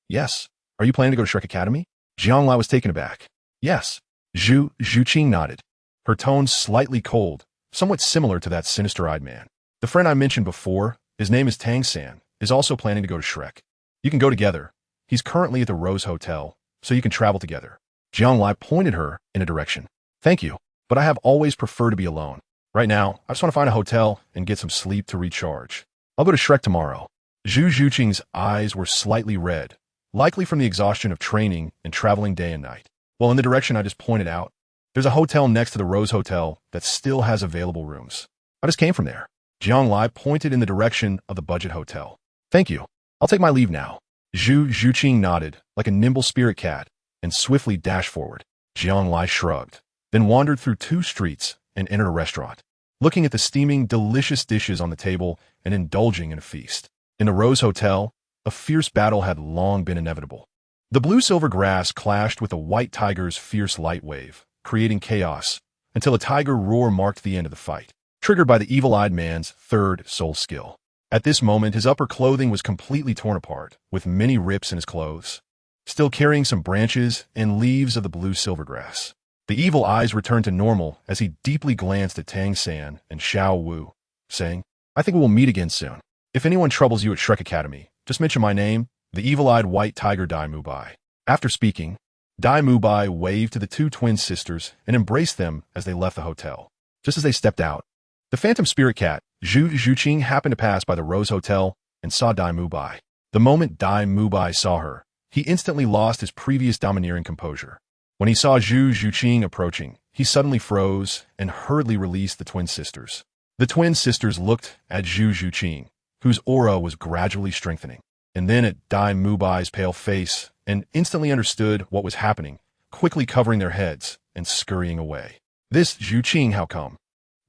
Yes. Are you planning to go to Shrek Academy? Jiang Lai was taken aback. Yes. Zhu Zhuqing nodded, her tone slightly cold, somewhat similar to that sinister-eyed man. The friend I mentioned before, his name is Tang San, is also planning to go to Shrek. You can go together. He's currently at the Rose Hotel, so you can travel together. Jiang Lai pointed her in a direction. Thank you, but I have always preferred to be alone. Right now, I just want to find a hotel and get some sleep to recharge. I'll go to Shrek tomorrow. Zhu Zhuqing's eyes were slightly red, likely from the exhaustion of training and traveling day and night. Well, in the direction I just pointed out, there's a hotel next to the Rose Hotel that still has available rooms. I just came from there. Jiang Lai pointed in the direction of the budget hotel. Thank you. I'll take my leave now. Zhu Zhuqing nodded, like a nimble spirit cat, and swiftly dashed forward. Jiang Lai shrugged, then wandered through 2 streets and entered a restaurant, looking at the steaming, delicious dishes on the table and indulging in a feast. In the Rose Hotel, a fierce battle had long been inevitable. The blue-silver grass clashed with a white tiger's fierce light wave, creating chaos, until a tiger roar marked the end of the fight, triggered by the evil-eyed man's 3rd soul skill. At this moment, his upper clothing was completely torn apart, with many rips in his clothes, still carrying some branches and leaves of the blue-silver grass. The evil eyes returned to normal as he deeply glanced at Tang San and Xiao Wu, saying, "I think we will meet again soon. If anyone troubles you at Shrek Academy, just mention my name, the evil-eyed white tiger Dai Mubai." After speaking, Dai Mubai waved to the 2 twin sisters and embraced them as they left the hotel. Just as they stepped out, the phantom spirit cat, Zhu Zhuqing, happened to pass by the Rose Hotel and saw Dai Mubai. The moment Dai Mubai saw her, he instantly lost his previous domineering composure. When he saw Zhu Zhuqing approaching, he suddenly froze and hurriedly released the twin sisters. The twin sisters looked at Zhu Zhuqing, whose aura was gradually strengthening, and then at Dai Mubai's pale face, and instantly understood what was happening, quickly covering their heads and scurrying away. "This Zhuqing, how come?"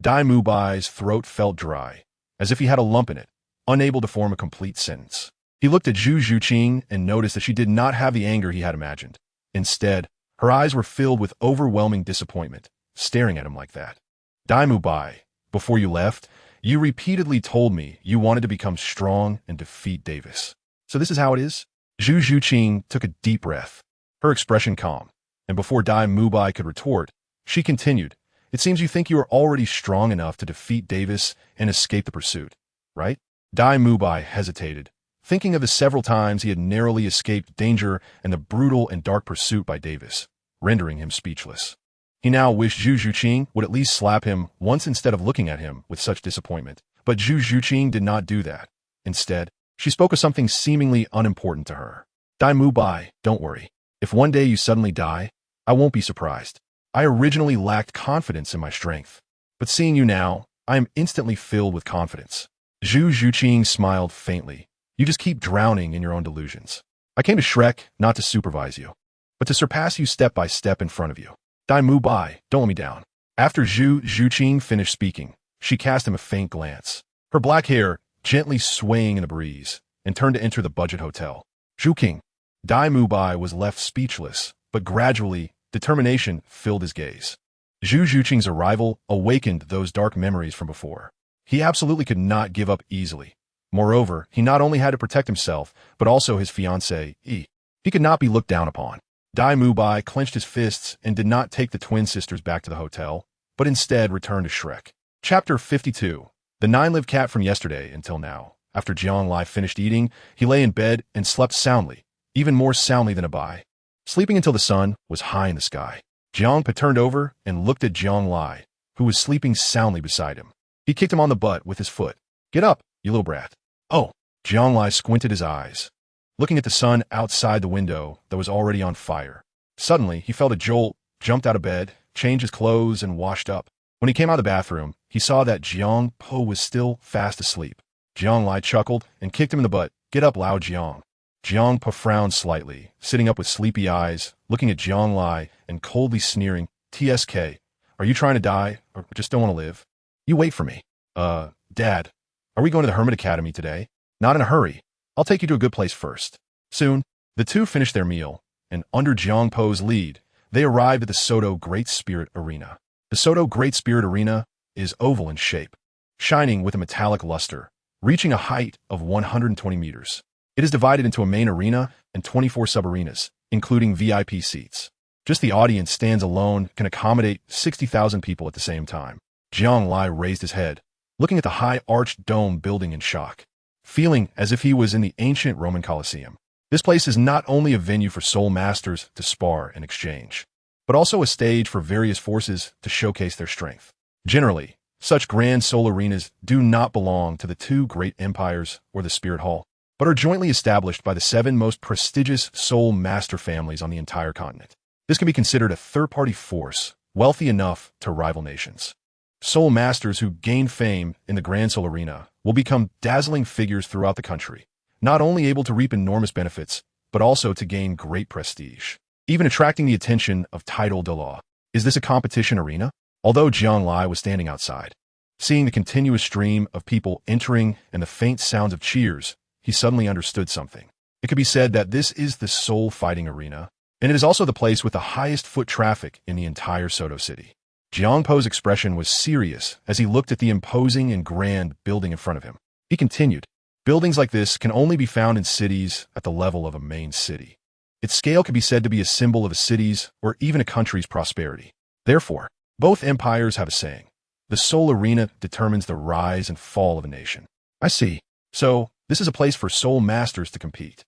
Dai Mubai's throat felt dry, as if he had a lump in it, unable to form a complete sentence. He looked at Zhu Zhuqing and noticed that she did not have the anger he had imagined. Instead, her eyes were filled with overwhelming disappointment, staring at him like that. "Dai Mubai, before you left, you repeatedly told me you wanted to become strong and defeat Davis. So this is how it is?" Zhu Zhuqing took a deep breath, her expression calm, and before Dai Mubai could retort, she continued, "It seems you think you are already strong enough to defeat Davis and escape the pursuit, right?" Dai Mubai hesitated, thinking of the several times he had narrowly escaped danger and the brutal and dark pursuit by Davis, rendering him speechless. He now wished Zhu Zhuqing would at least slap him once instead of looking at him with such disappointment. But Zhu Zhuqing did not do that. Instead, she spoke of something seemingly unimportant to her. "Dai Mubai, don't worry. If one day you suddenly die, I won't be surprised. I originally lacked confidence in my strength, but seeing you now, I am instantly filled with confidence." Zhu Zhuqing smiled faintly. "You just keep drowning in your own delusions. I came to Shrek not to supervise you, but to surpass you step by step in front of you. Dai Mubai, don't let me down." After Zhu Zhuqing finished speaking, she cast him a faint glance, her black hair gently swaying in the breeze, and turned to enter the budget hotel. "Zhuqing." Dai Mubai was left speechless, but gradually, determination filled his gaze. Zhu Zhuqing's arrival awakened those dark memories from before. He absolutely could not give up easily. Moreover, he not only had to protect himself, but also his fiancée, Yi. He could not be looked down upon. Dai Mubai clenched his fists and did not take the twin sisters back to the hotel, but instead returned to Shrek. Chapter 52. The 9-lived cat from yesterday until now. After Jiang Lai finished eating, he lay in bed and slept soundly, even more soundly than Abai, sleeping until the sun was high in the sky. Jiang Pa turned over and looked at Jiang Lai, who was sleeping soundly beside him. He kicked him on the butt with his foot. "Get up, you little brat." "Oh." Jiang Lai squinted his eyes, looking at the sun outside the window that was already on fire. Suddenly, he felt a jolt, jumped out of bed, changed his clothes, and washed up. When he came out of the bathroom, he saw that Jiang Po was still fast asleep. Jiang Lai chuckled and kicked him in the butt. "Get up, Lao Jiang." Jiang Po frowned slightly, sitting up with sleepy eyes, looking at Jiang Lai and coldly sneering, "TSK, are you trying to die or just don't want to live? You wait for me." Dad, are we going to the Hermit Academy today?" "Not in a hurry. I'll take you to a good place first." Soon, the two finished their meal, and under Jiang Po's lead, they arrived at the Soto Great Spirit Arena. The Soto Great Spirit Arena is oval in shape, shining with a metallic luster, reaching a height of 120 meters. It is divided into a main arena and 24 sub-arenas, including VIP seats. Just the audience stands alone can accommodate 60,000 people at the same time. Jiang Lai raised his head, looking at the high arched dome building in shock, feeling as if he was in the ancient Roman Colosseum. This place is not only a venue for soul masters to spar and exchange, but also a stage for various forces to showcase their strength. Generally, such grand soul arenas do not belong to the 2 great empires or the Spirit Hall, but are jointly established by the 7 most prestigious soul master families on the entire continent. This can be considered a third-party force, wealthy enough to rival nations. Soul masters who gain fame in the Grand Soul Arena will become dazzling figures throughout the country, not only able to reap enormous benefits, but also to gain great prestige, even attracting the attention of title Douluo. Is this a competition arena? Although Jiang Lai was standing outside, seeing the continuous stream of people entering and the faint sounds of cheers, he suddenly understood something. It could be said that this is the Seoul fighting arena, and it is also the place with the highest foot traffic in the entire Soto city. Jiang Po's expression was serious as he looked at the imposing and grand building in front of him. He continued, buildings like this can only be found in cities at the level of a main city. Its scale could be said to be a symbol of a city's or even a country's prosperity. Therefore, both empires have a saying. The Seoul arena determines the rise and fall of a nation. I see. So, this is a place for Seoul masters to compete.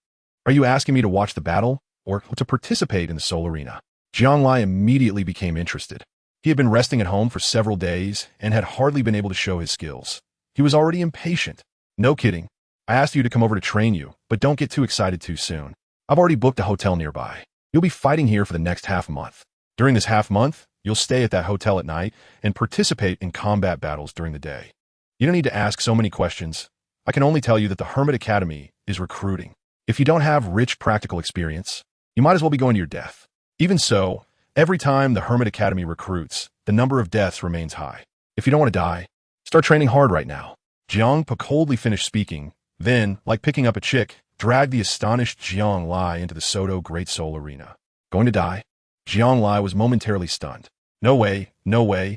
Are you asking me to watch the battle or to participate in the Seoul arena? Jiang Lai immediately became interested. He had been resting at home for several days and had hardly been able to show his skills. He was already impatient. No kidding. I asked you to come over to train you, but don't get too excited too soon. I've already booked a hotel nearby. You'll be fighting here for the next half month. During this half month, you'll stay at that hotel at night and participate in combat battles during the day. You don't need to ask so many questions. I can only tell you that the Hermit Academy is recruiting. If you don't have rich practical experience, you might as well be going to your death. Even so, every time the Hermit Academy recruits, the number of deaths remains high. If you don't want to die, start training hard right now. Jiang Po coldly finished speaking, then, like picking up a chick, dragged the astonished Jiang Lai into the Soto Great Seoul Arena. Going to die? Jiang Lai was momentarily stunned. No way,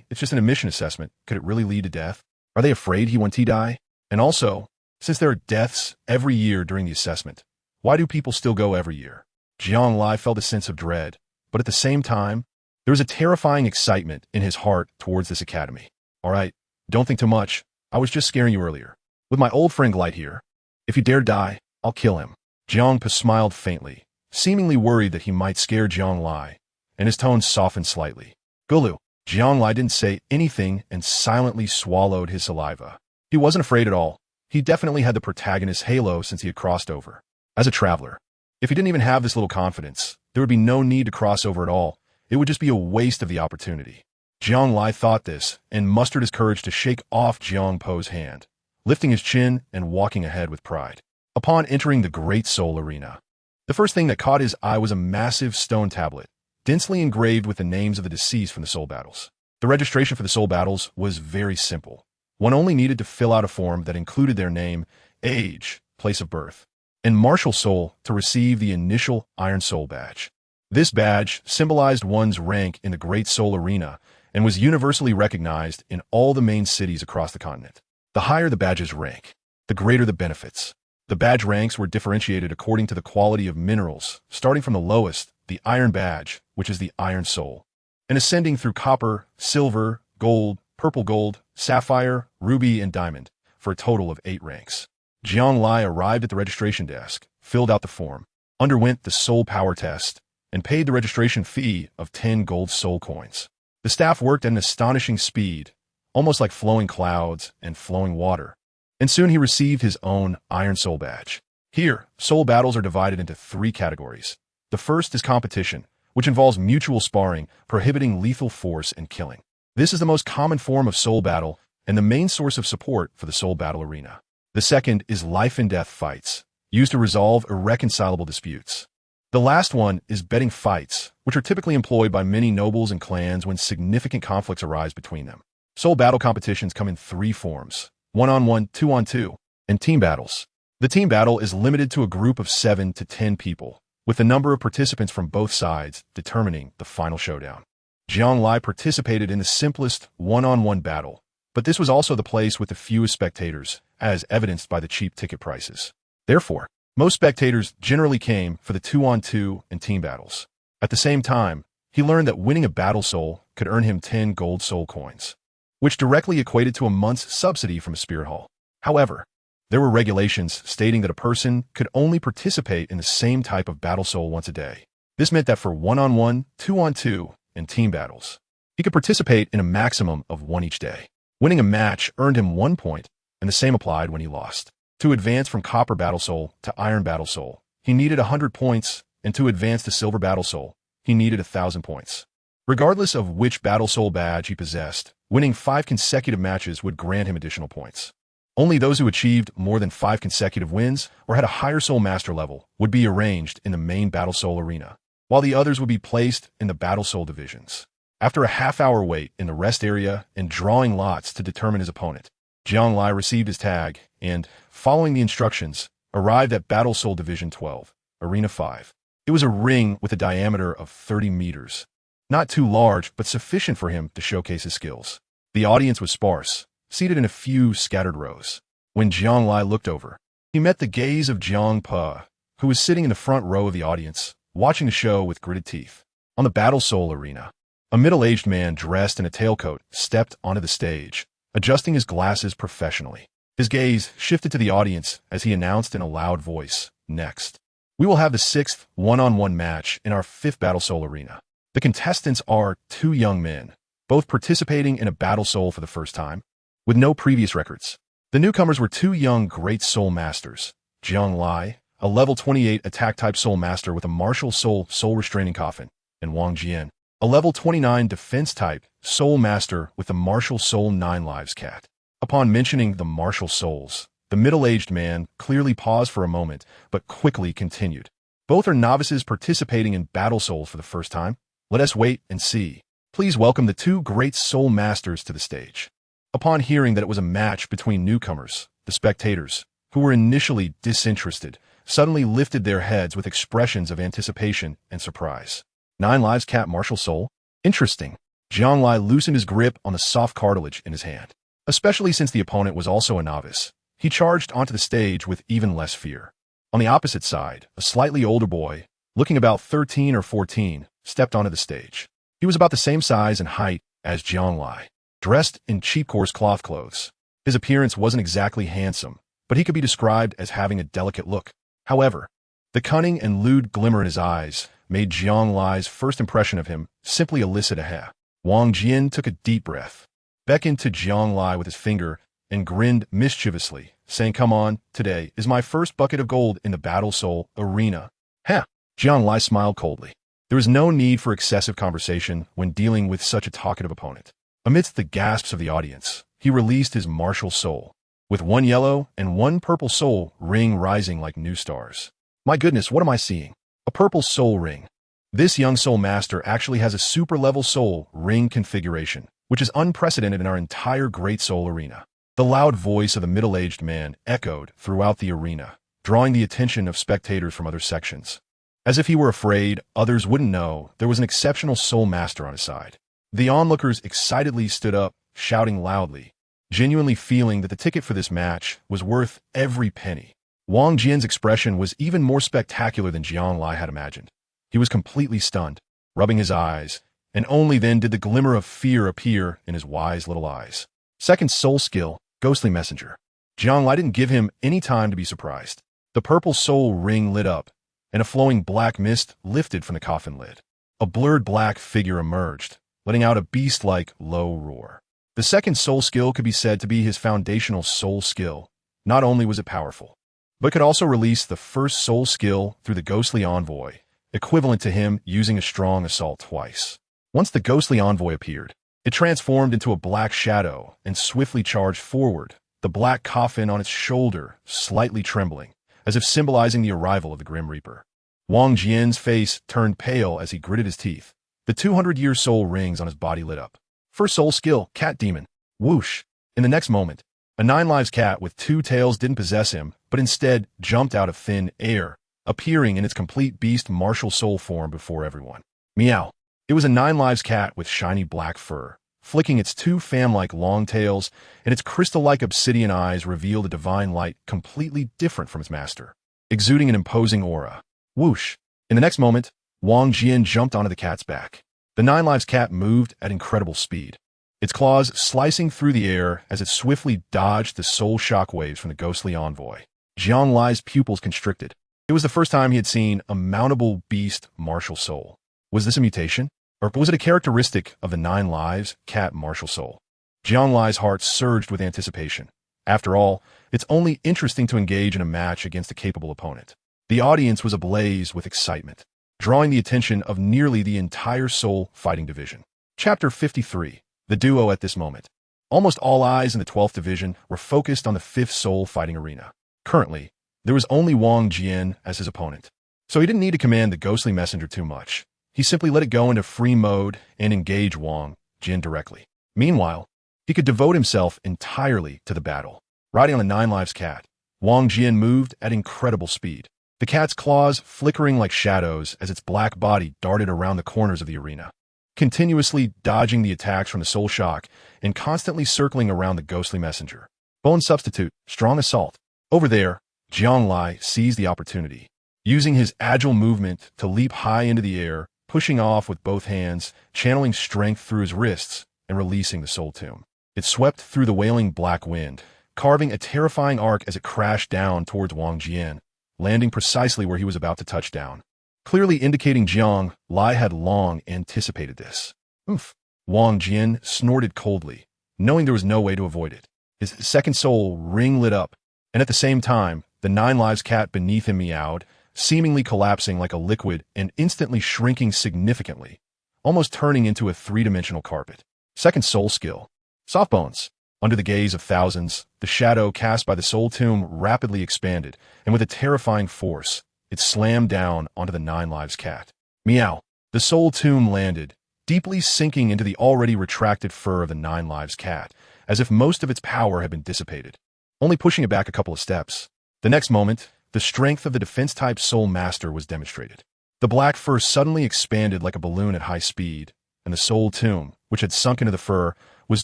it's just an admission assessment. Could it really lead to death? Are they afraid he won't die? And also, since there are deaths every year during the assessment, why do people still go every year? Jiang Lai felt a sense of dread, but at the same time, there was a terrifying excitement in his heart towards this academy. All right, don't think too much. I was just scaring you earlier. With my old friend Glide here, if you dare die, I'll kill him. Jiang Po smiled faintly, seemingly worried that he might scare Jiang Lai, and his tone softened slightly. Douluo. Jiang Lai didn't say anything and silently swallowed his saliva. He wasn't afraid at all. He definitely had the protagonist's halo since he had crossed over. As a traveler, if he didn't even have this little confidence, there would be no need to cross over at all. It would just be a waste of the opportunity. Jiang Lai thought this and mustered his courage to shake off Jiang Po's hand, lifting his chin and walking ahead with pride. Upon entering the Great Seoul Arena, the first thing that caught his eye was a massive stone tablet, densely engraved with the names of the deceased from the Seoul battles. The registration for the Seoul battles was very simple. One only needed to fill out a form that included their name, age, place of birth, and martial soul to receive the initial Iron Soul badge. This badge symbolized one's rank in the Great Seoul Arena and was universally recognized in all the main cities across the continent. The higher the badge's rank, the greater the benefits. The badge ranks were differentiated according to the quality of minerals, starting from the lowest, the Iron Badge, which is the Iron Soul, and ascending through copper, silver, gold, purple gold, sapphire, ruby, and diamond, for a total of 8 ranks. Jiang Lai arrived at the registration desk, filled out the form, underwent the soul power test, and paid the registration fee of 10 gold soul coins. The staff worked at an astonishing speed, almost like flowing clouds and flowing water, and soon he received his own Iron Soul badge. Here, soul battles are divided into 3 categories. The first is competition, which involves mutual sparring, prohibiting lethal force and killing. This is the most common form of soul battle and the main source of support for the soul battle arena. The second is life and death fights, used to resolve irreconcilable disputes. The last one is betting fights, which are typically employed by many nobles and clans when significant conflicts arise between them. Soul battle competitions come in 3 forms: 1-on-1, 2-on-2, and team battles. The team battle is limited to a group of 7 to 10 people, with the number of participants from both sides determining the final showdown. Jiang Lai participated in the simplest 1-on-1 battle, but this was also the place with the fewest spectators, as evidenced by the cheap ticket prices. Therefore, most spectators generally came for the 2-on-2 and team battles. At the same time, he learned that winning a battle soul could earn him 10 gold soul coins, which directly equated to a month's subsidy from a spirit hall. However, there were regulations stating that a person could only participate in the same type of battle soul once a day. This meant that for 1-on-1, 2-on-2, and team battles, he could participate in a maximum of 1 each day. Winning a match earned him 1 point, and the same applied when he lost. To advance from Copper Battle Soul to Iron Battle Soul, he needed 100 points, and to advance to Silver Battle Soul, he needed 1,000 points. Regardless of which Battle Soul badge he possessed, winning 5 consecutive matches would grant him additional points. Only those who achieved more than 5 consecutive wins or had a higher Soul Master level would be arranged in the main Battle Soul arena, while the others would be placed in the Battle Soul divisions. After a half-hour wait in the rest area and drawing lots to determine his opponent, Jianglai received his tag and, following the instructions, arrived at Battle Soul Division 12, Arena 5. It was a ring with a diameter of 30 meters. Not too large, but sufficient for him to showcase his skills. The audience was sparse, seated in a few scattered rows. When Jianglai looked over, he met the gaze of Jiang Pe, who was sitting in the front row of the audience, watching the show with gritted teeth. On the Battle Soul arena, a middle-aged man dressed in a tailcoat stepped onto the stage, adjusting his glasses professionally. His gaze shifted to the audience as he announced in a loud voice, "Next, we will have the 6th one-on-one match in our 5th Battle Soul arena. The contestants are 2 young men, both participating in a Battle Soul for the first time, with no previous records. The newcomers were 2 young Great Soul Masters, Jianglai, a level 28 attack-type Soul Master with a Martial Soul Restraining Coffin, and Wang Jian, a level 29 defense-type Soul Master with the Martial Soul 9 Lives Cat." Upon mentioning the Martial Souls, the middle-aged man clearly paused for a moment, but quickly continued. "Both are novices participating in Battle Souls for the first time. Let us wait and see. Please welcome the 2 Great Soul Masters to the stage." Upon hearing that it was a match between newcomers, the spectators, who were initially disinterested, suddenly lifted their heads with expressions of anticipation and surprise. 9 Lives Cat Martial Soul? Interesting. Jianglai loosened his grip on the soft cartilage in his hand. Especially since the opponent was also a novice, he charged onto the stage with even less fear. On the opposite side, a slightly older boy, looking about 13 or 14, stepped onto the stage. He was about the same size and height as Jianglai, dressed in cheap coarse cloth clothes. His appearance wasn't exactly handsome, but he could be described as having a delicate look. However, the cunning and lewd glimmer in his eyes made Jianglai's first impression of him simply elicit a "heh." Wang Jian took a deep breath, beckoned to Jianglai with his finger, and grinned mischievously, saying, "Come on, today is my first bucket of gold in the Battle Soul arena." "Heh." Jianglai smiled coldly. There was no need for excessive conversation when dealing with such a talkative opponent. Amidst the gasps of the audience, he released his Martial Soul, with 1 yellow and 1 purple soul ring rising like new stars. My goodness, what am I seeing? A purple soul ring. This young Soul Master actually has a super-level soul ring configuration, which is unprecedented in our entire Great Soul arena. The loud voice of the middle-aged man echoed throughout the arena, drawing the attention of spectators from other sections. As if he were afraid others wouldn't know there was an exceptional Soul Master on his side. The onlookers excitedly stood up, shouting loudly, genuinely feeling that the ticket for this match was worth every penny. Wang Jian's expression was even more spectacular than Jianglai had imagined. He was completely stunned, rubbing his eyes, and only then did the glimmer of fear appear in his wise little eyes. Second soul skill, Ghostly Messenger. Jianglai didn't give him any time to be surprised. The purple soul ring lit up, and a flowing black mist lifted from the coffin lid. A blurred black figure emerged, letting out a beast-like low roar. The second soul skill could be said to be his foundational soul skill. Not only was it powerful, but could also release the first soul skill through the Ghostly Envoy, equivalent to him using a strong assault twice. Once the Ghostly Envoy appeared, it transformed into a black shadow and swiftly charged forward, the black coffin on its shoulder slightly trembling, as if symbolizing the arrival of the Grim Reaper. Wang Jian's face turned pale as he gritted his teeth. The 200-year soul rings on his body lit up. First soul skill, Cat Demon. Whoosh! In the next moment, a 9 Lives Cat with 2 tails didn't possess him, but instead jumped out of thin air, appearing in its complete beast Martial Soul form before everyone. Meow. It was a 9 Lives Cat with shiny black fur, flicking its 2 fan-like long tails, and its crystal-like obsidian eyes revealed a divine light completely different from its master, exuding an imposing aura. Whoosh! In the next moment, Wang Jian jumped onto the cat's back. The 9 Lives Cat moved at incredible speed, its claws slicing through the air as it swiftly dodged the soul shockwaves from the Ghostly Envoy. Jianglai's pupils constricted. It was the first time he had seen a mountable beast Martial Soul. Was this a mutation? Or was it a characteristic of the 9 Lives Cat Martial Soul? Jianglai's heart surged with anticipation. After all, it's only interesting to engage in a match against a capable opponent. The audience was ablaze with excitement, drawing the attention of nearly the entire Soul Fighting Division. Chapter 53. The Duo at this moment. Almost all eyes in the 12th Division were focused on the 5th Soul fighting arena. Currently, there was only Wang Jian as his opponent, so he didn't need to command the ghostly messenger too much. He simply let it go into free mode and engage Wang Jian directly. Meanwhile, he could devote himself entirely to the battle. Riding on the 9 Lives cat, Wang Jian moved at incredible speed. The cat's claws flickering like shadows as its black body darted around the corners of the arena, continuously dodging the attacks from the Soul Shock and constantly circling around the ghostly messenger. Bone Substitute, Strong Assault. Over there, Jiang Lai seized the opportunity, using his agile movement to leap high into the air, pushing off with both hands, channeling strength through his wrists, and releasing the Soul Tomb. It swept through the wailing black wind, carving a terrifying arc as it crashed down towards Wang Jian, landing precisely where he was about to touch down, clearly indicating Jiang Lai had long anticipated this. Oof. Wang Jian snorted coldly, knowing there was no way to avoid it. His second soul ring lit up, and at the same time, the 9 Lives cat beneath him meowed, seemingly collapsing like a liquid and instantly shrinking significantly, almost turning into a 3-dimensional carpet. Second soul skill. Soft Bones. Under the gaze of thousands, the shadow cast by the Soul Tomb rapidly expanded, and with a terrifying force, it slammed down onto the 9 Lives cat. Meow. The Soul Tomb landed, deeply sinking into the already retracted fur of the 9 Lives cat, as if most of its power had been dissipated, only pushing it back a couple of steps. The next moment, the strength of the defense-type Soul Master was demonstrated. The black fur suddenly expanded like a balloon at high speed, and the Soul Tomb, which had sunk into the fur, was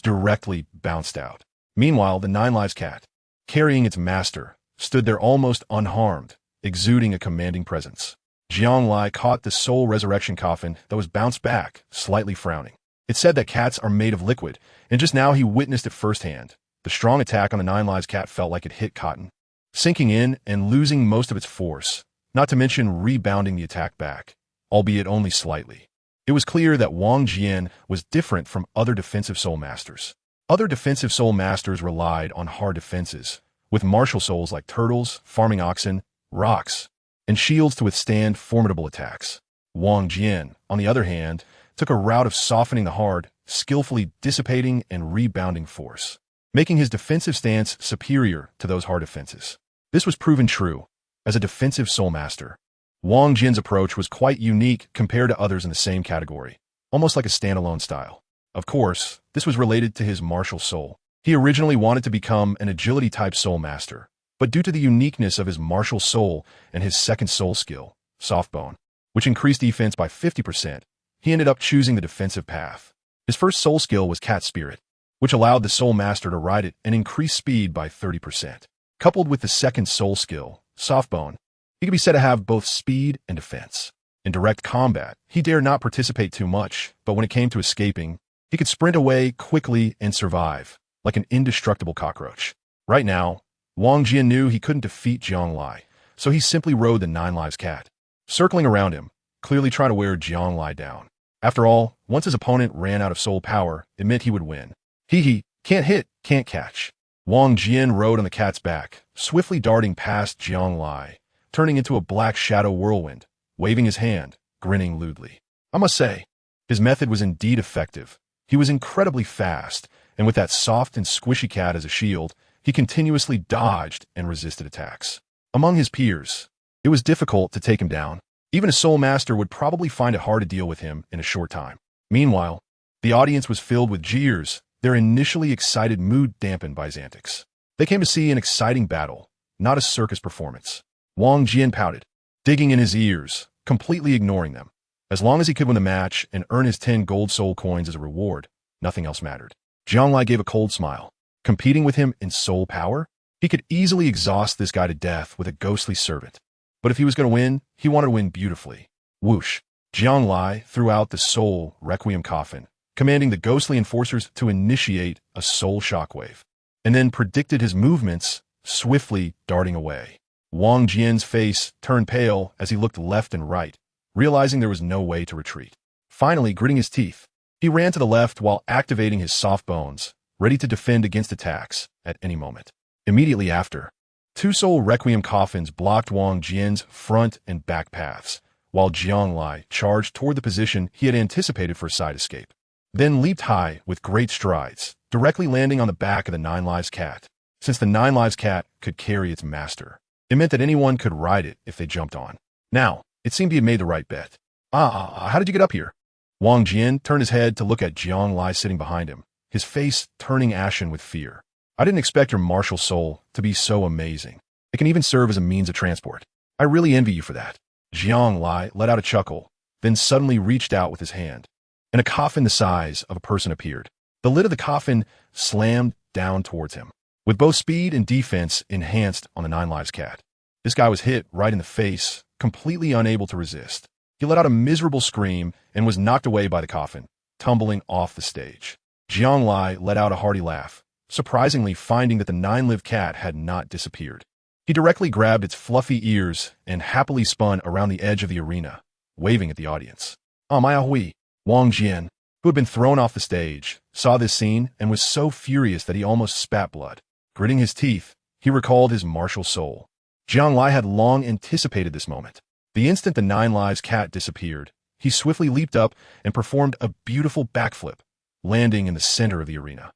directly bounced out. Meanwhile, the 9 Lives cat, carrying its master, stood there almost unharmed, exuding a commanding presence. Jiang Lai caught the soul resurrection coffin that was bounced back, slightly frowning. It said that cats are made of liquid, and just now he witnessed it firsthand. The strong attack on the 9 Lives cat felt like it hit cotton, sinking in and losing most of its force, not to mention rebounding the attack back, albeit only slightly. It was clear that Wang Jian was different from other defensive soul masters. Other defensive soul masters relied on hard defenses, with martial souls like turtles, farming oxen, rocks, and shields to withstand formidable attacks. Wang Jian, on the other hand, took a route of softening the hard, skillfully dissipating and rebounding force, making his defensive stance superior to those hard defenses. This was proven true. As a defensive soul master, Wang Jian's approach was quite unique compared to others in the same category, almost like a standalone style. Of course, this was related to his martial soul. He originally wanted to become an agility-type soul master, but due to the uniqueness of his martial soul and his second soul skill, Soft Bone, which increased defense by 50%, he ended up choosing the defensive path. His first soul skill was Cat Spirit, which allowed the soul master to ride it and increase speed by 30%. Coupled with the second soul skill, Soft Bone, he could be said to have both speed and defense. In direct combat, he dared not participate too much, but when it came to escaping, he could sprint away quickly and survive, like an indestructible cockroach. Right now, Wang Jian knew he couldn't defeat Jiang Lai, so he simply rode the 9 Lives cat, circling around him, clearly trying to wear Jiang Lai down. After all, once his opponent ran out of soul power, it meant he would win. He can't hit, can't catch. Wang Jian rode on the cat's back, swiftly darting past Jiang Lai, turning into a black shadow whirlwind, waving his hand, grinning lewdly. I must say, his method was indeed effective. He was incredibly fast, and with that soft and squishy cat as a shield, he continuously dodged and resisted attacks. Among his peers, it was difficult to take him down. Even a soul master would probably find it hard to deal with him in a short time. Meanwhile, the audience was filled with jeers, their initially excited mood dampened by his antics. They came to see an exciting battle, not a circus performance. Wang Jian pouted, digging in his ears, completely ignoring them. As long as he could win the match and earn his 10 gold soul coins as a reward, nothing else mattered. Jiang Lai gave a cold smile. Competing with him in soul power? He could easily exhaust this guy to death with a ghostly servant. But if he was going to win, he wanted to win beautifully. Whoosh! Jiang Lai threw out the soul requiem coffin, commanding the ghostly enforcers to initiate a soul shockwave, and then predicted his movements, swiftly darting away. Wang Jian's face turned pale as he looked left and right, realizing there was no way to retreat. Finally, gritting his teeth, he ran to the left while activating his soft bones, ready to defend against attacks at any moment. Immediately after, 2 soul requiem coffins blocked Wang Jian's front and back paths, while Jiang Lai charged toward the position he had anticipated for a side escape, then leaped high with great strides, directly landing on the back of the Nine Lives cat. Since the Nine Lives cat could carry its master, it meant that anyone could ride it if they jumped on. Now, it seemed he had made the right bet. How did you get up here? Wang Jian turned his head to look at Jiang Lai sitting behind him, his face turning ashen with fear. I didn't expect your martial soul to be so amazing. It can even serve as a means of transport. I really envy you for that. Jiang Lai let out a chuckle, then suddenly reached out with his hand, and a coffin the size of a person appeared. The lid of the coffin slammed down towards him, with both speed and defense enhanced on the Nine Lives cat. This guy was hit right in the face, completely unable to resist. He let out a miserable scream and was knocked away by the coffin, tumbling off the stage. Jiang Lai let out a hearty laugh, surprisingly finding that the nine-lived cat had not disappeared. He directly grabbed its fluffy ears and happily spun around the edge of the arena, waving at the audience. Maya Hui, Wang Jian, who had been thrown off the stage, saw this scene and was so furious that he almost spat blood. Gritting his teeth, he recalled his martial soul. Jiang Lai had long anticipated this moment. The instant the Nine Lives cat disappeared, he swiftly leaped up and performed a beautiful backflip, landing in the center of the arena.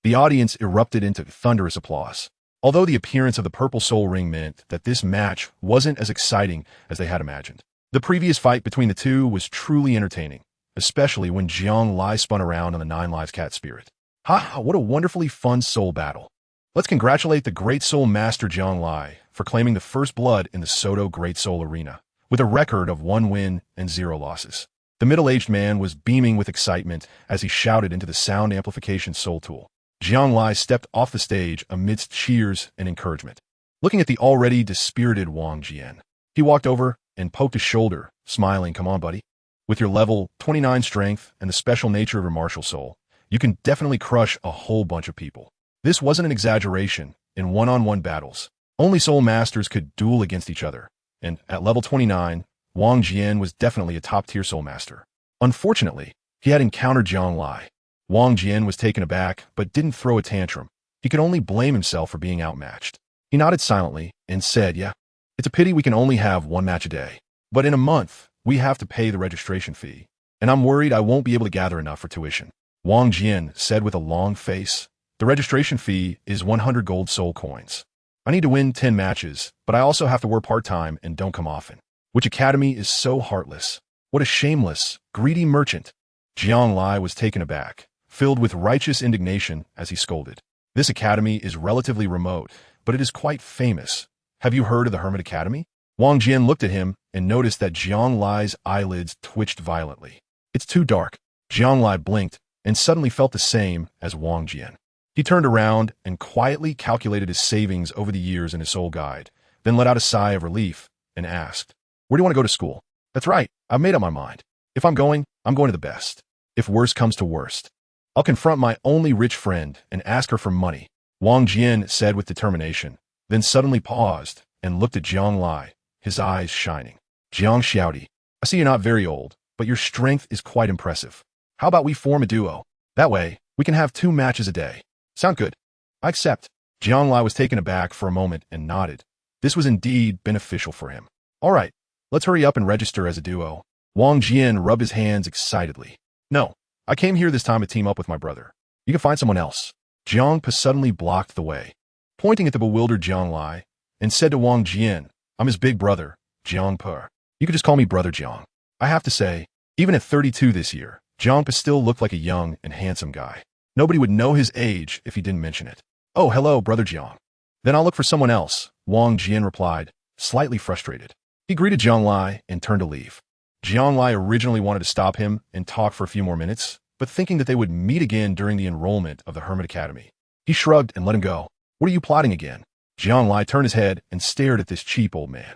The audience erupted into thunderous applause. Although the appearance of the Purple Soul Ring meant that this match wasn't as exciting as they had imagined. The previous fight between the two was truly entertaining, especially when Jiang Lai spun around on the Nine Lives cat spirit. What a wonderfully fun soul battle. Let's congratulate the Great Soul Master Jiang Lai for claiming the first blood in the Soto Great Soul Arena, with a record of 1 win and 0 losses. The middle-aged man was beaming with excitement as he shouted into the sound amplification soul tool. Jiang Lai stepped off the stage amidst cheers and encouragement. Looking at the already dispirited Wang Jian, he walked over and poked his shoulder, smiling, "Come on, buddy. With your level 29 strength and the special nature of your martial soul, you can definitely crush a whole bunch of people." This wasn't an exaggeration. In one-on-one battles, only soul masters could duel against each other, and at level 29, Wang Jian was definitely a top-tier soul master. Unfortunately, he had encountered Jiang Lai. Wang Jian was taken aback, but didn't throw a tantrum. He could only blame himself for being outmatched. He nodded silently and said, "Yeah, it's a pity we can only have 1 match a day. But in a month, we have to pay the registration fee, and I'm worried I won't be able to gather enough for tuition." Wang Jian said with a long face, "The registration fee is 100 gold soul coins. I need to win 10 matches, but I also have to work part-time and don't come often. Which academy is so heartless? What a shameless, greedy merchant." Jiang Lai was taken aback, filled with righteous indignation as he scolded. "This academy is relatively remote, but it is quite famous. Have you heard of the Hermit Academy?" Wang Jian looked at him and noticed that Jiang Lai's eyelids twitched violently. "It's too dark." Jiang Lai blinked and suddenly felt the same as Wang Jian. He turned around and quietly calculated his savings over the years in his soul guide, then let out a sigh of relief and asked, "Where do you want to go to school?" "That's right, I've made up my mind. If I'm going to the best. If worst comes to worst, I'll confront my only rich friend and ask her for money," Wang Jian said with determination, then suddenly paused and looked at Jiang Lai, his eyes shining. "Jiang Xiaodi, I see you're not very old, but your strength is quite impressive. How about we form a duo? That way, we can have 2 matches a day. Sound good?" "I accept." Jiang Lai was taken aback for a moment and nodded. This was indeed beneficial for him. "All right, let's hurry up and register as a duo." Wang Jian rubbed his hands excitedly. "No, I came here this time to team up with my brother. You can find someone else." Jiang Pa suddenly blocked the way, pointing at the bewildered Jiang Lai, and said to Wang Jian, "I'm his big brother, Jiang Pa. You could just call me Brother Jiang." I have to say, even at 32 this year, Jiang Pa still looked like a young and handsome guy. Nobody would know his age if he didn't mention it. "Oh, hello, Brother Jiang." "Then I'll look for someone else," Wang Jian replied, slightly frustrated. He greeted Jiang Lai and turned to leave. Jiang Lai originally wanted to stop him and talk for a few more minutes, but thinking that they would meet again during the enrollment of the Hermit Academy, he shrugged and let him go. "What are you plotting again?" Jiang Lai turned his head and stared at this cheap old man.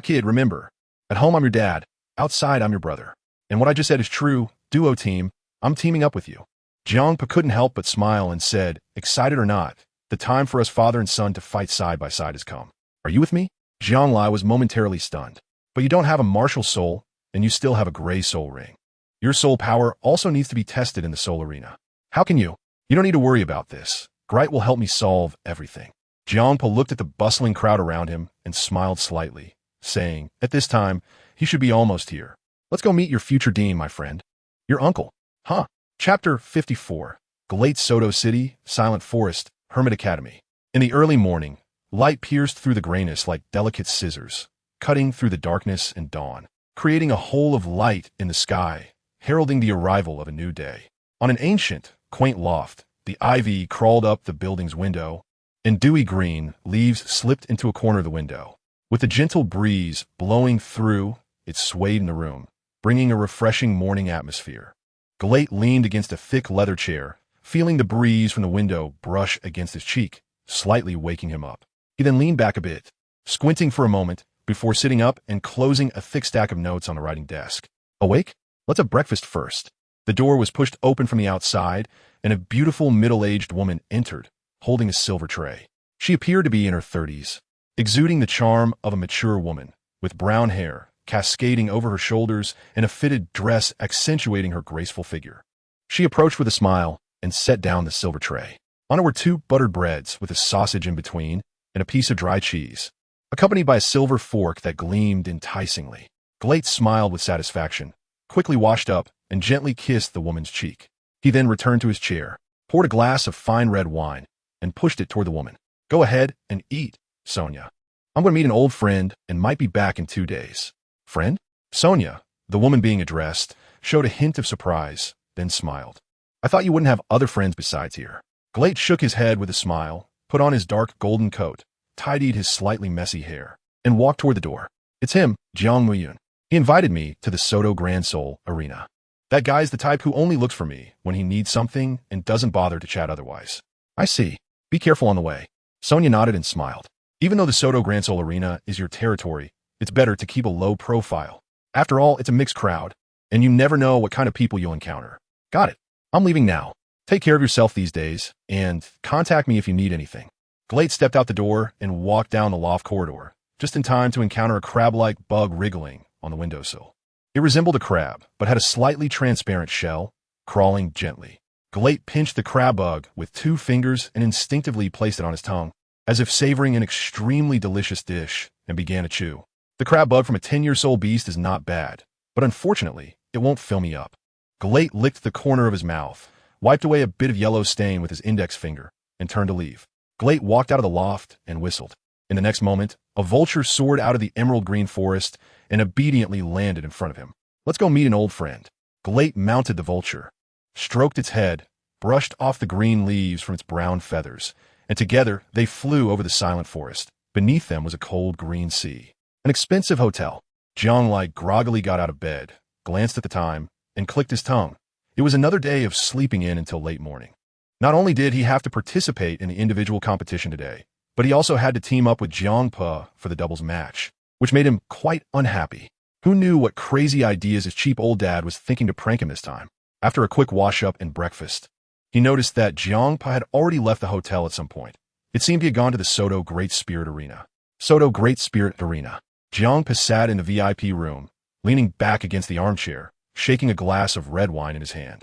Kid, remember, at home I'm your dad, outside I'm your brother. And what I just said is true, duo team, I'm teaming up with you." Jiang Pa couldn't help but smile and said, "Excited or not, the time for us father and son to fight side by side has come. Are you with me?" Jiang Lai was momentarily stunned. "But you don't have a martial soul, and you still have a gray soul ring. Your soul power also needs to be tested in the soul arena. How can you? You don't need to worry about this. Gright will help me solve everything." Jiang Pa looked at the bustling crowd around him and smiled slightly, saying, "At this time, he should be almost here. Let's go meet your future dean, my friend." "Your uncle?" "Huh." Chapter 54. Galate Soto City, Silent Forest, Hermit Academy. In the early morning, light pierced through the grayness like delicate scissors, cutting through the darkness and dawn, creating a hole of light in the sky, heralding the arrival of a new day. On an ancient, quaint loft, the ivy crawled up the building's window, and dewy green leaves slipped into a corner of the window. With a gentle breeze blowing through, it swayed in the room, bringing a refreshing morning atmosphere. Galate leaned against a thick leather chair, feeling the breeze from the window brush against his cheek, slightly waking him up. He then leaned back a bit, squinting for a moment before sitting up and closing a thick stack of notes on the writing desk. Awake? Let's have breakfast first. The door was pushed open from the outside, and a beautiful middle-aged woman entered, holding a silver tray. She appeared to be in her 30s, exuding the charm of a mature woman, with brown hair cascading over her shoulders and a fitted dress accentuating her graceful figure. She approached with a smile and set down the silver tray. On it were 2 buttered breads with a sausage in between and a piece of dry cheese, accompanied by a silver fork that gleamed enticingly. Galate smiled with satisfaction, quickly washed up, and gently kissed the woman's cheek. He then returned to his chair, poured a glass of fine red wine, and pushed it toward the woman. Go ahead and eat, Sonia. I'm going to meet an old friend and might be back in 2 days. Friend? Sonia, the woman being addressed, showed a hint of surprise, then smiled. I thought you wouldn't have other friends besides here. Galate shook his head with a smile, put on his dark golden coat, tidied his slightly messy hair, and walked toward the door. It's him, Jiang Muyun. He invited me to the Soto Grand Soul Arena. That guy's the type who only looks for me when he needs something and doesn't bother to chat otherwise. I see. Be careful on the way. Sonia nodded and smiled. Even though the Soto Grand Soul Arena is your territory, it's better to keep a low profile. After all, it's a mixed crowd, and you never know what kind of people you'll encounter. Got it. I'm leaving now. Take care of yourself these days, and contact me if you need anything. Galate stepped out the door and walked down the loft corridor, just in time to encounter a crab-like bug wriggling on the windowsill. It resembled a crab, but had a slightly transparent shell, crawling gently. Galate pinched the crab bug with 2 fingers and instinctively placed it on his tongue, as if savoring an extremely delicious dish, and began to chew. The crab bug from a 10-year-old beast is not bad, but unfortunately, it won't fill me up. Galate licked the corner of his mouth, wiped away a bit of yellow stain with his index finger, and turned to leave. Galate walked out of the loft and whistled. In the next moment, a vulture soared out of the emerald green forest and obediently landed in front of him. Let's go meet an old friend. Galate mounted the vulture, stroked its head, brushed off the green leaves from its brown feathers, and together they flew over the silent forest. Beneath them was a cold green sea. An expensive hotel. Jiang Lai groggily got out of bed, glanced at the time, and clicked his tongue. It was another day of sleeping in until late morning. Not only did he have to participate in the individual competition today, but he also had to team up with Jiang Pe for the doubles match, which made him quite unhappy. Who knew what crazy ideas his cheap old dad was thinking to prank him this time? After a quick wash-up and breakfast, he noticed that Jiang Pe had already left the hotel at some point. It seemed he had gone to the Soto Great Spirit Arena. Soto Great Spirit Arena. Jiang Pe sat in the VIP room, leaning back against the armchair, shaking a glass of red wine in his hand,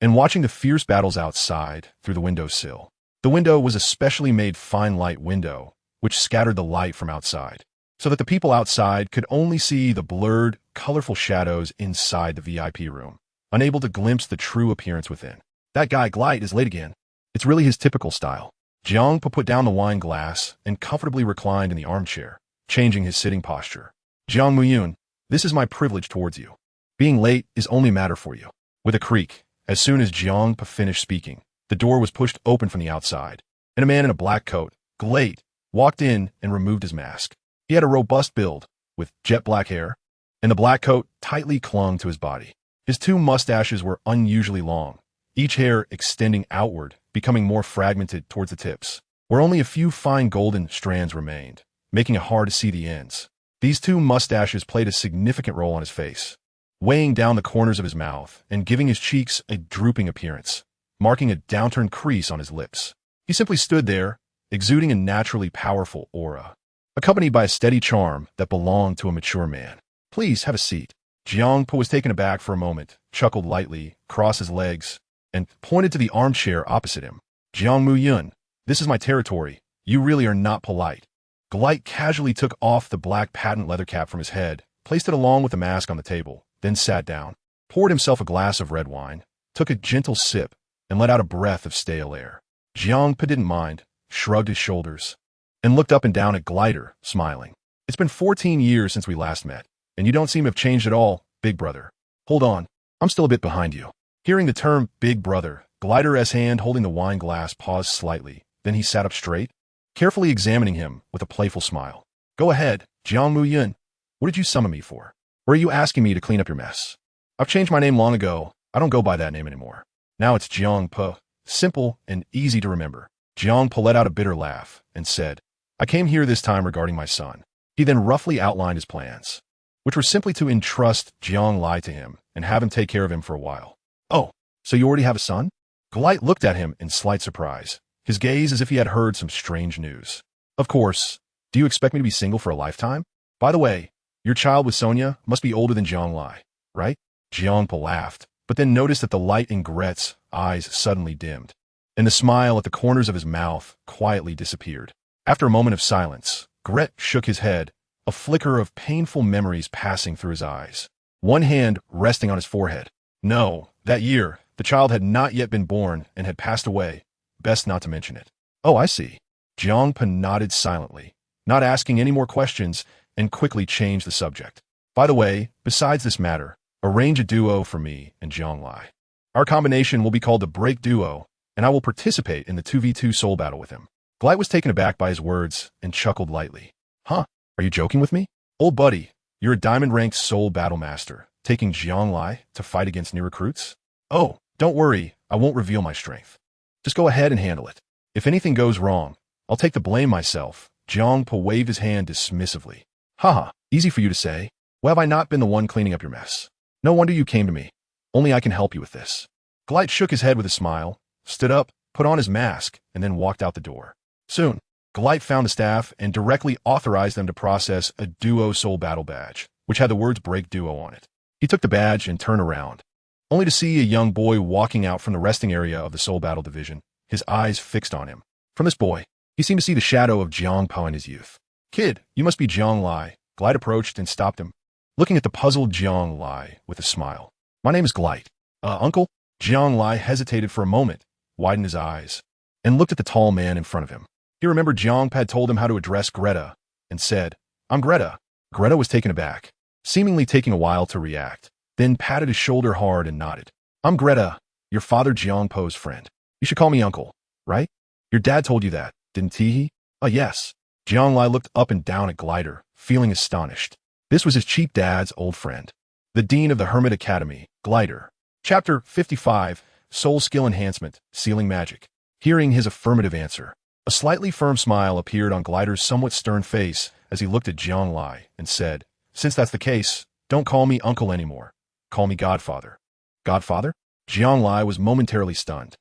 and watching the fierce battles outside through the windowsill. The window was a specially made fine light window, which scattered the light from outside, so that the people outside could only see the blurred, colorful shadows inside the VIP room, unable to glimpse the true appearance within. That guy, Glite, is late again. It's really his typical style. Jiang Pe put down the wine glass and comfortably reclined in the armchair, changing his sitting posture. Jiang Muyun, this is my privilege towards you. Being late is only matter for you. With a creak, as soon as Jiang Pe finished speaking, the door was pushed open from the outside, and a man in a black coat, Galate, walked in and removed his mask. He had a robust build, with jet black hair, and the black coat tightly clung to his body. His 2 mustaches were unusually long, each hair extending outward, becoming more fragmented towards the tips, where only a few fine golden strands remained, making it hard to see the ends. These 2 mustaches played a significant role on his face, weighing down the corners of his mouth and giving his cheeks a drooping appearance, marking a downturned crease on his lips. He simply stood there, exuding a naturally powerful aura, accompanied by a steady charm that belonged to a mature man. Please have a seat. Jiang Pe was taken aback for a moment, chuckled lightly, crossed his legs, and pointed to the armchair opposite him. Jiang Muyun, this is my territory. You really are not polite. Glite casually took off the black patent leather cap from his head, placed it along with the mask on the table, then sat down, poured himself a glass of red wine, took a gentle sip, and let out a breath of stale air. Jiang Pa didn't mind, shrugged his shoulders, and looked up and down at Glider, smiling. It's been 14 years since we last met, and you don't seem to have changed at all, big brother. Hold on, I'm still a bit behind you. Hearing the term big brother, Glider's hand holding the wine glass paused slightly, then he sat up straight, carefully examining him with a playful smile. Go ahead, Jiang Muyun. What did you summon me for? Or are you asking me to clean up your mess? I've changed my name long ago. I don't go by that name anymore. Now it's Jiang Pa, simple and easy to remember. Jiang Pa let out a bitter laugh and said, I came here this time regarding my son. He then roughly outlined his plans, which were simply to entrust Jiang Lai to him and have him take care of him for a while. Oh, so you already have a son? Glite looked at him in slight surprise, his gaze as if he had heard some strange news. Of course. Do you expect me to be single for a lifetime? By the way, your child with Sonia must be older than Jiang Lai, right? Jiang Pa laughed, but then noticed that the light in Gret's eyes suddenly dimmed, and the smile at the corners of his mouth quietly disappeared. After a moment of silence, Gret shook his head, a flicker of painful memories passing through his eyes, one hand resting on his forehead. No, that year, the child had not yet been born and had passed away. Best not to mention it. Oh, I see. Jiang Pa nodded silently, not asking any more questions, and quickly changed the subject. By the way, besides this matter, arrange a duo for me and Jiang Lai. Our combination will be called the Break Duo, and I will participate in the 2v2 soul battle with him. Glite was taken aback by his words and chuckled lightly. Huh? Are you joking with me? Old buddy, you're a diamond-ranked soul battle master, taking Jiang Lai to fight against new recruits? Oh, don't worry, I won't reveal my strength. Just go ahead and handle it. If anything goes wrong, I'll take the blame myself. Jiang Pa waved his hand dismissively. Haha, easy for you to say. Well, have I not been the one cleaning up your mess? No wonder you came to me. Only I can help you with this. Glite shook his head with a smile, stood up, put on his mask, and then walked out the door. Soon, Glite found the staff and directly authorized them to process a Duo Soul Battle badge, which had the words Break Duo on it. He took the badge and turned around, only to see a young boy walking out from the resting area of the Soul Battle division, his eyes fixed on him. From this boy, he seemed to see the shadow of Jiang Pa in his youth. Kid, you must be Jiang Lai. Glite approached and stopped him, looking at the puzzled Jiang Lai with a smile. My name is Glite. Uncle? Jiang Lai hesitated for a moment, widened his eyes, and looked at the tall man in front of him. He remembered Jiang Pa had told him how to address Greta, and said, I'm Greta. Greta was taken aback, seemingly taking a while to react, then patted his shoulder hard and nodded. I'm Greta, your father Jiang Pa's friend. You should call me Uncle, right? Your dad told you that, didn't he? Yes. Jiang Lai looked up and down at Glider, feeling astonished. This was his cheap dad's old friend, the dean of the Hermit Academy, Glider. Chapter 55, Soul Skill Enhancement, Sealing Magic. Hearing his affirmative answer, a slightly firm smile appeared on Glider's somewhat stern face as he looked at Jiang Lai and said, Since that's the case, don't call me Uncle anymore. Call me Godfather. Godfather? Jiang Lai was momentarily stunned.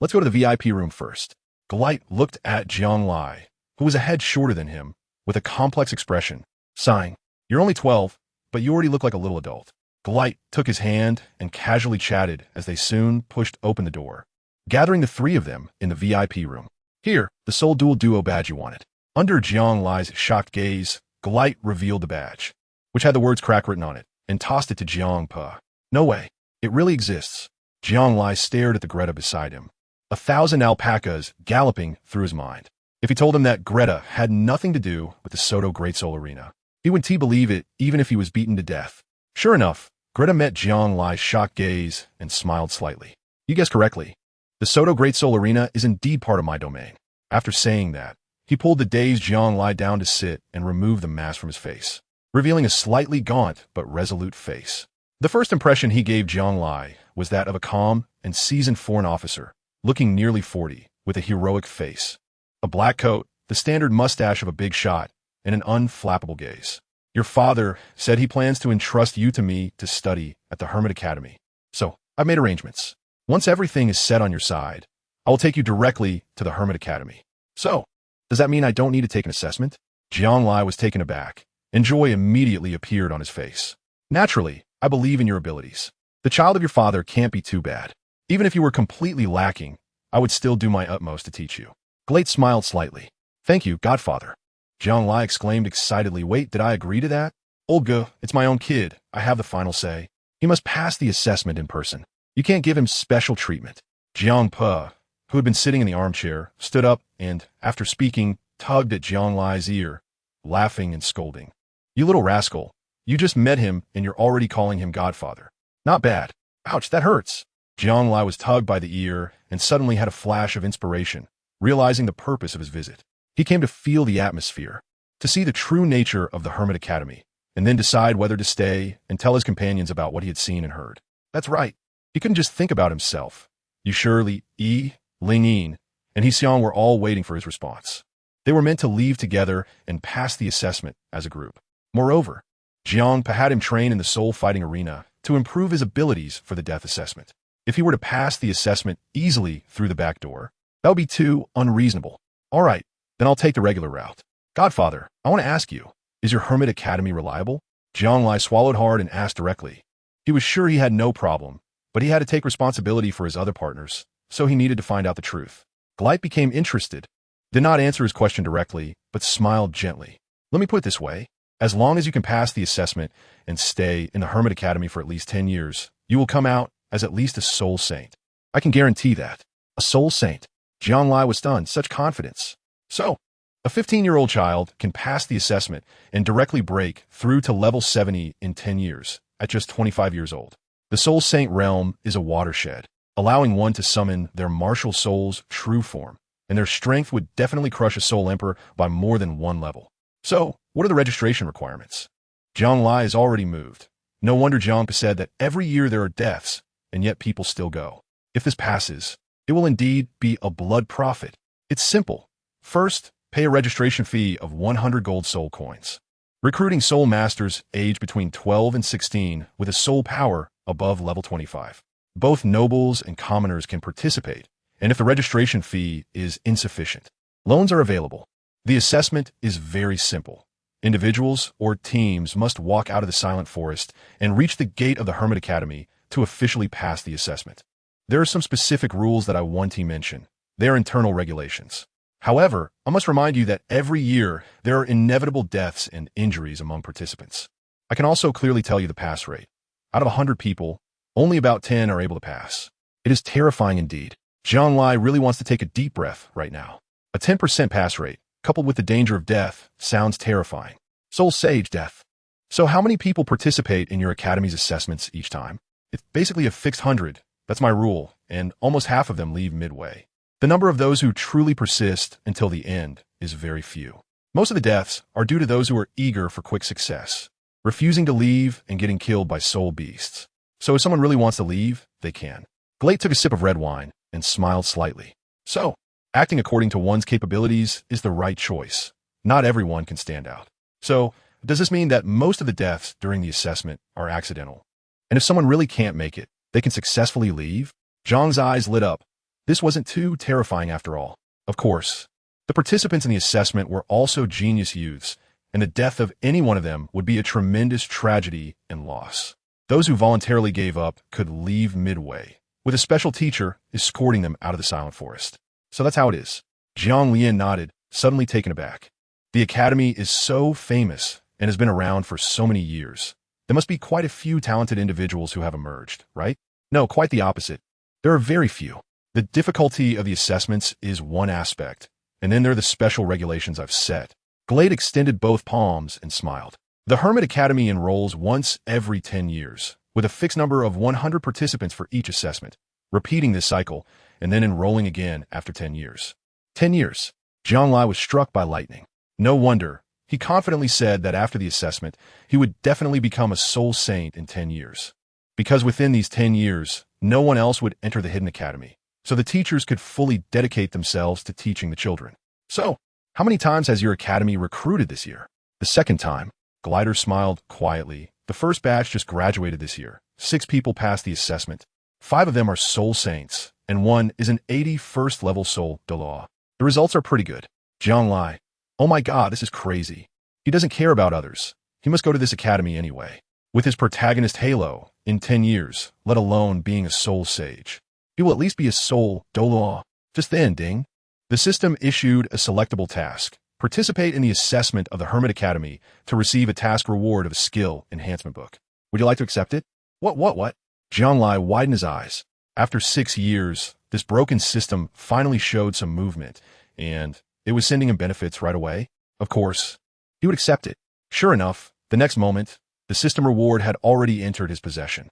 Let's go to the VIP room first. Glite looked at Jiang Lai, who was a head shorter than him, with a complex expression, sighing. You're only 12, but you already look like a little adult. Glite took his hand and casually chatted as they soon pushed open the door, gathering the three of them in the VIP room. Here, the Soul Duo badge you wanted. Under Jiang Lai's shocked gaze, Glite revealed the badge, which had the words crack written on it, and tossed it to Jiang Pa. No way. It really exists. Jiang Lai stared at the Greta beside him, 1,000 alpacas galloping through his mind. If he told him that Greta had nothing to do with the Soto Great Soul Arena, he wouldn't believe it even if he was beaten to death. Sure enough, Greta met Jiang Lai's shocked gaze and smiled slightly. You guessed correctly. The Soto Great Soul Arena is indeed part of my domain. After saying that, he pulled the dazed Jiang Lai down to sit and removed the mask from his face, revealing a slightly gaunt but resolute face. The first impression he gave Jiang Lai was that of a calm and seasoned foreign officer, looking nearly 40, with a heroic face, a black coat, the standard mustache of a big shot, and an unflappable gaze. Your father said he plans to entrust you to me to study at the Hermit Academy. So, I've made arrangements. Once everything is set on your side, I will take you directly to the Hermit Academy. So, does that mean I don't need to take an assessment? Jiang Lai was taken aback, and joy immediately appeared on his face. Naturally, I believe in your abilities. The child of your father can't be too bad. Even if you were completely lacking, I would still do my utmost to teach you. Glate smiled slightly. Thank you, Godfather. Jiang Lai exclaimed excitedly. Wait, did I agree to that? Olga, it's my own kid. I have the final say. He must pass the assessment in person. You can't give him special treatment. Jiang Pe, who had been sitting in the armchair, stood up and, after speaking, tugged at Jiang Lai's ear, laughing and scolding. "You little rascal, you just met him and you're already calling him Godfather. Not bad. Ouch, that hurts." Jiang Lai was tugged by the ear and suddenly had a flash of inspiration, realizing the purpose of his visit. He came to feel the atmosphere, to see the true nature of the Hermit Academy, and then decide whether to stay and tell his companions about what he had seen and heard. That's right. He couldn't just think about himself. Yu Shirley, Yi, Ling Yin, and He Xiong were all waiting for his response. They were meant to leave together and pass the assessment as a group. Moreover, Jiang Pe had him train in the soul fighting arena to improve his abilities for the death assessment. If he were to pass the assessment easily through the back door, that would be too unreasonable. All right, then I'll take the regular route. Godfather, I want to ask you, is your Hermit Academy reliable? Jiang Lai swallowed hard and asked directly. He was sure he had no problem, but he had to take responsibility for his other partners, so he needed to find out the truth. Gleit became interested, did not answer his question directly, but smiled gently. Let me put it this way. As long as you can pass the assessment and stay in the Hermit Academy for at least 10 years, you will come out as at least a soul saint. I can guarantee that. A soul saint. Jiang Lai was stunned, such confidence. So, a 15-year-old child can pass the assessment and directly break through to level 70 in 10 years, at just 25 years old. The soul saint realm is a watershed, allowing one to summon their martial soul's true form, and their strength would definitely crush a soul emperor by more than one level. So, what are the registration requirements? Jiang Lai is already moved. No wonder Jiang Pe said that every year there are deaths, and yet people still go. If this passes, it will indeed be a blood profit. It's simple. First, pay a registration fee of 100 gold soul coins. Recruiting soul masters aged between 12 and 16 with a soul power above level 25. Both nobles and commoners can participate, and if the registration fee is insufficient, loans are available. The assessment is very simple. Individuals or teams must walk out of the Silent Forest and reach the gate of the Hermit Academy to officially pass the assessment. There are some specific rules that I want to mention. They are internal regulations. However, I must remind you that every year there are inevitable deaths and injuries among participants. I can also clearly tell you the pass rate. Out of 100 people, only about 10 are able to pass. It is terrifying indeed. Jiang Lai really wants to take a deep breath right now. A 10% pass rate, coupled with the danger of death, sounds terrifying. Soul Sage death. So how many people participate in your academy's assessments each time? It's basically a fixed 100. That's my rule, and almost half of them leave midway. The number of those who truly persist until the end is very few. Most of the deaths are due to those who are eager for quick success, refusing to leave and getting killed by soul beasts. So if someone really wants to leave, they can. Gleit took a sip of red wine and smiled slightly. So, acting according to one's capabilities is the right choice. Not everyone can stand out. So, does this mean that most of the deaths during the assessment are accidental? And if someone really can't make it, they can successfully leave? Zhang's eyes lit up. This wasn't too terrifying after all. Of course, the participants in the assessment were also genius youths, and the death of any one of them would be a tremendous tragedy and loss. Those who voluntarily gave up could leave midway, with a special teacher escorting them out of the Silent Forest. So that's how it is. Jiang Lian nodded, suddenly taken aback. The academy is so famous and has been around for so many years. There must be quite a few talented individuals who have emerged, right? No, quite the opposite. There are very few. The difficulty of the assessments is one aspect, and then there are the special regulations I've set. Gleit extended both palms and smiled. The Hermit Academy enrolls once every 10 years, with a fixed number of 100 participants for each assessment, repeating this cycle, and then enrolling again after 10 years. 10 years. Jiang Lai was struck by lightning. No wonder. He confidently said that after the assessment, he would definitely become a soul saint in 10 years. Because within these 10 years, no one else would enter the Hidden Academy, so the teachers could fully dedicate themselves to teaching the children. So, how many times has your academy recruited this year? The second time. Glider smiled quietly. The first batch just graduated this year. 6 people passed the assessment. 5 of them are soul saints, and 1 is an 81st level soul Douluo. The results are pretty good. Jiang Lai. Oh my god, this is crazy. He doesn't care about others. He must go to this academy anyway. With his protagonist Halo, in 10 years, let alone being a soul sage. He will at least be a soul Douluo. Just then, ding. The system issued a selectable task. Participate in the assessment of the Hermit Academy to receive a task reward of a skill enhancement book. Would you like to accept it? What? Jiang Lai widened his eyes. After 6 years, This broken system finally showed some movement, and it was sending him benefits right away. Of course, he would accept it. Sure enough, the next moment, the system reward had already entered his possession.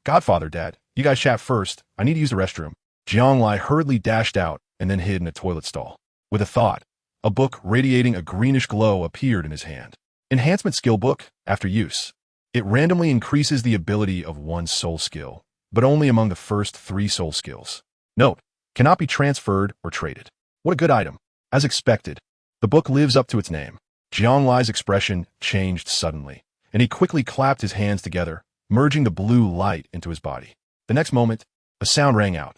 Godfather, Dad, you guys chat first. I need to use the restroom. Jianglai hurriedly dashed out and then hid in a toilet stall. With a thought, a book radiating a greenish glow appeared in his hand. Enhancement Skill Book, after use. It randomly increases the ability of one soul skill, but only among the first 3 soul skills. Note, cannot be transferred or traded. What a good item. As expected, the book lives up to its name. Jianglai's expression changed suddenly, and he quickly clapped his hands together, merging the blue light into his body. The next moment, a sound rang out.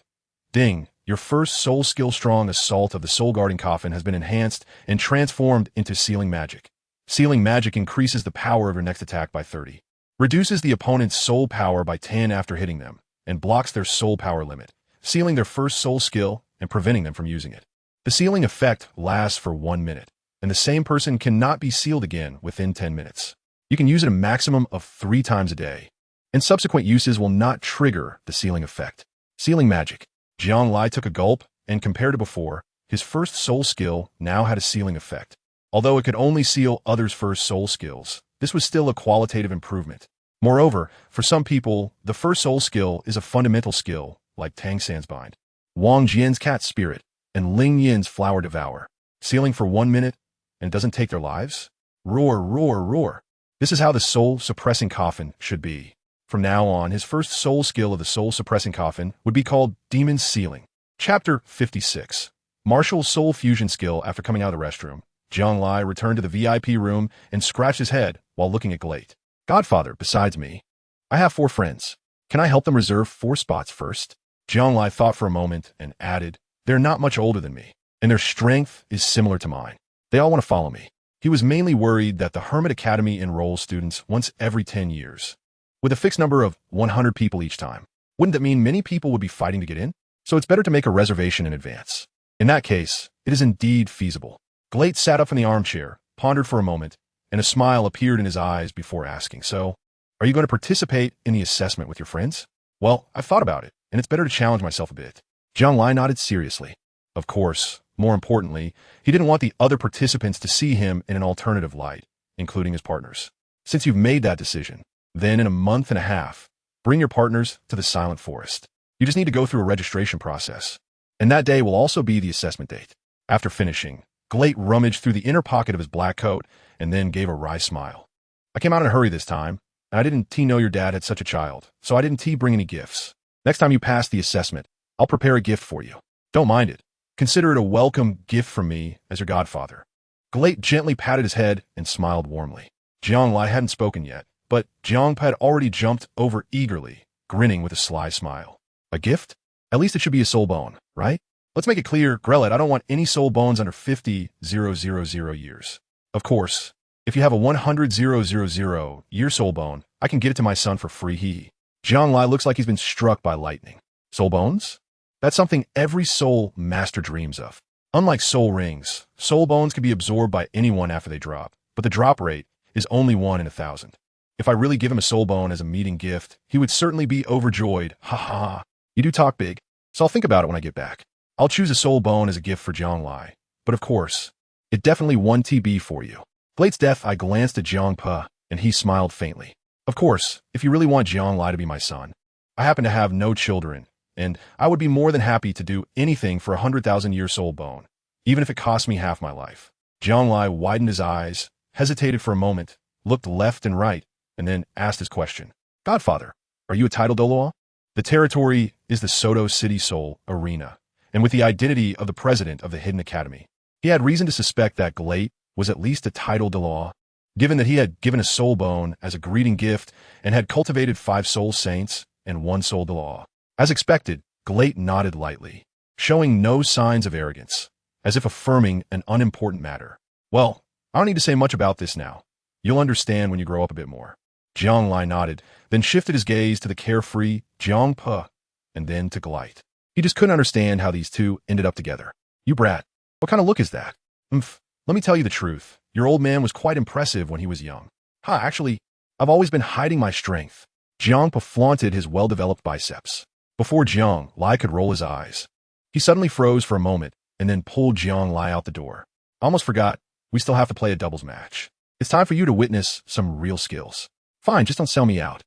Ding, your first soul skill strong assault of the soul guarding coffin has been enhanced and transformed into sealing magic. Sealing magic increases the power of your next attack by 30. Reduces the opponent's soul power by 10 after hitting them, and blocks their soul power limit, sealing their first soul skill and preventing them from using it. The sealing effect lasts for 1 minute, and the same person cannot be sealed again within 10 minutes. You can use it a maximum of 3 times a day, and subsequent uses will not trigger the sealing effect. Sealing magic. Jianglai took a gulp, and compared to before, his first soul skill now had a sealing effect. Although it could only seal others' first soul skills, this was still a qualitative improvement. Moreover, for some people, the first soul skill is a fundamental skill, like Tang San's Bind, Wang Jian's Cat Spirit, and Ling Yin's Flower Devour, sealing for 1 minute, and it doesn't take their lives? Roar, roar, roar. This is how the soul-suppressing coffin should be. From now on, his first soul skill of the soul-suppressing coffin would be called Demon Sealing. Chapter 56. Martial's soul fusion skill. After coming out of the restroom, Jianglai returned to the VIP room and scratched his head while looking at Glate. Godfather, besides me, I have 4 friends. Can I help them reserve 4 spots first? Jianglai thought for a moment and added, they're not much older than me, and their strength is similar to mine. They all want to follow me. He was mainly worried that the Hermit Academy enrolls students once every 10 years, with a fixed number of 100 people each time. Wouldn't that mean many people would be fighting to get in? So it's better to make a reservation in advance. In that case, it is indeed feasible. Glate sat up in the armchair, pondered for a moment, and a smile appeared in his eyes before asking, so, are you going to participate in the assessment with your friends? Well, I've thought about it, and it's better to challenge myself a bit. Jianglai nodded seriously. Of course, more importantly, he didn't want the other participants to see him in an alternative light, including his partners. Since you've made that decision, then in a month and a half, bring your partners to the Silent Forest. You just need to go through a registration process. And that day will also be the assessment date. After finishing, Glate rummaged through the inner pocket of his black coat and then gave a wry smile. I came out in a hurry this time, and I didn't know your dad had such a child, so I didn't bring any gifts. Next time you pass the assessment, I'll prepare a gift for you. Don't mind it. Consider it a welcome gift from me as your godfather. Glate gently patted his head and smiled warmly. Jianglai hadn't spoken yet, but Jiangpa had already jumped over eagerly, grinning with a sly smile. A gift? At least it should be a soul bone, right? Let's make it clear, Grellet, I don't want any soul bones under 50,000 years. Of course, if you have a 100,000 year soul bone, I can give it to my son for free. Jianglai looks like he's been struck by lightning. Soul bones? That's something every soul master dreams of. Unlike soul rings, soul bones can be absorbed by anyone after they drop, but the drop rate is only 1 in 1,000. If I really give him a soul bone as a meeting gift, he would certainly be overjoyed. Ha ha ha. You do talk big, so I'll think about it when I get back. I'll choose a soul bone as a gift for Jianglai, but of course, it definitely 1 TB for you. Glate's death, I glanced at Jiangpa, and he smiled faintly. Of course, if you really want Jianglai to be my son, I happen to have no children, and I would be more than happy to do anything for a 100,000 year soul bone, even if it cost me half my life. Jianglai widened his eyes, hesitated for a moment, looked left and right, and then asked his question. Godfather, are you a title Douluo? The territory is the Soto City Soul Arena, and with the identity of the president of the Hidden Academy, he had reason to suspect that Glate was at least a title Douluo, given that he had given a soul bone as a greeting gift and had cultivated 5 soul saints and 1 soul Douluo. As expected, Glate nodded lightly, showing no signs of arrogance, as if affirming an unimportant matter. Well, I don't need to say much about this now. You'll understand when you grow up a bit more. Jianglai nodded, then shifted his gaze to the carefree Jiangpa, and then to Glate. He just couldn't understand how these two ended up together. You brat, what kind of look is that? Let me tell you the truth. Your old man was quite impressive when he was young. Actually, I've always been hiding my strength. Jiangpa flaunted his well-developed biceps. Before Jiang Lai could roll his eyes, he suddenly froze for a moment and then pulled Jiang Lai out the door. I almost forgot, we still have to play a doubles match. It's time for you to witness some real skills. Fine, just don't sell me out.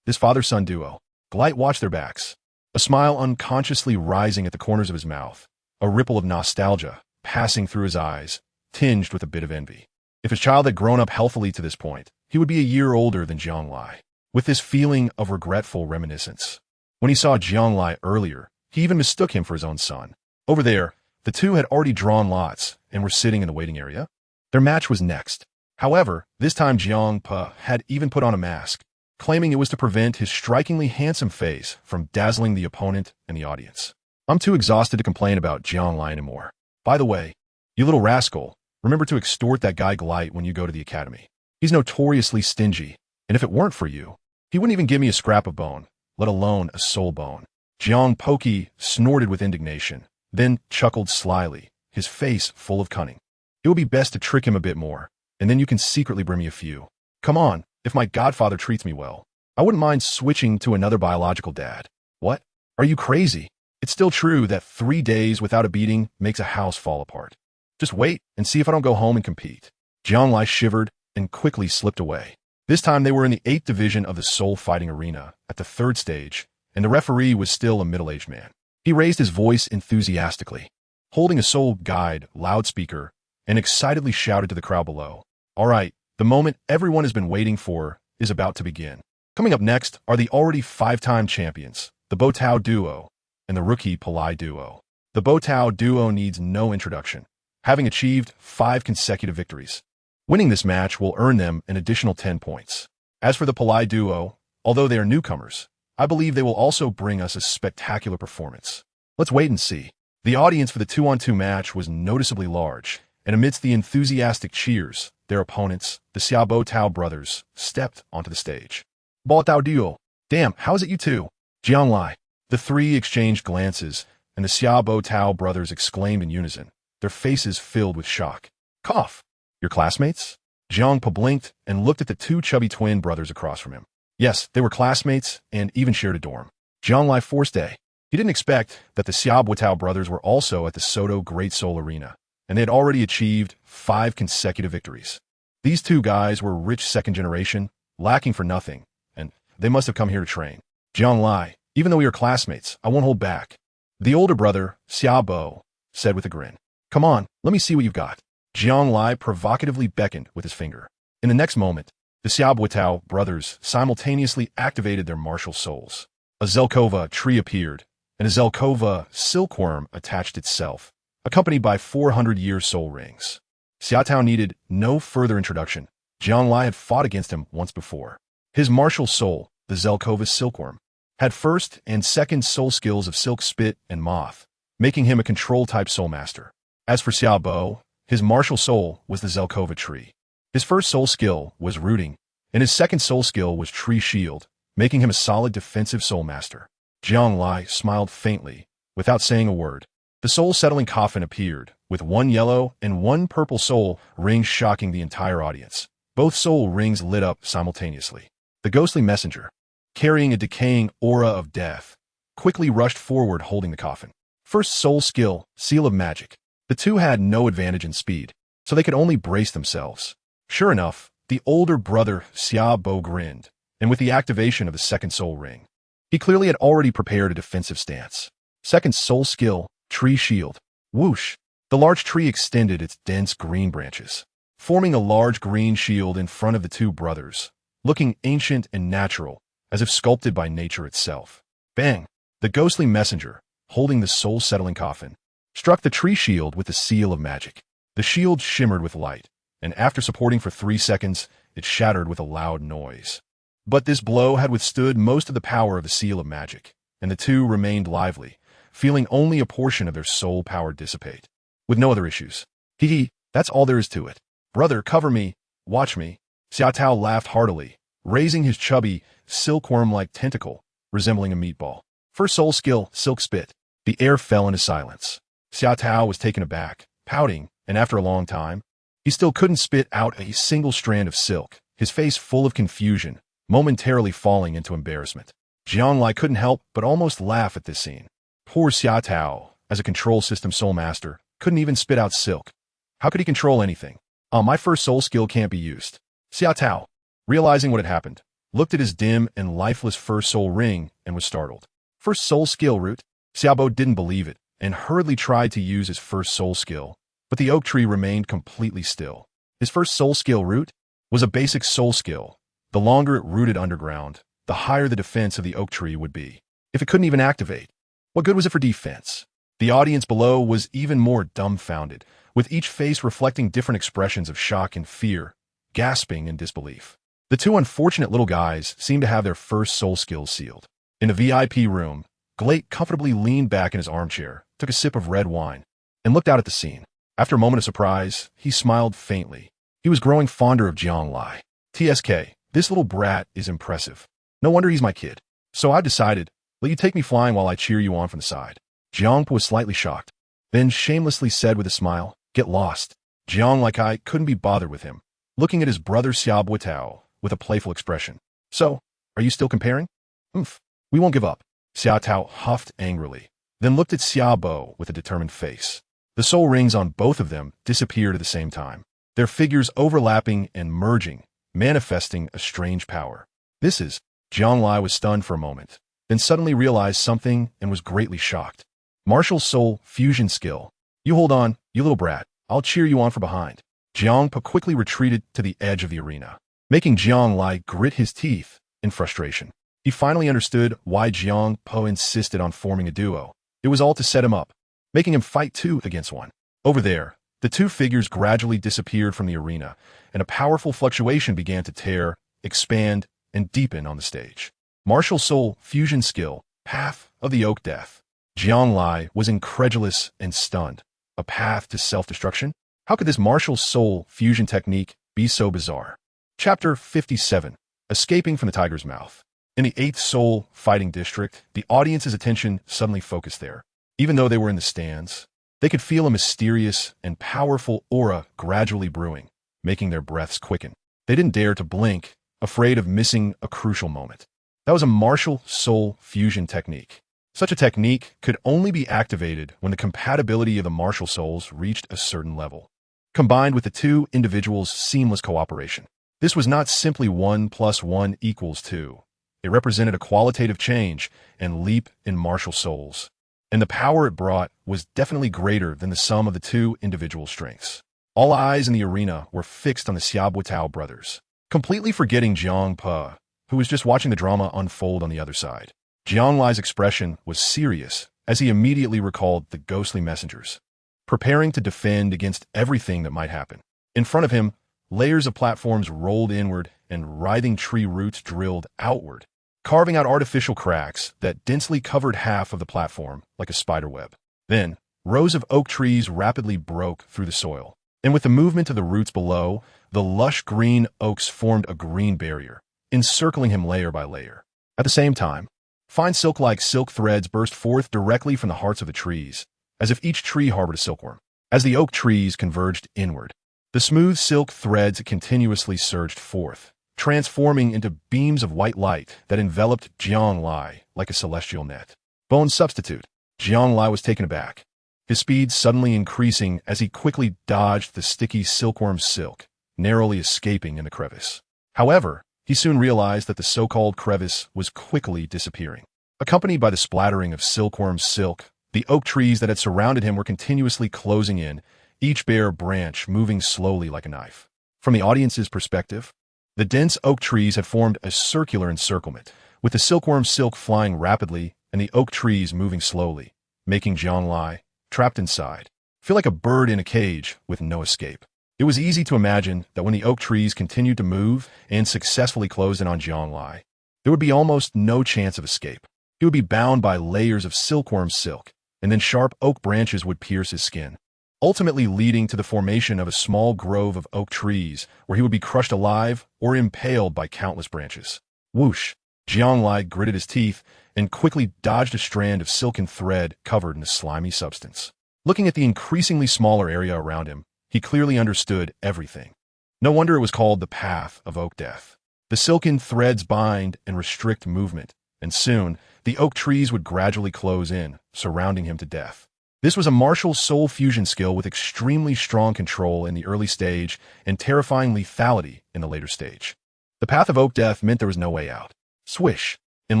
This father-son duo. Glite watched their backs, a smile unconsciously rising at the corners of his mouth, a ripple of nostalgia passing through his eyes, tinged with a bit of envy. If his child had grown up healthily to this point, he would be a year older than Jiang Lai, with this feeling of regretful reminiscence. When he saw Jiang Lai earlier, he even mistook him for his own son. Over there, the two had already drawn lots and were sitting in the waiting area. Their match was next. However, this time Jiang Pa had even put on a mask, claiming it was to prevent his strikingly handsome face from dazzling the opponent and the audience. I'm too exhausted to complain about Jiang Lai anymore. By the way, you little rascal, remember to extort that guy Glite when you go to the academy. He's notoriously stingy, and if it weren't for you, he wouldn't even give me a scrap of bone, let alone a soul bone. Jiang Poki snorted with indignation, then chuckled slyly, his face full of cunning. It would be best to trick him a bit more, and then you can secretly bring me a few. Come on, if my godfather treats me well, I wouldn't mind switching to another biological dad. What? Are you crazy? It's still true that 3 days without a beating makes a house fall apart. Just wait and see if I don't go home and compete. Jiang Lai shivered and quickly slipped away. This time they were in the 8th division of the Soul Fighting Arena at the 3rd stage, and the referee was still a middle-aged man. He raised his voice enthusiastically, holding a Soul Guide loudspeaker, and excitedly shouted to the crowd below. All right, the moment everyone has been waiting for is about to begin. Coming up next are the already 5-time champions, the Botao Duo, and the rookie Palai Duo. The Botao Duo needs no introduction, having achieved 5 consecutive victories. Winning this match will earn them an additional 10 points. As for the Palai Duo, although they are newcomers, I believe they will also bring us a spectacular performance. Let's wait and see. The audience for the 2-on-2 match was noticeably large, and amidst the enthusiastic cheers, their opponents, the Xiao Tao brothers, stepped onto the stage. Botao Duo. Damn, how is it you two? Jiang Lai. The three exchanged glances, and the Xiao Tao brothers exclaimed in unison, their faces filled with shock. Cough. Your classmates? Jiang Pa blinked and looked at the 2 chubby twin brothers across from him. Yes, they were classmates and even shared a dorm. Jiang Lai forced a. He didn't expect that the Xiao Tao brothers were also at the Soto Great Soul Arena, and they had already achieved 5 consecutive victories. These 2 guys were rich second generation, lacking for nothing, and they must have come here to train. Jiang Lai, even though we are classmates, I won't hold back. The older brother, Xiao Bo, said with a grin. Come on, let me see what you've got. Jiang Lai provocatively beckoned with his finger. In the next moment, the Xiao Tao brothers simultaneously activated their martial souls. A Zelkova tree appeared, and a Zelkova silkworm attached itself, accompanied by 400-year soul rings. Xiao Tao needed no further introduction. Jiang Lai had fought against him once before. His martial soul, the Zelkova silkworm, had first and second soul skills of silk spit and moth, making him a control-type soul master. As for Xiao Bo, his martial soul was the Zelkova tree. His first soul skill was rooting, and his second soul skill was tree shield, making him a solid defensive soul master. Jiang Lai smiled faintly, without saying a word. The soul-settling coffin appeared, with 1 yellow and 1 purple soul ring shocking the entire audience. Both soul rings lit up simultaneously. The ghostly messenger, carrying a decaying aura of death, quickly rushed forward holding the coffin. First soul skill, Seal of Magic. The 2 had no advantage in speed, so they could only brace themselves. Sure enough, the older brother Xiao Bo grinned, and with the activation of the second soul ring, he clearly had already prepared a defensive stance. Second soul skill, Tree Shield. Whoosh! The large tree extended its dense green branches, forming a large green shield in front of the 2 brothers, looking ancient and natural, as if sculpted by nature itself. Bang! The ghostly messenger, holding the soul-settling coffin, struck the tree shield with the Seal of Magic. The shield shimmered with light, and after supporting for 3 seconds, it shattered with a loud noise. But this blow had withstood most of the power of the Seal of Magic, and the 2 remained lively, feeling only a portion of their soul power dissipate, with no other issues. Hee, that's all there is to it. Brother, cover me, watch me. Xiao Tao laughed heartily, raising his chubby, silkworm-like tentacle, resembling a meatball. First soul skill, Silk Spit. The air fell into silence. Xiao Tao was taken aback, pouting, and after a long time, he still couldn't spit out a single strand of silk, his face full of confusion, momentarily falling into embarrassment. Jianglai couldn't help but almost laugh at this scene. Poor Xia Tao, as a control system soul master, couldn't even spit out silk. How could he control anything? My first soul skill can't be used. Xia Tao, realizing what had happened, looked at his dim and lifeless first soul ring and was startled. First soul skill root? Xiaobo didn't believe it and hurriedly tried to use his first soul skill, but the oak tree remained completely still. His first soul skill root was a basic soul skill. The longer it rooted underground, the higher the defense of the oak tree would be. If it couldn't even activate, what good was it for defense? The audience below was even more dumbfounded, with each face reflecting different expressions of shock and fear, gasping in disbelief. The two unfortunate little guys seemed to have their first soul skills sealed. In the VIP room, Glate comfortably leaned back in his armchair, took a sip of red wine, and looked out at the scene. After a moment of surprise, he smiled faintly. He was growing fonder of Jianglai. TSK, this little brat is impressive. No wonder he's my kid. So I've decided, let you take me flying while I cheer you on from the side. Jiangpo was slightly shocked, then shamelessly said with a smile, get lost. Jianglai couldn't be bothered with him, looking at his brother Xiaobo Tao with a playful expression. So, are you still comparing? We won't give up. Xia Tao huffed angrily, then looked at Xiaobo with a determined face. The soul rings on both of them disappeared at the same time, their figures overlapping and merging, manifesting a strange power. This is... Jianglai was stunned for a moment, then suddenly realized something and was greatly shocked. Martial soul fusion skill. You hold on, you little brat. I'll cheer you on from behind. Jiangpo quickly retreated to the edge of the arena, making Jianglai grit his teeth in frustration. He finally understood why Jiangpo insisted on forming a duo. It was all to set him up, making him fight two against one. Over there, the two figures gradually disappeared from the arena, and a powerful fluctuation began to tear, expand, and deepen on the stage. Martial soul fusion skill, path of the oak death. Jianglai was incredulous and stunned. A path to self-destruction? How could this martial soul fusion technique be so bizarre? Chapter 57. Escaping from the tiger's mouth. In the 8th Soul Fighting District, the audience's attention suddenly focused there. Even though they were in the stands, they could feel a mysterious and powerful aura gradually brewing, making their breaths quicken. They didn't dare to blink, afraid of missing a crucial moment. That was a martial soul fusion technique. Such a technique could only be activated when the compatibility of the martial souls reached a certain level, combined with the two individuals' seamless cooperation. This was not simply 1 + 1 = 2. It represented a qualitative change and leap in martial souls, and the power it brought was definitely greater than the sum of the two individual strengths. All eyes in the arena were fixed on the Xiaobo Tao brothers, completely forgetting Jiang Pe, who was just watching the drama unfold on the other side. Jianglai's expression was serious as he immediately recalled the ghostly messengers, preparing to defend against everything that might happen. In front of him, layers of platforms rolled inward and writhing tree roots drilled outward, carving out artificial cracks that densely covered half of the platform like a spider web. Then, rows of oak trees rapidly broke through the soil, and with the movement of the roots below, the lush green oaks formed a green barrier, encircling him layer by layer. At the same time, fine silk-like silk threads burst forth directly from the hearts of the trees, as if each tree harbored a silkworm. As the oak trees converged inward, the smooth silk threads continuously surged forth, transforming into beams of white light that enveloped Jianglai like a celestial net. Bone substitute. Jianglai was taken aback, his speed suddenly increasing as he quickly dodged the sticky silkworm silk, narrowly escaping in the crevice. However, he soon realized that the so-called crevice was quickly disappearing. Accompanied by the splattering of silkworm silk, the oak trees that had surrounded him were continuously closing in, each bare branch moving slowly like a knife. From the audience's perspective, the dense oak trees had formed a circular encirclement, with the silkworm silk flying rapidly and the oak trees moving slowly, making Jianglai, trapped inside, feel like a bird in a cage with no escape. It was easy to imagine that when the oak trees continued to move and successfully closed in on Jianglai, there would be almost no chance of escape. He would be bound by layers of silkworm silk, and then sharp oak branches would pierce his skin, ultimately leading to the formation of a small grove of oak trees where he would be crushed alive or impaled by countless branches. Whoosh! Jianglai gritted his teeth and quickly dodged a strand of silken thread covered in a slimy substance. Looking at the increasingly smaller area around him, he clearly understood everything. No wonder it was called the Path of Oak Death. The silken threads bind and restrict movement, and soon, the oak trees would gradually close in, surrounding him to death. This was a martial soul fusion skill with extremely strong control in the early stage and terrifying lethality in the later stage. The path of oak death meant there was no way out. Swish! In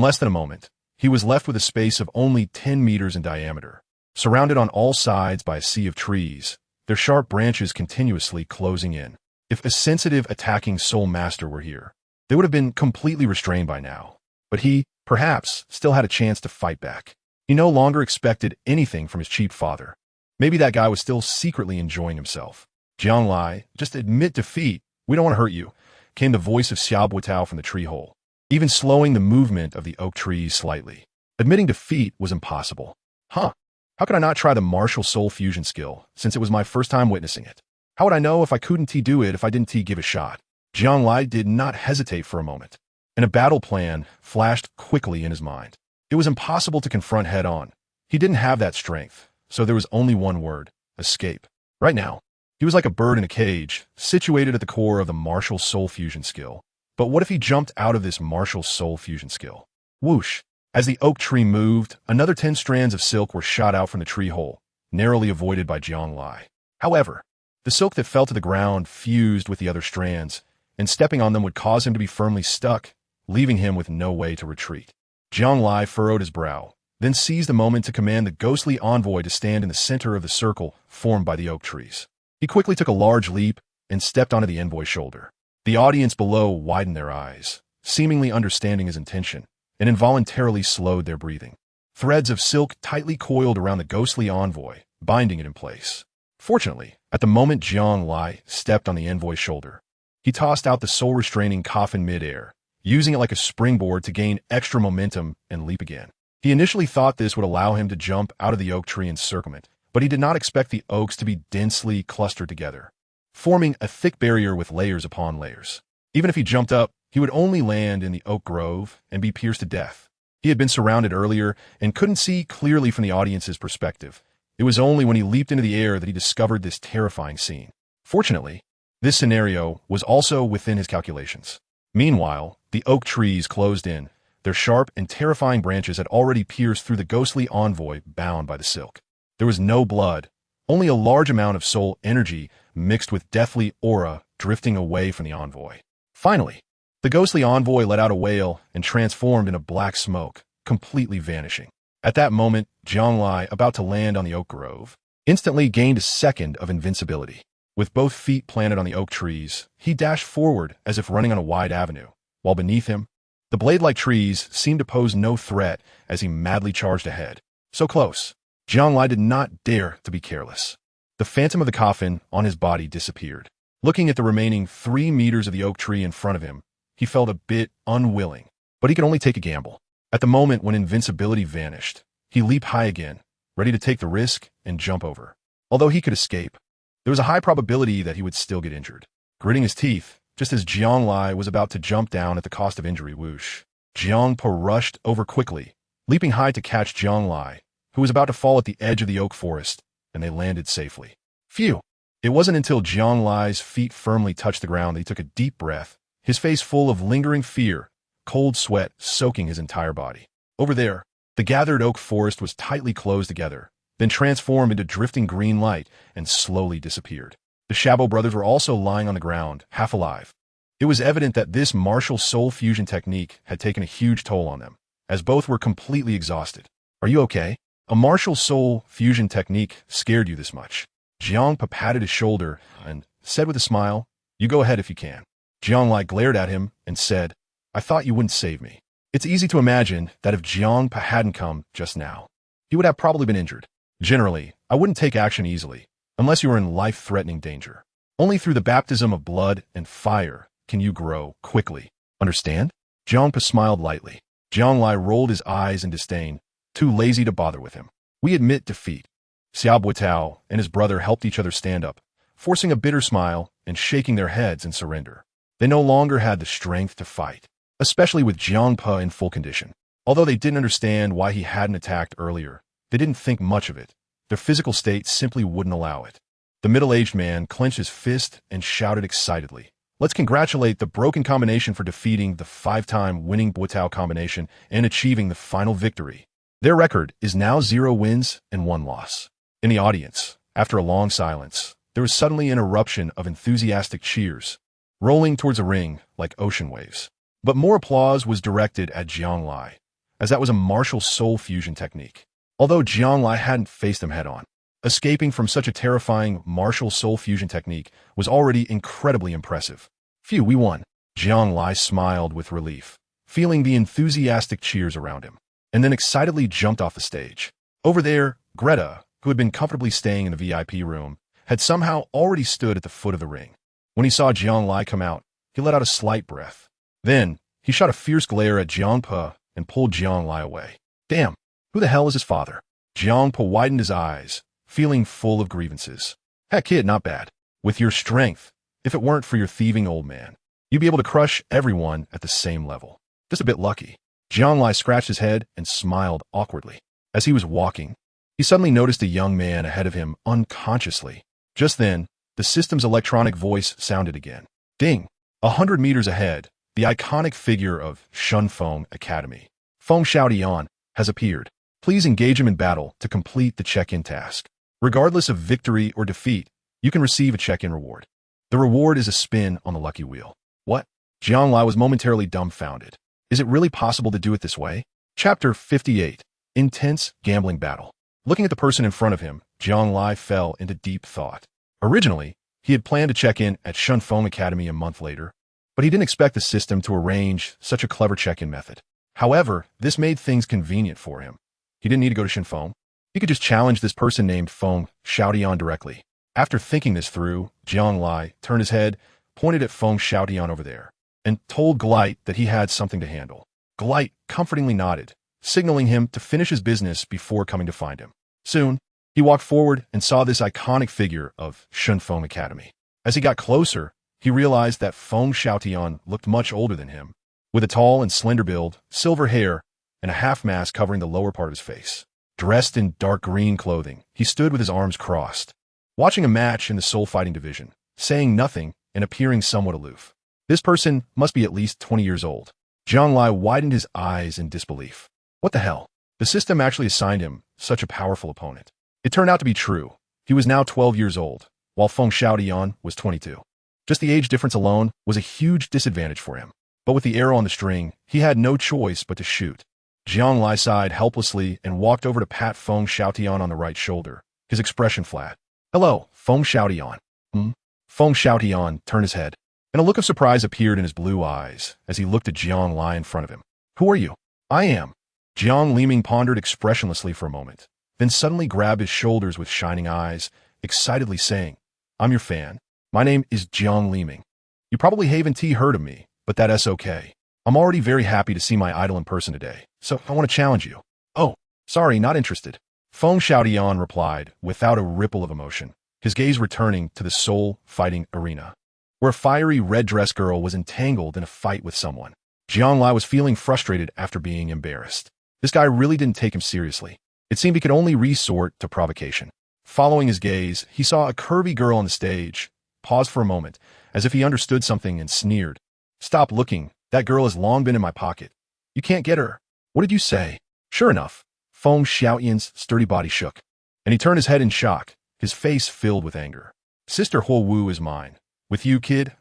less than a moment, he was left with a space of only 10 meters in diameter, surrounded on all sides by a sea of trees, their sharp branches continuously closing in. If a sensitive attacking soul master were here, they would have been completely restrained by now. But he, perhaps, still had a chance to fight back. He no longer expected anything from his cheap father. Maybe that guy was still secretly enjoying himself. Jiang Lai, just admit defeat. We don't want to hurt you, came the voice of Xiao Tao from the tree hole, even slowing the movement of the oak trees slightly. Admitting defeat was impossible. Huh. How could I not try the martial soul fusion skill, since it was my first time witnessing it? How would I know if I couldn't do it if I didn't give a shot? Jiang Lai did not hesitate for a moment, and a battle plan flashed quickly in his mind. It was impossible to confront head-on. He didn't have that strength, so there was only one word: escape. Right now, he was like a bird in a cage, situated at the core of the martial soul fusion skill. But what if he jumped out of this martial soul fusion skill? Whoosh! As the oak tree moved, another 10 strands of silk were shot out from the tree hole, narrowly avoided by Jiang Lai. However, the silk that fell to the ground fused with the other strands, and stepping on them would cause him to be firmly stuck, leaving him with no way to retreat. Jiang Lai furrowed his brow, then seized the moment to command the ghostly envoy to stand in the center of the circle formed by the oak trees. He quickly took a large leap and stepped onto the envoy's shoulder. The audience below widened their eyes, seemingly understanding his intention, and involuntarily slowed their breathing. Threads of silk tightly coiled around the ghostly envoy, binding it in place. Fortunately, at the moment Jiang Lai stepped on the envoy's shoulder, he tossed out the soul-restraining coffin mid-air, using it like a springboard to gain extra momentum and leap again. He initially thought this would allow him to jump out of the oak tree encirclement, but he did not expect the oaks to be densely clustered together, forming a thick barrier with layers upon layers. Even if he jumped up, he would only land in the oak grove and be pierced to death. He had been surrounded earlier and couldn't see clearly from the audience's perspective. It was only when he leaped into the air that he discovered this terrifying scene. Fortunately, this scenario was also within his calculations. Meanwhile, the oak trees closed in. Their sharp and terrifying branches had already pierced through the ghostly envoy bound by the silk. There was no blood, only a large amount of soul energy mixed with deathly aura drifting away from the envoy. Finally, the ghostly envoy let out a wail and transformed into black smoke, completely vanishing. At that moment, Jiang Lai, about to land on the oak grove, instantly gained a second of invincibility. With both feet planted on the oak trees, he dashed forward as if running on a wide avenue, while beneath him, the blade-like trees seemed to pose no threat as he madly charged ahead. So close, Jiang Lai did not dare to be careless. The phantom of the coffin on his body disappeared. Looking at the remaining 3 meters of the oak tree in front of him, he felt a bit unwilling, but he could only take a gamble. At the moment when invincibility vanished, he leaped high again, ready to take the risk and jump over. Although he could escape, there was a high probability that he would still get injured. Gritting his teeth, just as Jiang Lai was about to jump down at the cost of injury, whoosh, Jiang Po rushed over quickly, leaping high to catch Jiang Lai, who was about to fall at the edge of the oak forest, and they landed safely. Phew! It wasn't until Jiang Lai's feet firmly touched the ground that he took a deep breath, his face full of lingering fear, cold sweat soaking his entire body. Over there, the gathered oak forest was tightly closed together, then transformed into drifting green light and slowly disappeared. The Shabo brothers were also lying on the ground, half alive. It was evident that this martial soul fusion technique had taken a huge toll on them, as both were completely exhausted. Are you okay? A martial soul fusion technique scared you this much? Jiang Pa patted his shoulder and said with a smile, "You go ahead if you can." Jiang Lai glared at him and said, "I thought you wouldn't save me." It's easy to imagine that if Jiang Pa hadn't come just now, he would have probably been injured. Generally, I wouldn't take action easily, unless you were in life-threatening danger. Only through the baptism of blood and fire can you grow quickly. Understand? Jiang Pa smiled lightly. Jiang Lai rolled his eyes in disdain, too lazy to bother with him. We admit defeat. Xiao Tao and his brother helped each other stand up, forcing a bitter smile and shaking their heads in surrender. They no longer had the strength to fight, especially with Jiang Pa in full condition. Although they didn't understand why he hadn't attacked earlier, they didn't think much of it. Their physical state simply wouldn't allow it. The middle-aged man clenched his fist and shouted excitedly, Let's congratulate the broken combination for defeating the 5-time winning Buatao combination and achieving the final victory. Their record is now 0 wins and 1 loss. In the audience, after a long silence, there was suddenly an eruption of enthusiastic cheers, rolling towards the ring like ocean waves. But more applause was directed at Jiang Lai, as that was a martial soul fusion technique. Although Jiang Lai hadn't faced him head-on, escaping from such a terrifying martial soul fusion technique was already incredibly impressive. Phew, we won. Jiang Lai smiled with relief, feeling the enthusiastic cheers around him, and then excitedly jumped off the stage. Over there, Greta, who had been comfortably staying in the VIP room, had somehow already stood at the foot of the ring. When he saw Jiang Lai come out, he let out a slight breath. Then, he shot a fierce glare at Jiang Pe and pulled Jiang Lai away. Damn, who the hell is his father? Jiang Pe widened his eyes, feeling full of grievances. Heck, kid, not bad. With your strength, if it weren't for your thieving old man, you'd be able to crush everyone at the same level. Just a bit lucky. Jiang Lai scratched his head and smiled awkwardly. As he was walking, he suddenly noticed a young man ahead of him unconsciously. Just then, the system's electronic voice sounded again. Ding! 100 meters ahead, the iconic figure of Shunfeng Academy, Feng Xiaotian, has appeared. Please engage him in battle to complete the check-in task. Regardless of victory or defeat, you can receive a check-in reward. The reward is a spin on the lucky wheel. What? Jiang Lai was momentarily dumbfounded. Is it really possible to do it this way? Chapter 58. Intense Gambling Battle. Looking at the person in front of him, Jiang Lai fell into deep thought. Originally, he had planned to check in at Shunfeng Academy a month later, but he didn't expect the system to arrange such a clever check-in method. However, this made things convenient for him. He didn't need to go to Shunfeng. He could just challenge this person named Feng Xiaotian directly. After thinking this through, Jiang Lai turned his head, pointed at Feng Xiaotian over there, and told Glite that he had something to handle. Glite comfortingly nodded, signaling him to finish his business before coming to find him. Soon, he walked forward and saw this iconic figure of Shunfeng Academy. As he got closer, he realized that Feng Xiaotian looked much older than him, with a tall and slender build, silver hair, and a half-mask covering the lower part of his face. Dressed in dark green clothing, he stood with his arms crossed, watching a match in the soul fighting division, saying nothing and appearing somewhat aloof. This person must be at least 20 years old. Jiang Lai widened his eyes in disbelief. What the hell? The system actually assigned him such a powerful opponent. It turned out to be true. He was now 12 years old, while Feng Xiaotian was 22. Just the age difference alone was a huge disadvantage for him. But with the arrow on the string, he had no choice but to shoot. Jiang Lai sighed helplessly and walked over to pat Feng Xiaotian on the right shoulder, his expression flat. Hello, Feng Xiaotian. Feng Xiaotian turned his head, and a look of surprise appeared in his blue eyes as he looked at Jiang Lai in front of him. Who are you? I am. Jiang Liming pondered expressionlessly for a moment, then suddenly grabbed his shoulders with shining eyes, excitedly saying, I'm your fan. My name is Jiang Liming. You probably haven't heard of me, but that's okay. I'm already very happy to see my idol in person today, so I want to challenge you. Oh, sorry, not interested. Feng Xiaotian replied without a ripple of emotion, his gaze returning to the soul fighting arena, where a fiery red-dressed girl was entangled in a fight with someone. Jiang Lai was feeling frustrated after being embarrassed. This guy really didn't take him seriously. It seemed he could only resort to provocation. Following his gaze, he saw a curvy girl on the stage, paused for a moment, as if he understood something, and sneered. Stop looking. That girl has long been in my pocket. You can't get her. What did you say? Sure enough, Feng Xiaotian's sturdy body shook, and he turned his head in shock, his face filled with anger. Sister Huo Wu is mine. With you, kid,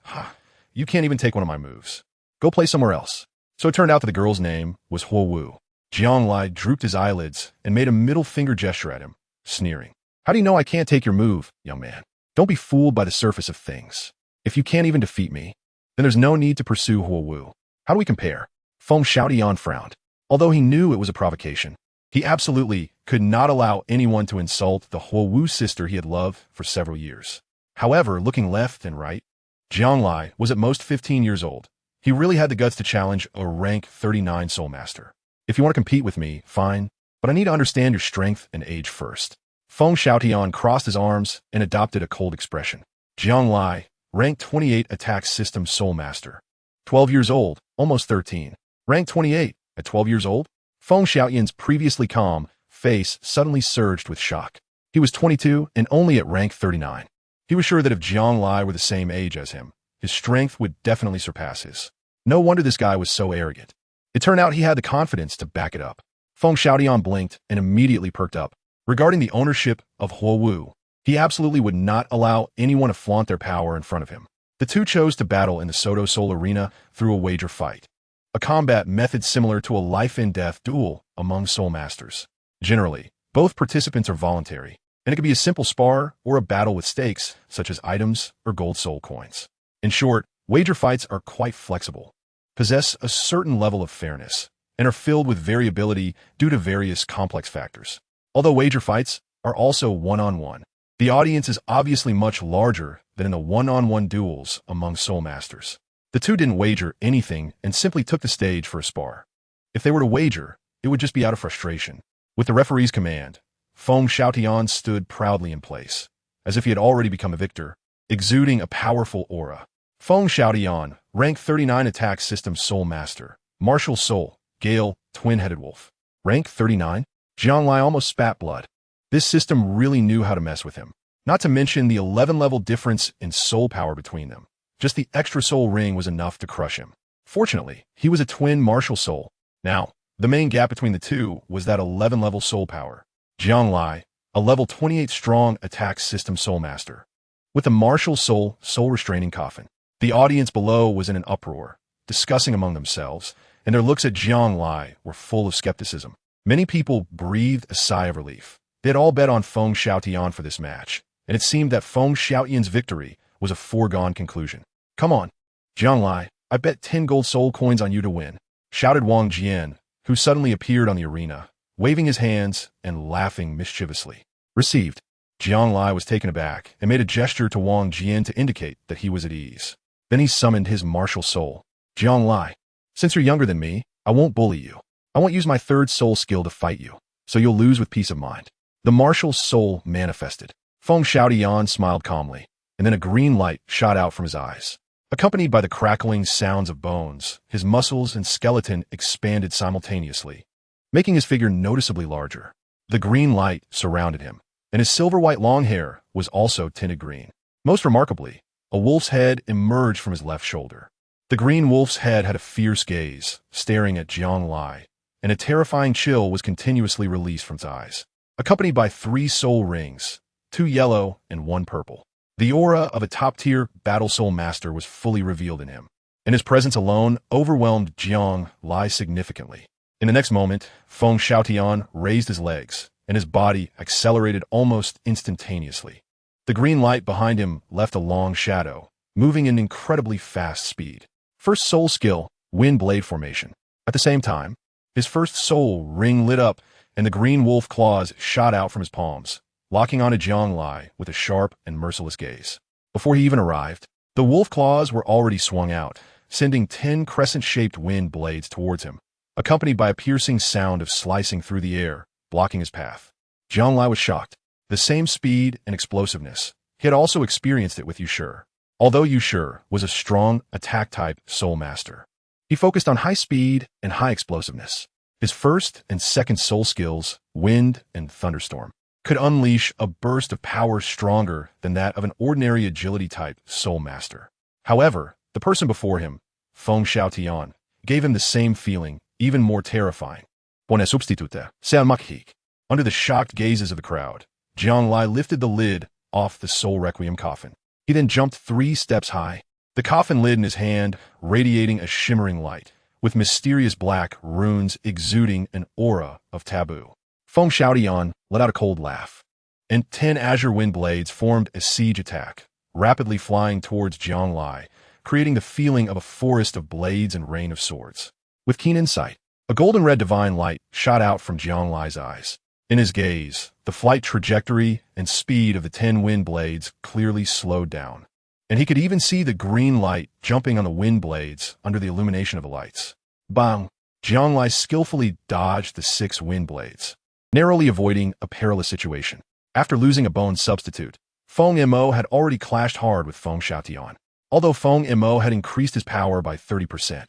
you can't even take one of my moves. Go play somewhere else. So it turned out that the girl's name was Huo Wu. Jiang Lai drooped his eyelids and made a middle finger gesture at him, sneering. How do you know I can't take your move, young man? Don't be fooled by the surface of things. If you can't even defeat me, then there's no need to pursue Huo Wu. How do we compare? Feng Xiaotian frowned. Although he knew it was a provocation, he absolutely could not allow anyone to insult the Huo Wu sister he had loved for several years. However, looking left and right, Jiang Lai was at most 15 years old. He really had the guts to challenge a rank 39 Soul Master. If you want to compete with me, fine, but I need to understand your strength and age first. Feng Xiaotian crossed his arms and adopted a cold expression. Jiang Lai, rank 28 Attack System Soul Master. 12 years old, almost 13. Rank 28, at 12 years old? Feng Xiaotian's previously calm face suddenly surged with shock. He was 22 and only at rank 39. He was sure that if Jiang Lai were the same age as him, his strength would definitely surpass his. No wonder this guy was so arrogant. It turned out he had the confidence to back it up. Feng Xiaotian blinked and immediately perked up. Regarding the ownership of Huo Wu, he absolutely would not allow anyone to flaunt their power in front of him. The two chose to battle in the Soto Soul Arena through a wager fight, a combat method similar to a life-and-death duel among soul masters. Generally, both participants are voluntary, and it could be a simple spar or a battle with stakes, such as items or gold soul coins. In short, wager fights are quite flexible, possess a certain level of fairness, and are filled with variability due to various complex factors. Although wager fights are also one-on-one, the audience is obviously much larger than in the one-on-one duels among soul masters. The two didn't wager anything and simply took the stage for a spar. If they were to wager, it would just be out of frustration. With the referee's command, Feng Xiaotian stood proudly in place, as if he had already become a victor, exuding a powerful aura. Feng Xiaotian, rank 39 attack system soul master, martial soul, Gale, twin-headed wolf. Rank 39? Jianglai almost spat blood. This system really knew how to mess with him. Not to mention the 11-level difference in soul power between them. Just the extra soul ring was enough to crush him. Fortunately, he was a twin martial soul. Now, the main gap between the two was that 11-level soul power. Jianglai, a level 28 strong attack system soul master, with a martial soul restraining coffin. The audience below was in an uproar, discussing among themselves, and their looks at Jianglai were full of skepticism. Many people breathed a sigh of relief. They had all bet on Feng Xiaotian for this match, and it seemed that Feng Xiaotian's victory was a foregone conclusion. "Come on, Jianglai, I bet 10 gold soul coins on you to win," shouted Wang Jian, who suddenly appeared on the arena, waving his hands and laughing mischievously. Received. Jianglai was taken aback and made a gesture to Wang Jian to indicate that he was at ease. Then he summoned his martial soul. "Jianglai, since you're younger than me, I won't bully you. I won't use my third soul skill to fight you, so you'll lose with peace of mind." The martial soul manifested. Feng Xiaotian smiled calmly, and then a green light shot out from his eyes. Accompanied by the crackling sounds of bones, his muscles and skeleton expanded simultaneously, making his figure noticeably larger. The green light surrounded him, and his silver-white long hair was also tinted green. Most remarkably, a wolf's head emerged from his left shoulder. The green wolf's head had a fierce gaze, staring at Jianglai, and a terrifying chill was continuously released from its eyes, accompanied by 3 soul rings, 2 yellow and 1 purple. The aura of a top-tier battle soul master was fully revealed in him, and his presence alone overwhelmed Jianglai significantly. In the next moment, Feng Xiaotian raised his legs, and his body accelerated almost instantaneously. The green light behind him left a long shadow, moving in incredibly fast speed. First soul skill, wind blade formation. At the same time, his first soul ring lit up, and the green wolf claws shot out from his palms, locking onto Jianglai with a sharp and merciless gaze. Before he even arrived, the wolf claws were already swung out, sending 10 crescent-shaped wind blades towards him, accompanied by a piercing sound of slicing through the air, blocking his path. Jianglai was shocked. The same speed and explosiveness. He had also experienced it with Yushur. Although Yushur was a strong attack-type soul master, he focused on high speed and high explosiveness. His first and second soul skills, Wind and Thunderstorm, could unleash a burst of power stronger than that of an ordinary agility-type soul master. However, the person before him, Feng Xiaotian, gave him the same feeling, even more terrifying. Buona substituta, se makik. Under the shocked gazes of the crowd, Jianglai lifted the lid off the soul requiem coffin. He then jumped 3 steps high, the coffin lid in his hand radiating a shimmering light, with mysterious black runes exuding an aura of taboo. Feng Xiaotian let out a cold laugh, and 10 azure wind blades formed a siege attack, rapidly flying towards Jianglai, creating the feeling of a forest of blades and rain of swords. With keen insight, a golden-red divine light shot out from Jianglai's eyes. In his gaze, the flight trajectory and speed of the 10 wind blades clearly slowed down, and he could even see the green light jumping on the wind blades under the illumination of the lights. Bang! Jianglai skillfully dodged the 6 wind blades, narrowly avoiding a perilous situation. After losing a bone substitute, Feng Mo had already clashed hard with Feng Xiaotian. Although Feng Mo had increased his power by 30%,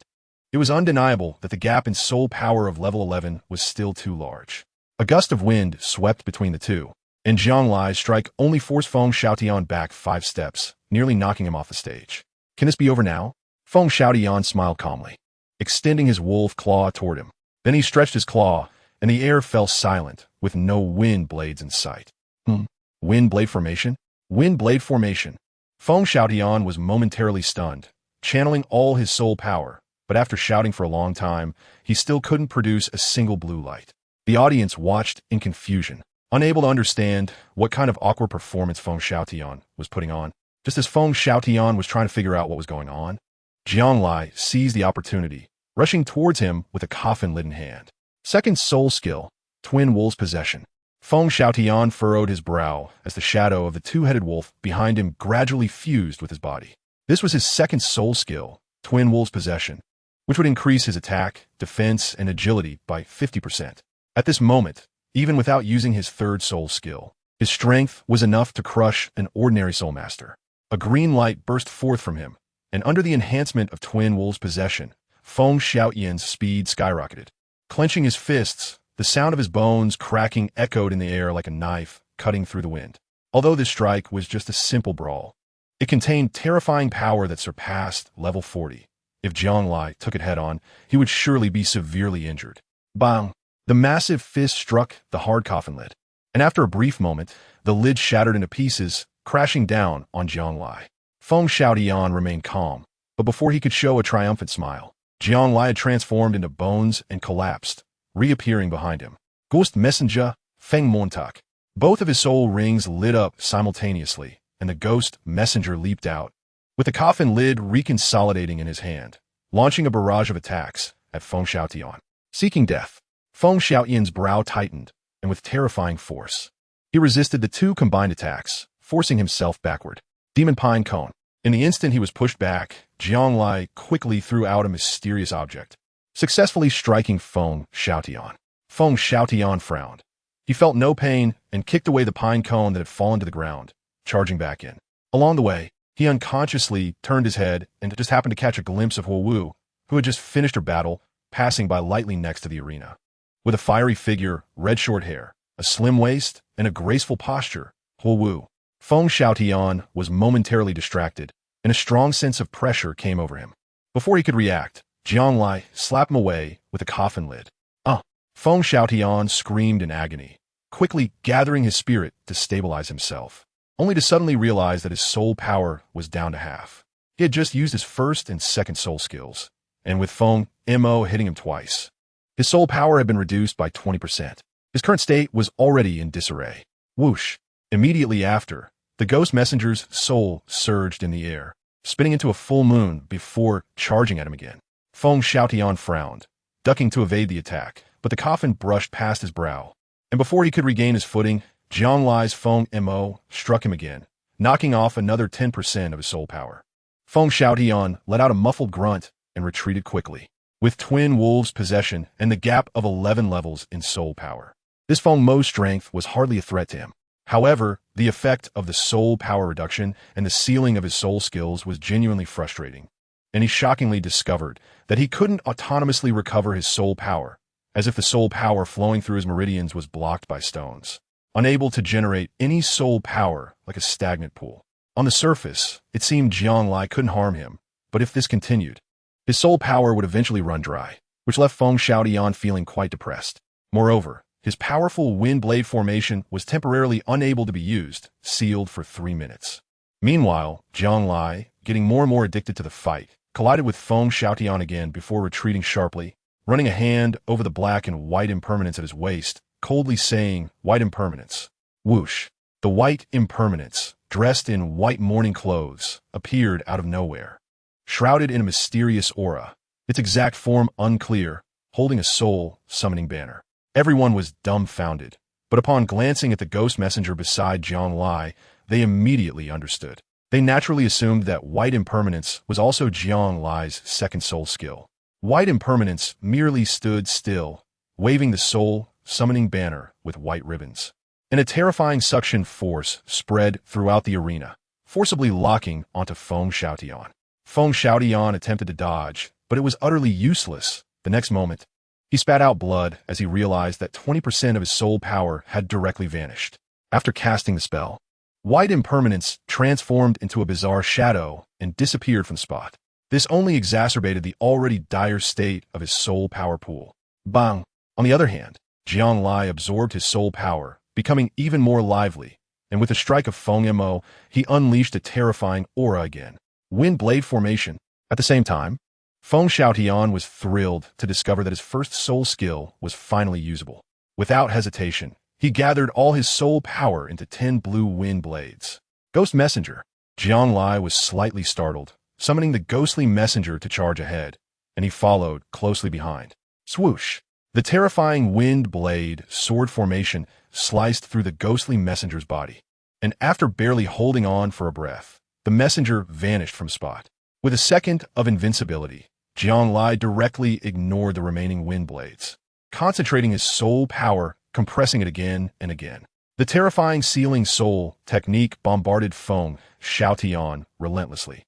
it was undeniable that the gap in soul power of level 11 was still too large. A gust of wind swept between the two, and Jianglai's strike only forced Feng Xiaotian back 5 steps, nearly knocking him off the stage. Can this be over now? Feng Xiaotian smiled calmly, extending his wolf claw toward him. Then he stretched his claw, and the air fell silent, with no wind blades in sight. Wind blade formation? Wind blade formation. Feng Xiaotian was momentarily stunned, channeling all his soul power, but after shouting for a long time, he still couldn't produce a single blue light. The audience watched in confusion, unable to understand what kind of awkward performance Feng Xiaotian was putting on. Just as Feng Xiaotian was trying to figure out what was going on, Jianglai seized the opportunity, rushing towards him with a coffin lid in hand. Second soul skill, Twin Wolf's Possession. Feng Xiaotian furrowed his brow as the shadow of the two-headed wolf behind him gradually fused with his body. This was his second soul skill, Twin Wolf's Possession, which would increase his attack, defense, and agility by 50%. At this moment, even without using his third soul skill, his strength was enough to crush an ordinary soul master. A green light burst forth from him, and under the enhancement of Twin Wolf's Possession, Feng Xiaotian's speed skyrocketed. Clenching his fists, the sound of his bones cracking echoed in the air like a knife cutting through the wind. Although this strike was just a simple brawl, it contained terrifying power that surpassed level 40. If Jianglai took it head-on, he would surely be severely injured. Bang! The massive fist struck the hard coffin lid, and after a brief moment, the lid shattered into pieces, crashing down on Jianglai. Feng Xiaotian remained calm, but before he could show a triumphant smile, Jianglai had transformed into bones and collapsed, reappearing behind him. Ghost Messenger, Feng Montak. Both of his soul rings lit up simultaneously, and the ghost messenger leaped out, with the coffin lid reconsolidating in his hand, launching a barrage of attacks at Feng Xiaotian. Seeking death. Feng Xiaotian's brow tightened, and with terrifying force, he resisted the two combined attacks, forcing himself backward. Demon Pine Cone. In the instant he was pushed back, Jianglai quickly threw out a mysterious object, successfully striking Feng Xiaotian. Feng Xiaotian frowned. He felt no pain and kicked away the pine cone that had fallen to the ground, charging back in. Along the way, he unconsciously turned his head and just happened to catch a glimpse of Huowu, who had just finished her battle, passing by lightly next to the arena. With a fiery figure, red short hair, a slim waist, and a graceful posture, Huowu, Feng Xiaotian was momentarily distracted, and a strong sense of pressure came over him. Before he could react, Jianglai slapped him away with a coffin lid. Feng Xiaotian screamed in agony, quickly gathering his spirit to stabilize himself, only to suddenly realize that his soul power was down to half. He had just used his first and second soul skills, and with Feng Mo hitting him twice, his soul power had been reduced by 20%. His current state was already in disarray. Whoosh! Immediately after, the ghost messenger's soul surged in the air, spinning into a full moon before charging at him again. Feng Xiaotian frowned, ducking to evade the attack, but the coffin brushed past his brow, and before he could regain his footing, Jianglai's Feng Mo struck him again, knocking off another 10% of his soul power. Feng Xiaotian let out a muffled grunt and retreated quickly, with Twin Wolf's Possession and the gap of 11 levels in soul power. This Feng Mo's strength was hardly a threat to him. However, the effect of the soul power reduction and the ceiling of his soul skills was genuinely frustrating, and he shockingly discovered that he couldn't autonomously recover his soul power, as if the soul power flowing through his meridians was blocked by stones, unable to generate any soul power like a stagnant pool. On the surface, it seemed Jianglai couldn't harm him, but if this continued, his soul power would eventually run dry, which left Feng Xiaotian feeling quite depressed. Moreover, his powerful wind blade formation was temporarily unable to be used, sealed for 3 minutes. Meanwhile, Jianglai, getting more and more addicted to the fight, collided with Feng Xiaotian again before retreating sharply, running a hand over the black and white impermanence at his waist, coldly saying, "White impermanence." Whoosh! The white impermanence, dressed in white mourning clothes, appeared out of nowhere, shrouded in a mysterious aura, its exact form unclear, holding a soul-summoning banner. Everyone was dumbfounded, but upon glancing at the ghost messenger beside Jianglai, they immediately understood. They naturally assumed that white impermanence was also Jianglai's second soul skill. White impermanence merely stood still, waving the soul-summoning banner with white ribbons. And a terrifying suction force spread throughout the arena, forcibly locking onto Feng Xiaotian. Feng Xiaotian attempted to dodge, but it was utterly useless. The next moment, he spat out blood as he realized that 20% of his soul power had directly vanished. After casting the spell, White impermanence transformed into a bizarre shadow and disappeared from Spot. This only exacerbated the already dire state of his soul power pool. Bang! On the other hand, Jiang Lai absorbed his soul power, becoming even more lively, and with a strike of Feng Mo, he unleashed a terrifying aura again. Wind blade formation. At the same time, Feng Xiaotian was thrilled to discover that his first soul skill was finally usable. Without hesitation, he gathered all his soul power into 10 blue wind blades. Ghost Messenger. Jiang Lai was slightly startled, summoning the ghostly messenger to charge ahead, and he followed closely behind. Swoosh! The terrifying wind blade sword formation sliced through the ghostly messenger's body, and after barely holding on for a breath, the messenger vanished from Spot. With a second of invincibility, Jiang Lai directly ignored the remaining wind blades, concentrating his soul power, compressing it again and again. The terrifying sealing soul technique bombarded Feng Xiaotian relentlessly.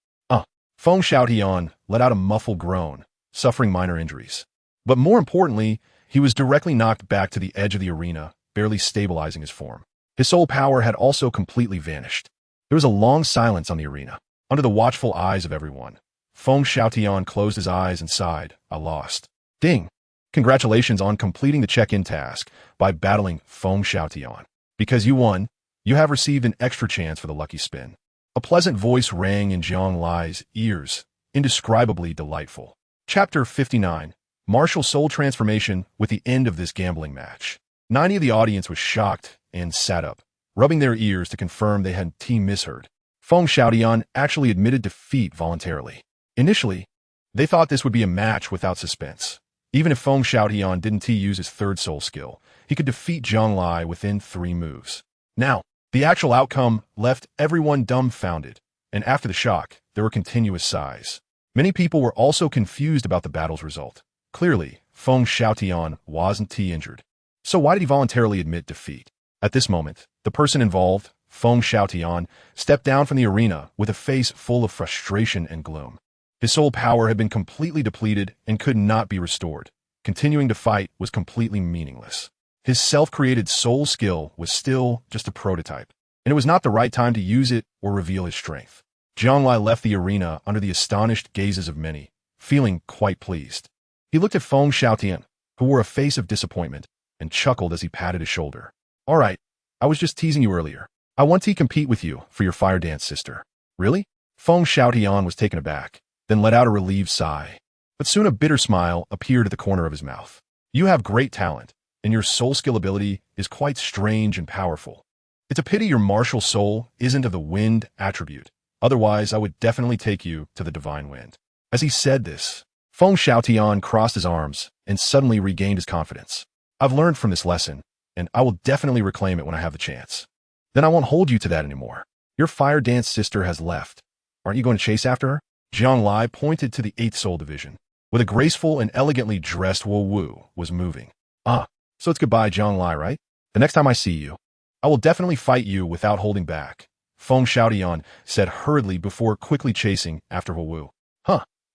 Feng Xiaotian let out a muffled groan, suffering minor injuries. But more importantly, he was directly knocked back to the edge of the arena, barely stabilizing his form. His soul power had also completely vanished. There was a long silence on the arena. Under the watchful eyes of everyone, Feng Xiaotian closed his eyes and sighed, "I lost." Ding! Congratulations on completing the check-in task by battling Feng Xiaotian. Because you won, you have received an extra chance for the lucky spin. A pleasant voice rang in Jiang Lai's ears, indescribably delightful. Chapter 59. Martial Soul Transformation. With the end of this gambling match, 90 of the audience was shocked and sat up, rubbing their ears to confirm they had misheard. Feng Xiaotian actually admitted defeat voluntarily. Initially, they thought this would be a match without suspense. Even if Feng Xiaotian didn't use his third soul skill, he could defeat Jiang Lai within 3 moves. Now, the actual outcome left everyone dumbfounded, and after the shock, there were continuous sighs. Many people were also confused about the battle's result. Clearly, Feng Xiaotian wasn't injured. So why did he voluntarily admit defeat? At this moment, the person involved, Feng Xiaotian, stepped down from the arena with a face full of frustration and gloom. His soul power had been completely depleted and could not be restored. Continuing to fight was completely meaningless. His self-created soul skill was still just a prototype, and it was not the right time to use it or reveal his strength. Jiang Lai left the arena under the astonished gazes of many, feeling quite pleased. He looked at Feng Xiaotian, who wore a face of disappointment, and chuckled as he patted his shoulder. "All right, I was just teasing you earlier. I want to compete with you for your fire dance sister." "Really?" Feng Xiaotian was taken aback, then let out a relieved sigh. But soon a bitter smile appeared at the corner of his mouth. "You have great talent, and your soul skill ability is quite strange and powerful. It's a pity your martial soul isn't of the wind attribute. Otherwise, I would definitely take you to the divine wind." As he said this, Feng Xiaotian crossed his arms and suddenly regained his confidence. "I've learned from this lesson, and I will definitely reclaim it when I have the chance." "Then I won't hold you to that anymore. Your fire dance sister has left. Aren't you going to chase after her?" Jiang Lai pointed to the 8th Soul Division, where the graceful and elegantly dressed Wo Wu was moving. So it's goodbye, Jiang Lai, right? The next time I see you, I will definitely fight you without holding back," Feng Xiaotian said hurriedly before quickly chasing after Wo Wu.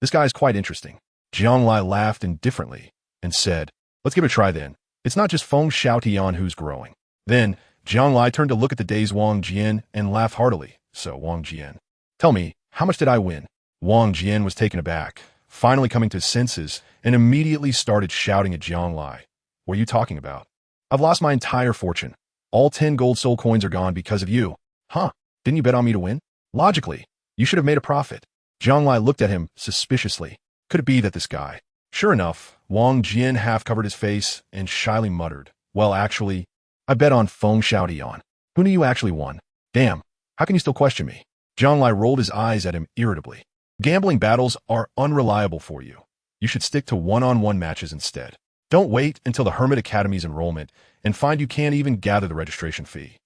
This guy is quite interesting." Jiang Lai laughed indifferently and said, "Let's give it a try then. It's not just Feng Xiaotian who's growing." Then, Jiang Lai turned to look at the dazed Wang Jian and laughed heartily. "So, Wang Jian, tell me, how much did I win?" Wang Jian was taken aback, finally coming to his senses, and immediately started shouting at Jiang Lai. "What are you talking about?" "I've lost my entire fortune. All 10 gold soul coins are gone because of you." Didn't you bet on me to win?" "Logically, you should have made a profit." Jiang Lai looked at him suspiciously. Could it be that this guy? Sure enough, Wang Jian half covered his face and shyly muttered, "Well, actually, I bet on Feng Xiaotian. Who knew you actually won? Damn, how can you still question me?" Jiang Lai rolled his eyes at him irritably. "Gambling battles are unreliable for you. You should stick to one-on-one matches instead. Don't wait until the Hermit Academy's enrollment and find you can't even gather the registration fee."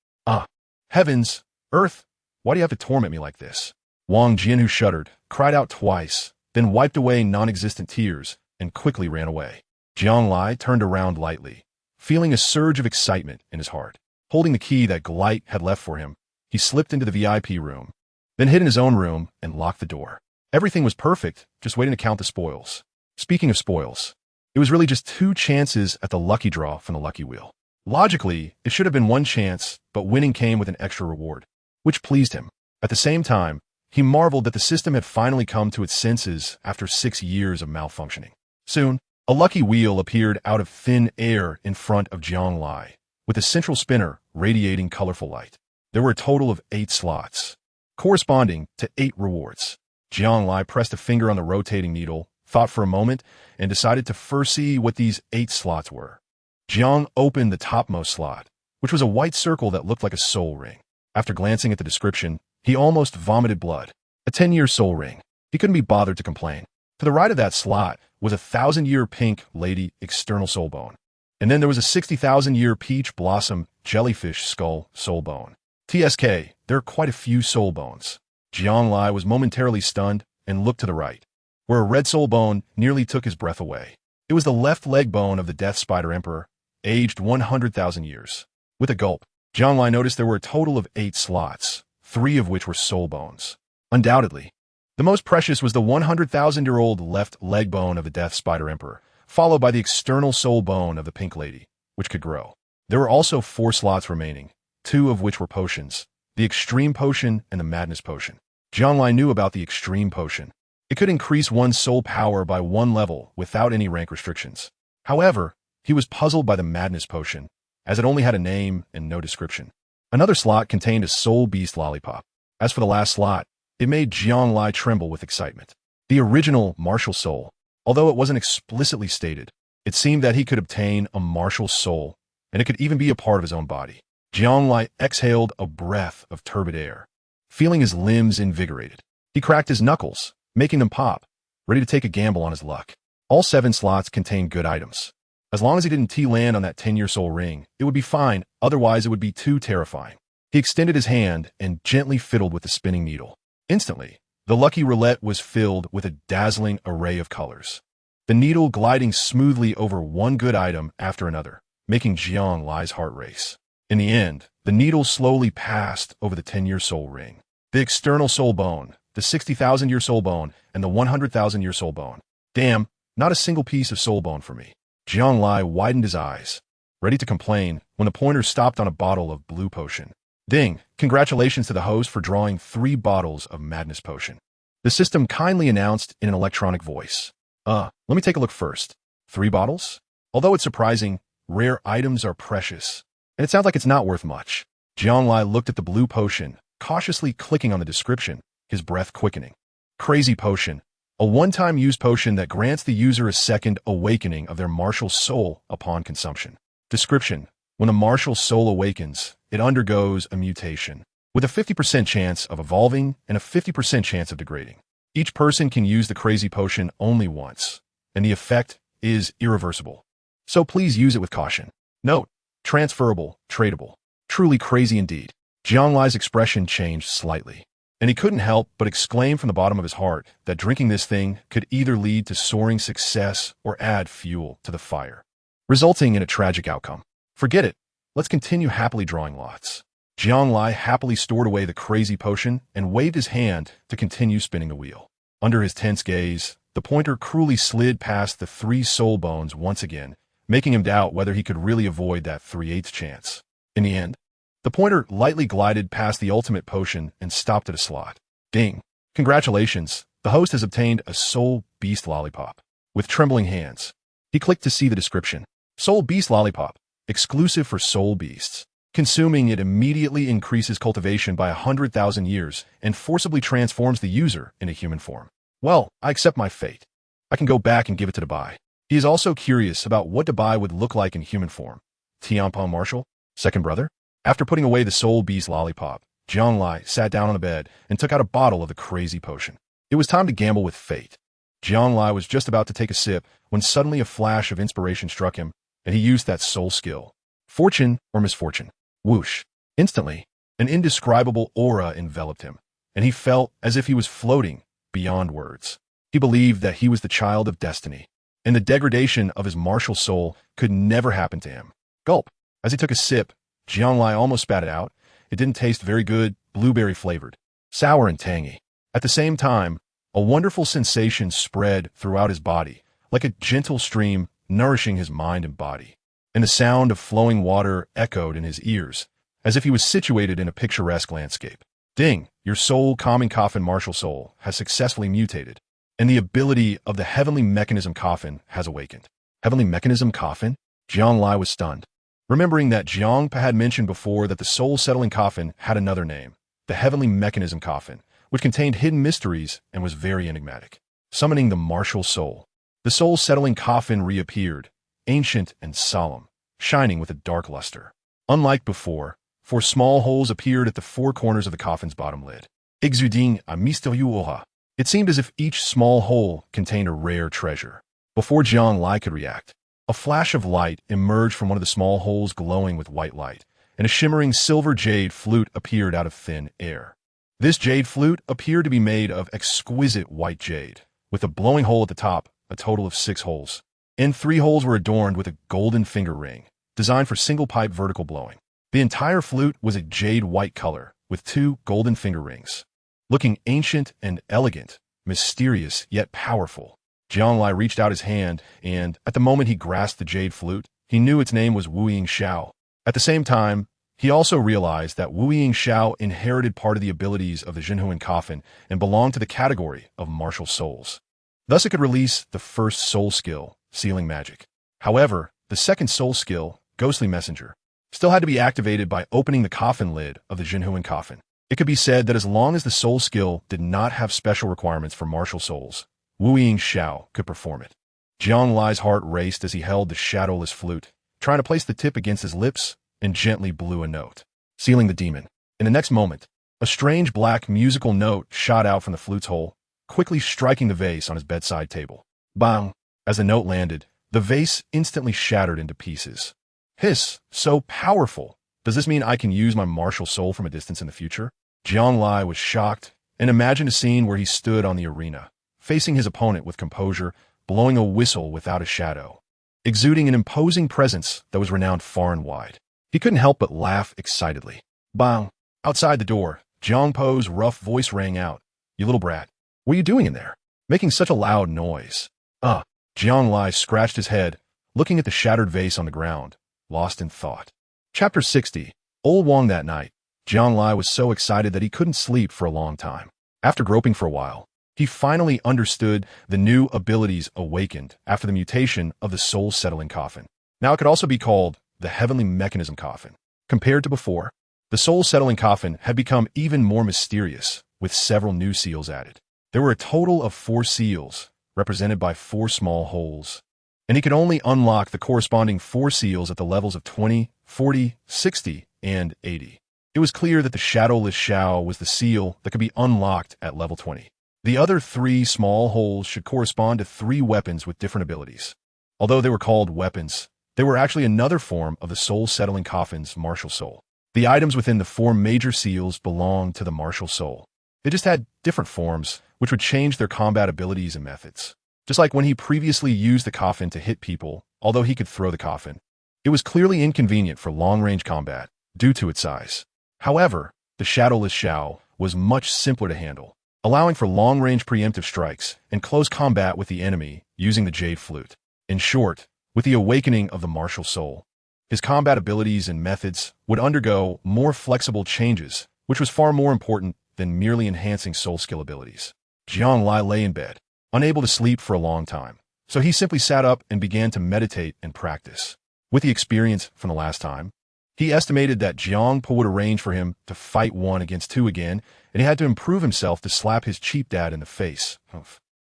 Heavens, Earth, why do you have to torment me like this?" Wang Jian, who shuddered, cried out twice, then wiped away non-existent tears and quickly ran away. Jiang Lai turned around lightly, feeling a surge of excitement in his heart. Holding the key that Glite had left for him, he slipped into the VIP room, then hid in his own room and locked the door. Everything was perfect, just waiting to count the spoils. Speaking of spoils, it was really just 2 chances at the lucky draw from the lucky wheel. Logically, it should have been 1 chance, but winning came with an extra reward. which pleased him. At the same time, he marveled that the system had finally come to its senses after 6 years of malfunctioning. Soon, a lucky wheel appeared out of thin air in front of Jianglai, with a central spinner radiating colorful light. There were a total of 8 slots, corresponding to 8 rewards. Jianglai pressed a finger on the rotating needle, thought for a moment, and decided to first see what these 8 slots were. Jiang opened the topmost slot, which was a white circle that looked like a soul ring. After glancing at the description, he almost vomited blood. A 10-year soul ring. He couldn't be bothered to complain. To the right of that slot was a 1,000-year pink lady external soul bone. And then there was a 60,000-year peach blossom jellyfish skull soul bone. TSK, there are quite a few soul bones. Jianglai was momentarily stunned and looked to the right, where a red soul bone nearly took his breath away. It was the left leg bone of the Death Spider Emperor, aged 100,000 years. With a gulp, Jianglai noticed there were a total of 8 slots, 3 of which were soul bones. Undoubtedly, the most precious was the 100,000-year-old left leg bone of the Death Spider Emperor, followed by the external soul bone of the Pink Lady, which could grow. There were also 4 slots remaining, 2 of which were potions, the Extreme Potion and the Madness Potion. Jianglai knew about the Extreme Potion. It could increase one's soul power by 1 level without any rank restrictions. However, he was puzzled by the Madness Potion, as it only had a name and no description. Another slot contained a Soul Beast Lollipop. As for the last slot, it made Jianglai tremble with excitement. The original martial soul. Although it wasn't explicitly stated, it seemed that he could obtain a martial soul, and it could even be a part of his own body. Jianglai exhaled a breath of turbid air, feeling his limbs invigorated. He cracked his knuckles, making them pop, ready to take a gamble on his luck. All 7 slots contained good items. As long as he didn't T-land on that 10-year soul ring, it would be fine, otherwise it would be too terrifying. He extended his hand and gently fiddled with the spinning needle. Instantly, the lucky roulette was filled with a dazzling array of colors, the needle gliding smoothly over one good item after another, making Jianglai's heart race. In the end, the needle slowly passed over the 10-year soul ring, the external soul bone, the 60,000-year soul bone, and the 100,000-year soul bone. Damn, not a single piece of soul bone for me. Jianglai widened his eyes, ready to complain, when the pointer stopped on a bottle of blue potion. Ding! Congratulations to the host for drawing 3 bottles of Madness Potion. The system kindly announced in an electronic voice. Let me take a look first. 3 bottles? Although it's surprising, rare items are precious, and it sounds like it's not worth much. Jianglai looked at the blue potion, cautiously clicking on the description, his breath quickening. Crazy Potion. A one-time use potion that grants the user a second awakening of their martial soul upon consumption. Description. When a martial soul awakens, it undergoes a mutation, with a 50% chance of evolving and a 50% chance of degrading. Each person can use the Crazy Potion only once, and the effect is irreversible. So please use it with caution. Note: transferable, tradable. Truly crazy indeed. Jianglai's expression changed slightly, and he couldn't help but exclaim from the bottom of his heart that drinking this thing could either lead to soaring success or add fuel to the fire, resulting in a tragic outcome. Forget it. Let's continue happily drawing lots. Jianglai happily stored away the Crazy Potion and waved his hand to continue spinning the wheel. Under his tense gaze, the pointer cruelly slid past the 3 soul bones once again, making him doubt whether he could really avoid that 3/8 chance. In the end, the pointer lightly glided past the ultimate potion and stopped at a slot. Ding! Congratulations, the host has obtained a Soul Beast Lollipop. With trembling hands, he clicked to see the description. Soul Beast Lollipop, exclusive for soul beasts. Consuming it immediately increases cultivation by 100,000 years and forcibly transforms the user into human form. Well, I accept my fate. I can go back and give it to Dabai. He is also curious about what Dabai would look like in human form. Tianpeng Marshall? Second brother? After putting away the Soul Beast Lollipop, Jianglai sat down on the bed and took out a bottle of the Crazy Potion. It was time to gamble with fate. Jianglai was just about to take a sip when suddenly a flash of inspiration struck him, and he used that soul skill. Fortune or misfortune. Whoosh. Instantly, an indescribable aura enveloped him, and he felt as if he was floating beyond words. He believed that he was the child of destiny, and the degradation of his martial soul could never happen to him. Gulp. As he took a sip, Jianglai almost spat it out. It didn't taste very good, blueberry flavored, sour and tangy. At the same time, a wonderful sensation spread throughout his body, like a gentle stream nourishing his mind and body. And the sound of flowing water echoed in his ears, as if he was situated in a picturesque landscape. Ding, your soul common coffin martial soul has successfully mutated, and the ability of the heavenly mechanism coffin has awakened. Heavenly mechanism coffin? Jiang Lai was stunned, remembering that Jiang Pa had mentioned before that the soul-settling coffin had another name, the heavenly mechanism coffin, which contained hidden mysteries and was very enigmatic. Summoning the martial soul. The soul-settling coffin reappeared, ancient and solemn, shining with a dark luster. Unlike before, 4 small holes appeared at the 4 corners of the coffin's bottom lid. Exuding a mystérieux aura. It seemed as if each small hole contained a rare treasure. Before Jiang Lai could react, a flash of light emerged from one of the small holes glowing with white light, and a shimmering silver jade flute appeared out of thin air. This jade flute appeared to be made of exquisite white jade, with a blowing hole at the top, a total of 6 holes. And 3 holes were adorned with a golden finger ring, designed for single-pipe vertical blowing. The entire flute was a jade white color, with 2 golden finger rings. Looking ancient and elegant, mysterious yet powerful, Jiang Lai reached out his hand, and at the moment he grasped the jade flute, he knew its name was Wu Ying Xiao. At the same time, he also realized that Wu Ying Xiao inherited part of the abilities of the Jinhuan coffin and belonged to the category of martial souls. Thus it could release the first soul skill, sealing magic. However, the second soul skill, ghostly messenger, still had to be activated by opening the coffin lid of the Jinhuan coffin. It could be said that as long as the soul skill did not have special requirements for martial souls, Wu Ying Xiao could perform it. Jiang Lai's heart raced as he held the shadowless flute, trying to place the tip against his lips, and gently blew a note, sealing the demon. In the next moment, a strange black musical note shot out from the flute's hole, quickly striking the vase on his bedside table. Bang! As the note landed, the vase instantly shattered into pieces. Hiss! So powerful! Does this mean I can use my martial soul from a distance in the future? Jiang Lai was shocked and imagined a scene where he stood on the arena, facing his opponent with composure, blowing a whistle without a shadow, exuding an imposing presence that was renowned far and wide. He couldn't help but laugh excitedly. Bang! Outside the door, Jiang Po's rough voice rang out. You little brat, what are you doing in there? Making such a loud noise. Jiang Lai scratched his head, looking at the shattered vase on the ground, lost in thought. Chapter 60. Old Wong. That night, Jiang Lai was so excited that he couldn't sleep for a long time. After groping for a while, he finally understood the new abilities awakened after the mutation of the soul-settling coffin. Now it could also be called the heavenly mechanism coffin. Compared to before, the soul-settling coffin had become even more mysterious, with several new seals added. There were a total of 4 seals, represented by 4 small holes, and he could only unlock the corresponding 4 seals at the levels of 20, 40, 60, and 80. It was clear that the shadowless Xiao was the seal that could be unlocked at level 20. The other 3 small holes should correspond to 3 weapons with different abilities. Although they were called weapons, they were actually another form of the soul-settling coffin's martial soul. The items within the 4 major seals belonged to the martial soul. They just had different forms, which would change their combat abilities and methods. Just like when he previously used the coffin to hit people, although he could throw the coffin, it was clearly inconvenient for long-range combat due to its size. However, the shadowless Xiao was much simpler to handle, allowing for long-range preemptive strikes and close combat with the enemy using the jade flute. In short, with the awakening of the martial soul, his combat abilities and methods would undergo more flexible changes, which was far more important than merely enhancing soul skill abilities. Jiang Lai lay in bed, unable to sleep for a long time, so he simply sat up and began to meditate and practice. With the experience from the last time, he estimated that Jiang Pa would arrange for him to fight 1 against 2 again, and he had to improve himself to slap his cheap dad in the face.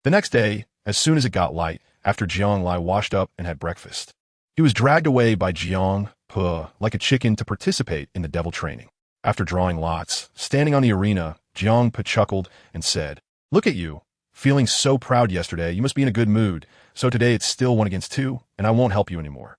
The next day, as soon as it got light, after Jiang Lai washed up and had breakfast, he was dragged away by Jiang Pa like a chicken to participate in the devil training. After drawing lots, standing on the arena, Jiang Pa chuckled and said, "Look at you, feeling so proud yesterday, you must be in a good mood, so today it's still 1 against 2, and I won't help you anymore.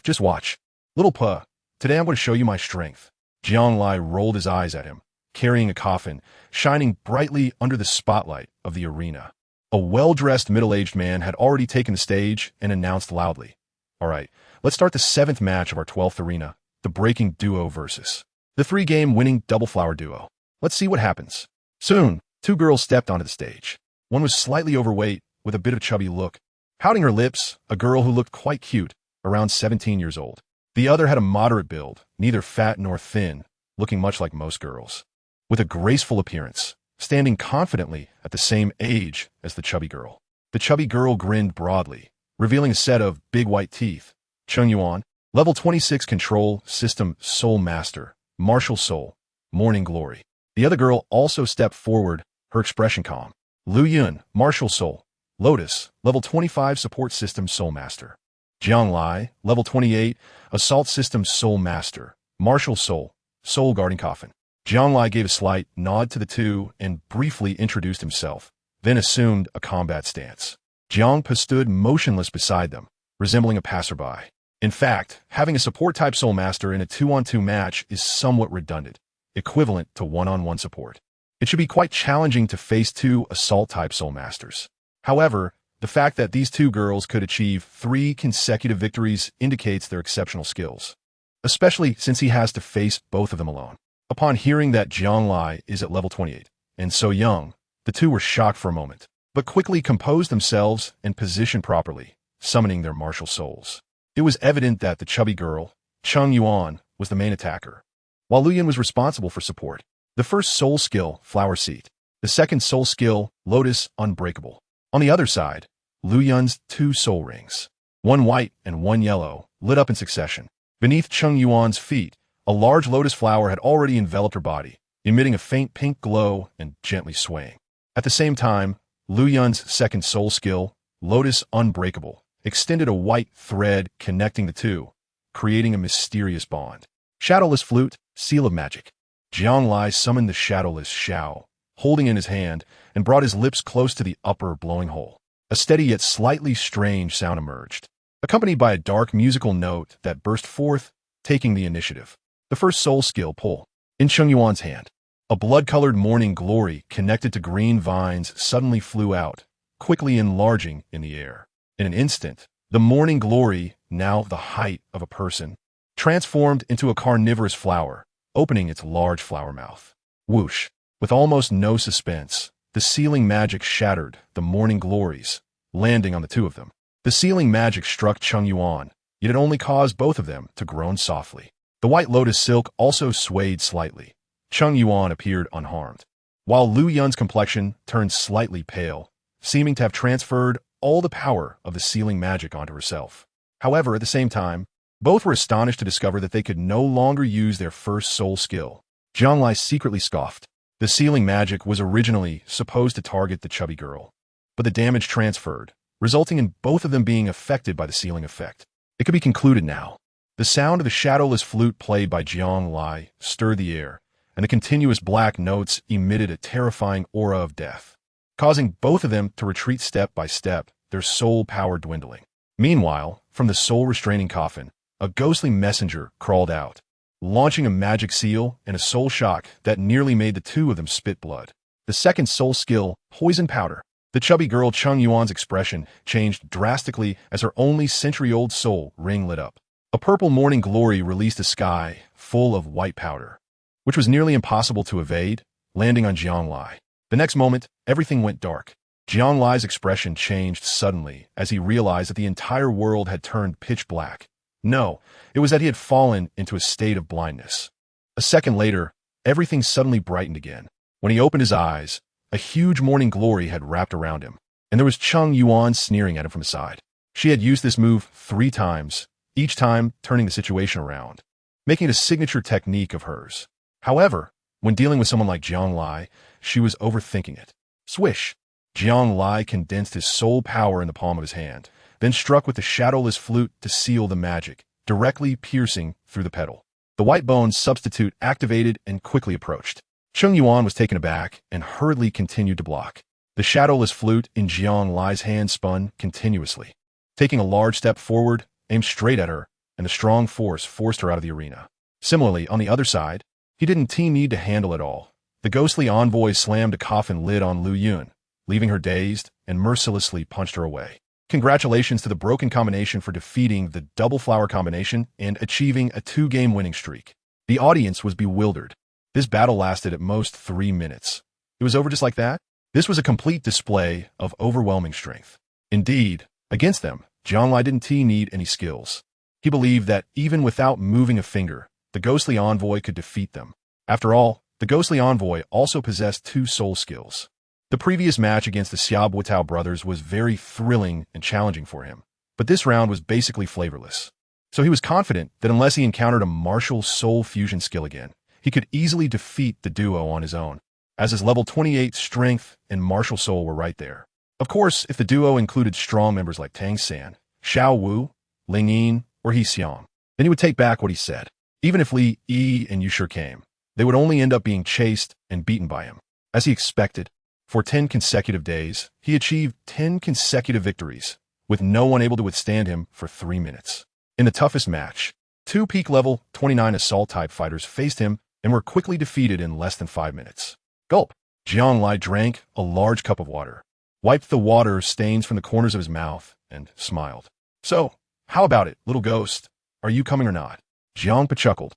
Just watch. Little Pa, today I'm going to show you my strength." Jiang Lai rolled his eyes at him, carrying a coffin, shining brightly under the spotlight of the arena. A well-dressed middle-aged man had already taken the stage and announced loudly, "All right, let's start the 7th match of our 12th arena, the breaking duo versus the 3-game winning double flower duo. Let's see what happens." Soon, 2 girls stepped onto the stage. One was slightly overweight, with a bit of chubby look, pouting her lips, a girl who looked quite cute, around 17 years old. The other had a moderate build, neither fat nor thin, looking much like most girls. with a graceful appearance, standing confidently at the same age as the chubby girl. The chubby girl grinned broadly, revealing a set of big white teeth. Cheng Yuan, Level 26 Control System Soul Master, Martial Soul, Morning Glory. The other girl also stepped forward, her expression calm. Lu Yun, Martial Soul, Lotus, Level 25 Support System Soul Master. Jiang Lai, Level 28, Assault System Soul Master, Martial Soul, Soul Guarding Coffin. Jiang Lai gave a slight nod to the two and briefly introduced himself, then assumed a combat stance. Jiang Pa stood motionless beside them, resembling a passerby. In fact, having a support-type Soul Master in a 2-on-2 match is somewhat redundant, equivalent to one-on-one support. It should be quite challenging to face two Assault-type Soul Masters. However, the fact that these two girls could achieve 3 consecutive victories indicates their exceptional skills, especially since he has to face both of them alone. Upon hearing that Jiang Lai is at level 28 and so young, the two were shocked for a moment, but quickly composed themselves and positioned properly, summoning their martial souls. It was evident that the chubby girl, Cheng Yuan, was the main attacker, while Lu Yun was responsible for support. The first soul skill, Flower Seat. The second soul skill, Lotus Unbreakable. On the other side, Lu Yun's 2 soul rings, one white and one yellow, lit up in succession. Beneath Cheng Yuan's feet, a large lotus flower had already enveloped her body, emitting a faint pink glow and gently swaying. At the same time, Lu Yun's second soul skill, Lotus Unbreakable, extended a white thread connecting the two, creating a mysterious bond. Shadowless Flute, Seal of Magic. Jiang Lai summoned the shadowless Xiao, holding in his hand, and brought his lips close to the upper blowing hole. A steady yet slightly strange sound emerged, accompanied by a dark musical note that burst forth, taking the initiative. The first soul skill, Pull. In Cheng Yuan's hand, a blood-colored morning glory connected to green vines suddenly flew out, quickly enlarging in the air. In an instant, the morning glory, now the height of a person, transformed into a carnivorous flower, opening its large flower mouth. Whoosh! With almost no suspense, the sealing magic shattered the morning glories, landing on the two of them. The sealing magic struck Cheng Yuan, yet it only caused both of them to groan softly. The white lotus silk also swayed slightly. Cheng Yuan appeared unharmed, while Lu Yun's complexion turned slightly pale, seeming to have transferred all the power of the sealing magic onto herself. However, at the same time, both were astonished to discover that they could no longer use their first soul skill. Jiang Lai secretly scoffed. The sealing magic was originally supposed to target the chubby girl, but the damage transferred, resulting in both of them being affected by the sealing effect. It could be concluded now. The sound of the shadowless flute played by Jiang Lai stirred the air, and the continuous black notes emitted a terrifying aura of death, causing both of them to retreat step by step, their soul power dwindling. Meanwhile, from the soul-restraining coffin, a ghostly messenger crawled out, launching a magic seal and a soul shock that nearly made the two of them spit blood. The second soul skill, Poison Powder. The chubby girl Cheng Yuan's expression changed drastically as her only century-old soul ring lit up. A purple morning glory released a sky full of white powder, which was nearly impossible to evade, landing on Jiang Lai. The next moment, everything went dark. Jiang Lai's expression changed suddenly as he realized that the entire world had turned pitch black. No, it was that he had fallen into a state of blindness. A second later, everything suddenly brightened again. When he opened his eyes, a huge morning glory had wrapped around him, and there was Cheng Yuan sneering at him from the side. She had used this move 3 times, each time turning the situation around, making it a signature technique of hers. However, when dealing with someone like Jiang Lai, she was overthinking it. Swish! Jiang Lai condensed his soul power in the palm of his hand, then struck with the shadowless flute to seal the magic, directly piercing through the petal. The white bone substitute activated and quickly approached. Cheng Yuan was taken aback and hurriedly continued to block. The shadowless flute in Jiang Lai's hand spun continuously, taking a large step forward, aimed straight at her, and the strong force forced her out of the arena. Similarly, on the other side, he didn't need to handle it all. The ghostly envoy slammed a coffin lid on Lu Yun, leaving her dazed, and mercilessly punched her away. Congratulations to the broken combination for defeating the double flower combination and achieving a 2-game winning streak. The audience was bewildered. This battle lasted at most 3 minutes. It was over just like that? This was a complete display of overwhelming strength. Indeed, against them, Jiang Lai didn't need any skills. He believed that even without moving a finger, the ghostly envoy could defeat them. After all, the ghostly envoy also possessed 2 soul skills. The previous match against the Xiaobuotao brothers was very thrilling and challenging for him, but this round was basically flavorless. So he was confident that unless he encountered a martial soul fusion skill again, he could easily defeat the duo on his own, as his level 28 strength and martial soul were right there. Of course, if the duo included strong members like Tang San, Xiao Wu, Ling Yin, or He Xiang, then he would take back what he said. Even if Li Yi and Yushir came, they would only end up being chased and beaten by him. As he expected, for 10 consecutive days, he achieved 10 consecutive victories, with no one able to withstand him for 3 minutes. In the toughest match, 2 peak level 29 assault-type fighters faced him and were quickly defeated in less than 5 minutes. Gulp! Jiang Lai drank a large cup of water, wiped the water stains from the corners of his mouth, and smiled. So, how about it, little ghost? Are you coming or not? Jiang Pa chuckled,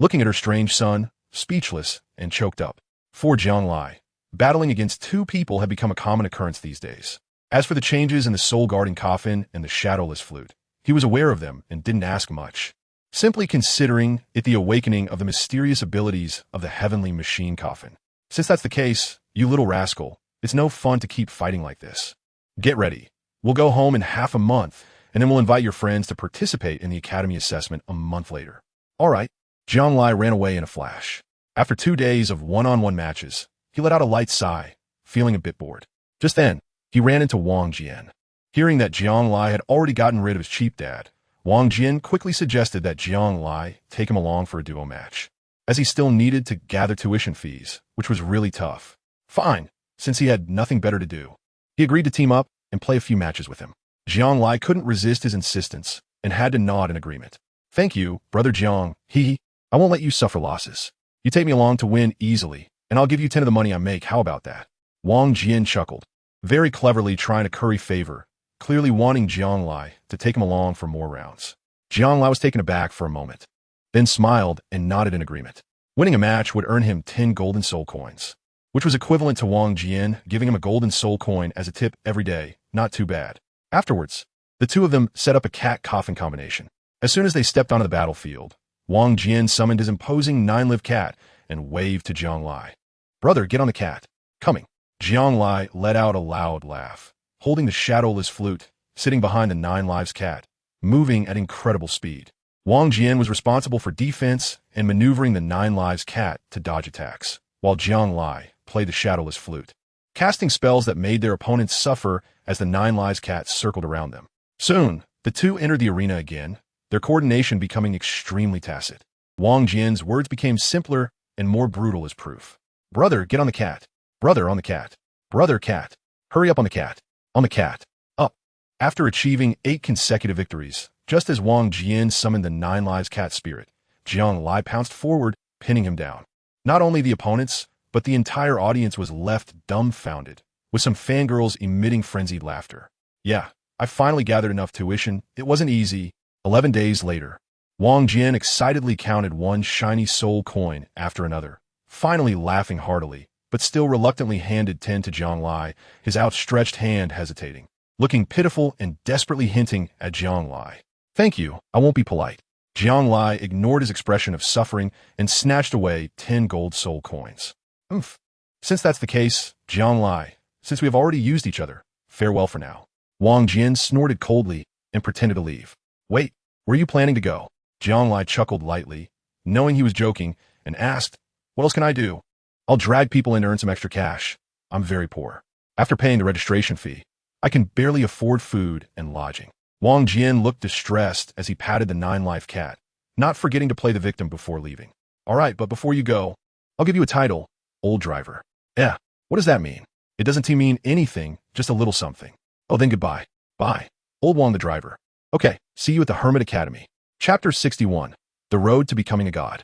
looking at her strange son, speechless and choked up. For Jiang Lai, battling against 2 people had become a common occurrence these days. As for the changes in the soul guarding coffin and the shadowless flute, he was aware of them and didn't ask much, simply considering it the awakening of the mysterious abilities of the heavenly machine coffin. Since that's the case, you little rascal, it's no fun to keep fighting like this. Get ready. We'll go home in half a month, and then we'll invite your friends to participate in the academy assessment a month later. All right. Jiang Lai ran away in a flash. After 2 days of one-on-one matches, he let out a light sigh, feeling a bit bored. Just then, he ran into Wang Jian. Hearing that Jiang Lai had already gotten rid of his cheap dad, Wang Jian quickly suggested that Jiang Lai take him along for a duo match, as he still needed to gather tuition fees, which was really tough. Fine, since he had nothing better to do. He agreed to team up and play a few matches with him. Jiang Lai couldn't resist his insistence and had to nod in agreement. Thank you, brother Jiang. I won't let you suffer losses. You take me along to win easily, and I'll give you 10 of the money I make. How about that? Wang Jian chuckled, very cleverly trying to curry favor, clearly wanting Jiang Lai to take him along for more rounds. Jiang Lai was taken aback for a moment, then smiled and nodded in agreement. Winning a match would earn him 10 golden soul coins, which was equivalent to Wang Jian giving him a golden soul coin as a tip every day. Not too bad. Afterwards, the 2 of them set up a cat-coffin combination. As soon as they stepped onto the battlefield, Wang Jian summoned his imposing 9-live cat and waved to Jiang Lai. Brother, get on the cat. Coming. Jiang Lai let out a loud laugh, holding the shadowless flute, sitting behind the 9 lives cat, moving at incredible speed. Wang Jian was responsible for defense and maneuvering the 9 lives cat to dodge attacks, while Jiang Lai played the shadowless flute, casting spells that made their opponents suffer as the 9 lives cat circled around them. Soon, the 2 entered the arena again, their coordination becoming extremely tacit. Wang Jian's words became simpler and more brutal as proof. Brother, get on the cat. Brother, on the cat. Brother, cat. Hurry up on the cat. On the cat. Up. After achieving 8 consecutive victories, just as Wang Jian summoned the 9 lives cat spirit, Jiang Lai pounced forward, pinning him down. Not only the opponents, but the entire audience was left dumbfounded, with some fangirls emitting frenzied laughter. Yeah, I finally gathered enough tuition. It wasn't easy. 11 days later, Wang Jian excitedly counted one shiny soul coin after another, finally laughing heartily, but still reluctantly handed 10 to Jiang Lai, his outstretched hand hesitating, looking pitiful and desperately hinting at Jiang Lai. Thank you, I won't be polite. Jiang Lai ignored his expression of suffering and snatched away 10 gold soul coins. Oomph. Since that's the case, Jiang Lai, since we have already used each other, farewell for now. Wang Jian snorted coldly and pretended to leave. Wait, where are you planning to go? Jiang Lai chuckled lightly, knowing he was joking, and asked, what else can I do? I'll drag people in to earn some extra cash. I'm very poor. After paying the registration fee, I can barely afford food and lodging. Wang Jian looked distressed as he patted the 9-life cat, not forgetting to play the victim before leaving. All right, but before you go, I'll give you a title, Old Driver. What does that mean? It doesn't mean anything, just a little something. Oh, then goodbye. Bye. Old Wang the Driver. Okay, see you at the Hermit Academy. Chapter 61. The Road to Becoming a God.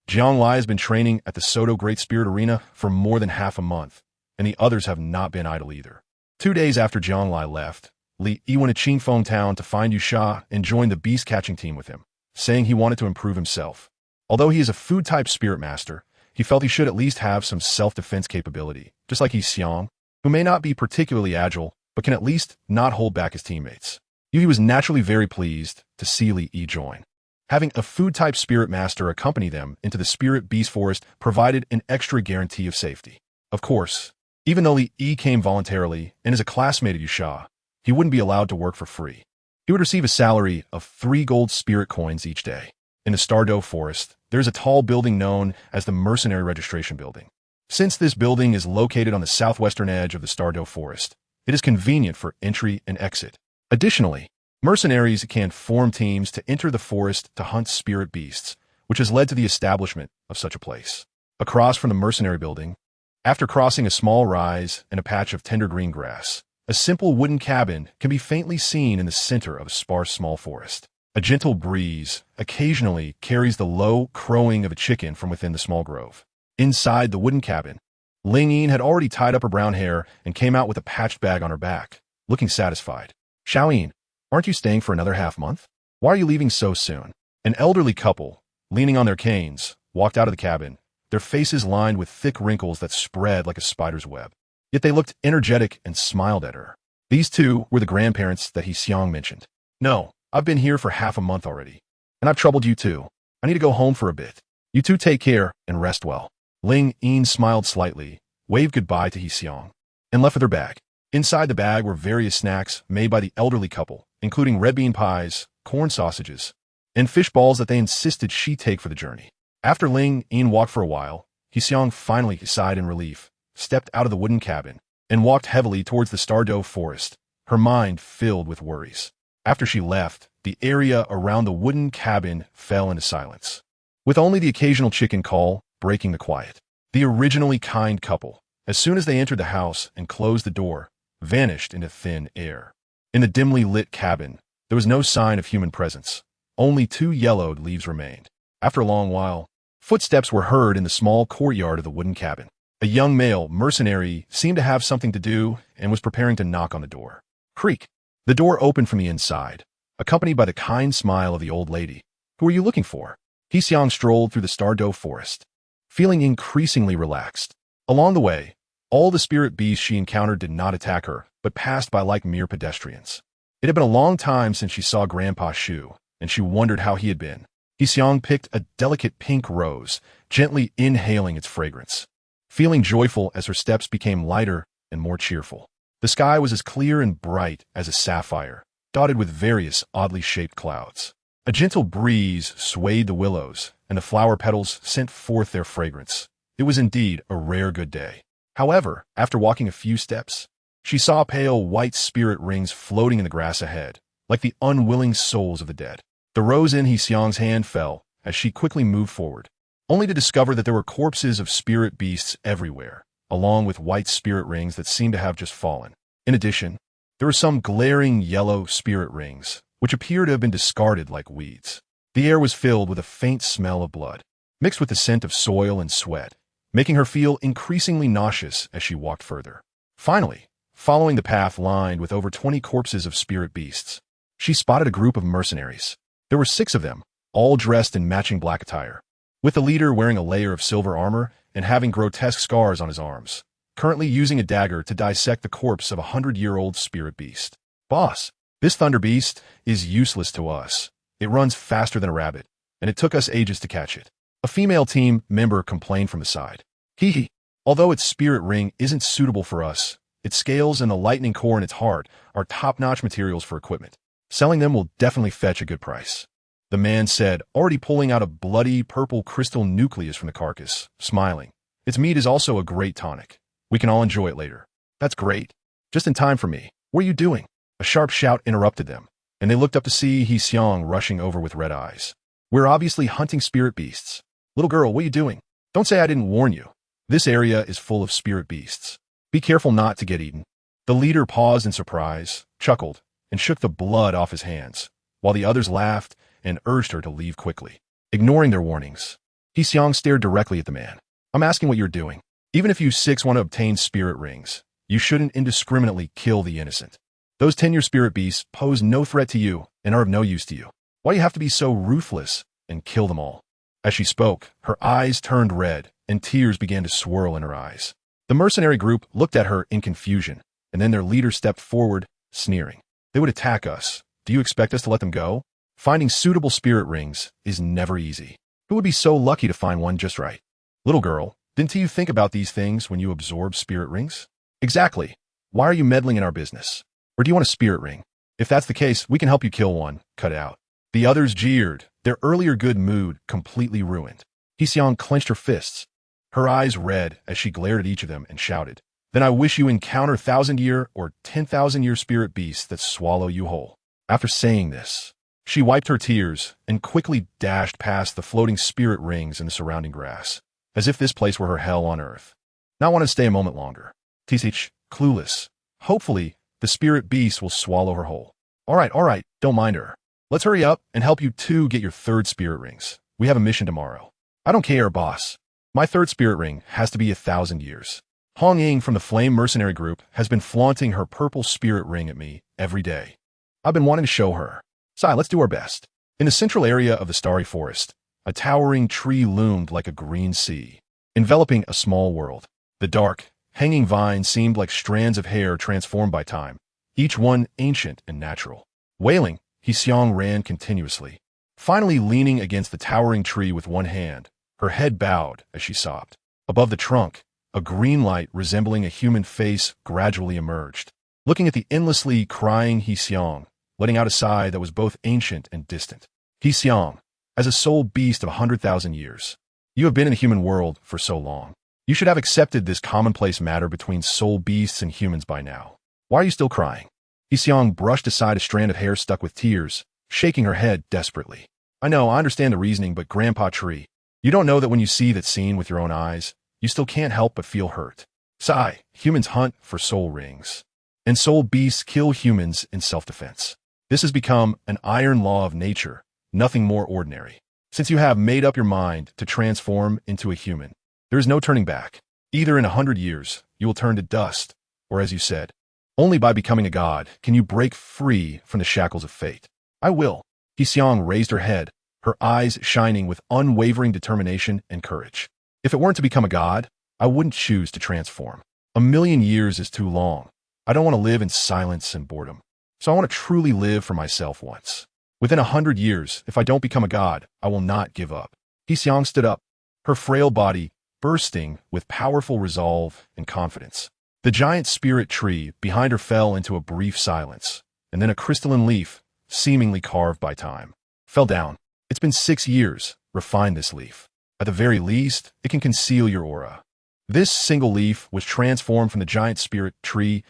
Jiang Lai has been training at the Soto Great Spirit Arena for more than half a month, and the others have not been idle either. 2 days after Jiang Lai left, Li Yi went to Qingfeng Town to find Yusha and joined the beast-catching team with him, saying he wanted to improve himself. Although he is a food-type spirit master, he felt he should at least have some self-defense capability, just like He Xiang, who may not be particularly agile, but can at least not hold back his teammates. Yu was naturally very pleased to see Li Yi join. Having a food-type spirit master accompany them into the spirit beast forest provided an extra guarantee of safety. Of course, even though Li came voluntarily and is a classmate at Yusha, he wouldn't be allowed to work for free. He would receive a salary of 3 gold spirit coins each day. In the Douluo forest, there is a tall building known as the Mercenary Registration Building. Since this building is located on the southwestern edge of the Douluo forest, it is convenient for entry and exit. Additionally, mercenaries can form teams to enter the forest to hunt spirit beasts, which has led to the establishment of such a place. Across from the mercenary building, after crossing a small rise and a patch of tender green grass, a simple wooden cabin can be faintly seen in the center of a sparse small forest. A gentle breeze occasionally carries the low crowing of a chicken from within the small grove. Inside the wooden cabin, Ling Yin had already tied up her brown hair and came out with a patched bag on her back, looking satisfied. Xiaoyin, aren't you staying for another half-month? Why are you leaving so soon? An elderly couple, leaning on their canes, walked out of the cabin, their faces lined with thick wrinkles that spread like a spider's web. Yet they looked energetic and smiled at her. These two were the grandparents that He Xiang mentioned. No, I've been here for half a month already, and I've troubled you too. I need to go home for a bit. You two take care and rest well. Ling Yin smiled slightly, waved goodbye to He Xiang, and left with her bag. Inside the bag were various snacks made by the elderly couple, including red bean pies, corn sausages, and fish balls that they insisted she take for the journey. After Ling Yin walked for a while, He Xiang finally sighed in relief, stepped out of the wooden cabin, and walked heavily towards the Douluo forest, her mind filled with worries. After she left, the area around the wooden cabin fell into silence, with only the occasional chicken call breaking the quiet. The originally kind couple, as soon as they entered the house and closed the door, vanished into thin air. In the dimly lit cabin, there was no sign of human presence. Only 2 yellowed leaves remained. After a long while, footsteps were heard in the small courtyard of the wooden cabin. A young male mercenary seemed to have something to do and was preparing to knock on the door. Creak! The door opened from the inside, accompanied by the kind smile of the old lady. Who are you looking for? He Xiang strolled through the Douluo forest, feeling increasingly relaxed. Along the way, all the spirit beasts she encountered did not attack her, but passed by like mere pedestrians. It had been a long time since she saw Grandpa Shu, and she wondered how he had been. He Xiang picked a delicate pink rose, gently inhaling its fragrance, feeling joyful as her steps became lighter and more cheerful. The sky was as clear and bright as a sapphire, dotted with various oddly shaped clouds. A gentle breeze swayed the willows, and the flower petals sent forth their fragrance. It was indeed a rare good day. However, after walking a few steps, she saw pale white spirit rings floating in the grass ahead, like the unwilling souls of the dead. The rose in He Xiang's hand fell as she quickly moved forward, only to discover that there were corpses of spirit beasts everywhere, along with white spirit rings that seemed to have just fallen. In addition, there were some glaring yellow spirit rings, which appeared to have been discarded like weeds. The air was filled with a faint smell of blood, mixed with the scent of soil and sweat, making her feel increasingly nauseous as she walked further. Finally, following the path lined with over 20 corpses of spirit beasts, she spotted a group of mercenaries. There were 6 of them, all dressed in matching black attire, with the leader wearing a layer of silver armor and having grotesque scars on his arms, currently using a dagger to dissect the corpse of a 100-year-old spirit beast. Boss, this thunder beast is useless to us. It runs faster than a rabbit, and it took us ages to catch it. A female team member complained from the side. Hee. Although its spirit ring isn't suitable for us, its scales and the lightning core in its heart are top-notch materials for equipment. Selling them will definitely fetch a good price. The man said, already pulling out a bloody purple crystal nucleus from the carcass, smiling. Its meat is also a great tonic. We can all enjoy it later. That's great. Just in time for me. What are you doing? A sharp shout interrupted them, and they looked up to see He Xiang rushing over with red eyes. We're obviously hunting spirit beasts. Little girl, what are you doing? Don't say I didn't warn you. This area is full of spirit beasts. Be careful not to get eaten. The leader paused in surprise, chuckled, and shook the blood off his hands, while the others laughed and urged her to leave quickly. Ignoring their warnings, He Xiang stared directly at the man. I'm asking what you're doing. Even if you 6 want to obtain spirit rings, you shouldn't indiscriminately kill the innocent. Those 10-year spirit beasts pose no threat to you and are of no use to you. Why do you have to be so ruthless and kill them all? As she spoke, her eyes turned red and tears began to swirl in her eyes. The mercenary group looked at her in confusion, and then their leader stepped forward, sneering. They would attack us. Do you expect us to let them go? Finding suitable spirit rings is never easy. Who would be so lucky to find one just right? Little girl, didn't you think about these things when you absorbed spirit rings? Exactly. Why are you meddling in our business? Or do you want a spirit ring? If that's the case, we can help you kill one. Cut it out. The others jeered, their earlier good mood completely ruined. Heeseong clenched her fists, her eyes red as she glared at each of them and shouted, "Then I wish you encounter 1,000-year or 10,000-year spirit beasts that swallow you whole." After saying this, she wiped her tears and quickly dashed past the floating spirit rings in the surrounding grass, as if this place were her hell on earth. Not want to stay a moment longer. TCH, clueless. Hopefully, the spirit beast will swallow her whole. All right, don't mind her. Let's hurry up and help you two get your third spirit rings. We have a mission tomorrow. I don't care, boss. My third spirit ring has to be 1,000 years. Hong Ying from the Flame Mercenary Group has been flaunting her purple spirit ring at me every day. I've been wanting to show her. Sai, let's do our best. In the central area of the starry forest, a towering tree loomed like a green sea, enveloping a small world. The dark, hanging vines seemed like strands of hair transformed by time, each one ancient and natural. Wailing, Heeseong ran continuously, finally leaning against the towering tree with one hand, her head bowed as she sobbed. Above the trunk, a green light resembling a human face gradually emerged, looking at the endlessly crying Heeseong, letting out a sigh that was both ancient and distant. Heeseong, as a soul beast of 100,000 years, you have been in the human world for so long. You should have accepted this commonplace matter between soul beasts and humans by now. Why are you still crying? Heeseong brushed aside a strand of hair stuck with tears, shaking her head desperately. I know, I understand the reasoning, but Grandpa Tree, you don't know that when you see that scene with your own eyes, you still can't help but feel hurt. Sigh, humans hunt for soul rings, and soul beasts kill humans in self-defense. This has become an iron law of nature, nothing more ordinary. Since you have made up your mind to transform into a human, there is no turning back. Either in 100 years, you will turn to dust, or as you said, only by becoming a god can you break free from the shackles of fate. I will. Heeseong raised her head, her eyes shining with unwavering determination and courage. If it weren't to become a god, I wouldn't choose to transform. 1,000,000 years is too long. I don't want to live in silence and boredom. So I want to truly live for myself once. Within 100 years, if I don't become a god, I will not give up. Heeseong stood up, her frail body bursting with powerful resolve and confidence. The giant spirit tree behind her fell into a brief silence, and then a crystalline leaf, seemingly carved by time, fell down. It's been 6 years. Refine this leaf. At the very least, it can conceal your aura. This single leaf was transformed from the giant spirit tree's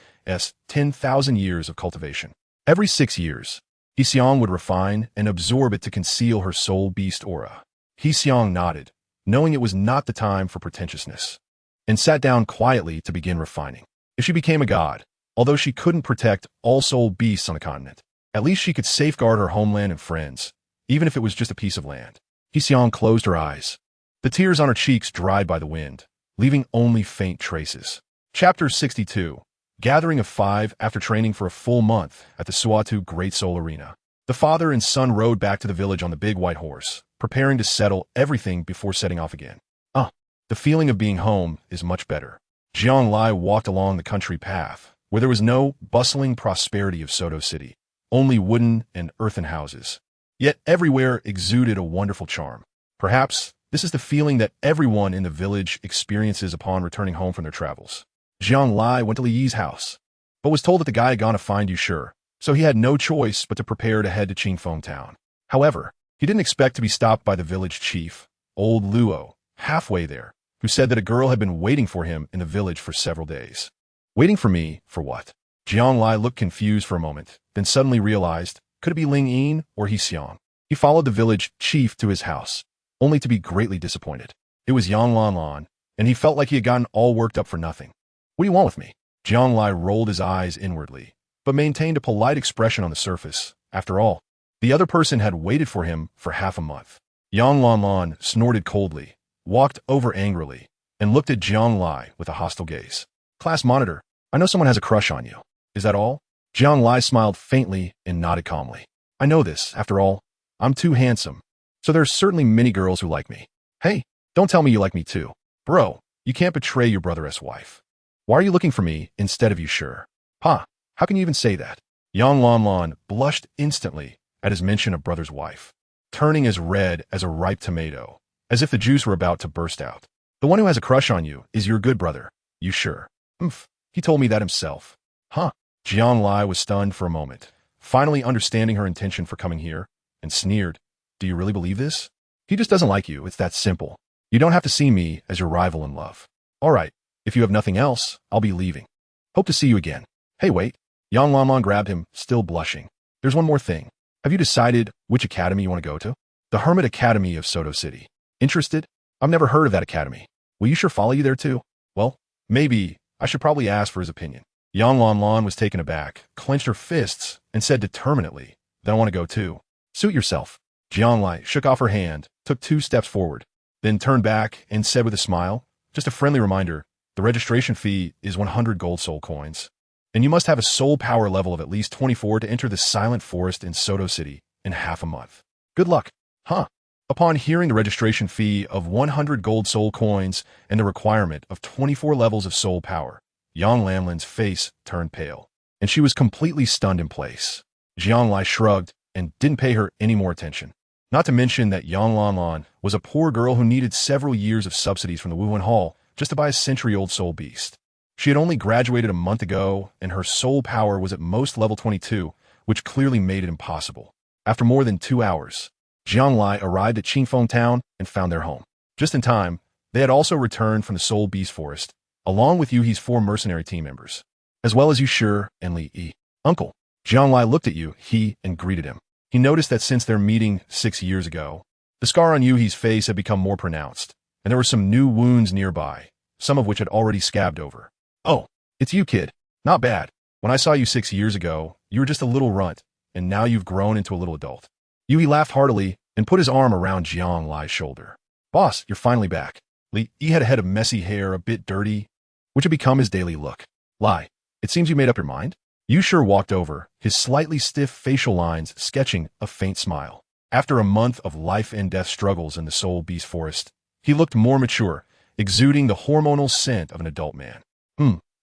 10,000 years of cultivation. Every 6 years, Heeseong would refine and absorb it to conceal her soul beast aura. Heeseong nodded, knowing it was not the time for pretentiousness, and sat down quietly to begin refining. If she became a god, although she couldn't protect all soul beasts on the continent, at least she could safeguard her homeland and friends, even if it was just a piece of land. Heeseong closed her eyes. The tears on her cheeks dried by the wind, leaving only faint traces. Chapter 62. Gathering of 5 after training for a full month at the Suatu Great Soul Arena. The father and son rode back to the village on the big white horse, preparing to settle everything before setting off again. The feeling of being home is much better. Jiang Lai walked along the country path, where there was no bustling prosperity of Soto City, only wooden and earthen houses. Yet everywhere exuded a wonderful charm. Perhaps this is the feeling that everyone in the village experiences upon returning home from their travels. Jiang Lai went to Li Yi's house, but was told that the guy had gone to find Yushur, so he had no choice but to prepare to head to Qingfeng town. However, he didn't expect to be stopped by the village chief, old Luo, halfway there, who said that a girl had been waiting for him in the village for several days. Waiting for me? For what? Jiang Lai looked confused for a moment, then suddenly realized, could it be Ling Yin or Heeseong? He followed the village chief to his house, only to be greatly disappointed. It was Yang Lan Lan, and he felt like he had gotten all worked up for nothing. What do you want with me? Jiang Lai rolled his eyes inwardly, but maintained a polite expression on the surface. After all, the other person had waited for him for half a month. Yang Lan Lan snorted coldly, walked over angrily, and looked at Jiang Lai with a hostile gaze. Class monitor, I know someone has a crush on you. Is that all? Jiang Lai smiled faintly and nodded calmly. I know this. After all, I'm too handsome. So there's certainly many girls who like me. Hey, don't tell me you like me too. Bro, you can't betray your brother's wife. Why are you looking for me instead of Yushur? Pa, how can you even say that? Yang Lan Lan blushed instantly at his mention of brother's wife, turning as red as a ripe tomato, as if the juice were about to burst out. The one who has a crush on you is your good brother. You sure? He told me that himself. Huh? Jiang Lai was stunned for a moment, finally understanding her intention for coming here, and sneered. Do you really believe this? He just doesn't like you, it's that simple. You don't have to see me as your rival in love. All right, if you have nothing else, I'll be leaving. Hope to see you again. Hey, wait. Yang Lanlan grabbed him, still blushing. There's one more thing. Have you decided which academy you want to go to? The Hermit Academy of Soto City. Interested? I've never heard of that academy. Will you sure follow you there too? Well, maybe I should probably ask for his opinion. Yang Lanlan was taken aback, clenched her fists, and said determinedly, Then I want to go too. Suit yourself. Jiang Lai shook off her hand, took 2 steps forward, then turned back and said with a smile, Just a friendly reminder, the registration fee is 100 gold soul coins. And you must have a soul power level of at least 24 to enter the silent forest in Soto City in half a month. Good luck. Huh? Upon hearing the registration fee of 100 gold soul coins and the requirement of 24 levels of soul power, Yang Lanlan's face turned pale, and she was completely stunned in place. Jiang Lai shrugged and didn't pay her any more attention. Not to mention that Yang Lanlan was a poor girl who needed several years of subsidies from the Wuhan Hall just to buy a century-old soul beast. She had only graduated a month ago, and her soul power was at most level 22, which clearly made it impossible. After more than 2 hours, Jiang Lai arrived at Qingfeng Town and found their home. Just in time, they had also returned from the Soul Beast Forest, along with Yuhi's 4 mercenary team members, as well as Yushi and Li Yi. Uncle. Jiang Lai looked at Yuhi and greeted him. He noticed that since their meeting 6 years ago, the scar on Yuhi's face had become more pronounced, and there were some new wounds nearby, some of which had already scabbed over. Oh, it's you, kid. Not bad. When I saw you 6 years ago, you were just a little runt, and now you've grown into a little adult. Yuhi laughed heartily and put his arm around Jiang Lai's shoulder. Boss, you're finally back. Li Yi had a head of messy hair, a bit dirty, which had become his daily look. Lai, it seems you made up your mind? Yushi walked over, his slightly stiff facial lines sketching a faint smile. After a month of life and death struggles in the Soul Beast Forest, he looked more mature, exuding the hormonal scent of an adult man.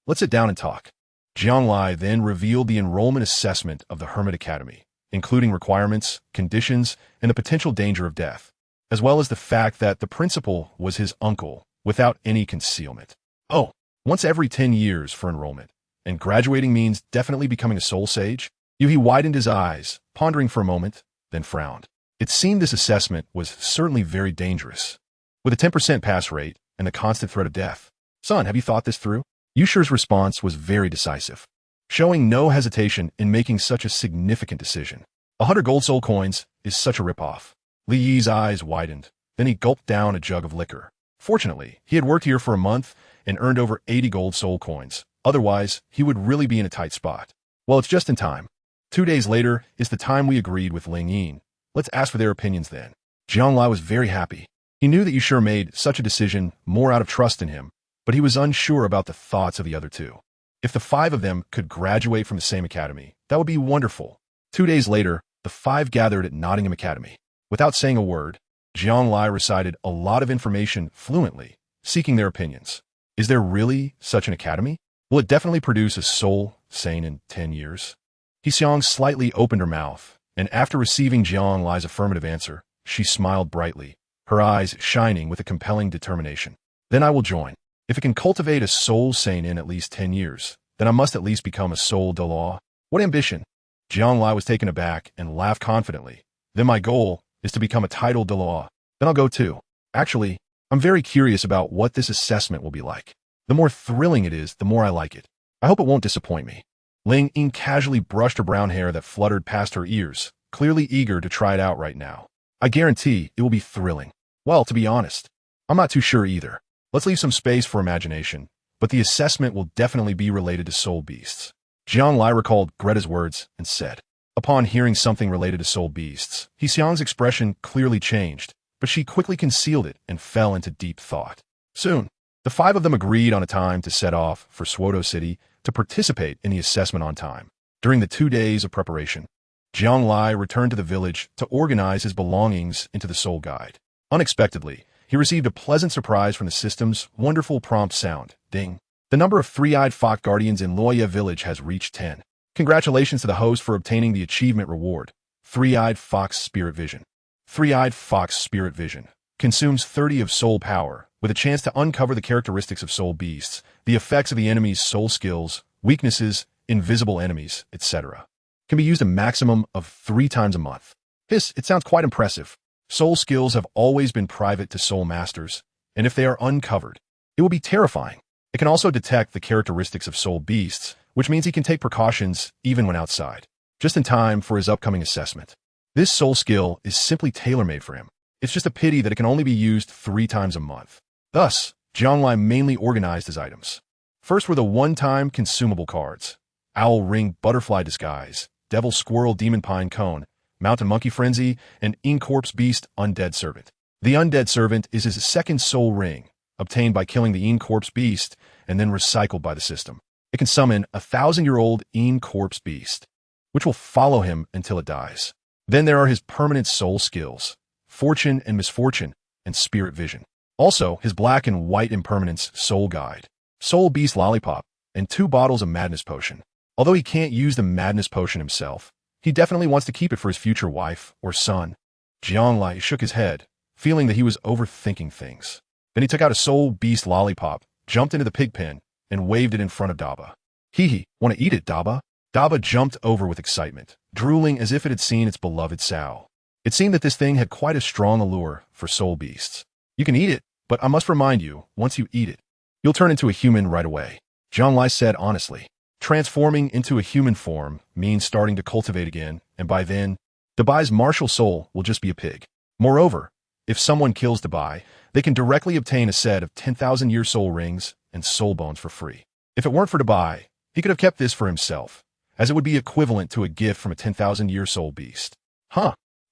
Let's sit down and talk. Jiang Lai then revealed the enrollment assessment of the Hermit Academy, including requirements, conditions, and the potential danger of death, as well as the fact that the principal was his uncle, without any concealment. Oh, once every 10 years for enrollment, and graduating means definitely becoming a soul sage? Yuhi widened his eyes, pondering for a moment, then frowned. It seemed this assessment was certainly very dangerous, with a 10% pass rate and the constant threat of death. Son, have you thought this through? Yushi's response was very decisive, showing no hesitation in making such a significant decision. 100 gold soul coins is such a ripoff. Li Yi's eyes widened, then he gulped down a jug of liquor. Fortunately, he had worked here for a month and earned over 80 gold soul coins. Otherwise, he would really be in a tight spot. Well, it's just in time. 2 days later is the time we agreed with Ling Yin. Let's ask for their opinions then. Jiang Lai was very happy. He knew that Yushi made such a decision more out of trust in him, but he was unsure about the thoughts of the other 2. If the 5 of them could graduate from the same academy, that would be wonderful. 2 days later, the 5 gathered at Nottingham Academy. Without saying a word, Jiang Lai recited a lot of information fluently, seeking their opinions. Is there really such an academy? Will it definitely produce a soul sane in 10 years? Xiang slightly opened her mouth, and after receiving Jiang Lai's affirmative answer, she smiled brightly, her eyes shining with a compelling determination. Then I will join. If it can cultivate a soul sane in at least 10 years, then I must at least become a soul Douluo. What ambition! Jiang Lai was taken aback and laughed confidently. Then my goal is to become a titled Douluo. Then I'll go too. Actually, I'm very curious about what this assessment will be like. The more thrilling it is, the more I like it. I hope it won't disappoint me. Ling Ying casually brushed her brown hair that fluttered past her ears, clearly eager to try it out right now. I guarantee it will be thrilling. Well, to be honest, I'm not too sure either. Let's leave some space for imagination, but the assessment will definitely be related to soul beasts. Jiang Lai recalled Greta's words and said. Upon hearing something related to soul beasts, Xiang's expression clearly changed, but she quickly concealed it and fell into deep thought. Soon, the 5 of them agreed on a time to set off for Soto City to participate in the assessment on time. During the 2 days of preparation, Jiang Lai returned to the village to organize his belongings into the soul guide. Unexpectedly, he received a pleasant surprise from the system's wonderful prompt sound. Ding. The number of 3-eyed fox guardians in Loya village has reached 10. Congratulations to the host for obtaining the achievement reward. Three-Eyed Fox Spirit Vision. Three-Eyed Fox Spirit Vision consumes 30 of soul power, with a chance to uncover the characteristics of soul beasts, the effects of the enemy's soul skills, weaknesses, invisible enemies, etc. Can be used a maximum of 3 times a month. It sounds quite impressive. Soul skills have always been private to soul masters, and if they are uncovered, it will be terrifying. It can also detect the characteristics of soul beasts, which means he can take precautions even when outside, just in time for his upcoming assessment. This soul skill is simply tailor-made for him. It's just a pity that it can only be used 3 times a month. Thus, Jianglai mainly organized his items. First were the one-time consumable cards: Owl Ring Butterfly Disguise, Devil Squirrel Demon Pine Cone, Mountain Monkey Frenzy, and Incorpse Beast Undead Servant. The Undead Servant is his second soul ring, obtained by killing the Incorpse Beast and then recycled by the system. It can summon a 1,000-year-old Incorpse Beast, which will follow him until it dies. Then there are his permanent soul skills: Fortune and Misfortune, and Spirit Vision. Also, his black and white impermanence Soul Guide, Soul Beast Lollipop, and 2 bottles of Madness Potion. Although he can't use the Madness Potion himself, he definitely wants to keep it for his future wife or son. Jianglai shook his head, feeling that he was overthinking things. Then he took out a Soul Beast Lollipop, jumped into the pig pen, and waved it in front of Daba. Hee, want to eat it, Daba? Daba jumped over with excitement, drooling as if it had seen its beloved sow. It seemed that this thing had quite a strong allure for soul beasts. You can eat it, but I must remind you, once you eat it, you'll turn into a human right away, Jianglai said honestly. Transforming into a human form means starting to cultivate again, and by then, Dabai's martial soul will just be a pig. Moreover, if someone kills Dabai, they can directly obtain a set of 10,000-year soul rings and soul bones for free. If it weren't for Dabai, he could have kept this for himself, as it would be equivalent to a gift from a 10,000-year soul beast.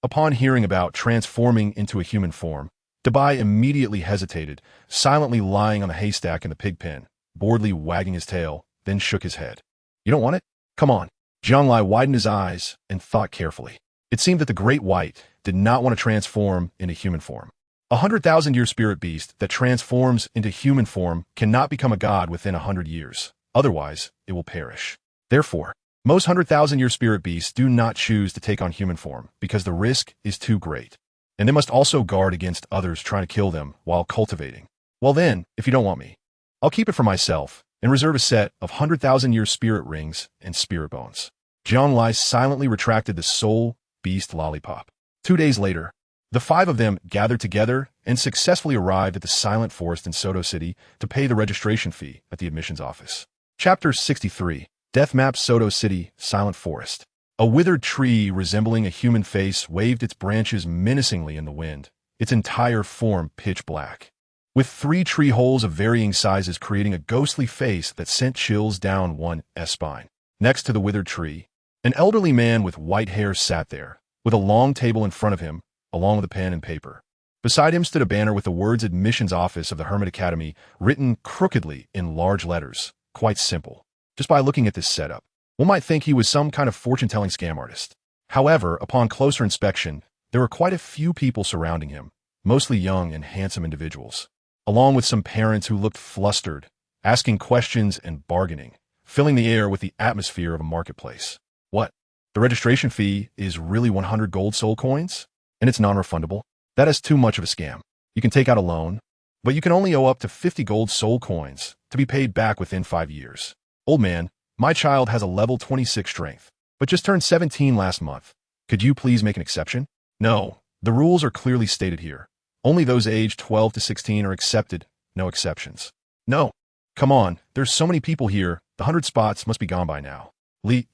Upon hearing about transforming into a human form, Dabai immediately hesitated, silently lying on the haystack in the pig pen, boredly wagging his tail, then shook his head. You don't want it? Come on. Jianglai widened his eyes and thought carefully. It seemed that the Great White did not want to transform into human form. A 100,000-year spirit beast that transforms into human form cannot become a god within 100 years. Otherwise, it will perish. Therefore, most 100,000-year spirit beasts do not choose to take on human form because the risk is too great. And they must also guard against others trying to kill them while cultivating. Well then, if you don't want me, I'll keep it for myself and reserve a set of 100,000-year spirit rings and spirit bones. Jianglai silently retracted the soul beast lollipop. 2 days later, the 5 of them gathered together and successfully arrived at the Silent Forest in Soto City to pay the registration fee at the admissions office. Chapter 63. Death Map Soto City, Silent Forest. A withered tree resembling a human face waved its branches menacingly in the wind, its entire form pitch black, with 3 tree holes of varying sizes creating a ghostly face that sent chills down one's spine. Next to the withered tree, an elderly man with white hair sat there, with a long table in front of him, along with a pen and paper. Beside him stood a banner with the words Admissions Office of the Hermit Academy written crookedly in large letters. Quite simple. Just by looking at this setup, one might think he was some kind of fortune-telling scam artist. However, upon closer inspection, there were quite a few people surrounding him, mostly young and handsome individuals, along with some parents who looked flustered, asking questions and bargaining, filling the air with the atmosphere of a marketplace. What? The registration fee is really 100 gold soul coins? And it's non-refundable? That is too much of a scam. You can take out a loan, but you can only owe up to 50 gold soul coins to be paid back within 5 years. Old man, my child has a level 26 strength, but just turned 17 last month. Could you please make an exception? No, the rules are clearly stated here. Only those aged 12 to 16 are accepted, no exceptions. No. Come on, there's so many people here, the 100 spots must be gone by now.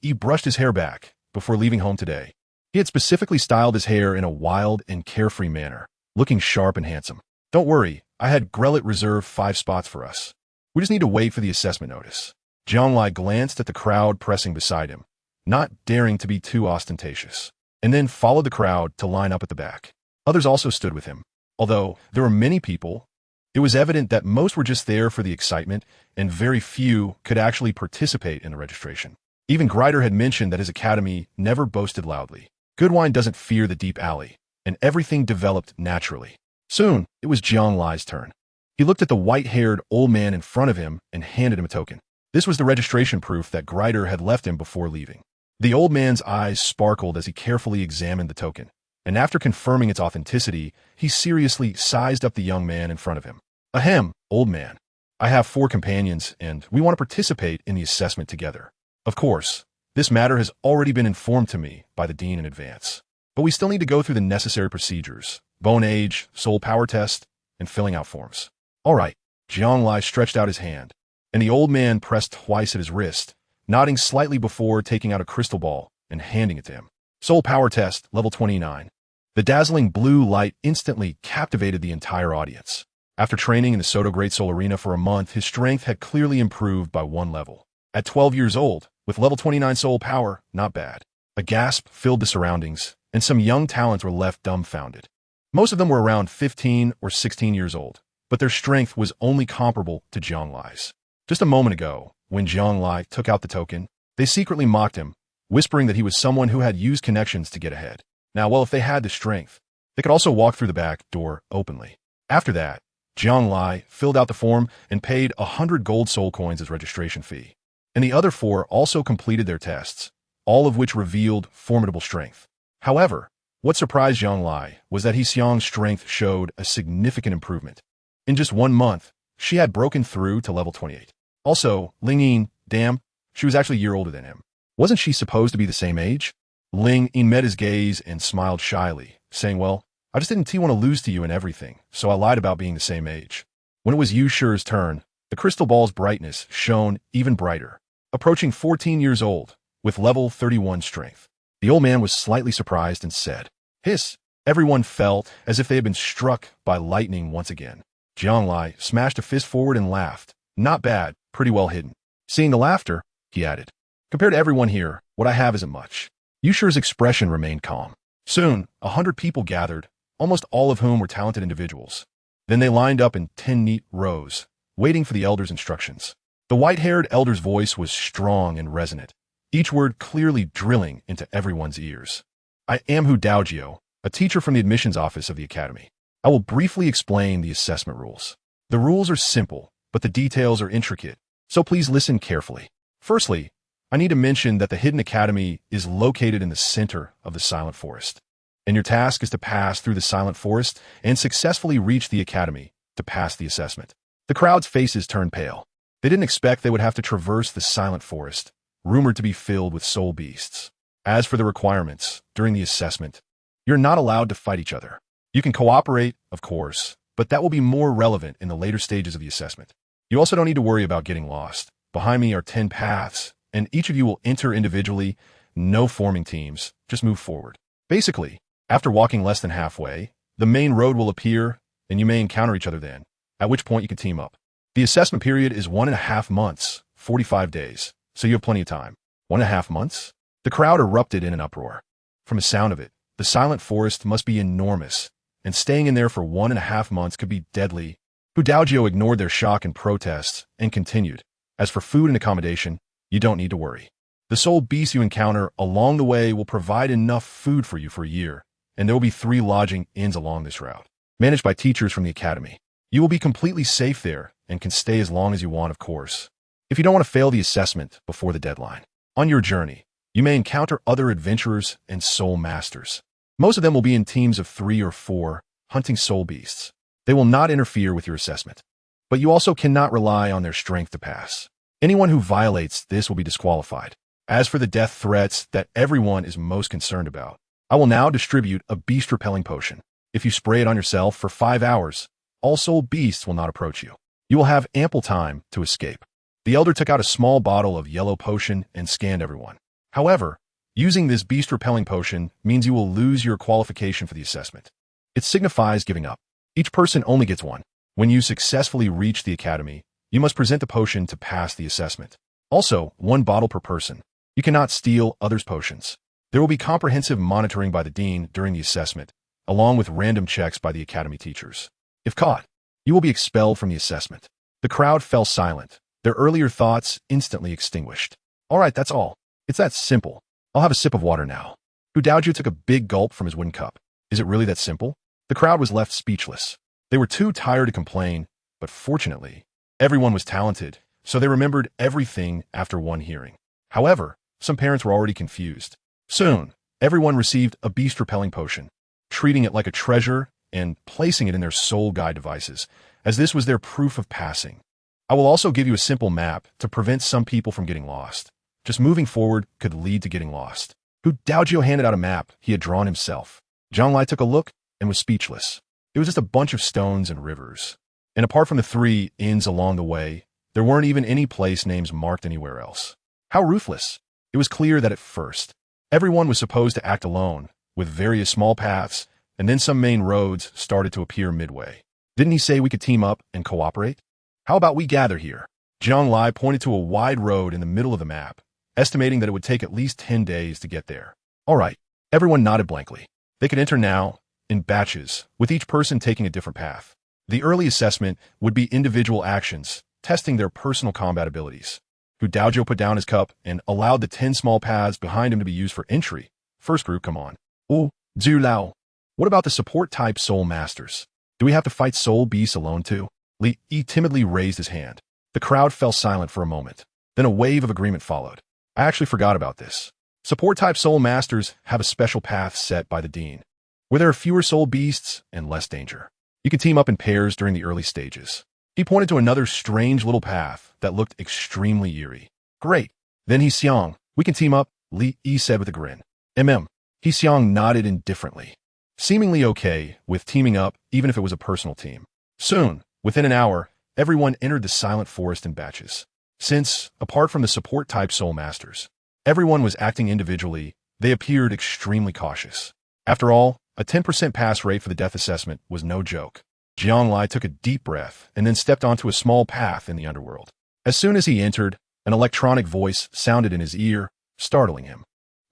He brushed his hair back before leaving home today. He had specifically styled his hair in a wild and carefree manner, looking sharp and handsome. Don't worry, I had Grellet reserve 5 spots for us. We just need to wait for the assessment notice. Jianglai glanced at the crowd pressing beside him, not daring to be too ostentatious, and then followed the crowd to line up at the back. Others also stood with him. Although there were many people, it was evident that most were just there for the excitement, and very few could actually participate in the registration. Even Grider had mentioned that his academy never boasted loudly. Goodwine doesn't fear the deep alley, and everything developed naturally. Soon, it was Jianglai's turn. He looked at the white-haired old man in front of him and handed him a token. This was the registration proof that Grider had left him before leaving. The old man's eyes sparkled as he carefully examined the token, and after confirming its authenticity, he seriously sized up the young man in front of him. Ahem, old man. I have 4 companions, and we want to participate in the assessment together. Of course, this matter has already been informed to me by the dean in advance, but we still need to go through the necessary procedures: bone age, soul power test, and filling out forms. All right. Jianglai stretched out his hand, and the old man pressed twice at his wrist, nodding slightly before taking out a crystal ball and handing it to him. Soul power test, level 29. The dazzling blue light instantly captivated the entire audience. After training in the Soto Great Soul Arena for a month, his strength had clearly improved by 1 level. At 12 years old, with level 29 soul power, not bad. A gasp filled the surroundings, and some young talents were left dumbfounded. Most of them were around 15 or 16 years old, but their strength was only comparable to Jianglai's. Just a moment ago, when Jianglai took out the token, they secretly mocked him, whispering that he was someone who had used connections to get ahead. Now, well, if they had the strength, they could also walk through the back door openly. After that, Jianglai filled out the form and paid 100 gold soul coins as registration fee. And the other 4 also completed their tests, all of which revealed formidable strength. However, what surprised Jianglai was that Xiang's strength showed a significant improvement. In just 1 month, she had broken through to level 28. Also, Ling Yin, damn, she was actually a year older than him. Wasn't she supposed to be the same age? Ling Yin met his gaze and smiled shyly, saying, well, I just didn't want to lose to you in everything, so I lied about being the same age. When it was Yu Shi's turn, the crystal ball's brightness shone even brighter, approaching 14 years old, with level 31 strength. The old man was slightly surprised and said, hiss. Everyone felt as if they had been struck by lightning once again. Jianglai smashed a fist forward and laughed. Not bad, pretty well hidden. Seeing the laughter, he added, compared to everyone here, what I have isn't much. Yu Shi's expression remained calm. Soon, 100 people gathered, almost all of whom were talented individuals. Then they lined up in 10 neat rows, waiting for the elder's instructions. The white-haired elder's voice was strong and resonant, each word clearly drilling into everyone's ears. I am Hu Daojio, a teacher from the admissions office of the academy. I will briefly explain the assessment rules. The rules are simple, but the details are intricate, so please listen carefully. Firstly, I need to mention that the Hidden Academy is located in the center of the Silent Forest, and your task is to pass through the Silent Forest and successfully reach the academy to pass the assessment. The crowd's faces turned pale. They didn't expect they would have to traverse the Silent Forest, rumored to be filled with soul beasts. As for the requirements, during the assessment, you're not allowed to fight each other. You can cooperate, of course, but that will be more relevant in the later stages of the assessment. You also don't need to worry about getting lost. Behind me are 10 paths, and each of you will enter individually, no forming teams, just move forward. Basically, after walking less than halfway, the main road will appear, and you may encounter each other then, at which point you can team up. The assessment period is 1.5 months, 45 days, so you have plenty of time. 1.5 months? The crowd erupted in an uproar. From the sound of it, the Silent Forest must be enormous, and staying in there for 1.5 months could be deadly. Hu Daojio ignored their shock and protests and continued. As for food and accommodation, you don't need to worry. The soul beasts you encounter along the way will provide enough food for you for a year, and there will be 3 lodging inns along this route, managed by teachers from the academy. You will be completely safe there and can stay as long as you want, of course, if you don't want to fail the assessment before the deadline. On your journey, you may encounter other adventurers and soul masters. Most of them will be in teams of 3 or 4, hunting soul beasts. They will not interfere with your assessment, but you also cannot rely on their strength to pass. Anyone who violates this will be disqualified. As for the death threats that everyone is most concerned about, I will now distribute a beast-repelling potion. If you spray it on yourself for 5 hours, all soul beasts will not approach you. You will have ample time to escape. The elder took out a small bottle of yellow potion and scanned everyone. However, using this beast-repelling potion means you will lose your qualification for the assessment. It signifies giving up. Each person only gets one. When you successfully reach the academy, you must present the potion to pass the assessment. Also, 1 bottle per person. You cannot steal others' potions. There will be comprehensive monitoring by the dean during the assessment, along with random checks by the academy teachers. If caught, you will be expelled from the assessment. The crowd fell silent, their earlier thoughts instantly extinguished. All right, that's all. It's that simple. I'll have a sip of water now. Hu Daojio took a big gulp from his wooden cup. Is it really that simple? The crowd was left speechless. They were too tired to complain, but fortunately, everyone was talented, so they remembered everything after one hearing. However, Some parents were already confused. Soon, everyone received a beast-repelling potion, treating it like a treasure and placing it in their soul guide devices, as this was their proof of passing. I will also give you a simple map to prevent some people from getting lost. Just moving forward could lead to getting lost. Douluo handed out a map he had drawn himself. Zhang took a look and was speechless. It was just a bunch of stones and rivers. And apart from the 3 inns along the way, there weren't even any place names marked anywhere else. How ruthless. It was clear that at first, everyone was supposed to act alone, with various small paths, and then some main roads started to appear midway. Didn't he say we could team up and cooperate? How about we gather here? Zhang pointed to a wide road in the middle of the map, estimating that it would take at least 10 days to get there. All right, everyone nodded blankly. They could enter now, in batches, with each person taking a different path. The early assessment would be individual actions, testing their personal combat abilities. Douluo put down his cup and allowed the 10 small paths behind him to be used for entry. First group, come on. Douluo. What about the support-type soul masters? Do we have to fight soul beasts alone too? Li timidly raised his hand. The crowd fell silent for a moment. Then a wave of agreement followed. I actually forgot about this. Support-type soul masters have a special path set by the Dean, where there are fewer soul beasts and less danger. You can team up in pairs during the early stages. He pointed to another strange little path that looked extremely eerie. Great. Then Xiang, we can team up, Li said with a grin. Xiang nodded indifferently, seemingly okay with teaming up even if it was a personal team. Soon, within an hour, everyone entered the silent forest in batches. Since, apart from the support-type soul masters, everyone was acting individually, they appeared extremely cautious. After all, a 10% pass rate for the death assessment was no joke. Zhang took a deep breath and then stepped onto a small path in the underworld. As soon as he entered, an electronic voice sounded in his ear, startling him.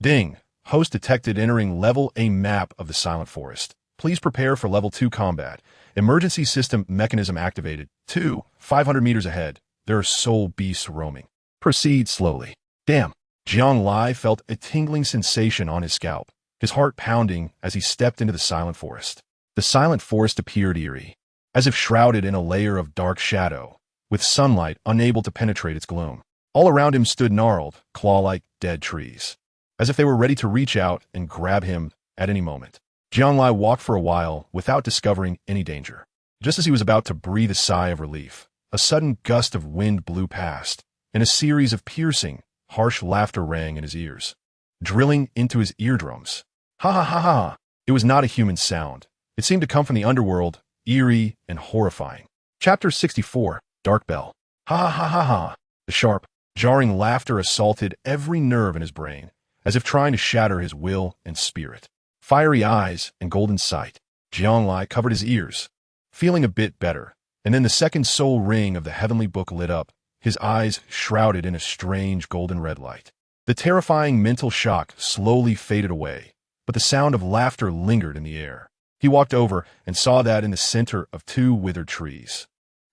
Ding! Host detected entering Level A map of the Silent Forest. Please prepare for Level 2 combat. Emergency system mechanism activated. 500 meters ahead. There are soul beasts roaming. Proceed slowly. Damn! Zhang felt a tingling sensation on his scalp, his heart pounding as he stepped into the Silent Forest. The Silent Forest appeared eerie, as if shrouded in a layer of dark shadow, with sunlight unable to penetrate its gloom. All around him stood gnarled, claw-like dead trees, as if they were ready to reach out and grab him at any moment. Zhang walked for a while without discovering any danger. Just as he was about to breathe a sigh of relief, a sudden gust of wind blew past, and a series of piercing, harsh laughter rang in his ears, drilling into his eardrums. Ha ha ha ha! It was not a human sound. It seemed to come from the underworld, eerie and horrifying. Chapter 64, Dark Bell. Ha ha ha ha ha! The sharp, jarring laughter assaulted every nerve in his brain, as if trying to shatter his will and spirit. Fiery eyes and golden sight. Zhang covered his ears, feeling a bit better, and then the second soul ring of the heavenly book lit up, his eyes shrouded in a strange golden red light. The terrifying mental shock slowly faded away, but the sound of laughter lingered in the air. He walked over and saw that in the center of 2 withered trees,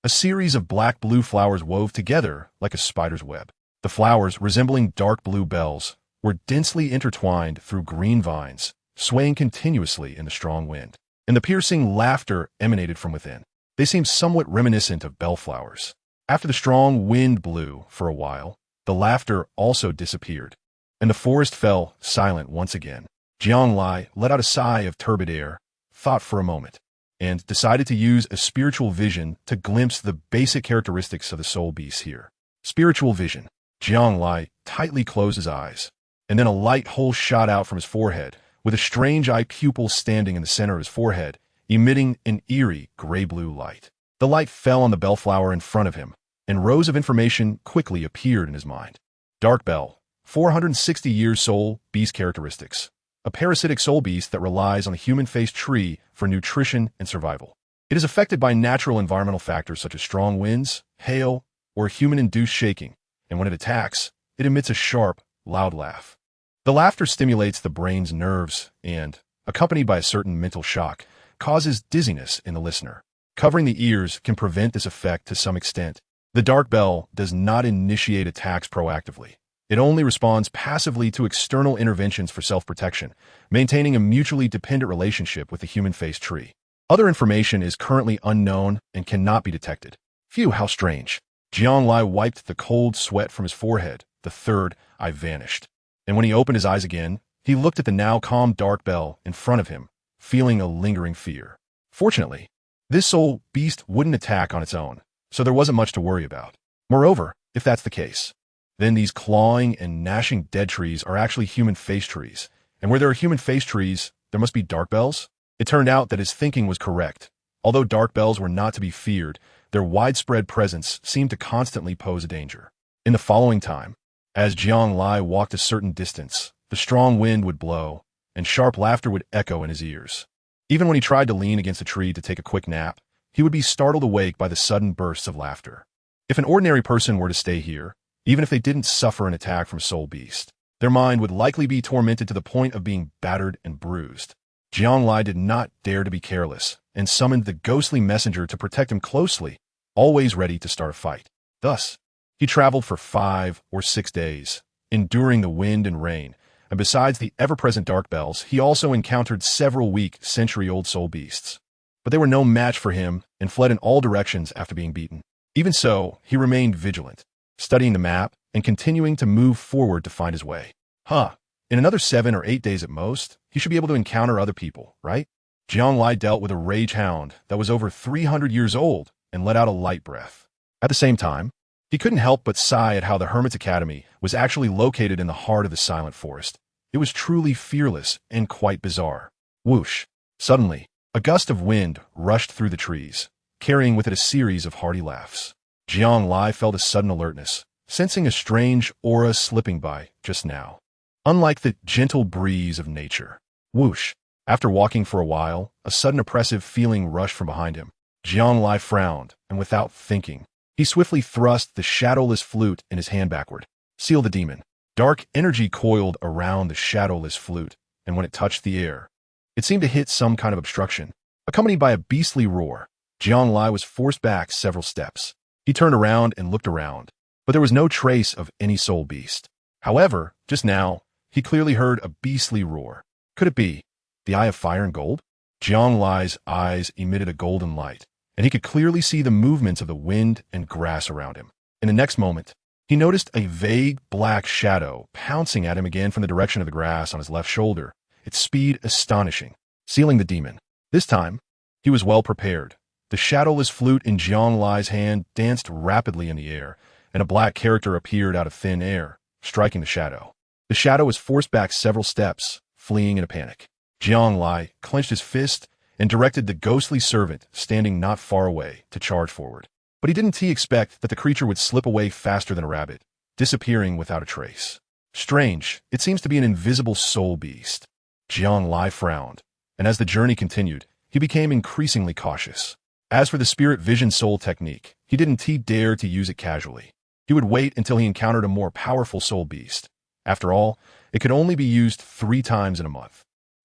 a series of black-blue flowers wove together like a spider's web. The flowers, resembling dark blue bells, were densely intertwined through green vines, swaying continuously in the strong wind. And the piercing laughter emanated from within. They seemed somewhat reminiscent of bellflowers. After the strong wind blew for a while, the laughter also disappeared, and the forest fell silent once again. Zhang let out a sigh of turbid air, thought for a moment, and decided to use a spiritual vision to glimpse the basic characteristics of the soul beasts here. Spiritual vision. Zhang tightly closed his eyes, and then a light hole shot out from his forehead, with a strange eye pupil standing in the center of his forehead, emitting an eerie gray-blue light. The light fell on the bellflower in front of him, and rows of information quickly appeared in his mind. Dark Bell, 460 years soul beast characteristics. A parasitic soul beast that relies on the human-faced tree for nutrition and survival. It is affected by natural environmental factors such as strong winds, hail, or human-induced shaking, and when it attacks, it emits a sharp, loud laugh. The laughter stimulates the brain's nerves and, accompanied by a certain mental shock, causes dizziness in the listener. Covering the ears can prevent this effect to some extent. The Dark Bell does not initiate attacks proactively. It only responds passively to external interventions for self-protection, maintaining a mutually dependent relationship with the human-faced tree. Other information is currently unknown and cannot be detected. Phew, how strange. Zhang wiped the cold sweat from his forehead. The third eye vanished. And when he opened his eyes again, he looked at the now calm dark bell in front of him, feeling a lingering fear. Fortunately, this soul beast wouldn't attack on its own, so there wasn't much to worry about. Moreover, if that's the case, then these clawing and gnashing dead trees are actually human face trees, and where there are human face trees, there must be dark bells? It turned out that his thinking was correct. Although dark bells were not to be feared, their widespread presence seemed to constantly pose a danger. In the following time, as Jiang Lai walked a certain distance, the strong wind would blow, and sharp laughter would echo in his ears. Even when he tried to lean against a tree to take a quick nap, he would be startled awake by the sudden bursts of laughter. If an ordinary person were to stay here, even if they didn't suffer an attack from Soul Beast, their mind would likely be tormented to the point of being battered and bruised. Jiang Lai did not dare to be careless, and summoned the ghostly messenger to protect him closely, always ready to start a fight. Thus, he traveled for 5 or 6 days, enduring the wind and rain, and besides the ever-present dark bells, he also encountered several weak, century-old soul beasts. But they were no match for him and fled in all directions after being beaten. Even so, he remained vigilant, studying the map and continuing to move forward to find his way. In another 7 or 8 days at most, he should be able to encounter other people, right? Jiang Lai dealt with a rage hound that was over 300 years old and let out a light breath. At the same time, he couldn't help but sigh at how the Hermit's Academy was actually located in the heart of the silent forest. It was truly fearless and quite bizarre. Whoosh! Suddenly, a gust of wind rushed through the trees, carrying with it a series of hearty laughs. Jiang Lai felt a sudden alertness, sensing a strange aura slipping by just now. Unlike the gentle breeze of nature. Whoosh! After walking for a while, a sudden oppressive feeling rushed from behind him. Jiang Lai frowned, and without thinking, he swiftly thrust the shadowless flute in his hand backward. Seal the demon. Dark energy coiled around the shadowless flute, and when it touched the air, it seemed to hit some kind of obstruction. Accompanied by a beastly roar, Jiang Lai was forced back several steps. He turned around and looked around, but there was no trace of any soul beast. However, just now, he clearly heard a beastly roar. Could it be the Eye of Fire and Gold? Jiang Lai's eyes emitted a golden light, and he could clearly see the movements of the wind and grass around him. In the next moment, he noticed a vague black shadow pouncing at him again from the direction of the grass on his left shoulder, its speed astonishing. Sealing the demon. This time, he was well prepared. The shadowless flute in Jiang Lai's hand danced rapidly in the air, and a black character appeared out of thin air, striking the shadow. The shadow was forced back several steps, fleeing in a panic. Jiang Lai clenched his fist and directed the ghostly servant standing not far away to charge forward. But he didn't expect that the creature would slip away faster than a rabbit, disappearing without a trace. Strange, it seems to be an invisible soul beast. Jiang Lai frowned, and as the journey continued, he became increasingly cautious. As for the spirit vision soul technique, he didn't dare to use it casually. He would wait until he encountered a more powerful soul beast. After all, it could only be used 3 times in a month.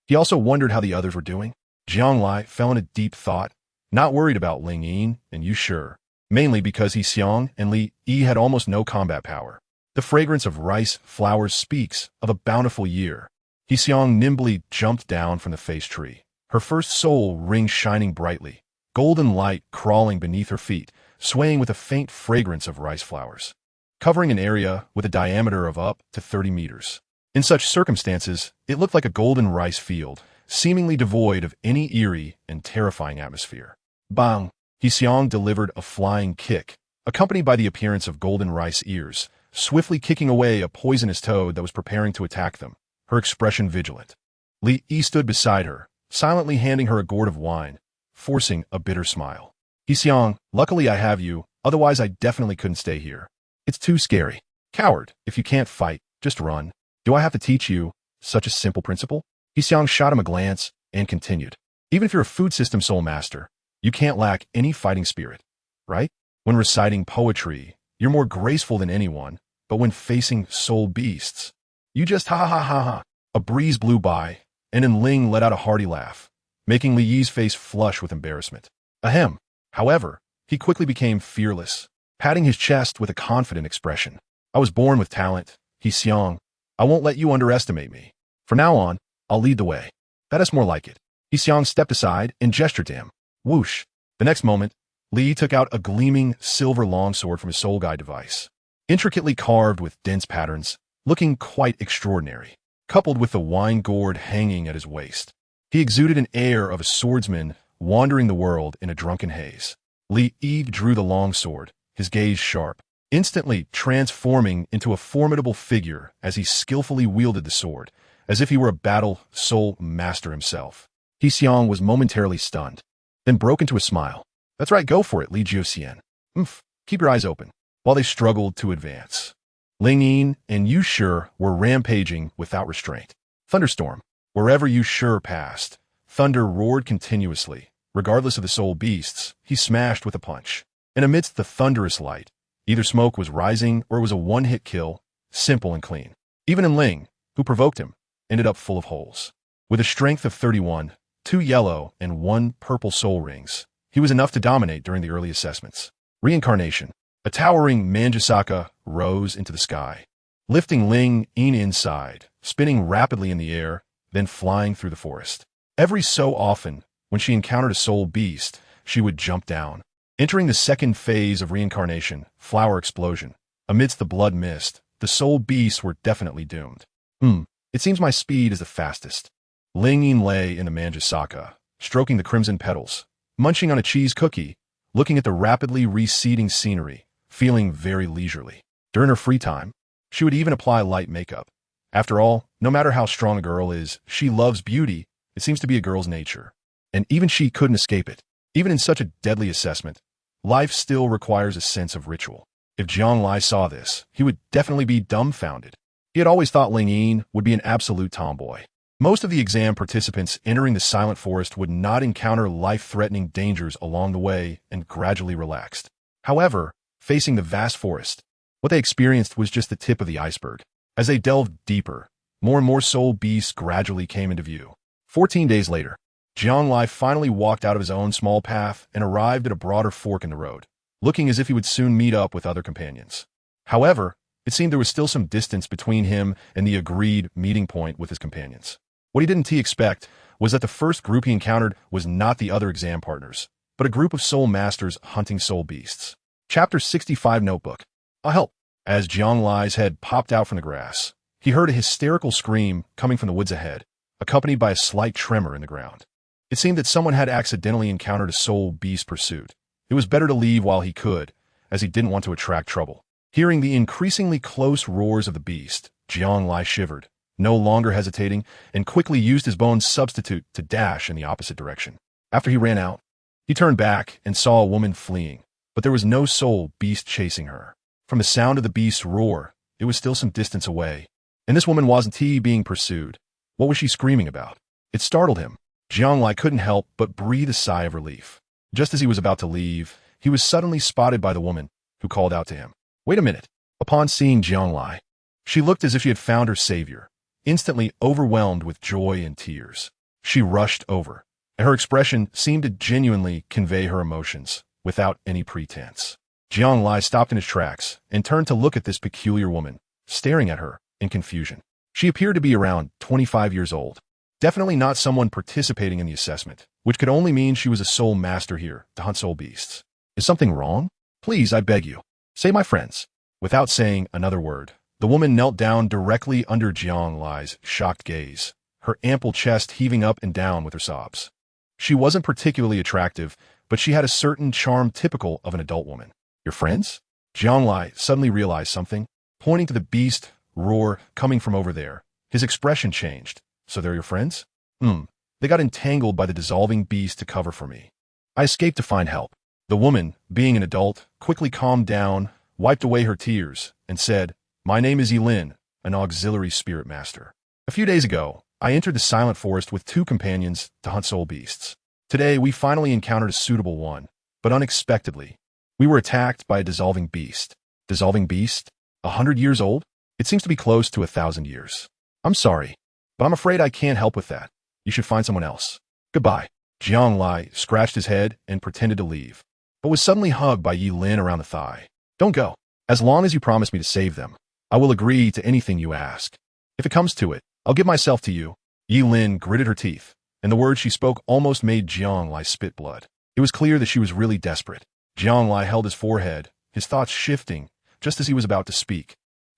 He also wondered how the others were doing. Jiang Lai fell in a deep thought, not worried about Ling Yin and Yu Shi, mainly because He Xiang and Li Yi had almost no combat power. The fragrance of rice flowers speaks of a bountiful year. He Xiang nimbly jumped down from the face tree, her first soul ring shining brightly, golden light crawling beneath her feet, swaying with a faint fragrance of rice flowers, covering an area with a diameter of up to 30 meters. In such circumstances, it looked like a golden rice field, seemingly devoid of any eerie and terrifying atmosphere. Bang! He Xiang delivered a flying kick, accompanied by the appearance of golden rice ears, swiftly kicking away a poisonous toad that was preparing to attack them, her expression vigilant. Li Yi stood beside her, silently handing her a gourd of wine, forcing a bitter smile. He Xiang, luckily I have you, otherwise I definitely couldn't stay here. It's too scary. Coward, if you can't fight, just run. Do I have to teach you such a simple principle? He Xiang shot him a glance and continued. Even if you're a food system soul master, you can't lack any fighting spirit, right? When reciting poetry, you're more graceful than anyone, but when facing soul beasts, you just ha ha ha ha ha. A breeze blew by, and then Ling let out a hearty laugh, making Li Yi's face flush with embarrassment. Ahem. However, he quickly became fearless, patting his chest with a confident expression. I was born with talent, He Xiang. I won't let you underestimate me. From now on, I'll lead the way. That is more like it. He Xiang stepped aside and gestured to him. Whoosh! The next moment, Li took out a gleaming silver longsword from his soul guide device. Intricately carved with dense patterns, looking quite extraordinary, coupled with the wine gourd hanging at his waist. He exuded an air of a swordsman wandering the world in a drunken haze. Li Yi drew the long sword, his gaze sharp, instantly transforming into a formidable figure as he skillfully wielded the sword, as if he were a battle soul master himself. He Xiang was momentarily stunned, then broke into a smile. "That's right, go for it, Li Jiuxian. Keep your eyes open." While they struggled to advance, Ling Yin and Yu Shi were rampaging without restraint. Thunderstorm. Wherever Yu Shi passed, thunder roared continuously. Regardless of the soul beasts, he smashed with a punch. And amidst the thunderous light, either smoke was rising or it was a one-hit kill, simple and clean. Even in Ling, who provoked him, ended up full of holes. With a strength of 31, 2 yellow and 1 purple soul rings, he was enough to dominate during the early assessments. Reincarnation. A towering Manjusaka rose into the sky, lifting Ling Yin inside, spinning rapidly in the air, then flying through the forest. Every so often, when she encountered a soul beast, she would jump down. Entering the second phase of reincarnation, flower explosion, amidst the blood mist, the soul beasts were definitely doomed. It seems my speed is the fastest. Ling Yin lay in the Manjusaka, stroking the crimson petals, munching on a cheese cookie, looking at the rapidly receding scenery, feeling very leisurely. During her free time, she would even apply light makeup. After all, no matter how strong a girl is, she loves beauty. It seems to be a girl's nature. And even she couldn't escape it. Even in such a deadly assessment, life still requires a sense of ritual. If Jiang Lai saw this, he would definitely be dumbfounded. He had always thought Ling Yin would be an absolute tomboy. Most of the exam participants entering the silent forest would not encounter life-threatening dangers along the way and gradually relaxed. However, facing the vast forest, what they experienced was just the tip of the iceberg. As they delved deeper, more and more soul beasts gradually came into view. 14 days later, Jiang Lai finally walked out of his own small path and arrived at a broader fork in the road, looking as if he would soon meet up with other companions. However, it seemed there was still some distance between him and the agreed meeting point with his companions. What he didn't expect was that the first group he encountered was not the other exam partners, but a group of soul masters hunting soul beasts. Chapter 65 Notebook. I'll help. As Jiang Lai's head popped out from the grass, he heard a hysterical scream coming from the woods ahead, accompanied by a slight tremor in the ground. It seemed that someone had accidentally encountered a soul beast pursuit. It was better to leave while he could, as he didn't want to attract trouble. Hearing the increasingly close roars of the beast, Jiang Lai shivered, no longer hesitating, and quickly used his bone substitute to dash in the opposite direction. After he ran out, he turned back and saw a woman fleeing, but there was no soul beast chasing her. From the sound of the beast's roar, it was still some distance away, and this woman wasn't being pursued. What was she screaming about? It startled him. Jiang Lai couldn't help but breathe a sigh of relief. Just as he was about to leave, he was suddenly spotted by the woman, who called out to him. Wait a minute. Upon seeing Jiang Lai, she looked as if she had found her savior, instantly overwhelmed with joy and tears. She rushed over, and her expression seemed to genuinely convey her emotions, without any pretense. Jiang Lai stopped in his tracks and turned to look at this peculiar woman, staring at her in confusion. She appeared to be around 25 years old. Definitely not someone participating in the assessment, which could only mean she was a soul master here to hunt soul beasts. Is something wrong? Please, I beg you. Say my friends. Without saying another word, the woman knelt down directly under Jiang Lai's shocked gaze, her ample chest heaving up and down with her sobs. She wasn't particularly attractive, but she had a certain charm typical of an adult woman. Your friends? Jiang Lai suddenly realized something. Pointing to the beast roar coming from over there, his expression changed. So they're your friends? They got entangled by the dissolving beast to cover for me. I escaped to find help. The woman, being an adult, quickly calmed down, wiped away her tears, and said, My name is Yilin, an auxiliary spirit master. A few days ago, I entered the silent forest with 2 companions to hunt soul beasts. Today, we finally encountered a suitable one, but unexpectedly, we were attacked by a dissolving beast. Dissolving beast? 100 years old? It seems to be close to 1,000 years. I'm sorry, but I'm afraid I can't help with that. You should find someone else. Goodbye. Jiang Lai scratched his head and pretended to leave, but was suddenly hugged by Yi Lin around the thigh. Don't go. As long as you promise me to save them, I will agree to anything you ask. If it comes to it, I'll give myself to you. Yi Lin gritted her teeth, and the words she spoke almost made Jiang Lai spit blood. It was clear that she was really desperate. Jiang Lai held his forehead, his thoughts shifting, just as he was about to speak.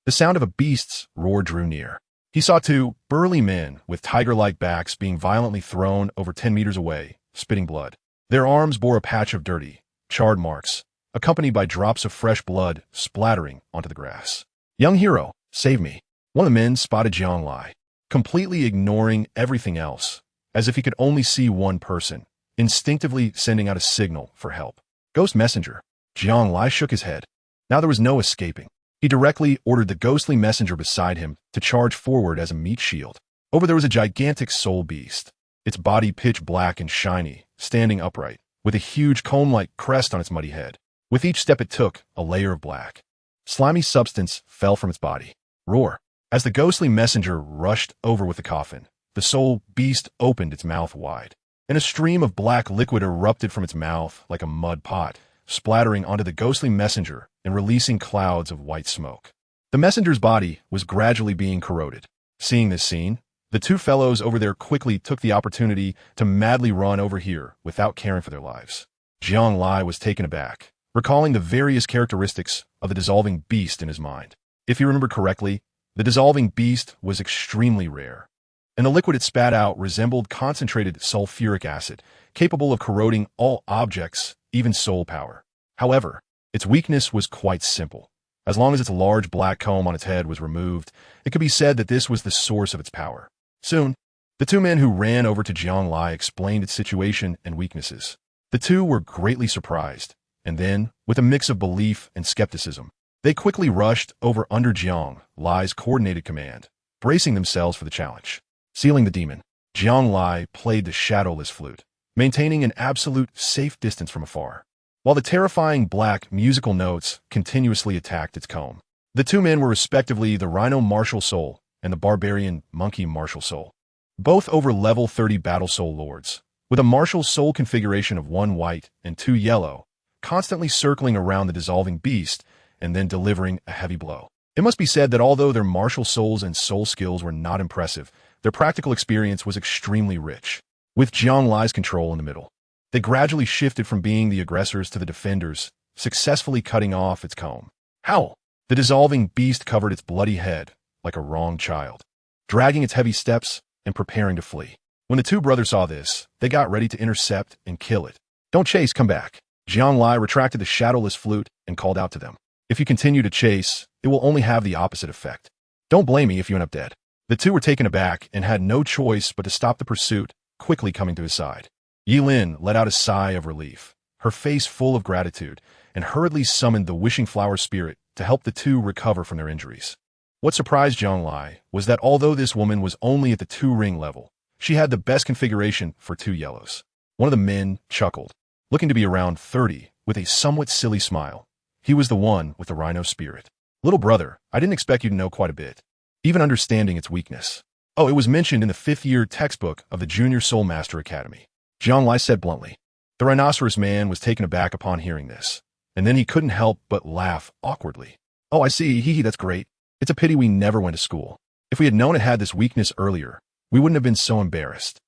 The sound of a beast's roar drew near. He saw two burly men with tiger-like backs being violently thrown over 10 meters away, spitting blood. Their arms bore a patch of dirty, charred marks, accompanied by drops of fresh blood splattering onto the grass. "Young hero, save me." One of the men spotted Jiang Lai, completely ignoring everything else, as if he could only see one person, instinctively sending out a signal for help. "Ghost messenger." Jiang Lai shook his head. Now there was no escaping. He directly ordered the ghostly messenger beside him to charge forward as a meat shield. Over there was a gigantic soul beast, its body pitch black and shiny, standing upright, with a huge comb-like crest on its muddy head. With each step it took, a layer of black, slimy substance fell from its body. Roar. As the ghostly messenger rushed over with the coffin, the soul beast opened its mouth wide, and a stream of black liquid erupted from its mouth like a mud pot, splattering onto the ghostly messenger and releasing clouds of white smoke. The messenger's body was gradually being corroded. Seeing this scene, the two fellows over there quickly took the opportunity to madly run over here without caring for their lives. Jiang Lai was taken aback, recalling the various characteristics of the dissolving beast in his mind. If he remembered correctly, the dissolving beast was extremely rare, and the liquid it spat out resembled concentrated sulfuric acid, capable of corroding all objects, even soul power. However, its weakness was quite simple. As long as its large black comb on its head was removed, it could be said that this was the source of its power. Soon, the two men who ran over to Jiang Lai explained its situation and weaknesses. The two were greatly surprised, and then, with a mix of belief and skepticism, they quickly rushed over under Jiang Lai's coordinated command, bracing themselves for the challenge. Sealing the demon, Jiang Lai played the shadowless flute, maintaining an absolute safe distance from afar, while the terrifying black musical notes continuously attacked its comb. The two men were respectively the Rhino Martial Soul and the Barbarian Monkey Martial Soul, both over level 30 Battle Soul Lords, with a Martial Soul configuration of 1 white and 2 yellow, constantly circling around the dissolving beast and then delivering a heavy blow. It must be said that although their martial souls and soul skills were not impressive, their practical experience was extremely rich. With Jiang Lai's control in the middle, they gradually shifted from being the aggressors to the defenders, successfully cutting off its comb. Howl! The dissolving beast covered its bloody head like a wronged child, dragging its heavy steps and preparing to flee. When the two brothers saw this, they got ready to intercept and kill it. "Don't chase, come back." Jiang Lai retracted the shadowless flute and called out to them. "If you continue to chase, it will only have the opposite effect. Don't blame me if you end up dead." The two were taken aback and had no choice but to stop the pursuit, quickly coming to his side. Yilin let out a sigh of relief, her face full of gratitude, and hurriedly summoned the wishing flower spirit to help the two recover from their injuries. What surprised Jiang Lai was that although this woman was only at the 2-ring level, she had the best configuration for 2 yellows. One of the men chuckled, looking to be around 30, with a somewhat silly smile. He was the one with the rhino spirit. "Little brother, I didn't expect you to know quite a bit, even understanding its weakness." "Oh, it was mentioned in the 5th-year textbook of the Junior Soul Master Academy," Jiang Lai said bluntly. The rhinoceros man was taken aback upon hearing this, and then he couldn't help but laugh awkwardly. "Oh, I see, hee hee, that's great. It's a pity we never went to school. If we had known it had this weakness earlier, we wouldn't have been so embarrassed."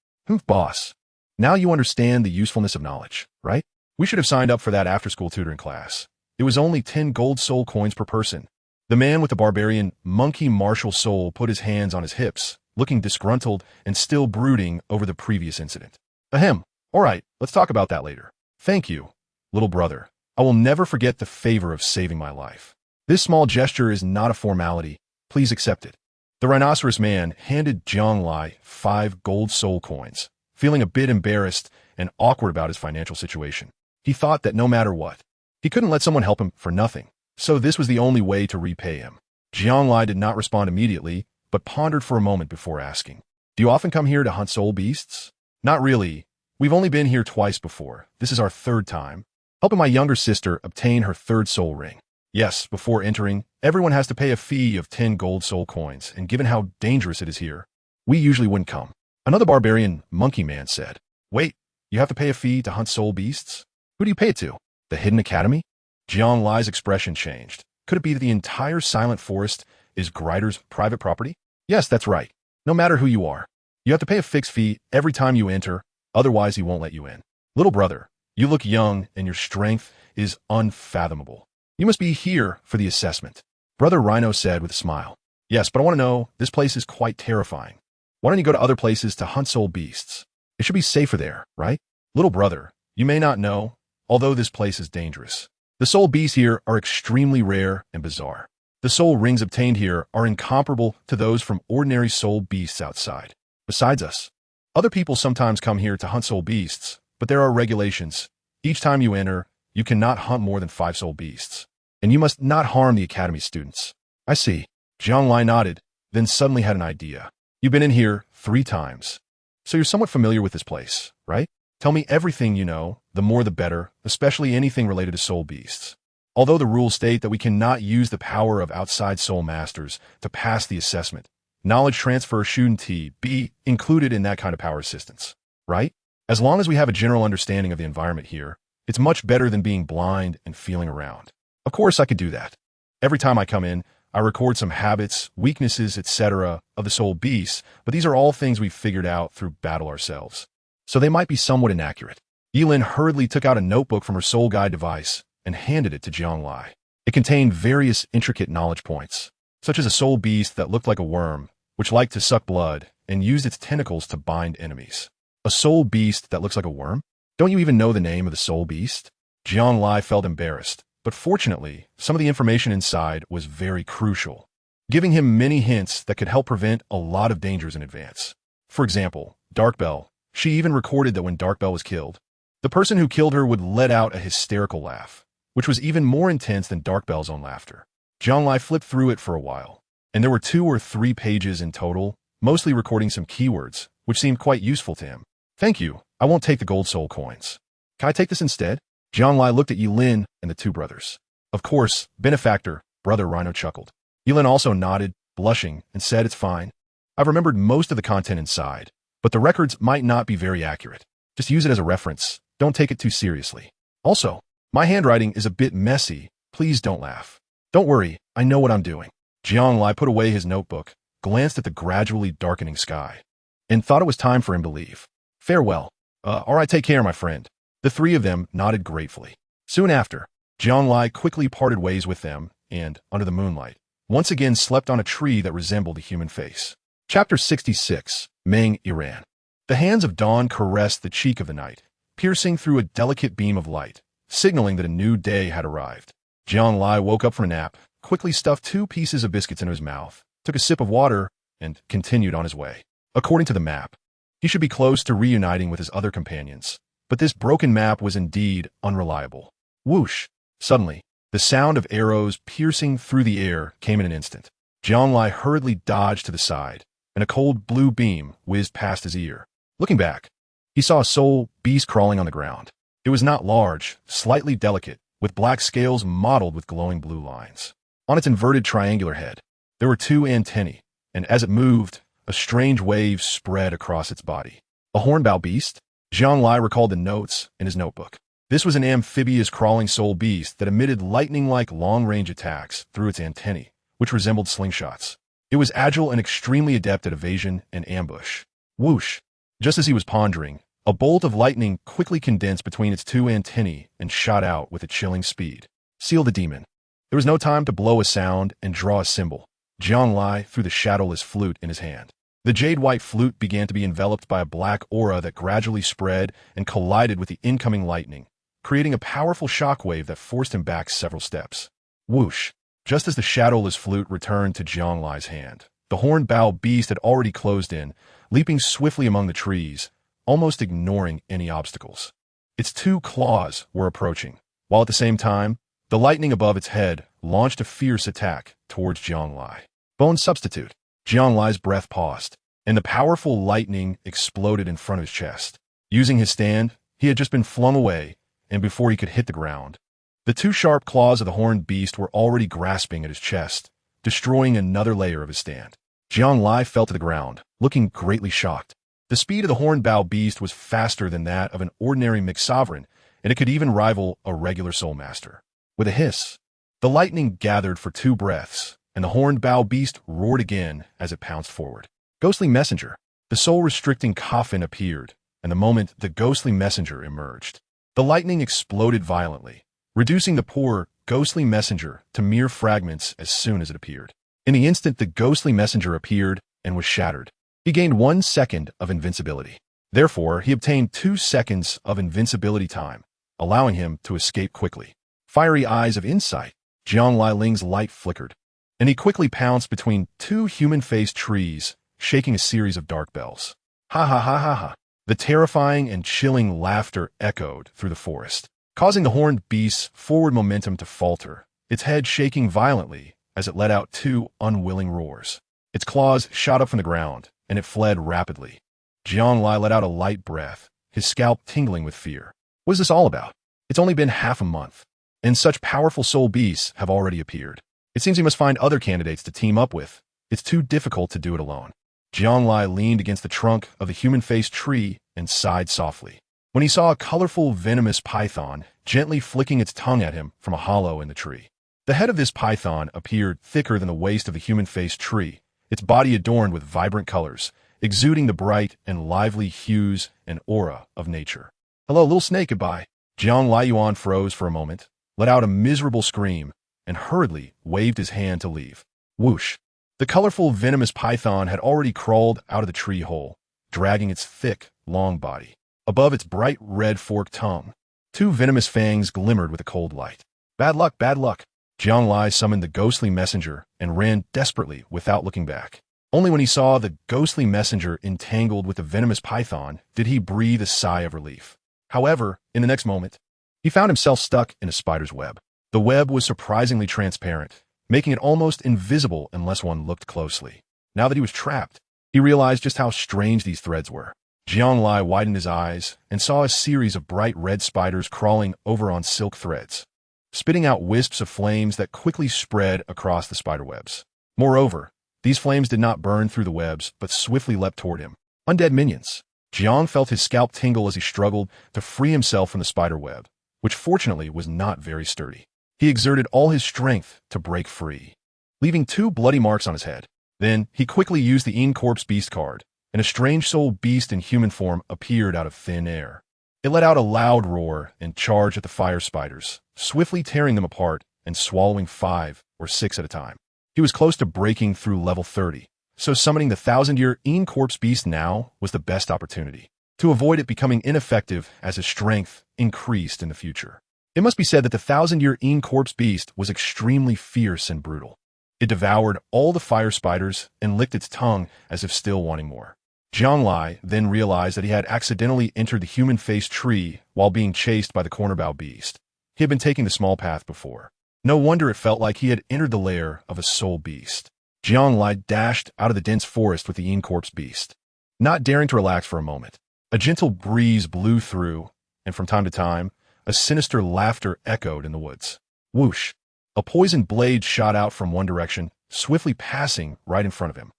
Boss. Now you understand the usefulness of knowledge, right? We should have signed up for that after-school tutoring class. It was only 10 gold soul coins per person." The man with the barbarian monkey martial soul put his hands on his hips, looking disgruntled and still brooding over the previous incident. "Ahem. All right, let's talk about that later." "Thank you, little brother. I will never forget the favor of saving my life. This small gesture is not a formality. Please accept it." The rhinoceros man handed Jiang Lai 5 gold soul coins, feeling a bit embarrassed and awkward about his financial situation. He thought that no matter what, he couldn't let someone help him for nothing, so this was the only way to repay him. Jiang Lai did not respond immediately, but pondered for a moment before asking, "Do you often come here to hunt soul beasts?" "Not really. We've only been here twice before. This is our 3rd time. Helping my younger sister obtain her 3rd soul ring. Yes, before entering, everyone has to pay a fee of 10 gold soul coins, and given how dangerous it is here, we usually wouldn't come." Another barbarian monkey man said, "Wait, you have to pay a fee to hunt soul beasts? Who do you pay it to? The Hidden Academy?" Jiang Lai's expression changed. Could it be that the entire Silent Forest is Greider's private property? "Yes, that's right. No matter who you are, you have to pay a fixed fee every time you enter, otherwise he won't let you in. Little brother, you look young and your strength is unfathomable. You must be here for the assessment." Brother Rhino said with a smile. Yes, but I want to know, this place is quite terrifying. Why don't you go to other places to hunt soul beasts? It should be safer there, right? Little brother, you may not know, although this place is dangerous. The soul beasts here are extremely rare and bizarre. The soul rings obtained here are incomparable to those from ordinary soul beasts outside. Besides us, other people sometimes come here to hunt soul beasts, but there are regulations. Each time you enter, you cannot hunt more than 5 soul beasts, and you must not harm the academy students. I see. Jianglai nodded, then suddenly had an idea. You've been in here 3 times, so you're somewhat familiar with this place, right? Tell me everything you know, the more the better, especially anything related to soul beasts. Although the rules state that we cannot use the power of outside soul masters to pass the assessment, knowledge transfer shouldn't be included in that kind of power assistance, right? As long as we have a general understanding of the environment here, it's much better than being blind and feeling around. Of course I could do that. Every time I come in, I record some habits, weaknesses, etc. of the soul beasts, but these are all things we've figured out through battle ourselves. So they might be somewhat inaccurate. Yilin hurriedly took out a notebook from her soul guide device and handed it to Jianglai. It contained various intricate knowledge points, such as a soul beast that looked like a worm, which liked to suck blood and used its tentacles to bind enemies. A soul beast that looks like a worm? Don't you even know the name of the soul beast? Jianglai felt embarrassed, but fortunately, some of the information inside was very crucial, giving him many hints that could help prevent a lot of dangers in advance. For example, Dark Bell. She even recorded that when Dark Bell was killed, the person who killed her would let out a hysterical laugh, which was even more intense than Dark Bell's own laughter. Jianglai flipped through it for a while, and there were 2 or 3 pages in total, mostly recording some keywords, which seemed quite useful to him. Thank you. I won't take the gold soul coins. Can I take this instead? Jianglai looked at Yilin and the 2 brothers. Of course, benefactor, Brother Rhino chuckled. Yilin also nodded, blushing, and said it's fine. I've remembered most of the content inside, but the records might not be very accurate. Just use it as a reference. Don't take it too seriously. Also, my handwriting is a bit messy. Please don't laugh. Don't worry, I know what I'm doing. Jianglai put away his notebook, glanced at the gradually darkening sky, and thought it was time for him to leave. Farewell. All right, take care, my friend. The 3 of them nodded gratefully. Soon after, Jianglai quickly parted ways with them and, under the moonlight, once again slept on a tree that resembled a human face. Chapter 66. Meng Iran. The hands of dawn caressed the cheek of the night, piercing through a delicate beam of light, signaling that a new day had arrived. Jianglai woke up from a nap, quickly stuffed 2 pieces of biscuits into his mouth, took a sip of water, and continued on his way. According to the map, he should be close to reuniting with his other companions, but this broken map was indeed unreliable. Whoosh! Suddenly, the sound of arrows piercing through the air came in an instant. Jianglai hurriedly dodged to the side, and a cold blue beam whizzed past his ear. Looking back, he saw a soul beast crawling on the ground. It was not large, slightly delicate, with black scales mottled with glowing blue lines. On its inverted triangular head, there were 2 antennae, and as it moved, a strange wave spread across its body. A hornbow beast? Jianglai recalled the notes in his notebook. This was an amphibious crawling soul beast that emitted lightning-like long-range attacks through its antennae, which resembled slingshots. It was agile and extremely adept at evasion and ambush. Whoosh! Just as he was pondering, a bolt of lightning quickly condensed between its 2 antennae and shot out with a chilling speed. Seal the demon. There was no time to blow a sound and draw a symbol. Jianglai threw the shadowless flute in his hand. The jade-white flute began to be enveloped by a black aura that gradually spread and collided with the incoming lightning, creating a powerful shockwave that forced him back several steps. Whoosh! Just as the shadowless flute returned to Jianglai's hand, the horned bow beast had already closed in, leaping swiftly among the trees, almost ignoring any obstacles. Its 2 claws were approaching, while at the same time, the lightning above its head launched a fierce attack towards Jianglai. Bone substitute. Jianglai's breath paused, and the powerful lightning exploded in front of his chest. Using his stand, he had just been flung away, and before he could hit the ground, the 2 sharp claws of the horned beast were already grasping at his chest, destroying another layer of his stand. Jianglai fell to the ground, looking greatly shocked. The speed of the horned bow beast was faster than that of an ordinary mixed sovereign, and it could even rival a regular soul master. With a hiss, the lightning gathered for 2 breaths, and the horned bow beast roared again as it pounced forward. Ghostly messenger. The soul-restricting coffin appeared, and the moment the ghostly messenger emerged, the lightning exploded violently, reducing the poor, ghostly messenger to mere fragments as soon as it appeared. In the instant the ghostly messenger appeared and was shattered, he gained 1 second of invincibility. Therefore, he obtained 2 seconds of invincibility time, allowing him to escape quickly. Fiery eyes of insight, Jiang Liling's light flickered, and he quickly pounced between 2 human-faced trees, shaking a series of dark bells. Ha ha ha ha ha. The terrifying and chilling laughter echoed through the forest, causing the horned beast's forward momentum to falter, its head shaking violently as it let out 2 unwilling roars. Its claws shot up from the ground, and it fled rapidly. Jiang Li let out a light breath, his scalp tingling with fear. What is this all about? It's only been half a month, and such powerful soul beasts have already appeared. It seems he must find other candidates to team up with. It's too difficult to do it alone. Jiang Li leaned against the trunk of the human-faced tree and sighed softly when he saw a colorful, venomous python gently flicking its tongue at him from a hollow in the tree. The head of this python appeared thicker than the waist of the human-faced tree, its body adorned with vibrant colors, exuding the bright and lively hues and aura of nature. Hello, little snake, goodbye. Jiang Liuan froze for a moment, let out a miserable scream, and hurriedly waved his hand to leave. Whoosh! The colorful, venomous python had already crawled out of the tree hole, dragging its thick, long body. Above its bright red forked tongue, 2 venomous fangs glimmered with a cold light. Bad luck, bad luck. Jiang Li summoned the ghostly messenger and ran desperately without looking back. Only when he saw the ghostly messenger entangled with the venomous python did he breathe a sigh of relief. However, in the next moment, he found himself stuck in a spider's web. The web was surprisingly transparent, making it almost invisible unless one looked closely. Now that he was trapped, he realized just how strange these threads were. Jiang Li widened his eyes and saw a series of bright red spiders crawling over on silk threads, spitting out wisps of flames that quickly spread across the spiderwebs. Moreover, these flames did not burn through the webs, but swiftly leapt toward him. Undead minions. Jiang felt his scalp tingle as he struggled to free himself from the spider web, which fortunately was not very sturdy. He exerted all his strength to break free, leaving 2 bloody marks on his head. Then, he quickly used the In-Corpse Beast card, and a strange soul beast in human form appeared out of thin air. It let out a loud roar and charged at the fire spiders, swiftly tearing them apart and swallowing 5 or 6 at a time. He was close to breaking through level 30, so summoning the 1,000-year In-Corpse Beast now was the best opportunity to avoid it becoming ineffective as his strength increased in the future. It must be said that the 1,000-year In-Corpse Beast was extremely fierce and brutal. It devoured all the fire spiders and licked its tongue as if still wanting more. Jiang Li then realized that he had accidentally entered the human-faced tree while being chased by the cornerbow beast. He had been taking the small path before. No wonder it felt like he had entered the lair of a soul beast. Jiang Li dashed out of the dense forest with the In-Corpse Beast, not daring to relax for a moment. A gentle breeze blew through, and from time to time, a sinister laughter echoed in the woods. Whoosh! A poisoned blade shot out from one direction, swiftly passing right in front of him.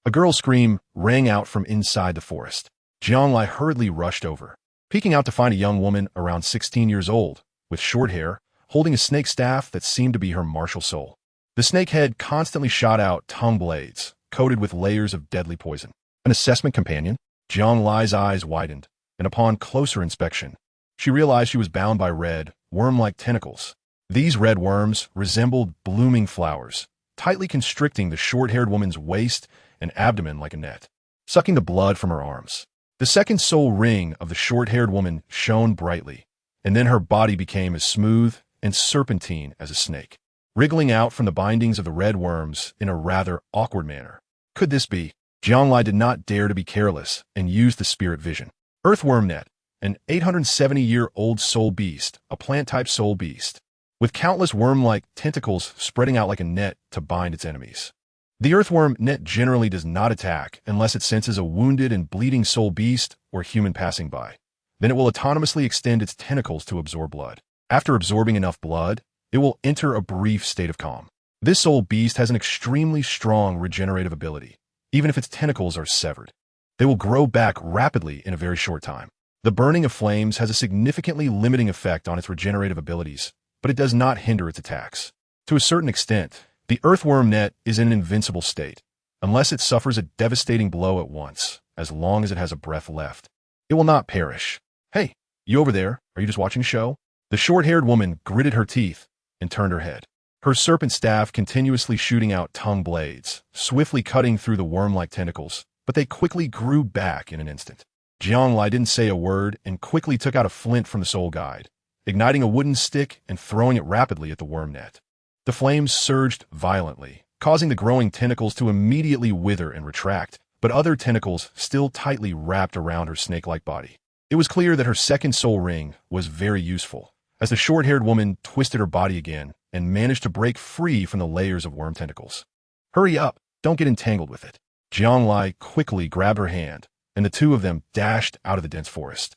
A girl's scream rang out from inside the forest. Jiang Li hurriedly rushed over, peeking out to find a young woman around 16 years old, with short hair, holding a snake staff that seemed to be her martial soul. The snake head constantly shot out tongue blades, coated with layers of deadly poison. An assessment companion? Jiang Li's eyes widened, and upon closer inspection, she realized she was bound by red, worm-like tentacles. These red worms resembled blooming flowers, tightly constricting the short-haired woman's waist and abdomen like a net, sucking the blood from her arms. The second soul ring of the short-haired woman shone brightly, and then her body became as smooth and serpentine as a snake, wriggling out from the bindings of the red worms in a rather awkward manner. Could this be? Jiang Li did not dare to be careless and used the spirit vision. Earthworm net, an 870-year-old soul beast, a plant-type soul beast, with countless worm-like tentacles spreading out like a net to bind its enemies. The earthworm net generally does not attack unless it senses a wounded and bleeding soul beast or human passing by. Then it will autonomously extend its tentacles to absorb blood. After absorbing enough blood, it will enter a brief state of calm. This soul beast has an extremely strong regenerative ability. Even if its tentacles are severed, they will grow back rapidly in a very short time. The burning of flames has a significantly limiting effect on its regenerative abilities, but it does not hinder its attacks. To a certain extent, the earthworm net is in an invincible state, unless it suffers a devastating blow at once. As long as it has a breath left, it will not perish. Hey, you over there, are you just watching a show? The short-haired woman gritted her teeth and turned her head. Her serpent staff continuously shooting out tongue blades, swiftly cutting through the worm-like tentacles, but they quickly grew back in an instant. Jianglai didn't say a word and quickly took out a flint from the soul guide, igniting a wooden stick and throwing it rapidly at the worm net. The flames surged violently, causing the growing tentacles to immediately wither and retract, but other tentacles still tightly wrapped around her snake-like body. It was clear that her second soul ring was very useful, as the short-haired woman twisted her body again and managed to break free from the layers of worm tentacles. Hurry up, don't get entangled with it. Jianglai quickly grabbed her hand, and the two of them dashed out of the dense forest.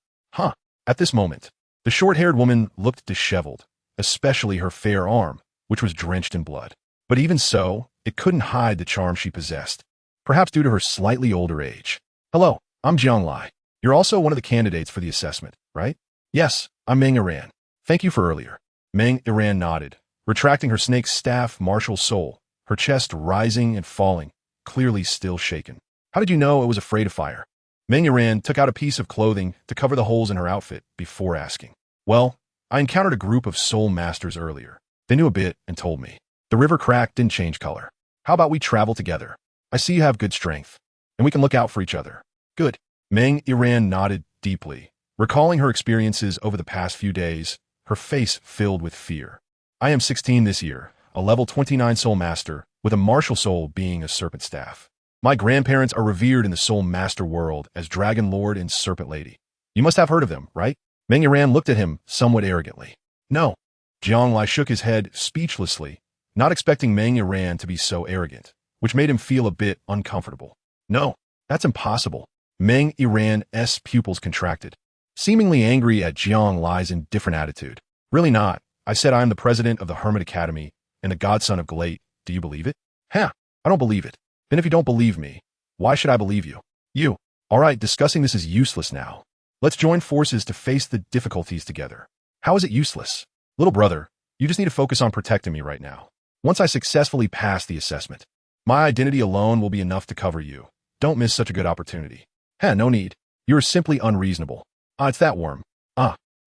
At this moment, the short-haired woman looked disheveled, especially her fair arm, which was drenched in blood. But even so, it couldn't hide the charm she possessed, perhaps due to her slightly older age. Hello, I'm Jianglai. You're also one of the candidates for the assessment, right? Yes, I'm Meng Iran. Thank you for earlier. Meng Iran nodded, retracting her snake's staff martial soul, her chest rising and falling, clearly still shaken. How did you know it was afraid of fire? Meng Iran took out a piece of clothing to cover the holes in her outfit before asking. Well, I encountered a group of soul masters earlier. They knew a bit and told me. The river crack didn't change color. How about we travel together? I see you have good strength, and we can look out for each other. Good. Meng Iran nodded deeply, recalling her experiences over the past few days, her face filled with fear. I am 16 this year, a level 29 soul master, with a martial soul being a serpent staff. My grandparents are revered in the soul master world as Dragon Lord and Serpent Lady. You must have heard of them, right? Meng Iran looked at him somewhat arrogantly. No. Jianglai shook his head speechlessly, not expecting Meng Iran to be so arrogant, which made him feel a bit uncomfortable. No, that's impossible. Meng Iran's pupils contracted, seemingly angry at Jianglai's indifferent attitude. Really not. I said I am the president of the Hermit Academy and the godson of Galate. Do you believe it? I don't believe it. Then if you don't believe me, why should I believe you? You. All right, discussing this is useless now. Let's join forces to face the difficulties together. How is it useless? Little brother, you just need to focus on protecting me right now. Once I successfully pass the assessment, my identity alone will be enough to cover you. Don't miss such a good opportunity. No need. You are simply unreasonable. It's that worm.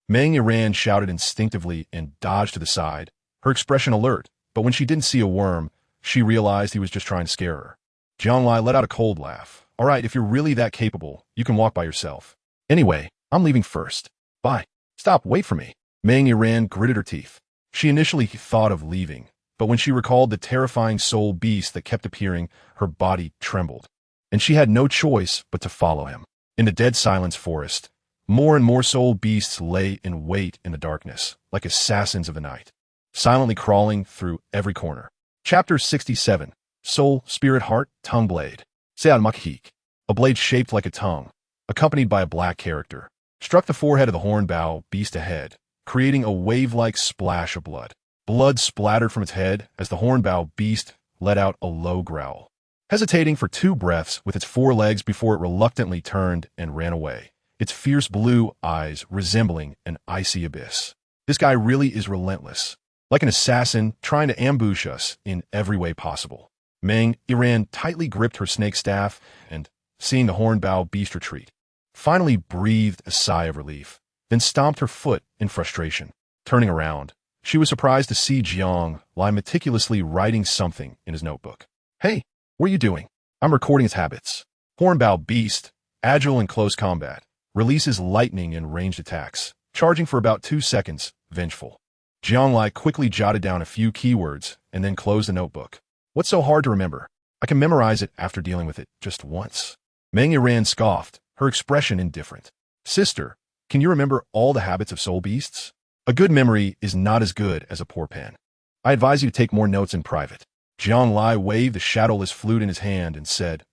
Meng Iran shouted instinctively and dodged to the side, her expression alert, but when she didn't see a worm, she realized he was just trying to scare her. Jianglai let out a cold laugh. All right, if you're really that capable, you can walk by yourself. Anyway, I'm leaving first. Bye. Stop, wait for me. Meng Iran gritted her teeth. She initially thought of leaving, but when she recalled the terrifying soul beast that kept appearing, her body trembled, and she had no choice but to follow him. In the dead silence forest, more and more soul beasts lay in wait in the darkness, like assassins of the night, silently crawling through every corner. Chapter 67. Soul, Spirit, Heart, Tongue Blade. Sead Makhik. A blade shaped like a tongue, accompanied by a black character, struck the forehead of the hornbow beast ahead, creating a wave-like splash of blood. Blood splattered from its head as the hornbow beast let out a low growl, hesitating for 2 breaths with its 4 legs before it reluctantly turned and ran away, its fierce blue eyes resembling an icy abyss. This guy really is relentless, like an assassin trying to ambush us in every way possible. Meng Iran tightly gripped her snake staff and, seeing the hornbow beast retreat, finally breathed a sigh of relief, then stomped her foot in frustration. Turning around, she was surprised to see Jiang lie meticulously writing something in his notebook. Hey, what are you doing? I'm recording his habits. Hornbow beast, agile in close combat, releases lightning in ranged attacks, charging for about 2 seconds, vengeful. Jianglai quickly jotted down a few keywords and then closed the notebook. What's so hard to remember? I can memorize it after dealing with it just once. Meng Iran scoffed, her expression indifferent. Sister, can you remember all the habits of soul beasts? A good memory is not as good as a poor pen. I advise you to take more notes in private. Jianglai waved the shadowless flute in his hand and said,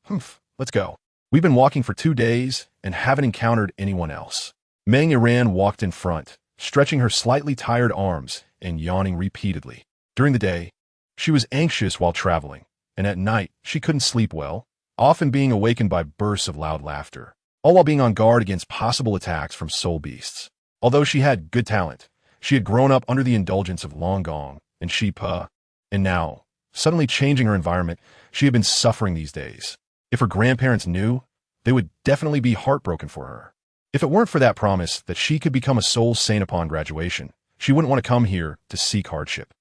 let's go. We've been walking for 2 days and haven't encountered anyone else. Meng Iran walked in front, stretching her slightly tired arms and yawning repeatedly. During the day, she was anxious while traveling, and at night she couldn't sleep well, often being awakened by bursts of loud laughter, all while being on guard against possible attacks from soul beasts. Although she had good talent, she had grown up under the indulgence of Long Gong and Shipa, and now, suddenly changing her environment, she had been suffering these days. If her grandparents knew, they would definitely be heartbroken for her. If it weren't for that promise that she could become a soul saint upon graduation, she wouldn't want to come here to seek hardship.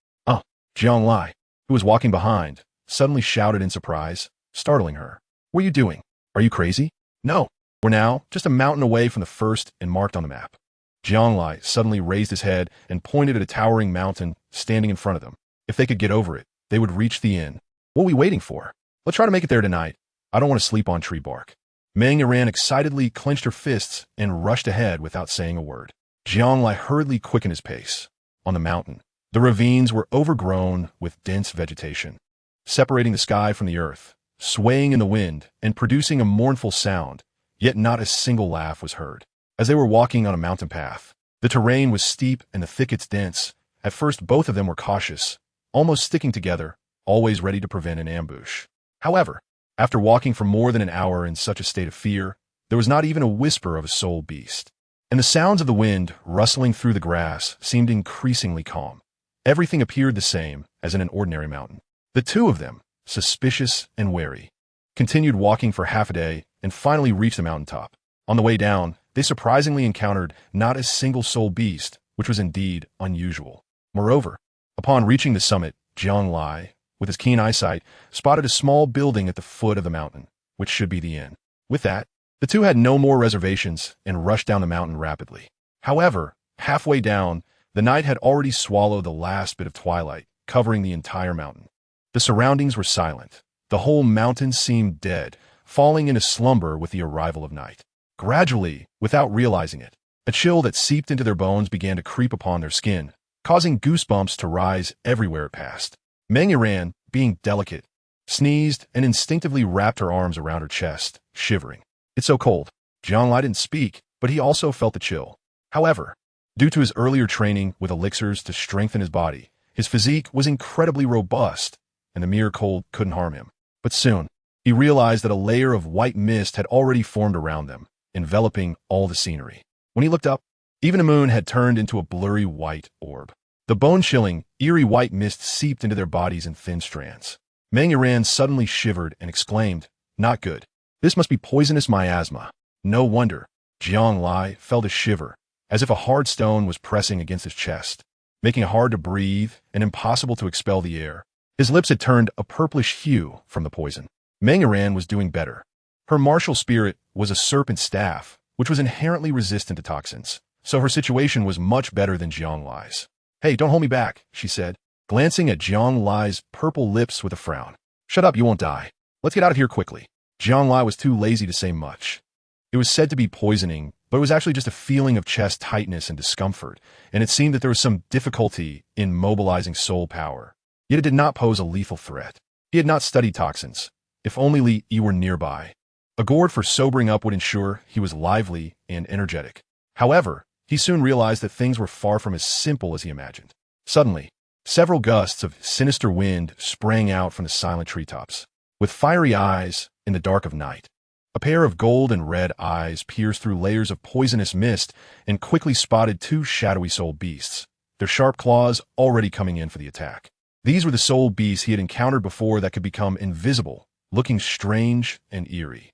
Jianglai, who was walking behind, suddenly shouted in surprise, startling her. "What are you doing? Are you crazy?" "No, we're now just a mountain away from the first and marked on the map." Jianglai suddenly raised his head and pointed at a towering mountain standing in front of them. If they could get over it, they would reach the inn. "What are we waiting for? Let's try to make it there tonight. I don't want to sleep on tree bark." Meng Yiran excitedly clenched her fists and rushed ahead without saying a word. Jianglai hurriedly quickened his pace. On the mountain, the ravines were overgrown with dense vegetation, separating the sky from the earth, swaying in the wind and producing a mournful sound, yet not a single laugh was heard. As they were walking on a mountain path, the terrain was steep and the thickets dense. At first both of them were cautious, almost sticking together, always ready to prevent an ambush. However, after walking for more than an hour in such a state of fear, there was not even a whisper of a soul beast. And the sounds of the wind rustling through the grass seemed increasingly calm. Everything appeared the same as in an ordinary mountain. The two of them, suspicious and wary, continued walking for half a day and finally reached the mountaintop. On the way down, they surprisingly encountered not a single soul beast, which was indeed unusual. Moreover, upon reaching the summit, Jianglai, with his keen eyesight, spotted a small building at the foot of the mountain, which should be the inn. With that, the two had no more reservations and rushed down the mountain rapidly. However, halfway down, the night had already swallowed the last bit of twilight, covering the entire mountain. The surroundings were silent. The whole mountain seemed dead, falling into slumber with the arrival of night. Gradually, without realizing it, a chill that seeped into their bones began to creep upon their skin, causing goosebumps to rise everywhere it passed. Meng Yiran, being delicate, sneezed and instinctively wrapped her arms around her chest, shivering. "It's so cold." Jianglai didn't speak, but he also felt the chill. However, due to his earlier training with elixirs to strengthen his body, his physique was incredibly robust, and the mere cold couldn't harm him. But soon, he realized that a layer of white mist had already formed around them, enveloping all the scenery. When he looked up, even the moon had turned into a blurry white orb. The bone-chilling, eerie white mist seeped into their bodies in thin strands. Meng Yiran suddenly shivered and exclaimed, "Not good. This must be poisonous miasma." No wonder. Jianglai felt a shiver, as if a hard stone was pressing against his chest, making it hard to breathe and impossible to expel the air. His lips had turned a purplish hue from the poison. Meng Yiran was doing better. Her martial spirit was a serpent staff, which was inherently resistant to toxins, so her situation was much better than Jianglai's. "Hey, don't hold me back," she said, glancing at Jianglai's purple lips with a frown. "Shut up, you won't die. Let's get out of here quickly." Jianglai was too lazy to say much. It was said to be poisoning, but it was actually just a feeling of chest tightness and discomfort, and it seemed that there was some difficulty in mobilizing soul power. Yet it did not pose a lethal threat. He had not studied toxins. If only Li Yi were nearby. A gourd for sobering up would ensure he was lively and energetic. However, he soon realized that things were far from as simple as he imagined. Suddenly, several gusts of sinister wind sprang out from the silent treetops. With fiery eyes in the dark of night, a pair of gold and red eyes pierced through layers of poisonous mist and quickly spotted two shadowy soul beasts, their sharp claws already coming in for the attack. These were the soul beasts he had encountered before that could become invisible, looking strange and eerie.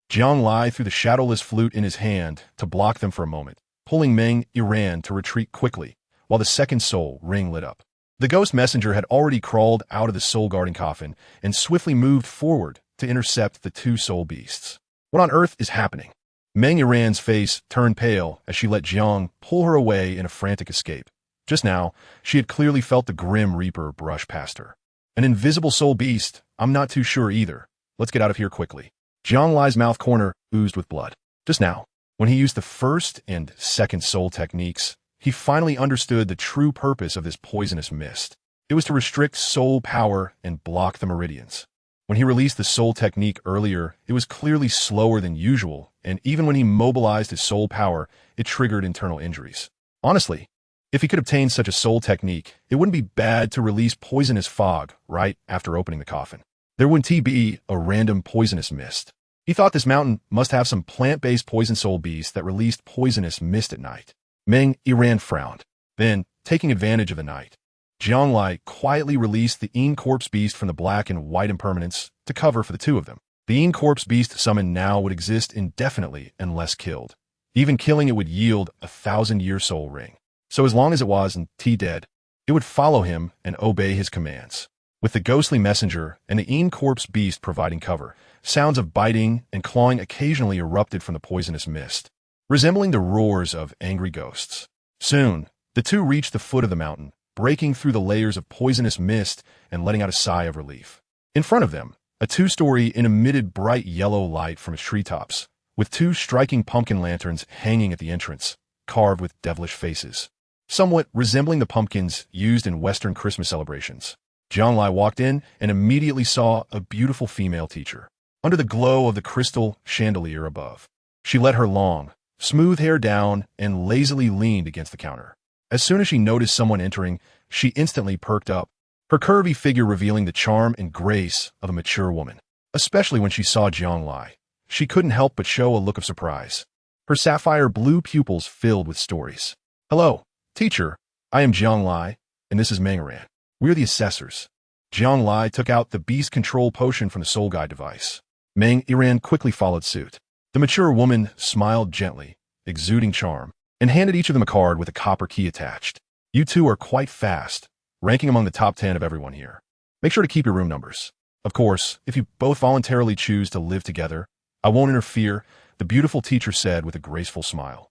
Jianglai threw the shadowless flute in his hand to block them for a moment, pulling Meng Yiran to retreat quickly, while the second soul ring lit up. The ghost messenger had already crawled out of the soul-guarding coffin and swiftly moved forward to intercept the two soul beasts. What on earth is happening? Meng Yiran's face turned pale as she let Jiang pull her away in a frantic escape. Just now, she had clearly felt the Grim Reaper brush past her. An invisible soul beast? I'm not too sure either. Let's get out of here quickly. Jianglai's mouth corner oozed with blood. Just now, when he used the first and second soul techniques, he finally understood the true purpose of this poisonous mist. It was to restrict soul power and block the meridians. When he released the soul technique earlier, it was clearly slower than usual, and even when he mobilized his soul power, it triggered internal injuries. Honestly, if he could obtain such a soul technique, it wouldn't be bad to release poisonous fog right after opening the coffin. There wouldn't be a random poisonous mist. He thought this mountain must have some plant-based poison soul beast that released poisonous mist at night. Meng Yiran frowned. Then, taking advantage of the night, Jianglai quietly released the Yin Corpse Beast from the black and white impermanence to cover for the two of them. The Yin Corpse Beast summoned now would exist indefinitely unless killed. Even killing it would yield a 1,000-year soul ring. So as long as it wasn't dead, It would follow him and obey his commands. With the ghostly messenger and the Een corpse beast providing cover, sounds of biting and clawing occasionally erupted from the poisonous mist, resembling the roars of angry ghosts. Soon, the two reached the foot of the mountain, breaking through the layers of poisonous mist and letting out a sigh of relief. In front of them, a two-story inn emitted bright yellow light from its treetops, with two striking pumpkin lanterns hanging at the entrance, carved with devilish faces, somewhat resembling the pumpkins used in Western Christmas celebrations. Jianglai walked in and immediately saw a beautiful female teacher, under the glow of the crystal chandelier above. She let her long, smooth hair down and lazily leaned against the counter. As soon as she noticed someone entering, she instantly perked up, her curvy figure revealing the charm and grace of a mature woman. Especially when she saw Jianglai, she couldn't help but show a look of surprise. Her sapphire blue pupils filled with stories. "Hello, teacher. I am Jianglai, and this is Mangaran. We are the assessors." Jianglai took out the beast control potion from the soul guide device. Mangaran quickly followed suit. The mature woman smiled gently, exuding charm, and handed each of them a card with a copper key attached. "You two are quite fast, ranking among the top 10 of everyone here. Make sure to keep your room numbers. Of course, if you both voluntarily choose to live together, I won't interfere," the beautiful teacher said with a graceful smile.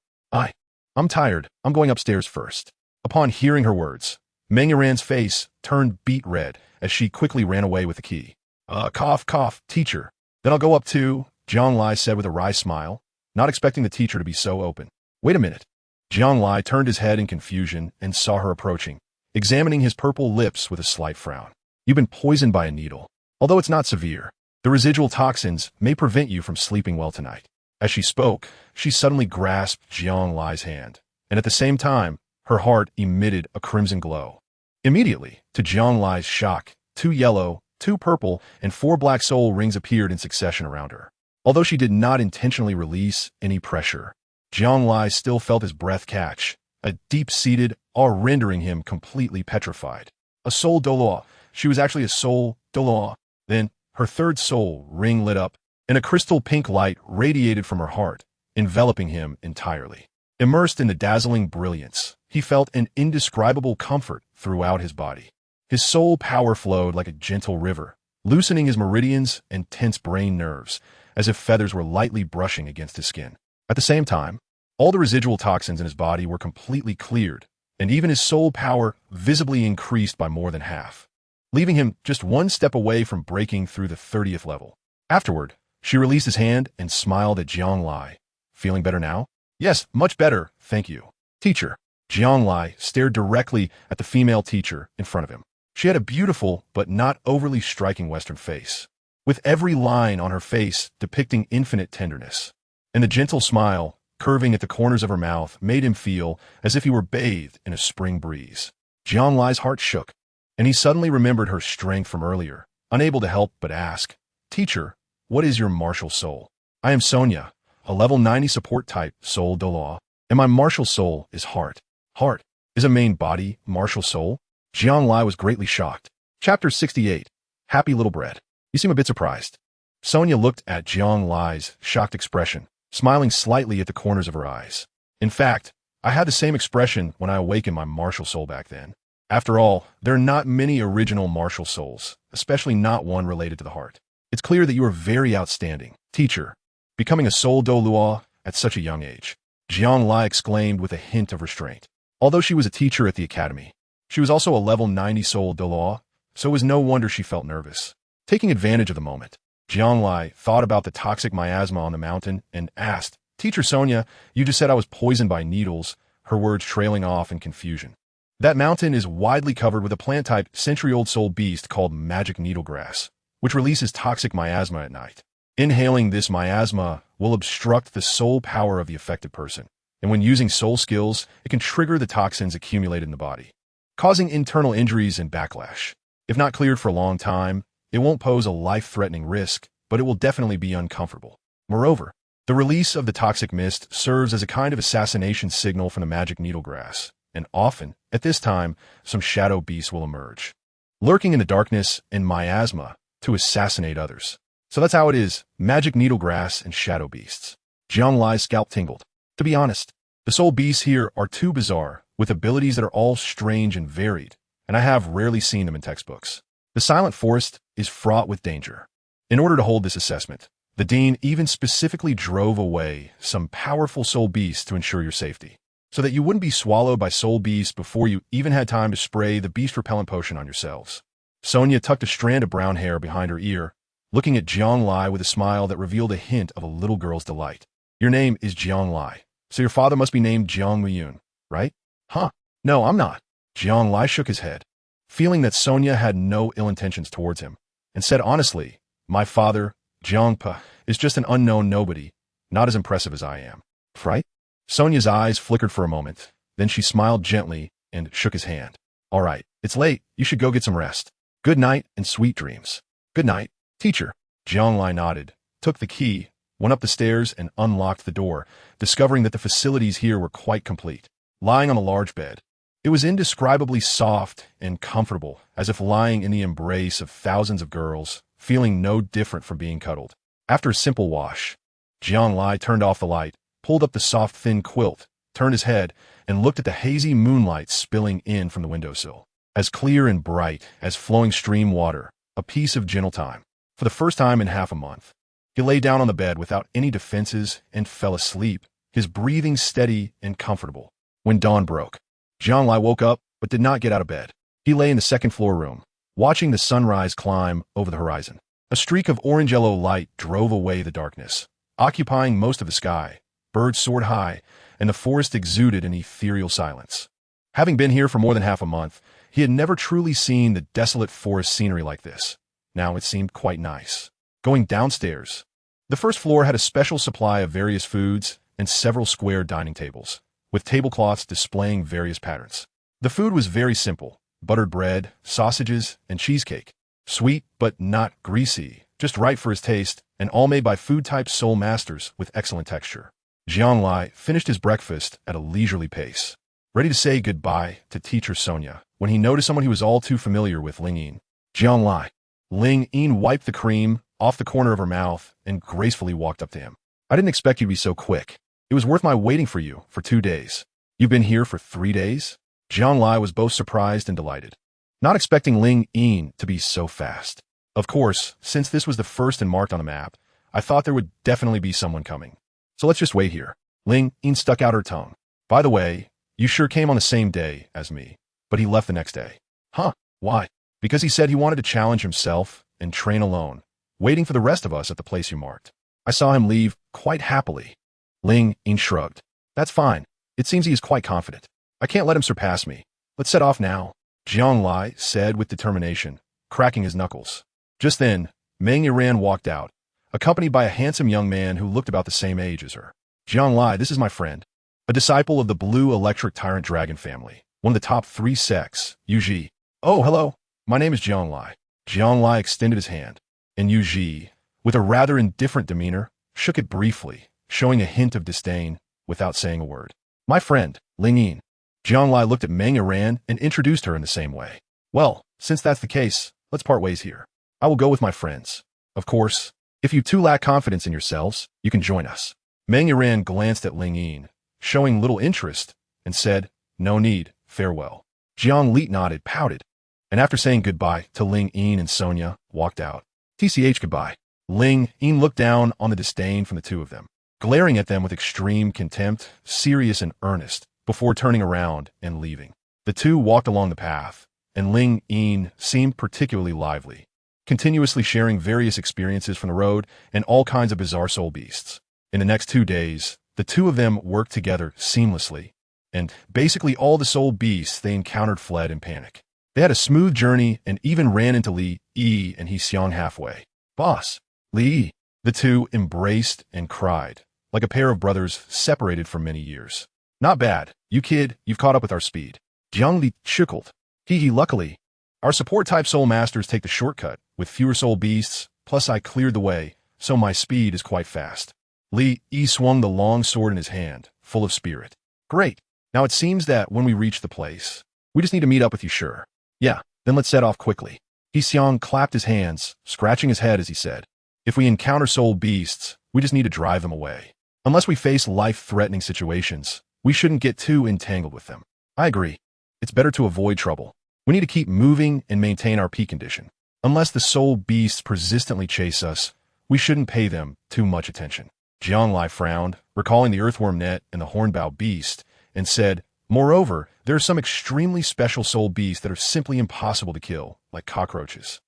I'm tired. I'm going upstairs first." Upon hearing her words, Mangaran's face turned beet red as she quickly ran away with the key. Cough, teacher. Then I'll go up too," Jianglai said with a wry smile, not expecting the teacher to be so open. "Wait a minute." Jianglai turned his head in confusion and saw her approaching, examining his purple lips with a slight frown. "You've been poisoned by a needle. Although it's not severe, the residual toxins may prevent you from sleeping well tonight." As she spoke, she suddenly grasped Jianglai's hand, and at the same time, her heart emitted a crimson glow. Immediately, to Jianglai's shock, 2 yellow, 2 purple, and 4 black soul rings appeared in succession around her. Although she did not intentionally release any pressure, Jianglai still felt his breath catch, a deep-seated awe rendering him completely petrified. A soul Douluo. She was actually a soul Douluo. Then, her third soul ring lit up, and a crystal pink light radiated from her heart, enveloping him entirely. Immersed in the dazzling brilliance, he felt an indescribable comfort throughout his body. His soul power flowed like a gentle river, loosening his meridians and tense brain nerves, as if feathers were lightly brushing against his skin. At the same time, all the residual toxins in his body were completely cleared, and even his soul power visibly increased by more than half, leaving him just one step away from breaking through the 30th level. Afterward, she released his hand and smiled at Jianglai. "Feeling better now?" "Yes, much better, thank you." "Teacher." Jianglai stared directly at the female teacher in front of him. She had a beautiful but not overly striking Western face, with every line on her face depicting infinite tenderness. And the gentle smile, curving at the corners of her mouth, made him feel as if he were bathed in a spring breeze. Jianglai's heart shook, and he suddenly remembered her strength from earlier, unable to help but ask, "Teacher, what is your martial soul?" "I am Sonia, a level 90 support type soul Douluo, and my martial soul is heart." "Heart is a main body martial soul?" Jianglai was greatly shocked. Chapter 68. Happy Little Bread. "You seem a bit surprised." Sonia looked at Jianglai's shocked expression, smiling slightly at the corners of her eyes. "In fact, I had the same expression when I awakened my martial soul back then. After all, there are not many original martial souls, especially not one related to the heart. It's clear that you are very outstanding, teacher, becoming a soul Douluo at such a young age," Jianglai exclaimed with a hint of restraint. Although she was a teacher at the academy, she was also a level 90 soul Douluo, so it was no wonder she felt nervous. Taking advantage of the moment, Jianglai thought about the toxic miasma on the mountain and asked, "Teacher Sonia, you just said I was poisoned by needles," her words trailing off in confusion. "That mountain is widely covered with a plant-type century-old soul beast called magic needlegrass, which releases toxic miasma at night. Inhaling this miasma will obstruct the soul power of the affected person, and when using soul skills, it can trigger the toxins accumulated in the body, causing internal injuries and backlash. If not cleared for a long time, it won't pose a life-threatening risk, but it will definitely be uncomfortable. Moreover, the release of the toxic mist serves as a kind of assassination signal from the magic needlegrass, and often, at this time, some shadow beasts will emerge, lurking in the darkness and miasma to assassinate others. So that's how it is, magic needlegrass and shadow beasts." Jianglai's scalp tingled. To be honest, the soul beasts here are too bizarre, with abilities that are all strange and varied, and I have rarely seen them in textbooks. The Silent Forest is fraught with danger. In order to hold this assessment, the dean even specifically drove away some powerful soul beasts to ensure your safety, so that you wouldn't be swallowed by soul beasts before you even had time to spray the beast repellent potion on yourselves. Sonia tucked a strand of brown hair behind her ear, looking at Jiang Lai with a smile that revealed a hint of a little girl's delight. Your name is Jiang Lai, so your father must be named Jiang Muyun, right? Huh? No, I'm not. Jiang Lai shook his head, feeling that Sonia had no ill intentions towards him, and said honestly, my father, Jiang Pa, is just an unknown nobody, not as impressive as I am. Right? Sonia's eyes flickered for a moment, then she smiled gently and shook his hand. All right, it's late, you should go get some rest. Good night and sweet dreams. Good night, teacher. Jiang Lai nodded, took the key, went up the stairs and unlocked the door, discovering that the facilities here were quite complete. Lying on a large bed, it was indescribably soft and comfortable, as if lying in the embrace of thousands of girls, feeling no different from being cuddled. After a simple wash, Jiang Lai turned off the light, pulled up the soft thin quilt, turned his head, and looked at the hazy moonlight spilling in from the windowsill. As clear and bright as flowing stream water, a piece of gentle time. For the first time in half a month, he lay down on the bed without any defenses and fell asleep, his breathing steady and comfortable. When dawn broke, Jiang Lai woke up but did not get out of bed. He lay in the second-floor room, watching the sunrise climb over the horizon. A streak of orange-yellow light drove away the darkness, occupying most of the sky. Birds soared high, and the forest exuded an ethereal silence. Having been here for more than half a month, he had never truly seen the desolate forest scenery like this. Now it seemed quite nice. Going downstairs, the first floor had a special supply of various foods and several square dining tables, with tablecloths displaying various patterns. The food was very simple: buttered bread, sausages, and cheesecake. Sweet, but not greasy, just right for his taste, and all made by food-type soul masters with excellent texture. Jiang Lai finished his breakfast at a leisurely pace, ready to say goodbye to teacher Sonia, when he noticed someone he was all too familiar with, Ling Yin. Jiang Lai. Ling Yin wiped the cream off the corner of her mouth and gracefully walked up to him. I didn't expect you to be so quick. It was worth my waiting for you for 2 days. You've been here for 3 days? Jiang Lai was both surprised and delighted, not expecting Ling Yin to be so fast. Of course, since this was the first and marked on the map, I thought there would definitely be someone coming. So let's just wait here. Ling Yin stuck out her tongue. By the way, you sure came on the same day as me, but he left the next day. Huh? Why? Because he said he wanted to challenge himself and train alone, waiting for the rest of us at the place you marked. I saw him leave quite happily. Ling Yin shrugged. That's fine. It seems he is quite confident. I can't let him surpass me. Let's set off now, Jiang Lai said with determination, cracking his knuckles. Just then, Meng Yiran walked out, accompanied by a handsome young man who looked about the same age as her. Jiang Lai, this is my friend, a disciple of the Blue Electric Tyrant Dragon family, one of the top 3 sects, Yuji. Oh, hello. My name is Jiang Lai. Jiang Lai extended his hand, and Yuji, with a rather indifferent demeanor, shook it briefly, showing a hint of disdain, without saying a word. My friend, Ling Yin. Jiang Lai looked at Meng Yiran and introduced her in the same way. Well, since that's the case, let's part ways here. I will go with my friends. Of course, if you two lack confidence in yourselves, you can join us. Meng Yiran glanced at Ling Yin, showing little interest, and said, no need, farewell. Jiang Li nodded, pouted, and after saying goodbye to Ling Yin and Sonia, walked out. TCH goodbye. Ling Yin looked down on the disdain from the two of them, glaring at them with extreme contempt, serious and earnest, before turning around and leaving. The two walked along the path, and Ling Yin seemed particularly lively, continuously sharing various experiences from the road and all kinds of bizarre soul beasts. In the next 2 days, the two of them worked together seamlessly, and basically all the soul beasts they encountered fled in panic. They had a smooth journey and even ran into Li Yi and He Xiang halfway. Boss, Li Yi. The two embraced and cried, like a pair of brothers separated for many years. Not bad, you kid, you've caught up with our speed. Jiang Li chuckled. Luckily, our support-type soul masters take the shortcut, with fewer soul beasts, plus I cleared the way, so my speed is quite fast. Li Yi swung the long sword in his hand, full of spirit. Great. Now it seems that when we reach the place, we just need to meet up with you, sure? Yeah, then let's set off quickly. He Xiang clapped his hands, scratching his head as he said, if we encounter soul beasts, we just need to drive them away. Unless we face life-threatening situations, we shouldn't get too entangled with them. I agree. It's better to avoid trouble. We need to keep moving and maintain our peak condition. Unless the soul beasts persistently chase us, we shouldn't pay them too much attention. Jianglai frowned, recalling the earthworm net and the hornbow beast, and said, "Moreover, there are some extremely special soul beasts that are simply impossible to kill, like cockroaches."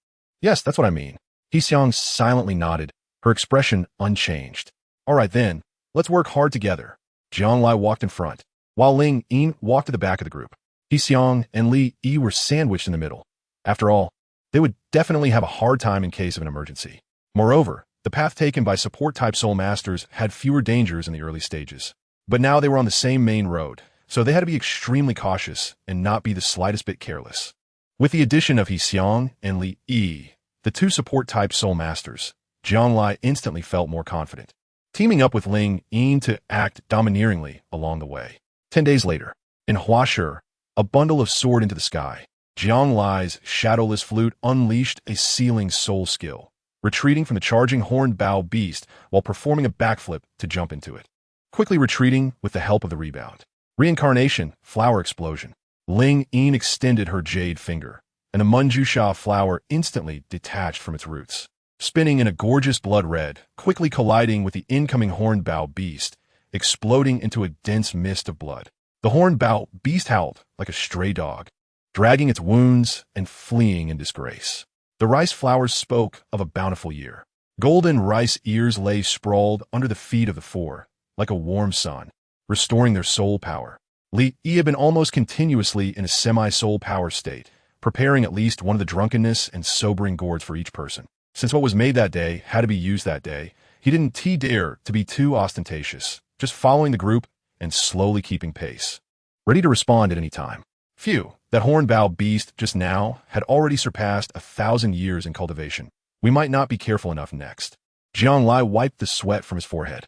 "Yes, that's what I mean." Hexiang silently nodded, her expression unchanged. "All right then, let's work hard together." Jianglai walked in front, while Ling Yin walked to the back of the group. Hexiang and Li Yi were sandwiched in the middle. After all, they would definitely have a hard time in case of an emergency. Moreover, the path taken by support-type soul masters had fewer dangers in the early stages. But now they were on the same main road, so they had to be extremely cautious and not be the slightest bit careless. With the addition of Hexiang and Li Yi, the two support-type soul masters, Jianglai instantly felt more confident, teaming up with Ling Yin to act domineeringly along the way. 10 days later, in Huashi, a bundle of soared into the sky. Jianglai's shadowless flute unleashed a sealing soul skill, retreating from the charging horned bow beast while performing a backflip to jump into it, quickly retreating with the help of the rebound. Reincarnation, flower explosion. Ling Yin extended her jade finger, and a Munjusha flower instantly detached from its roots, spinning in a gorgeous blood red, quickly colliding with the incoming horned bow beast, exploding into a dense mist of blood. The horned bow beast howled like a stray dog, dragging its wounds and fleeing in disgrace. The rice flowers spoke of a bountiful year. Golden rice ears lay sprawled under the feet of the four, like a warm sun, restoring their soul power. Li Yi had been almost continuously in a semi-soul power state, preparing at least one of the drunkenness and sobering gourds for each person. Since what was made that day had to be used that day, he didn't dare to be too ostentatious, just following the group and slowly keeping pace, ready to respond at any time. Phew, that hornbow beast just now had already surpassed 1,000 years in cultivation. We might not be careful enough next. Jianglai wiped the sweat from his forehead.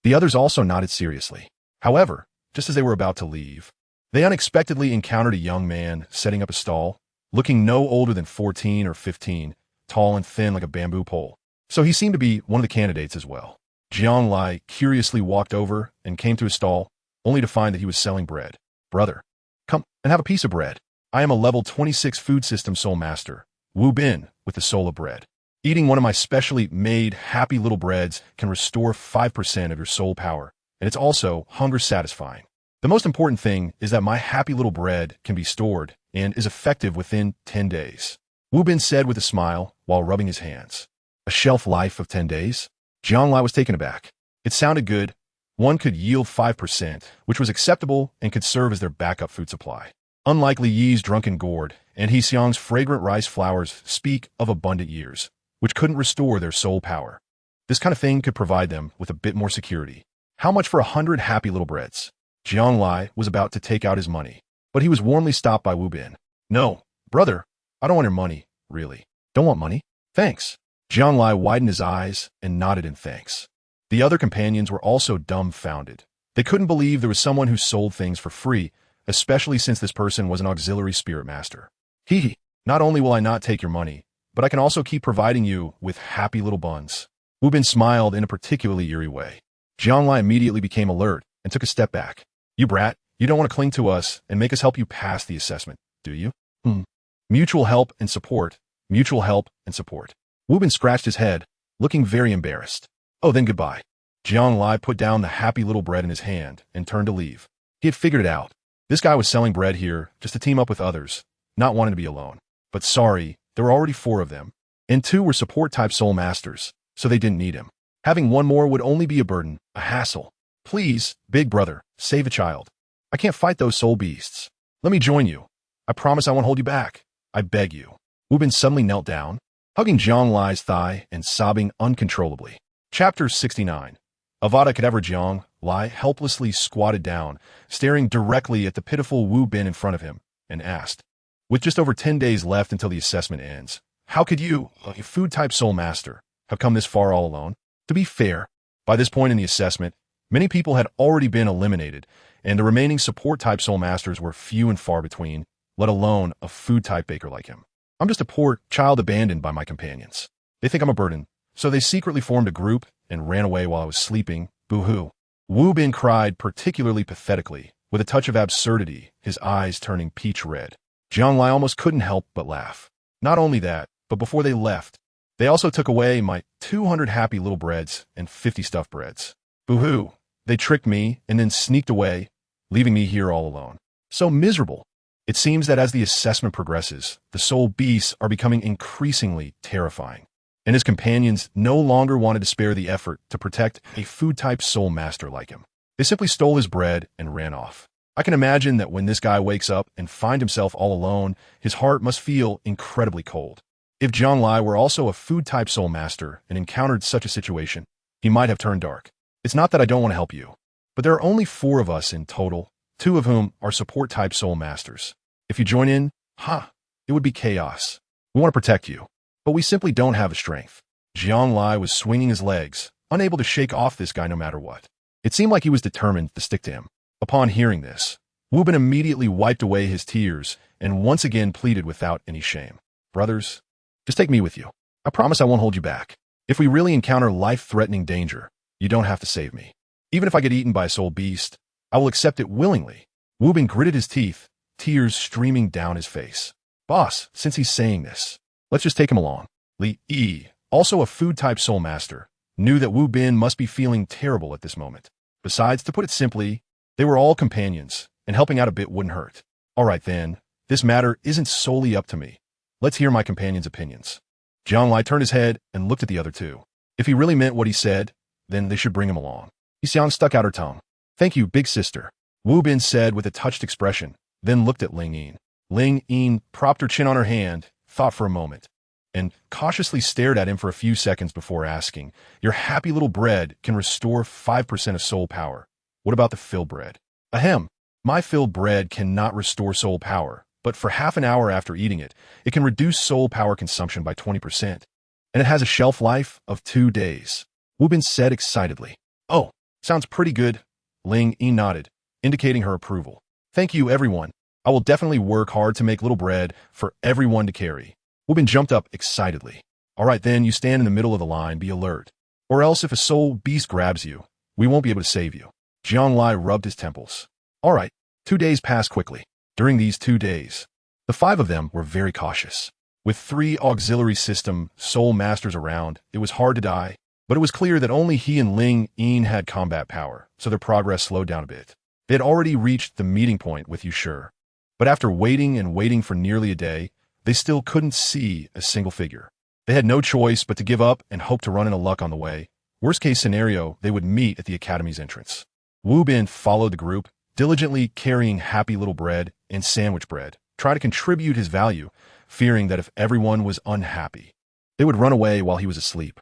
The others also nodded seriously. However, just as they were about to leave, they unexpectedly encountered a young man setting up a stall, looking no older than 14 or 15, tall and thin like a bamboo pole. So he seemed to be one of the candidates as well. Jianglai curiously walked over and came to his stall, only to find that he was selling bread. "Brother, come and have a piece of bread. I am a level 26 food system soul master, Wu Bin, with the soul of bread. Eating one of my specially made happy little breads can restore 5% of your soul power, and it's also hunger satisfying. The most important thing is that my happy little bread can be stored and is effective within 10 days. Wu Bin said with a smile while rubbing his hands. A shelf life of 10 days? Jianglai was taken aback. It sounded good. One could yield 5%, which was acceptable and could serve as their backup food supply. Unlike Li Yi's drunken gourd and Hexiang's fragrant rice flowers speak of abundant years, which couldn't restore their soul power. This kind of thing could provide them with a bit more security. How much for 100 happy little breads? Jianglai was about to take out his money, but he was warmly stopped by Wu Bin. "No, brother, I don't want your money, really." "Don't want money? Thanks." Jianglai widened his eyes and nodded in thanks. The other companions were also dumbfounded. They couldn't believe there was someone who sold things for free, especially since this person was an auxiliary spirit master. "Hee, not only will I not take your money, but I can also keep providing you with happy little buns." Wu Bin smiled in a particularly eerie way. Jianglai immediately became alert and took a step back. "You brat, you don't want to cling to us and make us help you pass the assessment, do you?" Mutual help and support, mutual help and support. Wu Bin scratched his head, looking very embarrassed. "Oh, then goodbye." Jianglai put down the happy little bread in his hand and turned to leave. He had figured it out. This guy was selling bread here just to team up with others, not wanting to be alone. But sorry, there were already 4 of them, and 2 were support-type soul masters, so they didn't need him. Having one more would only be a burden, a hassle. "Please, big brother, save a child. I can't fight those soul beasts. Let me join you. I promise I won't hold you back. I beg you." Wu Bin suddenly knelt down, hugging Jianglai's thigh and sobbing uncontrollably. Chapter 69. Avada Kedavra. Jianglai helplessly squatted down, staring directly at the pitiful Wu Bin in front of him, and asked, "With just over 10 days left until the assessment ends, how could you, a food-type soul master, have come this far all alone?" To be fair, by this point in the assessment, many people had already been eliminated, and the remaining support-type soul masters were few and far between, let alone a food-type baker like him. "I'm just a poor child abandoned by my companions. They think I'm a burden, so they secretly formed a group and ran away while I was sleeping. Boo-hoo." Wu Bin cried particularly pathetically, with a touch of absurdity, his eyes turning peach red. Jiang Lai almost couldn't help but laugh. Not only that, but before they left, they also took away my 200 happy little breads and 50 stuffed breads. Boo-hoo. They tricked me and then sneaked away, leaving me here all alone. So miserable. It seems that as the assessment progresses, the soul beasts are becoming increasingly terrifying, and his companions no longer wanted to spare the effort to protect a food-type soul master like him. They simply stole his bread and ran off. I can imagine that when this guy wakes up and finds himself all alone, his heart must feel incredibly cold. If Jiang Lai were also a food-type soul master and encountered such a situation, he might have turned dark. It's not that I don't want to help you, but there are only 4 of us in total, 2 of whom are support-type soul masters. If you join in, it would be chaos. We want to protect you, but we simply don't have the strength. Jiang Lai was swinging his legs, unable to shake off this guy no matter what. It seemed like he was determined to stick to him. Upon hearing this, Wu Bin immediately wiped away his tears and once again pleaded without any shame. Brothers, just take me with you. I promise I won't hold you back. If we really encounter life-threatening danger, you don't have to save me. Even if I get eaten by a soul beast, I will accept it willingly. Wu Bin gritted his teeth, tears streaming down his face. Boss, since he's saying this, let's just take him along. Li Yi, also a food-type soul master, knew that Wu Bin must be feeling terrible at this moment. Besides, to put it simply, they were all companions, and helping out a bit wouldn't hurt. All right then, this matter isn't solely up to me. Let's hear my companion's opinions. Jiang Lai turned his head and looked at the other 2. If he really meant what he said, then they should bring him along. Yixiang stuck out her tongue. Thank you, big sister, Wu Bin said with a touched expression, then looked at Ling Yin. Ling Yin propped her chin on her hand, thought for a moment, and cautiously stared at him for a few seconds before asking, your happy little bread can restore 5% of soul power. What about the fill bread? Ahem. My filled bread cannot restore soul power, but for half an hour after eating it, it can reduce soul power consumption by 20%, and it has a shelf life of 2 days. Wu Bin said excitedly. Oh, sounds pretty good. Ling Yi nodded, indicating her approval. Thank you, everyone. I will definitely work hard to make little bread for everyone to carry. Wu Bin jumped up excitedly. All right then, you stand in the middle of the line, be alert. Or else if a soul beast grabs you, we won't be able to save you. Jiang Lai rubbed his temples. All right, 2 days passed quickly. During these 2 days, the 5 of them were very cautious. With 3 auxiliary system soul masters around, it was hard to die, but it was clear that only he and Ling Yin had combat power, so their progress slowed down a bit. They had already reached the meeting point with Yushur, but after waiting and waiting for nearly a day, they still couldn't see a single figure. They had no choice but to give up and hope to run into luck on the way. Worst case scenario, they would meet at the academy's entrance. Wu Bin followed the group, diligently carrying happy little bread and sandwich bread, trying to contribute his value, fearing that if everyone was unhappy, they would run away while he was asleep.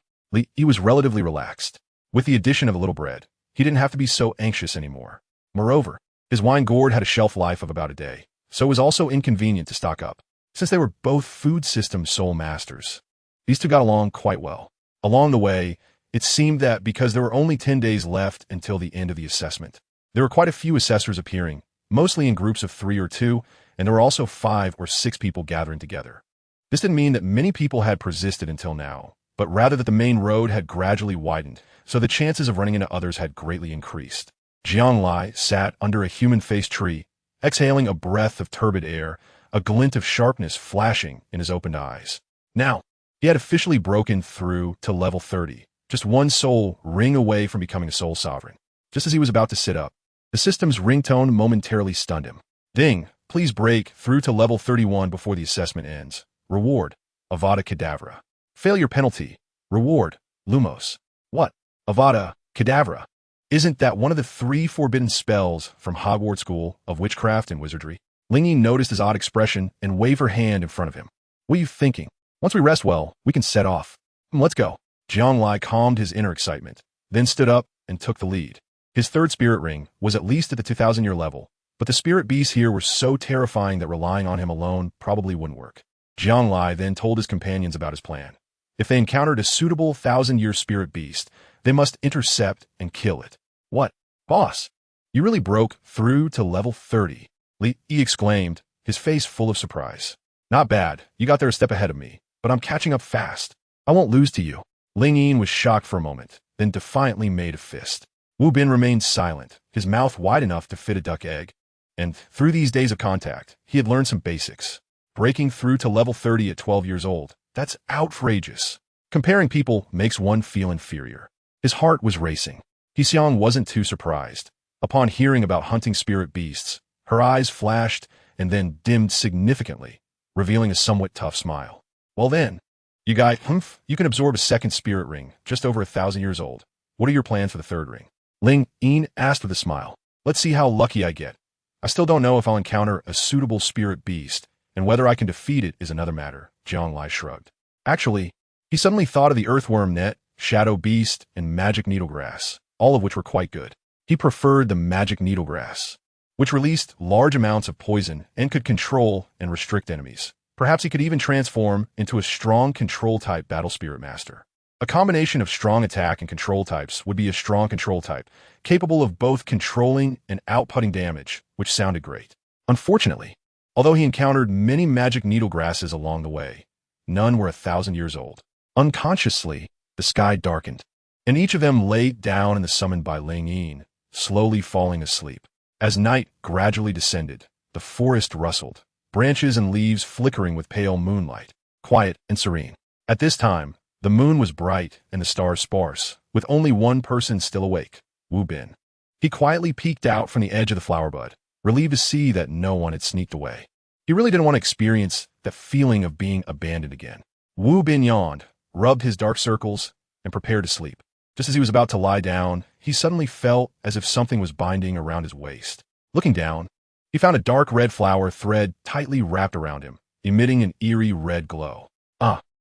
He was relatively relaxed. With the addition of a little bread, he didn't have to be so anxious anymore. Moreover, his wine gourd had a shelf life of about a day, so it was also inconvenient to stock up. Since they were both food system soul masters, these 2 got along quite well. Along the way, it seemed that because there were only 10 days left until the end of the assessment, there were quite a few assessors appearing, mostly in groups of 3 or 2, and there were also 5 or 6 people gathering together. This didn't mean that many people had persisted until now, but rather that the main road had gradually widened, so the chances of running into others had greatly increased. Jiang Lai sat under a human-faced tree, exhaling a breath of turbid air, a glint of sharpness flashing in his opened eyes. Now, he had officially broken through to level 30, just 1 soul ring away from becoming a soul sovereign. Just as he was about to sit up, the system's ringtone momentarily stunned him. Ding, please break through to level 31 before the assessment ends. Reward, Avada Kedavra. Failure penalty. Reward, Lumos. What? Avada Kedavra. Isn't that one of the 3 forbidden spells from Hogwarts School of Witchcraft and Wizardry? Ling Yi noticed his odd expression and waved her hand in front of him. What are you thinking? Once we rest well, we can set off. Let's go. Jiang Lai calmed his inner excitement, then stood up and took the lead. His 3rd spirit ring was at least at the 2,000-year level, but the spirit beasts here were so terrifying that relying on him alone probably wouldn't work. Jiang Lai then told his companions about his plan. If they encountered a suitable 1,000-year spirit beast, they must intercept and kill it. What? Boss, you really broke through to level 30, Li Yi exclaimed, his face full of surprise. Not bad, you got there a step ahead of me, but I'm catching up fast. I won't lose to you. Ling Yin was shocked for a moment, then defiantly made a fist. Wu Bin remained silent, his mouth wide enough to fit a duck egg. And through these days of contact, he had learned some basics. Breaking through to level 30 at 12 years old, that's outrageous. Comparing people makes one feel inferior. His heart was racing. Heseong wasn't too surprised. Upon hearing about hunting spirit beasts, her eyes flashed and then dimmed significantly, revealing a somewhat tough smile. Well then, you can absorb a second spirit ring, just over 1,000 years old. What are your plans for the third ring? Ling Yin asked with a smile. Let's see how lucky I get. I still don't know if I'll encounter a suitable spirit beast, and whether I can defeat it is another matter, Jianglai shrugged. Actually, he suddenly thought of the earthworm net, shadow beast, and magic needlegrass, all of which were quite good. He preferred the magic needlegrass, which released large amounts of poison and could control and restrict enemies. Perhaps he could even transform into a strong control-type battle spirit master. A combination of strong attack and control types would be a strong control type, capable of both controlling and outputting damage, which sounded great. Unfortunately, although he encountered many magic needlegrasses along the way, none were 1,000 years old. Unconsciously, the sky darkened, and each of them lay down in the summoned by Ling Yin, slowly falling asleep. As night gradually descended, the forest rustled, branches and leaves flickering with pale moonlight, quiet and serene. At this time, the moon was bright and the stars sparse, with only one person still awake, Wu Bin. He quietly peeked out from the edge of the flower bud, relieved to see that no one had sneaked away. He really didn't want to experience that feeling of being abandoned again. Wu Bin yawned, rubbed his dark circles, and prepared to sleep. Just as he was about to lie down, he suddenly felt as if something was binding around his waist. Looking down, he found a dark red flower thread tightly wrapped around him, emitting an eerie red glow.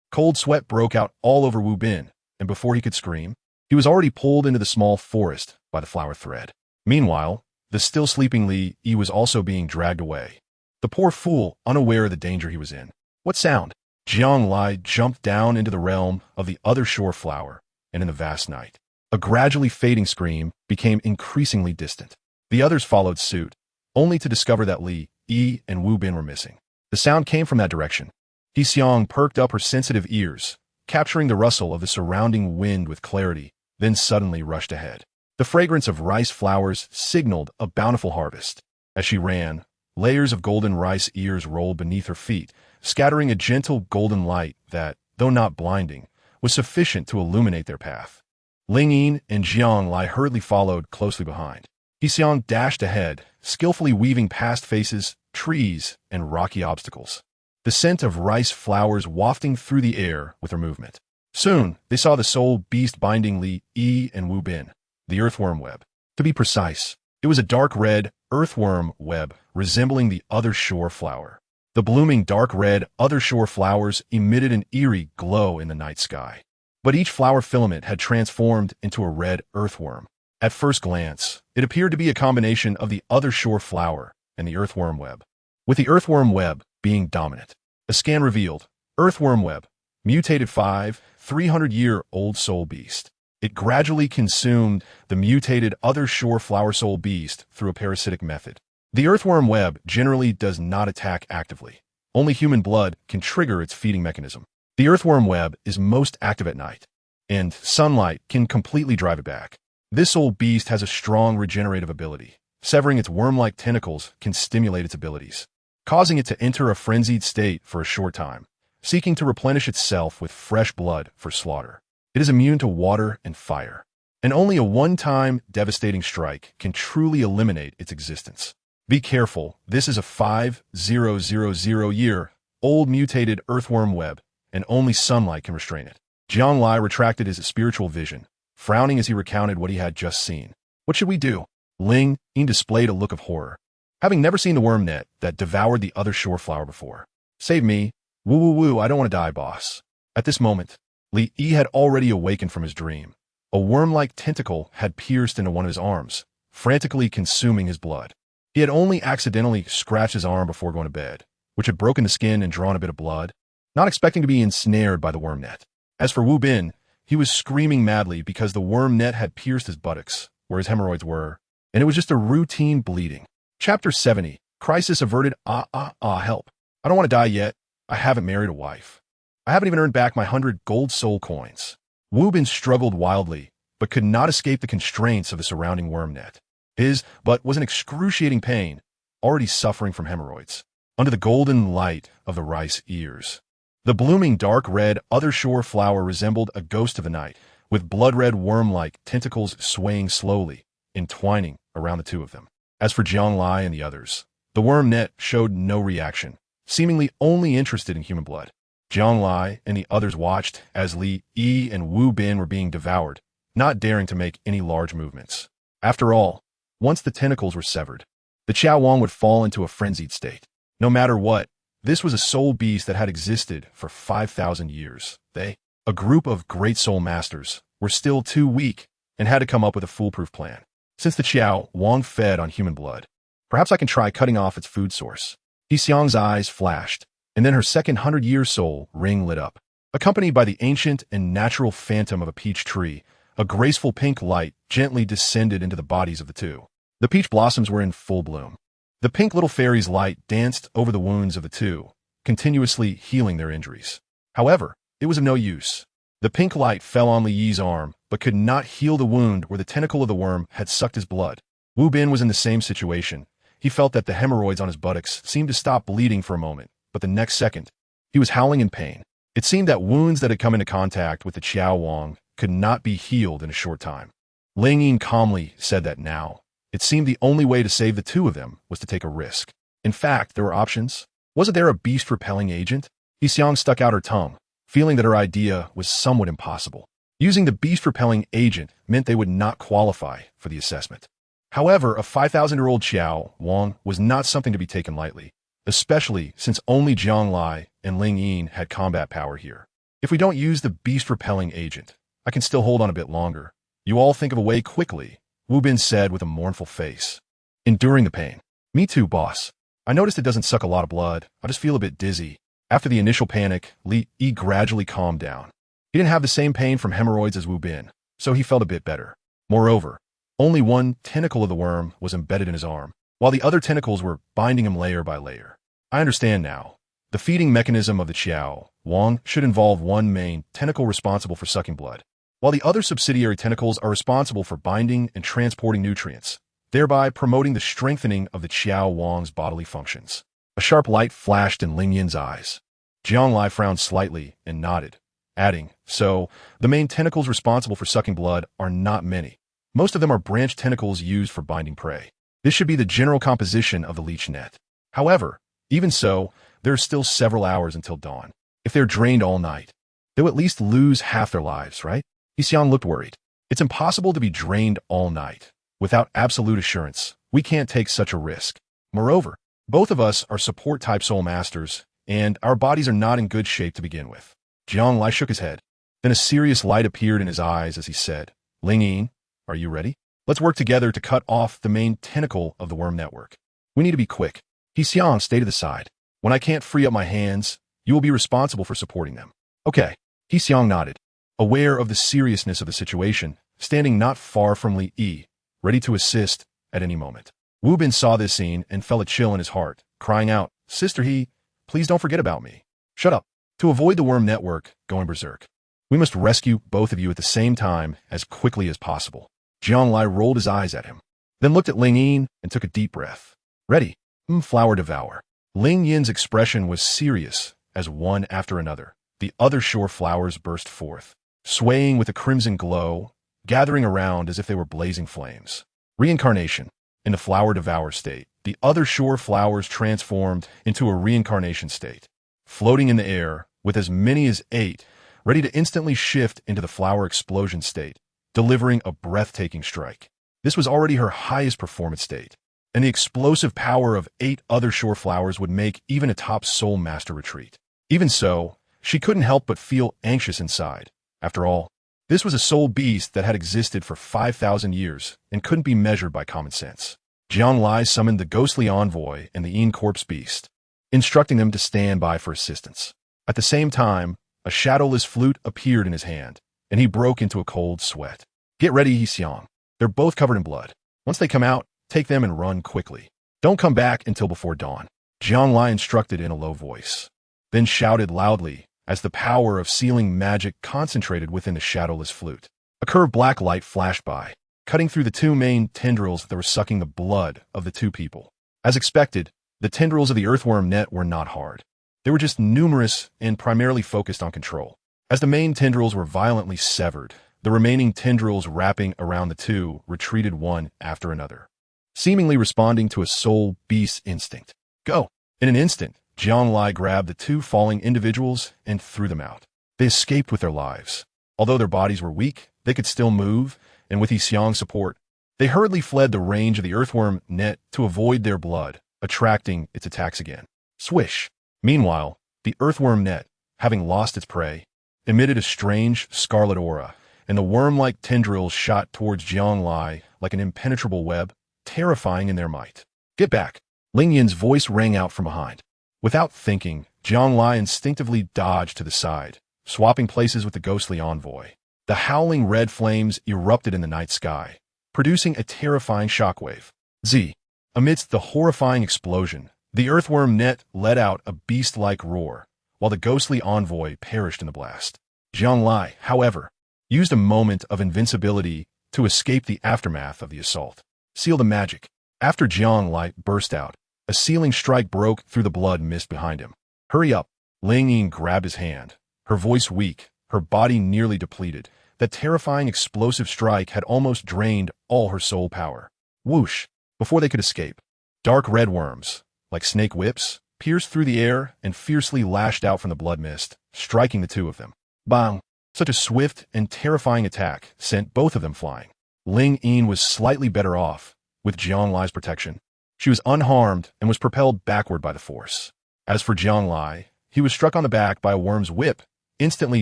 Cold sweat broke out all over Wu Bin, and before he could scream, he was already pulled into the small forest by the flower thread. Meanwhile, the still sleeping Li Yi was also being dragged away. The poor fool, unaware of the danger he was in. What sound? Jiang Lai jumped down into the realm of the other shore flower, and in the vast night, a gradually fading scream became increasingly distant. The others followed suit, only to discover that Li Yi and Wu Bin were missing. The sound came from that direction. Heseong perked up her sensitive ears, capturing the rustle of the surrounding wind with clarity, then suddenly rushed ahead. The fragrance of rice flowers signaled a bountiful harvest. As she ran, layers of golden rice ears rolled beneath her feet, scattering a gentle golden light that, though not blinding, was sufficient to illuminate their path. Ling Yin and Jiang Lai hurriedly followed closely behind. Heseong dashed ahead, skillfully weaving past faces, trees, and rocky obstacles, the scent of rice flowers wafting through the air with her movement. Soon, they saw the soul beast binding Li Yi and Wu Bin, the earthworm web. To be precise, it was a dark red earthworm web resembling the other shore flower. The blooming dark red other shore flowers emitted an eerie glow in the night sky. But each flower filament had transformed into a red earthworm. At first glance, it appeared to be a combination of the other shore flower and the earthworm web, with the earthworm web being dominant. A scan revealed, earthworm web, mutated 300-year-old soul beast. It gradually consumed the mutated other shore flower soul beast through a parasitic method. The earthworm web generally does not attack actively. Only human blood can trigger its feeding mechanism. The earthworm web is most active at night, and sunlight can completely drive it back. This soul beast has a strong regenerative ability. Severing its worm-like tentacles can stimulate its abilities, causing it to enter a frenzied state for a short time, seeking to replenish itself with fresh blood for slaughter. It is immune to water and fire, and only a one-time devastating strike can truly eliminate its existence. Be careful, this is a 5000-year-old mutated earthworm web, and only sunlight can restrain it. Jiang Lai retracted his spiritual vision, frowning as he recounted what he had just seen. What should we do? Ling Yin displayed a look of horror, having never seen the worm net that devoured the other shore flower before. Save me. Woo, I don't want to die, boss. At this moment, Li Yi had already awakened from his dream. A worm-like tentacle had pierced into one of his arms, frantically consuming his blood. He had only accidentally scratched his arm before going to bed, which had broken the skin and drawn a bit of blood, not expecting to be ensnared by the worm net. As for Wu Bin, he was screaming madly because the worm net had pierced his buttocks, where his hemorrhoids were, and it was just a routine bleeding. Chapter 70, Crisis Averted. Help. I don't want to die yet. I haven't married a wife. I haven't even earned back my 100 gold soul coins. Wu Bin struggled wildly, but could not escape the constraints of the surrounding worm net. His butt was in excruciating pain, already suffering from hemorrhoids, under the golden light of the rice ears. The blooming dark red other shore flower resembled a ghost of the night, with blood-red worm-like tentacles swaying slowly, entwining around the two of them. As for Jianglai and the others, the worm net showed no reaction, seemingly only interested in human blood. Jianglai and the others watched as Li Yi and Wu Bin were being devoured, not daring to make any large movements. After all, once the tentacles were severed, the Qiao Wang would fall into a frenzied state. No matter what, this was a soul beast that had existed for 5,000 years. They, a group of great soul masters, were still too weak and had to come up with a foolproof plan. Since the Qiao Wang fed on human blood, perhaps I can try cutting off its food source. Xiang's eyes flashed, and then her second 100-year soul ring lit up. Accompanied by the ancient and natural phantom of a peach tree, a graceful pink light gently descended into the bodies of the two. The peach blossoms were in full bloom. The pink little fairy's light danced over the wounds of the two, continuously healing their injuries. However, it was of no use. The pink light fell on Li Yi's arm, but could not heal the wound where the tentacle of the worm had sucked his blood. Wu Bin was in the same situation. He felt that the hemorrhoids on his buttocks seemed to stop bleeding for a moment, but the next second, he was howling in pain. It seemed that wounds that had come into contact with the Qiao Wang could not be healed in a short time. Ling Yin calmly said that now, it seemed the only way to save the two of them was to take a risk. In fact, there were options. Wasn't there a beast-repelling agent? Xiang stuck out her tongue, feeling that her idea was somewhat impossible. Using the beast-repelling agent meant they would not qualify for the assessment. However, a 5,000-year-old Qiao Wang was not something to be taken lightly, especially since only Jianglai and Ling Yin had combat power here. If we don't use the beast-repelling agent, I can still hold on a bit longer. You all think of a way quickly, Wu Bin said with a mournful face. Enduring the pain. Me too, boss. I noticed it doesn't suck a lot of blood. I just feel a bit dizzy. After the initial panic, Li Yi gradually calmed down. He didn't have the same pain from hemorrhoids as Wu Bin, so he felt a bit better. Moreover, only one tentacle of the worm was embedded in his arm, while the other tentacles were binding him layer by layer. I understand now. The feeding mechanism of the Qiao Wang should involve one main tentacle responsible for sucking blood, while the other subsidiary tentacles are responsible for binding and transporting nutrients, thereby promoting the strengthening of the Qiao Wang's bodily functions. A sharp light flashed in Ling Yin's eyes. Jianglai frowned slightly and nodded, adding, so, the main tentacles responsible for sucking blood are not many. Most of them are branched tentacles used for binding prey. This should be the general composition of the leech net. However, even so, there are still several hours until dawn. If they're drained all night, they'll at least lose half their lives, right? Xiang looked worried. It's impossible to be drained all night. Without absolute assurance, we can't take such a risk. Moreover, both of us are support-type soul masters, and our bodies are not in good shape to begin with. Jianglai shook his head. Then a serious light appeared in his eyes as he said, Ling Yin, are you ready? Let's work together to cut off the main tentacle of the worm network. We need to be quick. Xiang stay to the side. When I can't free up my hands, you will be responsible for supporting them. Okay. Xiang nodded, aware of the seriousness of the situation, standing not far from Li Yi, ready to assist at any moment. Wu Bin saw this scene and felt a chill in his heart, crying out, Sister He, please don't forget about me. Shut up. To avoid the worm network going berserk, we must rescue both of you at the same time as quickly as possible. Jianglai rolled his eyes at him, then looked at Ling Yin and took a deep breath. Ready. Flower devour. Ling Yin's expression was serious as one after another, the other shore flowers burst forth, swaying with a crimson glow, gathering around as if they were blazing flames. Reincarnation. In the flower devour state, the other shore flowers transformed into a reincarnation state, floating in the air with as many as 8, ready to instantly shift into the flower explosion state, delivering a breathtaking strike. This was already her highest performance state, and the explosive power of 8 other shore flowers would make even a top soul master retreat. Even so, she couldn't help but feel anxious inside. After all, this was a soul beast that had existed for 5,000 years and couldn't be measured by common sense. Jianglai summoned the ghostly envoy and the Yin corpse beast, instructing them to stand by for assistance. At the same time, a shadowless flute appeared in his hand, and he broke into a cold sweat. Get ready, Xiang. They're both covered in blood. Once they come out, take them and run quickly. Don't come back until before dawn. Jianglai instructed in a low voice, then shouted loudly as the power of sealing magic concentrated within the shadowless flute. A curved black light flashed by, cutting through the 2 main tendrils that were sucking the blood of the 2 people. As expected, the tendrils of the earthworm net were not hard. They were just numerous and primarily focused on control. As the main tendrils were violently severed, the remaining tendrils wrapping around the two retreated one after another, seemingly responding to a soul beast instinct. Go! In an instant, Jianglai grabbed the two falling individuals and threw them out. They escaped with their lives. Although their bodies were weak, they could still move, and with Xiang's support, they hurriedly fled the range of the earthworm net to avoid their blood, attracting its attacks again. Swish! Meanwhile, the earthworm net, having lost its prey, emitted a strange scarlet aura, and the worm-like tendrils shot towards Jianglai like an impenetrable web, terrifying in their might. Get back! Ling Yin's voice rang out from behind. Without thinking, Jianglai instinctively dodged to the side, swapping places with the ghostly envoy. The howling red flames erupted in the night sky, producing a terrifying shockwave. Z. Amidst the horrifying explosion, the earthworm net let out a beast-like roar, while the ghostly envoy perished in the blast. Jianglai, however, used a moment of invincibility to escape the aftermath of the assault. Seal the magic. After Jianglai burst out, a sealing strike broke through the blood mist behind him. Hurry up! Ling Yin grabbed his hand, her voice weak, her body nearly depleted. That terrifying explosive strike had almost drained all her soul power. Whoosh! Before they could escape, dark red worms, like snake whips, pierced through the air and fiercely lashed out from the blood mist, striking the two of them. Bang! Such a swift and terrifying attack sent both of them flying. Ling Yin was slightly better off, with Jianglai's protection. She was unharmed and was propelled backward by the force. As for Jianglai, he was struck on the back by a worm's whip, instantly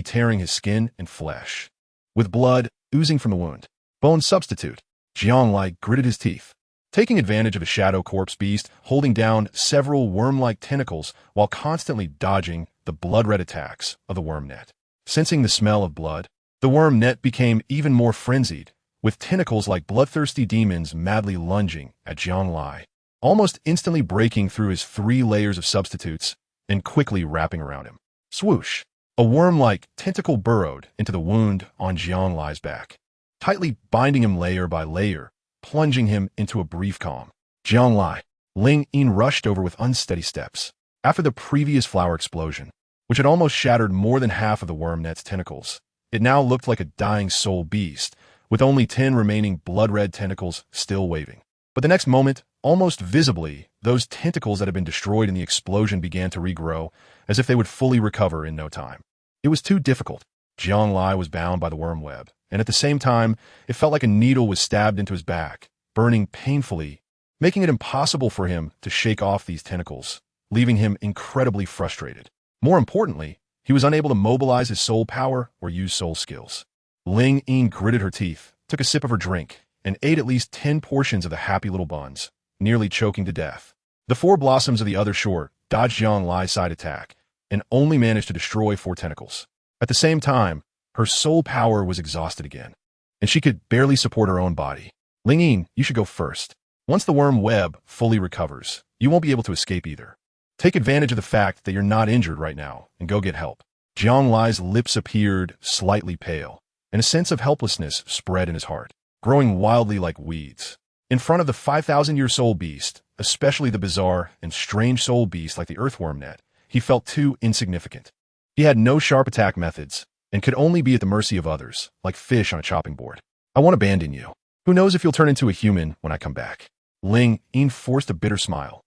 tearing his skin and flesh. With blood oozing from the wound, bone substitute, Jianglai gritted his teeth, taking advantage of a shadow corpse beast holding down several worm-like tentacles while constantly dodging the blood-red attacks of the worm net. Sensing the smell of blood, the worm net became even more frenzied, with tentacles like bloodthirsty demons madly lunging at Jianglai, almost instantly breaking through his 3 layers of substitutes and quickly wrapping around him. Swoosh! A worm-like tentacle burrowed into the wound on Jianglai's back, tightly binding him layer by layer, plunging him into a brief calm. Jianglai, Ling Yin rushed over with unsteady steps. After the previous flower explosion, which had almost shattered more than half of the worm net's tentacles, it now looked like a dying soul beast, with only 10 remaining blood-red tentacles still waving. But the next moment, almost visibly, those tentacles that had been destroyed in the explosion began to regrow, as if they would fully recover in no time. It was too difficult. Jianglai was bound by the worm web, and at the same time, it felt like a needle was stabbed into his back, burning painfully, making it impossible for him to shake off these tentacles, leaving him incredibly frustrated. More importantly, he was unable to mobilize his soul power or use soul skills. Ling Yin gritted her teeth, took a sip of her drink, and ate at least 10 portions of the happy little buns, nearly choking to death. The 4 blossoms of the other shore dodged Jianglai's side attack, and only managed to destroy 4 tentacles. At the same time, her soul power was exhausted again, and she could barely support her own body. Ling Yin, you should go first. Once the worm web fully recovers, you won't be able to escape either. Take advantage of the fact that you're not injured right now, and go get help. Jianglai's lips appeared slightly pale, and a sense of helplessness spread in his heart, growing wildly like weeds. In front of the 5,000-year soul beast, especially the bizarre and strange soul beast like the earthworm net, he felt too insignificant. He had no sharp attack methods, and could only be at the mercy of others, like fish on a chopping board. I won't abandon you. Who knows if you'll turn into a human when I come back? Ling Yin forced a bitter smile,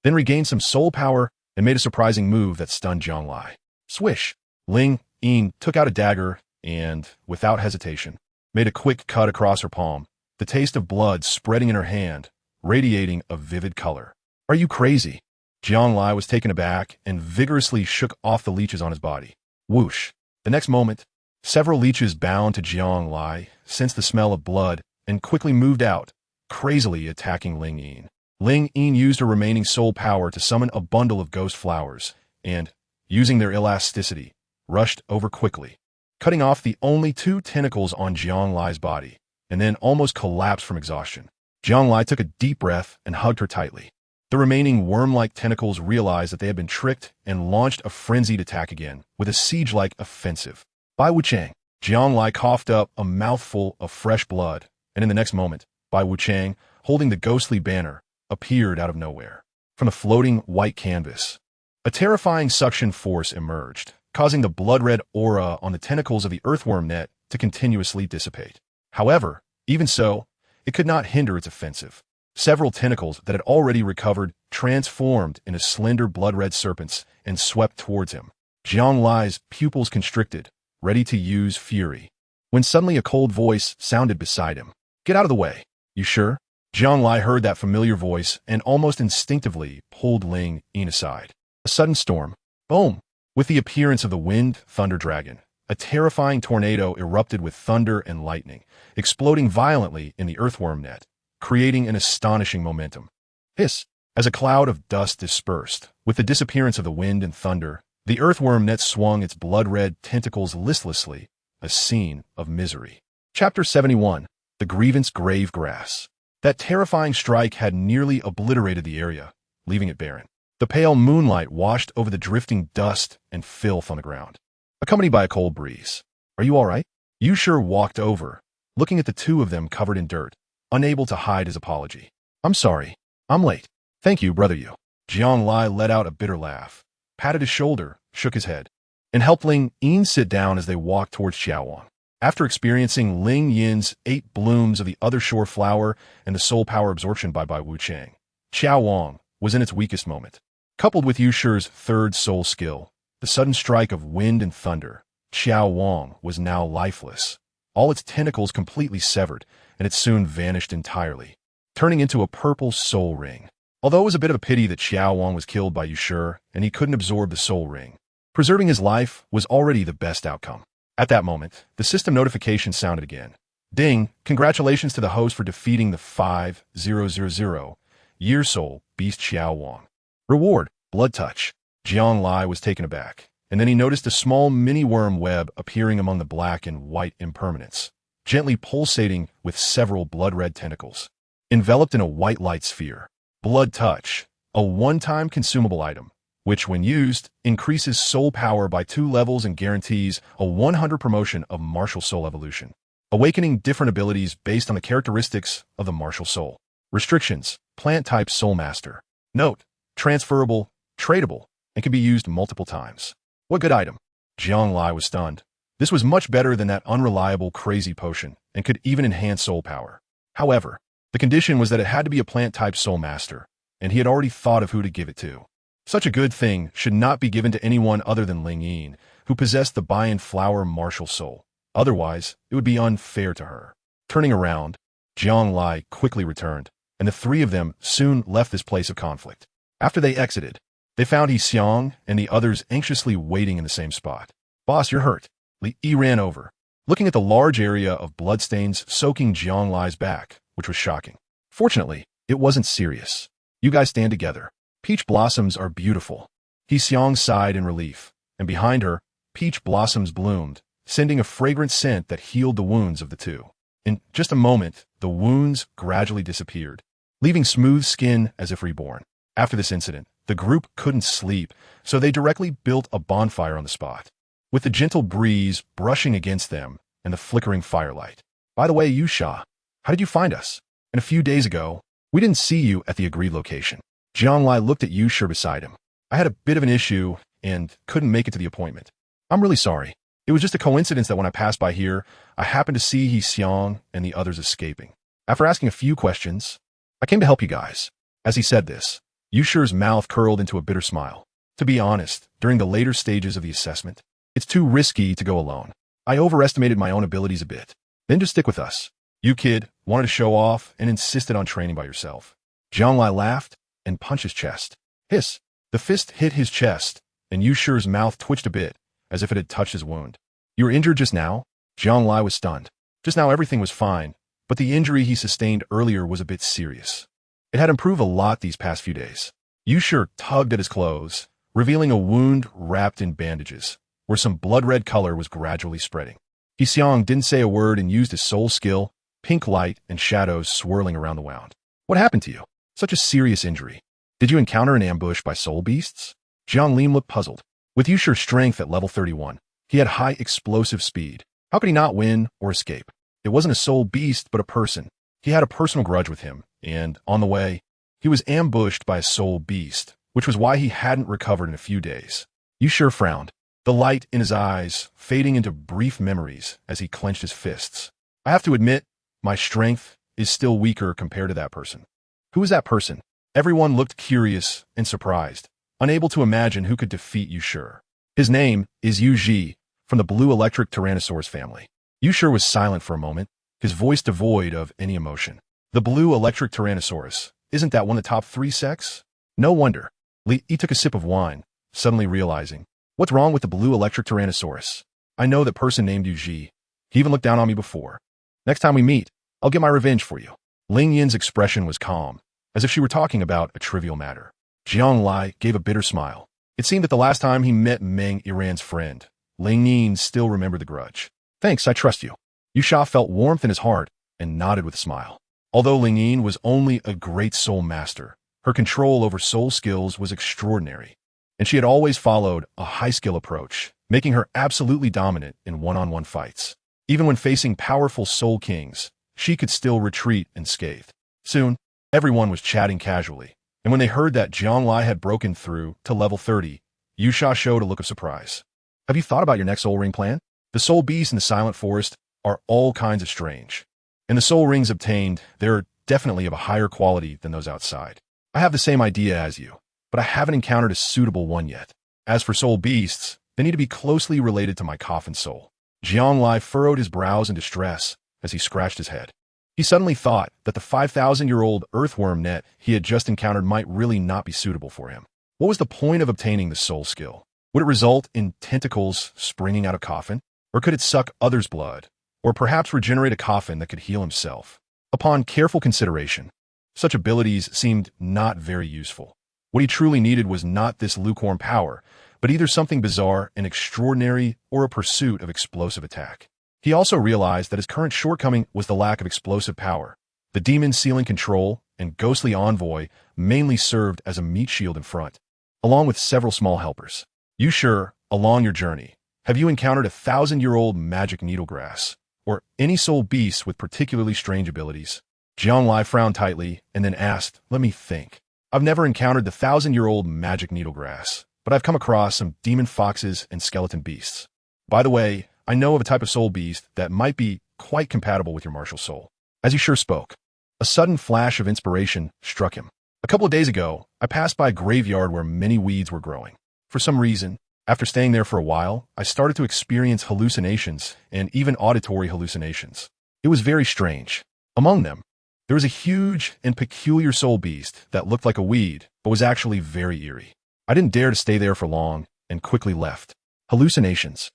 then regained some soul power and made a surprising move that stunned Jianglai. Swish! Ling Yin took out a dagger and, without hesitation, made a quick cut across her palm, the taste of blood spreading in her hand, radiating a vivid color. Are you crazy? Jianglai was taken aback and vigorously shook off the leeches on his body. Whoosh! The next moment, several leeches bound to Jianglai sensed the smell of blood and quickly moved out, crazily attacking Ling Yin. Ling Yin used her remaining soul power to summon a bundle of ghost flowers and, using their elasticity, rushed over quickly, cutting off the only 2 tentacles on Jianglai's body, and then almost collapsed from exhaustion. Jianglai took a deep breath and hugged her tightly. The remaining worm-like tentacles realized that they had been tricked and launched a frenzied attack again, with a siege-like offensive. Bai Wuchang, Jianglai coughed up a mouthful of fresh blood, and in the next moment, Bai Wuchang, holding the ghostly banner, appeared out of nowhere. from the floating white canvas. A terrifying suction force emerged, causing the blood-red aura on the tentacles of the earthworm net to continuously dissipate. However, even so, it could not hinder its offensive. Several tentacles that had already recovered transformed into slender blood-red serpents and swept towards him. Zhang Lai's pupils constricted, ready to use fury, when suddenly a cold voice sounded beside him. "Get out of the way. You sure?" Zhang Lai heard that familiar voice and almost instinctively pulled Ling Yin aside. A sudden storm. Boom! With the appearance of the Wind Thunder Dragon, a terrifying tornado erupted with thunder and lightning, exploding violently in the earthworm net, creating an astonishing momentum. Hiss! As a cloud of dust dispersed, with the disappearance of the wind and thunder, the earthworm net swung its blood-red tentacles listlessly, a scene of misery. Chapter 71. The Grievance Grave Grass. That terrifying strike had nearly obliterated the area, leaving it barren. The pale moonlight washed over the drifting dust and filth on the ground, accompanied by a cold breeze. "Are you all right?" Yu Shi walked over, looking at the two of them covered in dirt, unable to hide his apology. "I'm sorry. I'm late." "Thank you, brother Yu." Zhang Lai let out a bitter laugh, patted his shoulder, shook his head, and helped Ling Yin sit down as they walked towards Xiaowang. After experiencing Ling Yin's 8 blooms of the other shore flower and the soul power absorption by Wu Chang, Xiaowang was in its weakest moment. Coupled with Yu Shi's third soul skill, the sudden strike of wind and thunder, Xiaowang was now lifeless, all its tentacles completely severed, and it soon vanished entirely, turning into a purple soul ring. Although it was a bit of a pity that Xiaowang was killed by Yu Shi and he couldn't absorb the soul ring, preserving his life was already the best outcome. At that moment, the system notification sounded again. "Ding! Congratulations to the host for defeating the 5000 Year Soul Beast Xiaowang. Reward, Blood Touch." Zhang Lai was taken aback, and then he noticed a small mini-worm web appearing among the black and white impermanents, gently pulsating with several blood-red tentacles, enveloped in a white light sphere. Blood Touch, a one-time consumable item, which when used, increases soul power by 2 levels and guarantees a 100 promotion of martial soul evolution, awakening different abilities based on the characteristics of the martial soul. Restrictions: Plant Type Soul Master. Note: transferable, tradable, and can be used multiple times. What good item! Zhang Lai was stunned. This was much better than that unreliable crazy potion, and could even enhance soul power. However, the condition was that it had to be a plant-type soul master, and he had already thought of who to give it to. Such a good thing should not be given to anyone other than Ling Yin, who possessed the Bayan Flower martial soul. Otherwise, it would be unfair to her. Turning around, Zhang Lai quickly returned, and the three of them soon left this place of conflict. After they exited, they found He Xiang and the others anxiously waiting in the same spot. "Boss, you're hurt." Li Yi ran over, looking at the large area of bloodstains soaking Zhang Lai's back, which was shocking. Fortunately, it wasn't serious. "You guys stand together. Peach blossoms are beautiful." He Xiang sighed in relief, and behind her, peach blossoms bloomed, sending a fragrant scent that healed the wounds of the two. In just a moment, the wounds gradually disappeared, leaving smooth skin as if reborn. After this incident, the group couldn't sleep, so they directly built a bonfire on the spot, with the gentle breeze brushing against them and the flickering firelight. "By the way, Yu Shi, how did you find us? And a few days ago, we didn't see you at the agreed location." Zhang Lai looked at Yu Shi beside him. "I had a bit of an issue and couldn't make it to the appointment. I'm really sorry. It was just a coincidence that when I passed by here, I happened to see He Xiang and the others escaping. After asking a few questions, I came to help you guys." As he said this, Yu Shi's mouth curled into a bitter smile. "To be honest, during the later stages of the assessment, it's too risky to go alone. I overestimated my own abilities a bit. Then just stick with us. You kid wanted to show off and insisted on training by yourself." Zhang Lai laughed and punched his chest. Hiss! The fist hit his chest, and Yu Shi's mouth twitched a bit, as if it had touched his wound. "You were injured just now?" Zhang Lai was stunned. Just now everything was fine, but the injury he sustained earlier was a bit serious. It had improved a lot these past few days. Yu Shi tugged at his clothes, revealing a wound wrapped in bandages, where some blood-red color was gradually spreading. He Xiang didn't say a word and used his soul skill, pink light and shadows swirling around the wound. "What happened to you? Such a serious injury. Did you encounter an ambush by soul beasts?" Jiang Lim looked puzzled. With Yu Shi's strength at level 31, he had high explosive speed. How could he not win or escape? It wasn't a soul beast, but a person. He had a personal grudge with him, and, on the way, He was ambushed by a soul beast, which was why he hadn't recovered in a few days. Yusha frowned, the light in his eyes fading into brief memories as he clenched his fists. I have to admit, my strength is still weaker compared to that person. Who is that person? Everyone looked curious and surprised, unable to imagine who could defeat Yusha. His name is Yuji, from the blue electric Tyrannosaurus family. Yusha was silent for a moment, his voice devoid of any emotion. The blue electric Tyrannosaurus, isn't that one of the top 3 sex? No wonder. He took a sip of wine, suddenly realizing, what's wrong with the blue electric Tyrannosaurus? I know that person named Yuji. He even looked down on me before. Next time we meet, I'll get my revenge for you. Ling Yin's expression was calm, as if she were talking about a trivial matter. Jiang Lai gave a bitter smile. It seemed that the last time he met Meng Iran's friend, Ling Yin still remembered the grudge. Thanks, I trust you. Yusha felt warmth in his heart and nodded with a smile. Although Ling Yin was only a great soul master, her control over soul skills was extraordinary, and she had always followed a high-skill approach, making her absolutely dominant in one-on-one fights. Even when facing powerful soul kings, she could still retreat unscathed. Soon, everyone was chatting casually, and when they heard that Jiang Lai had broken through to level 30, Yusha showed a look of surprise. Have you thought about your next soul ring plan? The soul beasts in the Silent Forest are all kinds of strange, and the soul rings obtained, they're definitely of a higher quality than those outside. I have the same idea as you, but I haven't encountered a suitable one yet. As for soul beasts, they need to be closely related to my coffin soul. Jiang Lai furrowed his brows in distress as he scratched his head. He suddenly thought that the 5,000-year-old earthworm net he had just encountered might really not be suitable for him. What was the point of obtaining the soul skill? Would it result in tentacles springing out of coffin? Or could it suck others' blood? Or perhaps regenerate a coffin that could heal himself? Upon careful consideration, such abilities seemed not very useful. What he truly needed was not this lukewarm power, but either something bizarre and extraordinary or a pursuit of explosive attack. He also realized that his current shortcoming was the lack of explosive power. The demon sealing control and ghostly envoy mainly served as a meat shield in front, along with several small helpers. Yusha, along your journey, have you encountered 1,000-year-old magic needlegrass, or any soul beasts with particularly strange abilities? Jiang Lai frowned tightly and then asked, let me think. I've never encountered the 1,000-year-old magic needlegrass, but I've come across some demon foxes and skeleton beasts. By the way, I know of a type of soul beast that might be quite compatible with your martial soul. As Yusha spoke, a sudden flash of inspiration struck him. A couple of days ago, I passed by a graveyard where many weeds were growing. For some reason, after staying there for a while, I started to experience hallucinations and even auditory hallucinations. It was very strange. Among them, there was a huge and peculiar soul beast that looked like a weed, but was actually very eerie. I didn't dare to stay there for long and quickly left. Hallucinations.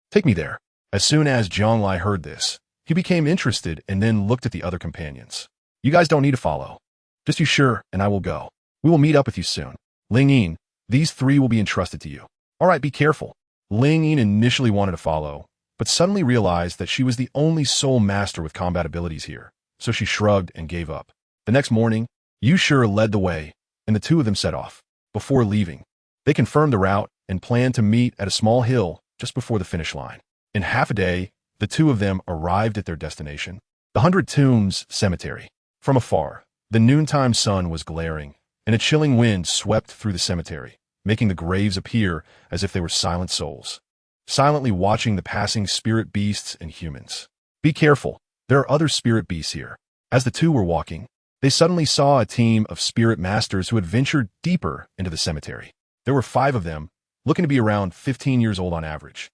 Take me there. As soon as Jiang Lai heard this, he became interested and then looked at the other companions. You guys don't need to follow. Just you sure, and I will go. We will meet up with you soon. Ling Yin, these 3 will be entrusted to you. All right, be careful. Ling Yin initially wanted to follow, but suddenly realized that she was the only soul master with combat abilities here, so she shrugged and gave up. The next morning, Yusha led the way, and the 2 of them set off. Before leaving, they confirmed the route and planned to meet at a small hill just before the finish line. In half a day, the 2 of them arrived at their destination, the 100 Tombs Cemetery. From afar, the noontime sun was glaring, and a chilling wind swept through the cemetery, making the graves appear as if they were silent souls, silently watching the passing spirit beasts and humans. Be careful, there are other spirit beasts here. As the 2 were walking, they suddenly saw a team of spirit masters who had ventured deeper into the cemetery. There were 5 of them, looking to be around 15 years old on average.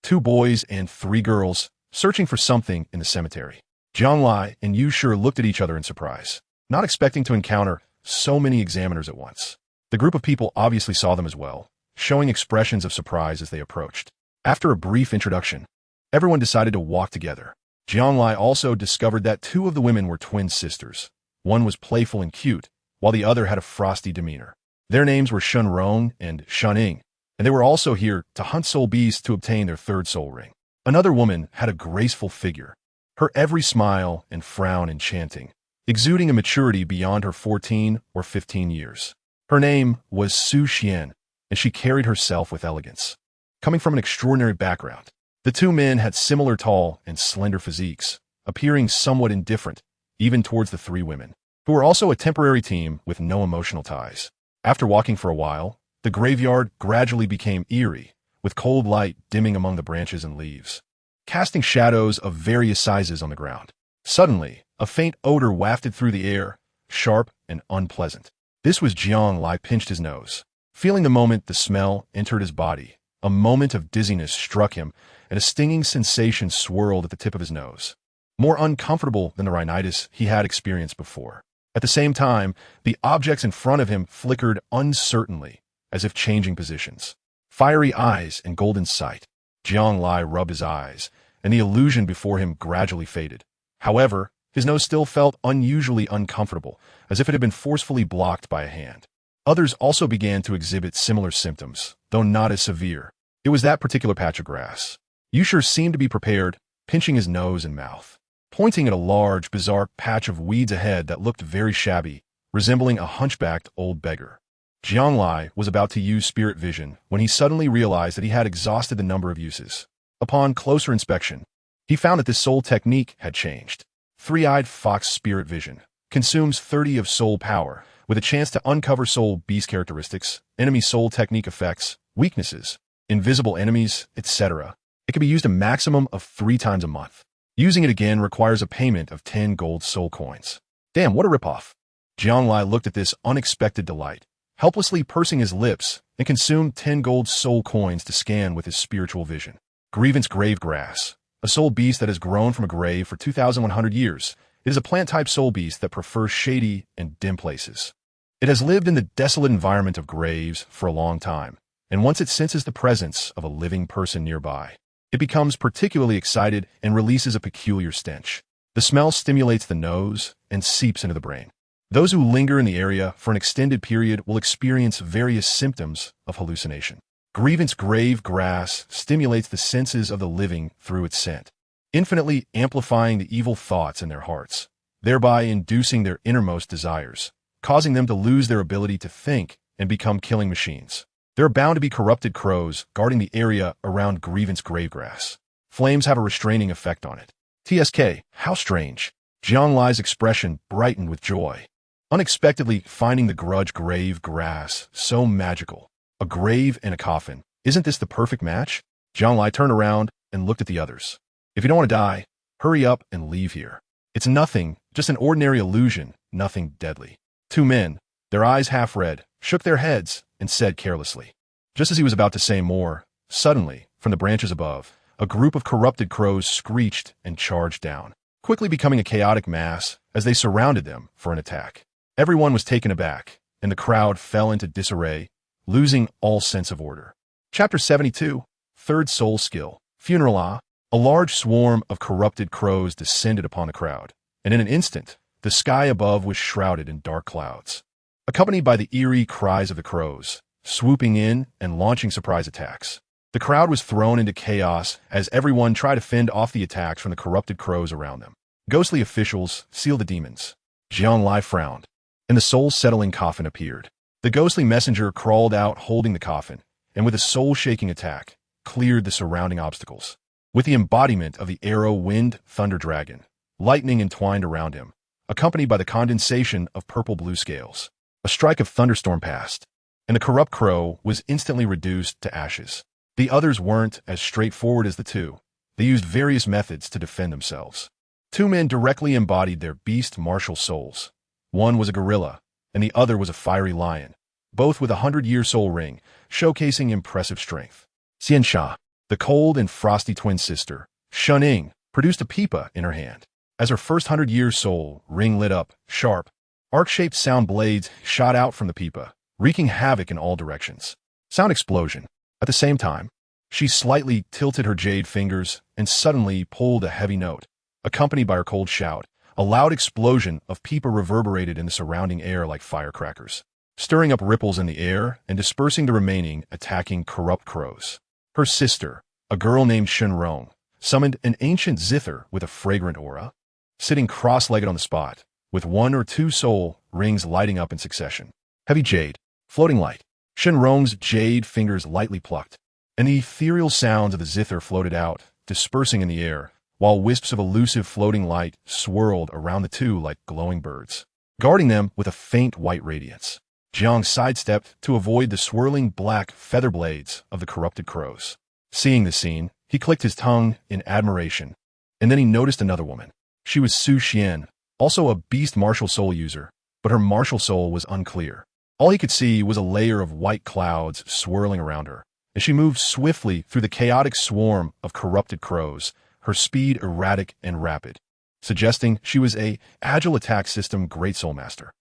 2 boys and 3 girls, searching for something in the cemetery. Jiang Lai and Yusha looked at each other in surprise, not expecting to encounter so many examiners at once. The group of people obviously saw them as well, showing expressions of surprise as they approached. After a brief introduction, everyone decided to walk together. Jiang Lai also discovered that 2 of the women were twin sisters. One was playful and cute, while the other had a frosty demeanor. Their names were Shun Rong and Shun Ying, and they were also here to hunt soul beasts to obtain their 3rd soul ring. Another woman had a graceful figure, her every smile and frown enchanting, exuding a maturity beyond her 14 or 15 years. Her name was Su Xian, and she carried herself with elegance. Coming from an extraordinary background, the 2 men had similar tall and slender physiques, appearing somewhat indifferent, even towards the 3 women. who were also a temporary team with no emotional ties. After walking for a while, the graveyard gradually became eerie, with cold light dimming among the branches and leaves, casting shadows of various sizes on the ground. Suddenly, a faint odor wafted through the air, sharp and unpleasant. This was Jiang Lai pinched his nose. Feeling the moment the smell entered his body, a moment of dizziness struck him, and a stinging sensation swirled at the tip of his nose, more uncomfortable than the rhinitis he had experienced before. At the same time, the objects in front of him flickered uncertainly, as if changing positions. Fiery eyes and golden sight. Jiang Lai rubbed his eyes, and the illusion before him gradually faded. However, his nose still felt unusually uncomfortable, as if it had been forcefully blocked by a hand. Others also began to exhibit similar symptoms, though not as severe. It was that particular patch of grass. Yusher seemed to be prepared, pinching his nose and mouth, pointing at a large, bizarre patch of weeds ahead that looked very shabby, resembling a hunchbacked old beggar. Jiang Lai was about to use spirit vision when he suddenly realized that he had exhausted the number of uses. Upon closer inspection, he found that this soul technique had changed. Three-eyed fox spirit vision consumes 30 of soul power, with a chance to uncover soul beast characteristics, enemy soul technique effects, weaknesses, invisible enemies, etc. It can be used a maximum of 3 times a month. Using it again requires a payment of 10 gold soul coins. Damn, what a ripoff. Jiang Lai looked at this unexpected delight, helplessly pursing his lips, and consumed 10 gold soul coins to scan with his spiritual vision. Grievance grave grass, a soul beast that has grown from a grave for 2,100 years. It is a plant-type soul beast that prefers shady and dim places. It has lived in the desolate environment of graves for a long time, and once it senses the presence of a living person nearby, it becomes particularly excited and releases a peculiar stench. The smell stimulates the nose and seeps into the brain. Those who linger in the area for an extended period will experience various symptoms of hallucination. Grievance grave grass stimulates the senses of the living through its scent, infinitely amplifying the evil thoughts in their hearts, thereby inducing their innermost desires, causing them to lose their ability to think and become killing machines. There are bound to be corrupted crows guarding the area around Grievance gravegrass. Flames have a restraining effect on it. TSK, how strange. Jiang Lai's expression brightened with joy, unexpectedly finding the grudge grave grass so magical. A grave and a coffin. Isn't this the perfect match? Jiang Lai turned around and looked at the others. If you don't want to die, hurry up and leave here. It's nothing, just an ordinary illusion, nothing deadly. 2 men, their eyes half red, shook their heads and said carelessly. Just as he was about to say more, suddenly, from the branches above, a group of corrupted crows screeched and charged down, quickly becoming a chaotic mass as they surrounded them for an attack. Everyone was taken aback, and the crowd fell into disarray, losing all sense of order. Chapter 72, Third Soul Skill, Funeral Ah. A large swarm of corrupted crows descended upon the crowd, and in an instant, the sky above was shrouded in dark clouds, accompanied by the eerie cries of the crows, swooping in and launching surprise attacks. The crowd was thrown into chaos as everyone tried to fend off the attacks from the corrupted crows around them. Ghostly officials sealed the demons. Jiang Lai frowned, and the soul-settling coffin appeared. The ghostly messenger crawled out holding the coffin, and with a soul-shaking attack, cleared the surrounding obstacles. With the embodiment of the arrow wind thunder dragon, lightning entwined around him, accompanied by the condensation of purple-blue scales, a strike of thunderstorm passed, and the corrupt crow was instantly reduced to ashes. The others weren't as straightforward as the two. They used various methods to defend themselves. 2 men directly embodied their beast martial souls. One was a gorilla, and the other was a fiery lion, both with a 100-year soul ring, showcasing impressive strength. Xiansha, the cold and frosty twin sister, Shuning, produced a pipa in her hand. As her first 100-year soul ring lit up, sharp, arc-shaped sound blades shot out from the pipa, wreaking havoc in all directions. Sound explosion. At the same time, she slightly tilted her jade fingers and suddenly pulled a heavy note, accompanied by her cold shout. A loud explosion of pipa reverberated in the surrounding air like firecrackers, stirring up ripples in the air and dispersing the remaining attacking corrupt crows. Her sister, a girl named Shenrong, summoned an ancient zither with a fragrant aura, sitting cross-legged on the spot, with 1 or 2 soul rings lighting up in succession. Heavy jade, floating light. Shenrong's jade fingers lightly plucked, and the ethereal sounds of the zither floated out, dispersing in the air, while wisps of elusive floating light swirled around the two like glowing birds. guarding them with a faint white radiance. Jiang sidestepped to avoid the swirling black feather blades of the corrupted crows. Seeing the scene, he clicked his tongue in admiration, and then he noticed another woman. She was Su Xian, also a beast martial soul user, but her martial soul was unclear. All he could see was a layer of white clouds swirling around her, as she moved swiftly through the chaotic swarm of corrupted crows, her speed erratic and rapid, suggesting she was a agile attack system great soul master.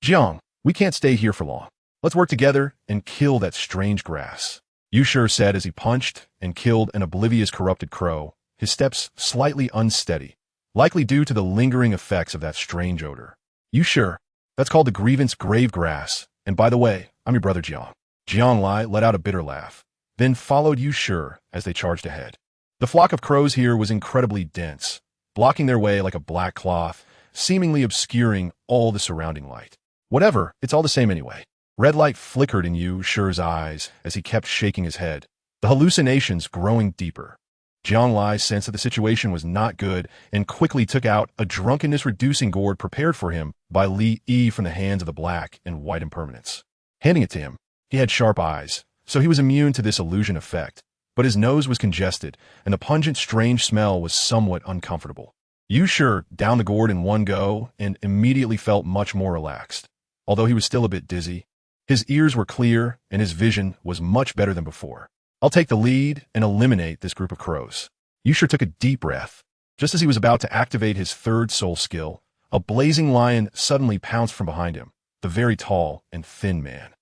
Jiang, we can't stay here for long. Let's work together and kill that strange grass, Yushur said as he punched and killed an oblivious corrupted crow, his steps slightly unsteady, likely due to the lingering effects of that strange odor. Yushur, that's called the grievance grave grass, and by the way, I'm your brother Jiang. Jiang Lai let out a bitter laugh, then followed Yushur as they charged ahead. The flock of crows here was incredibly dense, blocking their way like a black cloth, seemingly obscuring all the surrounding light. Whatever, it's all the same anyway. Red light flickered in Yushur's eyes as he kept shaking his head, the hallucinations growing deeper. Jiang Lai sensed that the situation was not good and quickly took out a drunkenness-reducing gourd prepared for him by Li Yi from the hands of the black and white impermanents. Handing it to him, he had sharp eyes, so he was immune to this illusion effect, but his nose was congested, and the pungent, strange smell was somewhat uncomfortable. Yushur downed the gourd in one go and immediately felt much more relaxed, although he was still a bit dizzy. His ears were clear, and his vision was much better than before. I'll take the lead and eliminate this group of crows. Yushur took a deep breath. Just as he was about to activate his third soul skill, a blazing lion suddenly pounced from behind him, the very tall and thin man.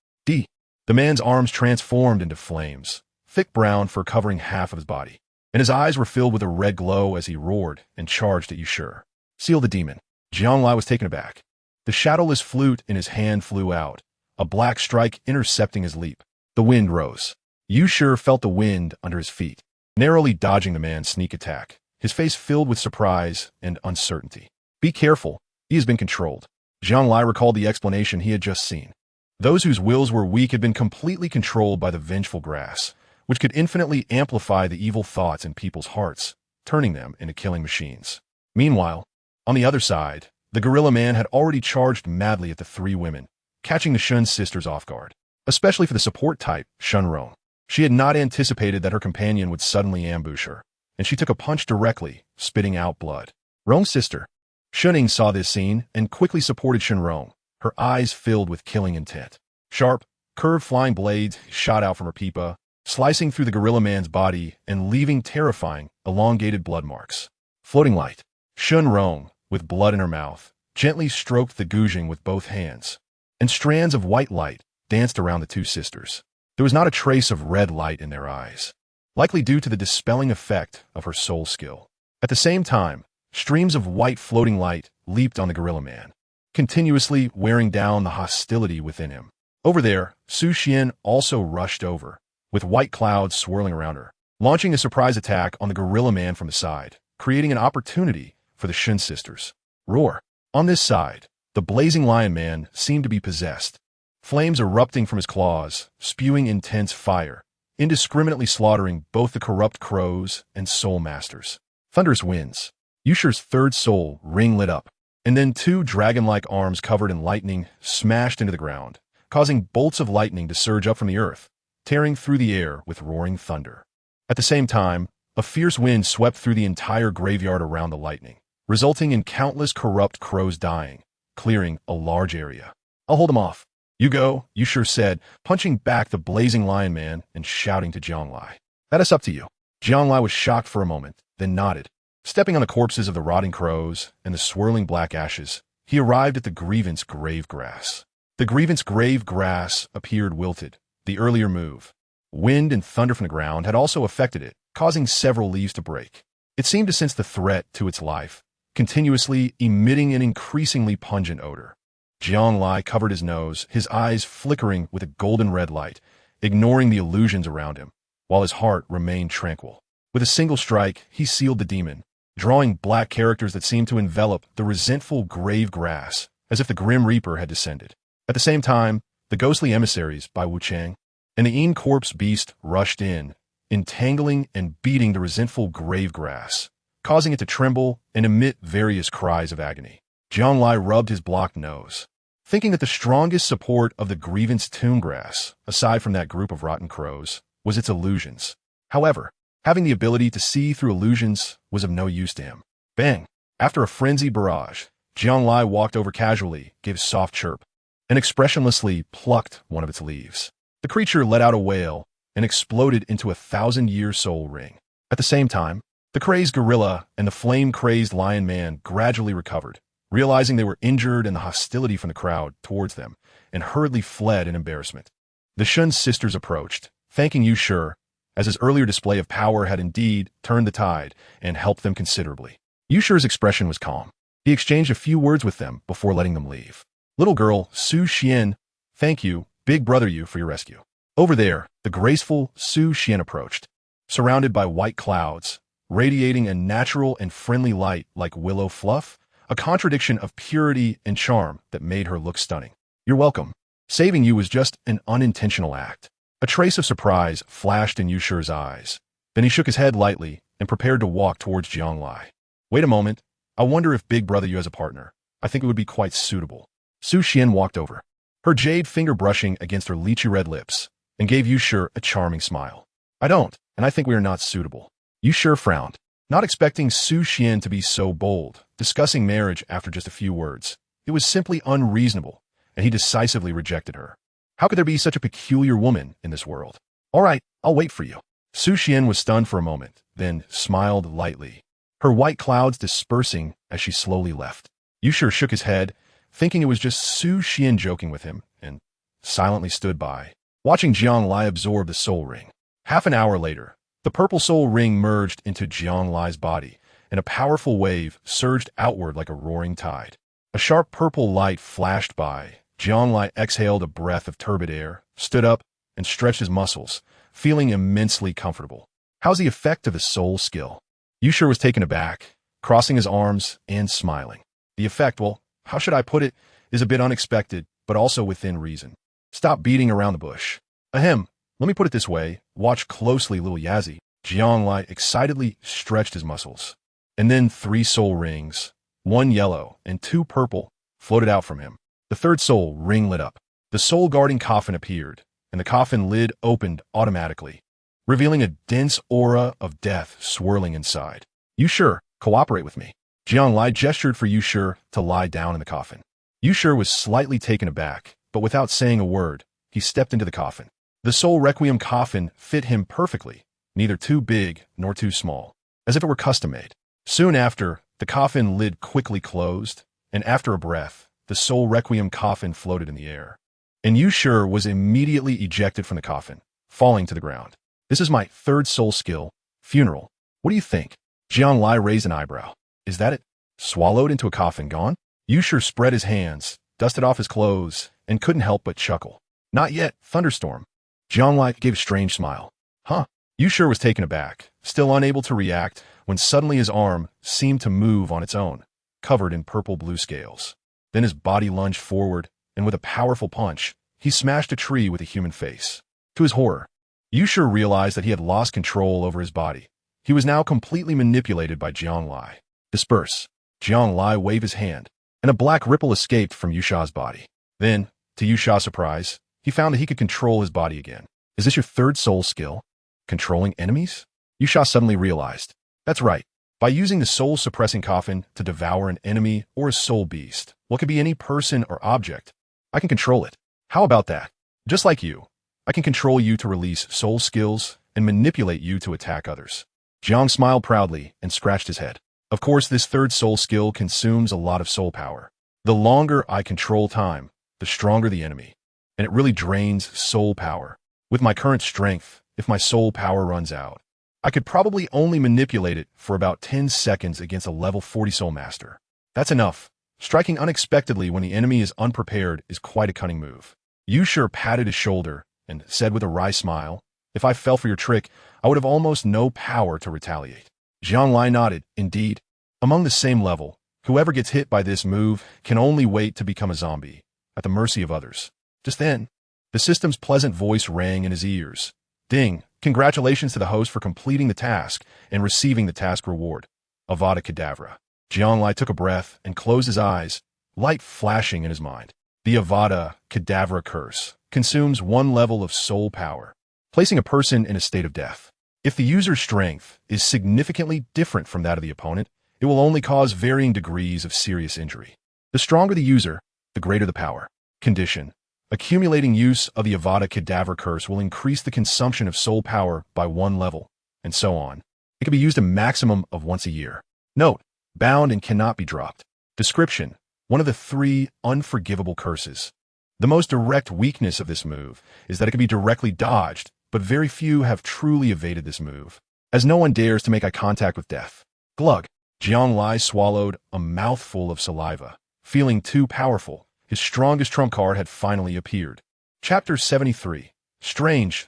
The man's arms transformed into flames, thick brown fur covering half of his body, and his eyes were filled with a red glow as he roared and charged at Yushur. Seal the demon. Jiang Lai was taken aback. The shadowless flute in his hand flew out, a black strike intercepting his leap. The wind rose. Yushur felt the wind under his feet, narrowly dodging the man's sneak attack, his face filled with surprise and uncertainty. Be careful, he has been controlled. Jiang Lai recalled the explanation he had just seen. Those whose wills were weak had been completely controlled by the vengeful grass, which could infinitely amplify the evil thoughts in people's hearts, turning them into killing machines. Meanwhile, on the other side, the gorilla man had already charged madly at the three women, catching the Shun sisters off guard, especially for the support type, Shun Rong. She had not anticipated that her companion would suddenly ambush her, and she took a punch directly, spitting out blood. Rong's sister, Shuning, saw this scene and quickly supported Shun Rong, her eyes filled with killing intent. Sharp, curved flying blades shot out from her pipa, slicing through the gorilla man's body and leaving terrifying, elongated blood marks. Floating light. Shun Rong, with blood in her mouth, gently stroked the Gujing with both hands, and strands of white light danced around the two sisters. There was not a trace of red light in their eyes, likely due to the dispelling effect of her soul skill. At the same time, streams of white floating light leaped on the gorilla man, continuously wearing down the hostility within him. Over there, Su Xian also rushed over, with white clouds swirling around her, launching a surprise attack on the gorilla man from the side, creating an opportunity for the Shun sisters. Roar. On this side, the blazing lion man seemed to be possessed, flames erupting from his claws, spewing intense fire, indiscriminately slaughtering both the corrupt crows and soul masters. Thunderous winds. Yushur's third soul ring lit up, and then two dragon-like arms covered in lightning smashed into the ground, causing bolts of lightning to surge up from the earth, tearing through the air with roaring thunder. At the same time, a fierce wind swept through the entire graveyard around the lightning, resulting in countless corrupt crows dying, clearing a large area. I'll hold them off. You go, Yushur said, punching back the blazing lion man and shouting to Jiang Lai. That is up to you. Jiang Lai was shocked for a moment, then nodded. Stepping on the corpses of the rotting crows and the swirling black ashes, he arrived at the grievance grave grass. The grievance grave grass appeared wilted, the earlier move. Wind and thunder from the ground had also affected it, causing several leaves to break. It seemed to sense the threat to its life, continuously emitting an increasingly pungent odor. Jiang Lai covered his nose, his eyes flickering with a golden red light, ignoring the illusions around him, while his heart remained tranquil. With a single strike, he sealed the demon, drawing black characters that seemed to envelop the resentful grave grass, as if the Grim Reaper had descended. At the same time, the ghostly emissaries by Wu Chang and the Yin corpse beast rushed in, entangling and beating the resentful grave grass, causing it to tremble and emit various cries of agony. Jianglai rubbed his blocked nose, thinking that the strongest support of the grievance tomb grass, aside from that group of rotten crows, was its illusions. However, having the ability to see through illusions was of no use to him. Bang! After a frenzied barrage, Jianglai walked over casually, gave a soft chirp, and expressionlessly plucked one of its leaves. The creature let out a wail and exploded into a 1,000-year soul ring. At the same time, the crazed gorilla and the flame-crazed lion man gradually recovered, realizing they were injured and the hostility from the crowd towards them, and hurriedly fled in embarrassment. The Shun sisters approached, thanking Yu Shi, as his earlier display of power had indeed turned the tide and helped them considerably. Yu Shi's expression was calm. He exchanged a few words with them before letting them leave. Little girl, Su Xian, thank you, big brother Yu, for your rescue. Over there, the graceful Su Xian approached, surrounded by white clouds, radiating a natural and friendly light like willow fluff, a contradiction of purity and charm that made her look stunning. You're welcome. Saving you was just an unintentional act. A trace of surprise flashed in Yu Shi's eyes. Then he shook his head lightly and prepared to walk towards Jianglai. Wait a moment. I wonder if Big Brother Yu has a partner. I think it would be quite suitable. Su Xian walked over, her jade finger brushing against her lychee red lips, and gave Yu Shi a charming smile. I don't, and I think we are not suitable. Yu Shi frowned, not expecting Su Xian to be so bold, discussing marriage after just a few words. It was simply unreasonable, and he decisively rejected her. How could there be such a peculiar woman in this world? All right, I'll wait for you. Su Xian was stunned for a moment, then smiled lightly, her white clouds dispersing as she slowly left. Yu Shi shook his head, thinking it was just Su Xian joking with him, and silently stood by, watching Jianglai absorb the soul ring. Half an hour later, the purple soul ring merged into Jianglai's body, and a powerful wave surged outward like a roaring tide. A sharp purple light flashed by. Jianglai exhaled a breath of turbid air, stood up, and stretched his muscles, feeling immensely comfortable. How's the effect of his soul skill? Yu Shi was taken aback, crossing his arms and smiling. The effect, well, how should I put it, is a bit unexpected, but also within reason. Stop beating around the bush. Ahem, let me put it this way. Watch closely, little Yazzie. Jianglai excitedly stretched his muscles. And then 3 soul rings, 1 yellow and 2 purple, floated out from him. The 3rd soul ring lit up. The soul-guarding coffin appeared, and the coffin lid opened automatically, revealing a dense aura of death swirling inside. Yu Shi, cooperate with me. Jianglai gestured for Yu Shi to lie down in the coffin. Yu Shi was slightly taken aback, but without saying a word, he stepped into the coffin. The soul requiem coffin fit him perfectly, neither too big nor too small, as if it were custom-made. Soon after, the coffin lid quickly closed, and after a breath, the soul requiem coffin floated in the air. And Yu Shi was immediately ejected from the coffin, falling to the ground. This is my 3rd soul skill, funeral. What do you think? Jianglai raised an eyebrow. Is that it? Swallowed into a coffin gone? Yu Shi spread his hands, dusted off his clothes, and couldn't help but chuckle. Not yet, thunderstorm. Jianglai gave a strange smile. Huh? Yu Shi was taken aback, still unable to react, when suddenly his arm seemed to move on its own, covered in purple-blue scales. Then his body lunged forward, and with a powerful punch, he smashed a tree with a human face. To his horror, Yu Shi realized that he had lost control over his body. He was now completely manipulated by Jianglai. Disperse. Jianglai waved his hand, and a black ripple escaped from Yu Shi's body. Then, to Yu Shi's surprise, he found that he could control his body again. Is this your 3rd soul skill? Controlling enemies? Yu Shi suddenly realized. That's right. By using the soul-suppressing coffin to devour an enemy or a soul beast, what could be any person or object, I can control it. How about that? Just like you, I can control you to release soul skills and manipulate you to attack others. Jiang smiled proudly and scratched his head. Of course, this 3rd soul skill consumes a lot of soul power. The longer I control time, the stronger the enemy, and it really drains soul power. With my current strength, if my soul power runs out, I could probably only manipulate it for about 10 seconds against a level 40 soul master. That's enough. Striking unexpectedly when the enemy is unprepared is quite a cunning move. Yu Shi patted his shoulder and said with a wry smile, if I fell for your trick, I would have almost no power to retaliate. Jianglai nodded. Indeed, among the same level, whoever gets hit by this move can only wait to become a zombie, at the mercy of others. Just then, the system's pleasant voice rang in his ears. Ding, congratulations to the host for completing the task and receiving the task reward. Avada Kedavra. Jianglai took a breath and closed his eyes, light flashing in his mind. The Avada Kedavra curse consumes one level of soul power, placing a person in a state of death. If the user's strength is significantly different from that of the opponent, it will only cause varying degrees of serious injury. The stronger the user, the greater the power. Condition: accumulating use of the Avada Kedavra curse will increase the consumption of soul power by one level, and so on. It can be used a maximum of once a year. Note: bound and cannot be dropped. Description: one of the 3 unforgivable curses. The most direct weakness of this move is that it can be directly dodged, but very few have truly evaded this move, as no one dares to make eye contact with death. Glug. Jianglai swallowed a mouthful of saliva. Feeling too powerful, his strongest trump card had finally appeared. Chapter 73. Strange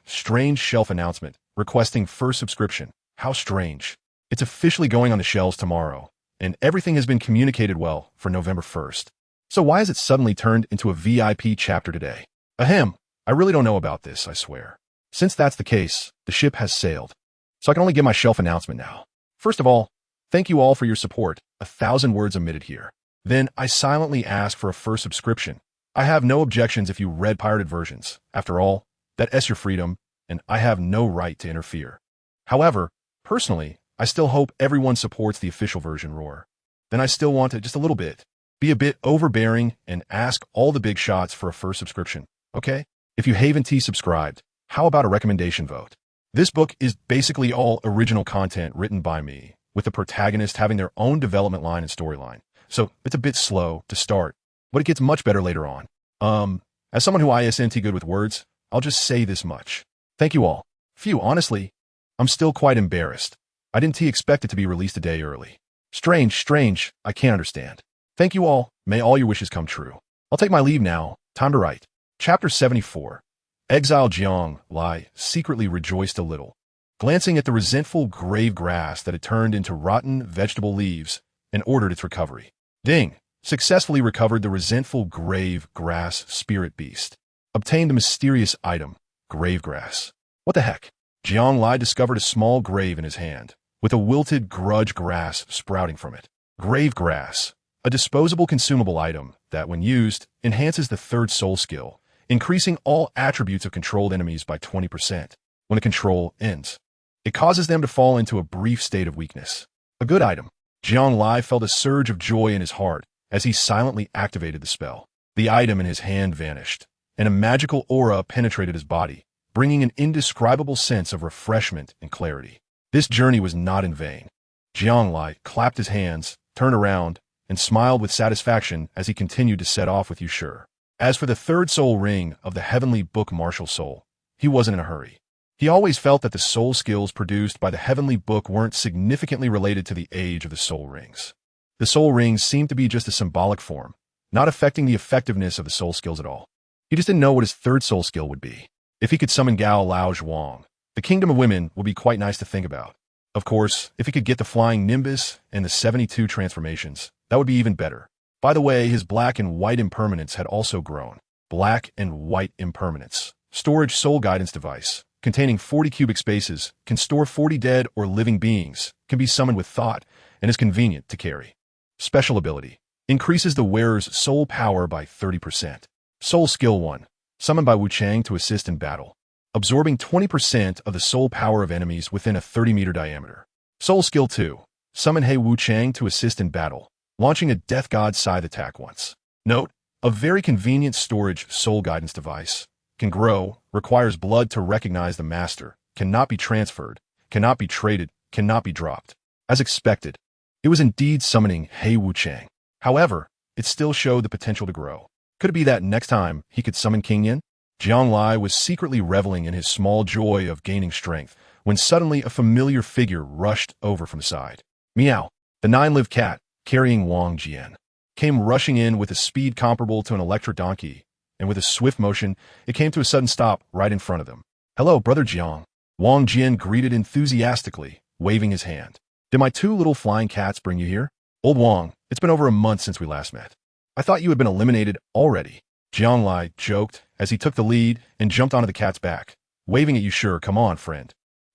shelf announcement, requesting first subscription. How strange. It's officially going on the shelves tomorrow, and everything has been communicated well for November 1st. So why has it suddenly turned into a VIP chapter today? Ahem, I really don't know about this, I swear. Since that's the case, the ship has sailed. So I can only give my shelf announcement now. First of all, thank you all for your support, 1,000 words omitted here. Then I silently ask for a first subscription. I have no objections if you read pirated versions. After all, that's your freedom, and I have no right to interfere. However, personally, I still hope everyone supports the official version roar. Then I still want to, just a little bit, be a bit overbearing and ask all the big shots for a first subscription, okay? If you haven't subscribed, how about a recommendation vote? This book is basically all original content written by me, with the protagonist having their own development line and storyline. So it's a bit slow to start, but it gets much better later on. As someone who isn't good with words, I'll just say this much. Thank you all. Phew, honestly, I'm still quite embarrassed. I didn't expect it to be released a day early. Strange, I can't understand. Thank you all, may all your wishes come true. I'll take my leave now, time to write. Chapter 74. Exile Jianglai secretly rejoiced a little, glancing at the resentful grave grass that had turned into rotten vegetable leaves, and ordered its recovery. Ding! Successfully recovered the resentful grave grass spirit beast. Obtained the mysterious item, grave grass. What the heck? Jianglai discovered a small grave in his hand, with a wilted grudge grass sprouting from it. Grave grass, a disposable consumable item that, when used, enhances the 3rd soul skill, increasing all attributes of controlled enemies by 20% when the control ends. It causes them to fall into a brief state of weakness. A good item. Jianglai felt a surge of joy in his heart as he silently activated the spell. The item in his hand vanished, and a magical aura penetrated his body, bringing an indescribable sense of refreshment and clarity. This journey was not in vain. Jianglai clapped his hands, turned around, and smiled with satisfaction as he continued to set off with Yushur. As for the 3rd soul ring of the heavenly book martial soul, he wasn't in a hurry. He always felt that the soul skills produced by the heavenly book weren't significantly related to the age of the soul rings. The soul rings seemed to be just a symbolic form, not affecting the effectiveness of the soul skills at all. He just didn't know what his 3rd soul skill would be. If he could summon Gao Lao Zhuang, the Kingdom of Women would be quite nice to think about. Of course, if he could get the Flying Nimbus and the 72 transformations, that would be even better. By the way, his black and white impermanence had also grown. Black and white impermanence. Storage soul guidance device, containing 40 cubic spaces, can store 40 dead or living beings, can be summoned with thought, and is convenient to carry. Special ability. Increases the wearer's soul power by 30%. Soul Skill 1. Summoned by Wu Chang to assist in battle. Absorbing 20% of the soul power of enemies within a 30-meter diameter. Soul Skill 2. Summon He Wu Chang to assist in battle, launching a Death God scythe attack once. Note: a very convenient storage soul guidance device. Can grow, requires blood to recognize the master, cannot be transferred, cannot be traded, cannot be dropped. As expected, it was indeed summoning He Wu Chang. However, it still showed the potential to grow. Could it be that next time he could summon King Yin? Jianglai was secretly reveling in his small joy of gaining strength when suddenly a familiar figure rushed over from the side. Meow, the 9-lived cat, carrying Wang Jian, came rushing in with a speed comparable to an electric donkey, and with a swift motion, it came to a sudden stop right in front of them. Hello, Brother Jiang. Wang Jian greeted enthusiastically, waving his hand. Did my 2 little flying cats bring you here? Old Wang, it's been over a month since we last met. I thought you had been eliminated already. Jianglai joked as he took the lead and jumped onto the cat's back, waving at Yushur. Come on, friend.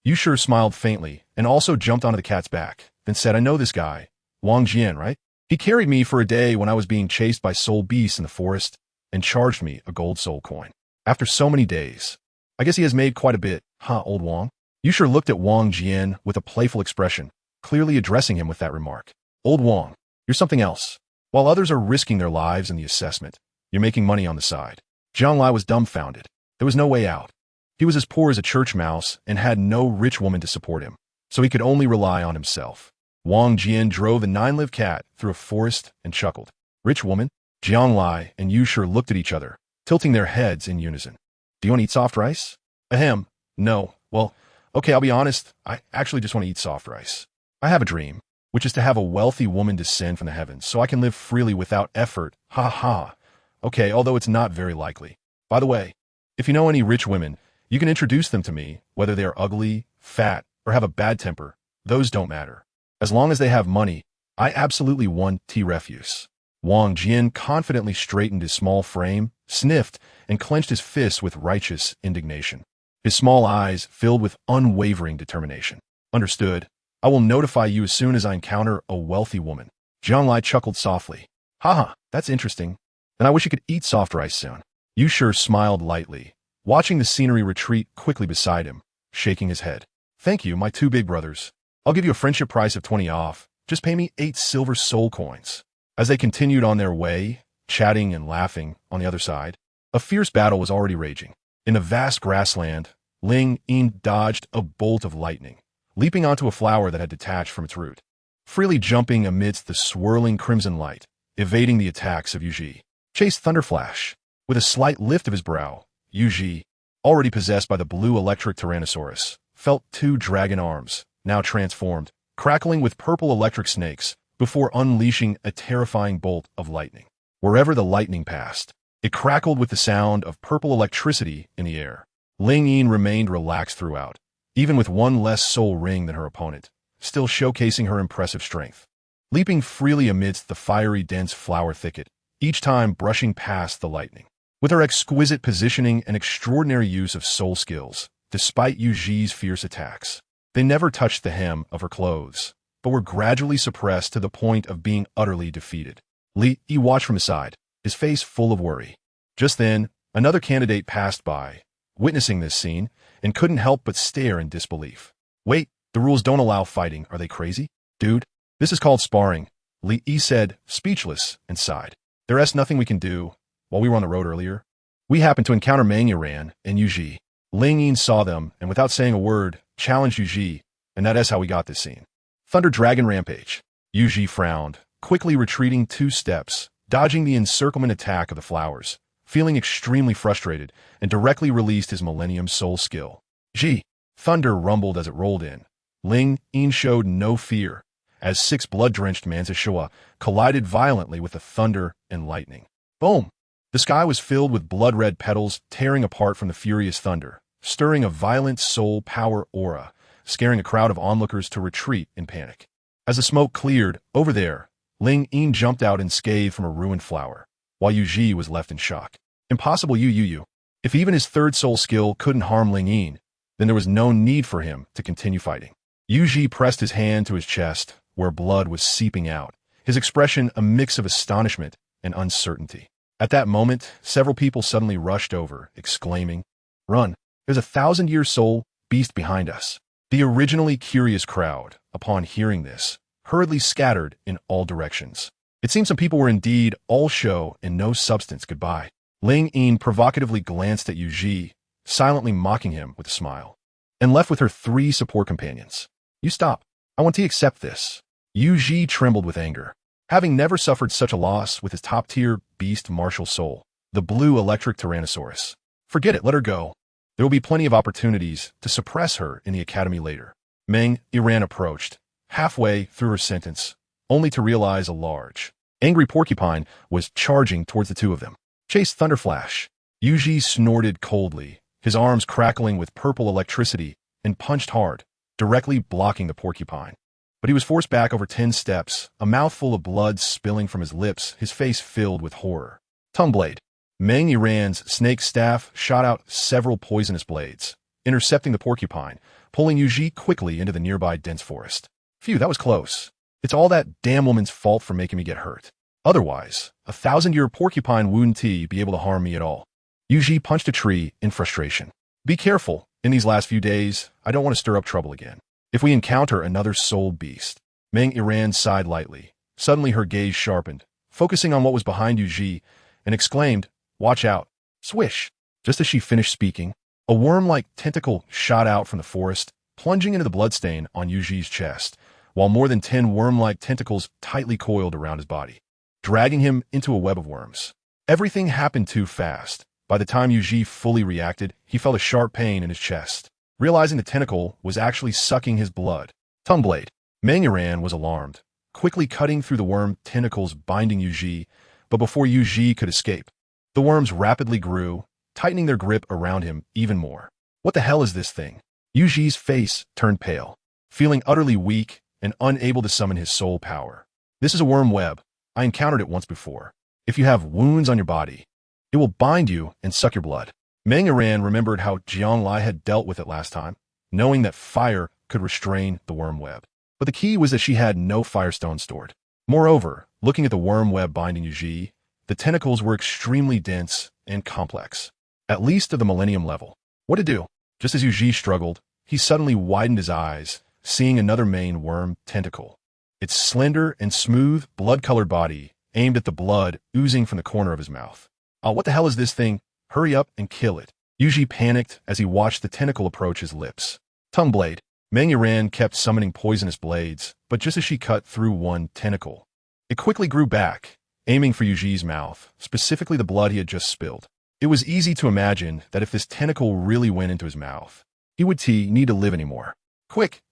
Yushur smiled faintly and also jumped onto the cat's back, then said, I know this guy. Wang Jian, right? He carried me for a day when I was being chased by soul beasts in the forest and charged me a gold soul coin. After so many days, I guess he has made quite a bit, huh, old Wang? You sure looked at Wang Jian with a playful expression, clearly addressing him with that remark. Old Wang, you're something else. While others are risking their lives in the assessment, you're making money on the side. Jianglai was dumbfounded. There was no way out. He was as poor as a church mouse and had no rich woman to support him, so he could only rely on himself. Wang Jian drove a 9-live cat through a forest and chuckled. Rich woman? Jianglai and Yu Shi looked at each other, tilting their heads in unison. Do you want to eat soft rice? Ahem. No. Well, okay, I'll be honest. I actually just want to eat soft rice. I have a dream, which is to have a wealthy woman descend from the heavens so I can live freely without effort. Ha ha. Okay, although it's not very likely. By the way, if you know any rich women, you can introduce them to me, whether they are ugly, fat, or have a bad temper. Those don't matter. As long as they have money, I absolutely want refuse. Wang Jian confidently straightened his small frame, sniffed, and clenched his fists with righteous indignation. His small eyes filled with unwavering determination. Understood. I will notify you as soon as I encounter a wealthy woman. Jianglai chuckled softly. Haha, that's interesting. Then I wish you could eat soft rice soon. Yu Shi smiled lightly, watching the scenery retreat quickly beside him, shaking his head. Thank you, my two big brothers. I'll give you a friendship price of 20 off. Just pay me 8 silver soul coins. As they continued on their way, chatting and laughing on the other side, a fierce battle was already raging. In the vast grassland, Ling Yin dodged a bolt of lightning, leaping onto a flower that had detached from its root, freely jumping amidst the swirling crimson light, evading the attacks of Yu Shi. Chased Thunderflash. With a slight lift of his brow, Yu Shi, already possessed by the blue electric Tyrannosaurus, felt 2 dragon arms, now transformed, crackling with purple electric snakes, before unleashing a terrifying bolt of lightning. Wherever the lightning passed, it crackled with the sound of purple electricity in the air. Ling Yin remained relaxed throughout, even with 1 less soul ring than her opponent, still showcasing her impressive strength. Leaping freely amidst the fiery dense flower thicket, each time brushing past the lightning. With her exquisite positioning and extraordinary use of soul skills, despite Yu Shi's fierce attacks, they never touched the hem of her clothes, but were gradually suppressed to the point of being utterly defeated. Li Yi watched from his side, his face full of worry. Just then, another candidate passed by, witnessing this scene, and couldn't help but stare in disbelief. Wait, the rules don't allow fighting, are they crazy? Dude, this is called sparring, Li Yi said, speechless, and sighed. There's nothing we can do. While we were on the road earlier, we happened to encounter Mangyaran and Yu Shi. Ling Yin saw them, and without saying a word, challenged Yu Shi, and that is how we got this scene. Thunder Dragon Rampage. Yu Shi frowned, quickly retreating 2 steps, dodging the encirclement attack of the flowers, feeling extremely frustrated, and directly released his Millennium Soul skill. Ji! Thunder rumbled as it rolled in. Ling Yin showed no fear, as 6 blood-drenched Manzashua collided violently with the thunder and lightning. Boom! The sky was filled with blood-red petals tearing apart from the furious thunder, stirring a violent soul power aura, scaring a crowd of onlookers to retreat in panic. As the smoke cleared, over there, Ling Yin jumped out unscathed from a ruined flower, while Yu Shi was left in shock. Impossible you. If even his 3rd soul skill couldn't harm Ling Yin, then there was no need for him to continue fighting. Yu Shi pressed his hand to his chest, where blood was seeping out, his expression a mix of astonishment and uncertainty. At that moment, several people suddenly rushed over, exclaiming, Run! There's a 1,000-year soul beast behind us. The originally curious crowd, upon hearing this, hurriedly scattered in all directions. It seemed some people were indeed all show and no substance. Goodbye. Ling Yin provocatively glanced at Yu Shi, silently mocking him with a smile, and left with her 3 support companions. You stop. I want to accept this. Yu Shi trembled with anger. Having never suffered such a loss with his top-tier beast martial soul, the blue electric Tyrannosaurus. Forget it, let her go. There will be plenty of opportunities to suppress her in the academy later. Mangyaran approached, halfway through her sentence, only to realize a large, angry porcupine was charging towards the 2 of them. Chased Thunderflash. Yu Shi snorted coldly, his arms crackling with purple electricity, and punched hard, directly blocking the porcupine. But he was forced back over 10 steps, a mouthful of blood spilling from his lips, his face filled with horror. Tongueblade. Mangyaran's snake staff shot out several poisonous blades, intercepting the porcupine, pulling Yu Shi quickly into the nearby dense forest. Phew, that was close. It's all that damn woman's fault for making me get hurt. Otherwise, 1,000-year porcupine wouldn't be able to harm me at all. Yuji punched a tree in frustration. Be careful. In these last few days, I don't want to stir up trouble again. If we encounter another soul beast. Meng Iran sighed lightly. Suddenly her gaze sharpened, focusing on what was behind Yuji, and exclaimed, "Watch out." Swish! Just as she finished speaking, a worm-like tentacle shot out from the forest, plunging into the bloodstain on Yuji's chest, while more than 10 worm-like tentacles tightly coiled around his body, dragging him into a web of worms. Everything happened too fast. By the time Yuji fully reacted, he felt a sharp pain in his chest, realizing the tentacle was actually sucking his blood. Tongue blade. Meng Iran was alarmed, quickly cutting through the worm tentacles binding Yuji, but before Yuji could escape, the worms rapidly grew, tightening their grip around him even more. What the hell is this thing? Yuji's face turned pale, feeling utterly weak and unable to summon his soul power. This is a worm web. I encountered it once before. If you have wounds on your body, it will bind you and suck your blood. Meng Iran remembered how Jianglai had dealt with it last time, knowing that fire could restrain the worm web. But the key was that she had no firestone stored. Moreover, looking at the worm web binding Yuji, the tentacles were extremely dense and complex, at least to the millennium level. What to do? Just as Yuji struggled, he suddenly widened his eyes, seeing another main worm tentacle. Its slender and smooth, blood-colored body aimed at the blood oozing from the corner of his mouth. "Oh, what the hell is this thing? Hurry up and kill it." Yuji panicked as he watched the tentacle approach his lips. Tongue blade. Meng Iran kept summoning poisonous blades, but just as she cut through one tentacle, it quickly grew back, aiming for Yuji's mouth, specifically the blood he had just spilled. It was easy to imagine that if this tentacle really went into his mouth, he would need to live anymore. Quick,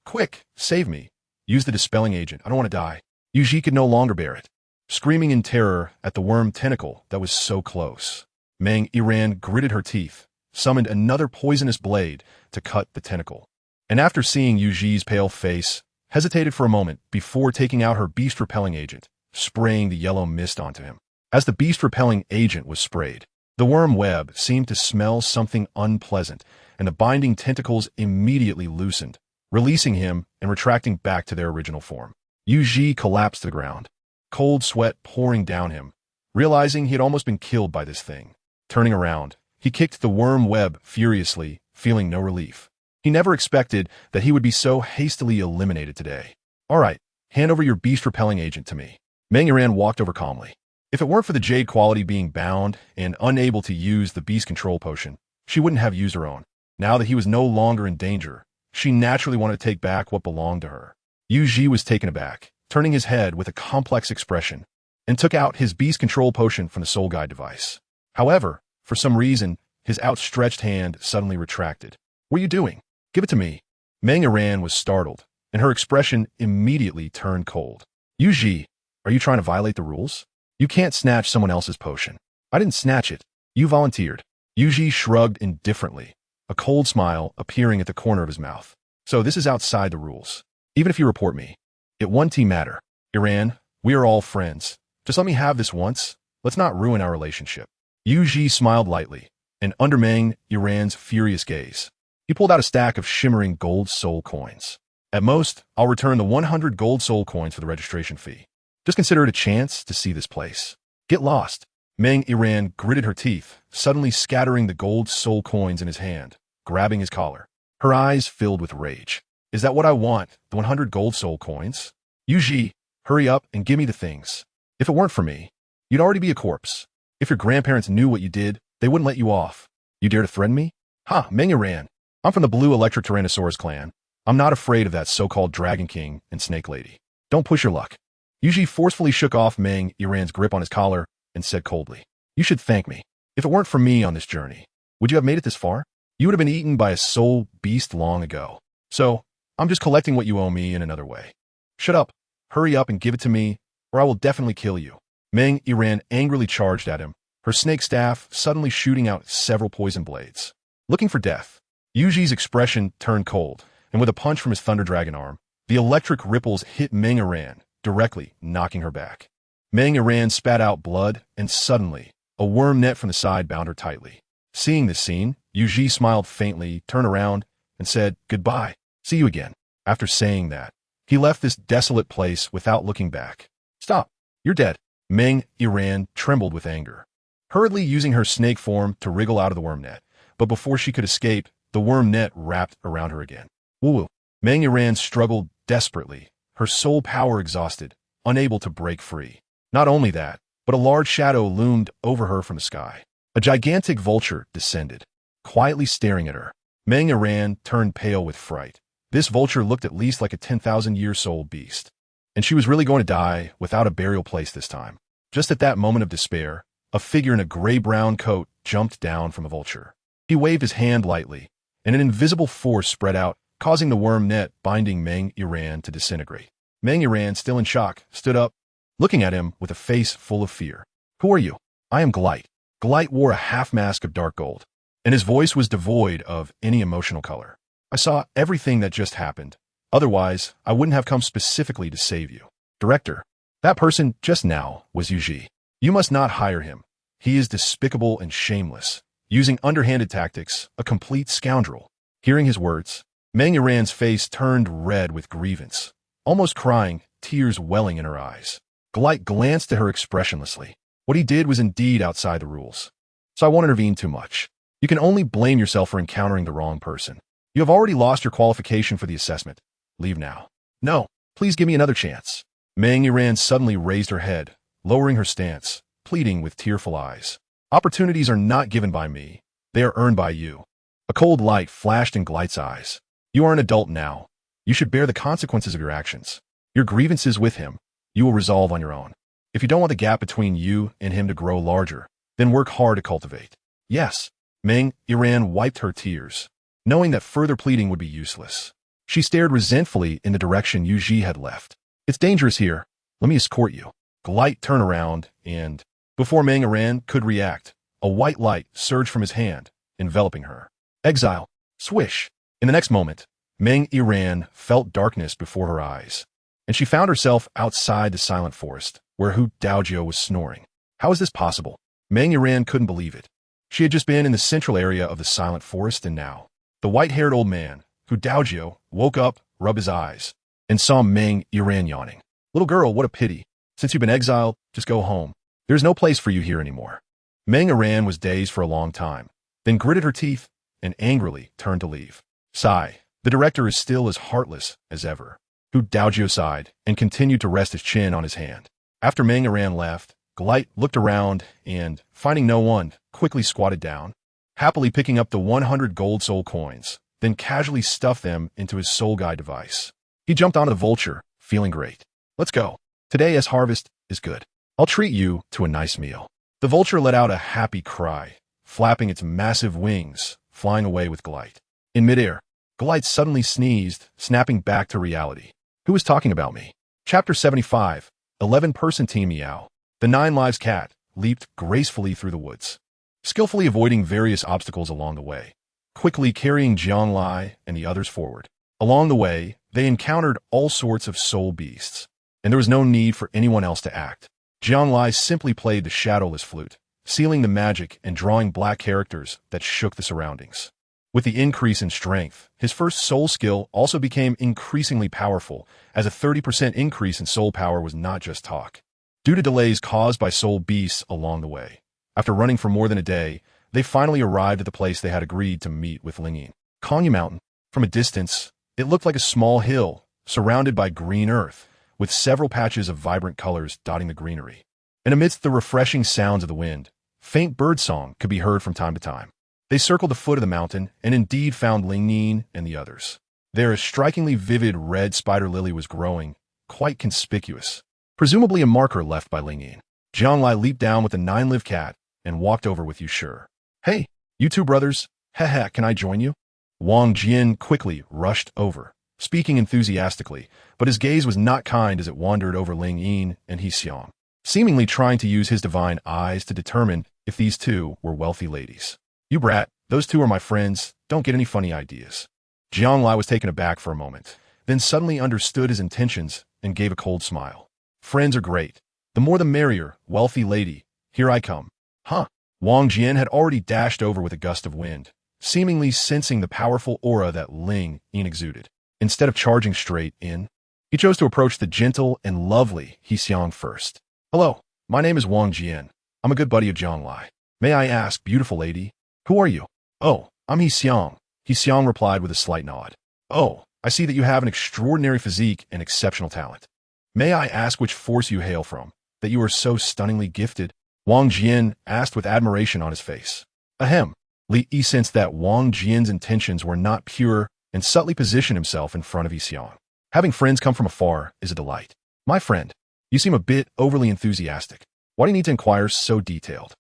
save me. Use the dispelling agent. I don't want to die. Yuji could no longer bear it. Screaming in terror at the worm tentacle that was so close, Meng Iran gritted her teeth, summoned another poisonous blade to cut the tentacle, and after seeing Yuji's pale face, hesitated for a moment before taking out her beast-repelling agent, spraying the yellow mist onto him. As the beast-repelling agent was sprayed, the worm web seemed to smell something unpleasant, and the binding tentacles immediately loosened, releasing him and retracting back to their original form. Yuji collapsed to the ground, cold sweat pouring down him, realizing he had almost been killed by this thing. Turning around, he kicked the worm web furiously, feeling no relief. He never expected that he would be so hastily eliminated today. "All right, hand over your beast-repelling agent to me." Meng Iran walked over calmly. If it weren't for the jade quality being bound and unable to use the beast control potion, she wouldn't have used her own. Now that he was no longer in danger, she naturally wanted to take back what belonged to her. Yuji was taken aback, turning his head with a complex expression, and took out his beast control potion from the soul guide device. However, for some reason, his outstretched hand suddenly retracted. "What are you doing? Give it to me." Meng Iran was startled, and her expression immediately turned cold. "Yuji, are you trying to violate the rules? You can't snatch someone else's potion." "I didn't snatch it. You volunteered." Yuji shrugged indifferently, a cold smile appearing at the corner of his mouth. "So this is outside the rules. Even if you report me, it won't matter. Iran, we are all friends. Just let me have this once. Let's not ruin our relationship." Yuji smiled lightly, and under Meng Iran's furious gaze, he pulled out a stack of shimmering gold soul coins. "At most, I'll return the 100 gold soul coins for the registration fee. Just consider it a chance to see this place. Get lost." Meng Iran gritted her teeth, suddenly scattering the gold soul coins in his hand, grabbing his collar. Her eyes filled with rage. "Is that what I want, the 100 gold soul coins? Yuji, hurry up and give me the things. If it weren't for me, you'd already be a corpse. If your grandparents knew what you did, they wouldn't let you off. You dare to threaten me? Ha, Meng Iran. I'm from the Blue Electric Tyrannosaurus clan. I'm not afraid of that so-called Dragon King and Snake Lady. Don't push your luck." Yuji forcefully shook off Meng Iran's grip on his collar and said coldly, "You should thank me. If it weren't for me on this journey, would you have made it this far? You would have been eaten by a soul beast long ago. So, I'm just collecting what you owe me in another way. Shut up, hurry up and give it to me, or I will definitely kill you." Meng Iran angrily charged at him, her snake staff suddenly shooting out several poison blades. Looking for death. Yuji's expression turned cold, and with a punch from his Thunder Dragon arm, the electric ripples hit Meng Iran, directly knocking her back. Meng Iran spat out blood, and suddenly, a worm net from the side bound her tightly. Seeing this scene, Yuji smiled faintly, turned around, and said, "Goodbye. See you again." After saying that, He left this desolate place without looking back. Stop. You're dead. Meng Yiran trembled with anger, hurriedly using her snake form to wriggle out of the worm net. But before she could escape, the worm net wrapped around her again. Woo-woo. Meng Yiran struggled desperately, her soul power exhausted, unable to break free. Not only that, but a large shadow loomed over her from the sky. A gigantic vulture descended, quietly staring at her. Meng Yiran turned pale with fright. This vulture looked at least like a 10,000-year-old beast. And she was really going to die without a burial place this time. Just at that moment of despair, a figure in a gray-brown coat jumped down from the vulture. He waved his hand lightly, and an invisible force spread out, causing the worm net binding Meng Yiran to disintegrate. Meng Yiran, still in shock, stood up, looking at him with a face full of fear. Who are you? I am Glite. Glite wore a half-mask of dark gold, and his voice was devoid of any emotional color. I saw everything that just happened. Otherwise, I wouldn't have come specifically to save you. Director, that person just now was Yuji. You must not hire him. He is despicable and shameless, using underhanded tactics, a complete scoundrel. Hearing his words, Meng Yiran's face turned red with grievance, almost crying, tears welling in her eyes. Glite glanced at her expressionlessly. What he did was indeed outside the rules. So I won't intervene too much. You can only blame yourself for encountering the wrong person. You have already lost your qualification for the assessment. Leave now. No, please give me another chance. Meng Yiran suddenly raised her head, lowering her stance, pleading with tearful eyes. Opportunities are not given by me. They are earned by you. A cold light flashed in Glite's eyes. You are an adult now. You should bear the consequences of your actions. Your grievances with him, you will resolve on your own. If you don't want the gap between you and him to grow larger, then work hard to cultivate. Yes. Meng Yiran wiped her tears, knowing that further pleading would be useless. She stared resentfully in the direction Yuji had left. It's dangerous here. Let me escort you. Glite turned around and, before Meng Yiran could react, a white light surged from his hand, enveloping her. Exile. Swish. In the next moment, Meng Yiran felt darkness before her eyes, and she found herself outside the silent forest, where Hu Daojio was snoring. How is this possible? Meng Yiran couldn't believe it. She had just been in the central area of the silent forest, and now, the white-haired old man, Hu Daojio, woke up, rubbed his eyes, and saw Meng Yiran yawning. Little girl, what a pity. Since you've been exiled, just go home. There's no place for you here anymore. Meng Yiran was dazed for a long time, then gritted her teeth and angrily turned to leave. Sigh. The director is still as heartless as ever. Hu Daojio sighed and continued to rest his chin on his hand. After Meng Yiran left, Glite looked around and, finding no one, quickly squatted down, happily picking up the 100 gold soul coins, then casually stuffed them into his soul guide device. He jumped onto the vulture, feeling great. Let's go. Today's harvest is good. I'll treat you to a nice meal. The vulture let out a happy cry, flapping its massive wings, flying away with Glite. In midair, Glite suddenly sneezed, snapping back to reality. Who is talking about me? Chapter 75, 11-person team Meow. The 9 lives cat leaped gracefully through the woods, skillfully avoiding various obstacles along the way, quickly carrying Jianglai and the others forward. Along the way, they encountered all sorts of soul beasts, and there was no need for anyone else to act. Jianglai simply played the shadowless flute, sealing the magic and drawing black characters that shook the surroundings. With the increase in strength, his first soul skill also became increasingly powerful, as a 30% increase in soul power was not just talk. Due to delays caused by soul beasts along the way, after running for more than a day, they finally arrived at the place they had agreed to meet with Lingyin. Kanya Mountain. From a distance, it looked like a small hill, surrounded by green earth, with several patches of vibrant colors dotting the greenery. And amidst the refreshing sounds of the wind, faint birdsong could be heard from time to time. They circled the foot of the mountain and indeed found Lingyin and the others. There a strikingly vivid red spider lily was growing, quite conspicuous, presumably a marker left by Lingyin. Jianglai leaped down with the 9-live cat and walked over with Yushur. Hey, you two brothers, haha, can I join you? Wang Jian quickly rushed over, speaking enthusiastically, but his gaze was not kind as it wandered over Lingyin and Xiang, seemingly trying to use his divine eyes to determine if these two were wealthy ladies. You brat, those two are my friends, don't get any funny ideas. Jianglai was taken aback for a moment, then suddenly understood his intentions and gave a cold smile. Friends are great. The more the merrier, wealthy lady. Here I come. Huh. Wang Jian had already dashed over with a gust of wind, seemingly sensing the powerful aura that Lingyin exuded. Instead of charging straight in, He chose to approach the gentle and lovely Xiang first. Hello, my name is Wang Jian. I'm a good buddy of Zhonglai. May I ask, beautiful lady, who are you? Oh, I'm Xiang. Xiang replied with a slight nod. Oh, I see that you have an extraordinary physique and exceptional talent. May I ask which force you hail from, that you are so stunningly gifted? Wang Jian asked with admiration on his face. Ahem. Li Yi sensed that Wang Jian's intentions were not pure and subtly positioned himself in front of Xiang. Having friends come from afar is a delight. My friend, you seem a bit overly enthusiastic. Why do you need to inquire so detailed?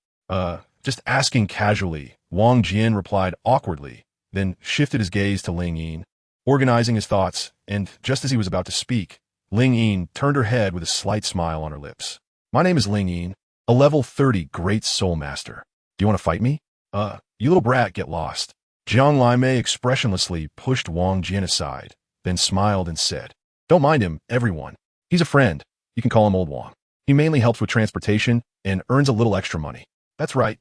Just asking casually, Wang Jian replied awkwardly, then shifted his gaze to Ling Yin, organizing his thoughts, and just as he was about to speak, Ling Yin turned her head with a slight smile on her lips. My name is Ling Yin, a level 30 great soul master. Do you want to fight me? You little brat, get lost. Jiang Laimei expressionlessly pushed Wang Jian aside, then smiled and said, Don't mind him, everyone. He's a friend. You can call him Old Wang. He mainly helps with transportation and earns a little extra money. That's right.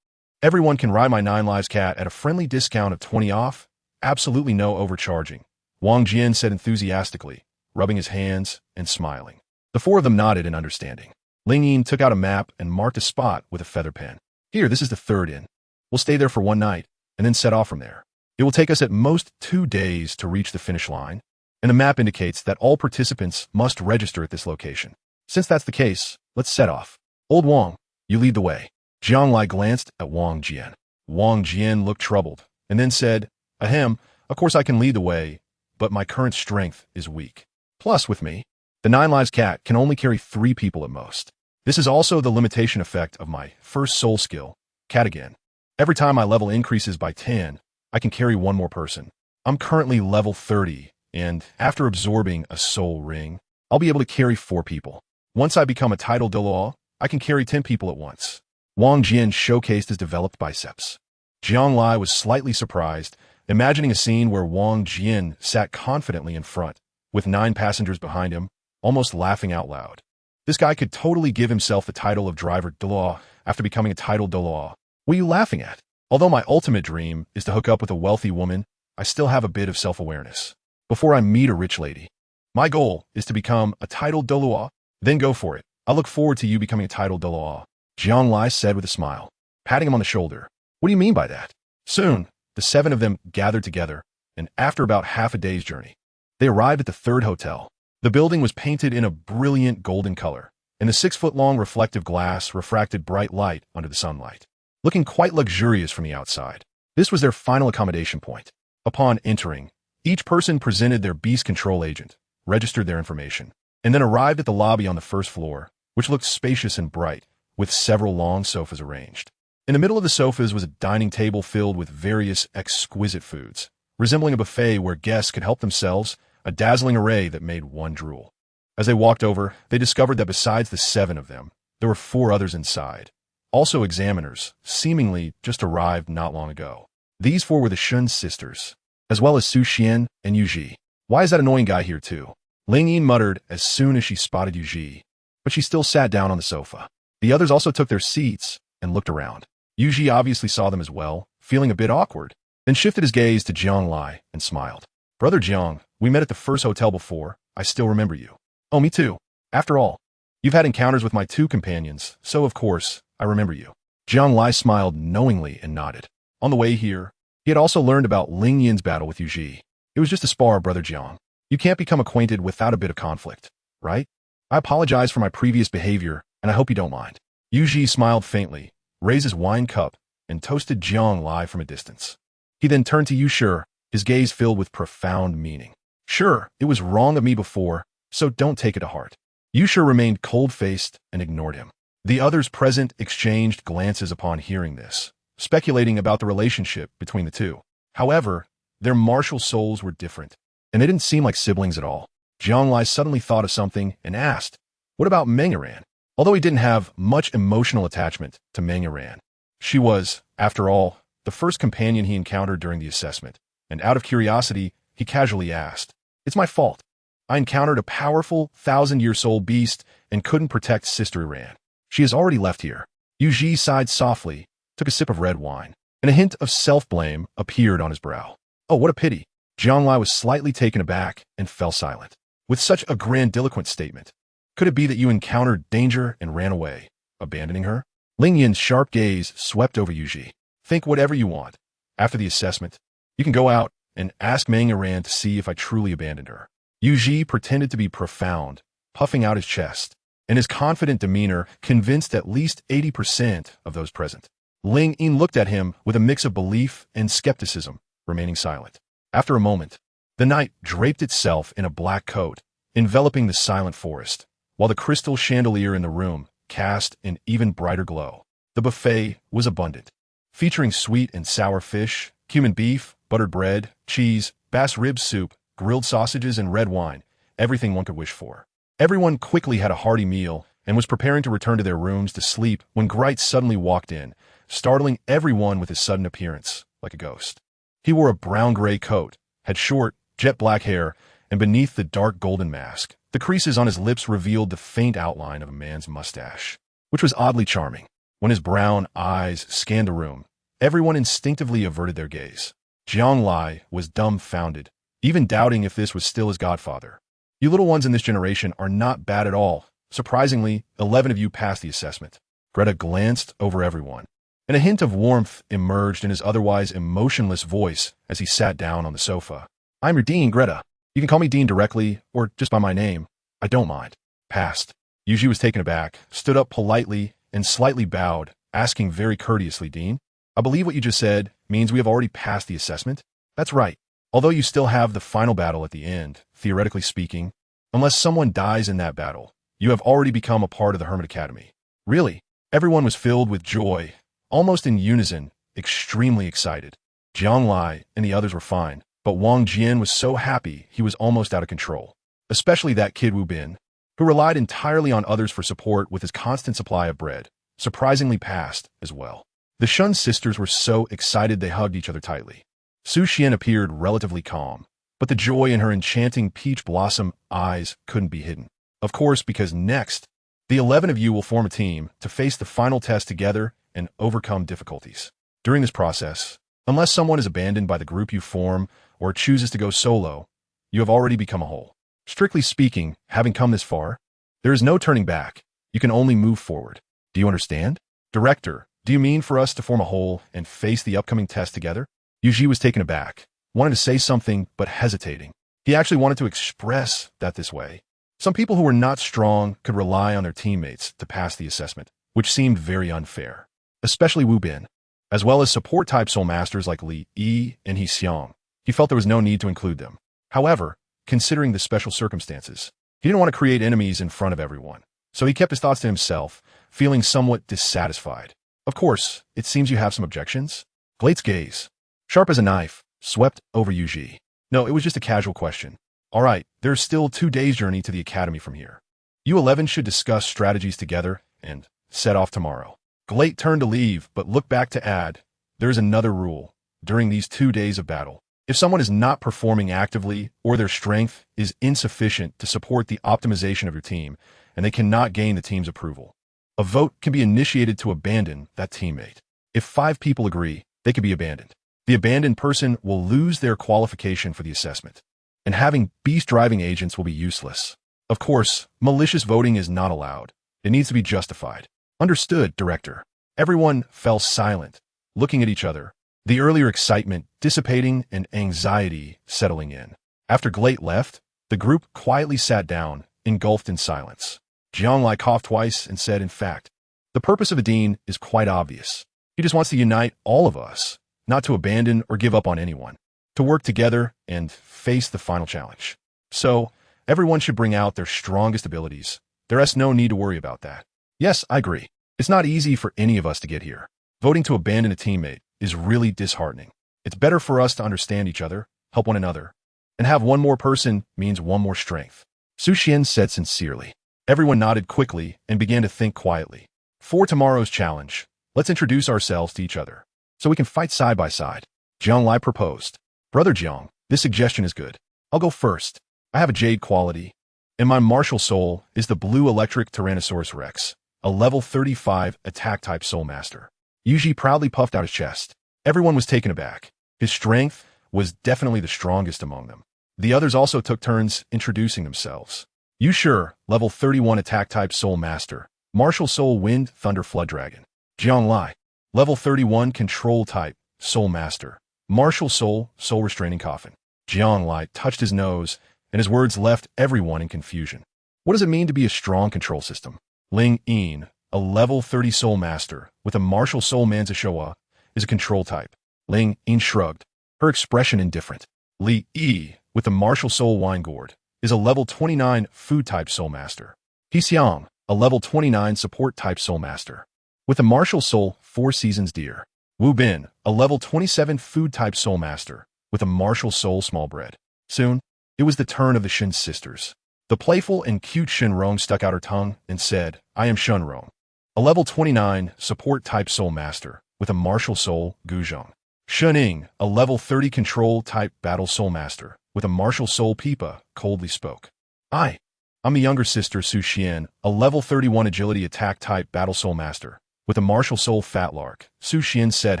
Everyone can ride my 9 Lives cat at a friendly discount of 20 off. Absolutely no overcharging. Wang Jian said enthusiastically, rubbing his hands and smiling. The four of them nodded in understanding. Ling Yin took out a map and marked a spot with a feather pen. Here, this is the third inn. We'll stay there for one night and then set off from there. It will take us at most 2 days to reach the finish line, and the map indicates that all participants must register at this location. Since that's the case, let's set off. Old Wang, you lead the way. Zhonglai glanced at Wang Jian. Wang Jian looked troubled, and then said, Ahem, of course I can lead the way, but my current strength is weak. Plus, with me, the 9 Lives cat can only carry 3 people at most. This is also the limitation effect of my first soul skill, Cat again. Every time my level increases by 10, I can carry 1 more person. I'm currently level 30, and after absorbing a soul ring, I'll be able to carry 4 people. Once I become a title Douluo, I can carry 10 people at once. Wang Jian showcased his developed biceps. Zhonglai was slightly surprised, imagining a scene where Wang Jian sat confidently in front, with 9 passengers behind him, almost laughing out loud. This guy could totally give himself the title of driver Douluo after becoming a title Douluo. What are you laughing at? Although my ultimate dream is to hook up with a wealthy woman, I still have a bit of self-awareness. Before I meet a rich lady, my goal is to become a title Douluo, then go for it. I look forward to you becoming a title Douluo, Zhonglai said with a smile, patting him on the shoulder. What do you mean by that? Soon, the 7 of them gathered together, and after about half a day's journey, they arrived at the 3rd hotel. The building was painted in a brilliant golden color, and the 6-foot-long reflective glass refracted bright light under the sunlight, looking quite luxurious from the outside. This was their final accommodation point. Upon entering, each person presented their beast control agent, registered their information, and then arrived at the lobby on the 1st floor, which looked spacious and bright, with several long sofas arranged. In the middle of the sofas was a dining table filled with various exquisite foods, resembling a buffet where guests could help themselves, a dazzling array that made one drool. As they walked over, they discovered that besides the 7 of them, there were 4 others inside, also examiners, seemingly just arrived not long ago. These 4 were the Shun sisters, as well as Su Xian and Yu Ji. Why is that annoying guy here too? Ling Yin muttered as soon as she spotted Yu Ji, but she still sat down on the sofa. The others also took their seats and looked around. Yu Ji obviously saw them as well, feeling a bit awkward, then shifted his gaze to Zhonglai and smiled. Brother Jiang, we met at the 1st hotel before. I still remember you. Oh, me too. After all, you've had encounters with my 2 companions, so of course, I remember you. Zhonglai smiled knowingly and nodded. On the way here, he had also learned about Ling Yin's battle with Yu Ji. It was just a spar, Brother Jiang. You can't become acquainted without a bit of conflict, right? I apologize for my previous behavior, and I hope you don't mind. Yu Ji smiled faintly, raised his wine cup, and toasted Zhonglai from a distance. He then turned to Yu Shi, his gaze filled with profound meaning. Sure, it was wrong of me before, so don't take it to heart. Yu Shi remained cold-faced and ignored him. The others present exchanged glances upon hearing this, speculating about the relationship between the 2. However, their martial souls were different, and they didn't seem like siblings at all. Zhonglai suddenly thought of something and asked, what about Mengaran? Although he didn't have much emotional attachment to Mengaran, she was, after all, the first companion he encountered during the assessment, and out of curiosity, he casually asked, It's my fault. I encountered a powerful 1,000-year soul beast and couldn't protect Sister Iran. She has already left here. Yu Ji sighed softly, took a sip of red wine, and a hint of self-blame appeared on his brow. Oh, what a pity. Zhonglai was slightly taken aback and fell silent. with such a grandiloquent statement? Could it be that you encountered danger and ran away, abandoning her? Ling Yin's sharp gaze swept over Yuji. Think whatever you want. After the assessment, you can go out and ask Meng Yiran to see if I truly abandoned her. Yuji pretended to be profound, puffing out his chest, and his confident demeanor convinced at least 80% of those present. Ling Yin looked at him with a mix of belief and skepticism, remaining silent. After a moment, the night draped itself in a black coat, enveloping the silent forest, while the crystal chandelier in the room cast an even brighter glow. The buffet was abundant, featuring sweet and sour fish, cumin beef, buttered bread, cheese, bass rib soup, grilled sausages, and red wine, everything one could wish for. Everyone quickly had a hearty meal and was preparing to return to their rooms to sleep when Grite suddenly walked in, startling everyone with his sudden appearance, like a ghost. He wore a brown-gray coat, had short, jet-black hair, and beneath the dark golden mask, the creases on his lips revealed the faint outline of a man's mustache, which was oddly charming. When his brown eyes scanned the room, everyone instinctively averted their gaze. Jiang Lai was dumbfounded, even doubting if this was still his godfather. You little ones in this generation are not bad at all. Surprisingly, 11 of you passed the assessment. Greta glanced over everyone, and a hint of warmth emerged in his otherwise emotionless voice as he sat down on the sofa. I'm your dean, Greta. You can call me Dean directly, or just by my name. I don't mind. Passed. Yuji was taken aback, stood up politely, and slightly bowed, asking very courteously, Dean, I believe what you just said means we have already passed the assessment? That's right. Although you still have the final battle at the end, theoretically speaking, unless someone dies in that battle, you have already become a part of the Hermit Academy. Really? Everyone was filled with joy, almost in unison, extremely excited. Jiang Lai and the others were fine, but Wang Jian was so happy he was almost out of control. Especially that kid Wu Bin, who relied entirely on others for support with his constant supply of bread, surprisingly passed as well. The Shun sisters were so excited they hugged each other tightly. Su Xian appeared relatively calm, but the joy in her enchanting peach blossom eyes couldn't be hidden. Of course, because next, the 11 of you will form a team to face the final test together and overcome difficulties. During this process, unless someone is abandoned by the group you form or chooses to go solo, you have already become a whole. Strictly speaking, having come this far, there is no turning back. You can only move forward. Do you understand? Director, do you mean for us to form a whole and face the upcoming test together? Yuji was taken aback, wanted to say something but hesitating. He actually wanted to express that this way. Some people who were not strong could rely on their teammates to pass the assessment, which seemed very unfair, especially Wu Bin, as well as support-type soul masters like Li Yi and He Xiang. He felt there was no need to include them. However, considering the special circumstances, he didn't want to create enemies in front of everyone, so he kept his thoughts to himself, feeling somewhat dissatisfied. Of course, it seems you have some objections. Glate's gaze, sharp as a knife, swept over Yuji. No, it was just a casual question. All right, there's still 2 days' journey to the academy from here. You 11 should discuss strategies together and set off tomorrow. Glate turned to leave, but looked back to add, there is another rule. During these 2 days of battle, if someone is not performing actively or their strength is insufficient to support the optimization of your team, and they cannot gain the team's approval, a vote can be initiated to abandon that teammate. If 5 people agree, they can be abandoned. The abandoned person will lose their qualification for the assessment, and having beast-driving agents will be useless. Of course, malicious voting is not allowed. It needs to be justified. Understood, Director. Everyone fell silent, looking at each other, the earlier excitement dissipating and anxiety settling in. After Glate left, the group quietly sat down, engulfed in silence. Jiang Lai coughed twice and said, in fact, the purpose of a dean is quite obvious. He just wants to unite all of us, not to abandon or give up on anyone, to work together and face the final challenge. So, everyone should bring out their strongest abilities. There is no need to worry about that. Yes, I agree. It's not easy for any of us to get here. Voting to abandon a teammate is really disheartening. It's better for us to understand each other, help one another, and have one more person means one more strength. Su Xian said sincerely. Everyone nodded quickly and began to think quietly. For tomorrow's challenge, let's introduce ourselves to each other, so we can fight side by side. Jiang Lai proposed. Brother Jiang, this suggestion is good. I'll go first. I have a jade quality, and my martial soul is the blue electric Tyrannosaurus Rex, a level 35 attack-type soul master. Yuji proudly puffed out his chest. Everyone was taken aback. His strength was definitely the strongest among them. The others also took turns introducing themselves. Yu Shi, level 31 attack type Soul Master, Martial Soul Wind Thunder Flood Dragon. Jiang Lai, level 31 control type Soul Master, Martial Soul Soul Restraining Coffin. Jiang Lai touched his nose, and his words left everyone in confusion. What does it mean to be a strong control system? Ling Yin, a level 30 Soul Master with a Martial Soul Manzishowa, is a control type. Ling Yin shrugged, her expression indifferent. Li Yi, with the Martial Soul Wine Gourd, is a level 29 Food type Soul Master. He Xiang, a level 29 Support type Soul Master, with a Martial Soul 4 Seasons Deer. Wu Bin, a level 27 Food type Soul Master, with a Martial Soul Small Bread. Soon, it was the turn of the Shin sisters. The playful and cute Shin Rong stuck out her tongue and said, I am Shun Rong, a level 29 Support type Soul Master, with a Martial Soul Guzhong. Shun Ying, a level 30 Control type Battle Soul Master, with a Martial Soul Pipa, coldly spoke. I'm a younger sister Su Xian, a level 31 Agility Attack type Battle Soul Master, with a Martial Soul Fat Lark, Su Xian said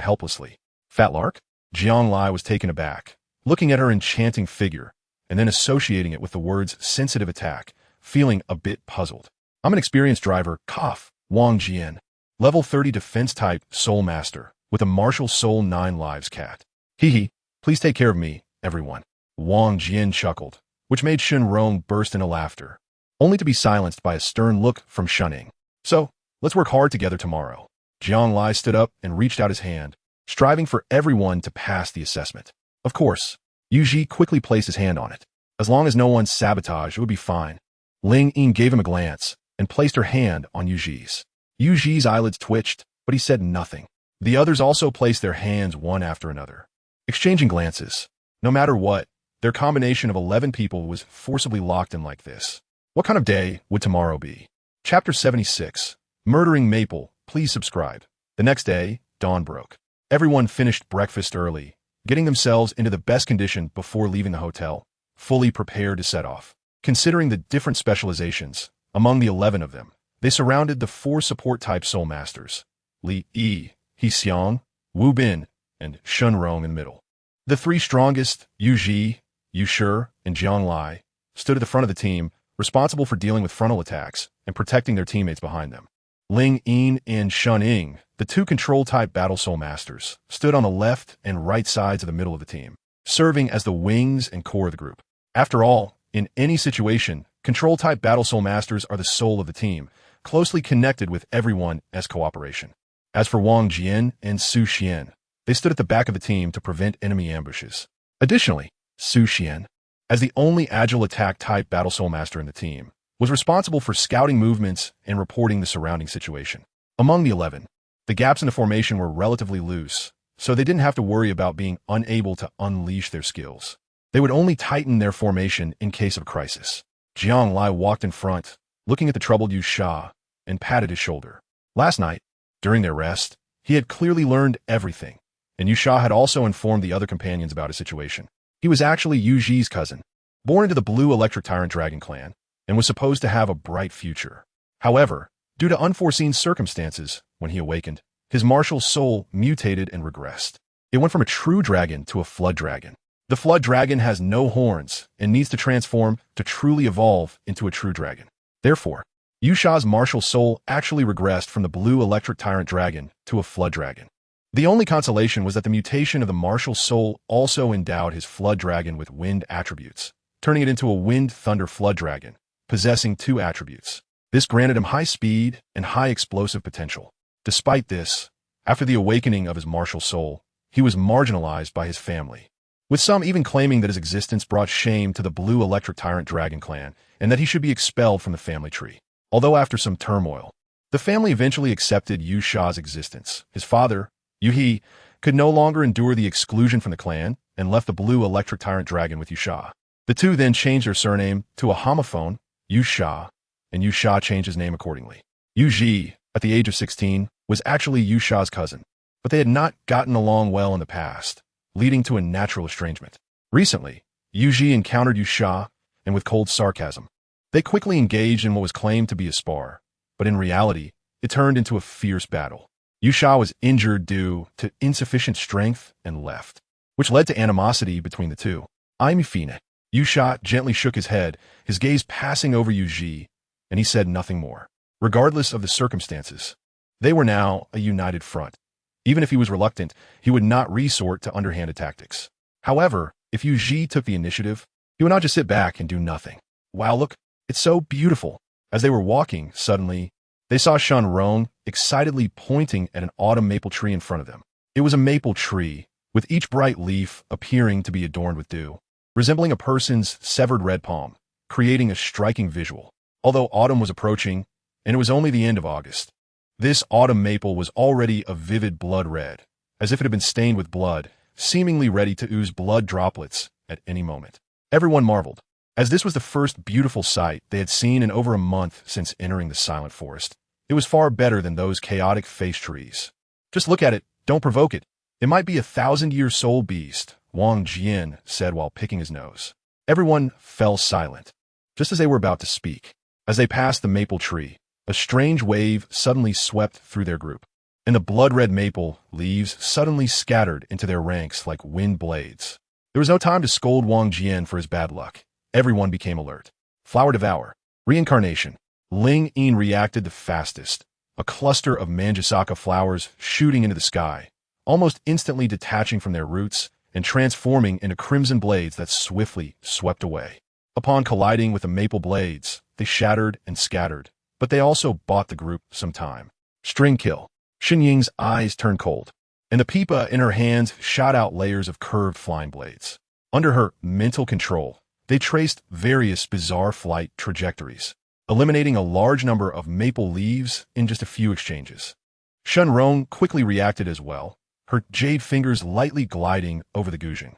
helplessly. Fat Lark? Jiang Lai was taken aback, looking at her enchanting figure, and then associating it with the words sensitive attack, feeling a bit puzzled. I'm an experienced driver, cough, Wang Jian, level 30 Defense type Soul Master, with a Martial Soul 9 Lives cat. Hee, please take care of me, everyone. Wang Jian chuckled, which made Shin Rong burst into laughter, only to be silenced by a stern look from Shun Ying. So, let's work hard together tomorrow. Jiang Lai stood up and reached out his hand, striving for everyone to pass the assessment. Of course, Yu Ji quickly placed his hand on it. As long as no one sabotaged, it would be fine. Ling Ying gave him a glance and placed her hand on Yu Ji's. Yu Ji's eyelids twitched, but he said nothing. The others also placed their hands one after another, exchanging glances. No matter what, their combination of 11 people was forcibly locked in like this. What kind of day would tomorrow be? Chapter 76. Murdering Maple. Please subscribe. The next day, dawn broke. Everyone finished breakfast early, getting themselves into the best condition before leaving the hotel, fully prepared to set off. Considering the different specializations, among the 11 of them, they surrounded the 4 support-type Soul Masters, Li Yi, He Xiang, Wu Bin, and Shun Rong in the middle. The 3 strongest, Yu Ji, Yu Shi, and Jiang Lai, stood at the front of the team, responsible for dealing with frontal attacks and protecting their teammates behind them. Ling Yin and Shun Ying, the 2 control-type Battle Soul Masters, stood on the left and right sides of the middle of the team, serving as the wings and core of the group. After all, in any situation, control-type Battle Soul Masters are the soul of the team, closely connected with everyone as cooperation. As for Wang Jian and Su Xian, they stood at the back of the team to prevent enemy ambushes. Additionally, Su Xian, as the only agile attack-type Battle Soul Master in the team, was responsible for scouting movements and reporting the surrounding situation. Among the 11, the gaps in the formation were relatively loose, so they didn't have to worry about being unable to unleash their skills. They would only tighten their formation in case of crisis. Jiang Lai walked in front, looking at the troubled Yu Sha, and patted his shoulder. Last night, during their rest, he had clearly learned everything, and Yu Sha had also informed the other companions about his situation. He was actually Yu Ji's cousin, born into the Blue Electric Tyrant Dragon clan, and was supposed to have a bright future. However, due to unforeseen circumstances, when he awakened, his martial soul mutated and regressed. It went from a true dragon to a flood dragon. The flood dragon has no horns and needs to transform to truly evolve into a true dragon. Therefore, Yu Sha's martial soul actually regressed from the Blue Electric Tyrant Dragon to a flood dragon. The only consolation was that the mutation of the martial soul also endowed his flood dragon with wind attributes, turning it into a wind thunder flood dragon, possessing 2 attributes. This granted him high speed and high explosive potential. Despite this, after the awakening of his martial soul, he was marginalized by his family, with some even claiming that his existence brought shame to the Blue Electric Tyrant Dragon clan and that he should be expelled from the family tree. Although after some turmoil, the family eventually accepted Yu Sha's existence. His father, Yu He, could no longer endure the exclusion from the clan and left the Blue Electric Tyrant Dragon with Yu Sha. The two then changed their surname to a homophone, Yu Sha, and Yu Sha changed his name accordingly. Yu Ji, at the age of 16, was actually Yu Sha's cousin, but they had not gotten along well in the past, leading to a natural estrangement. Recently, Yu Ji encountered Yu Sha, and with cold sarcasm, they quickly engaged in what was claimed to be a spar, but in reality, it turned into a fierce battle. Yu Sha was injured due to insufficient strength and left, which led to animosity between the two. I'm Fine. Yu Sha gently shook his head, his gaze passing over Yu Ji, and he said nothing more. Regardless of the circumstances, they were now a united front. Even if he was reluctant, he would not resort to underhanded tactics. However, if Yu Ji took the initiative, he would not just sit back and do nothing. Wow, look, it's so beautiful. As they were walking, suddenly, they saw Shen Rong excitedly pointing at an autumn maple tree in front of them. It was a maple tree, with each bright leaf appearing to be adorned with dew, resembling a person's severed red palm, creating a striking visual. Although autumn was approaching, and it was only the end of August, this autumn maple was already a vivid blood red, as if it had been stained with blood, seemingly ready to ooze blood droplets at any moment. Everyone marveled, as this was the first beautiful sight they had seen in over a month since entering the silent forest. It was far better than those chaotic face trees. Just look at it, don't provoke it. It might be a 1,000-year soul beast, Wang Jian said while picking his nose. Everyone fell silent, just as they were about to speak. As they passed the maple tree, a strange wave suddenly swept through their group, and the blood-red maple leaves suddenly scattered into their ranks like wind blades. There was no time to scold Wang Jian for his bad luck. Everyone became alert. Flower Devour. Reincarnation. Ling Yin reacted the fastest, a cluster of Manjusaka flowers shooting into the sky, almost instantly detaching from their roots and transforming into crimson blades that swiftly swept away. Upon colliding with the maple blades, they shattered and scattered, but they also bought the group some time. String kill. Xin Ying's eyes turned cold, and the pipa in her hands shot out layers of curved flying blades. Under her mental control, they traced various bizarre flight trajectories, eliminating a large number of maple leaves in just a few exchanges. Shen Rong quickly reacted as well, her jade fingers lightly gliding over the guzheng.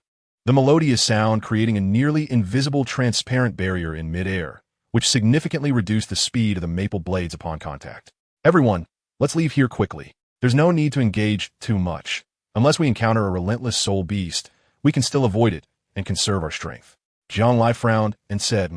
The melodious sound creating a nearly invisible transparent barrier in midair, which significantly reduced the speed of the maple blades upon contact. Everyone, let's leave here quickly. There's no need to engage too much. Unless we encounter a relentless soul beast, we can still avoid it and conserve our strength. Jiang Lai frowned and said,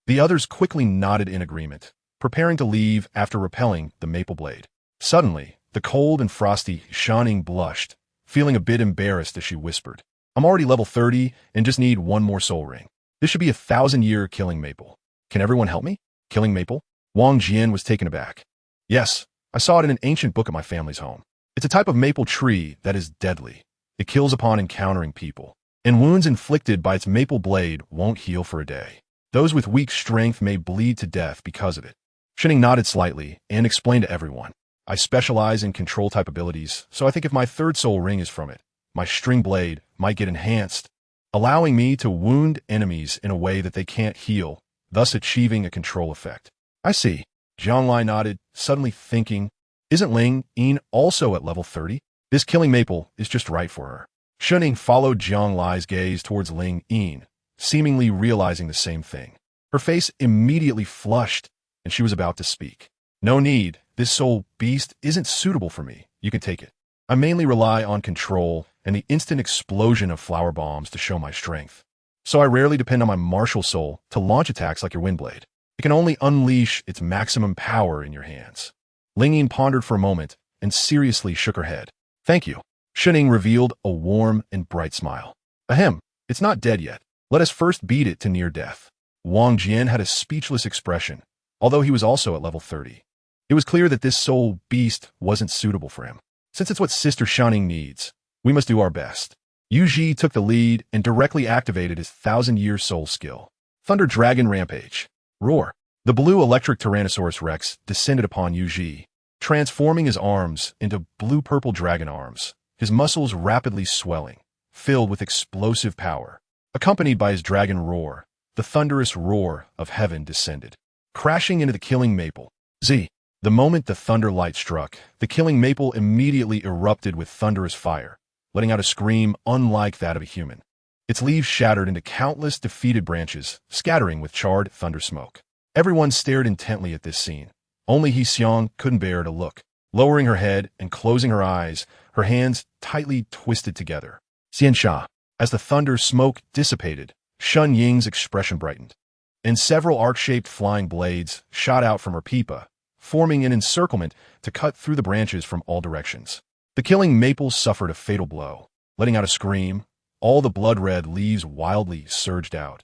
The others quickly nodded in agreement, preparing to leave after repelling the maple blade. Suddenly, the cold and frosty Shanning blushed, feeling a bit embarrassed as she whispered, I'm already level 30 and just need one more soul ring. This should be a 1,000-year killing maple. Can everyone help me? Killing maple? Wang Jian was taken aback. Yes, I saw it in an ancient book at my family's home. It's a type of maple tree that is deadly. It kills upon encountering people, and wounds inflicted by its maple blade won't heal for a day. Those with weak strength may bleed to death because of it. Shining nodded slightly and explained to everyone. I specialize in control-type abilities, so I think if my third soul ring is from it, my string blade might get enhanced, allowing me to wound enemies in a way that they can't heal, thus achieving a control effect. I see. Jiang Lai nodded, suddenly thinking, isn't Ling Yin also at level 30? This killing maple is just right for her. Shuning followed Jiang Lai's gaze towards Ling Yin, seemingly realizing the same thing. Her face immediately flushed, and she was about to speak. No need, this soul beast isn't suitable for me. You can take it. I mainly rely on control and the instant explosion of flower bombs to show my strength. So I rarely depend on my martial soul to launch attacks like your Windblade. It can only unleash its maximum power in your hands. Ling Yin pondered for a moment and seriously shook her head. Thank you. Shuning revealed a warm and bright smile. Ahem, it's not dead yet. Let us first beat it to near death. Wang Jian had a speechless expression, although he was also at level 30. It was clear that this soul beast wasn't suitable for him. Since it's what Sister Shanning needs, we must do our best. Yu Ji took the lead and directly activated his 1,000-year soul skill. Thunder Dragon Rampage. Roar. The blue electric Tyrannosaurus Rex descended upon Yu Ji, transforming his arms into blue-purple dragon arms, his muscles rapidly swelling, filled with explosive power. Accompanied by his dragon roar, the thunderous roar of heaven descended, crashing into the killing maple. Z. The moment the thunder light struck, the killing maple immediately erupted with thunderous fire, letting out a scream unlike that of a human. Its leaves shattered into countless defeated branches, scattering with charred thunder smoke. Everyone stared intently at this scene. Only He Xiong couldn't bear to look. Lowering her head and closing her eyes, her hands tightly twisted together. Xiansha. As the thunder smoke dissipated, Shun Ying's expression brightened, and several arc-shaped flying blades shot out from her pipa, forming an encirclement to cut through the branches from all directions. The killing maple suffered a fatal blow. Letting out a scream, all the blood-red leaves wildly surged out,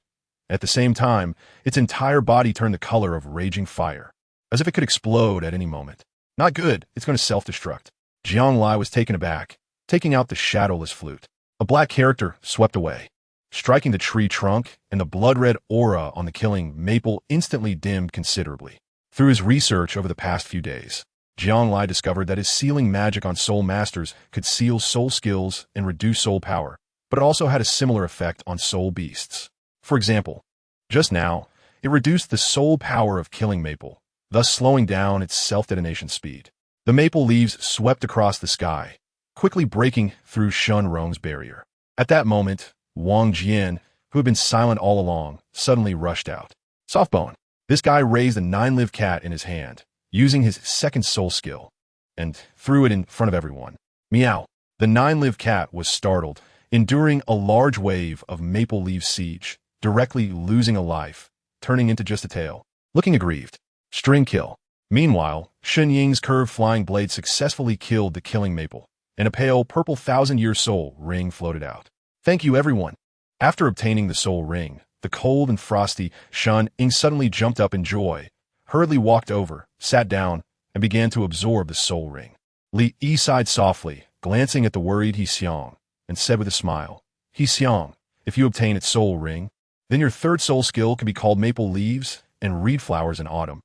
At the same time, its entire body turned the color of raging fire, as if it could explode at any moment. Not good, it's going to self-destruct. Jiang Lai was taken aback, taking out the shadowless flute. A black character swept away, striking the tree trunk, and the blood-red aura on the killing maple instantly dimmed considerably. Through his research over the past few days, Jiang Lai discovered that his sealing magic on soul masters could seal soul skills and reduce soul power, but it also had a similar effect on soul beasts. For example, just now, it reduced the soul power of killing maple, thus slowing down its self-detonation speed. The maple leaves swept across the sky, quickly breaking through Shun Rong's barrier. At that moment, Wang Jian, who had been silent all along, suddenly rushed out. Softbone. This guy raised a 9-live cat in his hand, using his second soul skill, and threw it in front of everyone. Meow. The 9-live cat was startled, enduring a large wave of maple leaf siege, directly losing a life, turning into just a tail. Looking aggrieved. String kill. Meanwhile, Shun Ying's curved flying blade successfully killed the killing maple, and a pale purple 1,000-year soul ring floated out. Thank you, everyone. After obtaining the soul ring, the cold and frosty Shun Ying suddenly jumped up in joy, hurriedly walked over, sat down, and began to absorb the soul ring. Li Yi sighed softly, glancing at the worried He Xiong, and said with a smile, He Xiong, if you obtain its soul ring, then your third soul skill can be called Maple Leaves and Reed Flowers in Autumn.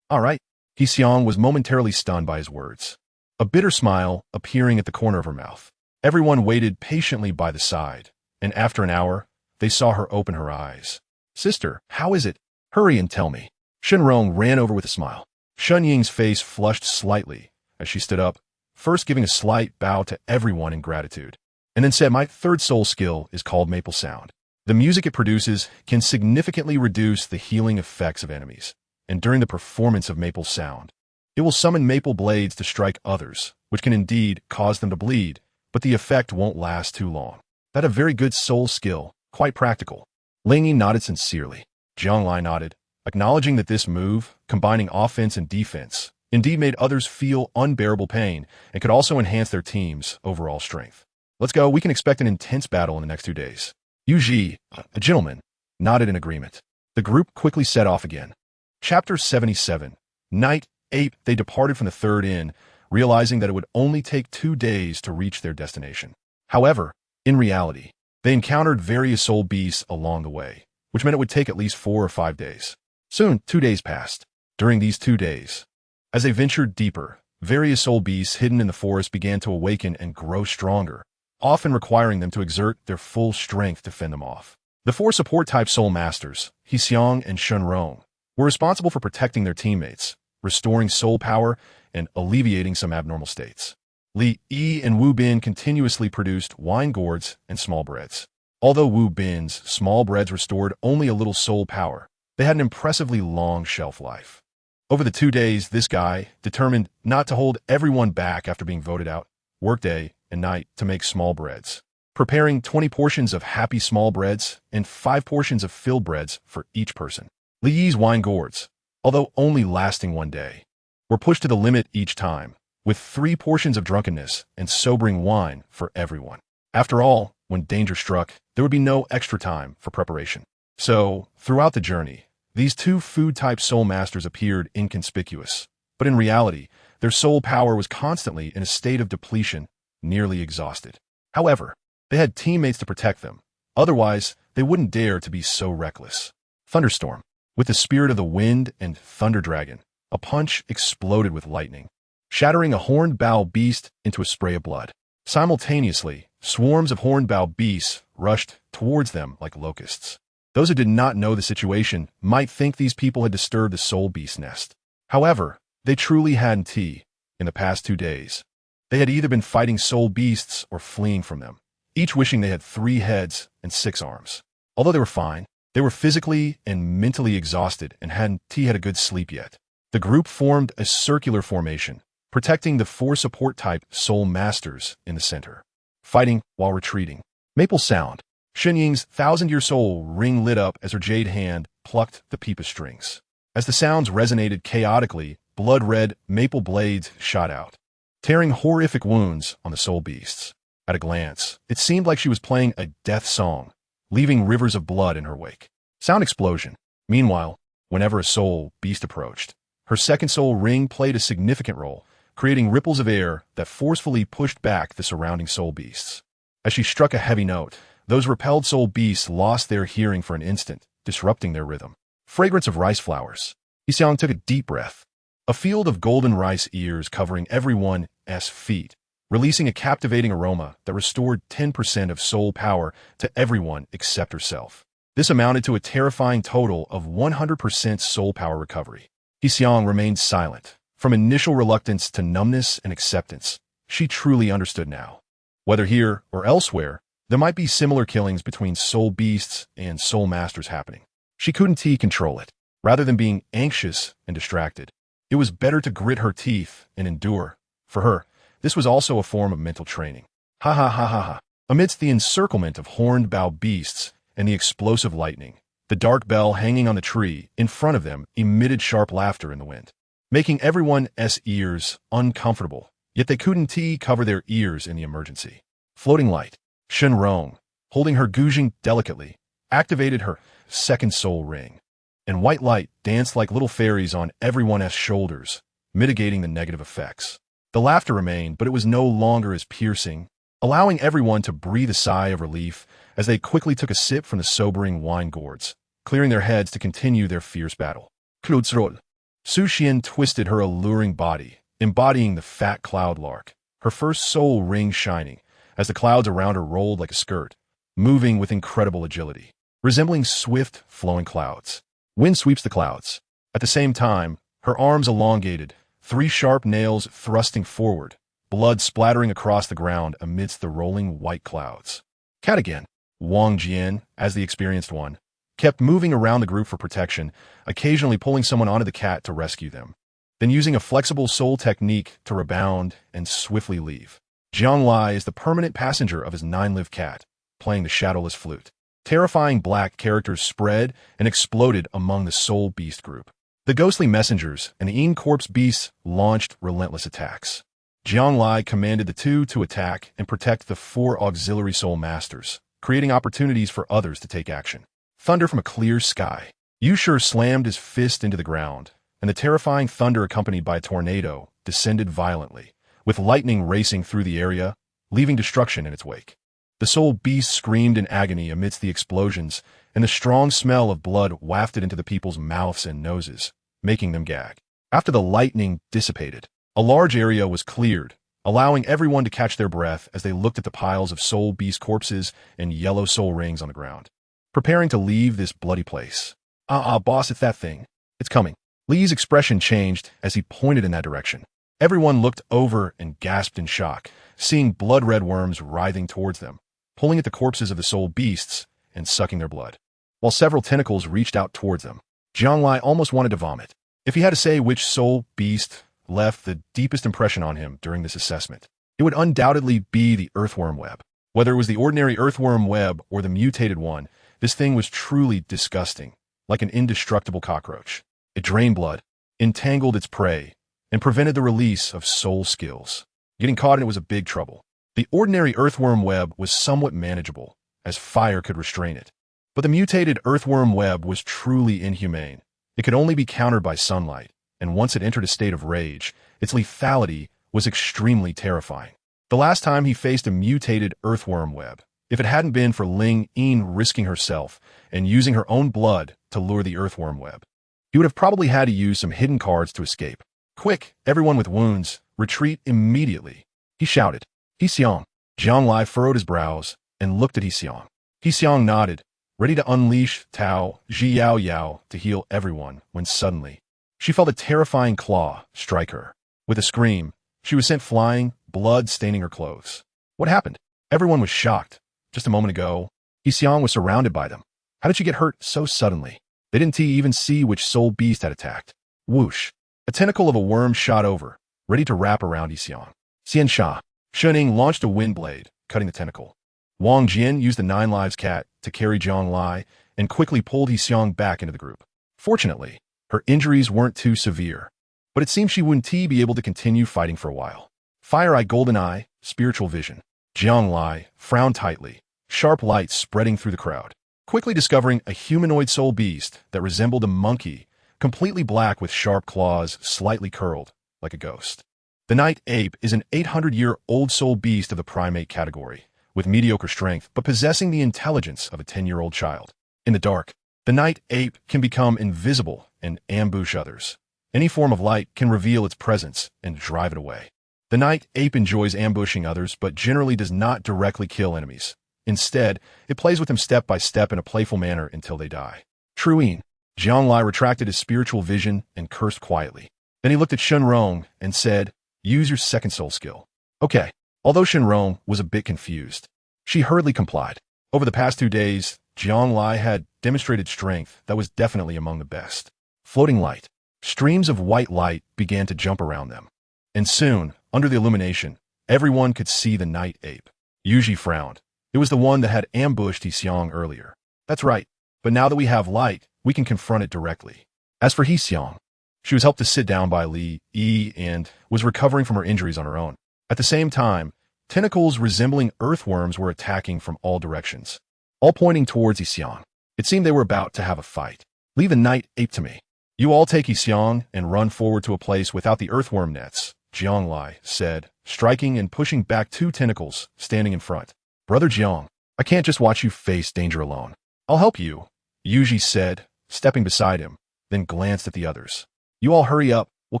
All right. He Xiong was momentarily stunned by his words, a bitter smile appearing at the corner of her mouth. Everyone waited patiently by the side, and after an hour, they saw her open her eyes. Sister, how is it? Hurry and tell me. Shenrong ran over with a smile. Shun Ying's face flushed slightly as she stood up, first giving a slight bow to everyone in gratitude, and then said, My third soul skill is called Maple Sound. The music it produces can significantly reduce the healing effects of enemies, and during the performance of Maple Sound, it will summon maple blades to strike others, which can indeed cause them to bleed, but the effect won't last too long. That's a very good soul skill, quite practical. Ling Yi nodded sincerely. Jiang Lai nodded, acknowledging that this move, combining offense and defense, indeed made others feel unbearable pain and could also enhance their team's overall strength. Let's go, we can expect an intense battle in the next 2 days. Yu Ji, a gentleman, nodded in agreement. The group quickly set off again. Chapter 77. Night 8. They departed from the third inn, realizing that it would only take 2 days to reach their destination. However, in reality, they encountered various soul beasts along the way, which meant it would take at least 4 or 5 days. Soon, 2 days passed. During these 2 days, as they ventured deeper, various soul beasts hidden in the forest began to awaken and grow stronger, often requiring them to exert their full strength to fend them off. The 4 support-type soul masters, He Xiong and Shun Rong, were responsible for protecting their teammates, restoring soul power, and alleviating some abnormal states. Li Yi and Wu Bin continuously produced wine gourds and small breads. Although Wu Bin's small breads restored only a little soul power, they had an impressively long shelf life. Over the 2 days, this guy, determined not to hold everyone back after being voted out, worked day and night to make small breads, preparing 20 portions of happy small breads and 5 portions of filled breads for each person. Li Yi's wine gourds, although only lasting 1 day, were pushed to the limit each time, with 3 portions of drunkenness and sobering wine for everyone. After all, when danger struck, there would be no extra time for preparation. So, throughout the journey, these 2 food-type soul masters appeared inconspicuous, but in reality, their soul power was constantly in a state of depletion, nearly exhausted. However, they had teammates to protect them, otherwise they wouldn't dare to be so reckless. Thunderstorm. With the spirit of the wind and thunder dragon, a punch exploded with lightning, shattering a horned bow beast into a spray of blood. Simultaneously, swarms of horned bow beasts rushed towards them like locusts. Those who did not know the situation might think these people had disturbed the soul beast nest. However, they truly hadn't. In the past 2 days, they had either been fighting soul beasts or fleeing from them, each wishing they had 3 heads and 6 arms. Although they were fine, they were physically and mentally exhausted and hadn't had a good sleep yet. The group formed a circular formation, protecting the 4 support-type soul masters in the center, fighting while retreating. Maple Sound. Shun Ying's 1,000-year soul ring lit up as her jade hand plucked the pipa strings. As the sounds resonated chaotically, blood-red maple blades shot out, tearing horrific wounds on the soul beasts. At a glance, it seemed like she was playing a death song, leaving rivers of blood in her wake. Sound explosion. Meanwhile, whenever a soul beast approached, her second soul ring played a significant role, creating ripples of air that forcefully pushed back the surrounding soul beasts. As she struck a heavy note, those repelled soul beasts lost their hearing for an instant, disrupting their rhythm. Fragrance of rice flowers. Yixiang took a deep breath. A field of golden rice ears covering everyone's feet, releasing a captivating aroma that restored 10% of soul power to everyone except herself. This amounted to a terrifying total of 100% soul power recovery. Yixiang remained silent. From initial reluctance to numbness and acceptance, she truly understood now. Whether here or elsewhere, there might be similar killings between soul beasts and soul masters happening. She couldn't control it. Rather than being anxious and distracted, it was better to grit her teeth and endure. For her, this was also a form of mental training. Ha ha ha ha ha. Amidst the encirclement of horned bow beasts and the explosive lightning, the dark bell hanging on the tree in front of them emitted sharp laughter in the wind, making everyone's ears uncomfortable, yet they couldn't cover their ears in the emergency. Floating light. Shen Rong, holding her guzheng delicately, activated her second soul ring, and white light danced like little fairies on everyone's shoulders, mitigating the negative effects. The laughter remained, but it was no longer as piercing, allowing everyone to breathe a sigh of relief as they quickly took a sip from the sobering wine gourds, clearing their heads to continue their fierce battle. Klutzrol. Su Xian twisted her alluring body, embodying the fat cloud lark, her first soul ring shining, as the clouds around her rolled like a skirt, moving with incredible agility, resembling swift, flowing clouds. Wind sweeps the clouds. At the same time, her arms elongated, 3 sharp nails thrusting forward, blood splattering across the ground amidst the rolling white clouds. Cat again. Wang Jian, as the experienced one, kept moving around the group for protection, occasionally pulling someone onto the cat to rescue them, then using a flexible soul technique to rebound and swiftly leave. Jiang Lai is the permanent passenger of his 9-live cat, playing the shadowless flute. Terrifying black characters spread and exploded among the soul beast group. The ghostly messengers and the corpse beasts launched relentless attacks. Jiang Lai commanded the 2 to attack and protect the 4 auxiliary soul masters, creating opportunities for others to take action. Thunder from a clear sky. Yu Shi slammed his fist into the ground, and the terrifying thunder accompanied by a tornado descended violently, with lightning racing through the area, leaving destruction in its wake. The soul beast screamed in agony amidst the explosions, and the strong smell of blood wafted into the people's mouths and noses, making them gag. After the lightning dissipated, a large area was cleared, allowing everyone to catch their breath as they looked at the piles of soul beast corpses and yellow soul rings on the ground, preparing to leave this bloody place. Boss, it's that thing. It's coming. Li's expression changed as he pointed in that direction. Everyone looked over and gasped in shock, seeing blood-red worms writhing towards them, pulling at the corpses of the soul beasts and sucking their blood, while several tentacles reached out towards them. Jiang Lai almost wanted to vomit. If he had to say which soul beast left the deepest impression on him during this assessment, it would undoubtedly be the earthworm web. Whether it was the ordinary earthworm web or the mutated one, this thing was truly disgusting, like an indestructible cockroach. It drained blood, entangled its prey, and prevented the release of soul skills. Getting caught in it was a big trouble. The ordinary earthworm web was somewhat manageable, as fire could restrain it. But the mutated earthworm web was truly inhumane. It could only be countered by sunlight, and once it entered a state of rage, its lethality was extremely terrifying. The last time he faced a mutated earthworm web, if it hadn't been for Ling Yin risking herself and using her own blood to lure the earthworm web, he would have probably had to use some hidden cards to escape. Quick, everyone with wounds, retreat immediately, he shouted. Yixiang. Jiang Lai furrowed his brows and looked at Yixiang. Yixiang nodded, ready to unleash Tao Zhi Yao Yao to heal everyone, when suddenly, she felt a terrifying claw strike her. With a scream, she was sent flying, blood staining her clothes. What happened? Everyone was shocked. Just a moment ago, Yixiang was surrounded by them. How did she get hurt so suddenly? They didn't even see which soul beast had attacked. Whoosh! A tentacle of a worm shot over, ready to wrap around Yixiang. Xiansha. Shening launched a wind blade, cutting the tentacle. Wang Jian used the 9 lives cat to carry Jiang Lai and quickly pulled Yixiang back into the group. Fortunately, her injuries weren't too severe, but it seemed she wouldn't be able to continue fighting for a while. Fire-Eye Golden Eye, Spiritual Vision. Jiang Lai frowned tightly, sharp light spreading through the crowd. quickly discovering a humanoid soul beast that resembled a monkey, completely black with sharp claws slightly curled, like a ghost. The night ape is an 800-year-old soul beast of the primate category, with mediocre strength but possessing the intelligence of a 10-year-old child. In the dark, the night ape can become invisible and ambush others. Any form of light can reveal its presence and drive it away. The night ape enjoys ambushing others but generally does not directly kill enemies. Instead, it plays with them step by step in a playful manner until they die. Truine. Jianglai retracted his spiritual vision and cursed quietly. Then he looked at Shenrong and said, "Use your second soul skill." Okay. Although Shenrong was a bit confused, she hurriedly complied. Over the past 2 days, Jianglai had demonstrated strength that was definitely among the best. Floating light. Streams of white light began to jump around them. And soon, under the illumination, everyone could see the night ape. Yuji frowned. It was the one that had ambushed Hexiang earlier. That's right, but now that we have light, we can confront it directly. As for Hexiang, she was helped to sit down by Li Yi and was recovering from her injuries on her own. At the same time, tentacles resembling earthworms were attacking from all directions, all pointing towards Hexiang. It seemed they were about to have a fight. "Leave the night ape to me. You all take Hexiang and run forward to a place without the earthworm nets," Jianglai said, striking and pushing back 2 tentacles standing in front. "Brother Jiang, I can't just watch you face danger alone. I'll help you," Yuji said, stepping beside him, then glanced at the others. "You all hurry up, we'll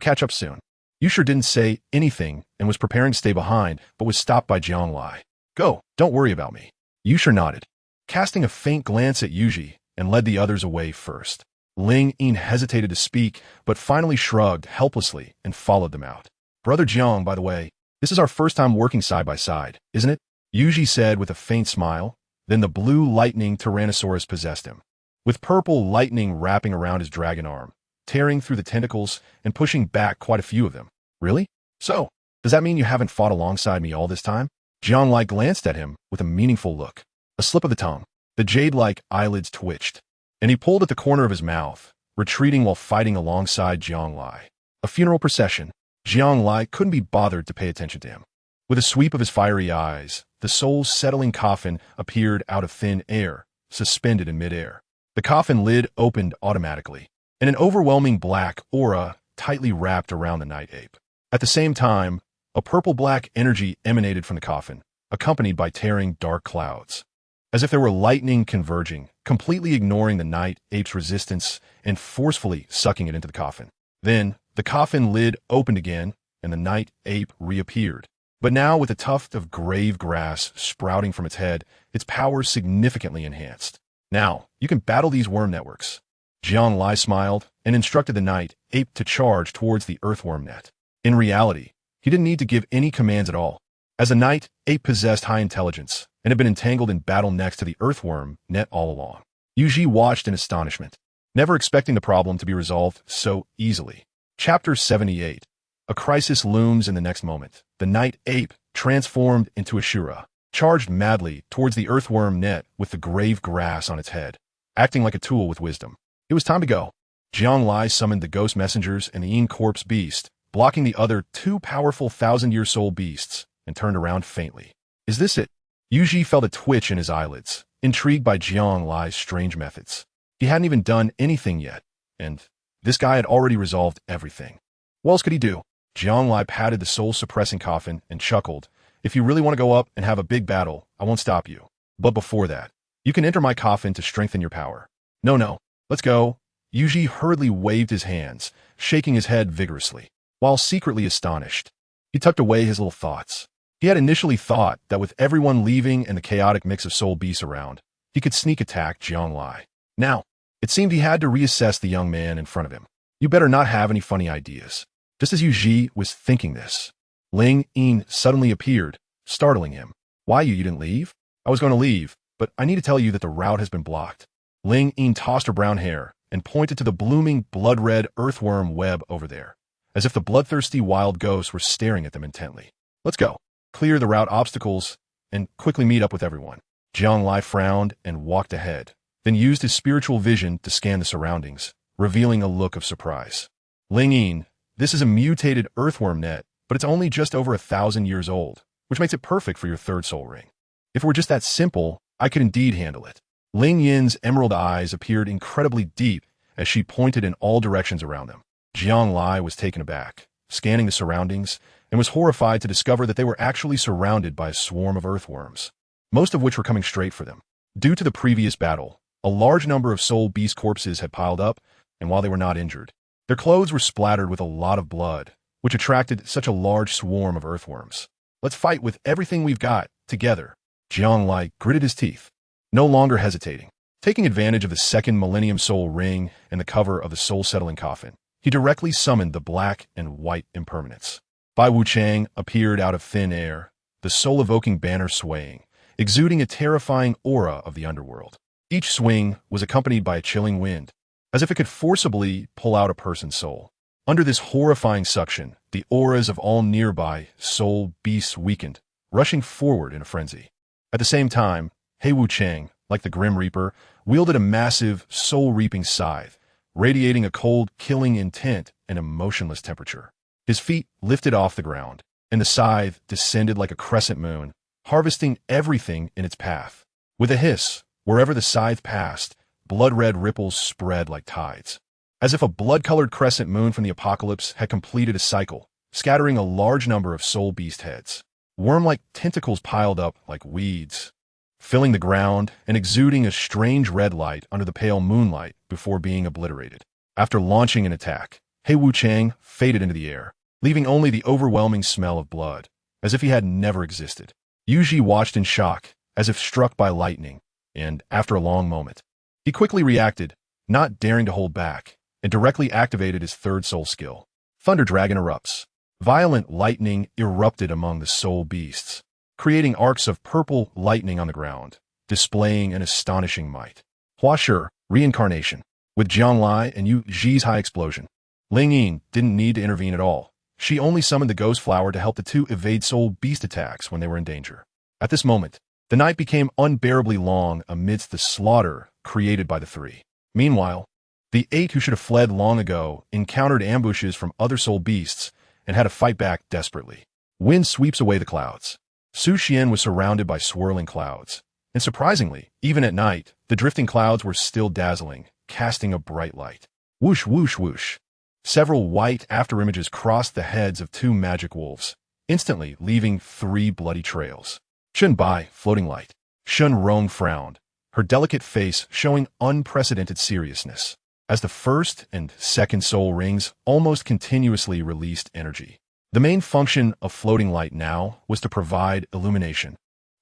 catch up soon." Yusher didn't say anything and was preparing to stay behind, but was stopped by Jianglai. "Go, don't worry about me." Yusher nodded, casting a faint glance at Yuji, and led the others away first. Ling Yin hesitated to speak, but finally shrugged helplessly and followed them out. "Brother Jiang, by the way, this is our first time working side by side, isn't it?" Yuji said with a faint smile. Then the blue lightning Tyrannosaurus possessed him, with purple lightning wrapping around his dragon arm, tearing through the tentacles and pushing back quite a few of them. "Really? So, does that mean you haven't fought alongside me all this time?" Jianglai glanced at him with a meaningful look. A slip of the tongue. The jade-like eyelids twitched, and he pulled at the corner of his mouth, retreating while fighting alongside Jianglai. A funeral procession. Jianglai couldn't be bothered to pay attention to him. With a sweep of his fiery eyes, the soul-settling coffin appeared out of thin air, suspended in midair. The coffin lid opened automatically, and an overwhelming black aura tightly wrapped around the night ape. At the same time, a purple-black energy emanated from the coffin, accompanied by tearing dark clouds, as if there were lightning converging, completely ignoring the night ape's resistance and forcefully sucking it into the coffin. Then, the coffin lid opened again, and the night ape reappeared. But now with a tuft of grave grass sprouting from its head, its power significantly enhanced. "Now, you can battle these worm networks." Jianglai smiled and instructed the night ape to charge towards the earthworm net. In reality, he didn't need to give any commands at all, as the night ape possessed high intelligence and had been entangled in battle next to the earthworm net all along. Yuji watched in astonishment, never expecting the problem to be resolved so easily. Chapter 78. A crisis looms in the next moment. The night ape, transformed into a Shura, charged madly towards the earthworm net with the grave grass on its head, acting like a tool with wisdom. It was time to go. Jianglai summoned the ghost messengers and the Yin corpse beast, blocking the other 2 powerful 1,000-year soul beasts, and turned around faintly. "Is this it?" Yuji felt a twitch in his eyelids, intrigued by Jianglai's strange methods. He hadn't even done anything yet, and this guy had already resolved everything. What else could he do? Jianglai patted the soul-suppressing coffin and chuckled. "If you really want to go up and have a big battle, I won't stop you. But before that, you can enter my coffin to strengthen your power." No, let's go." Yuji hurriedly waved his hands, shaking his head vigorously, while secretly astonished. He tucked away his little thoughts. He had initially thought that with everyone leaving and the chaotic mix of soul beasts around, he could sneak attack Jianglai. Now, it seemed he had to reassess the young man in front of him. You better not have any funny ideas. Just as Yuji was thinking this, Ling Yin suddenly appeared, startling him. "Why, you didn't leave?" "I was going to leave, but I need to tell you that the route has been blocked." Ling Yin tossed her brown hair and pointed to the blooming blood-red earthworm web over there, as if the bloodthirsty wild ghosts were staring at them intently. "Let's go. Clear the route obstacles and quickly meet up with everyone." Jianglai frowned and walked ahead, then used his spiritual vision to scan the surroundings, revealing a look of surprise. "Ling Yin, this is a mutated earthworm net, but it's only just over 1,000 years old, which makes it perfect for your 3rd soul ring. If it were just that simple, I could indeed handle it. Ling Yin's emerald eyes appeared incredibly deep as she pointed in all directions around them. Jiang Lai was taken aback, scanning the surroundings, and was horrified to discover that they were actually surrounded by a swarm of earthworms, most of which were coming straight for them. Due to the previous battle, a large number of soul beast corpses had piled up, and while they were not injured, their clothes were splattered with a lot of blood, which attracted such a large swarm of earthworms. Let's fight with everything we've got, together. Jiang Lai gritted his teeth, no longer hesitating. Taking advantage of the second Millennium Soul Ring and the cover of the Soul Settling Coffin, he directly summoned the black and white impermanence. Bai Wuchang appeared out of thin air, the soul-evoking banner swaying, exuding a terrifying aura of the underworld. Each swing was accompanied by a chilling wind, as if it could forcibly pull out a person's soul. Under this horrifying suction, the auras of all nearby soul beasts weakened, rushing forward in a frenzy. At the same time, He Wuchang, like the Grim Reaper, wielded a massive, soul-reaping scythe, radiating a cold, killing intent and a motionless temperature. His feet lifted off the ground, and the scythe descended like a crescent moon, harvesting everything in its path. With a hiss, wherever the scythe passed, blood-red ripples spread like tides, as if a blood-colored crescent moon from the apocalypse had completed a cycle, scattering a large number of soul beast heads. Worm-like tentacles piled up like weeds, filling the ground and exuding a strange red light under the pale moonlight before being obliterated. After launching an attack, He Wuchang faded into the air, leaving only the overwhelming smell of blood, as if he had never existed. Yu Ji watched in shock, as if struck by lightning, and, after a long moment, he quickly reacted, not daring to hold back, and directly activated his third soul skill. Thunder Dragon erupts. Violent lightning erupted among the soul beasts, creating arcs of purple lightning on the ground, displaying an astonishing might. Hua Shi, reincarnation. With Jiang Lai and Yu Ji's high explosion, Ling Yin didn't need to intervene at all. She only summoned the Ghost Flower to help the two evade soul beast attacks when they were in danger. At this moment, the night became unbearably long amidst the slaughter created by the three. Meanwhile, the 8 who should have fled long ago encountered ambushes from other soul beasts and had to fight back desperately. Wind sweeps away the clouds. Su Xian was surrounded by swirling clouds, and surprisingly, even at night, the drifting clouds were still dazzling, casting a bright light. Whoosh, whoosh, whoosh. Several white afterimages crossed the heads of 2 magic wolves, instantly leaving 3 bloody trails. Shun Bai, floating light. Shun Rong frowned, her delicate face showing unprecedented seriousness, as the first and second soul rings almost continuously released energy. The main function of floating light now was to provide illumination,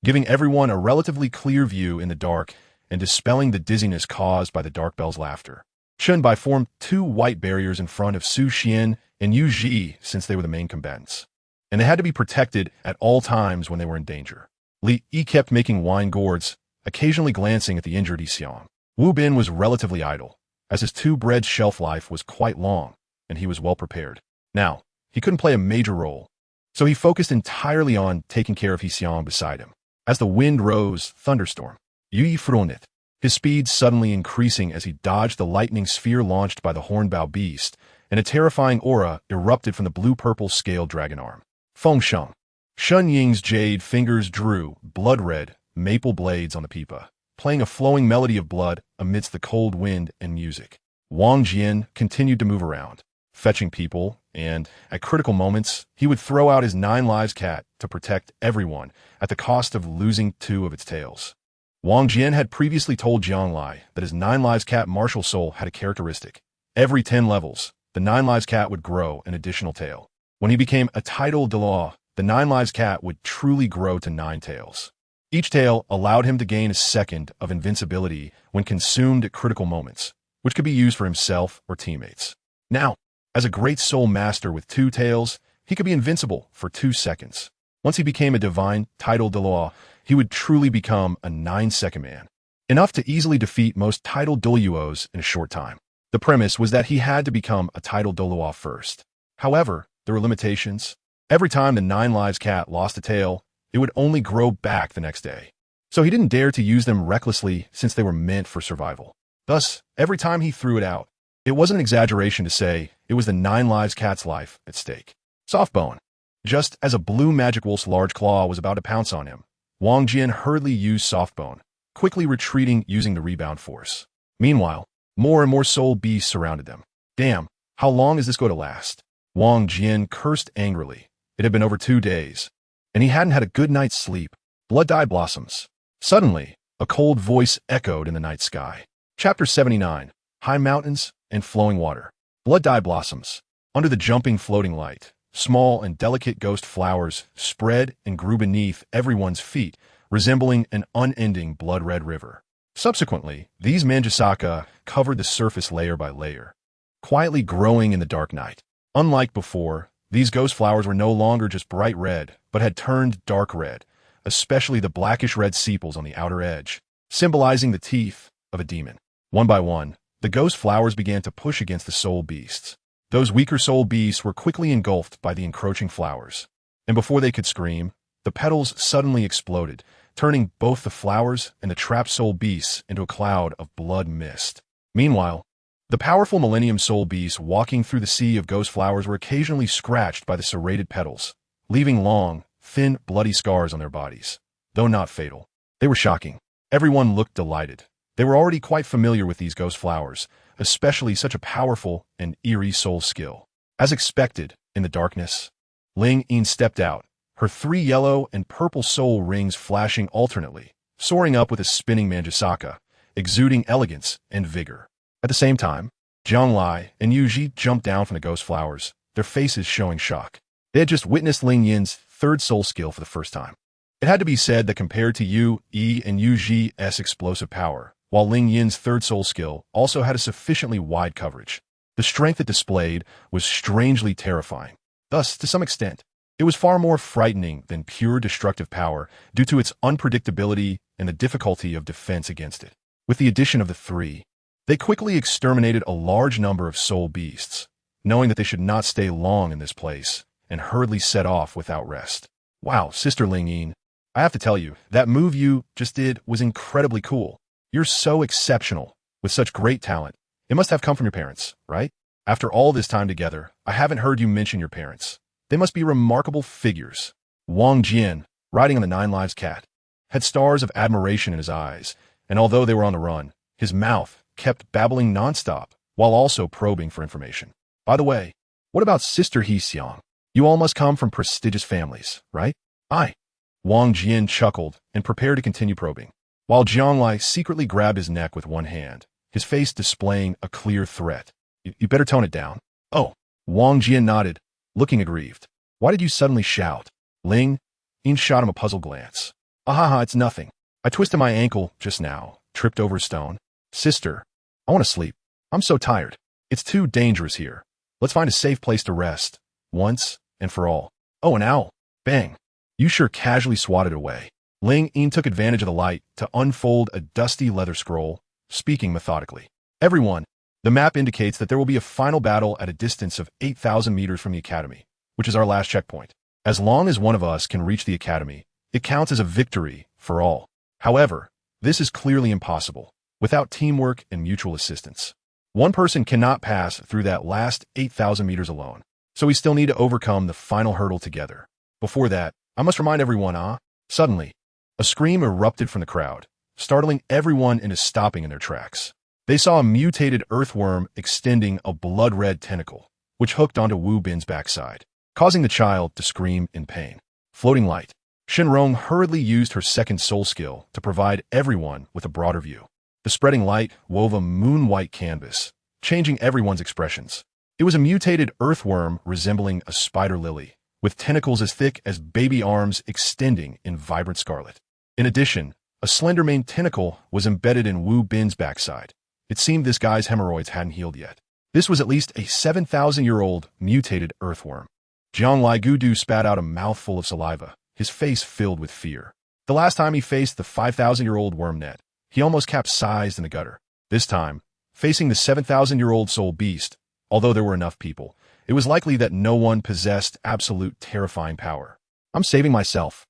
giving everyone a relatively clear view in the dark and dispelling the dizziness caused by the Dark Bell's laughter. Shun Bai formed 2 white barriers in front of Su Xian and Yu Ji since they were the main combatants, and they had to be protected at all times when they were in danger. Li Yi kept making wine gourds, occasionally glancing at the injured Xiang. Wu Bin was relatively idle, as his 2 bread's shelf life was quite long, and he was well prepared. Now, he couldn't play a major role, so he focused entirely on taking care of Xiang beside him. As the wind rose, thunderstorm. Yu Yi froned, his speed suddenly increasing as he dodged the lightning sphere launched by the hornbow beast, and a terrifying aura erupted from the blue-purple scaled dragon arm. Feng Sheng. Shun Ying's jade fingers drew blood-red maple blades on the pipa, playing a flowing melody of blood amidst the cold wind and music. Wang Jian continued to move around, fetching people, and, at critical moments, he would throw out his 9 lives cat to protect everyone at the cost of losing 2 of its tails. Wang Jian had previously told Jiang Lai that his 9 lives cat martial soul had a characteristic. Every 10 levels, the 9 lives cat would grow an additional tail. When he became a title Douluo, the 9 lives cat would truly grow to 9 tails. Each tail allowed him to gain a second of invincibility when consumed at critical moments, which could be used for himself or teammates. Now, as a great soul master with 2 tails, he could be invincible for 2 seconds. Once he became a divine title Douluo, he would truly become a 9-second man, enough to easily defeat most title Douluos in a short time. The premise was that he had to become a title Douluo first. However, there were limitations. Every time the 9 lives cat lost a tail, it would only grow back the next day. So he didn't dare to use them recklessly since they were meant for survival. Thus, every time he threw it out, it wasn't an exaggeration to say it was the 9 lives cat's life at stake. Softbone. Just as a blue magic wolf's large claw was about to pounce on him, Wang Jian hurriedly used Softbone, quickly retreating using the rebound force. Meanwhile, more and more soul beasts surrounded them. Damn, how long is this going to last? Wang Jian cursed angrily. It had been over 2 days, and he hadn't had a good night's sleep. Blood-dye blossoms. Suddenly, a cold voice echoed in the night sky. Chapter 79. High mountains and flowing water. Blood-dye blossoms. Under the jumping floating light, small and delicate ghost flowers spread and grew beneath everyone's feet, resembling an unending blood-red river. Subsequently, these manjusaka covered the surface layer by layer, quietly growing in the dark night. Unlike before, these ghost flowers were no longer just bright red, but had turned dark red, especially the blackish-red sepals on the outer edge, symbolizing the teeth of a demon. One by one, the ghost flowers began to push against the soul beasts. Those weaker soul beasts were quickly engulfed by the encroaching flowers, and before they could scream, the petals suddenly exploded, turning both the flowers and the trapped soul beasts into a cloud of blood mist. Meanwhile, the powerful Millennium Soul beasts walking through the sea of ghost flowers were occasionally scratched by the serrated petals, leaving long, thin, bloody scars on their bodies. Though not fatal, they were shocking. Everyone looked delighted. They were already quite familiar with these ghost flowers, especially such a powerful and eerie soul skill. As expected, in the darkness, Ling Yin stepped out, her 3 yellow and purple soul rings flashing alternately, soaring up with a spinning manjusaka, exuding elegance and vigor. At the same time, Jiang Lai and Yu Ji jumped down from the ghost flowers, their faces showing shock. They had just witnessed Ling Yin's 3rd soul skill for the first time. It had to be said that compared to Yu Yi and Yu Ji's explosive power, while Ling Yin's 3rd soul skill also had a sufficiently wide coverage, the strength it displayed was strangely terrifying. Thus, to some extent, it was far more frightening than pure destructive power due to its unpredictability and the difficulty of defense against it. With the addition of the 3, they quickly exterminated a large number of soul beasts, knowing that they should not stay long in this place, and hurriedly set off without rest. Wow, Sister Ling Yin, I have to tell you, that move you just did was incredibly cool. You're so exceptional, with such great talent. It must have come from your parents, right? After all this time together, I haven't heard you mention your parents. They must be remarkable figures. Wang Jian, riding on the 9 Lives cat, had stars of admiration in his eyes, and although they were on the run, his mouth kept babbling nonstop, while also probing for information. By the way, what about Sister He Xiang? You all must come from prestigious families, right? Wang Jian chuckled and prepared to continue probing, while Jiang Lai secretly grabbed his neck with one hand, his face displaying a clear threat. You better tone it down. Oh, Wang Jian nodded, looking aggrieved. Why did you suddenly shout? Ling Yin shot him a puzzled glance. Ahaha, it's nothing. I twisted my ankle just now, tripped over a stone. Sister, I want to sleep. I'm so tired. It's too dangerous here. Let's find a safe place to rest, once and for all. Oh, an owl. Bang. You sure casually swatted away. Ling Yin took advantage of the light to unfold a dusty leather scroll, speaking methodically. Everyone, the map indicates that there will be a final battle at a distance of 8,000 meters from the academy, which is our last checkpoint. As long as one of us can reach the academy, it counts as a victory for all. However, this is clearly impossible, without teamwork and mutual assistance. One person cannot pass through that last 8,000 meters alone, so we still need to overcome the final hurdle together. Before that, I must remind everyone, Suddenly, a scream erupted from the crowd, startling everyone into stopping in their tracks. They saw a mutated earthworm extending a blood-red tentacle, which hooked onto Wu Bin's backside, causing the child to scream in pain. Floating light. Shenrong hurriedly used her 2nd soul skill to provide everyone with a broader view. The spreading light wove a moon-white canvas, changing everyone's expressions. It was a mutated earthworm resembling a spider lily, with tentacles as thick as baby arms extending in vibrant scarlet. In addition, a slender-maned tentacle was embedded in Wu Bin's backside. It seemed this guy's hemorrhoids hadn't healed yet. This was at least a 7,000-year-old mutated earthworm. Jiang Lai Gudu spat out a mouthful of saliva, his face filled with fear. The last time he faced the 5,000-year-old worm net, he almost capsized in the gutter. This time, facing the 7,000-year-old soul beast, although there were enough people, it was likely that no one possessed absolute terrifying power. I'm saving myself.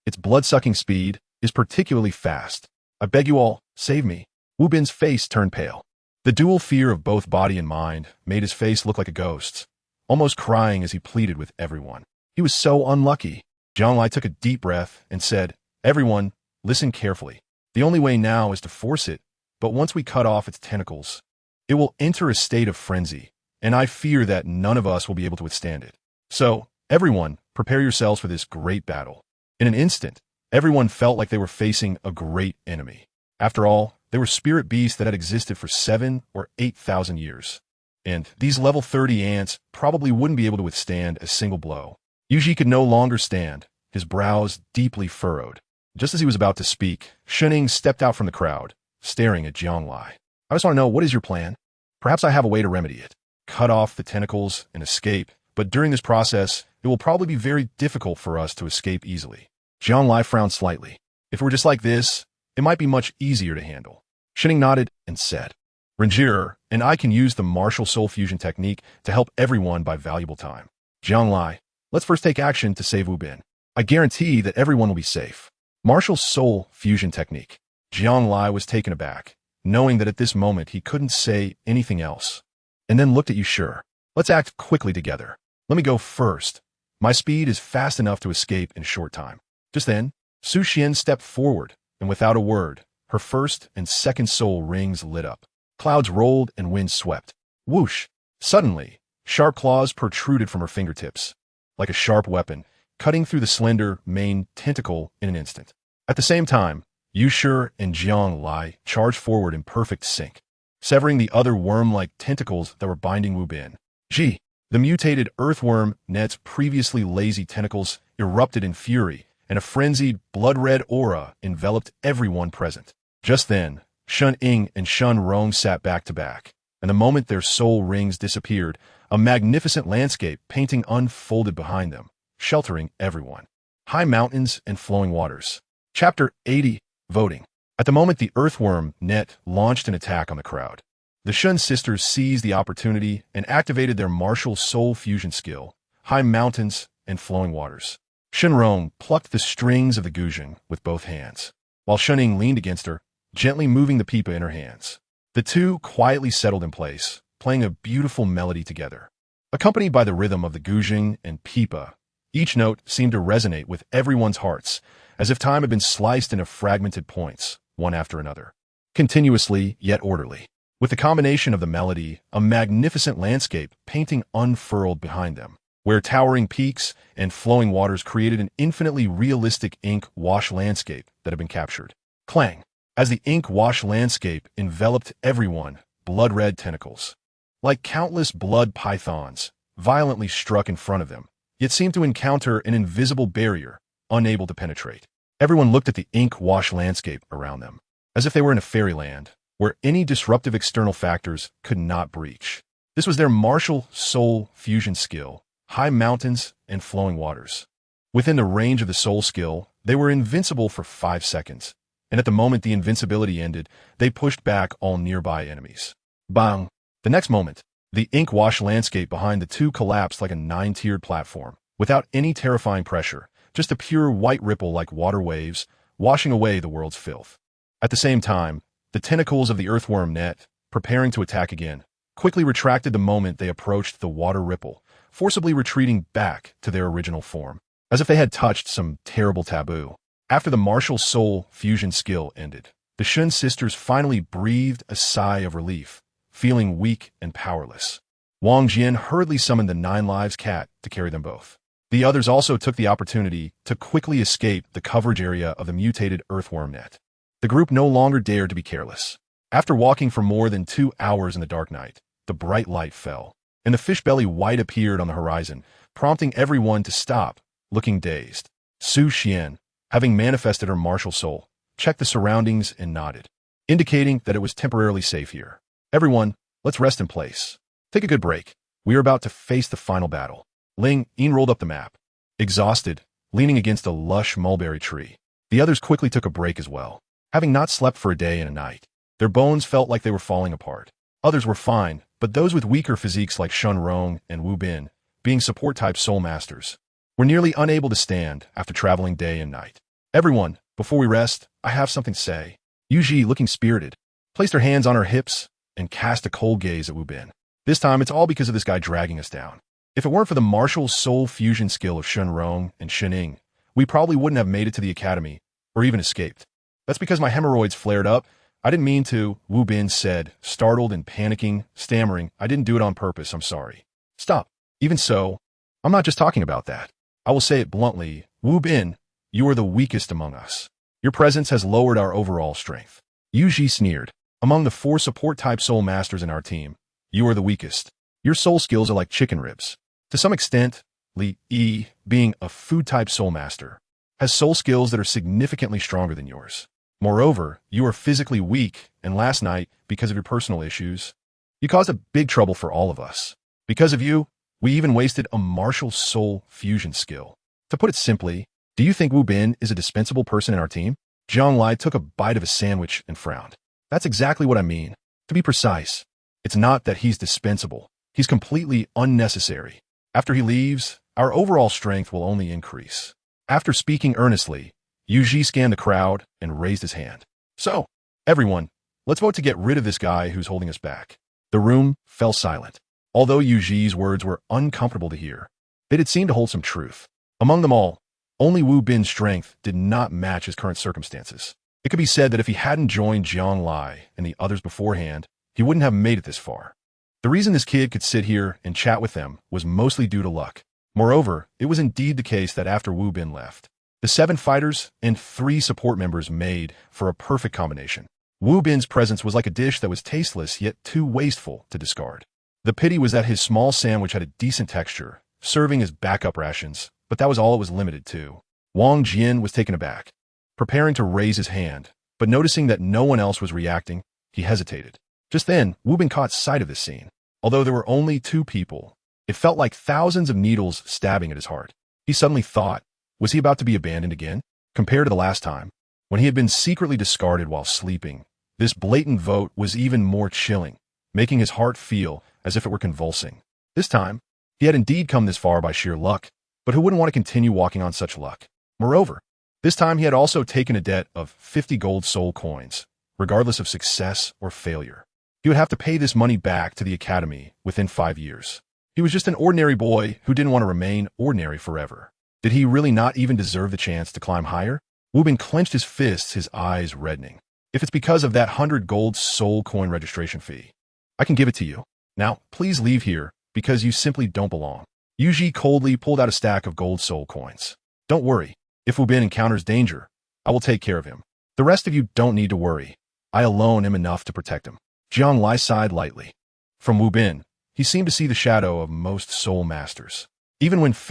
Its blood-sucking speed is particularly fast. I beg you all, save me. Wu Bin's face turned pale. The dual fear of both body and mind made his face look like a ghost's, almost crying as he pleaded with everyone. He was so unlucky. Jiang Lai took a deep breath and said, Everyone, listen carefully. The only way now is to force it, but once we cut off its tentacles, it will enter a state of frenzy, and I fear that none of us will be able to withstand it. So, everyone, prepare yourselves for this great battle. In an instant, everyone felt like they were facing a great enemy. After all, they were spirit beasts that had existed for 7,000 or 8,000 years. And these level 30 ants probably wouldn't be able to withstand a single blow. Yuji could no longer stand, his brows deeply furrowed. Just as he was about to speak, Shuning stepped out from the crowd, staring at Jianglai. I just want to know, what is your plan? Perhaps I have a way to remedy it. Cut off the tentacles and escape, but during this process, it will probably be very difficult for us to escape easily. Jianglai frowned slightly. If it were just like this, it might be much easier to handle. Shuning nodded and said, Renjir and I can use the martial soul fusion technique to help everyone buy valuable time. Jianglai, let's first take action to save Wu Bin. I guarantee that everyone will be safe. Martial soul fusion technique. Jianglai was taken aback, knowing that at this moment he couldn't say anything else, and then looked at Yushur. Let's act quickly together. Let me go first. My speed is fast enough to escape in a short time. Just then, Su Xian stepped forward, and without a word, her first and second soul rings lit up. Clouds rolled and wind swept. Whoosh! Suddenly, sharp claws protruded from her fingertips, like a sharp weapon, cutting through the slender main tentacle in an instant. At the same time, Yushur and Jianglai charged forward in perfect sync, severing the other worm-like tentacles that were binding Wu Bin. The mutated earthworm net's previously lazy tentacles erupted in fury, and a frenzied, blood-red aura enveloped everyone present. Just then, Shun Ying and Shun Rong sat back to back, and the moment their soul rings disappeared, a magnificent landscape painting unfolded behind them, sheltering everyone. High mountains and flowing waters. Chapter 80, Voting. At the moment the earthworm net launched an attack on the crowd, the Shun sisters seized the opportunity and activated their martial soul fusion skill, high mountains and flowing waters. Shenrong plucked the strings of the guzheng with both hands, while Shuning leaned against her, gently moving the pipa in her hands. The two quietly settled in place, playing a beautiful melody together. Accompanied by the rhythm of the guzheng and pipa, each note seemed to resonate with everyone's hearts, as if time had been sliced into fragmented points, one after another, continuously yet orderly. With the combination of the melody, a magnificent landscape painting unfurled behind them, where towering peaks and flowing waters created an infinitely realistic ink wash landscape that had been captured. Clang! As the ink wash landscape enveloped everyone, blood-red tentacles, like countless blood pythons, violently struck in front of them, yet seemed to encounter an invisible barrier, unable to penetrate. Everyone looked at the ink wash landscape around them, as if they were in a fairyland, where any disruptive external factors could not breach. This was their martial soul fusion skill, high mountains and flowing waters. Within the range of the soul skill, they were invincible for 5 seconds, and at the moment the invincibility ended, they pushed back all nearby enemies. Bang! The next moment, the ink wash landscape behind the two collapsed like a 9-tiered platform, without any terrifying pressure, just a pure white ripple like water waves, washing away the world's filth. At the same time, the tentacles of the earthworm net, preparing to attack again, quickly retracted the moment they approached the water ripple, forcibly retreating back to their original form, as if they had touched some terrible taboo. After the martial soul fusion skill ended, the Shun sisters finally breathed a sigh of relief, feeling weak and powerless. Wang Jian hurriedly summoned the 9 Lives cat to carry them both. The others also took the opportunity to quickly escape the coverage area of the mutated earthworm net. The group no longer dared to be careless. After walking for more than 2 hours in the dark night, the bright light fell, and the fish-belly white appeared on the horizon, prompting everyone to stop, looking dazed. Su Xian, having manifested her martial soul, checked the surroundings and nodded, indicating that it was temporarily safe here. Everyone, let's rest in place. Take a good break. We are about to face the final battle. Ling Yin rolled up the map, exhausted, leaning against a lush mulberry tree. The others quickly took a break as well. Having not slept for a day and a night, their bones felt like they were falling apart. Others were fine, but those with weaker physiques like Shun Rong and Wu Bin, being support-type soul masters, were nearly unable to stand after traveling day and night. Everyone, before we rest, I have something to say. Yuji, looking spirited, placed her hands on her hips and cast a cold gaze at Wu Bin. This time, it's all because of this guy dragging us down. If it weren't for the martial soul fusion skill of Shun Rong and Shun Ying, we probably wouldn't have made it to the academy or even escaped. That's because my hemorrhoids flared up. I didn't mean to, Wu Bin said, startled and panicking, stammering. I didn't do it on purpose, I'm sorry. Stop. Even so, I'm not just talking about that. I will say it bluntly, Wu Bin, you are the weakest among us. Your presence has lowered our overall strength. Yu Ji sneered. Among the 4 support-type soul masters in our team, you are the weakest. Your soul skills are like chicken ribs. To some extent, Li Yi, being a food-type soul master, has soul skills that are significantly stronger than yours. Moreover, you are physically weak, and last night, because of your personal issues, you caused a big trouble for all of us. Because of you, we even wasted a martial soul fusion skill. To put it simply, do you think Wu Bin is a dispensable person in our team? Jiang Lai took a bite of a sandwich and frowned. That's exactly what I mean. To be precise, it's not that he's dispensable. He's completely unnecessary. After he leaves, our overall strength will only increase. After speaking earnestly, Yu Ji scanned the crowd and raised his hand. So, everyone, let's vote to get rid of this guy who's holding us back. The room fell silent. Although Yu Ji's words were uncomfortable to hear, they did seem to hold some truth. Among them all, only Wu Bin's strength did not match his current circumstances. It could be said that if he hadn't joined Jiang Lai and the others beforehand, he wouldn't have made it this far. The reason this kid could sit here and chat with them was mostly due to luck. Moreover, it was indeed the case that after Wu Bin left, the 7 fighters and 3 support members made for a perfect combination. Wu Bin's presence was like a dish that was tasteless yet too wasteful to discard. The pity was that his small sandwich had a decent texture, serving as backup rations, but that was all it was limited to. Wang Jian was taken aback, preparing to raise his hand, but noticing that no one else was reacting, he hesitated. Just then, Wu Bin caught sight of this scene. Although there were only 2 people, it felt like thousands of needles stabbing at his heart. He suddenly thought, was he about to be abandoned again? Compared to the last time, when he had been secretly discarded while sleeping, this blatant vote was even more chilling, making his heart feel as if it were convulsing. This time, he had indeed come this far by sheer luck, but who wouldn't want to continue walking on such luck? Moreover, this time he had also taken a debt of 50 gold soul coins, regardless of success or failure. He would have to pay this money back to the academy within 5 years. He was just an ordinary boy who didn't want to remain ordinary forever. Did he really not even deserve the chance to climb higher? Wu Bin clenched his fists, his eyes reddening. If it's because of that 100 gold soul coin registration fee, I can give it to you. Now, please leave here, because you simply don't belong. Yu Ji coldly pulled out a stack of gold soul coins. Don't worry. If Wu Bin encounters danger, I will take care of him. The rest of you don't need to worry. I alone am enough to protect him. Jiang Lai sighed lightly. From Wu Bin, he seemed to see the shadow of most soul masters. Even when